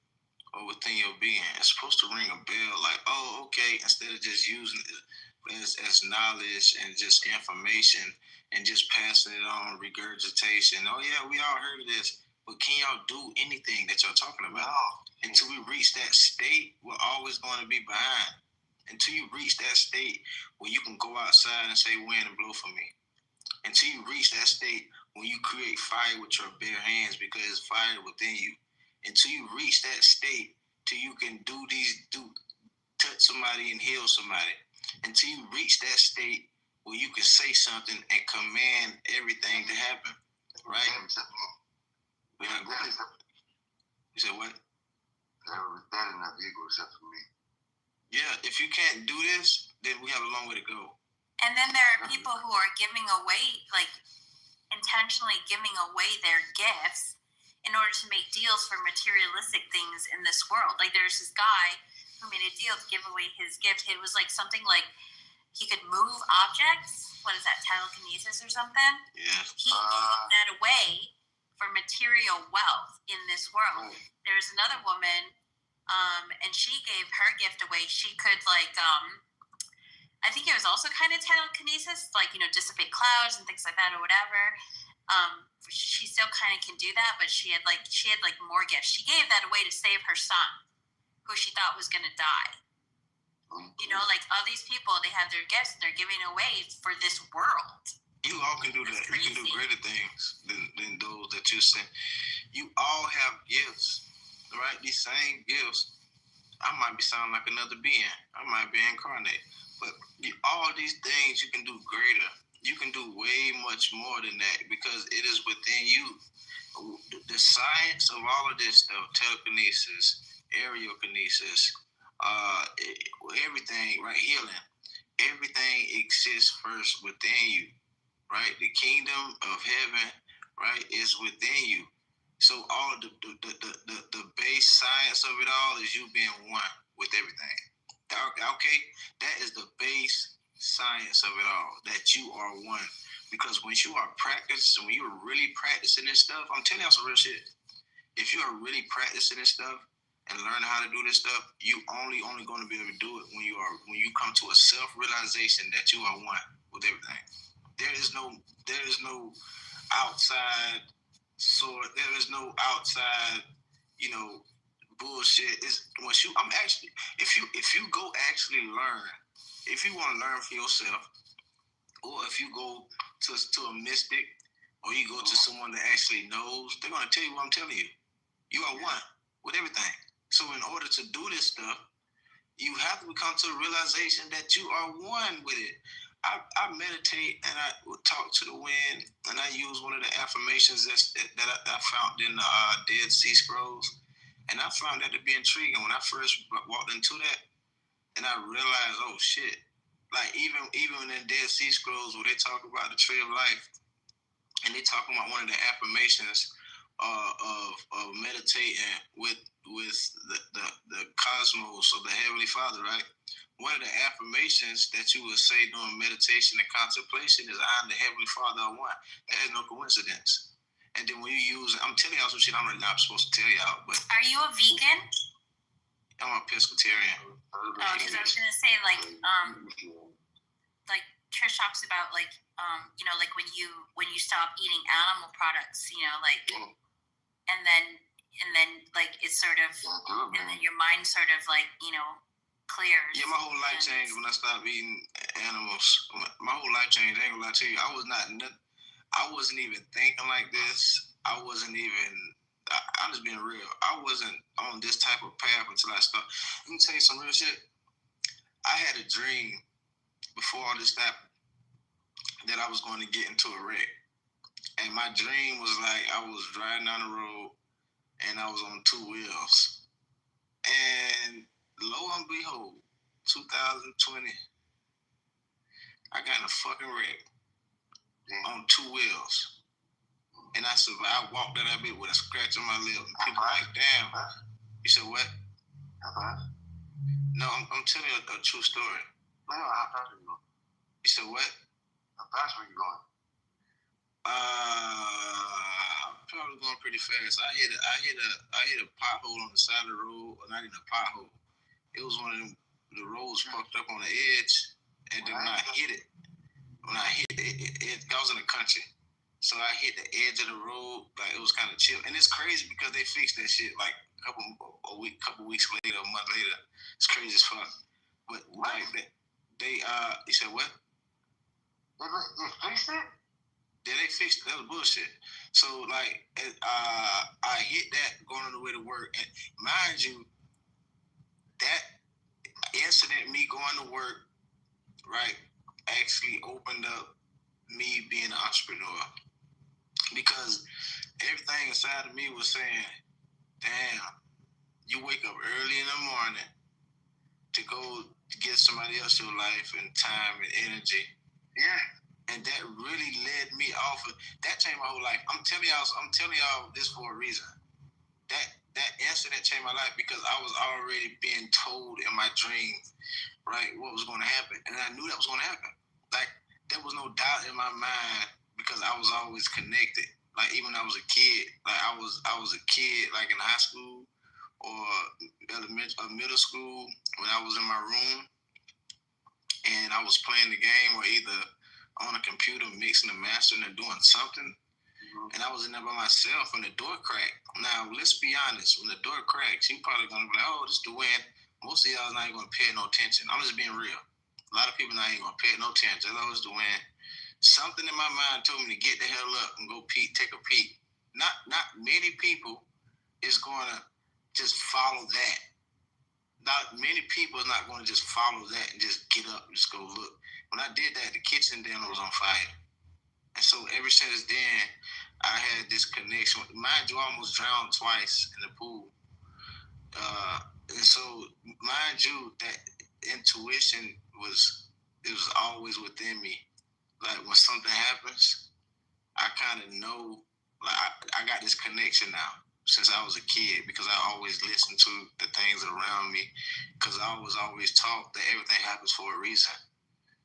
or within your being. It's supposed to ring a bell like, oh, okay, instead of just using it as knowledge and just information and just passing it on, regurgitation. Oh, yeah, we all heard of this. But can y'all do anything that y'all talking about? Until we reach that state, we're always going to be behind. Until you reach that state where you can go outside and say, wind and blow for me. Until you reach that state when you create fire with your bare hands because it's fire within you. Until you reach that state till you can touch somebody and heal somebody. Until you reach that state where you can say something and command everything to happen. Right? We're not going to. You said what? That in that vehicle except for me. Yeah, if you can't do this, then we have a long way to go. And then there are people who are giving away, like intentionally giving away their gifts in order to make deals for materialistic things in this world. Like there's this guy who made a deal to give away his gift. It was like something like he could move objects. What is that, telekinesis or something? Yeah. He gave that away for material wealth in this world. There's another woman, and she gave her gift away. She could like, I think it was also kind of telekinesis, like, you know, dissipate clouds and things like that or whatever. She still kind of can do that, but she had like more gifts. She gave that away to save her son, who she thought was going to die. You know, like all these people, they have their gifts and they're giving away for this world. You all can do that. You can do greater things than those that you're saying. You all have gifts, right? These same gifts. I might be sounding like another being. I might be incarnate. But all these things you can do greater. You can do way much more than that because it is within you. The science of all of this stuff, telekinesis, aerokinesis, everything, right? Healing. Everything exists first within you. Right, the kingdom of heaven, right, is within you. So all the base science of it all is you being one with everything. Okay, that is the base science of it all. That you are one. Because when you are practicing, when you are really practicing this stuff, I'm telling y'all some real shit. If you are really practicing this stuff and learning how to do this stuff, you only going to be able to do it when you come to a self-realization that you are one with everything. There is no outside sort. There is no outside, bullshit. It's once you. I'm actually. If you go actually learn, if you want to learn for yourself, or if you go to a mystic, or you go to someone that actually knows, they're gonna tell you what I'm telling you. You are one with everything. So in order to do this stuff, you have to come to a realization that you are one with it. I meditate and I talk to the wind, and I use one of the affirmations that I found in the Dead Sea Scrolls, and I found that to be intriguing when I first walked into that, and I realized, oh shit, like even in Dead Sea Scrolls where they talk about the Tree of Life, and they talk about one of the affirmations of meditating with the cosmos or the Heavenly Father, right? One of the affirmations that you would say during meditation and contemplation is, I am the Heavenly Father of one. That is no coincidence. And then when you use, I'm telling y'all some shit I'm really not supposed to tell y'all, but. Are you a vegan? I'm a pescatarian. Oh, because I was going to say, like Trish talks about, like when you stop eating animal products, and then and then like it's sort of, and then your mind sort of like, you know, clears. Yeah, my whole life changed when I stopped eating animals. My whole life changed. I ain't gonna lie to you. I wasn't even thinking like this. I'm just being real. I wasn't on this type of path until I started. Let me tell you some real shit. I had a dream before all this happened that I was going to get into a wreck. And my dream was like I was driving down the road and I was on two wheels. And lo and behold, 2020, I got in a fucking wreck on two wheels. And I survived. I walked out of that bit with a scratch on my lip. And people were like, damn. You said what? No, I'm telling you a true story. No, how fast are you going? You said what? How fast were you going? Probably going pretty fast. I hit a pothole on the side of the road, or not even a pothole. It was one of them, the roads fucked up on the edge, and then when I hit it, I was in the country, so I hit the edge of the road, like it was kind of chill, and it's crazy because they fixed that shit like a couple weeks later, a month later. It's crazy as fuck. But like they you said what? They fixed it? Yeah, they fixed it. That was bullshit. So, like, I hit that going on the way to work. And mind you, that incident, me going to work, right, actually opened up me being an entrepreneur. Because everything inside of me was saying, damn, you wake up early in the morning to go to get somebody else your life and time and energy. Yeah. And that really led me off of that changed my whole life. I'm telling y'all this for a reason. That incident changed my life because I was already being told in my dream, right, what was going to happen, and I knew that was going to happen. Like there was no doubt in my mind because I was always connected. Like even when I was a kid, like I was a kid like in high school or middle school when I was in my room and I was playing the game or either on a computer mixing and mastering and doing something. And I was in there by myself and the door cracked. Now, let's be honest. When the door cracks, you're probably going to be like, oh, this is the wind. Most of y'all not even going to pay no attention. I'm just being real. A lot of people not even going to pay no attention. Oh, it's the wind. Something in my mind told me to get the hell up and go take a peek. Not many people is going to just follow that. Not many people are not going to just follow that and just get up and just go look. When I did that, the kitchen down was on fire. And so ever since then, I had this connection. Mind you, I almost drowned twice in the pool. And so, mind you, that intuition was always within me. Like when something happens, I kind of know, like I got this connection now since I was a kid because I always listened to the things around me because I was always taught that everything happens for a reason.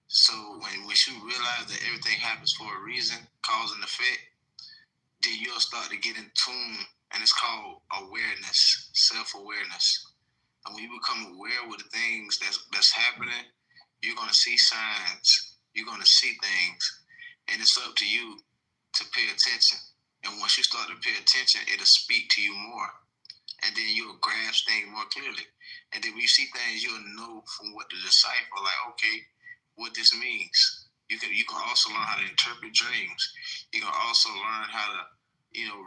So when you realize that everything happens for a reason, cause and effect, then you'll start to get in tune, and it's called awareness, self-awareness. And when you become aware with the things that's happening, you're going to see signs, you're going to see things, and it's up to you to pay attention. And once you start to pay attention, it'll speak to you more, and then you'll grasp things more clearly. And then when you see things, you'll know from what to decipher, like, okay, what this means. You can also learn how to interpret dreams. You can also learn how to,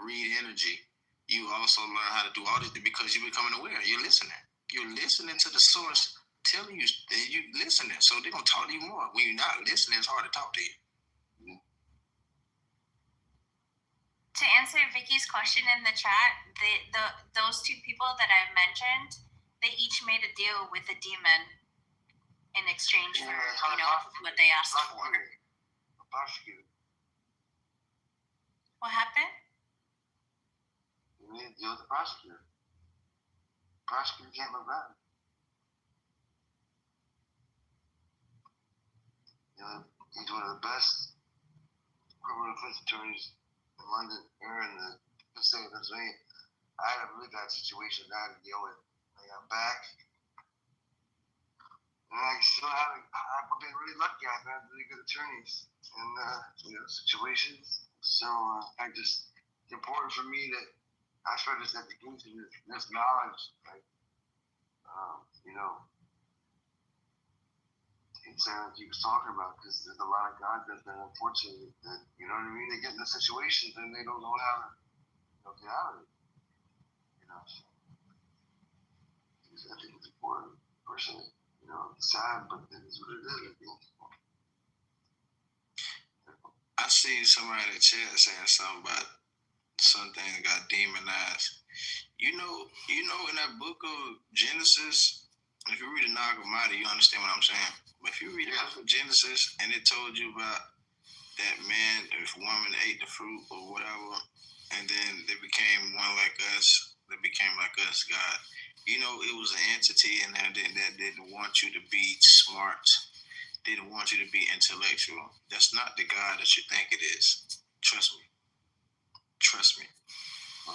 read energy. You also learn how to do all this because you're becoming aware. You're listening. You're listening to the source telling you that you're listening. So they're gonna talk to you more. When you're not listening, it's hard to talk to you. To answer Vicky's question in the chat, those two people that I mentioned, they each made a deal with a demon in exchange for what they asked for. What happened? You need to deal with the prosecutor. Prosecutor can't look bad. He's one of the best criminal defense attorneys in London or in the state of Pennsylvania. I had a really bad situation. I had to deal with. I got back. And I've been really lucky. I've had really good attorneys in situations. So it's important for me that That's where this education, this knowledge, like, you know, it's he was talking about, because there's a lot of guys that unfortunately, that, you know what I mean, they get in the situations and they don't know how to, get out of it. You know, I think it's important, personally. You know, it's sad, but it is what it is. I seen somebody in the chat saying something about something that got demonized. You know, in that book of Genesis, if you read the Nag Hammadi, you understand what I'm saying. But if you read the book of Genesis and it told you about that man, if woman ate the fruit or whatever, and then they became one like us, they became like us, God. You know, it was an entity in there that didn't want you to be smart, didn't want you to be intellectual. That's not the God that you think it is. Trust me.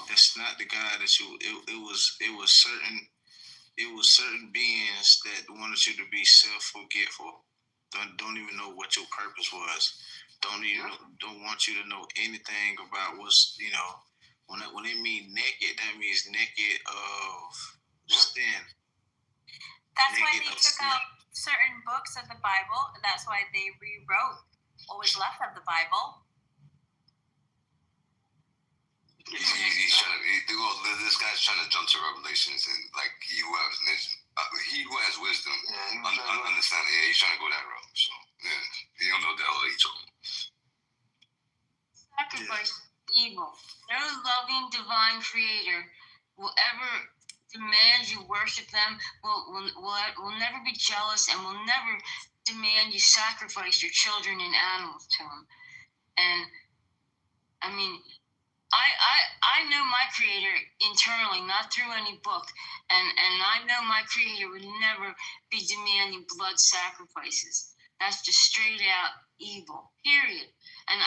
That's not the God that you. It was certain beings that wanted you to be self-forgetful. Don't even know what your purpose was. Don't want you to know anything about what's, when they mean naked, that means naked of sin. That's why they took out certain books of the Bible, and that's why they rewrote what was left of the Bible. He's trying to. This guy's trying to jump to Revelations, and like he who has wisdom, understanding. Yeah, he's trying to go that route. So yeah, he don't know that all he told. Sacrifice evil. No loving divine creator will ever demand you worship them. Will never be jealous, and will never demand you sacrifice your children and animals to him. And I mean, I know my creator internally, not through any book, and I know my creator would never be demanding blood sacrifices. That's just straight out evil, period. And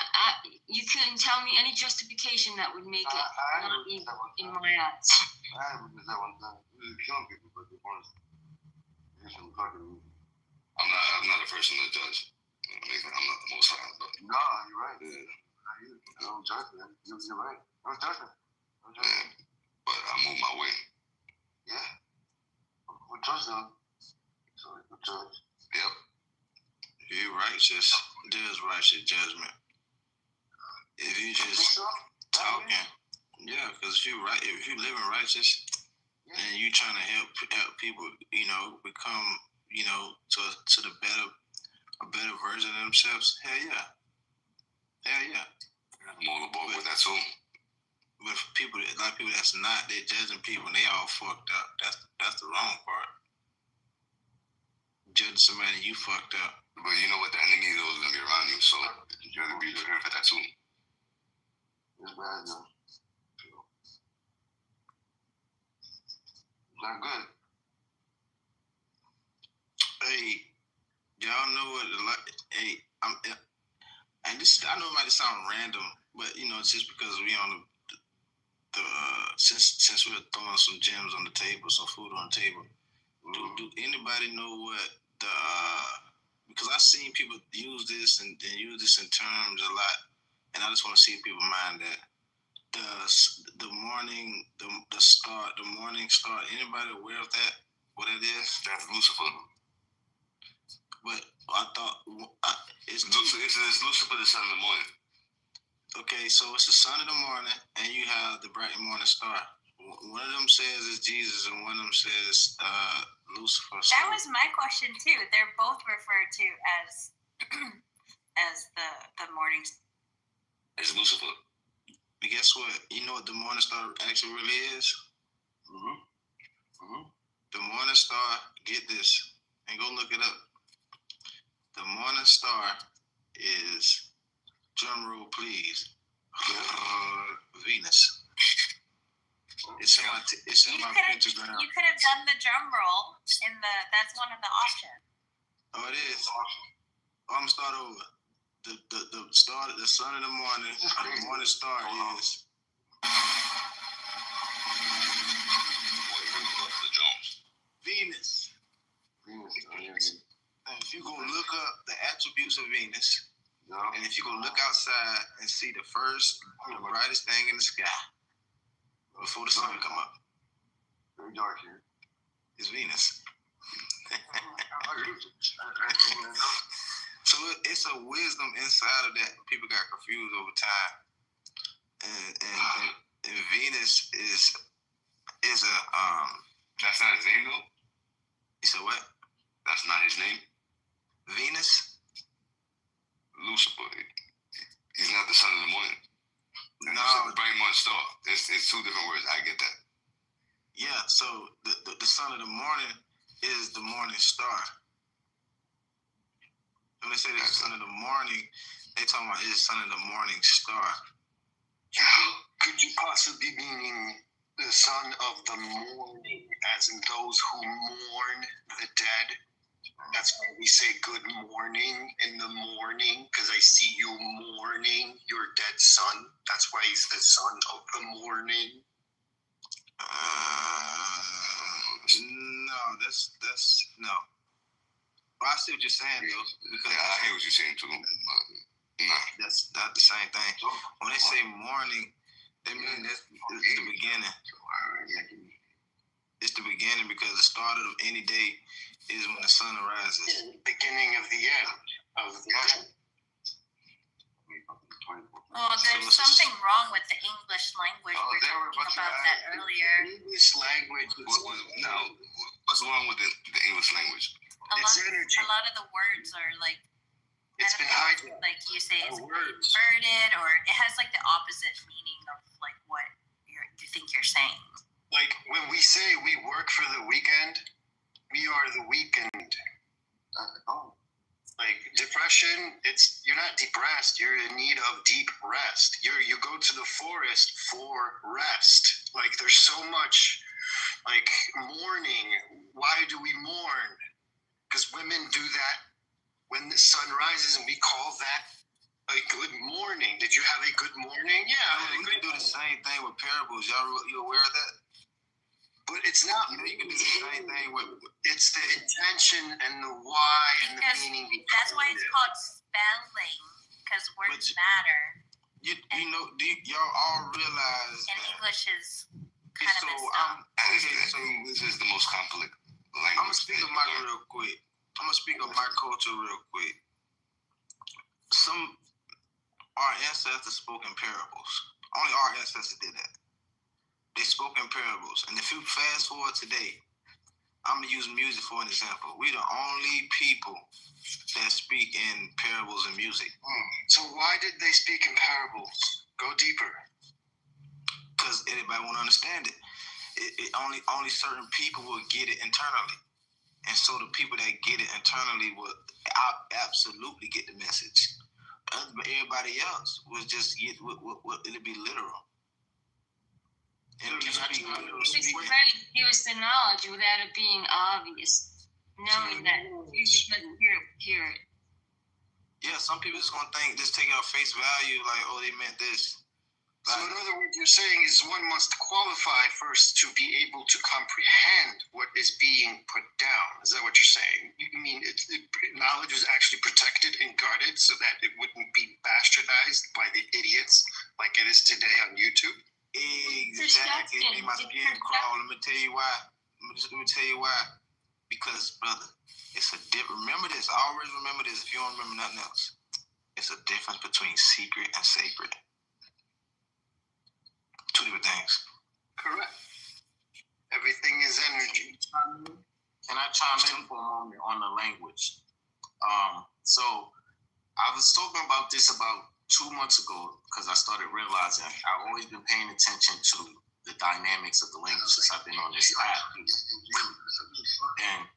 you couldn't tell me any justification that would make it not evil in my eyes. I haven't that one time. He was killing people, but they weren't. I'm not a person to judge. I'm not the most high, but no, you're right. Yeah. No judgment. You're right. No judgment. Yeah, but I move my way. Yeah. We'll judge them. So we'll judge. Yep. If you're righteous, there's righteous judgment. If you just talking, because if you living righteous and you trying to help people, become, to the a better version of themselves, hell yeah. I'm on board with that too. But for people that's not, they're judging people and they all fucked up. That's the wrong part. Judging somebody, you fucked up. But you know what, the enemy is gonna be around you, so you gotta be prepared for that too. It's bad though. Not good. Hey, y'all know what? And this, I know it might sound random, but just because we on the since we're throwing some gems on the table, some food on the table. Do anybody know what because I've seen people use this and use this in terms a lot, and I just want to see if people mind that the morning star. Anybody aware of that? What it is? That's Lucifer. But I thought it's Lucifer, the sun of the morning. Okay, so it's the sun of the morning, and you have the bright morning star. One of them says it's Jesus, and one of them says Lucifer. So that was my question too. They're both referred to as the morning. It's Lucifer. But guess what? You know what the morning star actually really is? The morning star. Get this, and go look it up. The morning star is, drum roll please, Venus. It's in my pentagram. You could have done the drum roll that's one of the options. Oh, it is. I'm gonna start over. The star, the sun in the morning, the morning star is. Venus. And if you go look up the attributes of Venus, and if you go look outside and see the brightest thing in the sky, before the sun come up. Very dark here. It's Venus. So it's a wisdom inside of that. People got confused over time, and Venus is a That's not his name though. You said what? That's not his name. Venus. Lucifer. He's not the son of the morning. No, the bright morning star. It's two different words. I get that. Yeah. So the son of the morning is the morning star. When they say the son of the morning, they talking about his son of the morning star. Could you possibly meaning the son of the morning, as in those who mourn the dead? That's why we say good morning in the morning, because I see you mourning your dead son. That's why he's the son of the morning. No, that's no. Well, I see what you're saying though, because I hear what you're saying too. Nah. That's not the same thing. When they say morning, they mean that's the beginning. It's the beginning because the start of any day is when the sun arises. It's the beginning of the end of the day. Well, there's something wrong with the English language. We were talking about that earlier. English language. What's wrong with the English language? A lot of the words are like, it's been hijacked. Like you say, it's inverted, or it has like the opposite meaning of like what you think you're saying. Like when we say we work for the weekend, we are the weekend. Like depression, you're not depressed. You're in need of deep rest. You go to the forest for rest. Like there's so much like mourning. Why do we mourn? Because women do that when the sun rises, and we call that a good morning. Did you have a good morning? Yeah. We can do the same thing with parables. You aware of that? But it's not. You can do the same thing with. It's the intention and the why and the meaning. That's why it's called spelling, because words matter. Y'all all realize and that English is kind of messed up. So this is the most complex language. I'm gonna speak of my real quick. I'm gonna speak of my culture real quick. Our ancestors spoke in parables. Only our ancestors did that. They spoke in parables. And if you fast forward today, I'm gonna use music for an example. We're the only people that speak in parables and music. So why did they speak in parables? Go deeper. Because anybody won't understand it. Only certain people will get it internally. And so the people that get it internally will absolutely get the message. But everybody else was just it'll be literal. And it's already give us the knowledge without it being obvious, knowing that you just must hear it. Yeah, some people just gonna just take it at face value, like, oh, they meant this. So in other words, you're saying is one must qualify first to be able to comprehend what is being put down. Is that what you're saying? You mean knowledge is actually protected and guarded so that it wouldn't be bastardized by the idiots like it is today on YouTube? Exactly. It made my skin crawl. Let me tell you why. Because, brother, it's a different. Remember this. Always remember this. If you don't remember nothing else, it's a difference between secret and sacred. Two different things. Correct. Everything is energy. Can I chime in for a moment on the language? So I was talking about this about 2 months ago because I started realizing I've always been paying attention to the dynamics of the language since I've been on this app. And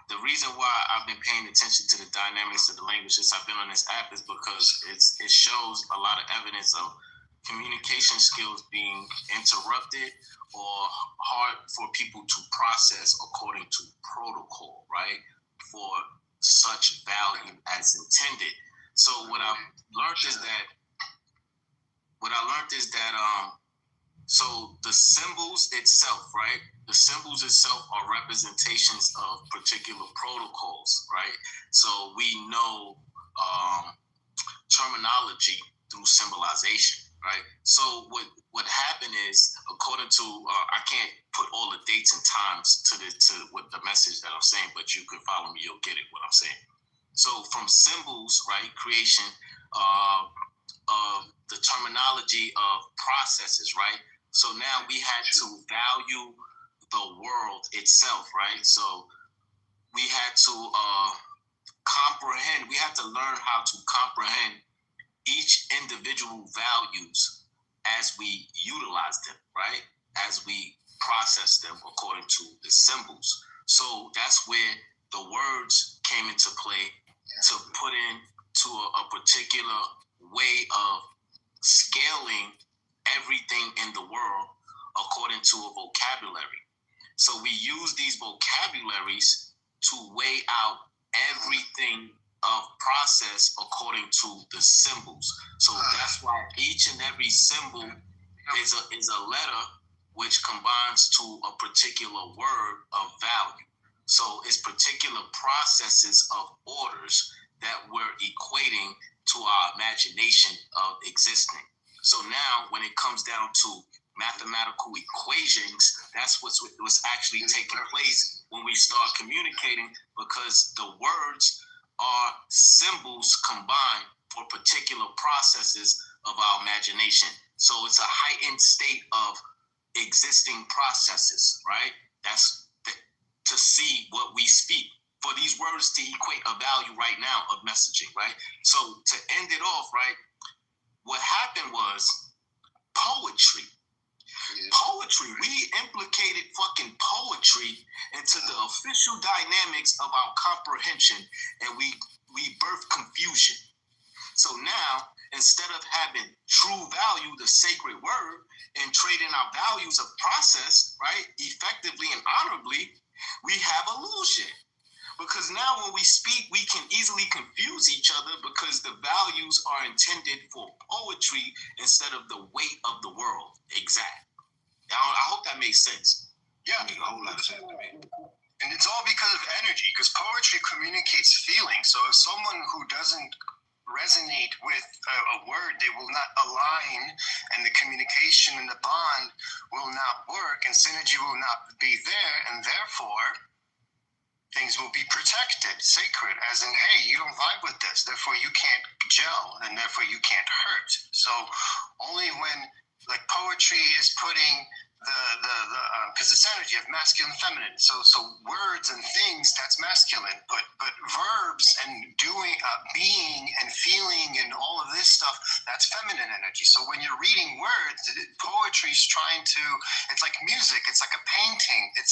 the reason why I've been paying attention to the dynamics of the language since I've been on this app is because it shows a lot of evidence of communication skills being interrupted or hard for people to process according to protocol, right? For such value as intended. So what I learned is that so the symbols itself, right? The symbols itself are representations of particular protocols, right? So we know terminology through symbolization. right? So what happened is, according to I can't put all the dates and times to what the message that I'm saying, but you can follow me, you'll get it what I'm saying. So from symbols, right, creation of the terminology of processes, right? So now we had to value the world itself, right? So we had to comprehend. We had to learn how to comprehend each individual values as we utilize them, right? As we process them according to the symbols. So that's where the words came into play to put into a particular way of scaling everything in the world according to a vocabulary. So we use these vocabularies to weigh out everything of process according to the symbols. So that's why each and every symbol is a letter which combines to a particular word of value. So it's particular processes of orders that we're equating to our imagination of existing. So now when it comes down to mathematical equations, that's what's actually taking place when we start communicating, because the words are symbols combined for particular processes of our imagination. So it's a heightened state of existing processes, right? That's to see what we speak, for these words to equate a value right now of messaging, right? So to end it off, right, what happened was poetry. Poetry, we implicated fucking poetry into the official dynamics of our comprehension, and we birthed confusion. So now, instead of having true value, the sacred word, and trading our values of process, right, effectively and honorably, we have illusion. Because now when we speak, we can easily confuse each other because the values are intended for poetry instead of the weight of the world. Exact. I hope that makes sense. Yeah. A whole lot of sense to me. And it's all because of energy, because poetry communicates feeling. So if someone who doesn't resonate with a word, they will not align, and the communication and the bond will not work, and synergy will not be there, and therefore things will be protected, sacred, as in, hey, you don't vibe with this, therefore you can't gel, and therefore you can't hurt. So only when, like, poetry is putting because it's energy of masculine and feminine. So words and things, that's masculine, but verbs and doing, being and feeling and all of this stuff, that's feminine energy. So when you're reading words, poetry is trying to, it's like music, it's like a painting, it's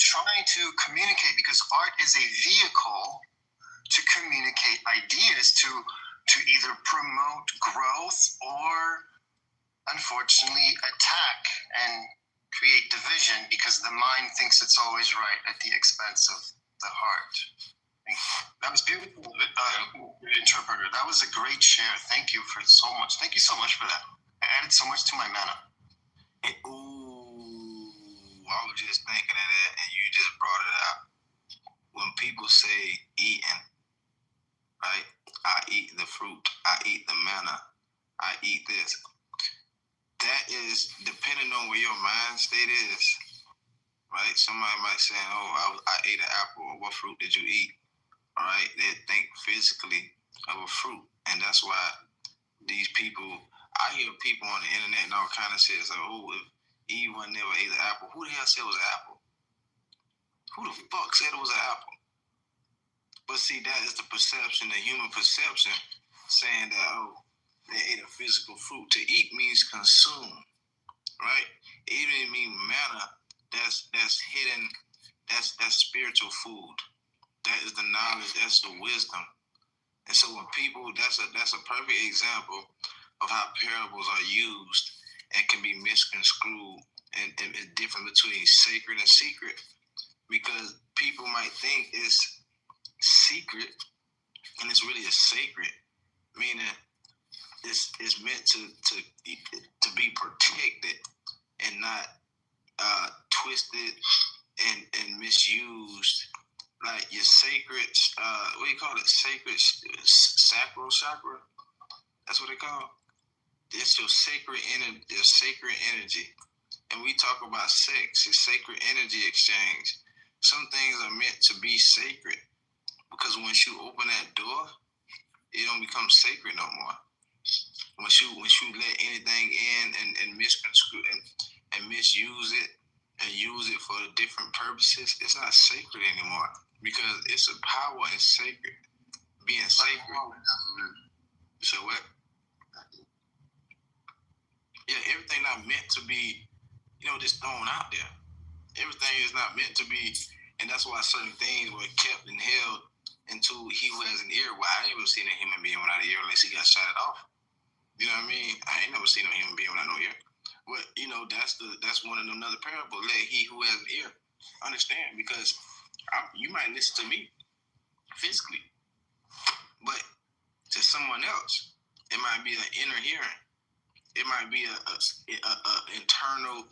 trying to communicate, because art is a vehicle to communicate ideas, to either promote growth or, unfortunately, attack and create division, because the mind thinks it's always right at the expense of the heart. Thank you. That was beautiful, interpreter. That was a great share. Thank you so much. Thank you so much for that. It added so much to my mana. Ooh, I was just thinking of that, and you just brought it out. When people say eating, right? I eat the fruit. I eat the manna. I eat this. That is depending on where your mind state is, right? Somebody might say, oh, I ate an apple. Or what fruit did you eat? All right, they think physically of a fruit. And that's why these people, I hear people on the internet and all kind of shit, like, oh, if Eve never ate an apple, who the hell said it was an apple? Who the fuck said it was an apple? But see, that is the perception, the human perception, saying that, oh, they ate a physical fruit. To eat means consume, right? Even mean manna. That's hidden. That's spiritual food. That is the knowledge. That's the wisdom. And so when people, that's a perfect example of how parables are used and can be misconstrued and different between sacred and secret, because people might think it's secret and it's really a sacred, meaning it's meant to be protected and not twisted and misused. Like your sacred, what do you call it? Sacred, sacral chakra. That's what they call it. It's your sacred energy. And we talk about sex, it's sacred energy exchange. Some things are meant to be sacred because once you open that door, it don't become sacred no more. Once you let anything in and misconstrue and misuse it and use it for different purposes, it's not sacred anymore because it's a power in sacred. Being sacred. So what? Yeah, everything not meant to be, just thrown out there. Everything is not meant to be, and that's why certain things were kept and held until he who has an ear. Well, I ain't never seen a human being without an ear unless he got shot off. You know what I mean? I ain't never seen a human being without no ear. But that's one of another parable. Let he who has an ear understand, because you might listen to me physically, but to someone else, it might be an inner hearing. It might be a internal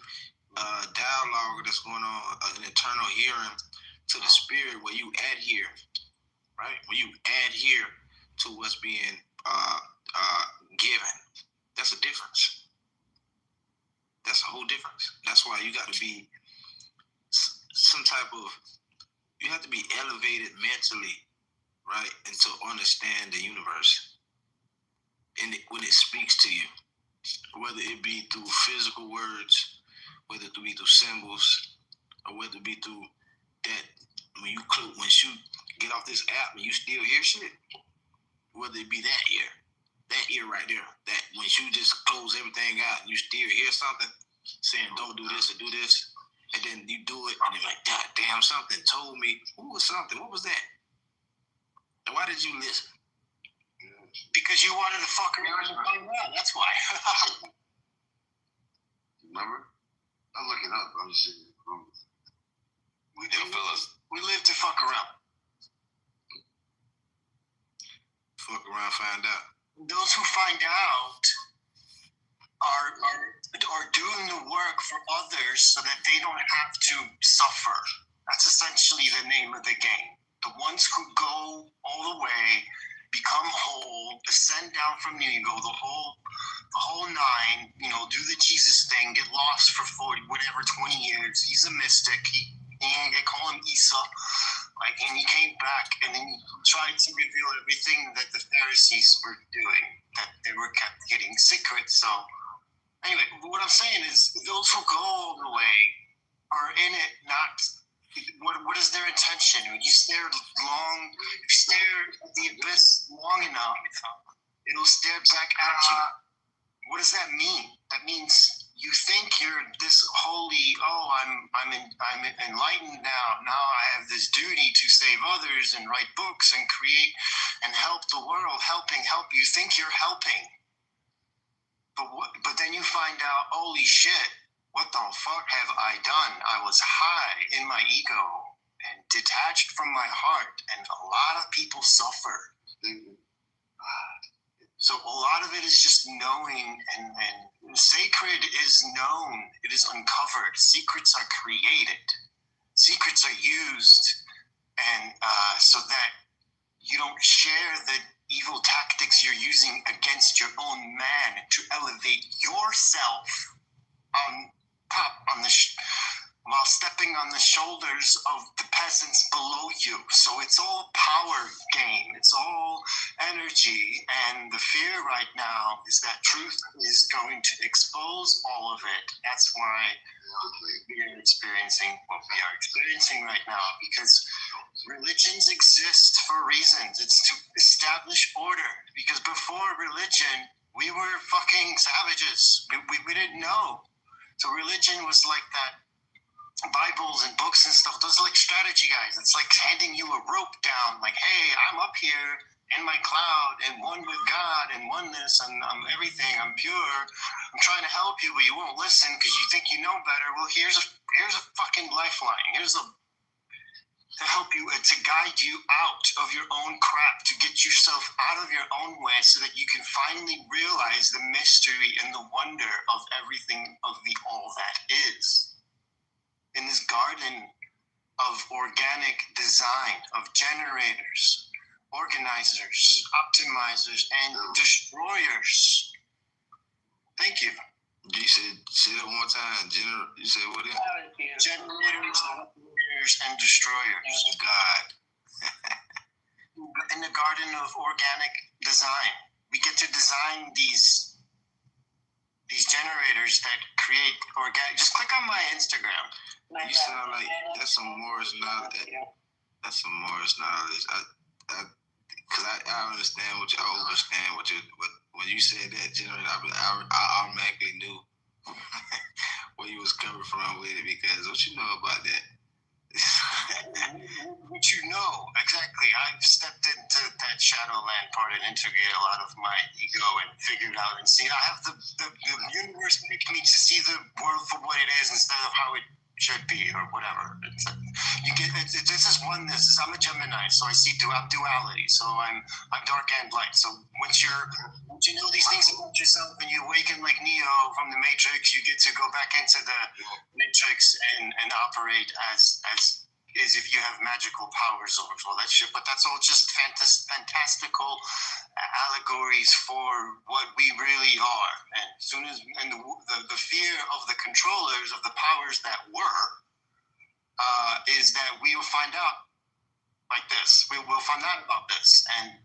dialogue that's going on, an internal hearing to the spirit where you adhere, right? Where you adhere to what's being given. That's a difference. That's a whole difference. That's why you got to be you have to be elevated mentally, right? And to understand the universe. And when it speaks to you, whether it be through physical words, whether it be through symbols, or whether it be through that, once you get off this app and you still hear shit, whether it be that ear right there, that once you just close everything out and you still hear something saying don't do this or do this, and then you do it and you're like, God damn, something told me. Who was something? What was that? And why did you listen? Because you wanted to fuck around and find out. That's why. Remember? I'm looking up. I'm just saying. We live to fuck around. Fuck around, find out. Those who find out are doing the work for others so that they don't have to suffer. That's essentially the name of the game. The ones who go all the way, become whole, ascend down from the ego, the whole nine, do the Jesus thing, get lost for 20 years. He's a mystic. They call him Isa. And he came back and then he tried to reveal everything that the Pharisees were doing, that they were kept getting secret. So anyway, what I'm saying is those who go all the way are in it not. What is their intention? When you stare at the abyss long enough, it'll stare back at you. What does that mean? That means you think you're this holy. I'm enlightened now. Now I have this duty to save others and write books and create and help the world. Help. You think you're helping, but then you find out, holy shit. What the fuck have I done? I was high in my ego and detached from my heart, and a lot of people suffer. So a lot of it is just knowing, and sacred is known. It is uncovered. Secrets are created. Secrets are used, and so that you don't share the evil tactics you're using against your own man to elevate yourself while stepping on the shoulders of the peasants below you. So it's all power game. It's all energy. And the fear right now is that truth is going to expose all of it. That's why we are experiencing what we are experiencing right now, because religions exist for reasons. It's to establish order. Because before religion, we were fucking savages. We didn't know. So religion was like that. Bibles and books and stuff, those are like strategy guys. It's like handing you a rope down, like, hey, I'm up here in my cloud and one with God and oneness and I'm everything, I'm pure. I'm trying to help you, but you won't listen because you think you know better. Well, here's a fucking lifeline. To help you, to guide you out of your own crap, to get yourself out of your own way so that you can finally realize the mystery and the wonder of everything, of the all that is. In this garden of organic design, of generators, organizers, optimizers, and destroyers, Thank you. You said, say it one more time. You said what? Generators and destroyers. God. In the garden of organic design, we get to design these generators that create organic. Just click on my Instagram. You sound like that's some Morris knowledge. That's some Morris knowledge. Because I understand what you. I understand what you. When you said that generator, I automatically knew where you was coming from with it, because what you know about that. What you know, exactly. I've stepped into that Shadowland part and integrated a lot of my ego and figured out and see. I have the universe make me to see the world for what it is instead of how it should be or whatever. This is oneness. I'm a Gemini, so I see duality. So I'm dark and light. So once you know these things about yourself and you awaken like Neo from the Matrix, you get to go back into the Matrix and operate as if you have magical powers over all that shit. But that's all just fantastical allegories for what we really are. And as soon as the fear of the controllers of the powers that were is that we will find out like this. We will find out about this, and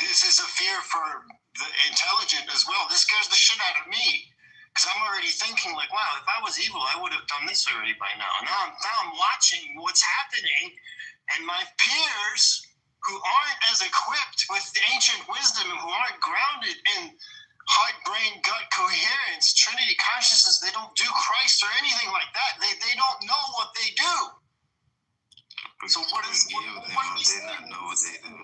this is a fear for the intelligent as well. This scares the shit out of me. Because I'm already thinking like, wow, if I was evil, I would have done this already by now. Now I'm watching what's happening, and my peers who aren't as equipped with ancient wisdom and who aren't grounded in heart, brain, gut coherence, Trinity consciousness, they don't do Christ or anything like that. They don't know what they do. So what is they not know what they do?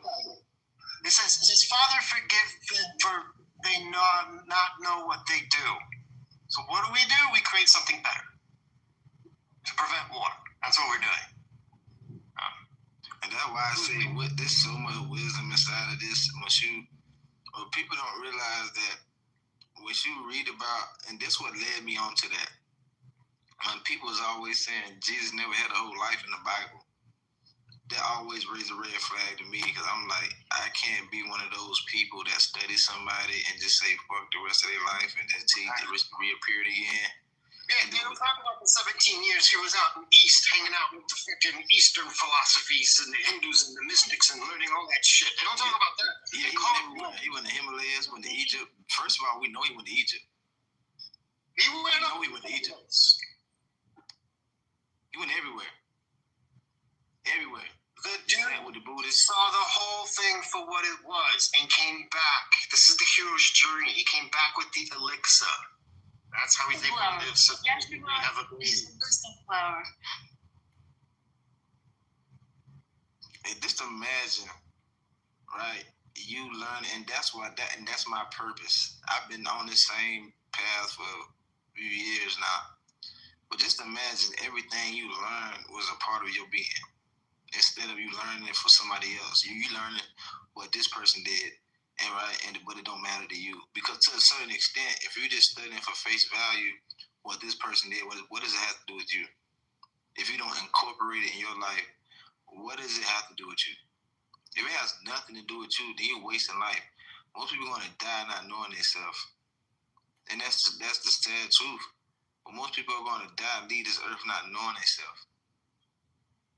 It says, Father, forgive them for they not know what they do. So what do? We create something better to prevent war. That's what we're doing. And that's why I say there's so much wisdom inside of this. What people don't realize that what you read about, and this what led me on to that. When people is always saying Jesus never had a whole life in the Bible, that always raised a red flag to me, because I'm like, I can't be one of those people that study somebody and just say fuck the rest of their life and then take it reappeared again. Yeah, they don't talk about the 17 years he was out in East hanging out with the freaking Eastern philosophies and the Hindus and the mystics and learning all that shit. They don't talk about that. Yeah, he went to Himalayas, went to Egypt. First of all, we know he went to Egypt. He went to Egypt. He went everywhere. Everywhere. The dude with the Buddhists saw the whole thing for what it was and came back. This is the hero's journey. He came back with the elixir. That's how he's able to live. So we have a flower. And just imagine, right? You learn, and that's my purpose. I've been on the same path for a few years now. But just imagine everything you learned was a part of your being. Instead of you learning it for somebody else, you learning what this person did, but it don't matter to you, because to a certain extent, if you're just studying for face value what this person did, what does it have to do with you? If you don't incorporate it in your life, what does it have to do with you? If it has nothing to do with you, then you're wasting life. Most people are gonna die not knowing themselves, and that's the sad truth. But most people are gonna die and leave this earth not knowing themselves.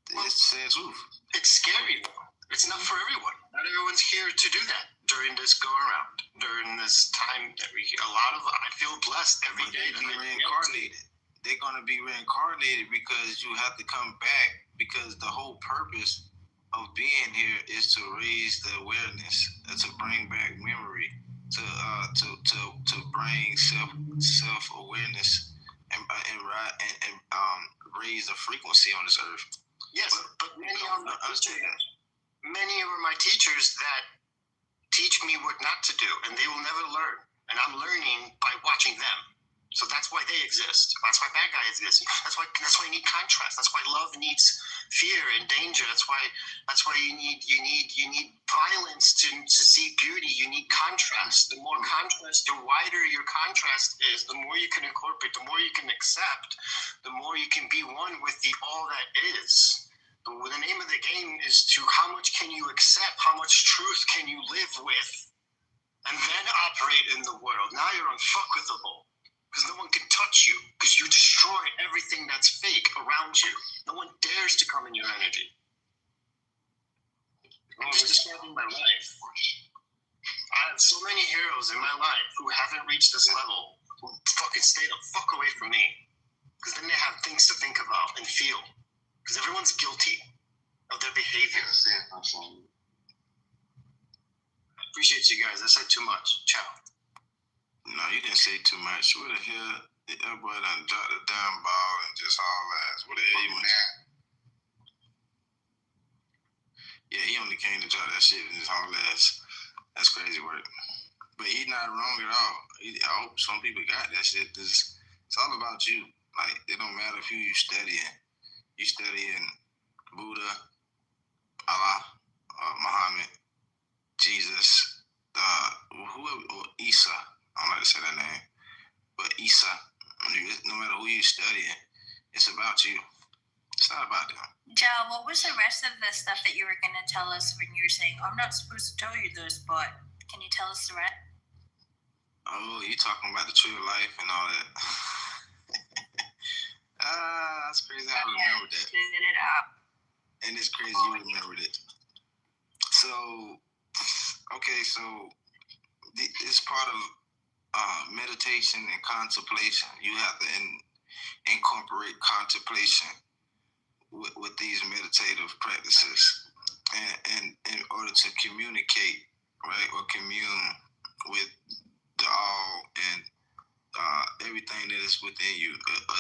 It's the sad truth. It's scary though. It's not for everyone. Not everyone's here to do that during this go around. During this time that I feel blessed every day. They be reincarnated. They're gonna be reincarnated because you have to come back, because the whole purpose of being here is to raise the awareness, to bring back memory, to bring self awareness and raise the frequency on this earth. Yes, but many are my teachers that teach me what not to do, and they will never learn. And I'm learning by watching them. So that's why they exist. That's why bad guy exists. That's why you need contrast. That's why love needs fear and danger. That's why you need violence to see beauty. You need contrast. The more contrast, the wider your contrast is, the more you can incorporate, the more you can accept, the more you can be one with the all that is. But the name of the game is to how much can you accept, how much truth can you live with, and then operate in the world. Now you're unfuckable because no one can touch you because you destroy everything that's fake around you. No one dares to come in your energy. I'm just describing my life. I have so many heroes in my life who haven't reached this level who fucking stay the fuck away from me because then they have things to think about and feel because everyone's guilty of their behavior. I appreciate you guys. I said too much. Ciao. No, you didn't say too much. What the hell? That boy done dropped the damn ball and just all ass. What the hell you want? Yeah, he only came to drop that shit in his whole ass. That's crazy work. But he's not wrong at all. I hope some people got that shit. It's all about you. Like, it don't matter who you studying. You studying Buddha, Allah, Muhammad, Jesus, whoever, or Isa. I don't like to say that name. But Isa, no matter who you studying, it's about you. It's not about them. Joe, what was the rest of the stuff that you were going to tell us when you were saying, I'm not supposed to tell you this, but can you tell us the rest? Oh, you talking about the tree of life and all that. That's crazy how I remembered that. It up. And it's crazy you remembered it. So, okay, so it's part of meditation and contemplation. You have to incorporate contemplation with these meditative practices, and in order to communicate, right, or commune with the all and everything that is within you,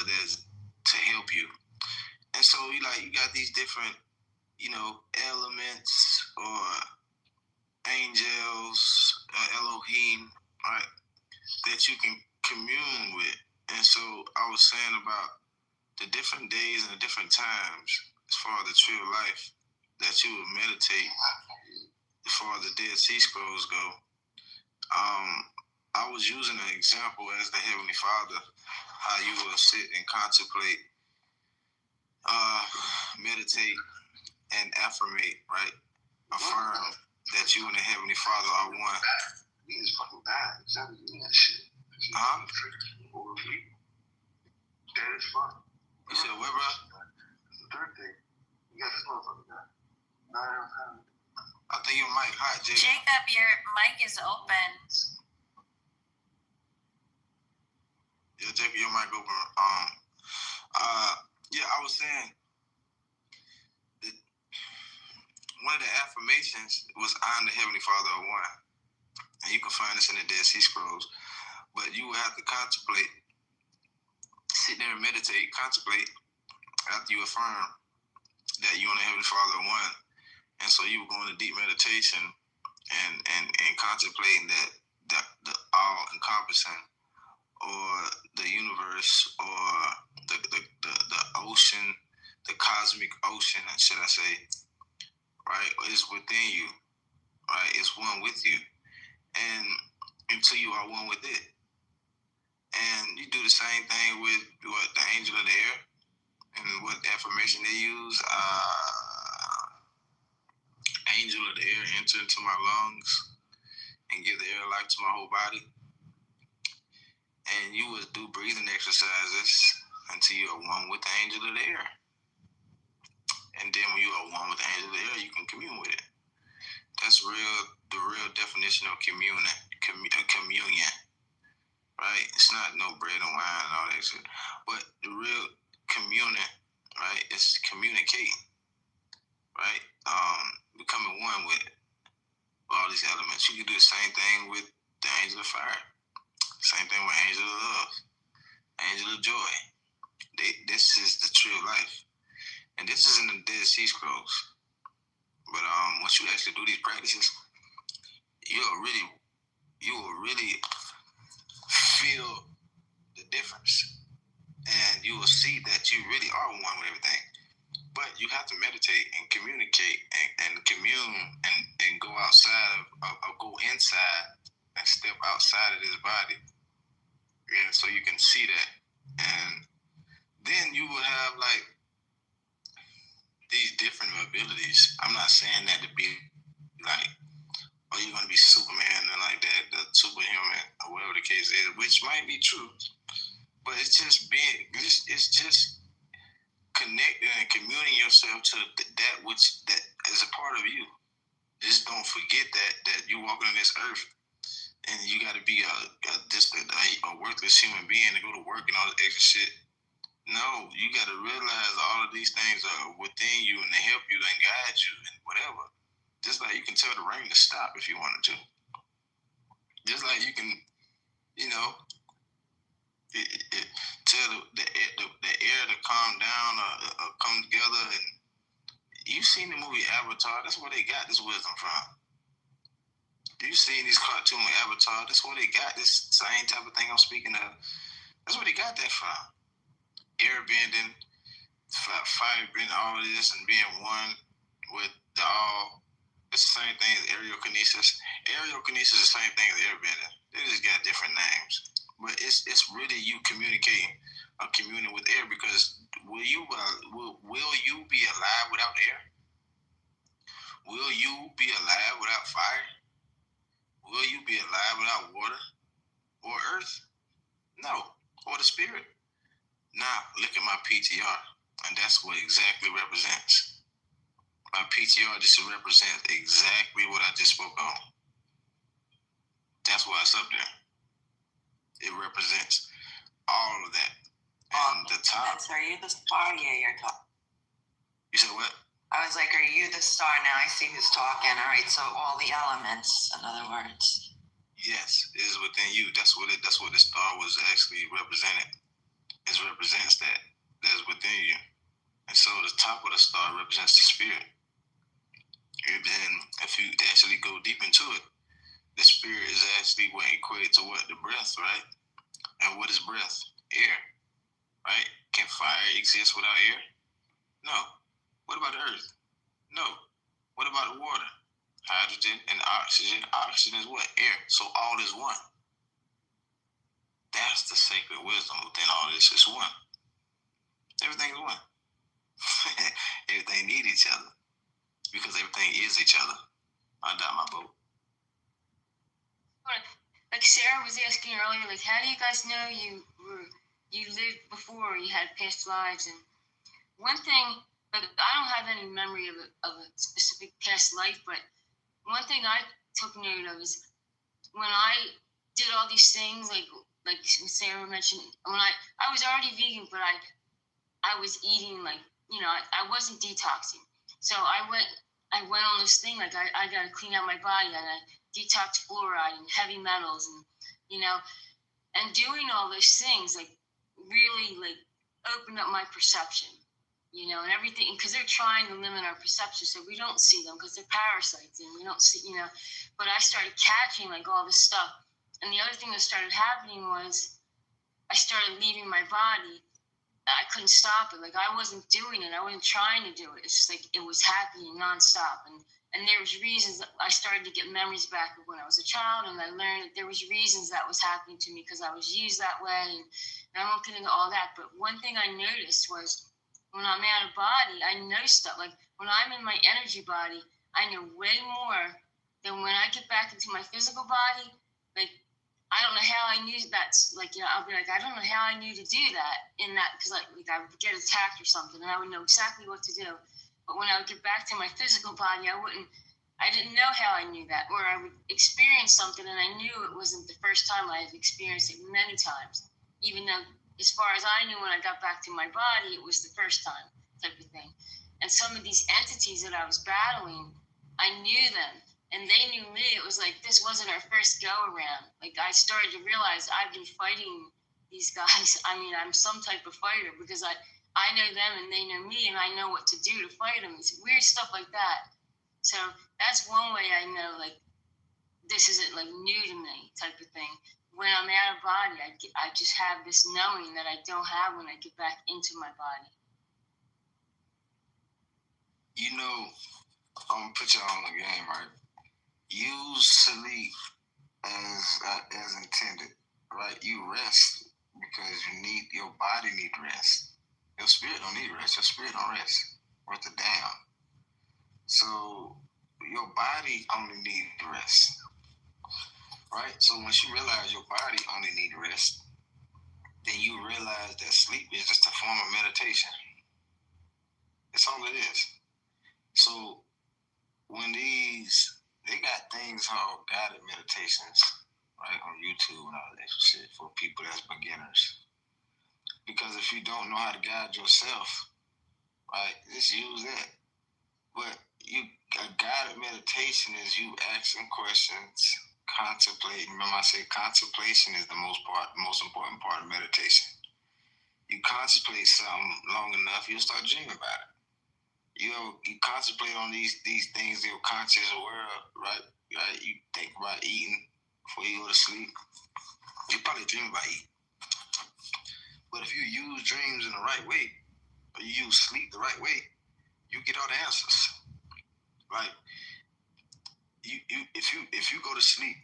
that's to help you. And so you got these different, elements or angels, Elohim, right, that you can commune with. And so I was saying about the different days and the different times as far as the tree of life that you would meditate as far as the Dead Sea Scrolls go. I was using an example as the Heavenly Father, how you will sit and contemplate, meditate, and affirmate, right? Affirm that you and the Heavenly Father are one. He is fucking bad. He's not doing that shit. Huh? Dead as fuck. You said what, bro? The third thing. You got this motherfucker guy. I think your mic hot, Jacob. Jacob, your mic is open. Yeah, Jacob, your mic open. Yeah, I was saying that one of the affirmations was I'm the Heavenly Father of one. And you can find this in the Dead Sea Scrolls. But you will have to contemplate, sit there and meditate, contemplate after you affirm that you and the Heavenly Father are one. And so you will go into deep meditation and contemplating that the all-encompassing, or the universe, or the ocean, the cosmic ocean, should I say, right, is within you, right? It's one with you. And until you are one with it. And you do the same thing with the angel of the air and what affirmation they use. Angel of the air, enter into my lungs and give the air life to my whole body. And you would do breathing exercises until you are one with the angel of the air. And then when you are one with the angel of the air, you can commune with it. That's the real definition of communion, right? It's not no bread and wine and all that shit. But the real communion, right, is communicating, right? Becoming one with all these elements. You can do the same thing with the angel of fire. Same thing with angel of love, angel of joy. This is the tree of life. And this is in the Dead Sea Scrolls. But once you actually do these practices, you will really feel the difference. And you will see that you really are one with everything. But you have to meditate and communicate and commune and go outside or go inside and step outside of this body. Yeah, so you can see that. And then you will have these different abilities. I'm not saying that to be or you're gonna be Superman and like that, the superhuman, or whatever the case is, which might be true. But it's just it's just connecting and communing yourself to that which that is a part of you. Just don't forget that you're walking on this earth, and you got to be a worthless human being to go to work and all this extra shit. No, you got to realize all of these things are within you and they help you and guide you and whatever. Just like you can tell the rain to stop if you wanted to. Just like you can, tell the air to calm down or come together. And you've seen the movie Avatar. That's where they got this wisdom from. You've seen these cartoon Avatar. That's where they got this same type of thing I'm speaking of. That's where they got that from. Airbending, fire bending, all of this, and being one with the all. It's the same thing as aerokinesis. Aerokinesis is the same thing as airbending. They just got different names. But it's really you communicating or communing with air, because will you be alive without air? Will you be alive without fire? Will you be alive without water or earth? No. Or the spirit? Now, look at my PTR, and that's what exactly represents. My PTR just represents exactly what I just spoke on. That's why it's up there. It represents all of that. And the top. Are you the star? Yeah, you're talking. You said what? I was like, are you the star? Now I see who's talking. All right, so all the elements, in other words. Yes, it is within you. That's what the star was actually represented. It represents that is within you. And so the top of the star represents the spirit. And then if you actually go deep into it, the spirit is actually what equated to what? The breath, right? And what is breath? Air, right? Can fire exist without air? No. What about the earth? No. What about the water? Hydrogen and oxygen. Oxygen is what? Air. So all is one. That's the sacred wisdom within all this. It's one. Everything is one. Everything need each other, because everything is each other. I got my boat. Like Sarah was asking earlier, like, how do you guys know you lived before, you had past lives? And one thing, like, I don't have any memory of a specific past life, but one thing I took note of is when I did all these things, like Sarah mentioned, when I was already vegan, but I was eating, like, I wasn't detoxing. So I went on this thing, like, I got to clean out my body, and I detox fluoride and heavy metals, and, and doing all those things, like, really, like, opened up my perception, and everything, because they're trying to limit our perception so we don't see them, because they're parasites, and we don't see, but I started catching, like, all this stuff. And the other thing that started happening was I started leaving my body. I couldn't stop it. Like, I wasn't doing it. I wasn't trying to do it. It's just like it was happening nonstop. And there was reasons that I started to get memories back of when I was a child, and I learned that there was reasons that was happening to me because I was used that way. And I won't get into all that. But one thing I noticed was when I'm out of body, I know stuff. Like, when I'm in my energy body, I know way more than when I get back into my physical body. Like, I don't know how I knew that's, like, I'll be like, I don't know how I knew to do that in that, because, like I would get attacked or something, and I would know exactly what to do. But when I would get back to my physical body, I didn't know how I knew that. Or I would experience something, and I knew it wasn't the first time. I had experienced it many times, even though, as far as I knew, when I got back to my body, it was the first time, type of thing. And some of these entities that I was battling, I knew them. And they knew me. It was like, this wasn't our first go around. Like, I started to realize I've been fighting these guys. I mean, I'm some type of fighter, because I know them and they know me, and I know what to do to fight them. It's weird stuff like that. So that's one way I know, like, this isn't, like, new to me, type of thing. When I'm out of body, I just have this knowing that I don't have when I get back into my body. I'm going to put you on the game, right? Use sleep as intended, right? You rest because your body need rest. Your spirit don't need rest. Your spirit don't rest. Worth it down. So your body only needs rest, right? So once you realize your body only needs rest, then you realize that sleep is just a form of meditation. That's all it is. So when they got things called guided meditations, right, on YouTube and all that shit for people that's beginners. Because if you don't know how to guide yourself, right, just use that. But a guided meditation is you asking questions, contemplating. Remember I said contemplation is the most important part of meditation. You contemplate something long enough, you'll start dreaming about it. You contemplate on these things in your conscious world, right? You think about eating before you go to sleep. You probably dream about eating. But if you use dreams in the right way, or you use sleep the right way, you get all the answers. Right? If you go to sleep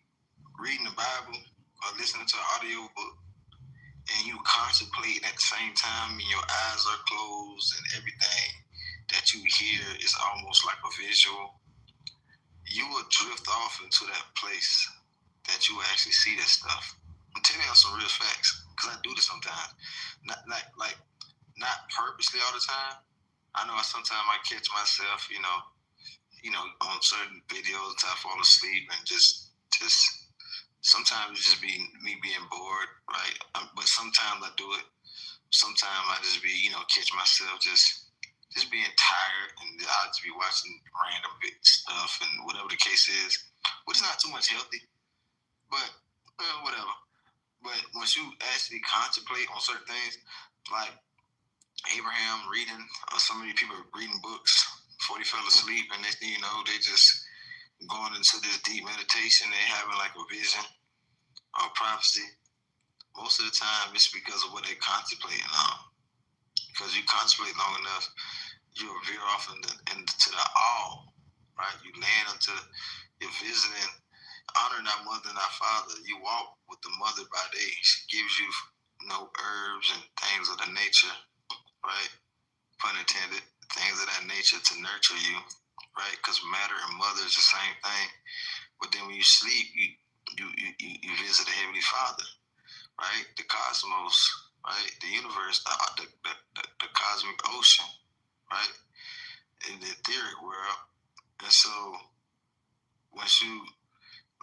reading the Bible or listening to an audio book, and you contemplate at the same time, and your eyes are closed, and everything that you hear is almost like a visual, you will drift off into that place that you actually see this stuff. I'm telling you some real facts, because I do this sometimes. Not purposely all the time. I know sometimes I catch myself, on certain videos, I fall asleep, and just sometimes it just be me being bored, right? But sometimes I do it. Sometimes I just be, catch myself just being tired, and I'll just be watching random stuff and whatever the case is, which is not too much healthy, but whatever. But once you actually contemplate on certain things, like Abraham reading, or so many people reading books before they fell asleep, and next thing you know, they just going into this deep meditation, they having like a vision or prophecy. Most of the time, it's because of what they're contemplating on. Because you contemplate long enough, you'll veer off into the awe, right? You land into, you're visiting, honoring our mother and our father. You walk with the mother by day. She gives you, herbs and things of the nature, right? Pun intended, things of that nature to nurture you, right? Because matter and mother is the same thing. But then when you sleep, you visit the Heavenly Father, right? The cosmos, right? The universe, the cosmic ocean, right? In the etheric world. And so once you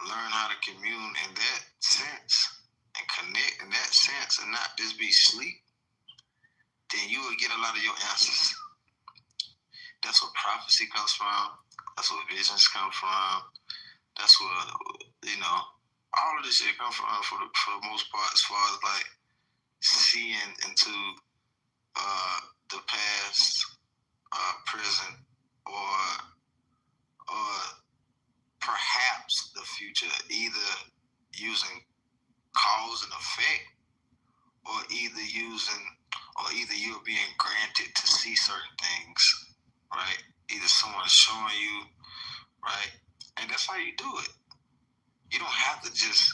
learn how to commune in that sense and connect in that sense and not just be sleep, then you will get a lot of your answers. That's where prophecy comes from. That's where visions come from. That's where, all of this shit comes from for the most part, as far as like seeing into the past, present, or perhaps the future, either using cause and effect, or either you're being granted to see certain things, right? Either someone's showing you, right? And that's how you do it. You don't have to just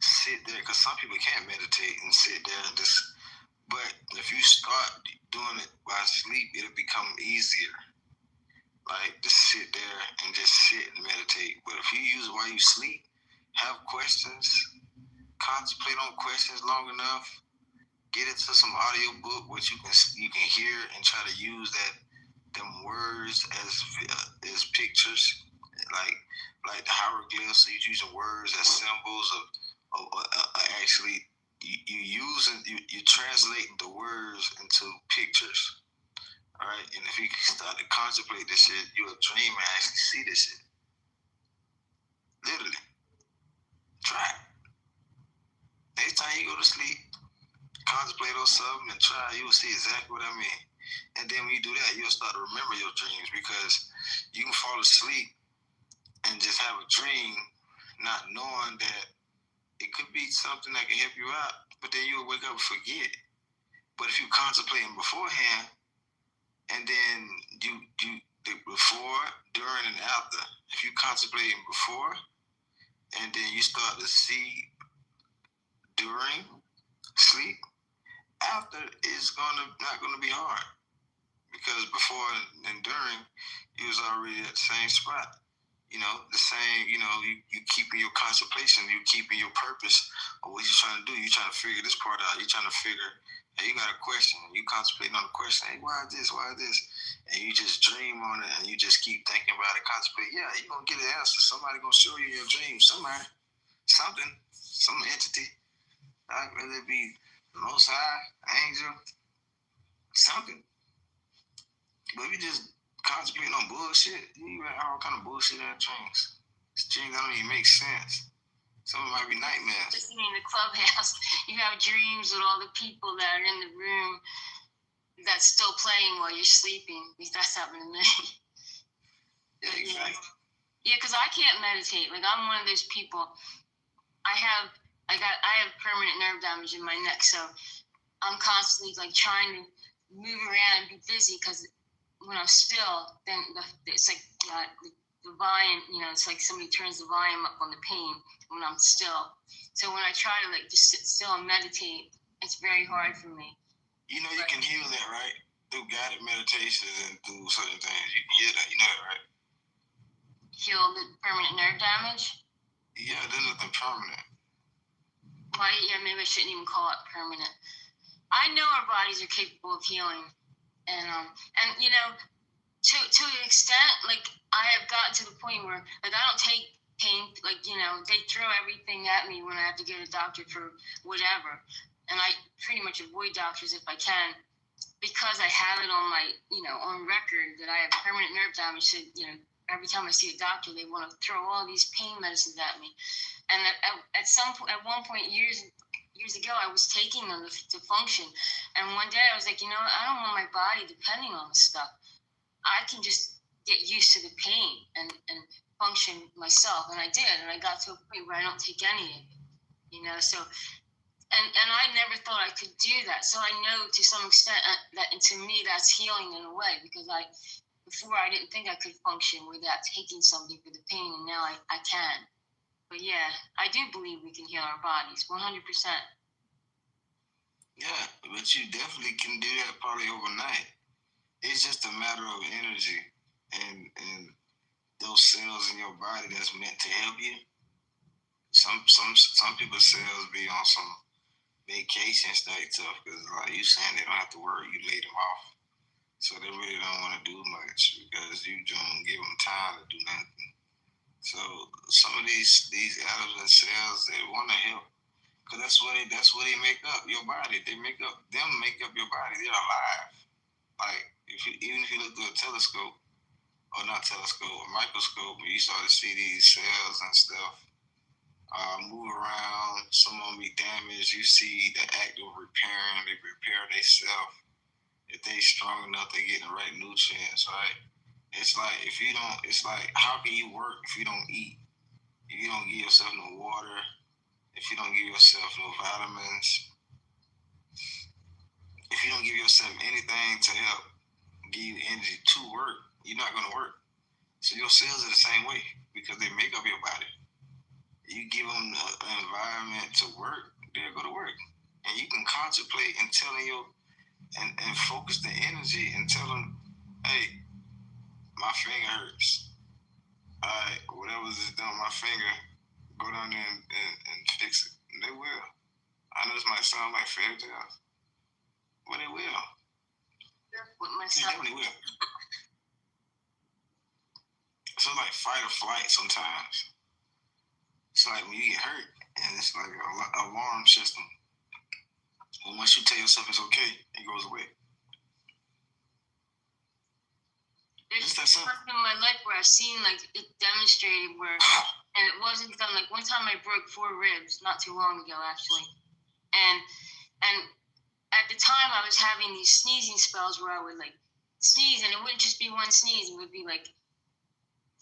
sit there, because some people can't meditate and sit there and just, but if you start doing it by sleep, it'll become easier. Like, just sit there and just sit and meditate. But if you use it while you sleep, have questions, contemplate on questions long enough, get into some audio book which you can hear and try to use them words as pictures, like the hieroglyphs. So you're using words as symbols of actually you're translating the words into pictures. All right, and if you start to contemplate this shit, you'll dream and actually see this shit. Literally, try it. Next time you go to sleep, contemplate on something and try, you will see exactly what I mean. And then when you do that, you'll start to remember your dreams, because you can fall asleep and just have a dream not knowing that it could be something that can help you out, but then you'll wake up and forget. But if you contemplating beforehand, and then you before, during, and after, if you contemplating before, and then you start to see during sleep, after is not gonna be hard, because before and during you was already at the same spot. the same, you keeping your contemplation, you keeping your purpose of what you're trying to do. You're trying to figure this part out. You're trying to figure, hey, you got a question. You contemplating on the question. Hey, why is this? Why is this? And you just dream on it and you just keep thinking about it, contemplate. Yeah, you're going to get an answer. Somebody going to show you your dream. Somebody, something, some entity. Whether it be the Most High, angel, something. But if you just contemplating on bullshit, you got all kind of bullshit in dreams. These dreams don't even make sense. Some of them might be nightmares. Listening in the clubhouse, you have dreams with all the people that are in the room that's still playing while you're sleeping. At least that's happened to me. Yeah, exactly. Yeah, because I can't meditate. Like, I'm one of those people. I have permanent nerve damage in my neck, so I'm constantly like trying to move around and be busy because when I'm still, then it's like the volume, it's like somebody turns the volume up on the pain when I'm still. So when I try to like just sit still and meditate, it's very hard for me. You can heal that, right? Through guided meditations and through certain things. You can heal that, you know that, right? Heal the permanent nerve damage? Yeah, there's nothing permanent. Why? Yeah, maybe I shouldn't even call it permanent. I know our bodies are capable of healing, and to an extent, like I have gotten to the point where like I don't take pain, like they throw everything at me when I have to go to the doctor for whatever, and I pretty much avoid doctors if I can because I have it on my on record that I have permanent nerve damage. So every time I see a doctor, they want to throw all these pain medicines at me. And at one point years ago, I was taking them to function. And one day I was like, I don't want my body depending on this stuff. I can just get used to the pain and function myself. And I did. And I got to a point where I don't take any of it, so. And I never thought I could do that. So I know to some extent that, and to me, that's healing in a way because before I didn't think I could function without taking something for the pain. And now I can. But yeah, I do believe we can heal our bodies, 100%. Yeah, but you definitely can do that probably overnight. It's just a matter of energy and those cells in your body that's meant to help you. Some people's cells be on some vacation state stuff because like you saying they don't have to worry, you laid them off. So they really don't want to do much because you don't give them time to do nothing. So some of these atoms and cells, they want to help because that's what they make up your body. They make up your body. They're alive. Like even if you look through a telescope or not telescope, a microscope, you start to see these cells and stuff move around. Some of them be damaged. You see the act of repairing. They repair themselves. If they strong enough, they get the right nutrients, right? It's like how can you work if you don't eat? If you don't give yourself no water, if you don't give yourself no vitamins, if you don't give yourself anything to help give you energy to work, you're not going to work. So your cells are the same way because they make up your body. You give them an environment to work, they'll go to work. And you can contemplate and telling you and focus the energy and tell them, hey, my finger hurts. All right, whatever's done with my finger, go down there and fix it. And they will. I know this might sound like fairy tales, but they will. They definitely will. So like fight or flight sometimes. It's like when you get hurt, and it's like an alarm system. And once you tell yourself it's okay, it goes away. There's something in my life where I've seen like it demonstrated where, and it wasn't done. Like one time I broke 4 ribs not too long ago actually, and at the time I was having these sneezing spells where I would like sneeze, and it wouldn't just be one sneeze; it would be like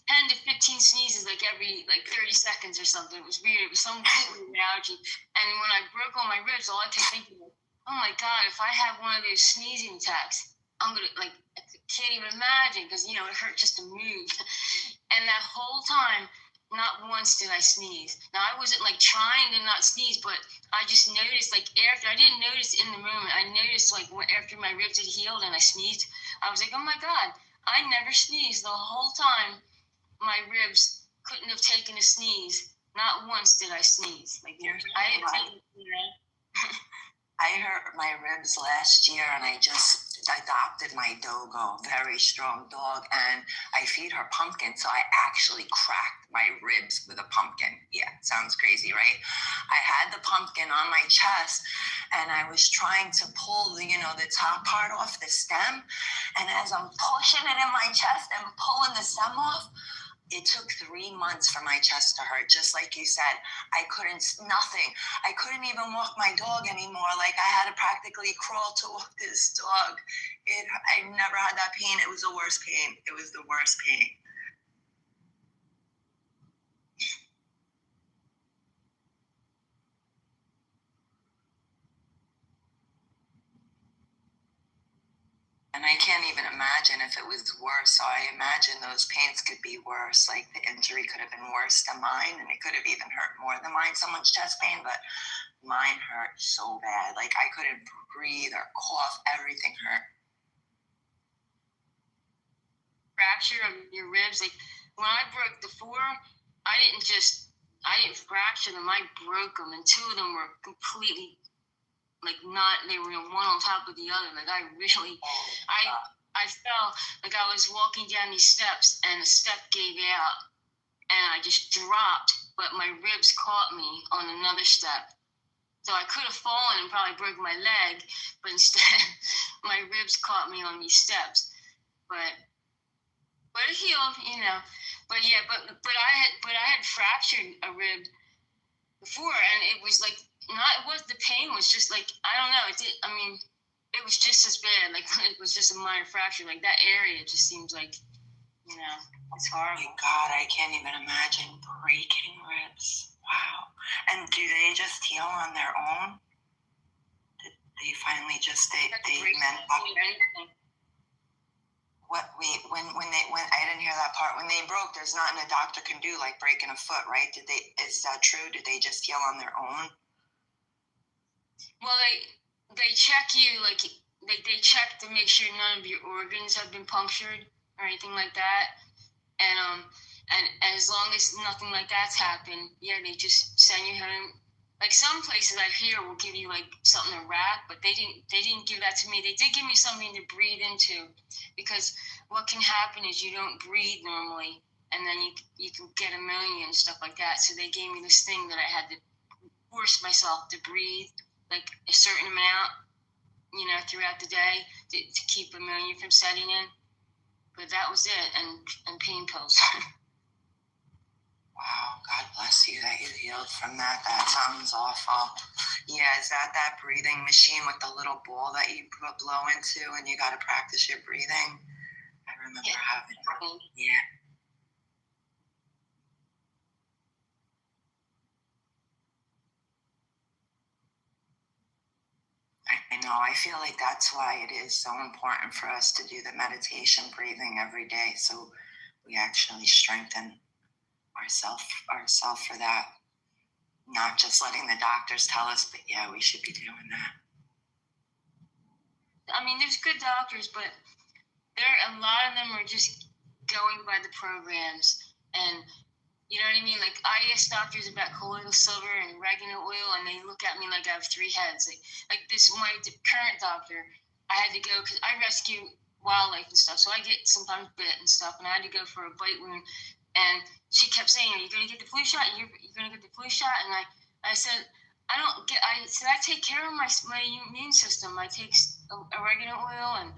10 to 15 sneezes like every 30 seconds or something. It was weird. It was some weird allergy. And when I broke all my ribs, all I kept thinking was, oh my God, if I have one of those sneezing attacks, I'm going to I can't even imagine because, it hurt just to move. And that whole time, not once did I sneeze. Now, I wasn't trying to not sneeze, but I just noticed after, I didn't notice in the moment. I noticed after my ribs had healed and I sneezed, I was like, oh my God, I never sneezed the whole time. My ribs couldn't have taken a sneeze. Not once did I sneeze. Like I had taken, I hurt my ribs last year, and I just adopted my dogo, very strong dog, and I feed her pumpkin, so I actually cracked my ribs with a pumpkin. Yeah, sounds crazy, right? I had the pumpkin on my chest, and I was trying to pull the top part off the stem, and as I'm pushing it in my chest and pulling the stem off, it took 3 months for my chest to hurt. Just like you said, I couldn't even walk my dog anymore. Like, I had to practically crawl to walk this dog. I never had that pain. It was the worst pain. It was the worst pain. And I can't even imagine if it was worse. So I imagine those pains could be worse. Like, the injury could have been worse than mine, and it could have even hurt more than mine, someone's chest pain, but mine hurt so bad. Like, I couldn't breathe or cough. Everything hurt. Fracture of your ribs. Like, when I broke the 4, I didn't fracture them. I broke them, and 2 of them were completely they were one on top of the other. Like, I fell, like I was walking down these steps and the step gave out and I just dropped, but my ribs caught me on another step. So I could have fallen and probably broke my leg, but instead my ribs caught me on these steps. But it healed, But yeah, but I had fractured a rib before, and it was like the pain was just like, I don't know, it was just as bad. Like, it was just a minor fracture. Like, that area just seems like, it's horrible. Oh God, I can't even imagine breaking ribs. Wow. And do they just heal on their own? Did they finally just they meant anything? When I didn't hear that part. When they broke, there's nothing a doctor can do, like breaking a foot, right? Is that true? Did they just heal on their own? Well, they check you, like they check to make sure none of your organs have been punctured or anything like that, and as long as nothing like that's happened, yeah, they just send you home. Like, some places I hear will give you like something to wrap, but they didn't give that to me. They did give me something to breathe into, because what can happen is you don't breathe normally, and then you can get pneumonia and stuff like that. So they gave me this thing that I had to force myself to breathe like a certain amount, throughout the day to keep ammonia from setting in. But that was it, and pain pills. Wow, God bless you that you healed from that. That sounds awful. Yeah, is that breathing machine with the little ball that you blow into and you got to practice your breathing? I remember having it. Yeah. I know. I feel like that's why it is so important for us to do the meditation breathing every day, so we actually strengthen ourselves for that. Not just letting the doctors tell us, but yeah, we should be doing that. I mean, there's good doctors, but a lot of them are just going by the programs, and you know what I mean? Like, I ask doctors about colloidal silver and oregano oil, and they look at me like I have 3 heads. Like this, my current doctor, I had to go because I rescue wildlife and stuff, so I get sometimes bit and stuff, and I had to go for a bite wound, and she kept saying, "Are you going to get the flu shot? You're going to get the flu shot?" And I said, I take care of my immune system. I take oregano oil and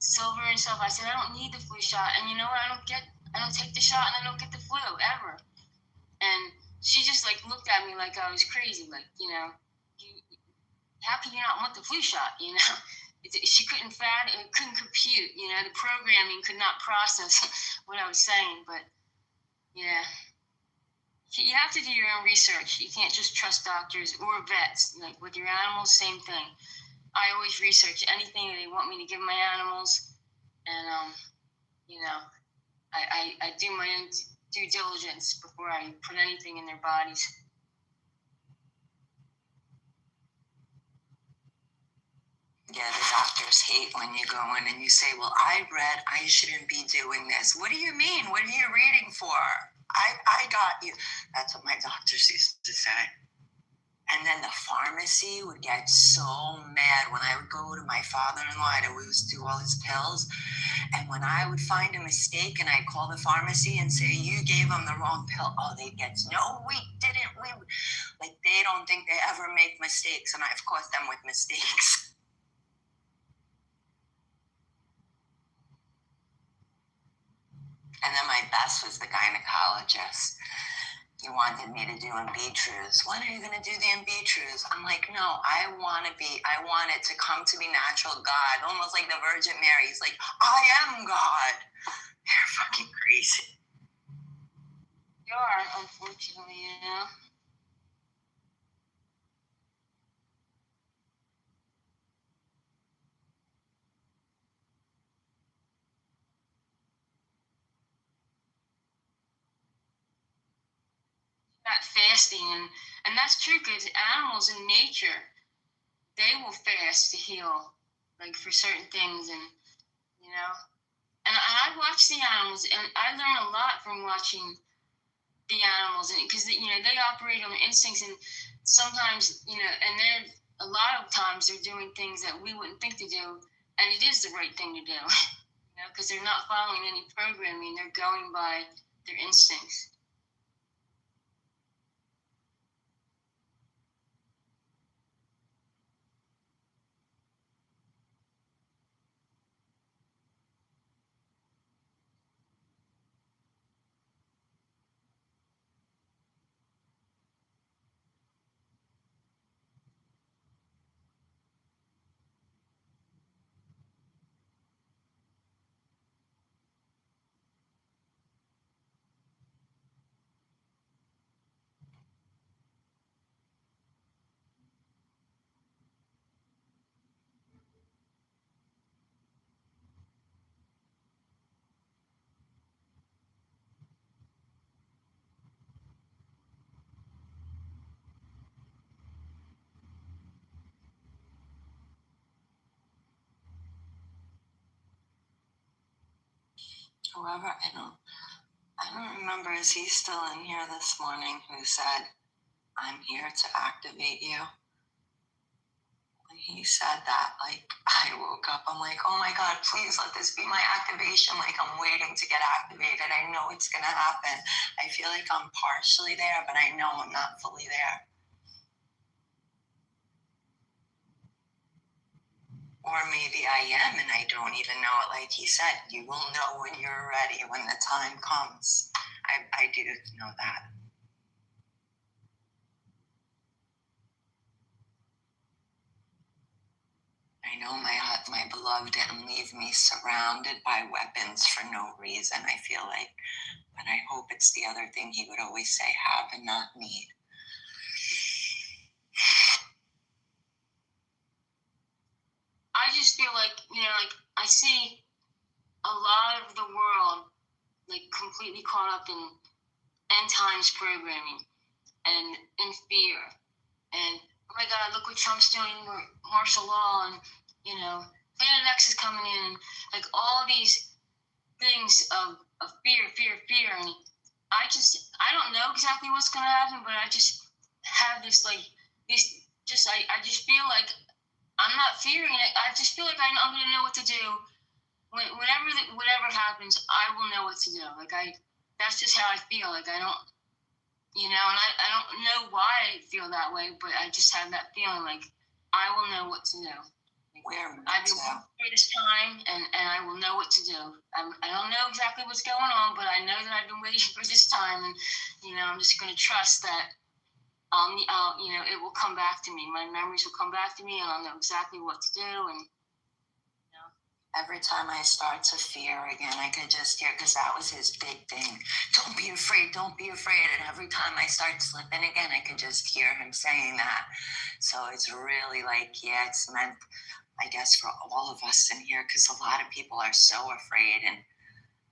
silver and stuff. I said, I don't need the flu shot, and you know what? I don't take the shot, and I don't get the flu ever. And she just like looked at me like I was crazy, like, how can you not want the flu shot? She couldn't couldn't compute. The programming could not process what I was saying. But yeah, you have to do your own research. You can't just trust doctors or vets. Like with your animals, same thing. I always research anything that they want me to give my animals, and I do my own due diligence before I put anything in their bodies. Yeah, the doctors hate when you go in and you say, well, I read I shouldn't be doing this. What do you mean? What are you reading for? I got you. That's what my doctors used to say. And then the pharmacy would get so mad when I would go to my father-in-law and we would do all his pills. And when I would find a mistake and I'd call the pharmacy and say, you gave him the wrong pill. Oh, they get, no, we didn't. Like, they don't think they ever make mistakes. And I've caught them with mistakes. And then my best was the gynecologist. He wanted me to do in-vitros. When are you going to do the in-vitros? I'm like, no, I want it to come to me natural, God, almost like the Virgin Mary. He's like, I am God. You're fucking crazy. You are, unfortunately, you know. Not fasting, and that's true because animals in nature, they will fast to heal, like for certain things, and you know. And I watch the animals, and I learn a lot from watching the animals, because you know they operate on instincts, and sometimes and they're a lot of times they're doing things that we wouldn't think to do, and it is the right thing to do, because they're not following any programming; they're going by their instincts. Whoever, I don't remember, is he still in here this morning, who said, I'm here to activate you? When he said that, like, I woke up, I'm like, oh my God, please let this be my activation. Like, I'm waiting to get activated. I know it's going to happen. I feel like I'm partially there, but I know I'm not fully there. Or maybe I am and I don't even know it. Like he said, you will know when you're ready, when the time comes. I do know that. I know my beloved didn't leave me surrounded by weapons for no reason, I feel like. But I hope it's the other thing he would always say, have and not need. I just feel like, like I see a lot of the world like completely caught up in end times programming and in fear. And oh my God, look what Trump's doing, martial law, and Planet X is coming in, like all these things of fear, and I don't know exactly what's gonna happen, but I just have this I just feel like I'm not fearing it. I just feel like I'm gonna know what to do. Whatever happens, I will know what to do. That's just how I feel. Like I don't, and I don't know why I feel that way, but I just have that feeling like I will know what to do. I've been waiting for this time, and I will know what to do. I don't know exactly what's going on, but I know that I've been waiting for this time, and I'm just going to trust that it will come back to me. My memories will come back to me, and I'll know exactly what to do. And every time I start to fear again, I could just hear, because that was his big thing. Don't be afraid, don't be afraid. And every time I start slipping again, I could just hear him saying that. So it's really like, yeah, it's meant, I guess, for all of us in here, because a lot of people are so afraid. And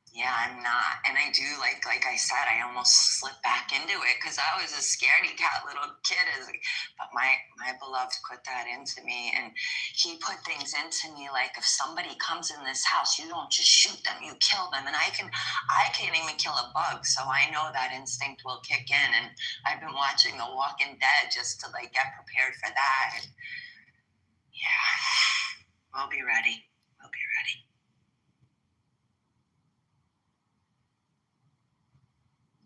Yeah, I'm not. And I do, like I said, I almost slipped back into it because I was a scaredy cat little kid. But my beloved put that into me. And he put things into me like, if somebody comes in this house, you don't just shoot them, you kill them. And I can't even kill a bug. So I know that instinct will kick in. And I've been watching The Walking Dead just to like get prepared for that. And yeah, we'll be ready. We'll be ready.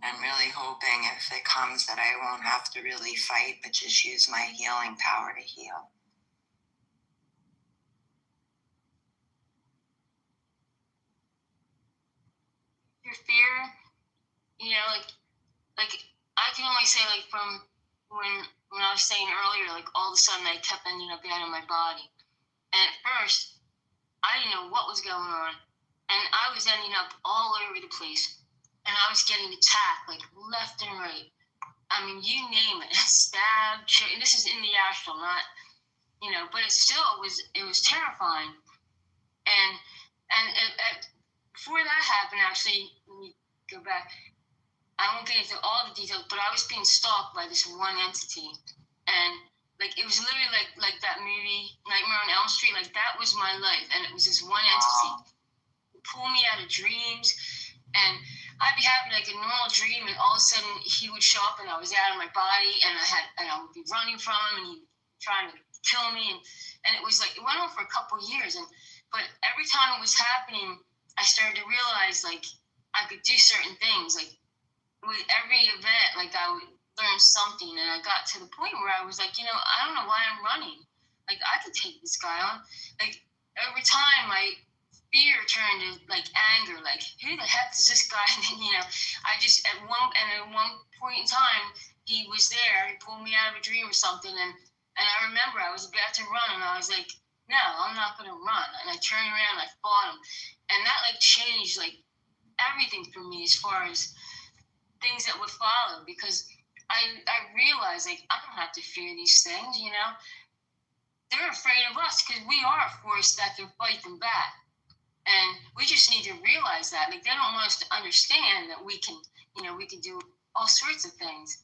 I'm really hoping if it comes that I won't have to really fight, but just use my healing power to heal. Your fear, like I can only say like from when I was saying earlier, like all of a sudden I kept ending up out of my body. And at first, I didn't know what was going on. And I was ending up all over the place. And I was getting attacked like left and right. I mean, you name it, stabbed. This is in the astral, not, but it was terrifying. And before that happened, actually, let me go back. I won't get into all the details, but I was being stalked by this one entity, and like it was literally like that movie Nightmare on Elm Street. Like that was my life, and it was this one entity who pulled me out of dreams. And I'd be having like a normal dream, and all of a sudden he would show up, and I was out of my body, and I would be running from him, and he'd be trying to kill me, and it was like it went on for a couple of years, but every time it was happening, I started to realize like I could do certain things. Like with every event, like I would learn something, and I got to the point where I was like, I don't know why I'm running. Like I could take this guy on. Like every time fear turned to like anger, like who the heck is this guy? And I just at one point in time he was there, he pulled me out of a dream or something, and I remember I was about to run, and I was like, no, I'm not gonna run. And I turned around and I fought him, and that like changed like everything for me as far as things that would follow, because I realized like I don't have to fear these things, they're afraid of us because we are a force that can fight them back. And we just need to realize that. Like, they don't want us to understand that we can do all sorts of things.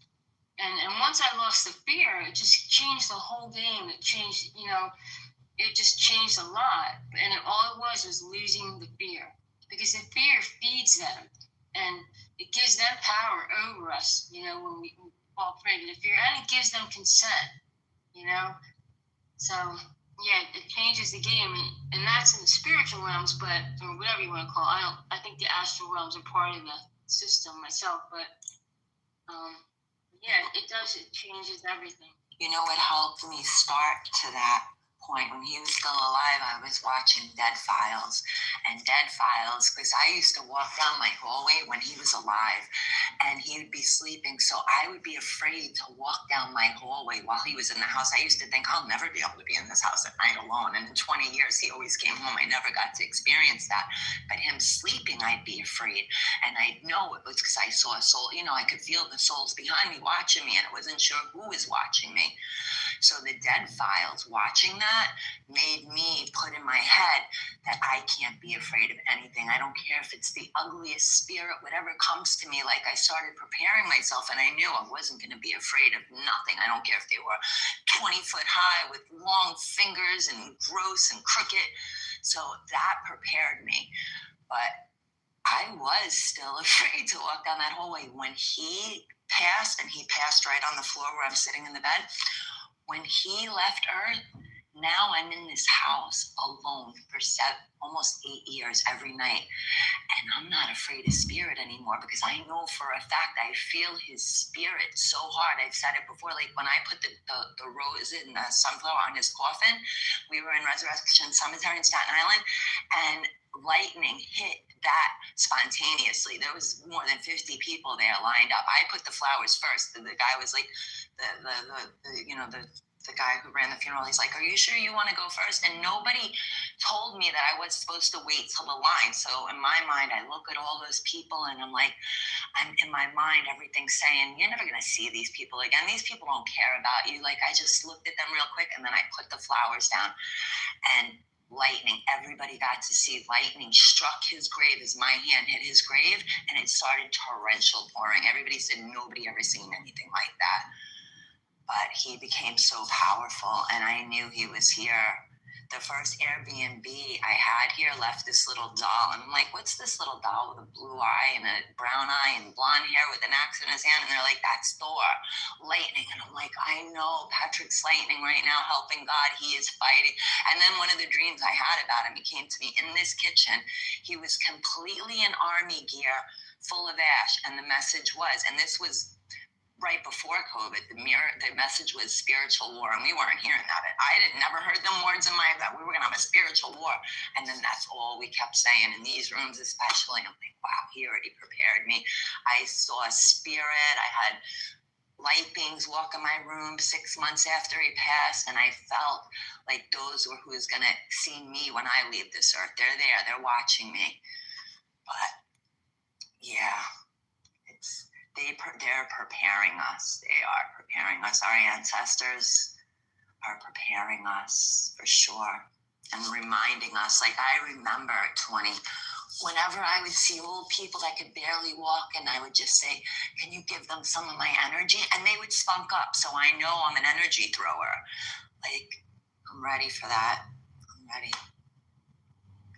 And once I lost the fear, it just changed the whole game. It changed, it just changed a lot. And all it was losing the fear. Because the fear feeds them. And it gives them power over us, when we fall prey to the fear. And it gives them consent, So... yeah, it changes the game, and that's in the spiritual realms, or whatever you want to call it. I think the astral realms are part of the system myself, but yeah, it does. It changes everything. What helped me start to that point when he was still alive, I was watching Dead Files, because I used to walk down my hallway when he was alive, and he would be sleeping, so I would be afraid to walk down my hallway while he was in the house. I used to think, I'll never be able to be in this house at night alone, and in 20 years, he always came home. I never got to experience that, but him sleeping, I'd be afraid, and I'd know it was because I saw a soul, I could feel the souls behind me watching me, and I wasn't sure who was watching me. So the Dead Files, watching that, made me put in my head that I can't be afraid of anything. I don't care if it's the ugliest spirit, whatever comes to me. Like, I started preparing myself, and I knew I wasn't going to be afraid of nothing. I don't care if they were 20 foot high with long fingers and gross and crooked. So that prepared me. But I was still afraid to walk down that hallway. When he passed, and he passed right on the floor where I'm sitting in the bed, when he left Earth, now I'm in this house alone for almost 8 years every night. And I'm not afraid of spirit anymore, because I know for a fact I feel his spirit so hard. I've said it before, like when I put the rose in the sunflower on his coffin, we were in Resurrection Cemetery in Staten Island, and lightning hit that spontaneously. There was more than 50 people there lined up. I put the flowers first. The guy was like, the guy who ran the funeral, he's like, are you sure you want to go first? And nobody told me that I was supposed to wait till the line. So in my mind, I look at all those people, and I'm in my mind, everything's saying, you're never going to see these people again. These people don't care about you. Like, I just looked at them real quick, and then I put the flowers down. And lightning. Everybody got to see lightning struck his grave as my hand hit his grave, and it started torrential pouring. Everybody said nobody ever seen anything like that. But he became so powerful, and I knew he was here. The first Airbnb I had here left this little doll. And I'm like, what's this little doll with a blue eye and a brown eye and blonde hair with an axe in his hand? And they're like, that's Thor, lightning. And I'm like, I know, Patrick's lightning right now, helping God. He is fighting. And then one of the dreams I had about him, he came to me in this kitchen. He was completely in army gear, full of ash. And the message was, and this was right before COVID, the message was spiritual war, and we weren't hearing that. I had never heard them words in my life. We were going to have a spiritual war. And then that's all we kept saying in these rooms, especially. I'm like, wow, he already prepared me. I saw spirit. I had light beings walk in my room 6 months after he passed, and I felt like those were who's going to see me when I leave this earth. They're there. They're watching me. But, yeah. They're preparing us. They are preparing us. Our ancestors are preparing us for sure and reminding us. Like I remember at 20, whenever I would see old people that could barely walk, and I would just say, can you give them some of my energy? And they would spunk up. So I know I'm an energy thrower. Like, I'm ready for that. I'm ready.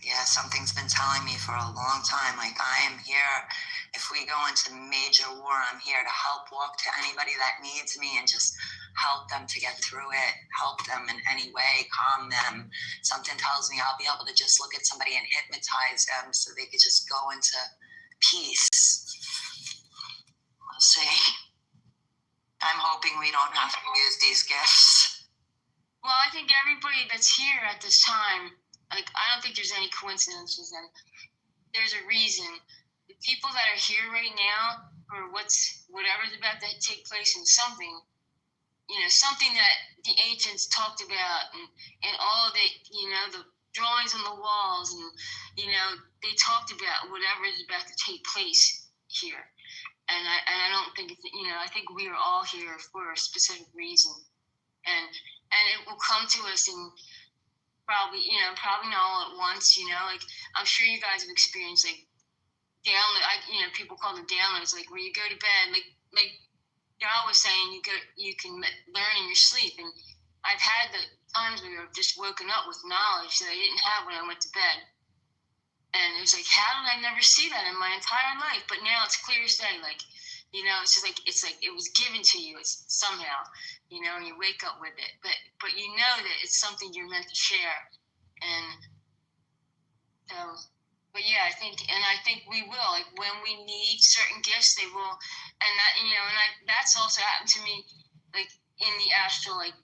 Yeah, something's been telling me for a long time, like I am here. If we go into major war, I'm here to help walk to anybody that needs me and just help them to get through it, help them in any way, calm them. Something tells me I'll be able to just look at somebody and hypnotize them so they could just go into peace. We'll see. I'm hoping we don't have to use these gifts. Well, I think everybody that's here at this time, like, I don't think there's any coincidences, and there's a reason. The people that are here right now, or whatever's about to take place in something, something that the ancients talked about, and all the, the drawings on the walls, and, they talked about whatever is about to take place here. And I don't think, I think we are all here for a specific reason. And it will come to us in probably not all at once, like I'm sure you guys have experienced like download, people call them downloads, like where you go to bed, like y'all was saying, you can learn in your sleep. And I've had the times where I've just woken up with knowledge that I didn't have when I went to bed. And it was like, how did I never see that in my entire life? But now it's clear as day, like, it's just like it was given to you. It's somehow, and you wake up with it. But you know that it's something you're meant to share. And so, but yeah, I think we will. Like when we need certain gifts, they will. And that, that's also happened to me, like in the astral, like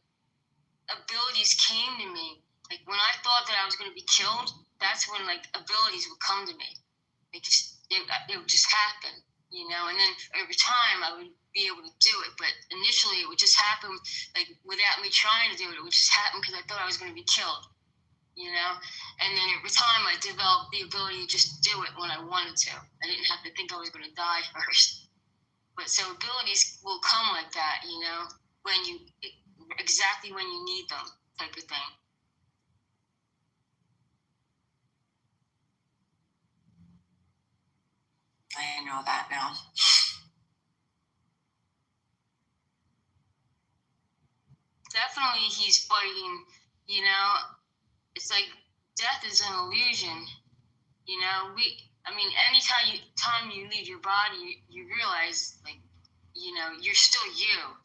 abilities came to me. Like when I thought that I was going to be killed, that's when like abilities would come to me. It would just happen. And then over time I would be able to do it. But initially it would just happen, like without me trying to do it. It would just happen because I thought I was going to be killed, And then over time I developed the ability to just do it when I wanted to. I didn't have to think I was going to die first. But so abilities will come like that, exactly when you need them, type of thing. I know that now. Definitely he's fighting, it's like death is an illusion, anytime you leave your body, you realize, like, you're still you,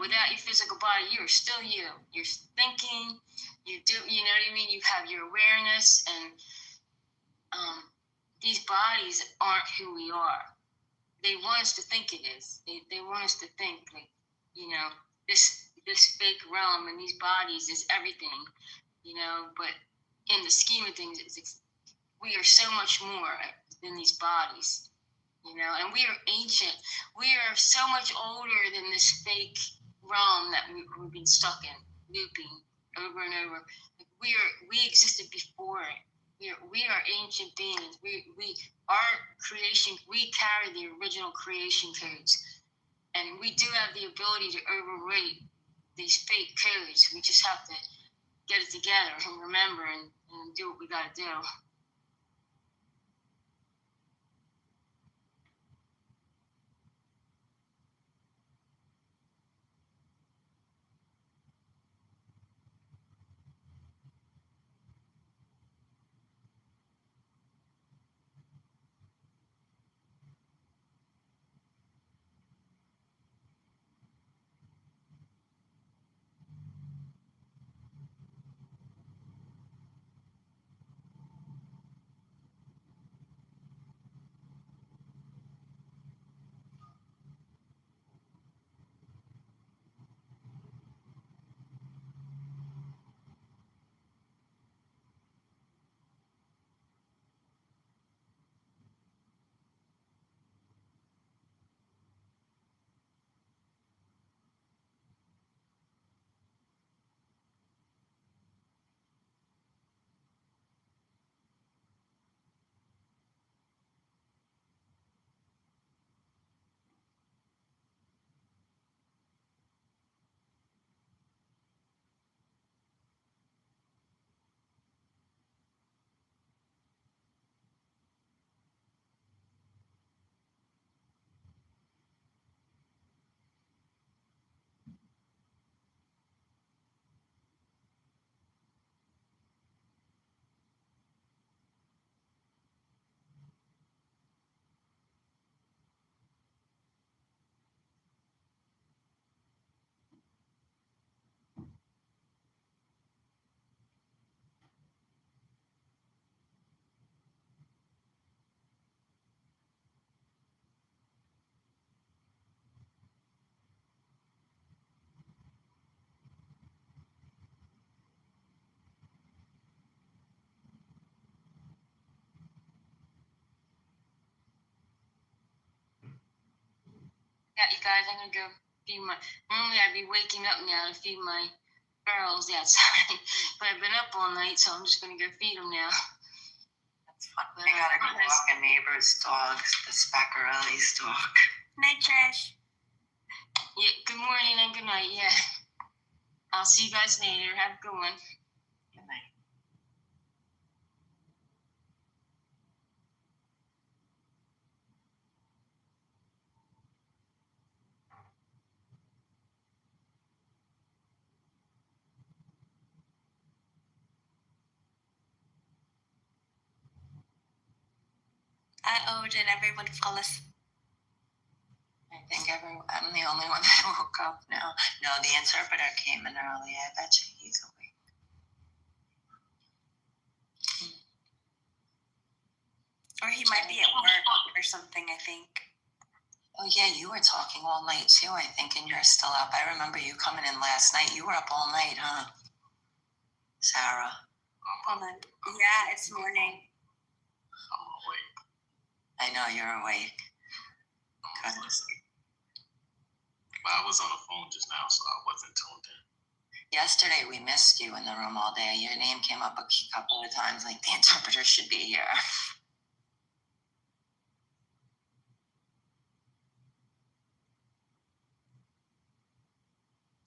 without your physical body, you're still you. You're thinking, you do, you know what I mean? You have your awareness, and, these bodies aren't who we are. They want us to think it is. They want us to think, like, this fake realm and these bodies is everything, but in the scheme of things, we are so much more than these bodies, and we are ancient. We are so much older than this fake realm that we've been stuck in, looping over and over. Like we existed before it. We are ancient beings. Our creation, we carry the original creation codes. And we do have the ability to overrate these fake codes. We just have to get it together and remember and do what we got to do. Yeah, you guys, I'm gonna go feed my. Normally, I'd be waking up now to feed my girls outside, but I've been up all night, so I'm just gonna go feed them now. That's fun. I gotta go walk a neighbor's dogs, the Spaccarelli's dog. Night, Trish. Yeah. Good morning and good night. Yeah. I'll see you guys later. Have a good one. Good night. Did everyone fall asleep? I think I'm the only one that woke up now. No, the interpreter came in early. I bet you he's awake. Or he might be at work or something, I think. Oh, yeah, you were talking all night too, I think, and you're still up. I remember you coming in last night. You were up all night, huh? Sarah. Hold on. Yeah, it's morning. I'm awake. I know you're awake. But I was on the phone just now, so I wasn't tuned in. Yesterday, we missed you in the room all day. Your name came up a couple of times, like the interpreter should be here.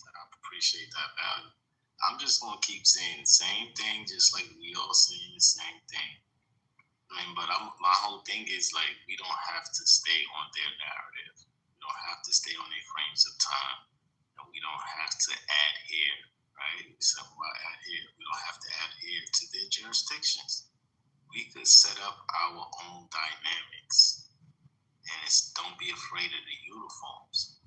I appreciate that value. I'm just going to keep saying the same thing, just like we all saying the same thing. I mean, but my whole thing is like, we don't have to stay on their narrative. We don't have to stay on their frames of time. And we don't have to adhere, right? So by adhere, we don't have to adhere to their jurisdictions. We could set up our own dynamics. And it's don't be afraid of the uniforms.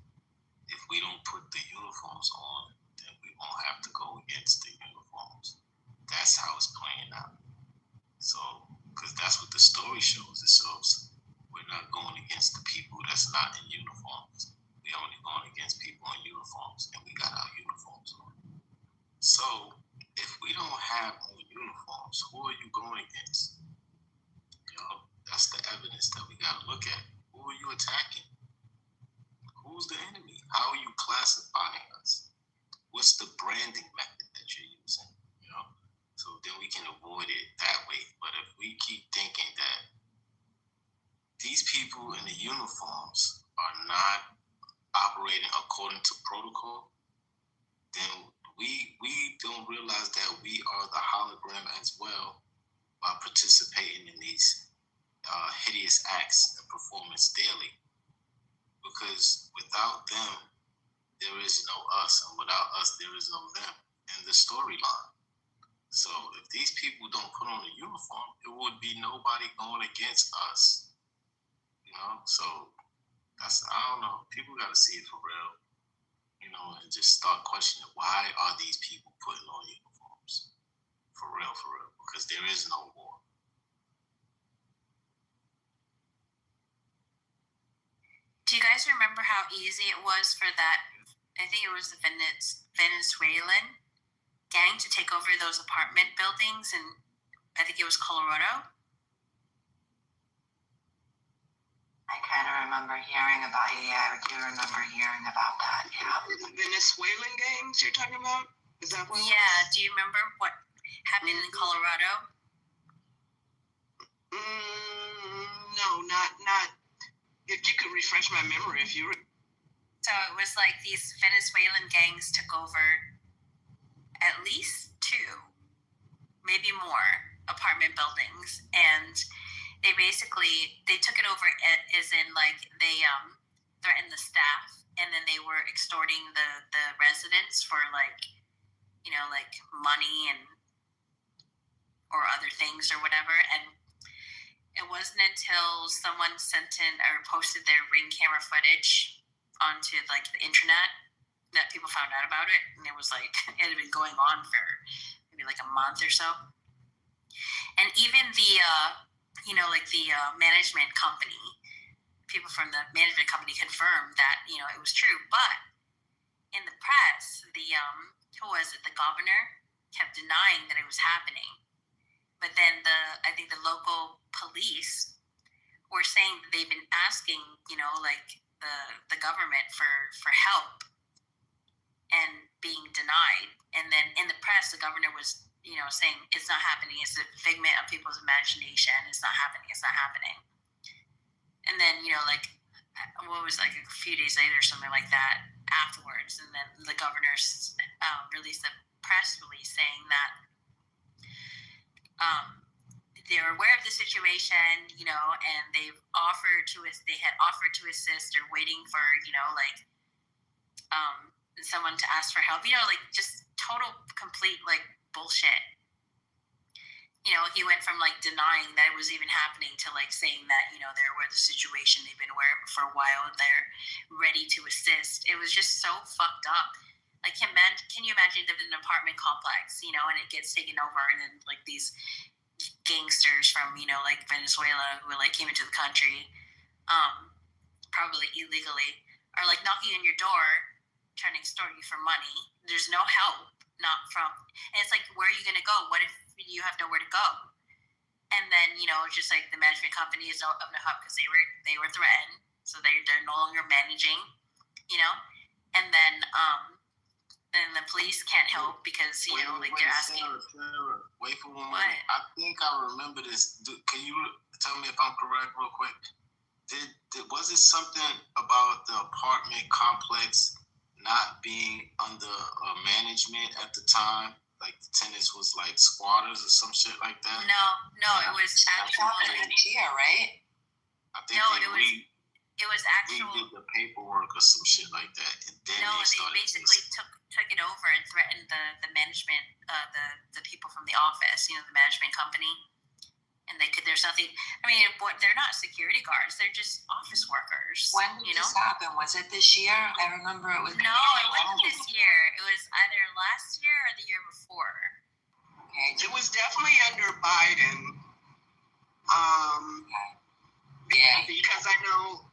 If we don't put the uniforms on, then we won't have to go against the uniforms. That's how it's playing out. So, because that's what the story shows. It shows we're not going against the people that's not in uniforms. We're only going against people in uniforms, and we got our uniforms on. So, if we don't have our uniforms, who are you going against? You know, that's the evidence that we got to look at. Who are you attacking? Who's the enemy? How are you classifying us? What's the branding method that you're using? You know, so then we can avoid it that way. But if we keep thinking that these people in the uniforms are not operating according to protocol, then we don't realize that we are the hologram as well by participating in these hideous acts and performance daily. Because without them, there is no us, and without us, there is no them in the storyline. So if these people don't put on a uniform, it would be nobody going against us. You know, so that's, I don't know. People got to see it for real, you know, and just start questioning, why are these people putting on uniforms? For real, because there is no war. Do you guys remember how easy it was for that, I think it was the Venezuelan gang to take over those apartment buildings in, I think it was Colorado? I kind of remember hearing about it. Yeah, I do remember hearing about that. Yeah. The Venezuelan gangs you're talking about? Is that what? Yeah. Do you remember what happened in Colorado? No, not. If you could refresh my memory, if you. So it was like these Venezuelan gangs took over at least 2, maybe more, apartment buildings, and they took it over as in like they threatened the staff, and then they were extorting the residents for like, you know, like money and or other things or whatever. And it wasn't until someone sent in or posted their Ring camera footage onto like the internet that people found out about it. And it was like, it had been going on for maybe like a month or so. And even the, management company, people from the management company confirmed that, you know, it was true. But in the press, the governor kept denying that it was happening. But then I think the local police were saying that they've been asking, you know, like the government for help and being denied. And then in the press, the governor was, you know, saying it's not happening. It's a figment of people's imagination. It's not happening. It's not happening. And then, you know, like what was like a few days later or something like that afterwards. And then the governor released a press release saying that they're aware of the situation, you know, and they had offered to assist. They're waiting for, you know, like someone to ask for help, you know, like just total complete like bullshit. You know, he went from like denying that it was even happening to like saying that, you know, they're aware of the situation, they've been aware of it for a while, they're ready to assist. It was just so fucked up. Like, can you imagine living in an apartment complex, you know, and it gets taken over, and then like these gangsters from, you know, like Venezuela who like came into the country, probably illegally, are like knocking on your door trying to extort you for money. There's no help, and it's like, where are you going to go? What if you have nowhere to go? And then, you know, just like the management company is up in a hub because they were threatened, so they're no longer managing, you know, and then the police can't help because, you know, like they're asking. Sarah, wait for 1 minute. I think I remember this. Can you tell me if I'm correct real quick? Was it something about the apartment complex not being under management at the time? Like the tenants was like squatters or some shit like that? No, it was actual. Yeah, right? I think it was actual. We did the paperwork or some shit like that, and then they basically took it over and threatened the management, the people from the office, you know, the management company. And there's nothing, I mean, they're not security guards, they're just office workers. When did this happen? Was it this year? I remember it was. No, it wasn't this year. It was either last year or the year before. Okay. It was definitely under Biden. Yeah. Because I know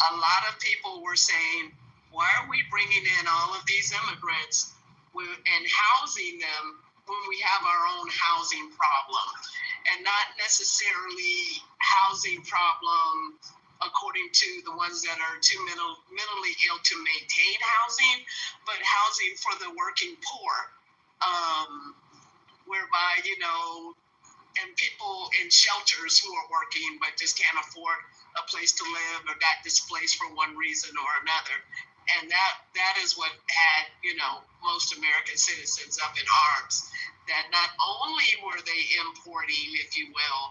a lot of people were saying, why are we bringing in all of these immigrants and housing them when we have our own housing problem? And not necessarily housing problem according to the ones that are too mentally ill to maintain housing, but housing for the working poor, whereby, you know, and people in shelters who are working but just can't afford a place to live or got displaced for one reason or another. and that is what had, you know, most American citizens up in arms, that not only were they importing, if you will,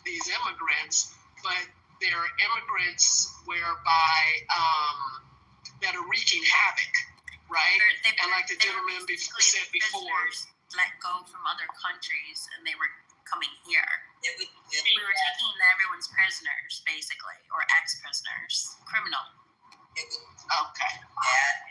these immigrants, but they're immigrants whereby that are wreaking havoc, right? And like the gentleman said before, let go from other countries, and they were coming here. We were taking everyone's prisoners, basically, or ex-prisoners, criminal. Okay. Yeah.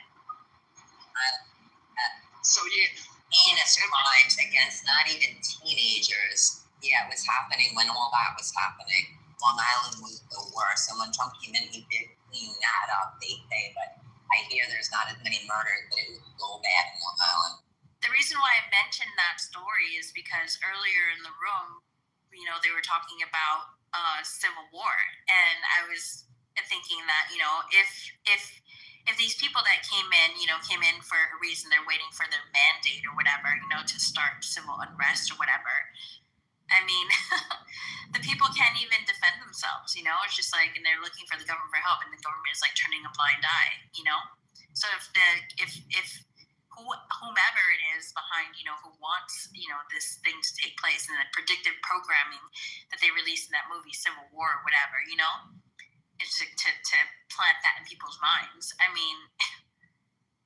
So yeah. Heinous crimes against not even teenagers. Yeah, it was happening when all that was happening. Long Island was the worst. And when Trump came in, he did clean that up, they say. But I hear there's not as many murders, but it was so bad in Long Island. The reason why I mentioned that story is because earlier in the room, you know, they were talking about Civil War, and I was thinking that, you know, if these people that came in for a reason, they're waiting for their mandate or whatever, you know, to start civil unrest or whatever. I mean, the people can't even defend themselves, you know. It's just like, and they're looking for the government for help, and the government is like turning a blind eye, you know. So if whomever it is behind, you know, who wants, you know, this thing to take place, and the predictive programming that they released in that movie Civil War or whatever, you know, is to plant that in people's minds. I mean,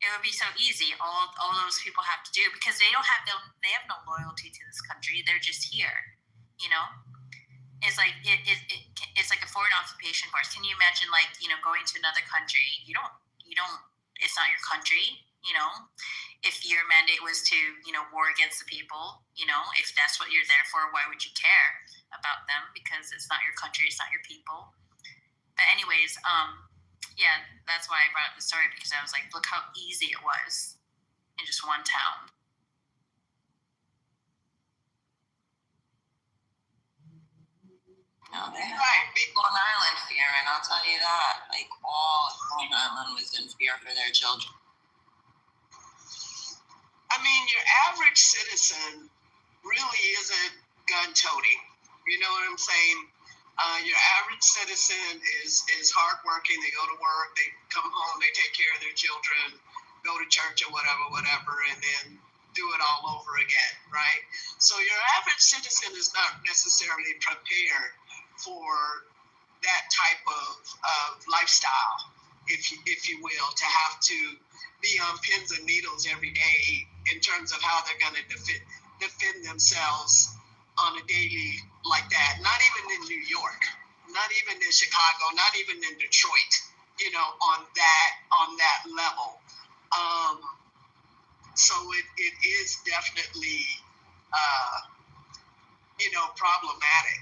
it would be so easy. All those people have to do, because they have no loyalty to this country. They're just here, you know. It's like it's like a foreign occupation force. Can you imagine, like, you know, going to another country? You don't. It's not your country, you know. If your mandate was to, you know, war against the people, you know, if that's what you're there for, why would you care about them? Because it's not your country, it's not your people. But anyways, yeah, that's why I brought up the story, because I was like, look how easy it was in just one town. No, they had Long Island fear, and I'll tell you that, like, all of Long Island was in fear for their children. I mean, your average citizen really isn't gun-toting. You know what I'm saying? Your average citizen is hardworking. They go to work, they come home, they take care of their children, go to church or whatever, and then do it all over again, right? So your average citizen is not necessarily prepared for that type of lifestyle, if you will, to have to be on pins and needles every day in terms of how they're going to defend themselves on a daily like that. Not even in New York, not even in Chicago, not even in Detroit, you know, on that level. So it is definitely, you know, problematic,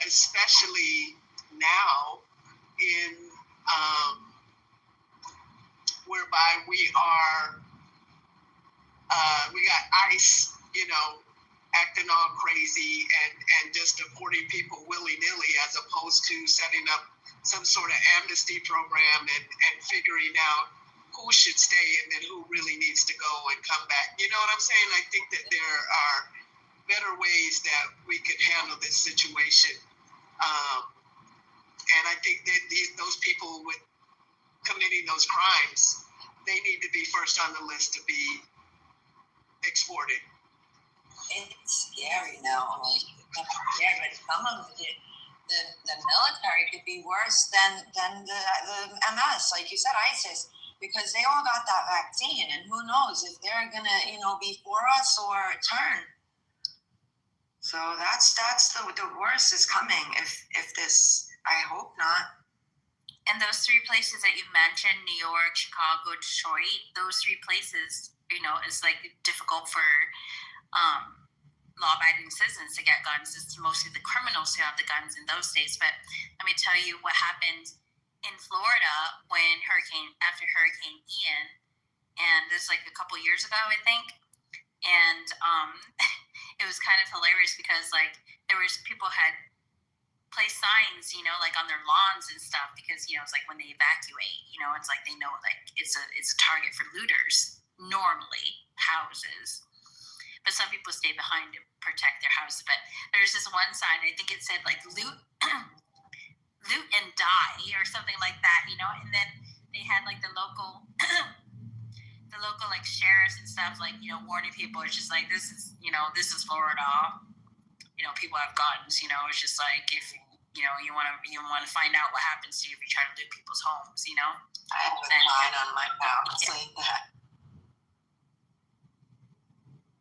especially now in whereby we got ICE, you know, acting all crazy and just deporting people willy-nilly, as opposed to setting up some sort of amnesty program and figuring out who should stay and then who really needs to go and come back. You know what I'm saying? I think that there are better ways that we could handle this situation. And I think that those people with committing those crimes, they need to be first on the list to be exported. It's scary now. Like, yeah, but some of the military could be worse than the MS, like you said, ISIS, because they all got that vaccine, and who knows if they're gonna, you know, be for us or turn. So that's the worst is coming. If this, I hope not. And those three places that you mentioned, New York, Chicago, Detroit, those three places, you know, it's like difficult for law-abiding citizens to get guns. It's mostly the criminals who have the guns in those states. But let me tell you what happened in Florida after Hurricane Ian, and this is like a couple years ago, I think. And it was kind of hilarious because like there was people had placed signs, you know, like on their lawns and stuff, because, you know, it's like when they evacuate, you know, it's like they know like it's a target for looters, normally houses. But some people stay behind to protect their houses. But there's this one sign, I think it said like loot and die or something like that, you know. And then they had like the local sheriffs and stuff, like, you know, warning people. It's just like, this is Florida. You know, people have guns. You know, it's just like, if you know, you want to find out what happens to you if you try to loot people's homes. You know, I have a sign on my house saying that.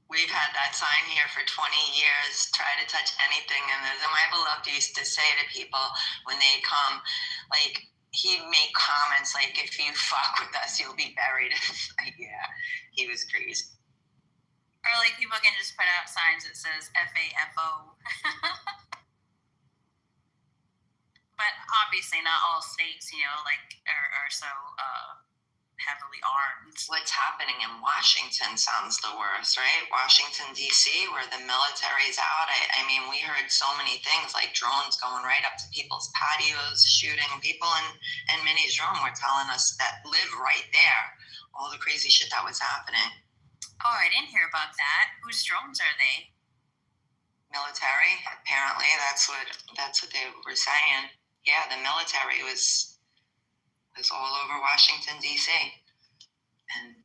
We've had that sign here for 20 years, try to touch anything. And as my beloved used to say to people when they come, like, he'd make comments like, if you fuck with us, you'll be buried. Like, yeah, he was crazy. Or like people can just put out signs that says FAFO. But obviously not all states, you know, like are so heavily armed. What's happening in Washington sounds the worst, right? Washington, D.C., where the military's out. I mean, we heard so many things like drones going right up to people's patios, shooting people, and Minnie's drone were telling us that live right there, all the crazy shit that was happening. Oh, I didn't hear about that. Whose drones are they? Military, apparently. That's what they were saying. Yeah, the military was all over Washington, D.C. And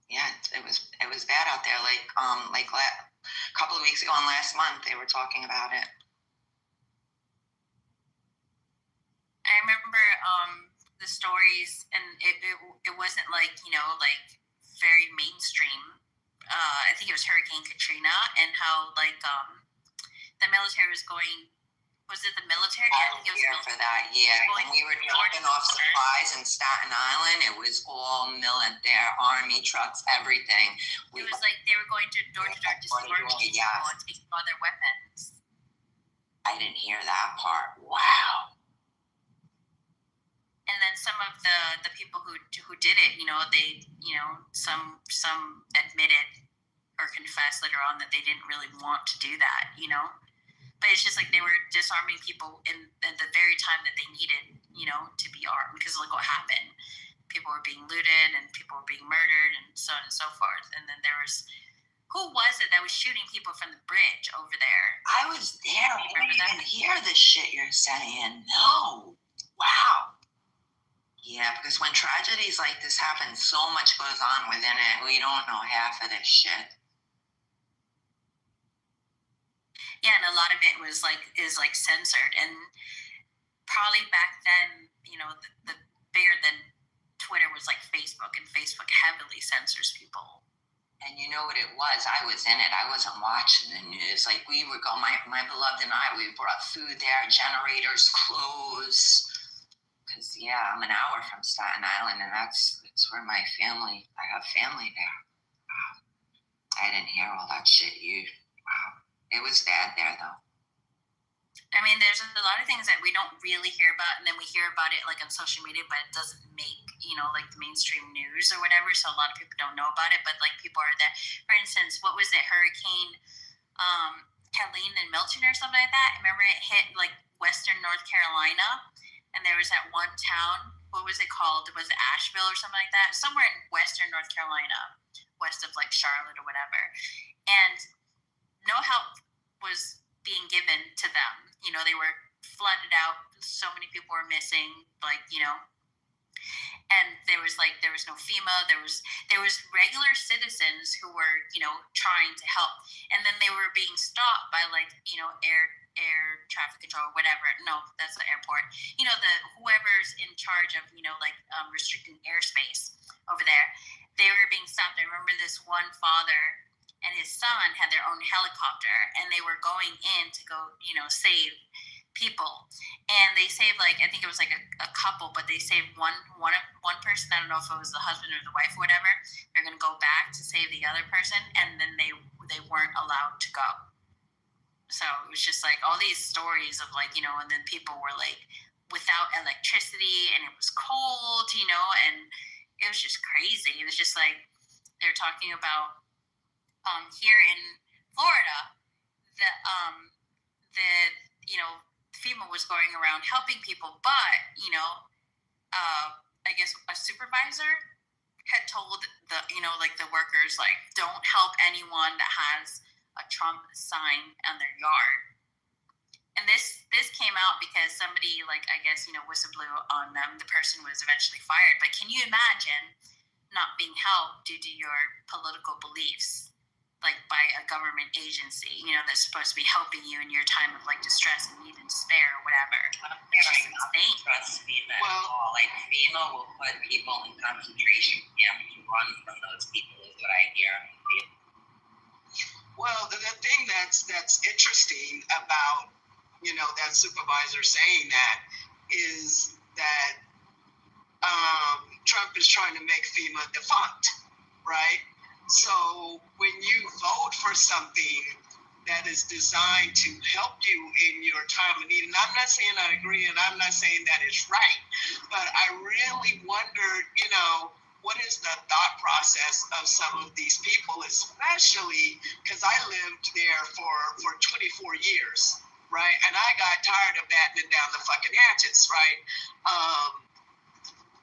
yeah, it was bad out there. Like a couple of weeks ago and last month, they were talking about it. I remember the stories, and it wasn't like, you know, like very mainstream. I think it was Hurricane Katrina, and how like the military was going. Was it the military? I was here for that, yeah. When we were dropping off supplies in Staten Island, it was all military, army trucks, everything. It was like they were going door to door disarming people and taking all their weapons. I didn't hear that part. Wow. And then some of the people who did it, you know, they, you know, some admitted or confessed later on that they didn't really want to do that, you know. But it's just like they were disarming people in the very time that they needed, you know, to be armed. Because look what happened. People were being looted and people were being murdered and so on and so forth. And then there was, who was it that was shooting people from the bridge over there? I was there. I didn't even hear the shit you're saying. No. Wow. Yeah, because when tragedies like this happen, so much goes on within it. We don't know half of this shit. Yeah, and a lot of it is censored, and probably back then, you know, the bigger than Twitter was like Facebook, and Facebook heavily censors people. And you know what it was? I was in it. I wasn't watching the news. Like, we would go, my beloved and I, we brought food there, generators, clothes. Because, yeah, I'm an hour from Staten Island, and that's where my family, I have family there. Wow. I didn't hear all that shit. Wow. It was bad there, though. I mean, there's a lot of things that we don't really hear about, and then we hear about it like on social media, but it doesn't make, you know, like the mainstream news or whatever. So a lot of people don't know about it, but like people are there. For instance, what was it, Hurricane Helene and Milton or something like that? I remember it hit like Western North Carolina, and there was that one town. What was it called? Was it Asheville or something like that? Somewhere in Western North Carolina, west of like Charlotte or whatever, and no help was being given to them. You know, they were flooded out. So many people were missing, like, you know, and there was no FEMA. There was regular citizens who were, you know, trying to help. And then they were being stopped by, like, you know, air traffic control, whatever. No, that's the airport. You know, whoever's in charge of, you know, like restricting airspace over there. They were being stopped. I remember this one father and his son had their own helicopter, and they were going in to go, you know, save people. And they saved, like, I think it was like a couple, but they saved one person. I don't know if it was the husband or the wife or whatever. They're going to go back to save the other person, and then they weren't allowed to go. So it was just like all these stories of, like, you know, and then people were like without electricity, and it was cold, you know, and it was just crazy. It was just like they're talking about here in Florida, the you know, FEMA was going around helping people, but, you know, I guess a supervisor had told the, you know, like the workers, like, don't help anyone that has a Trump sign on their yard. And this came out because somebody, like, I guess, you know, whistle blew on them. The person was eventually fired. But can you imagine not being helped due to your political beliefs, like by a government agency, that's supposed to be helping you in your time of like distress and need and despair or whatever. It's just insane. Trust FEMA at all. Like FEMA will put people in concentration camps to run from those people is what I hear. Well, the thing that's interesting about that supervisor saying that is that Trump is trying to make FEMA defunct, right? So when you vote for something that is designed to help you in your time of need, and I'm not saying I agree, and I'm not saying that it's right, but I really wonder, what is the thought process of some of these people, especially because I lived there for 24 years, right? And I got tired of battening down the fucking hatches, right?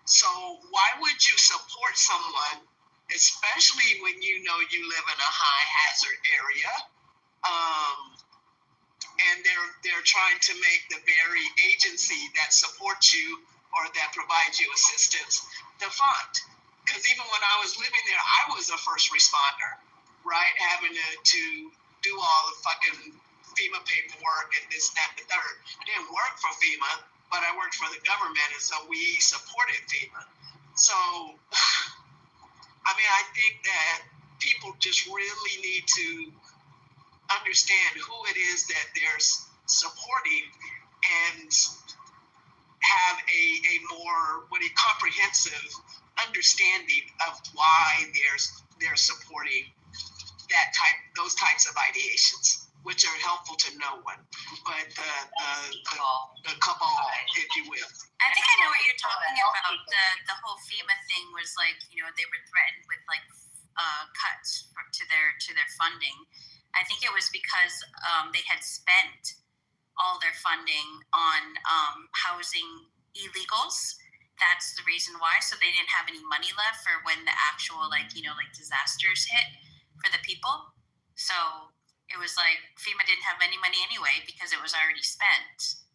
So why would you support someone, especially when you know you live in a high hazard area, and they're trying to make the very agency that supports you or that provides you assistance defunct? Because even when I was living there, I was a first responder, right? Having to do all the fucking FEMA paperwork and this, that, and the third. I didn't work for FEMA, but I worked for the government, and so we supported FEMA. So, I think that people just really need to understand who it is that they're supporting and have a more comprehensive understanding of why they're supporting those types of ideations, which are helpful to no one, but the cabal, if you will. I think I know what you're talking about. The whole FEMA thing was like, they were threatened with like cuts to their funding. I think it was because they had spent all their funding on housing illegals. That's the reason why. So they didn't have any money left for when the actual disasters hit for the people. So it was like FEMA didn't have any money anyway because it was already spent.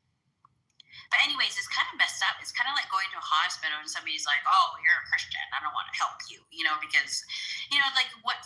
But anyways, it's kind of messed up. It's kind of like going to a hospital and somebody's like, "Oh, you're a Christian. I don't want to help you," because,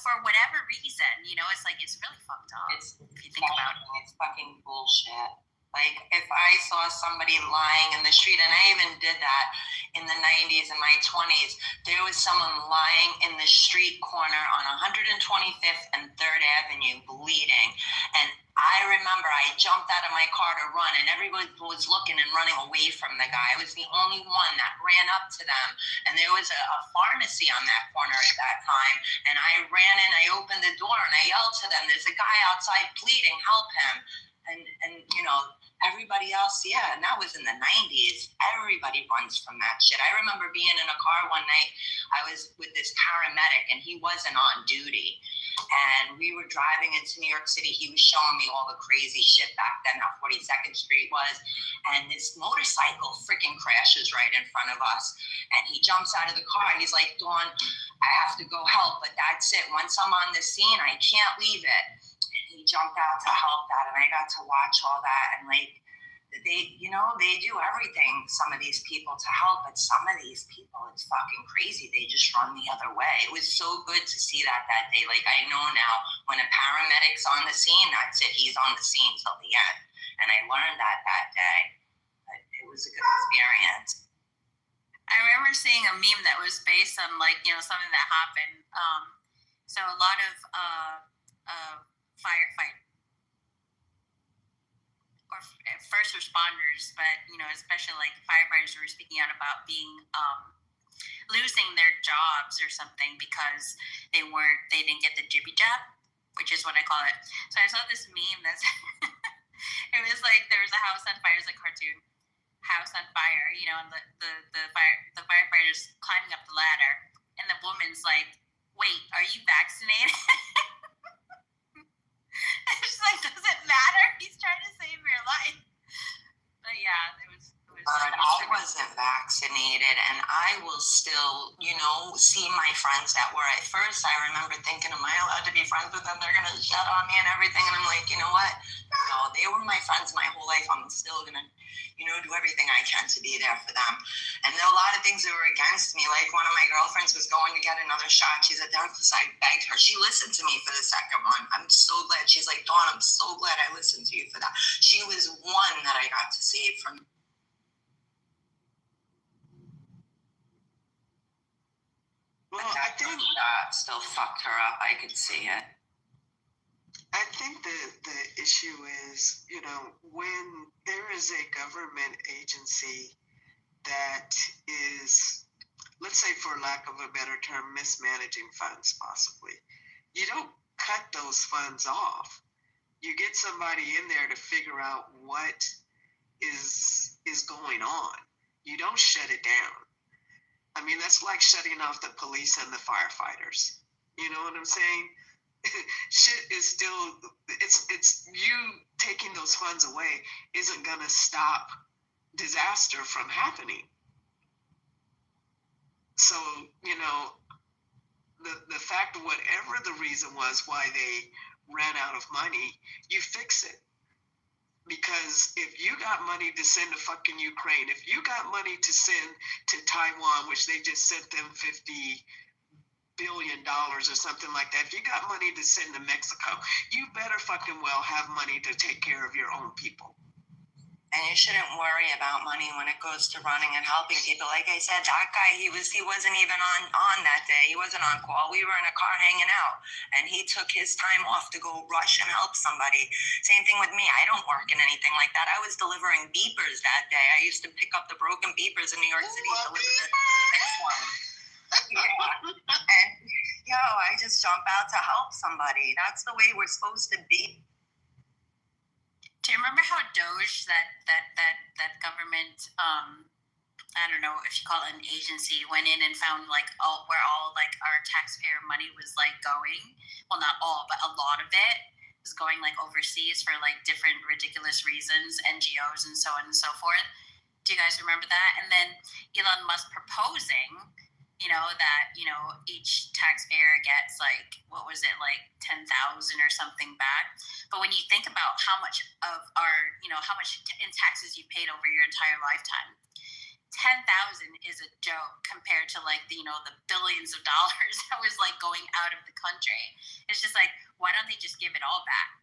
for whatever reason, it's like, it's really fucked up. If you think about it. It's fucking bullshit. Like, if I saw somebody lying in the street, and I even did that in the 90s and my 20s, there was someone lying in the street corner on 125th and 3rd Avenue bleeding. And I remember I jumped out of my car to run, and everybody was looking and running away from the guy. I was the only one that ran up to them. And there was a pharmacy on that corner at that time. And I ran in, I opened the door, and I yelled to them, "There's a guy outside bleeding, help him." And everybody else, and that was in the 90s. Everybody runs from that shit. I remember being in a car one night. I was with this paramedic, and he wasn't on duty. And we were driving into New York City. He was showing me all the crazy shit back then, how 42nd Street was. And this motorcycle freaking crashes right in front of us. And he jumps out of the car. He's like, "Dawn, I have to go help, but that's it. Once I'm on the scene, I can't leave it." He jumped out to help that, and I got to watch all that, and they do everything, some of these people, to help, but some of these people, it's fucking crazy. They just run the other way. It was so good to see that day. Like, I know now when a paramedic's on the scene, that's it. He's on the scene till the end. And I learned that day. But it was a good experience. I remember seeing a meme that was based on something that happened. So a lot of firefight or first responders, but especially like firefighters were speaking out about being losing their jobs or something because they didn't get the jibby jab, which is what I call it. So I saw this meme that's it was like there was a house on fire, it's a cartoon house on fire, and the firefighters climbing up the ladder, and the woman's like, "Wait, are you vaccinated?" It's like, does it matter? He's trying to save your life. But yeah, it was I wasn't vaccinated. kid, and I will still, see my friends that were at first. I remember thinking, am I allowed to be friends with them? They're going to shut on me and everything. And I'm like, you know what? No, they were my friends my whole life. I'm still going to, do everything I can to be there for them. And there are a lot of things that were against me. Like one of my girlfriends was going to get another shot. She's a therapist. I begged her. She listened to me for the second one. I'm so glad. She's like, Dawn, I'm so glad I listened to you for that. She was one that I got to save from. Well, I think still fucked her up. I could see it. I think the issue is, when there is a government agency that is, let's say for lack of a better term, mismanaging funds possibly, you don't cut those funds off. You get somebody in there to figure out what is going on. You don't shut it down. I mean, that's like shutting off the police and the firefighters. You know what I'm saying? Shit is still, it's you taking those funds away isn't going to stop disaster from happening. So, the fact, whatever the reason was why they ran out of money, you fix it. Because if you got money to send to fucking Ukraine, if you got money to send to Taiwan, which they just sent them $50 billion or something like that, if you got money to send to Mexico, you better fucking well have money to take care of your own people. And you shouldn't worry about money when it goes to running and helping people. Like I said, that guy, he wasn't even on that day. He wasn't on call. We were in a car hanging out, and he took his time off to go rush and help somebody. Same thing with me. I don't work in anything like that. I was delivering beepers that day. I used to pick up the broken beepers in New York City and deliver the next one. Yeah. And, I just jump out to help somebody. That's the way we're supposed to be. Do you remember how Doge, that government, I don't know if you call it an agency, went in and found where all our taxpayer money was going? Well, not all, but a lot of it was going overseas for different ridiculous reasons, NGOs and so on and so forth. Do you guys remember that? And then Elon Musk proposing, that each taxpayer gets what was it, 10,000 or something back. But when you think about how much of our, how much in taxes you paid over your entire lifetime, 10,000 is a joke compared to the billions of dollars that was going out of the country. It's just why don't they just give it all back?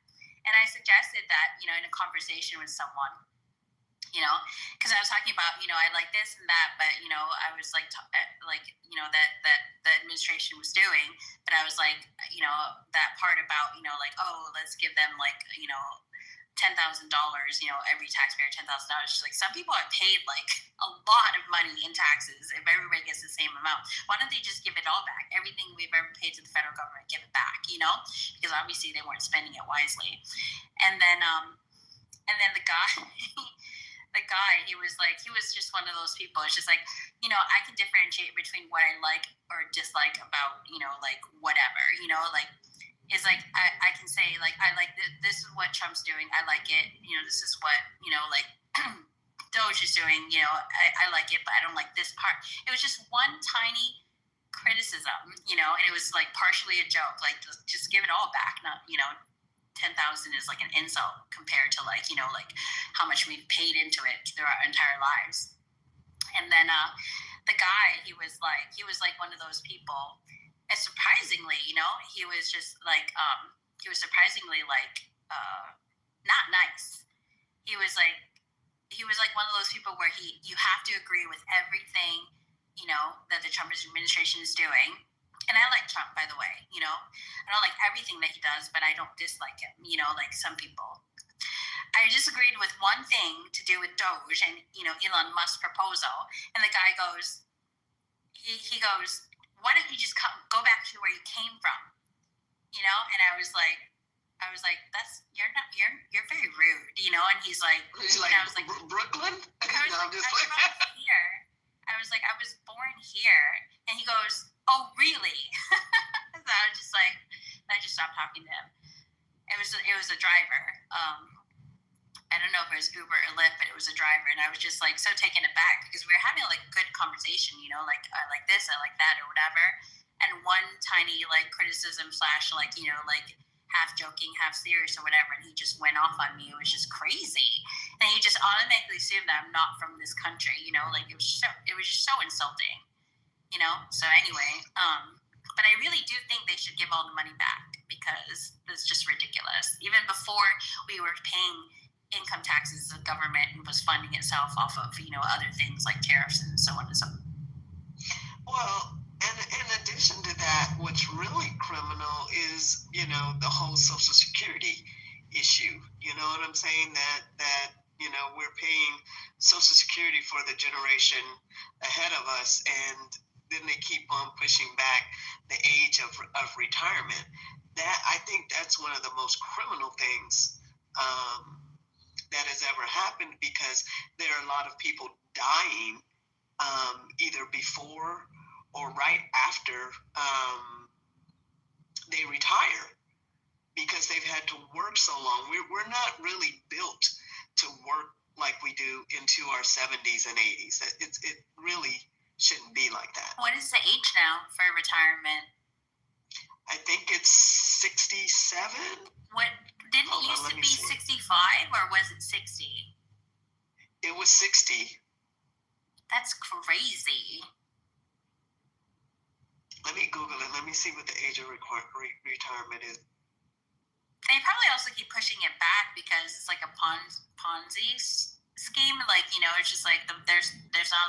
And I suggested that, in a conversation with someone, because I was talking about, I like this and that, but, I was that the administration was doing, but I was that part about, let's give them $10,000, every taxpayer $10,000. She's like, some people are paid a lot of money in taxes. If everybody gets the same amount, why don't they just give it all back? Everything we've ever paid to the federal government, give it back, because obviously they weren't spending it wisely. And then the guy, he was just one of those people. It's just I can differentiate between what I like or dislike about, whatever, it's I can say I like this is what Trump's doing. I like it. This is what, Doge is doing. I like it, but I don't like this part. It was just one tiny criticism, and it was partially a joke. Just give it all back. Not, 10,000 is an insult compared to how much we've paid into it through our entire lives. And then the guy, he was one of those people. And surprisingly, he was just he was surprisingly not nice. He was one of those people where you have to agree with everything, that the Trump administration is doing. And I like Trump, by the way, I don't like everything that he does, but I don't dislike him, like some people. I disagreed with one thing to do with Doge and, Elon Musk's proposal. And the guy goes, he goes, why don't you just go back to where you came from? And I was like, you're very rude, and he's like, and I was like, Brooklyn? I was like, I was born here. And he goes, oh, really? So I just stopped talking to him. It was a driver. I don't know if it was Uber or Lyft, but it was a driver, and I was just like so taken aback because we were having like a good conversation, you know, like I like this, I like that, or whatever. And one tiny like criticism slash like, you know, like half joking, half serious or whatever, and he just went off on me. It was just crazy, and he just automatically assumed that I'm not from this country, you know, like it was just so insulting, you know. So anyway, but I really do think they should give all the money back because it's just ridiculous. Even before we were paying income taxes, the government was funding itself off of, you know, other things like tariffs and so on and so on. Well, and in addition to that, what's really criminal is, you know, the whole Social Security issue. You know what I'm saying? That you know, we're paying Social Security for the generation ahead of us, and then they keep on pushing back the age of retirement. That, I think that's one of the most criminal things that has ever happened, because there are a lot of people dying either before or right after they retire, because they've had to work so long. We're not really built to work like we do into our 70s and 80s. It really shouldn't be like that. What is the age now for retirement? I think it's 67. What didn't it used to be 65, or was it 60? It was 60. That's crazy. Let me Google it. Let me see what the age of retirement is. They probably also keep pushing it back because it's like a Ponzi scheme. Like, you know, it's just like there's not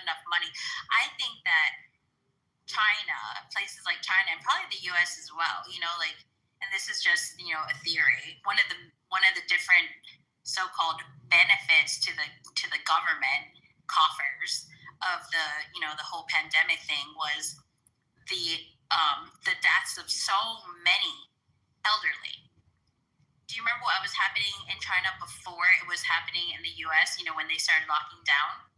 enough money. I think that China, places like China, and probably the U.S. as well, you know, like, and this is just, you know, a theory. One of the different so-called benefits to the government coffers of the, you know, the whole pandemic thing was the deaths of so many elderly. Do you remember what was happening in China before it was happening in the U.S., you know, when they started locking down?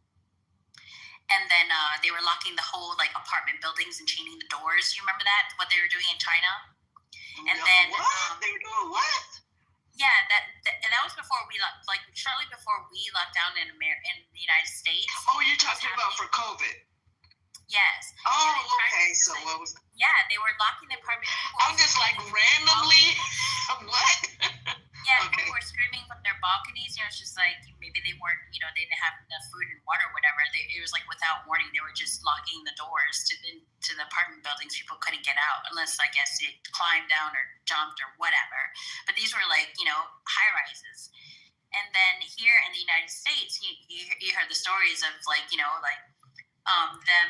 And then they were locking the whole, like, apartment buildings and chaining the doors. You remember that, what they were doing in China? And then what? They were doing what? Yeah, that was before shortly before we locked down in the United States. Oh, you're talking about for COVID? Yes. Oh, okay. So what was? Yeah, they were locking the apartment. I'm just like randomly. What? Yeah, okay. People were screaming from their balconies. You know, it's just like maybe they weren't, you know, they didn't have enough food and water or whatever. It was like without warning, they were just locking the doors to the apartment buildings. People couldn't get out unless, I guess, they climbed down or jumped or whatever. But these were like, you know, high rises. And then here in the United States, you heard the stories of, like, you know, like them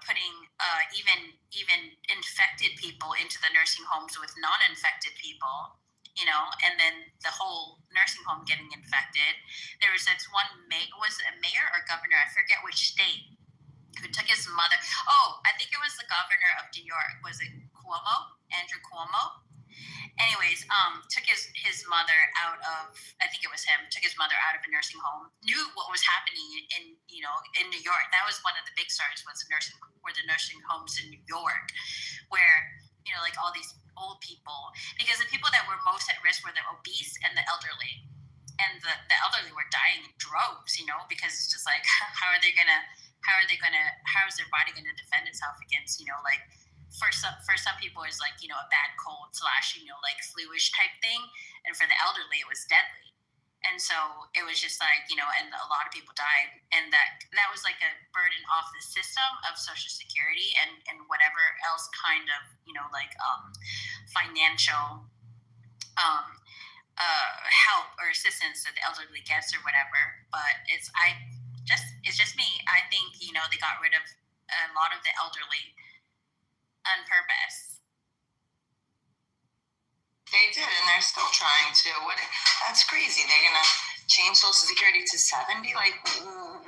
putting even infected people into the nursing homes with non-infected people, you know, and then the whole nursing home getting infected. There was this one, was it a mayor or governor? I forget which state, who took his mother. Oh, I think it was the governor of New York. Was it Cuomo? Andrew Cuomo? Anyways, took his mother out of, I think it was him, took his mother out of a nursing home, knew what was happening in New York. That was one of the big stories, was the nursing homes in New York, where, you know, like all these old people, because the people that were most at risk were the obese and the elderly. And the elderly were dying in droves, you know, because it's just like, how is their body gonna defend itself against, you know, like, for some people it's like, you know, a bad cold / you know, like flu-ish type thing, and for the elderly it was deadly. And so it was just like, you know, and a lot of people died, and that was like a burden off the system of Social Security and whatever else kind of, you know, like financial help or assistance that the elderly gets or whatever. But it's just me. I think, you know, they got rid of a lot of the elderly on purpose. They did, and they're still trying to. That's crazy. They're gonna change Social Security to 70. Like,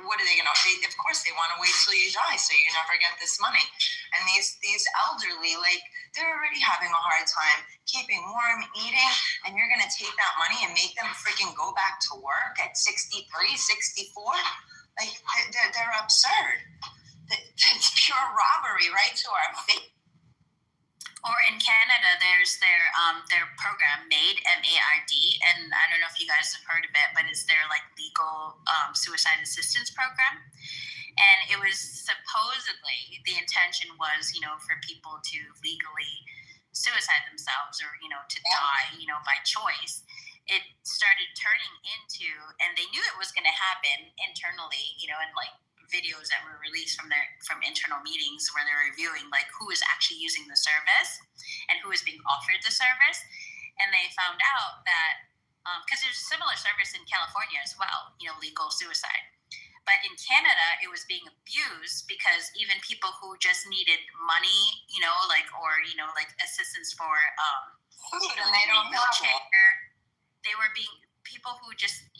what are they gonna? Of course, they want to wait till you die, so you never get this money. And these elderly, like, they're already having a hard time keeping warm, eating, and you're gonna take that money and make them freaking go back to work at 63, 64? Like, they're absurd. It's pure robbery, right to our face. Or in Canada, there's their program MAID, MAID, and I don't know if you guys have heard of it, but it's their like legal suicide assistance program. And it was supposedly, the intention was, for people to legally suicide themselves or, to die, by choice. It started turning into, and they knew it was going to happen internally, and like videos that were released from internal meetings where they're reviewing like who is actually using the service and who is being offered the service. And they found out that, because there's a similar service in California as well, legal suicide. But in Canada, it was being abused because even people who just needed money, like assistance for food, and they don't know wheelchair, they were being people who just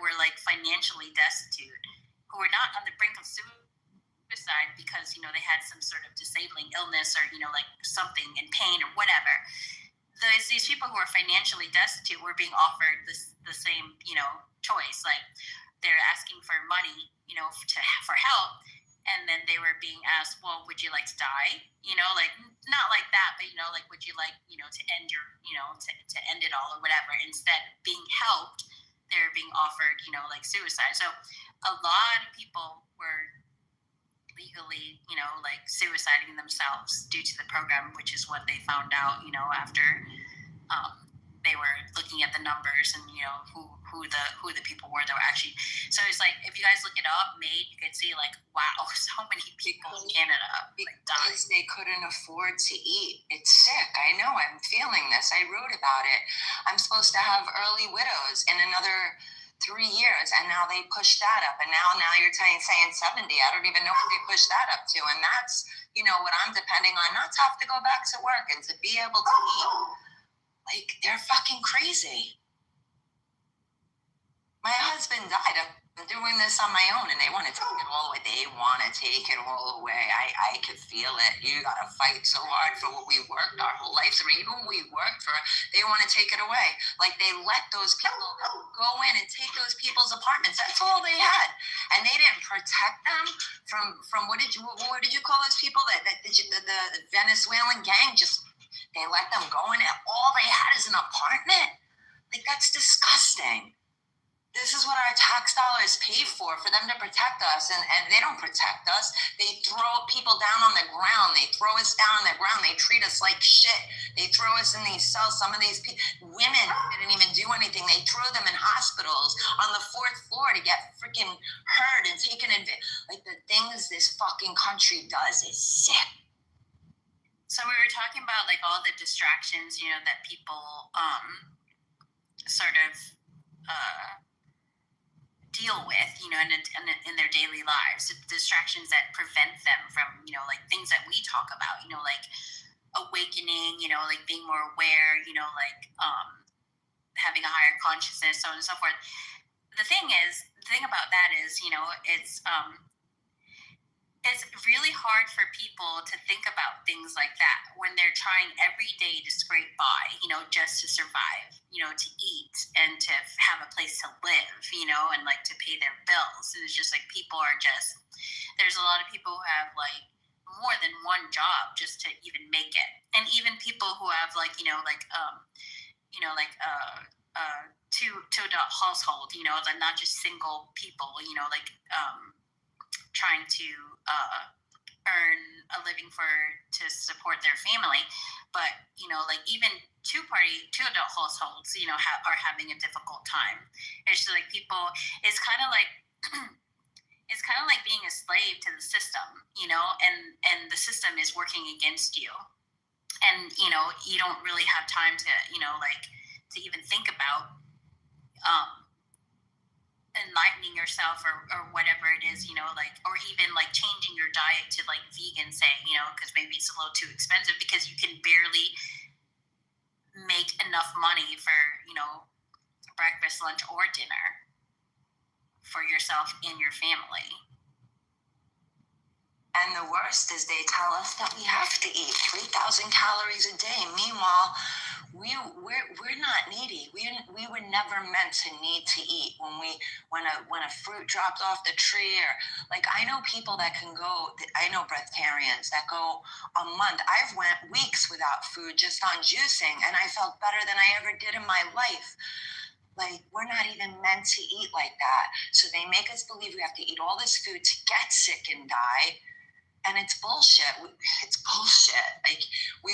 were like financially destitute, who were not on the brink of suicide because they had some sort of disabling illness or like something in pain or whatever. These people who are financially destitute were being offered the same choice, like they're asking for money for help, and then they were being asked, well, would you like to die, like not like that, but like would you like to end your to end it all or whatever. Instead of being helped, they're being offered like suicide. So a lot of people were legally like suiciding themselves due to the program, which is what they found out after they were looking at the numbers and who the people were that were actually. So it's like, if you guys look it up, MAID, you can see like, wow, so many people in Canada died. They couldn't afford to eat. It's sick. I know. I'm feeling this. I wrote about it. I'm supposed to have early widows in another 3 years, and now they pushed that up, and now you're saying 70. I don't even know what they pushed that up to, and that's what I'm depending on, not to have to go back to work and to be able to eat. Like, they're fucking crazy. My husband died. I'm doing this on my own, and they want to take it all away. They want to take it all away. I could feel it. You got to fight so hard for what we worked our whole life through. Even what we worked for, they want to take it away. Like, they let those people go in and take those people's apartments. That's all they had, and they didn't protect them from what did you call those people? The Venezuelan gang. Just, they let them go in, and all they had is an apartment. Like, that's disgusting. This is what our tax dollars pay for them to protect us, and they don't protect us. They throw people down on the ground. They throw us down on the ground. They treat us like shit. They throw us in these cells. Some of these women didn't even do anything. They throw them in hospitals on the 4th floor to get freaking hurt and taken advantage. Like, the things this fucking country does is sick. So we were talking about like all the distractions, that people sort of deal with, in their daily lives, distractions that prevent them from, like things that we talk about, like awakening, like being more aware, like having a higher consciousness, so on and so forth. The thing about that is, it's really hard for people to think about things like that when they're trying every day to scrape by, just to survive, to eat and to have a place to live, and like to pay their bills. And it's just like people are just, there's a lot of people who have like more than one job just to even make it. And even people who have like, two adult household, like not just single people, trying to earn a living to support their family, but like even two adult households are having a difficult time. It's just like people, it's kind of like being a slave to the system, and the system is working against you, and you don't really have time to to even think about enlightening yourself or whatever it is, or even like changing your diet to like vegan, say, because maybe it's a little too expensive because you can barely make enough money for, breakfast, lunch, or dinner for yourself and your family. And the worst is they tell us that we have to eat 3,000 calories a day. Meanwhile, we're not needy. We were never meant to need to eat. When a fruit dropped off the tree, or like, I know people that can go. I know breatharians that go a month. I've went weeks without food just on juicing, and I felt better than I ever did in my life. Like, we're not even meant to eat like that. So they make us believe we have to eat all this food to get sick and die. And it's bullshit. It's bullshit. Like, we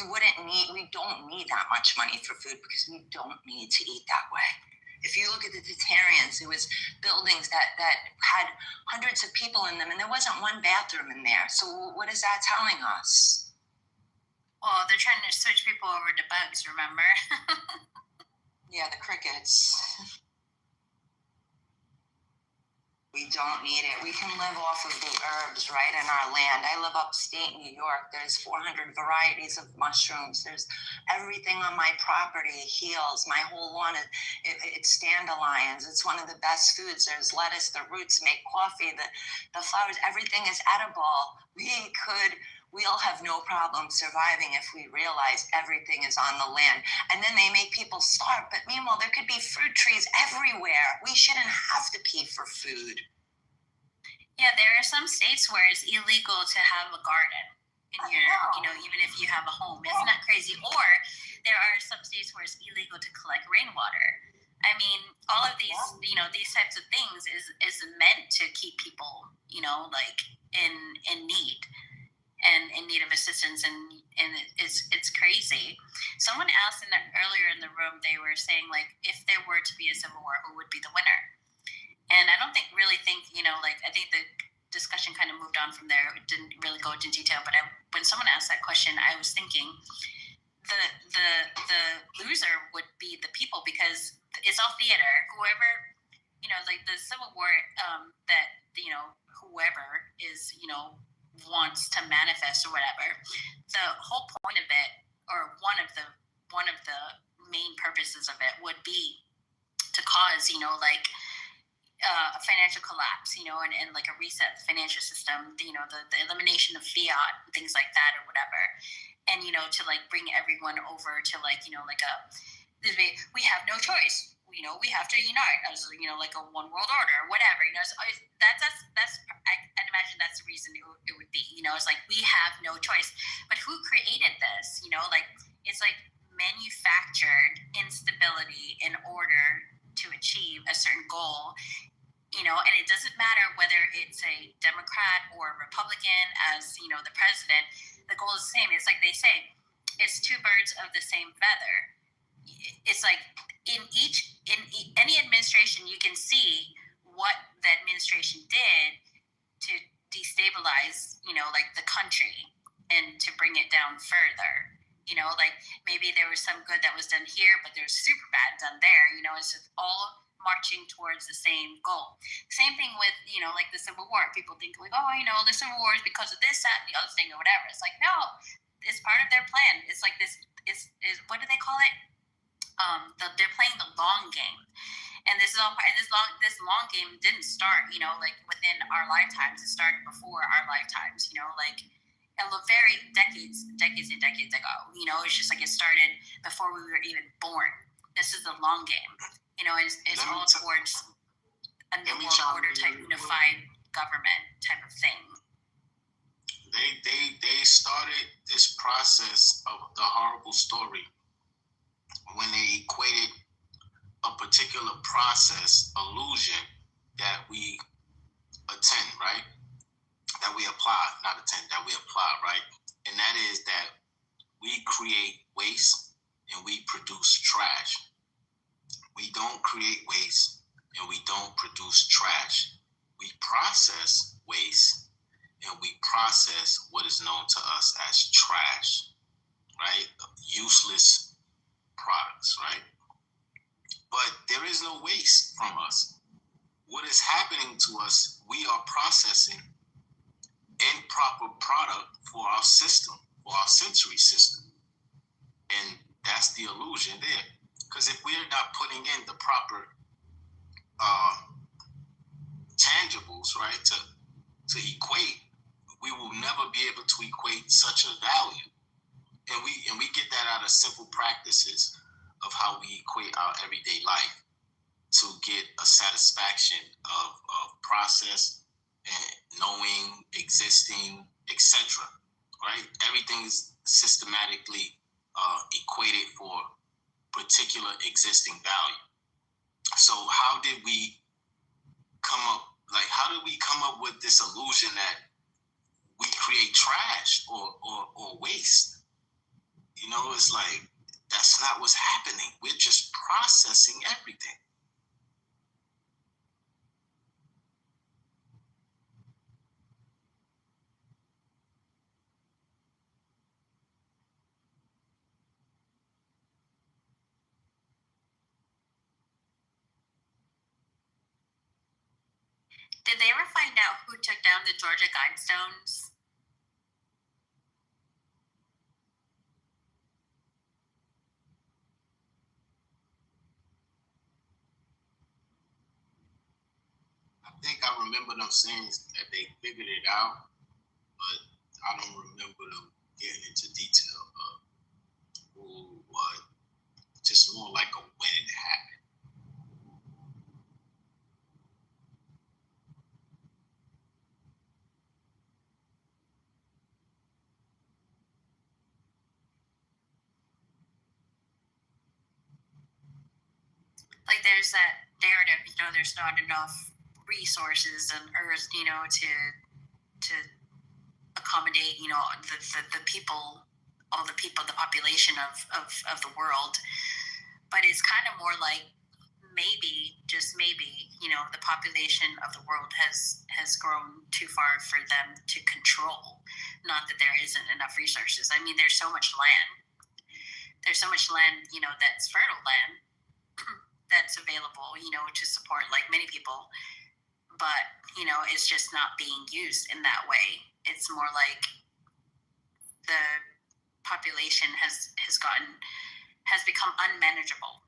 don't need that much money for food because we don't need to eat that way. If you look at the Tatarians, it was buildings that had hundreds of people in them, and there wasn't one bathroom in there. So what is that telling us? Well, they're trying to switch people over to bugs, remember? Yeah, the crickets. We don't need it. We can live off of the herbs right in our land. I live upstate New York. There's 400 varieties of mushrooms. There's everything on my property heals. My whole lawn, it's dandelions. It's one of the best foods. There's lettuce. The roots make coffee. The flowers, everything is edible. We'll have no problem surviving if we realize everything is on the land. And then they make people starve. But meanwhile, there could be fruit trees everywhere. We shouldn't have to pay for food. Yeah, there are some states where it's illegal to have a garden in even if you have a home. Isn't that crazy? Or there are some states where it's illegal to collect rainwater. I mean, all of these, these types of things is meant to keep people, like in need. And in need of assistance, and it's crazy. Someone asked earlier in the room, they were saying, like, if there were to be a civil war, who would be the winner? And I don't really think, I think the discussion kind of moved on from there. It didn't really go into detail, but when someone asked that question, I was thinking the loser would be the people, because it's all theater. Whoever, like the Civil War, that, whoever is, wants to manifest or whatever, the whole point of it, or one of the main purposes of it, would be to cause a financial collapse, and like a reset of the financial system, the elimination of fiat, things like that, or whatever, and to like bring everyone over to we have no choice. We have to unite as like a one world order or whatever. So that's I'd imagine that's the reason it would be. It's like we have no choice. But who created this? It's like manufactured instability in order to achieve a certain goal. And it doesn't matter whether it's a Democrat or a Republican as the president. The goal is the same. It's like they say, it's two birds of the same feather. It's like in any administration, you can see what the administration did to destabilize, like the country and to bring it down further. Like maybe there was some good that was done here, but there's super bad done there. It's just all marching towards the same goal. Same thing with, like the Civil War. People think like, the Civil War is because of this, that, and the other thing or whatever. It's like, no, it's part of their plan. It's like this is what do they call it? They're playing the long game, and this is all this long game didn't start like within our lifetimes. It started before our lifetimes, like very decades and decades ago. It's just like it started before we were even born. This is the long game. It's all towards a new world order type unified government type of thing. They started this process of the horrible story when they equated a particular process, illusion, that we attend, right? That we apply, not attend, that we apply, right? And that is that we create waste and we produce trash. We don't create waste and we don't produce trash. We process waste and we process what is known to us as trash, right? Useless products, right? But there is no waste from us. What is happening to us, we are processing improper product for our system, for our sensory system. And that's the illusion there. Because if we're not putting in the proper tangibles, right, to equate, we will never be able to equate such a value. And we get that out of simple practices of how we equate our everyday life to get a satisfaction of process and knowing, existing, etc. Right? Everything is systematically equated for particular existing value. So how did we come up with this illusion that we create trash or waste? You know, it's like, that's not what's happening. We're just processing everything. Did they ever find out who took down the Georgia Guidestones? I think I remember them saying that they figured it out, but I don't remember them getting into detail of who, what, just more like a when it happened. Like, there's that narrative, you know, there's not enough resources on Earth, you know, to accommodate, you know, the people, all the people, the population of the world. But it's kind of more like, maybe, just maybe, you know, the population of the world has grown too far for them to control. Not that there isn't enough resources. I mean, there's so much land. There's so much land, you know, that's fertile land that's available, you know, to support like many people. But, you know, it's just not being used in that way. It's more like the population has become unmanageable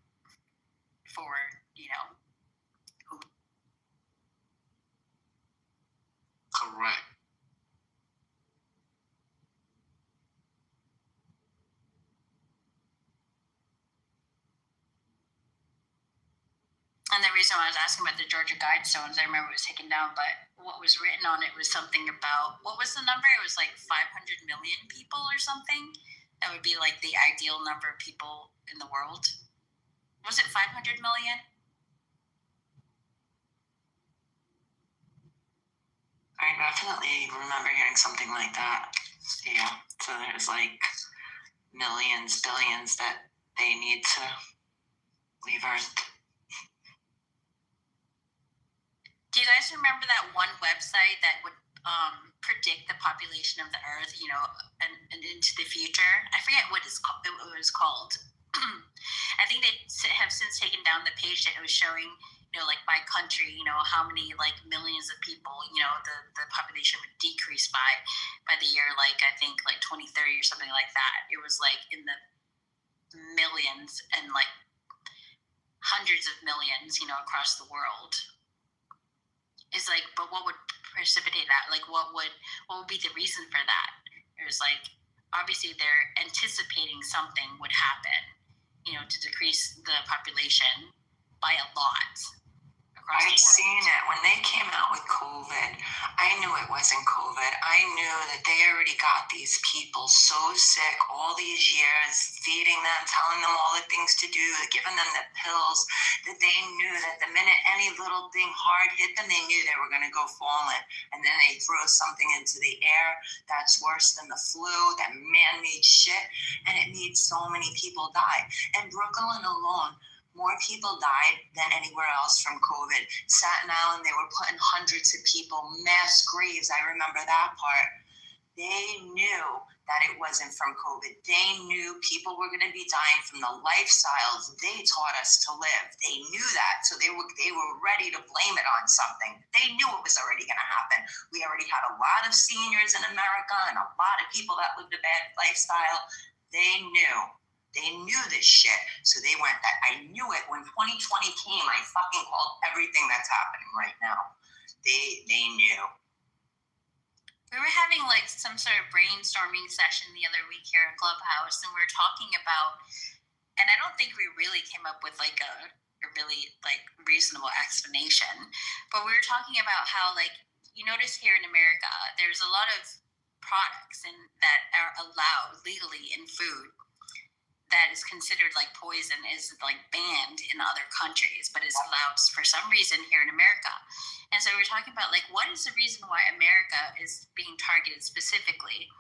for, you know, who. Correct. And the reason why I was asking about the Georgia Guidestones, I remember it was taken down, but what was written on it was something about, what was the number? It was like 500 million people or something. That would be like the ideal number of people in the world. Was it 500 million? I definitely remember hearing something like that. Yeah. So there's like millions, billions that they need to leave Earth. Do you guys remember that one website that would predict the population of the Earth, you know, and into the future? I forget what it was called. I think they have since taken down the page that it was showing, you know, like by country, you know, how many like millions of people, you know, the population would decrease by the year, like I think like 2030 or something like that. It was like in the millions and like hundreds of millions, you know, across the world. It's like, but what would precipitate that? Like, what would be the reason for that? It was like, obviously they're anticipating something would happen, you know, to decrease the population by a lot across the I'd world. seen it when they came out with COVID. I knew it wasn't COVID. I knew that they already got these people so sick all these years, feeding them, telling them all the things to do, giving them the pills, that they knew that the minute any little thing hard hit them, they knew they were going to go falling. And then they throw something into the air that's worse than the flu, that man-made shit, and it made so many people die. And Brooklyn alone, more people died than anywhere else from COVID. Staten Island, they were putting hundreds of people, mass graves. I remember that part. They knew that it wasn't from COVID. They knew people were going to be dying from the lifestyles they taught us to live. They knew that, so they were ready to blame it on something. They knew it was already going to happen. We already had a lot of seniors in America and a lot of people that lived a bad lifestyle. They knew. They knew this shit, so they went that. I knew it when 2020 came. I fucking called everything that's happening right now. They knew. We were having like some sort of brainstorming session the other week here in Clubhouse, and we were talking about and I don't think we really came up with like a really like reasonable explanation, but we were talking about how, like, you notice here in America, there's a lot of products that are allowed legally in food that is considered like poison is like banned in other countries, but is allowed for some reason here in America. And so we're talking about like, what is the reason why America is being targeted specifically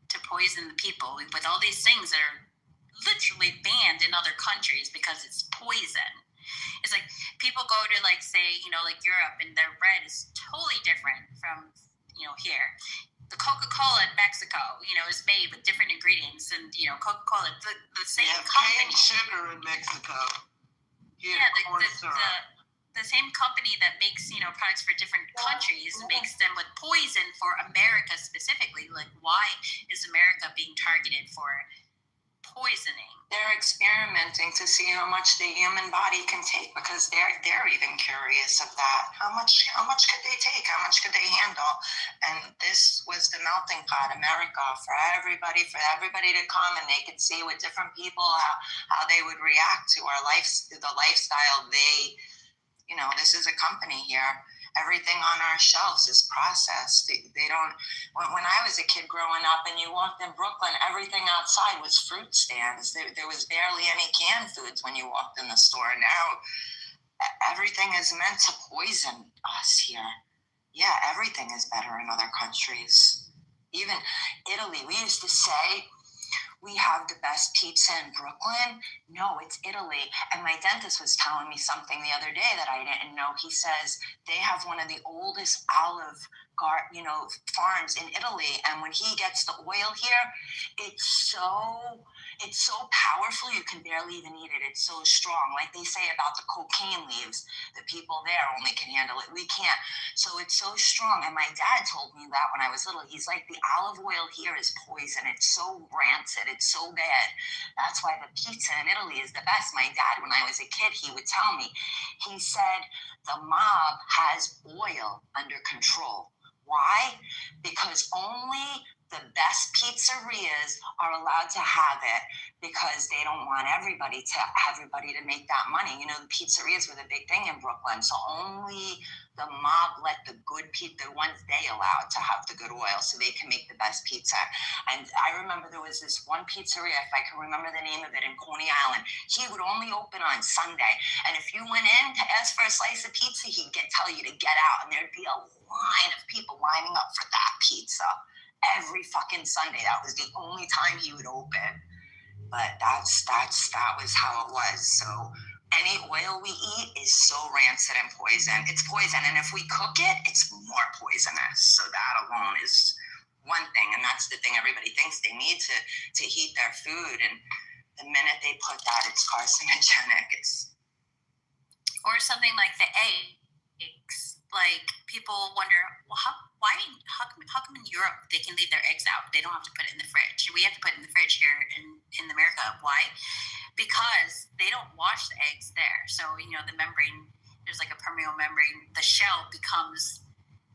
to poison the people with all these things that are literally banned in other countries because it's poison? It's like people go to like, say, like Europe, and their bread is totally different from, here. The Coca-Cola in Mexico, is made with different ingredients, and Coca-Cola, the same company. Cane sugar in Mexico. Here, the same company that makes products for different countries makes them with poison for America specifically. Like, why is America being targeted for poisoning? They're experimenting to see how much the human body can take, because they're even curious of that. How much could they take? How much could they handle? And this was the melting pot, America, for everybody to come, and they could see with different people how they would react to the lifestyle this is a company here. Everything on our shelves is processed. They don't. When I was a kid growing up, and you walked in Brooklyn, everything outside was fruit stands. There was barely any canned foods when you walked in the store. Now, everything is meant to poison us here. Yeah, everything is better in other countries. Even Italy. We used to say, we have the best pizza in Brooklyn. No, it's Italy. And my dentist was telling me something the other day that I didn't know. He says they have one of the oldest olive farms in Italy. And when he gets the oil here, it's so powerful, you can barely even eat it. It's so strong. Like they say about the cocaine leaves, the people there only can handle it. We can't. So it's so strong. And my dad told me that when I was little. He's like, the olive oil here is poison. It's so rancid. It's so bad. That's why the pizza in Italy is the best. My dad, when I was a kid, he would tell me, he said, the mob has oil under control. Why? Because only the best pizzerias are allowed to have it, because they don't want everybody to make that money. The pizzerias were the big thing in Brooklyn, so only the mob let the good the ones they allowed to have the good oil, so they can make the best pizza. And I remember there was this one pizzeria, if I can remember the name of it, in Coney Island. He would only open on Sunday, and if you went in to ask for a slice of pizza, he'd tell you to get out, and there'd be a line of people lining up for that pizza. Every fucking Sunday. That was the only time he would open. But that was how it was. So any oil we eat is so rancid and poison. It's poison, and if we cook it, it's more poisonous. So that alone is one thing, and that's the thing everybody thinks they need to heat their food, and the minute they put that, it's carcinogenic. Or something like the eggs. Like, people wonder, well, how come in Europe they can leave their eggs out? They don't have to put it in the fridge. We have to put it in the fridge here in America. Why? Because they don't wash the eggs there. So, the membrane, there's like a permeable membrane. The shell becomes,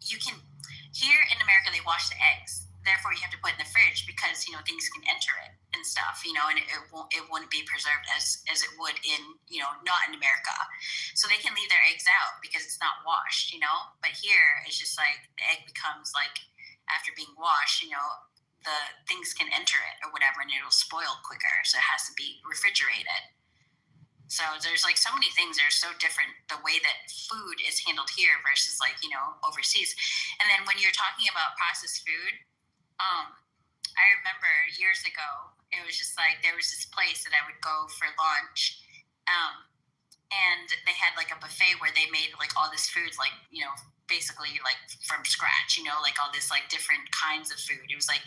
here in America, they wash the eggs. Therefore, you have to put it in the fridge because, things can enter it and stuff, and it wouldn't be preserved as it would in, not in America. So they can leave their eggs out because it's not washed, But here, it's just like the egg becomes like, after being washed, the things can enter it or whatever, and it'll spoil quicker. So it has to be refrigerated. So there's like so many things that are so different, the way that food is handled here versus like, overseas. And then when you're talking about processed food, I remember years ago, it was just like, there was this place that I would go for lunch, and they had like a buffet where they made like all this food, like, basically like from scratch, like all this like different kinds of food. It was like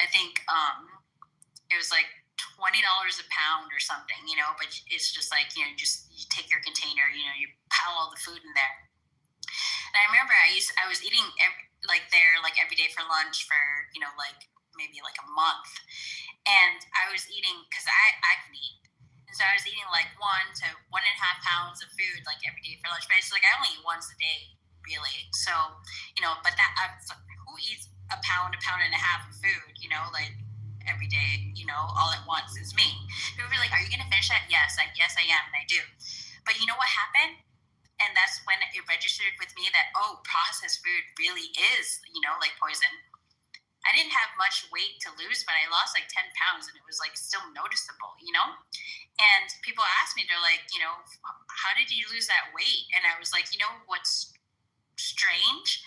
I think it was like $20 a pound or something, but it's just like, you take your container, you pile all the food in there. And I remember I was eating every day for lunch for, like maybe like a month. And I was eating, because I can eat. And so I was eating like 1 to 1.5 pounds of food like every day for lunch. But it's like I only eat once a day, really. So, but who eats a pound and a half of food, like every day, you know, all at once is me. People were like, are you going to finish that? Yes, I am, and I do. But you know what happened? And that's when it registered with me that, oh, processed food really is, you know, like poison. I didn't have much weight to lose, but I lost like 10 pounds and it was like still noticeable, you know? And people ask me, they're like, you know, how did you lose that weight? And I was like, you know, what's strange?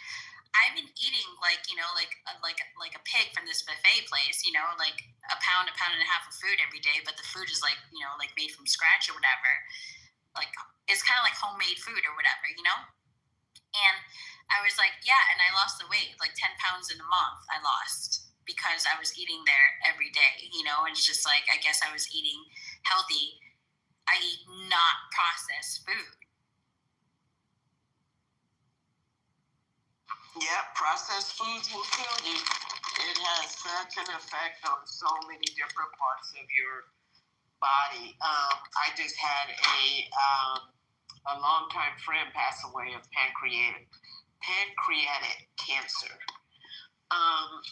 I've been eating like, you know, like a pig from this buffet place, you know, like a pound and a half of food every day, but the food is like, you know, like made from scratch or whatever. Like it's kind of like homemade food or whatever, you know? And I was like, yeah, and I lost the weight, like 10 pounds in a month I lost because I was eating there every day, you know, and it's just like, I guess I was eating healthy. I eat not processed food. Yeah, processed foods will kill you. It has such an effect on so many different parts of your body. I just had a longtime friend pass away of pancreatic cancer.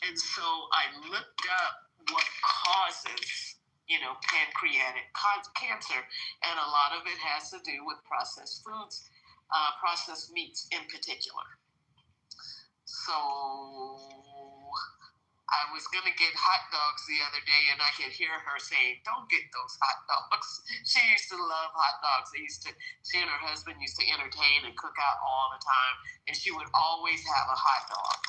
And so I looked up what causes, you know, pancreatic cancer, and a lot of it has to do with processed foods, processed meats in particular. So I was going to get hot dogs the other day, and I could hear her saying, don't get those hot dogs. She used to love hot dogs. She and her husband used to entertain and cook out all the time, and she would always have a hot dog.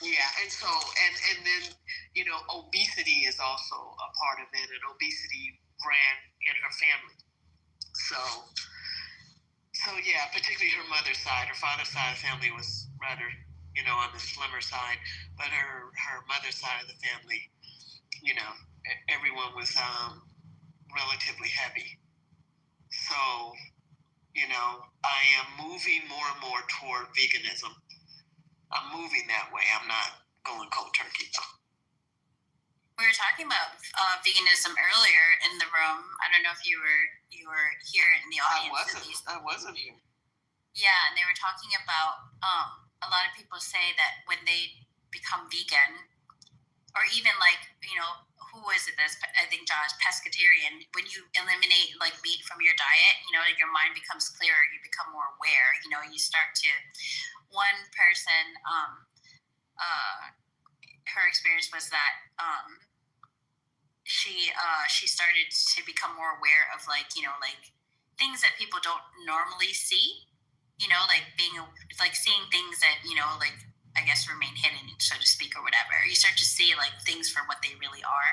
Yeah, and so, and then, you know, obesity is also a part of it, and obesity ran in her family. So yeah, particularly her mother's side. Her father's side of the family was rather, you know, on the slimmer side, but her mother's side of the family, you know, everyone was relatively heavy. So, you know, I am moving more and more toward veganism. I'm moving that way. I'm not going cold turkey. We were talking about veganism earlier in the room. I don't know if you were here in the audience. I wasn't here. Yeah, and they were talking about a lot of people say that when they become vegan, or even like, you know, who was it? I think Josh, pescatarian. When you eliminate like meat from your diet, you know, your mind becomes clearer. You become more aware. You know, you start to. One person, her experience was that she started to become more aware of like, you know, like things that people don't normally see, you know, like seeing things that, you know, like I guess remain hidden, so to speak, or whatever. You start to see like things for what they really are.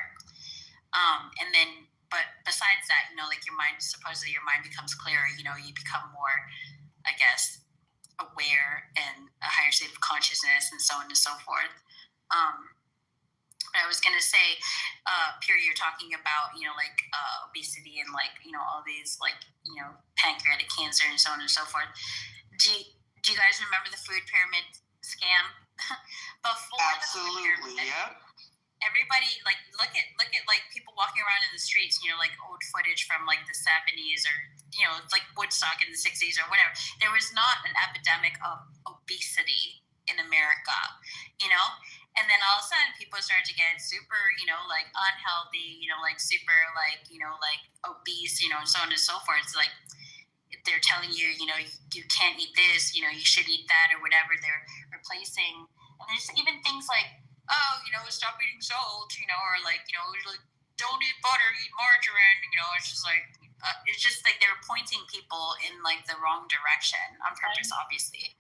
And then, but besides that, you know, like supposedly your mind becomes clearer, you know, you become more, I guess, aware and a higher state of consciousness and so on and so forth. I was going to say, Pierre, you're talking about, you know, like obesity and like, you know, all these like, you know, pancreatic cancer and so on and so forth. Do you guys remember the food pyramid scam? Before absolutely, the food pyramid, yeah. Everybody like look at like people walking around in the streets, you know, like old footage from like the 70s or, you know, like Woodstock in the 60s or whatever. There was not an epidemic of obesity in America, you know? And then all of a sudden people started to get super, you know, like unhealthy, you know, like super like, you know, like obese, you know, and so on and so forth. It's like they're telling you, you know, you can't eat this, you know, you should eat that or whatever. They're replacing, and there's even things like, oh, you know, stop eating salt, you know, or like, you know, like don't eat butter, eat margarine, you know. It's just like they're pointing people in like the wrong direction on purpose, obviously,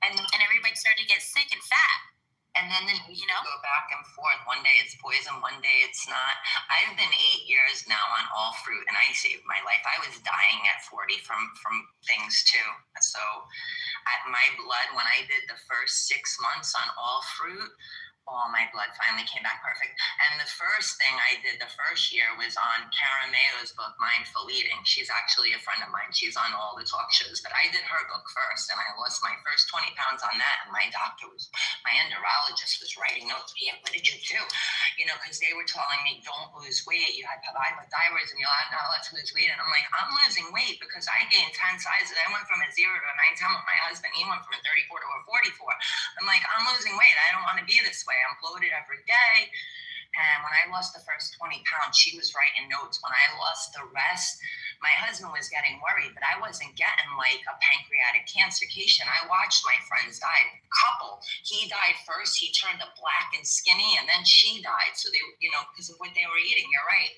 and everybody started to get sick and fat. And then you know, go back and forth. One day it's poison, one day it's not. I've been 8 years now on all fruit, and I saved my life. I was dying at 40 from things too. So my blood, when I did the first 6 months on all fruit, my blood finally came back perfect. And the first thing I did the first year was on Karen Mayo's book, Mindful Eating. She's actually a friend of mine. She's on all the talk shows, but I did her book first, and I lost my first 20 pounds on that. And my endocrinologist was writing notes. Yeah, what did you do? You know, because they were telling me, don't lose weight. You have hypothyroidism, and you're like, no, let's lose weight. And I'm like, I'm losing weight because I gained 10 sizes. I went from a 0 to a 9, 10 with my husband. husband, he went from a 34 to a 44. I'm like, I'm losing weight. I don't want to be this way. I'm bloated every day. And when I lost the first 20 pounds, she was writing notes. When I lost the rest, my husband was getting worried, but I wasn't getting like a pancreatic cancer patient. I watched my friends die. Couple, he died first. He turned to black and skinny, and then she died. So they, because of what they were eating. You're right.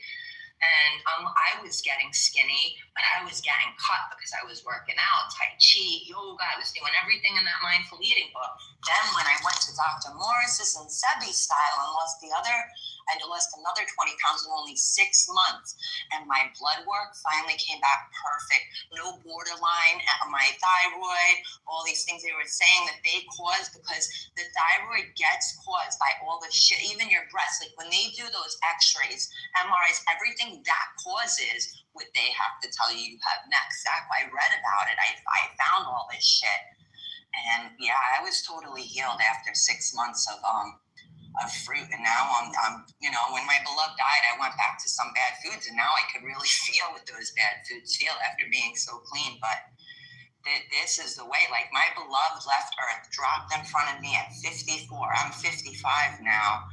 And I was getting skinny, but I was getting cut because I was working out, Tai Chi, yoga. I was doing everything in that mindful eating book. Then when I went to Dr. Morris's and Sebi's style and I lost another 20 pounds in only 6 months. And my blood work finally came back perfect. No borderline, my thyroid, all these things they were saying that they caused, because the thyroid gets caused by all the shit, even your breasts. Like when they do those x-rays, MRIs, everything that causes what they have to tell you have next. Zach, I read about it. I found all this shit. And yeah, I was totally healed after 6 months of fruit. And now I'm when my beloved died, I went back to some bad foods, and now I could really feel what those bad foods feel after being so clean. But this is the way. Like my beloved left Earth, dropped in front of me at 54. I'm 55 now.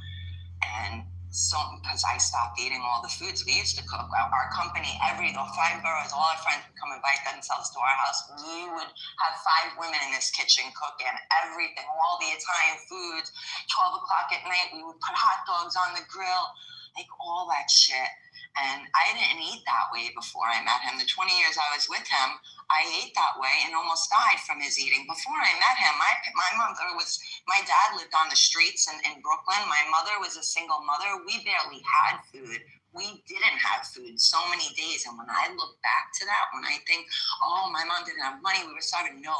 And so, because I stopped eating all the foods we used to cook, our company, the 5 boroughs, all our friends would come invite themselves to our house. We would have 5 women in this kitchen cooking everything, all the Italian foods. 12 o'clock at night, we would put hot dogs on the grill, like all that shit. And I didn't eat that way before I met him. The 20 years I was with him, I ate that way and almost died from his eating. Before I met him, my dad lived on the streets in Brooklyn. My mother was a single mother. We barely had food. We didn't have food so many days. And when I look back to that, when I think, oh, my mom didn't have money, we were starving. No,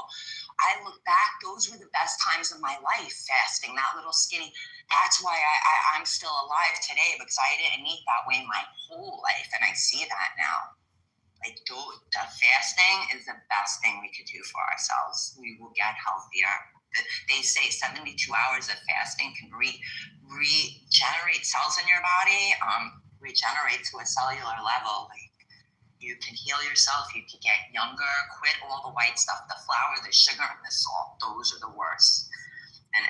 I look back, those were the best times of my life, fasting, that little skinny. That's why I'm still alive today, because I didn't eat that way my whole life. And I see that now. Like the fasting is the best thing we could do for ourselves. We will get healthier. They say 72 hours of fasting can regenerate cells in your body, regenerate to a cellular level. Like you can heal yourself, you can get younger, quit all the white stuff, the flour, the sugar, and the salt. Those are the worst. And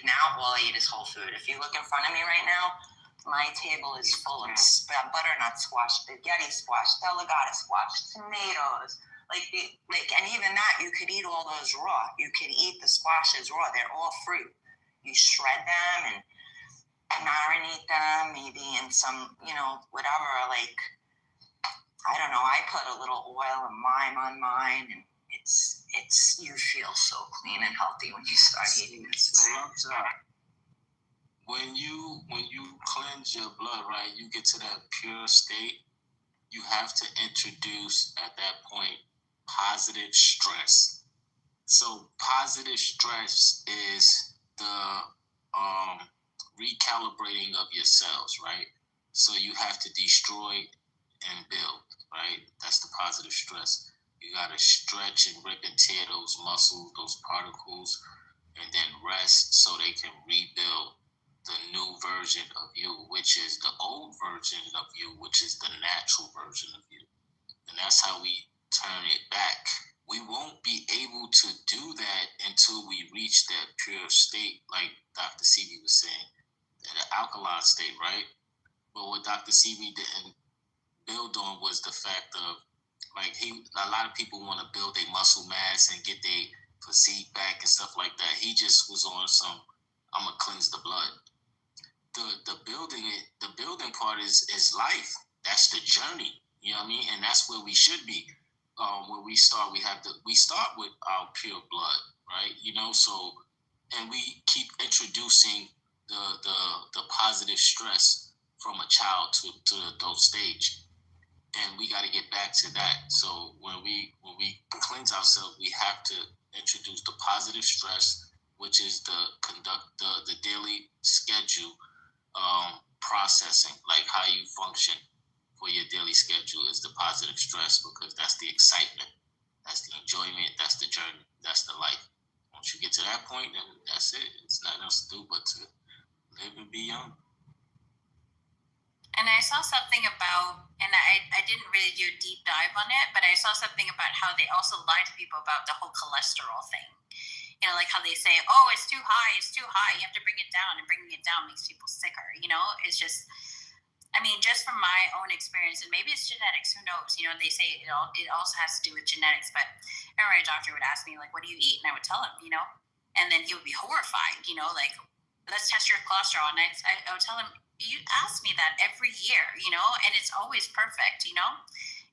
now all I eat is whole food. If you look in front of me right now, my table is full of butternut squash, spaghetti squash, delicata squash, tomatoes. And even that, you could eat all those raw. You can eat the squashes raw. They're all fruit. You shred them and marinate them, maybe in some, whatever. Like, I don't know. I put a little oil and lime on mine, and you feel so clean and healthy when you start eating this way. When you cleanse your blood, right, you get to that pure state, you have to introduce at that point positive stress. So positive stress is the recalibrating of your cells, right? So you have to destroy and build, right? That's the positive stress. You got to stretch and rip and tear those muscles, those particles, and then rest so they can rebuild the new version of you, which is the old version of you, which is the natural version of you. And that's how we turn it back. We won't be able to do that until we reach that pure state, like Dr. Sebi was saying, the alkaline state, right? But what Dr. Sebi didn't build on was the fact of, a lot of people want to build their muscle mass and get their physique back and stuff like that. He just was on some, I'm gonna cleanse the blood. The building part is life. That's the journey. You know what I mean? And that's where we should be. When we start, we start with our pure blood, right? So, and we keep introducing the positive stress from a child to the adult stage. And we got to get back to that. So when we cleanse ourselves, we have to introduce the positive stress, which is the daily schedule processing, like how you function for your daily schedule is the positive stress, because that's the excitement, that's the enjoyment, that's the journey, that's the life. Once you get to that point, then that's it. It's nothing else to do but to live and be young. And I saw something about, and I didn't really do a deep dive on it, but I saw something about how they also lie to people about the whole cholesterol thing. You know, like how they say, oh, it's too high, you have to bring it down, and bringing it down makes people sicker. You know, it's just, I mean, just from my own experience, and maybe it's genetics, who knows? You know, they say it also has to do with genetics, but I remember a doctor would ask me, like, what do you eat? And I would tell him, you know, and then he would be horrified, you know, like, let's test your cholesterol. And I would tell him, you ask me that every year, you know, and it's always perfect, you know,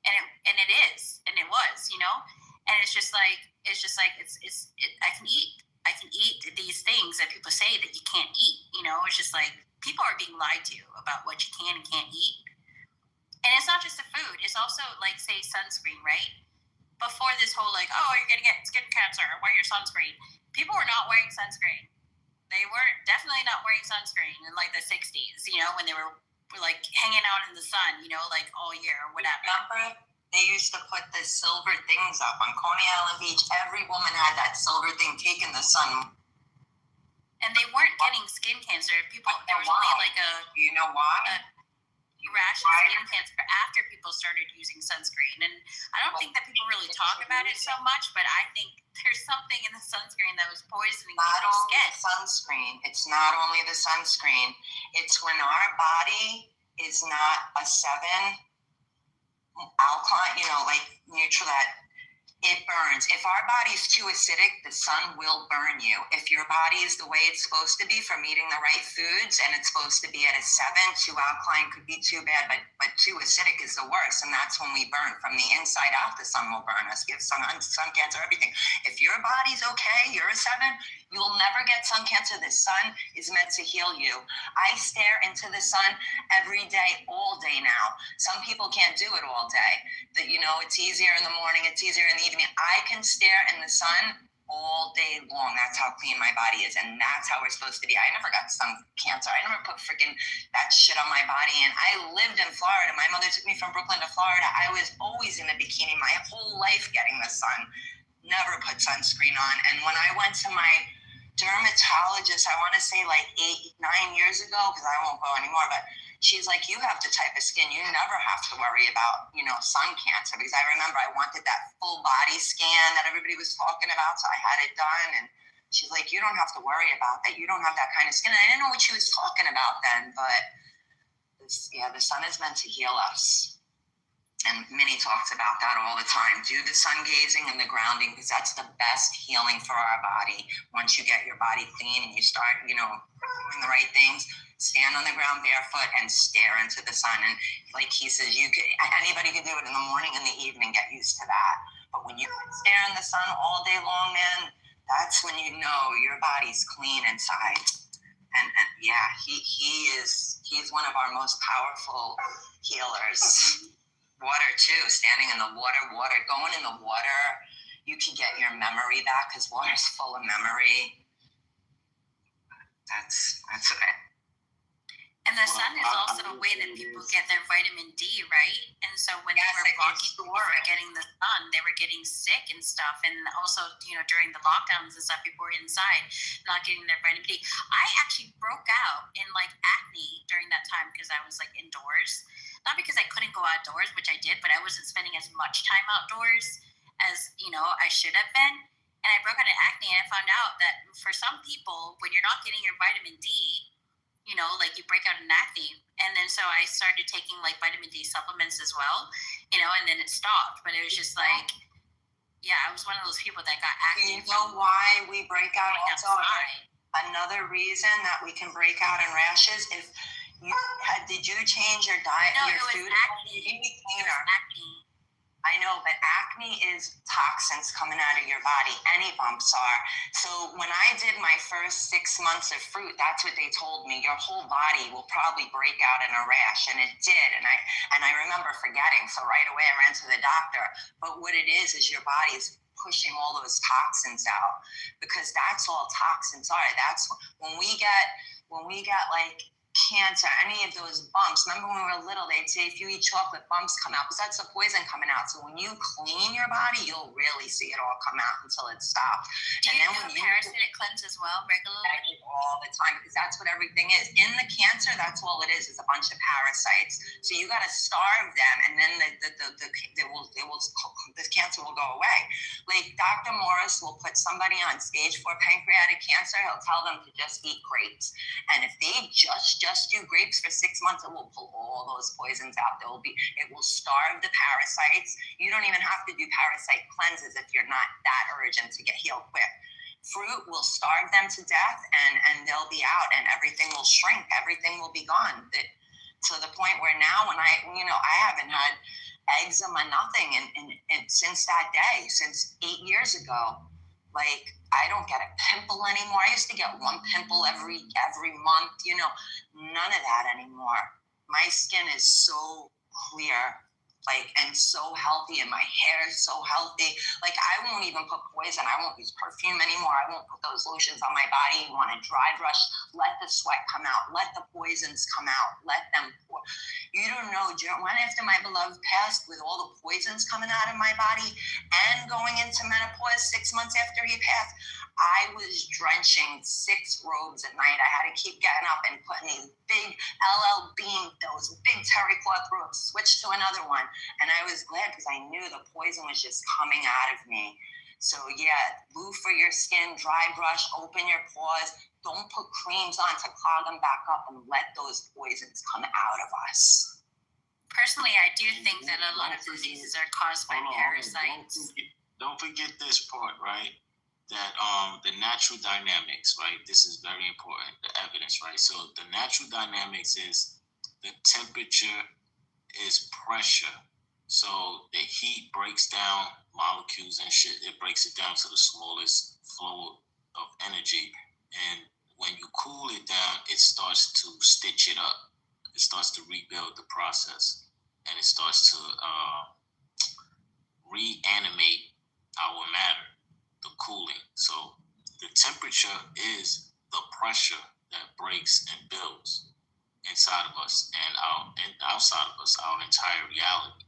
and it is, and it was, you know, and it's just like, I can eat these things that people say that you can't eat, you know. It's just like, people are being lied to about what you can and can't eat. And it's not just the food, it's also like, say, sunscreen, right? Before this whole like, oh, you're gonna get skin cancer, wear your sunscreen, people were not wearing sunscreen. They were definitely not wearing sunscreen in like the 60s, you know, when they were like hanging out in the sun, you know, like all year or whatever. Remember, they used to put the silver things up on Coney Island Beach. Every woman had that silver thing taking the sun. And they weren't getting skin cancer. People, there was only like you know why? Rash of skin cancer after people started using sunscreen. And I don't think that people really talk about it so much, but I think there's something in the sunscreen that was poisoning people's skin. Sunscreen. It's not only the sunscreen. It's when our body is not a 7 alkaline, you know, like neutral, that it burns. If our body's too acidic, the sun will burn you. If your body is the way it's supposed to be from eating the right foods, and it's supposed to be at a 7, too alkaline could be too bad, but too acidic is the worst, and that's when we burn. From the inside out, the sun will burn us, give sun cancer, everything. If your body's okay, you're a 7, you'll never get sun cancer. The sun is meant to heal you. I stare into the sun every day, all day now. Some people can't do it all day. That, you know, it's easier in the morning, it's easier in the evening. I can stare in the sun all day long. That's how clean my body is, and that's how we're supposed to be. I never got sun cancer. I never put freaking that shit on my body. And I lived in Florida. My mother took me from Brooklyn to Florida. I was always in a bikini my whole life getting the sun. Never put sunscreen on. And when I went to my dermatologist, I want to say like 8-9 years ago, because I won't go anymore, but she's like, you have the type of skin, you never have to worry about, you know, sun cancer. Because I remember I wanted that full body scan that everybody was talking about, so I had it done. And she's like, you don't have to worry about that. You don't have that kind of skin. And I didn't know what she was talking about then, but the sun is meant to heal us. And Minnie talks about that all the time. Do the sun gazing and the grounding, because that's the best healing for our body. Once you get your body clean and you start, you know, doing the right things, stand on the ground barefoot and stare into the sun. And like he says, anybody can do it in the morning and the evening, get used to that. But when you stare in the sun all day long, man, that's when you know your body's clean inside. And yeah, he's one of our most powerful healers. Water too, standing in the water, going in the water, you can get your memory back, because water's full of memory. That's it. And the sun is also a way that people get their vitamin D, right? And so when they were walking, people were getting the sun, they were getting sick and stuff. And also, you know, during the lockdowns and stuff, people were inside not getting their vitamin D. I actually broke out in like acne during that time because I was like indoors. Not because I couldn't go outdoors, which I did, but I wasn't spending as much time outdoors as, you know, I should have been. And I broke out in acne, and I found out that for some people, when you're not getting your vitamin D, you know, like you break out in acne. And then so I started taking like vitamin D supplements as well, you know, and then it stopped. But it was just like, yeah, I was one of those people that got acne. You know why we break out also? Another reason that we can break out in rashes is, did you change your diet, no, your food? Acne. It was acne. I know, but acne is toxins coming out of your body. Any bumps are. So when I did my first 6 months of fruit, that's what they told me. Your whole body will probably break out in a rash, and it did. And I remember forgetting. So right away I ran to the doctor. But what it is your body is pushing all those toxins out, because that's all toxins are. That's when we get like cancer, any of those bumps. Remember when we were little, they'd say if you eat chocolate, bumps come out, because that's the poison coming out. So when you clean your body, you'll really see it all come out until it stops. Do you do a parasitic cleanse as well regularly? All the time, because that's what everything is. In the cancer, that's all it is a bunch of parasites. So you got to starve them, and then the cancer will go away. Like Dr. Morris will put somebody on stage 4 pancreatic cancer, he'll tell them to just eat grapes. And if they just do grapes for 6 months, it will pull all those poisons out. It will starve the parasites. You don't even have to do parasite cleanses if you're not that urgent to get healed quick. Fruit will starve them to death, and they'll be out, and everything will shrink. Everything will be gone. To the point where now, when I haven't had eczema, nothing, and since that day, since 8 years ago. Like, I don't get a pimple anymore. I used to get one pimple every month, none of that anymore. My skin is so clear, and so healthy, and my hair is so healthy. Like, I won't even put poison. I won't use perfume anymore. I won't put those lotions on my body. You want to dry brush, let the sweat come out, let the poisons come out, let them pour. You don't know, when after my beloved passed, with all the poisons coming out of my body and going into menopause 6 months after he passed, I was drenching 6 robes at night. I had to keep getting up and putting these big LL Bean, those big terry cloth robes, switched to another one. And I was glad, because I knew the poison was just coming out of me. So yeah, lube for your skin, dry brush, open your pores. Don't put creams on to clog them back up, and let those poisons come out of us. Personally, I do think that a lot of diseases are caused by parasites. Don't forget this part, right? That the natural dynamics, right? This is very important, the evidence, right? So the natural dynamics is the temperature is pressure. So the heat breaks down molecules and shit. It breaks it down to the smallest flow of energy. And when you cool it down, it starts to stitch it up. It starts to rebuild the process. And it starts to reanimate our matter, the cooling. So the temperature is the pressure that breaks and builds inside of us and outside of us, our entire reality.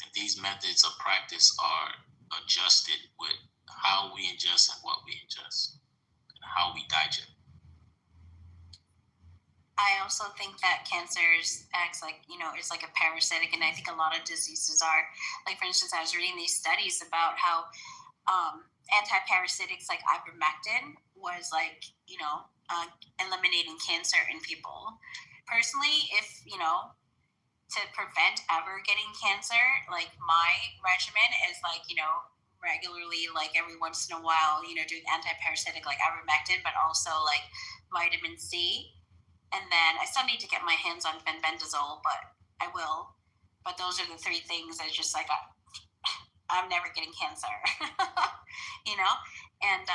And these methods of practice are adjusted with how we ingest and what we ingest and how we digest. I also think that cancers acts like, it's like a parasitic, and I think a lot of diseases are. Like, for instance, I was reading these studies about how anti-parasitics like ivermectin was eliminating cancer in people. Personally, if, to prevent ever getting cancer, like my regimen is regularly, every once in a while, doing anti-parasitic like ivermectin, but also like vitamin C. And then I still need to get my hands on fenbendazole, but I will. But those are the 3 things that's just I'm never getting cancer, And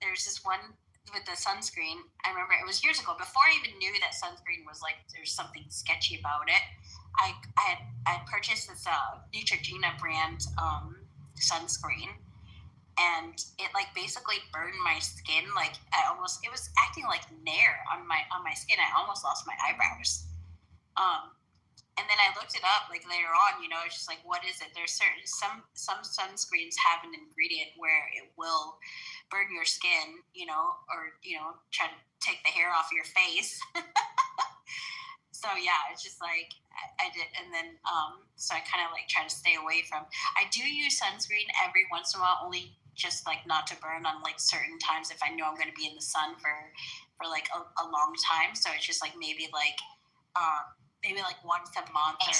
there's this one with the sunscreen. I remember it was years ago, before I even knew that sunscreen was there's something sketchy about it. I had purchased this Neutrogena brand sunscreen, and it basically burned my skin. It was acting like Nair on my skin. I almost lost my eyebrows. And then I looked it up later on, it's just what is it? There's some sunscreens have an ingredient where it will burn your skin, or try to take the hair off your face. So yeah, it's just I did, and then so I kind of try to stay away from. I do use sunscreen every once in a while, only just not to burn on certain times if I know I'm going to be in the sun for a long time. So it's just maybe maybe once a month, or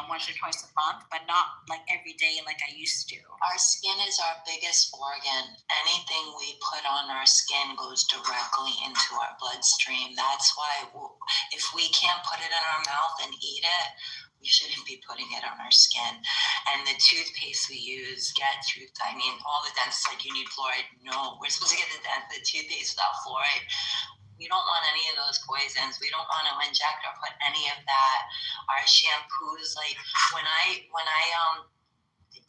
once or twice a month, but not every day like I used to. Our skin is our biggest organ. Anything we put on our skin goes directly into our bloodstream. That's why if we can't put it in our mouth and eat it, we shouldn't be putting it on our skin. And the toothpaste we use all the dentists you need fluoride. No, we're supposed to get the toothpaste without fluoride. We don't want any of those poisons. We don't want to inject or put any of that. Our shampoos, when I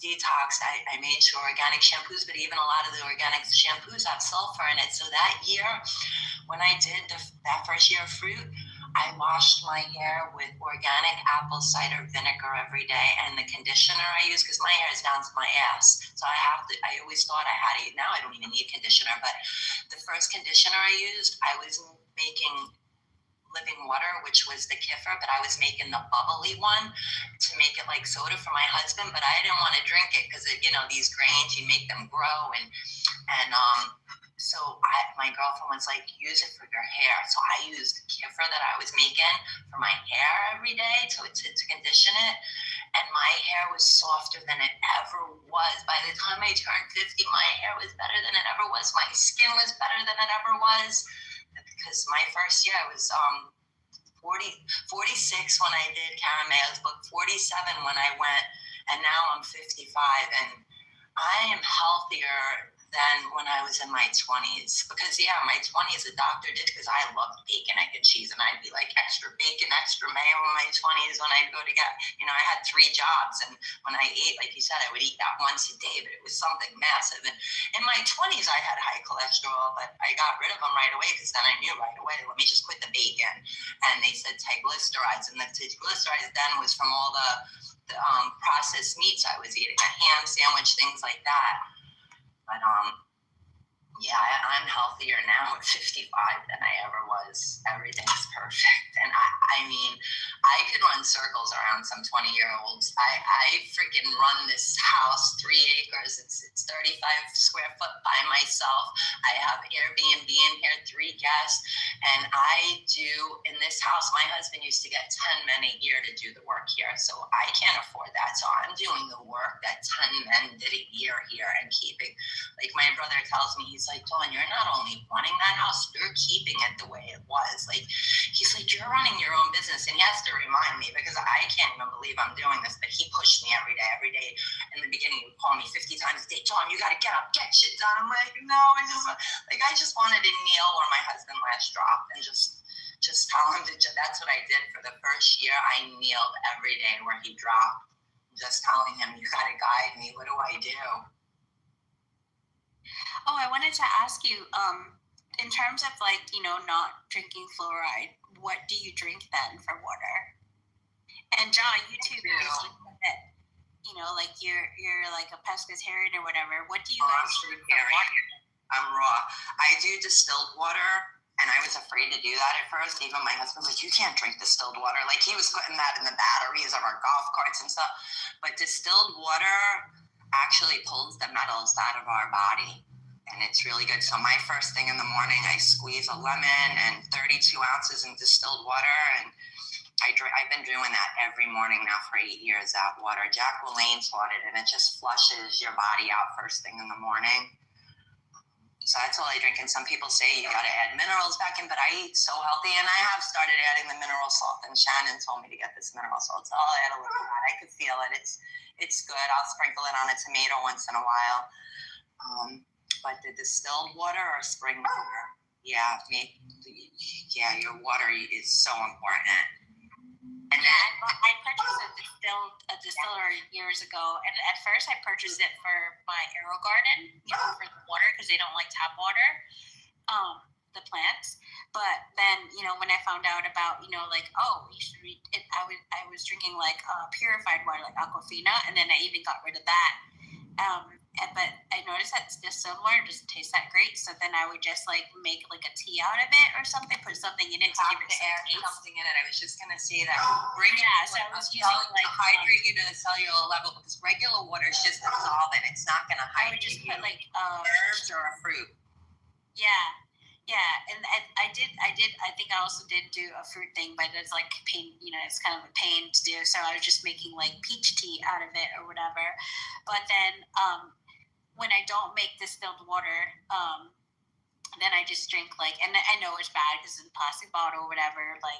detoxed, I made sure organic shampoos, but even a lot of the organic shampoos have sulfur in it. So that year, when I did that first year of fruit, I washed my hair with organic apple cider vinegar every day, and the conditioner I use, because my hair is down to my ass, so I always thought I had it. Now I don't even need conditioner, but the first conditioner I used, I was making living water, which was the Kitover, but I was making the bubbly one to make it like soda for my husband, but I didn't want to drink it because, these grains, you make them grow, and so my girlfriend was like, use it for your hair. So I used Kitover that I was making for my hair every day to condition it. And my hair was softer than it ever was. By the time I turned 50, my hair was better than it ever was. My skin was better than it ever was. Because my first year I was 46 when I did Caramel's book, 47 when I went, and now I'm 55. And I am healthier than when I was in my 20s. Because, my 20s, the doctor did, because I loved bacon, egg, and cheese. And I'd be like, extra bacon, extra mayo in my 20s when I'd go to get, I had 3 jobs. And when I ate, like you said, I would eat that once a day, but it was something massive. And in my 20s, I had high cholesterol, but I got rid of them right away because then I knew right away, let me just quit the bacon. And they said triglycerides. And the triglycerides then was from all the processed meats I was eating, a ham sandwich, things like that. But I'm healthier now at 55 than I ever was. Everything's perfect. And I could run circles around some 20-year-olds. I freaking run this house, 3 acres. It's 35 square foot by myself. I have Airbnb in here, 3 guests. And I do, in this house, my husband used to get 10 men a year to do the work here. So I can't afford that. So I'm doing the work that 10 men did a year here and keeping, like my brother tells me, he's like, Dawn, you're not only running that house, you're keeping it the way it was. Like, he's like, you're running your own business. And he has to remind me, because I can't even believe I'm doing this, but he pushed me every day. Every day in the beginning, he would call me 50 times a day, Dawn, you got to get up, get shit done. I'm like, no, I just wanted to kneel where my husband last dropped and just tell him that's what I did for the first year. I kneeled every day where he dropped, just telling him, you got to guide me. What do I do? Oh, I wanted to ask you, in terms of not drinking fluoride, what do you drink then for water? And John, you too, like you're like a pescatarian or whatever. What do you guys drink for water? I'm raw. I do distilled water, and I was afraid to do that at first. Even my husband was like, you can't drink distilled water. Like, he was putting that in the batteries of our golf carts and stuff. But distilled water actually pulls the metals out of our body. And it's really good. So my first thing in the morning, I squeeze a lemon and 32 ounces in distilled water. And I've been doing that every morning now for 8 years, that water. Jack LaLanne taught it, and it just flushes your body out first thing in the morning. So that's all I drink. And some people say you got to add minerals back in, but I eat so healthy. And I have started adding the mineral salt. And Shannon told me to get this mineral salt. So I'll add a little of that. I could feel it. It's good. I'll sprinkle it on a tomato once in a while. But the distilled water or spring water, your water is so important. And I purchased a distiller years ago, and at first I purchased it for my arrow garden, for the water, because they don't like tap water, the plants. But then, when I found out about, you should read it, I was drinking purified water, like Aquafina, and then I even got rid of that. But I noticed that distilled water doesn't taste that great, so then I would just make a tea out of it or something, put something in it to give it something in it. I was just gonna say that. So I was using to hydrate you to the cellular level, because regular water is just a solvent. It's not gonna hydrate. I would just put herbs or a fruit. Yeah, and I think I also did do a fruit thing, but it's pain, it's kind of a pain to do. So I was just making peach tea out of it or whatever. But then when I don't make distilled water, then I just drink and I know it's bad because it's in a plastic bottle or whatever, but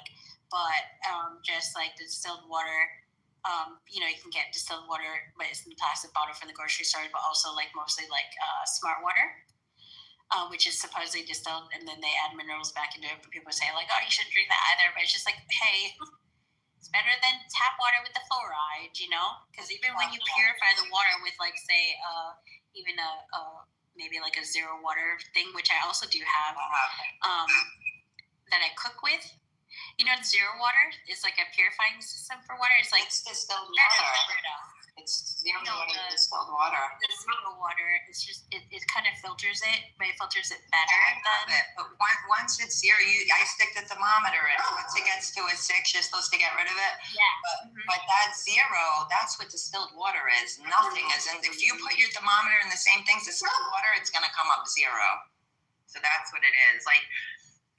just distilled water, you can get distilled water, but it's in the plastic bottle from the grocery store, but also mostly smart water. Which is supposedly distilled, and then they add minerals back into it. But people say oh, you shouldn't drink that either. But it's just hey, it's better than tap water with the fluoride, Because even when you purify the water with say even maybe a zero water thing, which I also do have, that I cook with, You know, zero water is like a purifying system for water. It's like it's distilled water. It's zero distilled water. The zero water, it's just it kind of filters it, but it filters it better than it. But once it's zero, I stick the thermometer in. Once it gets to a 6, you're supposed to get rid of it. Yeah. But that zero, that's what distilled water is. Nothing is in. If you put your thermometer in the same things as distilled water, it's gonna come up zero. So that's what it is. Like,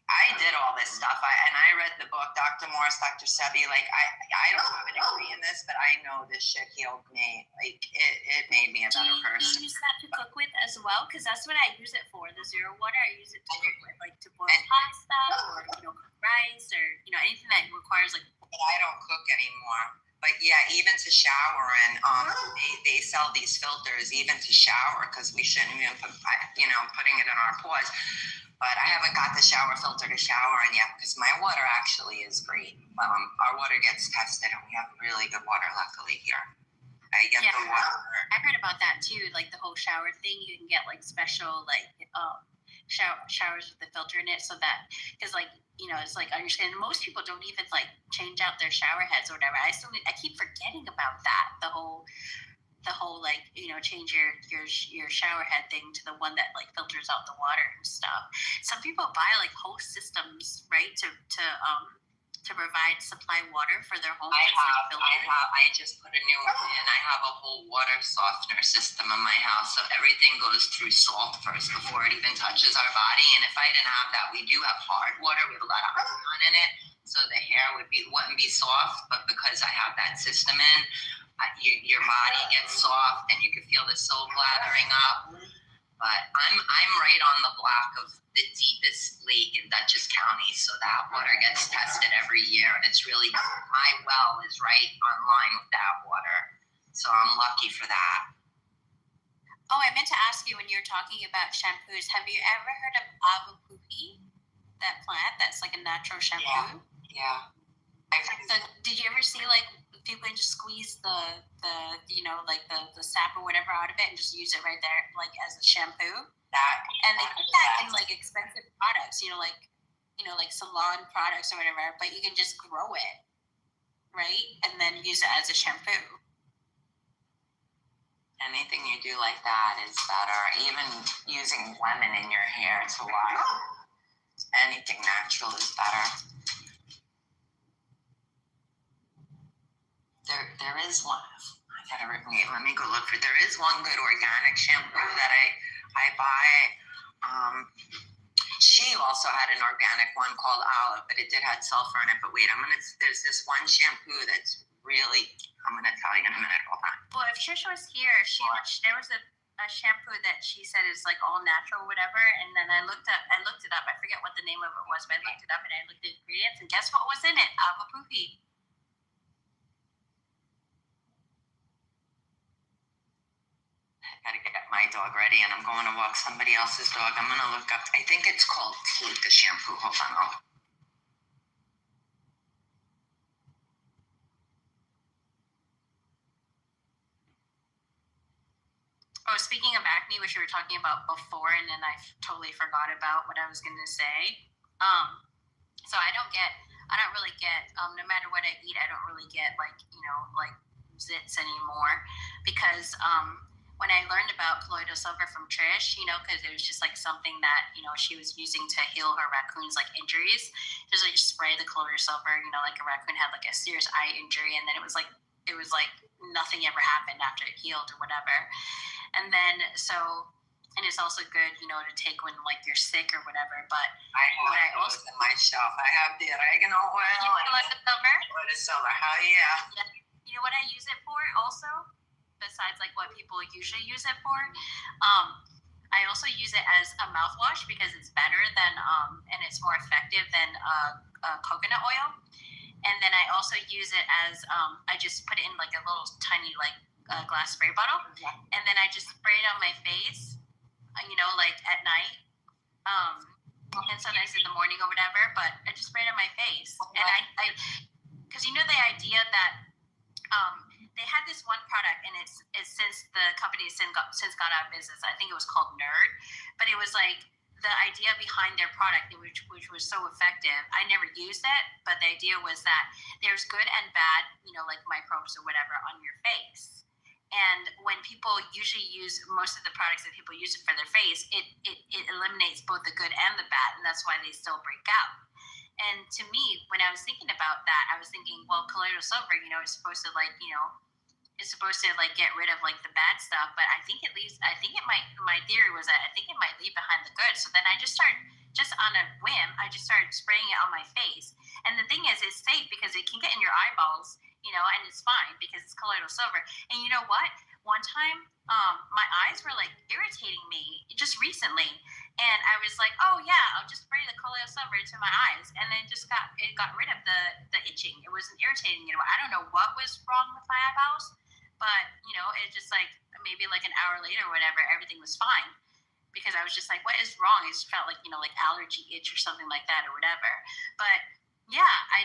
I did all this stuff, and I read the book, Dr. Morris, Dr. Sebi. Like, I don't have a degree in this, but I know this shit healed me. Like, it made me a better person. Do you use that to cook with as well? Because that's what I use it for. The zero water, I use it to cook with, like to boil pasta or cook rice or anything that requires like. But I don't cook anymore. But yeah, even to shower in, they sell these filters even to shower because we shouldn't even put, putting it in our paws. But I haven't got the shower filter to shower in yet because my water actually is great. Our water gets tested and we have really good water luckily here. I get the water. I heard about that too, like the whole shower thing. You can get like special like showers with the filter in it, so that because like it's like understand most people don't even like change out their shower heads or whatever. I keep forgetting about that. The whole like change your shower head thing to the one that like filters out the water and stuff. Some people buy like whole systems, right, to provide supply water for their home. I just put a new one in. I have a whole water softener system in my house, so everything goes through salt first before it even touches our body. And if I didn't have that, we do have hard water with a lot of iron in it, so the hair wouldn't be soft. But because I have that system in, your body gets soft and you can feel the soap lathering up. But I'm right on the block of the deepest lake in Dutchess County, so that water gets tested every year, and it's really my well is right on line with that water, so I'm lucky for that. Oh, I meant to ask you when you were talking about shampoos. Have you ever heard of avapuhi? That plant that's like a natural shampoo. Yeah. So did you ever see like people just squeeze the sap or whatever out of it and just use it right there like as a shampoo? And they put that in like expensive products, like salon products or whatever, but you can just grow it, right? And then use it as a shampoo. Anything you do like that is better. Even using lemon in your hair to wash. Anything natural is better. There is one. Let me go look for. There is one good organic shampoo that I buy. She also had an organic one called Olive, but it did have sulfur in it. But wait, there's this one shampoo that's really. I'm gonna tell you in a minute. Hold on. Well, if Trish was here, there was a shampoo that she said is like all natural, whatever. And then I looked it up. I forget what the name of it was, but I looked it up and I looked at the ingredients, and guess what was in it? Avapuhi. Gotta get my dog ready, and I'm going to walk somebody else's dog. I'm gonna look up. I think it's called Tea, the shampoo. Hold on. Oh, speaking of acne, which we were talking about before, and then I totally forgot about what I was gonna say. So I don't really get, no matter what I eat, I don't really get like zits anymore because when I learned about colloidal silver from Trish, because it was just like something that, she was using to heal her raccoon's like injuries. Just like spray the colloidal silver, like a raccoon had like a serious eye injury, and then it was like nothing ever happened after it healed or whatever. And then and it's also good, to take when like you're sick or whatever. But I also in my shelf. I have the oregano oil. Colloidal silver? Colloidal silver. Hell yeah. You know what I use it for also? Besides like what people usually use it for, I also use it as a mouthwash because it's better than and it's more effective than coconut oil. And then I also use it as I just put it in like a little tiny like glass spray bottle, and then I just spray it on my face, like at night, and sometimes in the morning or whatever. But I just spray it on my face, and I because the idea that they had this one product, and it's since the company has since gone out of business. I think it was called Nerd, but it was like the idea behind their product, which was so effective, I never used it, but the idea was that there's good and bad, like microbes or whatever on your face. And when people usually use most of the products that people use for their face, it eliminates both the good and the bad, and that's why they still break out. And to me, when I was thinking about that, I was thinking, well, colloidal silver, is supposed to get rid of like the bad stuff, but I think my theory was that I think it might leave behind the good. So then I just on a whim, I just started spraying it on my face. And the thing is, it's safe because it can get in your eyeballs, and it's fine because it's colloidal silver. And you know what? One time, my eyes were like irritating me just recently. And I was like, oh yeah, I'll just spray the colloidal silver into my eyes. And then it got rid of the itching. It wasn't irritating anymore. I don't know what was wrong with my eyeballs, but it just like maybe like an hour later or whatever, everything was fine. Because I was just like, what is wrong? It just felt like, like allergy itch or something like that or whatever. But yeah, I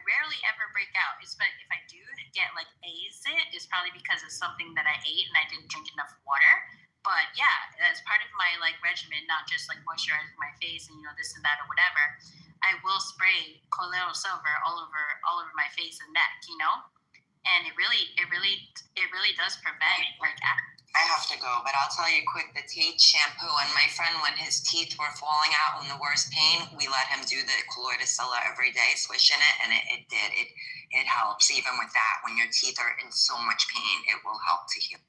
rarely ever break out. But if I do get like it's probably because of something that I ate and I didn't drink enough water. But yeah, as part of my like regimen, not just like moisturizing my face and this and that or whatever, I will spray colloidal silver all over my face and neck, and it really does prevent like acne. I have to go, but I'll tell you quick, the teeth shampoo, and my friend, when his teeth were falling out in the worst pain, we let him do the colloidal silver every day, swishing it, and it did. It helps. Even with that, when your teeth are in so much pain, it will help to heal.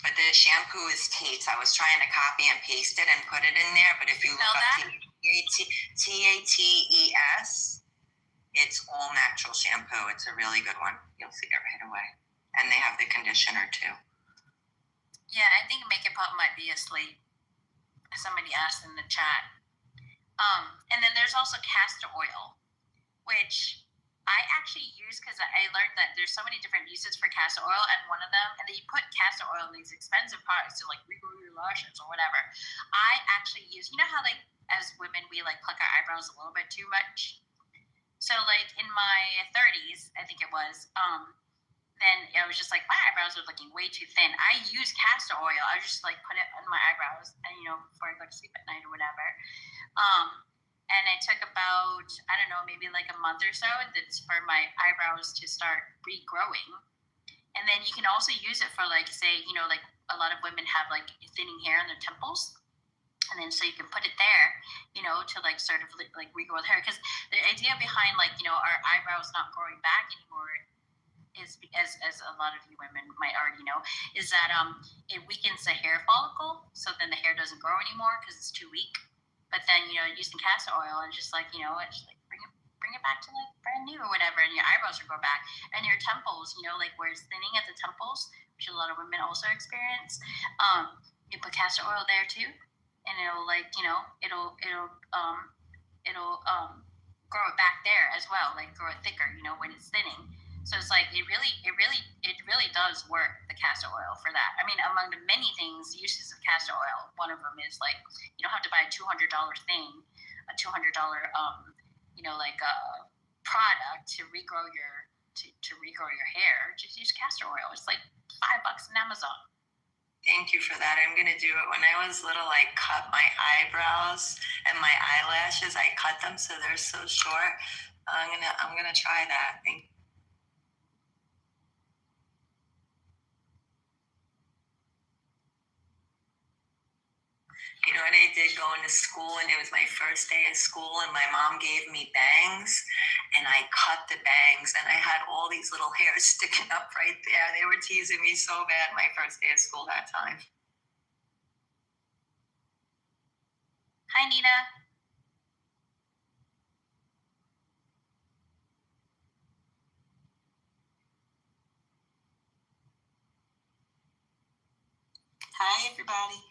But the shampoo is Tate's. I was trying to copy and paste it and put it in there, but if you look up Tates, it's all natural shampoo. It's a really good one. You'll see it right away. And they have the conditioner too. Yeah, I think Makeup Pop might be asleep. Somebody asked in the chat. And then there's also castor oil, which I actually use because I learned that there's so many different uses for castor oil, and one of them, and then you put castor oil in these expensive products to like regrow your lashes or whatever. I actually use, how like as women we like pluck our eyebrows a little bit too much. So like in my 30s, I think it was, then I was just like, my eyebrows are looking way too thin. I use castor oil. I just like put it on my eyebrows, and before I go to sleep at night or whatever. And I took about, I don't know, maybe like a month or so for my eyebrows to start regrowing. And then you can also use it for like, say, like a lot of women have like thinning hair in their temples. And then so you can put it there, to like sort of like regrow the hair. Because the idea behind like, our eyebrows not growing back anymore is, as a lot of you women might already know, is that it weakens the hair follicle. So then the hair doesn't grow anymore because it's too weak. But then, using castor oil and just like, it's just like bring it back to like brand new or whatever, and your eyebrows will grow back. And your temples, like where it's thinning at the temples, which a lot of women also experience, you put castor oil there too. And it'll like, it'll grow it back there as well, like grow it thicker, when it's thinning. So it's like it really does work, the castor oil, for that. I mean, among the many things, uses of castor oil, one of them is like you don't have to buy a $200 thing, a $200 product to regrow your hair. Just use castor oil. It's like $5 on Amazon. Thank you for that. I'm gonna do it. When I was little, I cut my eyebrows and my eyelashes. I cut them so they're so short. I'm gonna try that. Thank you. You know what I did going to school, and it was my first day of school, and my mom gave me bangs, and I cut the bangs, and I had all these little hairs sticking up right there. They were teasing me so bad my first day of school that time. Hi, Nina. Hi, everybody.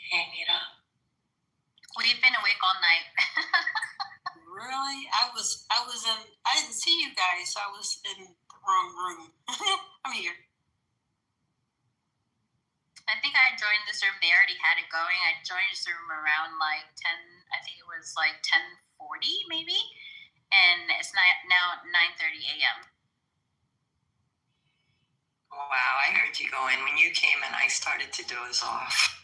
Hey, Nina. We've been awake all night. Really? I didn't see you guys, so I was in the wrong room. I'm here. I think I joined this room. They already had it going. I joined this room around like 10, I think it was like 10:40 maybe. And it's now 9:30 a.m. Wow, I heard you go in. When you came in, I started to doze off.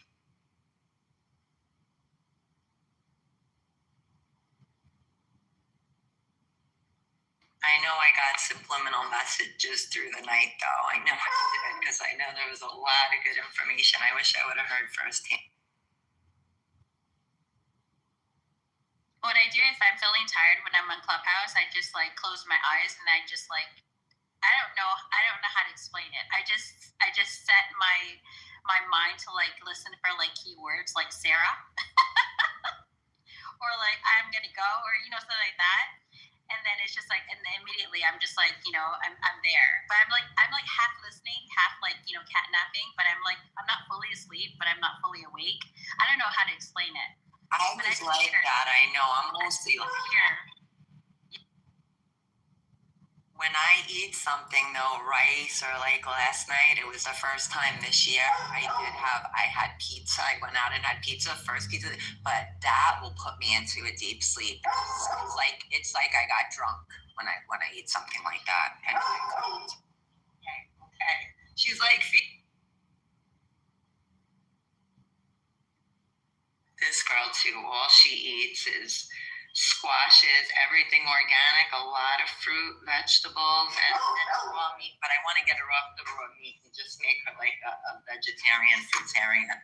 I know I got subliminal messages through the night, though. I know I did, because I know there was a lot of good information. I wish I would have heard firsthand. What I do if I'm feeling tired when I'm on Clubhouse, I just like close my eyes and I just like I don't know how to explain it. I just set my mind to like listen for like keywords like Sarah or like I'm gonna go or something like that. And then it's just like, and then immediately I'm just like, I'm there. But I'm like half listening, half like, catnapping, but I'm not fully asleep, but I'm not fully awake. I don't know how to explain it. I was like that, I know. I'm mostly like here. When I eat something though, rice or like last night, it was the first time this year I had pizza. I went out and had first pizza, but that will put me into a deep sleep. It's like I got drunk when I eat something like that. And okay. She's like, this girl too, all she eats is squashes, everything organic, a lot of fruit, vegetables, and raw meat. But I want to get her off the raw meat and just make her like a vegetarian, fruitarian.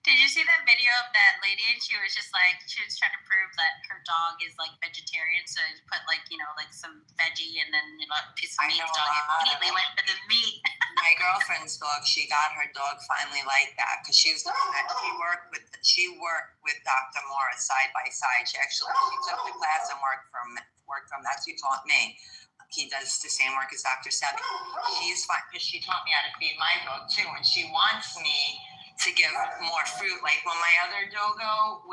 Did you see that video of that lady? And she was just like, she was trying to prove that her dog is like vegetarian. So she put like, like some veggie and then, a piece of meat. Dog immediately went for the meat. My girlfriend's dog, she got her dog finally like that because she worked with Dr. Morris side by side. She took the class and worked from that's who taught me. He does the same work as Dr. Sebi. She's fine because she taught me how to feed my dog too, and she wants me to give more fruit. Like when my other dogo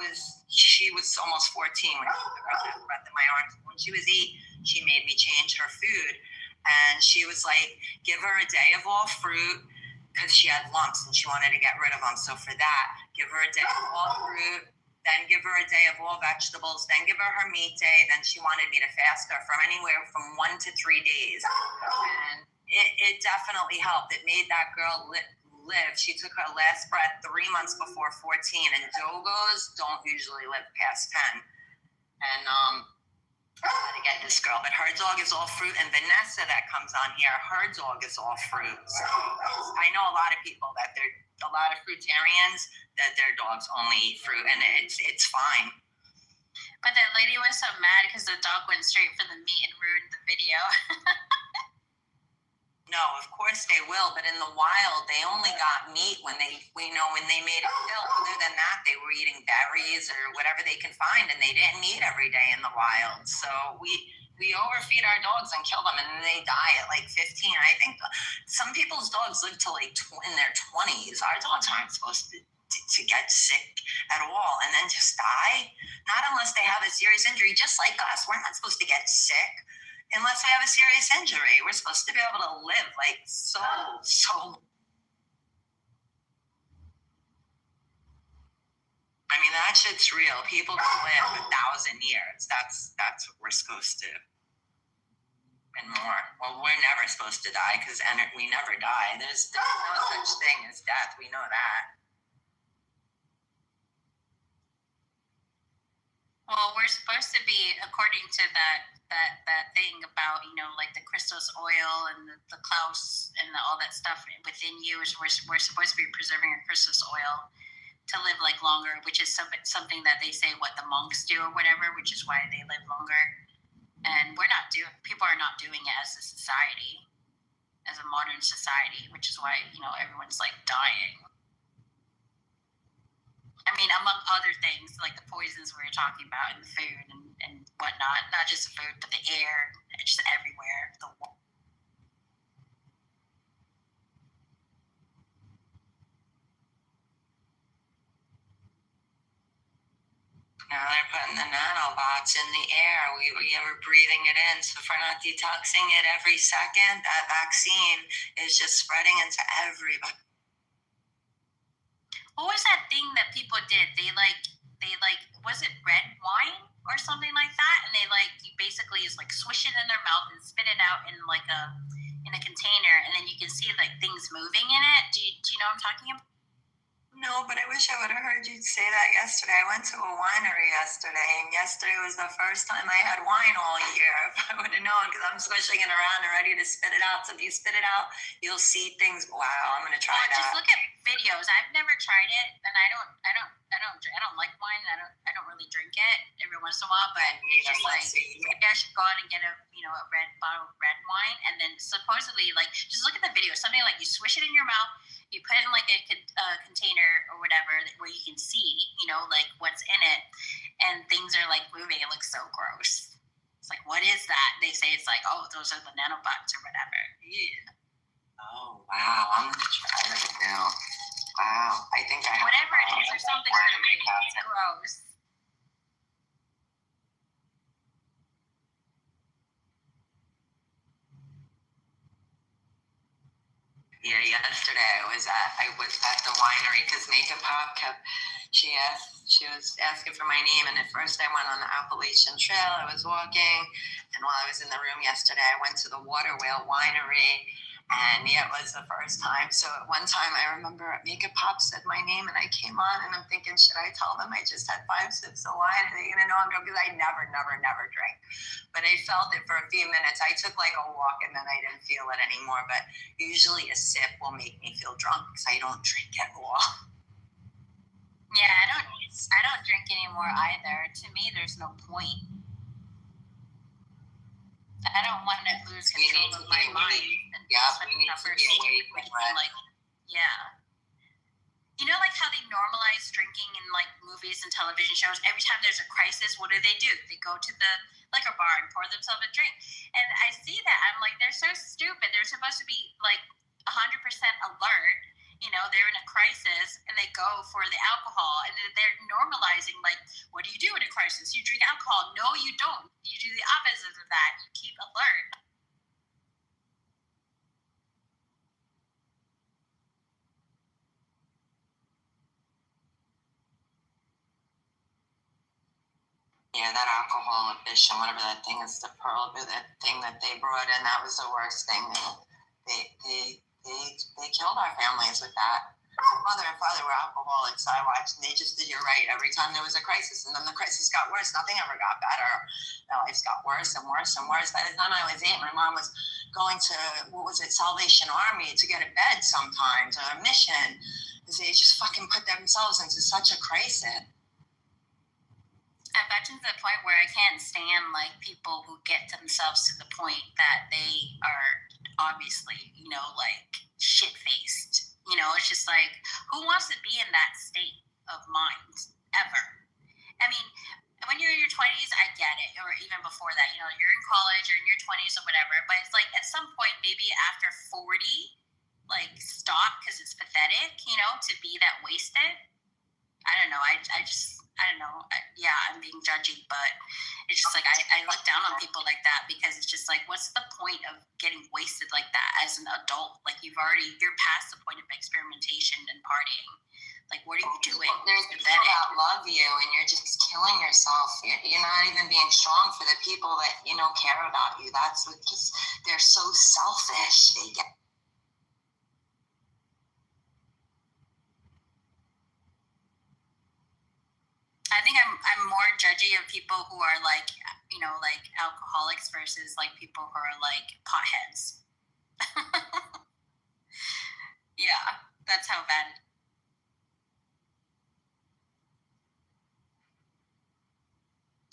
she was almost 14 when I put her breath in my arms. When she was 8, she made me change her food. And she was like, give her a day of all fruit because she had lumps and she wanted to get rid of them. So for that, give her a day of all fruit, then give her a day of all vegetables, then give her her meat day. Then she wanted me to fast her from anywhere from 1 to 3 days. And it definitely helped. It made that girl live. She took her last breath 3 months before 14, and dogos don't usually live past 10. And I had to get this girl, but her dog is all fruit, and Vanessa that comes on here, her dog is all fruit. So I know a lot of people that a lot of fruitarians that their dogs only eat fruit, and it's fine. But that lady was so mad because the dog went straight for the meat and ruined the video. No, of course they will, but in the wild, they only got meat when they made it kill. Other than that, they were eating berries or whatever they can find, and they didn't eat every day in the wild. So we overfeed our dogs and kill them, and then they die at like 15. I think some people's dogs live to like in their 20s. Our dogs aren't supposed to get sick at all and then just die. Not unless they have a serious injury, just like us. We're not supposed to get sick unless we have a serious injury. We're supposed to be able to live like so. I mean, that shit's real. People can live 1,000 years. That's what we're supposed to. And more. Well, we're never supposed to die because we never die. There's no such thing as death. We know that. Well, we're supposed to be, according to that thing about, like the Christos oil and the Klaus and all that stuff within you, we're supposed to be preserving our Christos oil to live like longer, which is something that they say what the monks do or whatever, which is why they live longer. And people are not doing it as a society, as a modern society, which is why, everyone's like dying. I mean, among other things, like the poisons we were talking about in the food and whatnot, not just the food, but the air, just everywhere. Now they're putting the nanobots in the air. We were breathing it in. So if we're not detoxing it every second, that vaccine is just spreading into everybody. What was that thing that people did? They was it red wine or something like that? And they you basically is swish it in their mouth and spit it out in a container, and then you can see I'm talking about? No, but I wish I would have heard you say that yesterday. I went to a winery yesterday, and yesterday was the first time I had wine all year. If I would have known, because I'm swishing it around and ready to spit it out. So if you spit it out, you'll see things. Wow, I'm gonna try that. Just look at videos. I've never tried it, and I don't like wine. I don't really drink it every once in a while. But it's just like maybe I should go out and get a red bottle of red wine, and then supposedly like just look at the video. Something like you swish it in your mouth. You put it in like a container or whatever where you can see, like what's in it, and things are like moving. It looks so gross. It's like, what is that? They say it's like, oh, those are the nanobots or whatever. Yeah. Oh wow, I'm gonna try that now. Wow, I think I have whatever it is, there's something moving. It's gross. Yeah, yesterday I was at the winery because Makeup Pop she was asking for my name, and at first I went on the Appalachian Trail. I was walking, and while I was in the room yesterday, I went to the Water Whale Winery, and yeah, it was the first time. So at one time I remember Makeup Pop said my name, and I came on, and I'm thinking, should I tell them I just had 5 sips of wine? Are they gonna know I'm drunk? Because I never drink. But I felt it for a few minutes. I took like a walk, and then I didn't feel it anymore. But usually a sip will make me feel drunk because I don't drink at all. Yeah, I don't drink anymore either. To me, there's no point. I don't want to lose control of my mind. Yeah, we need to be awake when yeah. Like how they normalize drinking in like movies and television shows. Every time there's a crisis, what do? They go to the liquor bar and pour themselves a drink. And I see that. I'm like, they're so stupid. They're supposed to be like 100% alert. They're in a crisis and they go for the alcohol, and they're normalizing like, what do you do in a crisis? You drink alcohol. No, you don't. You do the opposite of that. You keep alert. Yeah, that alcohol addition, whatever that thing is, that thing that they brought in, that was the worst thing. They killed our families with that. My mother and father were alcoholics. I watched, and they just did. You're right. Every time there was a crisis, and then the crisis got worse. Nothing ever got better. Their lives got worse and worse and worse. By the time I was 8, my mom was going to Salvation Army to get a bed sometimes, or a mission. They just fucking put themselves into such a crisis. I've gotten to the point where I can't stand like people who get themselves to the point that they are obviously, like shit-faced. It's just like, who wants to be in that state of mind ever? I mean, when you're in your 20s, I get it, or even before that, you're in college or in your 20s or whatever. But it's like at some point, maybe after 40, like stop, because it's pathetic, to be that wasted. I don't know. I don't know. Yeah, I'm being judgy, but it's just like I look down on people like that because it's just like, what's the point of getting wasted like that as an adult? Like you're past the point of experimentation and partying. Like, what are you doing? There's people that love you, and you're just killing yourself. You're not even being strong for the people that care about you. That's what they're so selfish. They get. I think I'm more judgy of people who are like, like alcoholics versus like people who are like potheads. Yeah, that's how bad.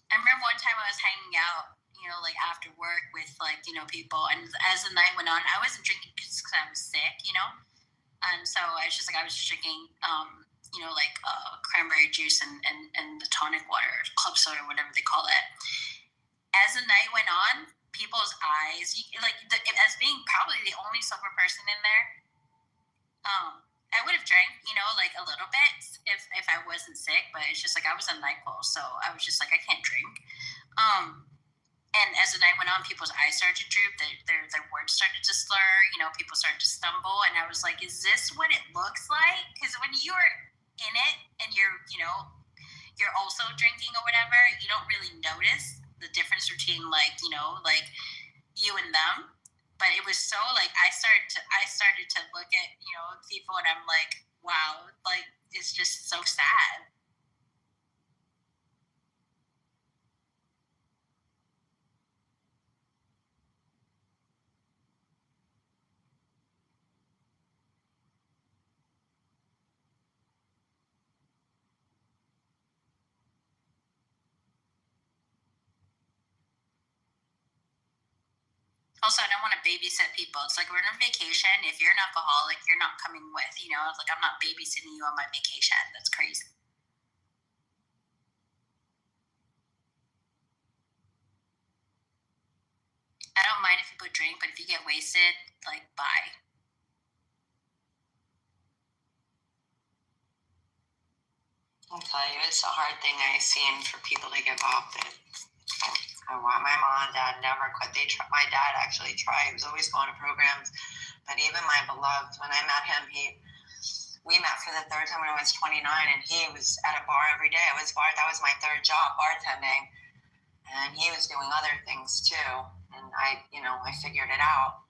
I remember one time I was hanging out, like after work with like, people, and as the night went on, I wasn't drinking because I was sick, and so I was just drinking, like cranberry juice and the tonic water, club soda, whatever they call it. As the night went on, people's eyes, as being probably the only sober person in there, I would have drank, like a little bit if I wasn't sick, but it's just like I was on NyQuil, so I was just like, I can't drink. And as the night went on, people's eyes started to droop, their words started to slur, people started to stumble, and I was like, is this what it looks like? Because when you're in it and you're also drinking or whatever, you don't really notice the difference between like you and them. But it was so like I started to look at, you know, people, and I'm like, wow, like it's just so sad. Also, I don't want to babysit people. It's like we're on vacation. If you're an alcoholic, you're not coming with, you know, like I'm not babysitting you on my vacation. That's crazy. I don't mind if people drink, but if you get wasted, like, bye. I'll tell you, it's a hard thing I've seen for people to give up. I want my mom and dad never quit. My dad actually tried. He was always going to programs. But even my beloved, when I met him, we met for the third time when I was 29, and he was at a bar every day. That was my third job, bartending. And he was doing other things too. And I figured it out.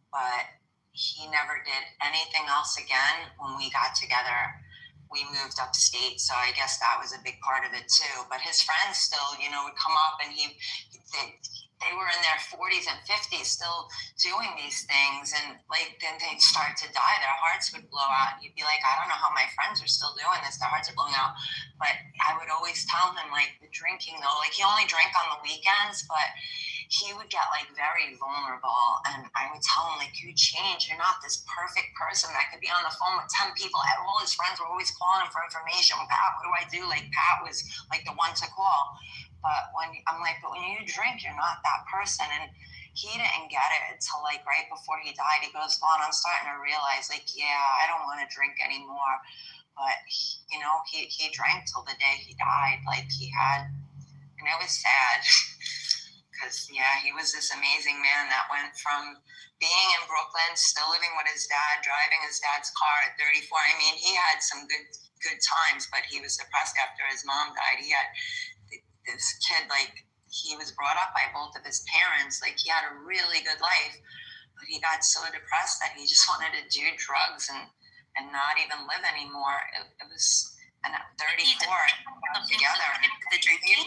But he never did anything else again when we got together. We moved upstate, so I guess that was a big part of it too. But his friends still, would come up, and they were in their 40s and 50s still doing these things, and then they'd start to die. Their hearts would blow out, and you'd be like, I don't know how my friends are still doing this. Their hearts are blowing out. But I would always tell him, the drinking though, he only drank on the weekends, but he would get very vulnerable, and I would tell him, you change. You're not this perfect person that could be on the phone with 10 people. All his friends were always calling him for information. Pat, what do I do? Pat was the one to call. But when you drink, you're not that person. And he didn't get it until right before he died. He goes, Vaughn, I'm starting to realize I don't want to drink anymore. But he drank till the day he died. And it was sad. Because, he was this amazing man that went from being in Brooklyn, still living with his dad, driving his dad's car at 34. I mean, he had some good times, but he was depressed after his mom died. He had this kid, he was brought up by both of his parents. He had a really good life, but he got so depressed that he just wanted to do drugs and not even live anymore. It was... And at 34, together. The drinking.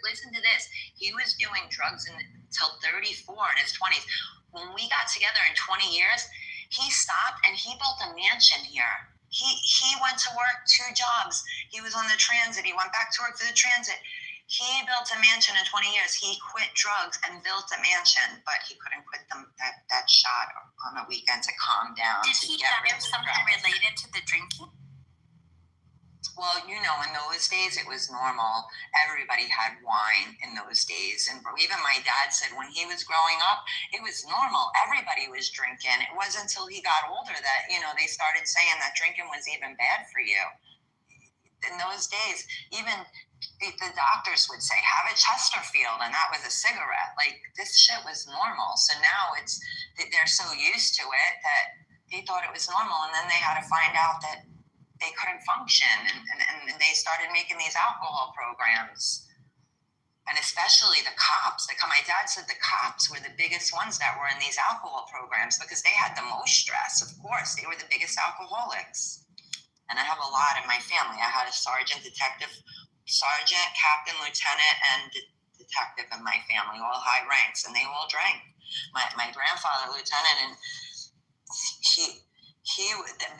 Listen to this. He was doing drugs until 34 in his 20s. When we got together in 20 years, he stopped and he built a mansion here. He went to work 2 jobs. He was on the transit. He went back to work for the transit. He built a mansion in 20 years. He quit drugs and built a mansion, but he couldn't quit that shot on the weekend to calm down. Did he have something related to the drinking? Well, in those days, it was normal. Everybody had wine in those days. And even my dad said when he was growing up, it was normal. Everybody was drinking. It wasn't until he got older that, they started saying that drinking was even bad for you. In those days, even the doctors would say, have a Chesterfield, and that was a cigarette. This shit was normal. So now they're so used to it that they thought it was normal. And then they had to find out that they couldn't function, and they started making these alcohol programs. And especially the cops. My dad said the cops were the biggest ones that were in these alcohol programs because they had the most stress. Of course, they were the biggest alcoholics. And I have a lot in my family. I had a sergeant, captain, lieutenant, and detective in my family, all high ranks, and they all drank. My grandfather, lieutenant, and he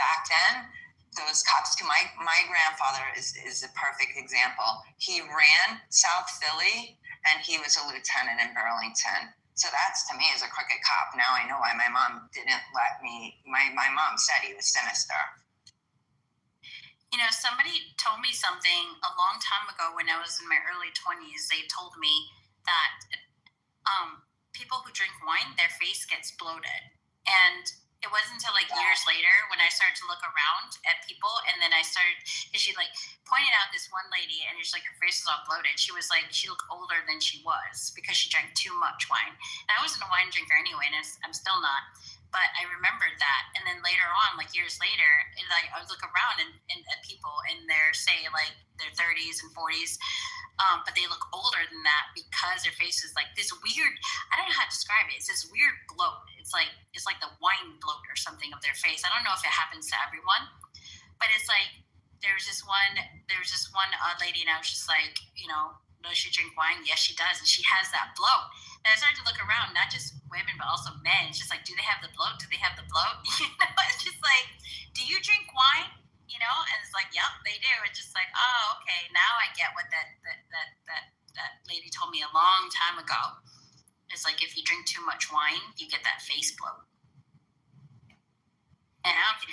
back then, those cops, my grandfather is a perfect example. He ran South Philly, and he was a lieutenant in Burlington. So that's, to me, as a crooked cop. Now I know why my mom didn't let me. My mom said he was sinister. Somebody told me something a long time ago when I was in my early 20s. They told me that people who drink wine, their face gets bloated. And it wasn't until years later when I started to look around at people, and then she pointed out this one lady, and it's her face was all bloated. She was she looked older than she was because she drank too much wine. And I wasn't a wine drinker anyway, and I'm still not. But I remembered that, and then later on, years later, I would look around and at people in their, say, their 30s and 40s, but they look older than that because their face is like this weird, I don't know how to describe it. It's this weird bloat. It's like the wine bloat or something of their face. I don't know if it happens to everyone, but it's like there's this one lady, and I was just like, does she drink wine? Yes, she does, and she has that bloat. And I started to look around, not just women, but also men. It's just like, do they have the bloat? Do they have the bloat? It's just like, do you drink wine? And it's like, yep, they do. It's just like, oh, okay, now I get what that lady told me a long time ago. It's like if you drink too much wine, you get that face bloat. And I don't think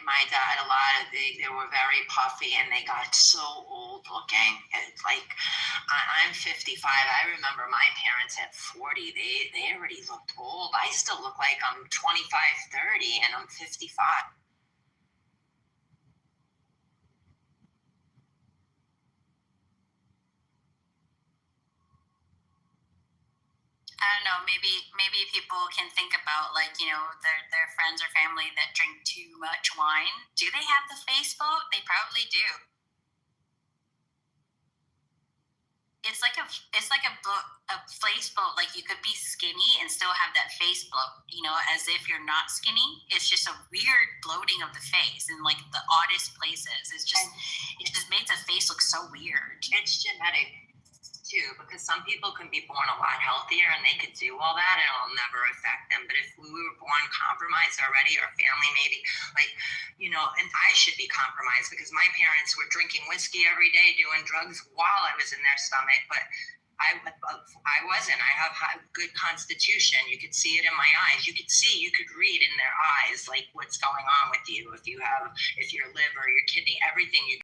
my dad, a lot of they were very puffy and they got so old looking. It's like I'm 55. I remember my parents at 40. They already looked old. I still look like I'm 25, 30, and I'm 55. I don't know, maybe people can think about their friends or family that drink too much wine. Do they have the face bloat? They probably do. It's like a face bloat. Like you could be skinny and still have that face bloat, as if you're not skinny. It's just a weird bloating of the face in like the oddest places. It just makes the face look so weird. It's genetic too, because some people can be born a lot healthier and they could do all that and it'll never affect them. But if we were born compromised already, our family maybe, and I should be compromised because my parents were drinking whiskey every day, doing drugs while I was in their stomach, but I wasn't. I have a good constitution. You could see it in my eyes. You could read in their eyes, like what's going on with you. If your liver, your kidney, everything, you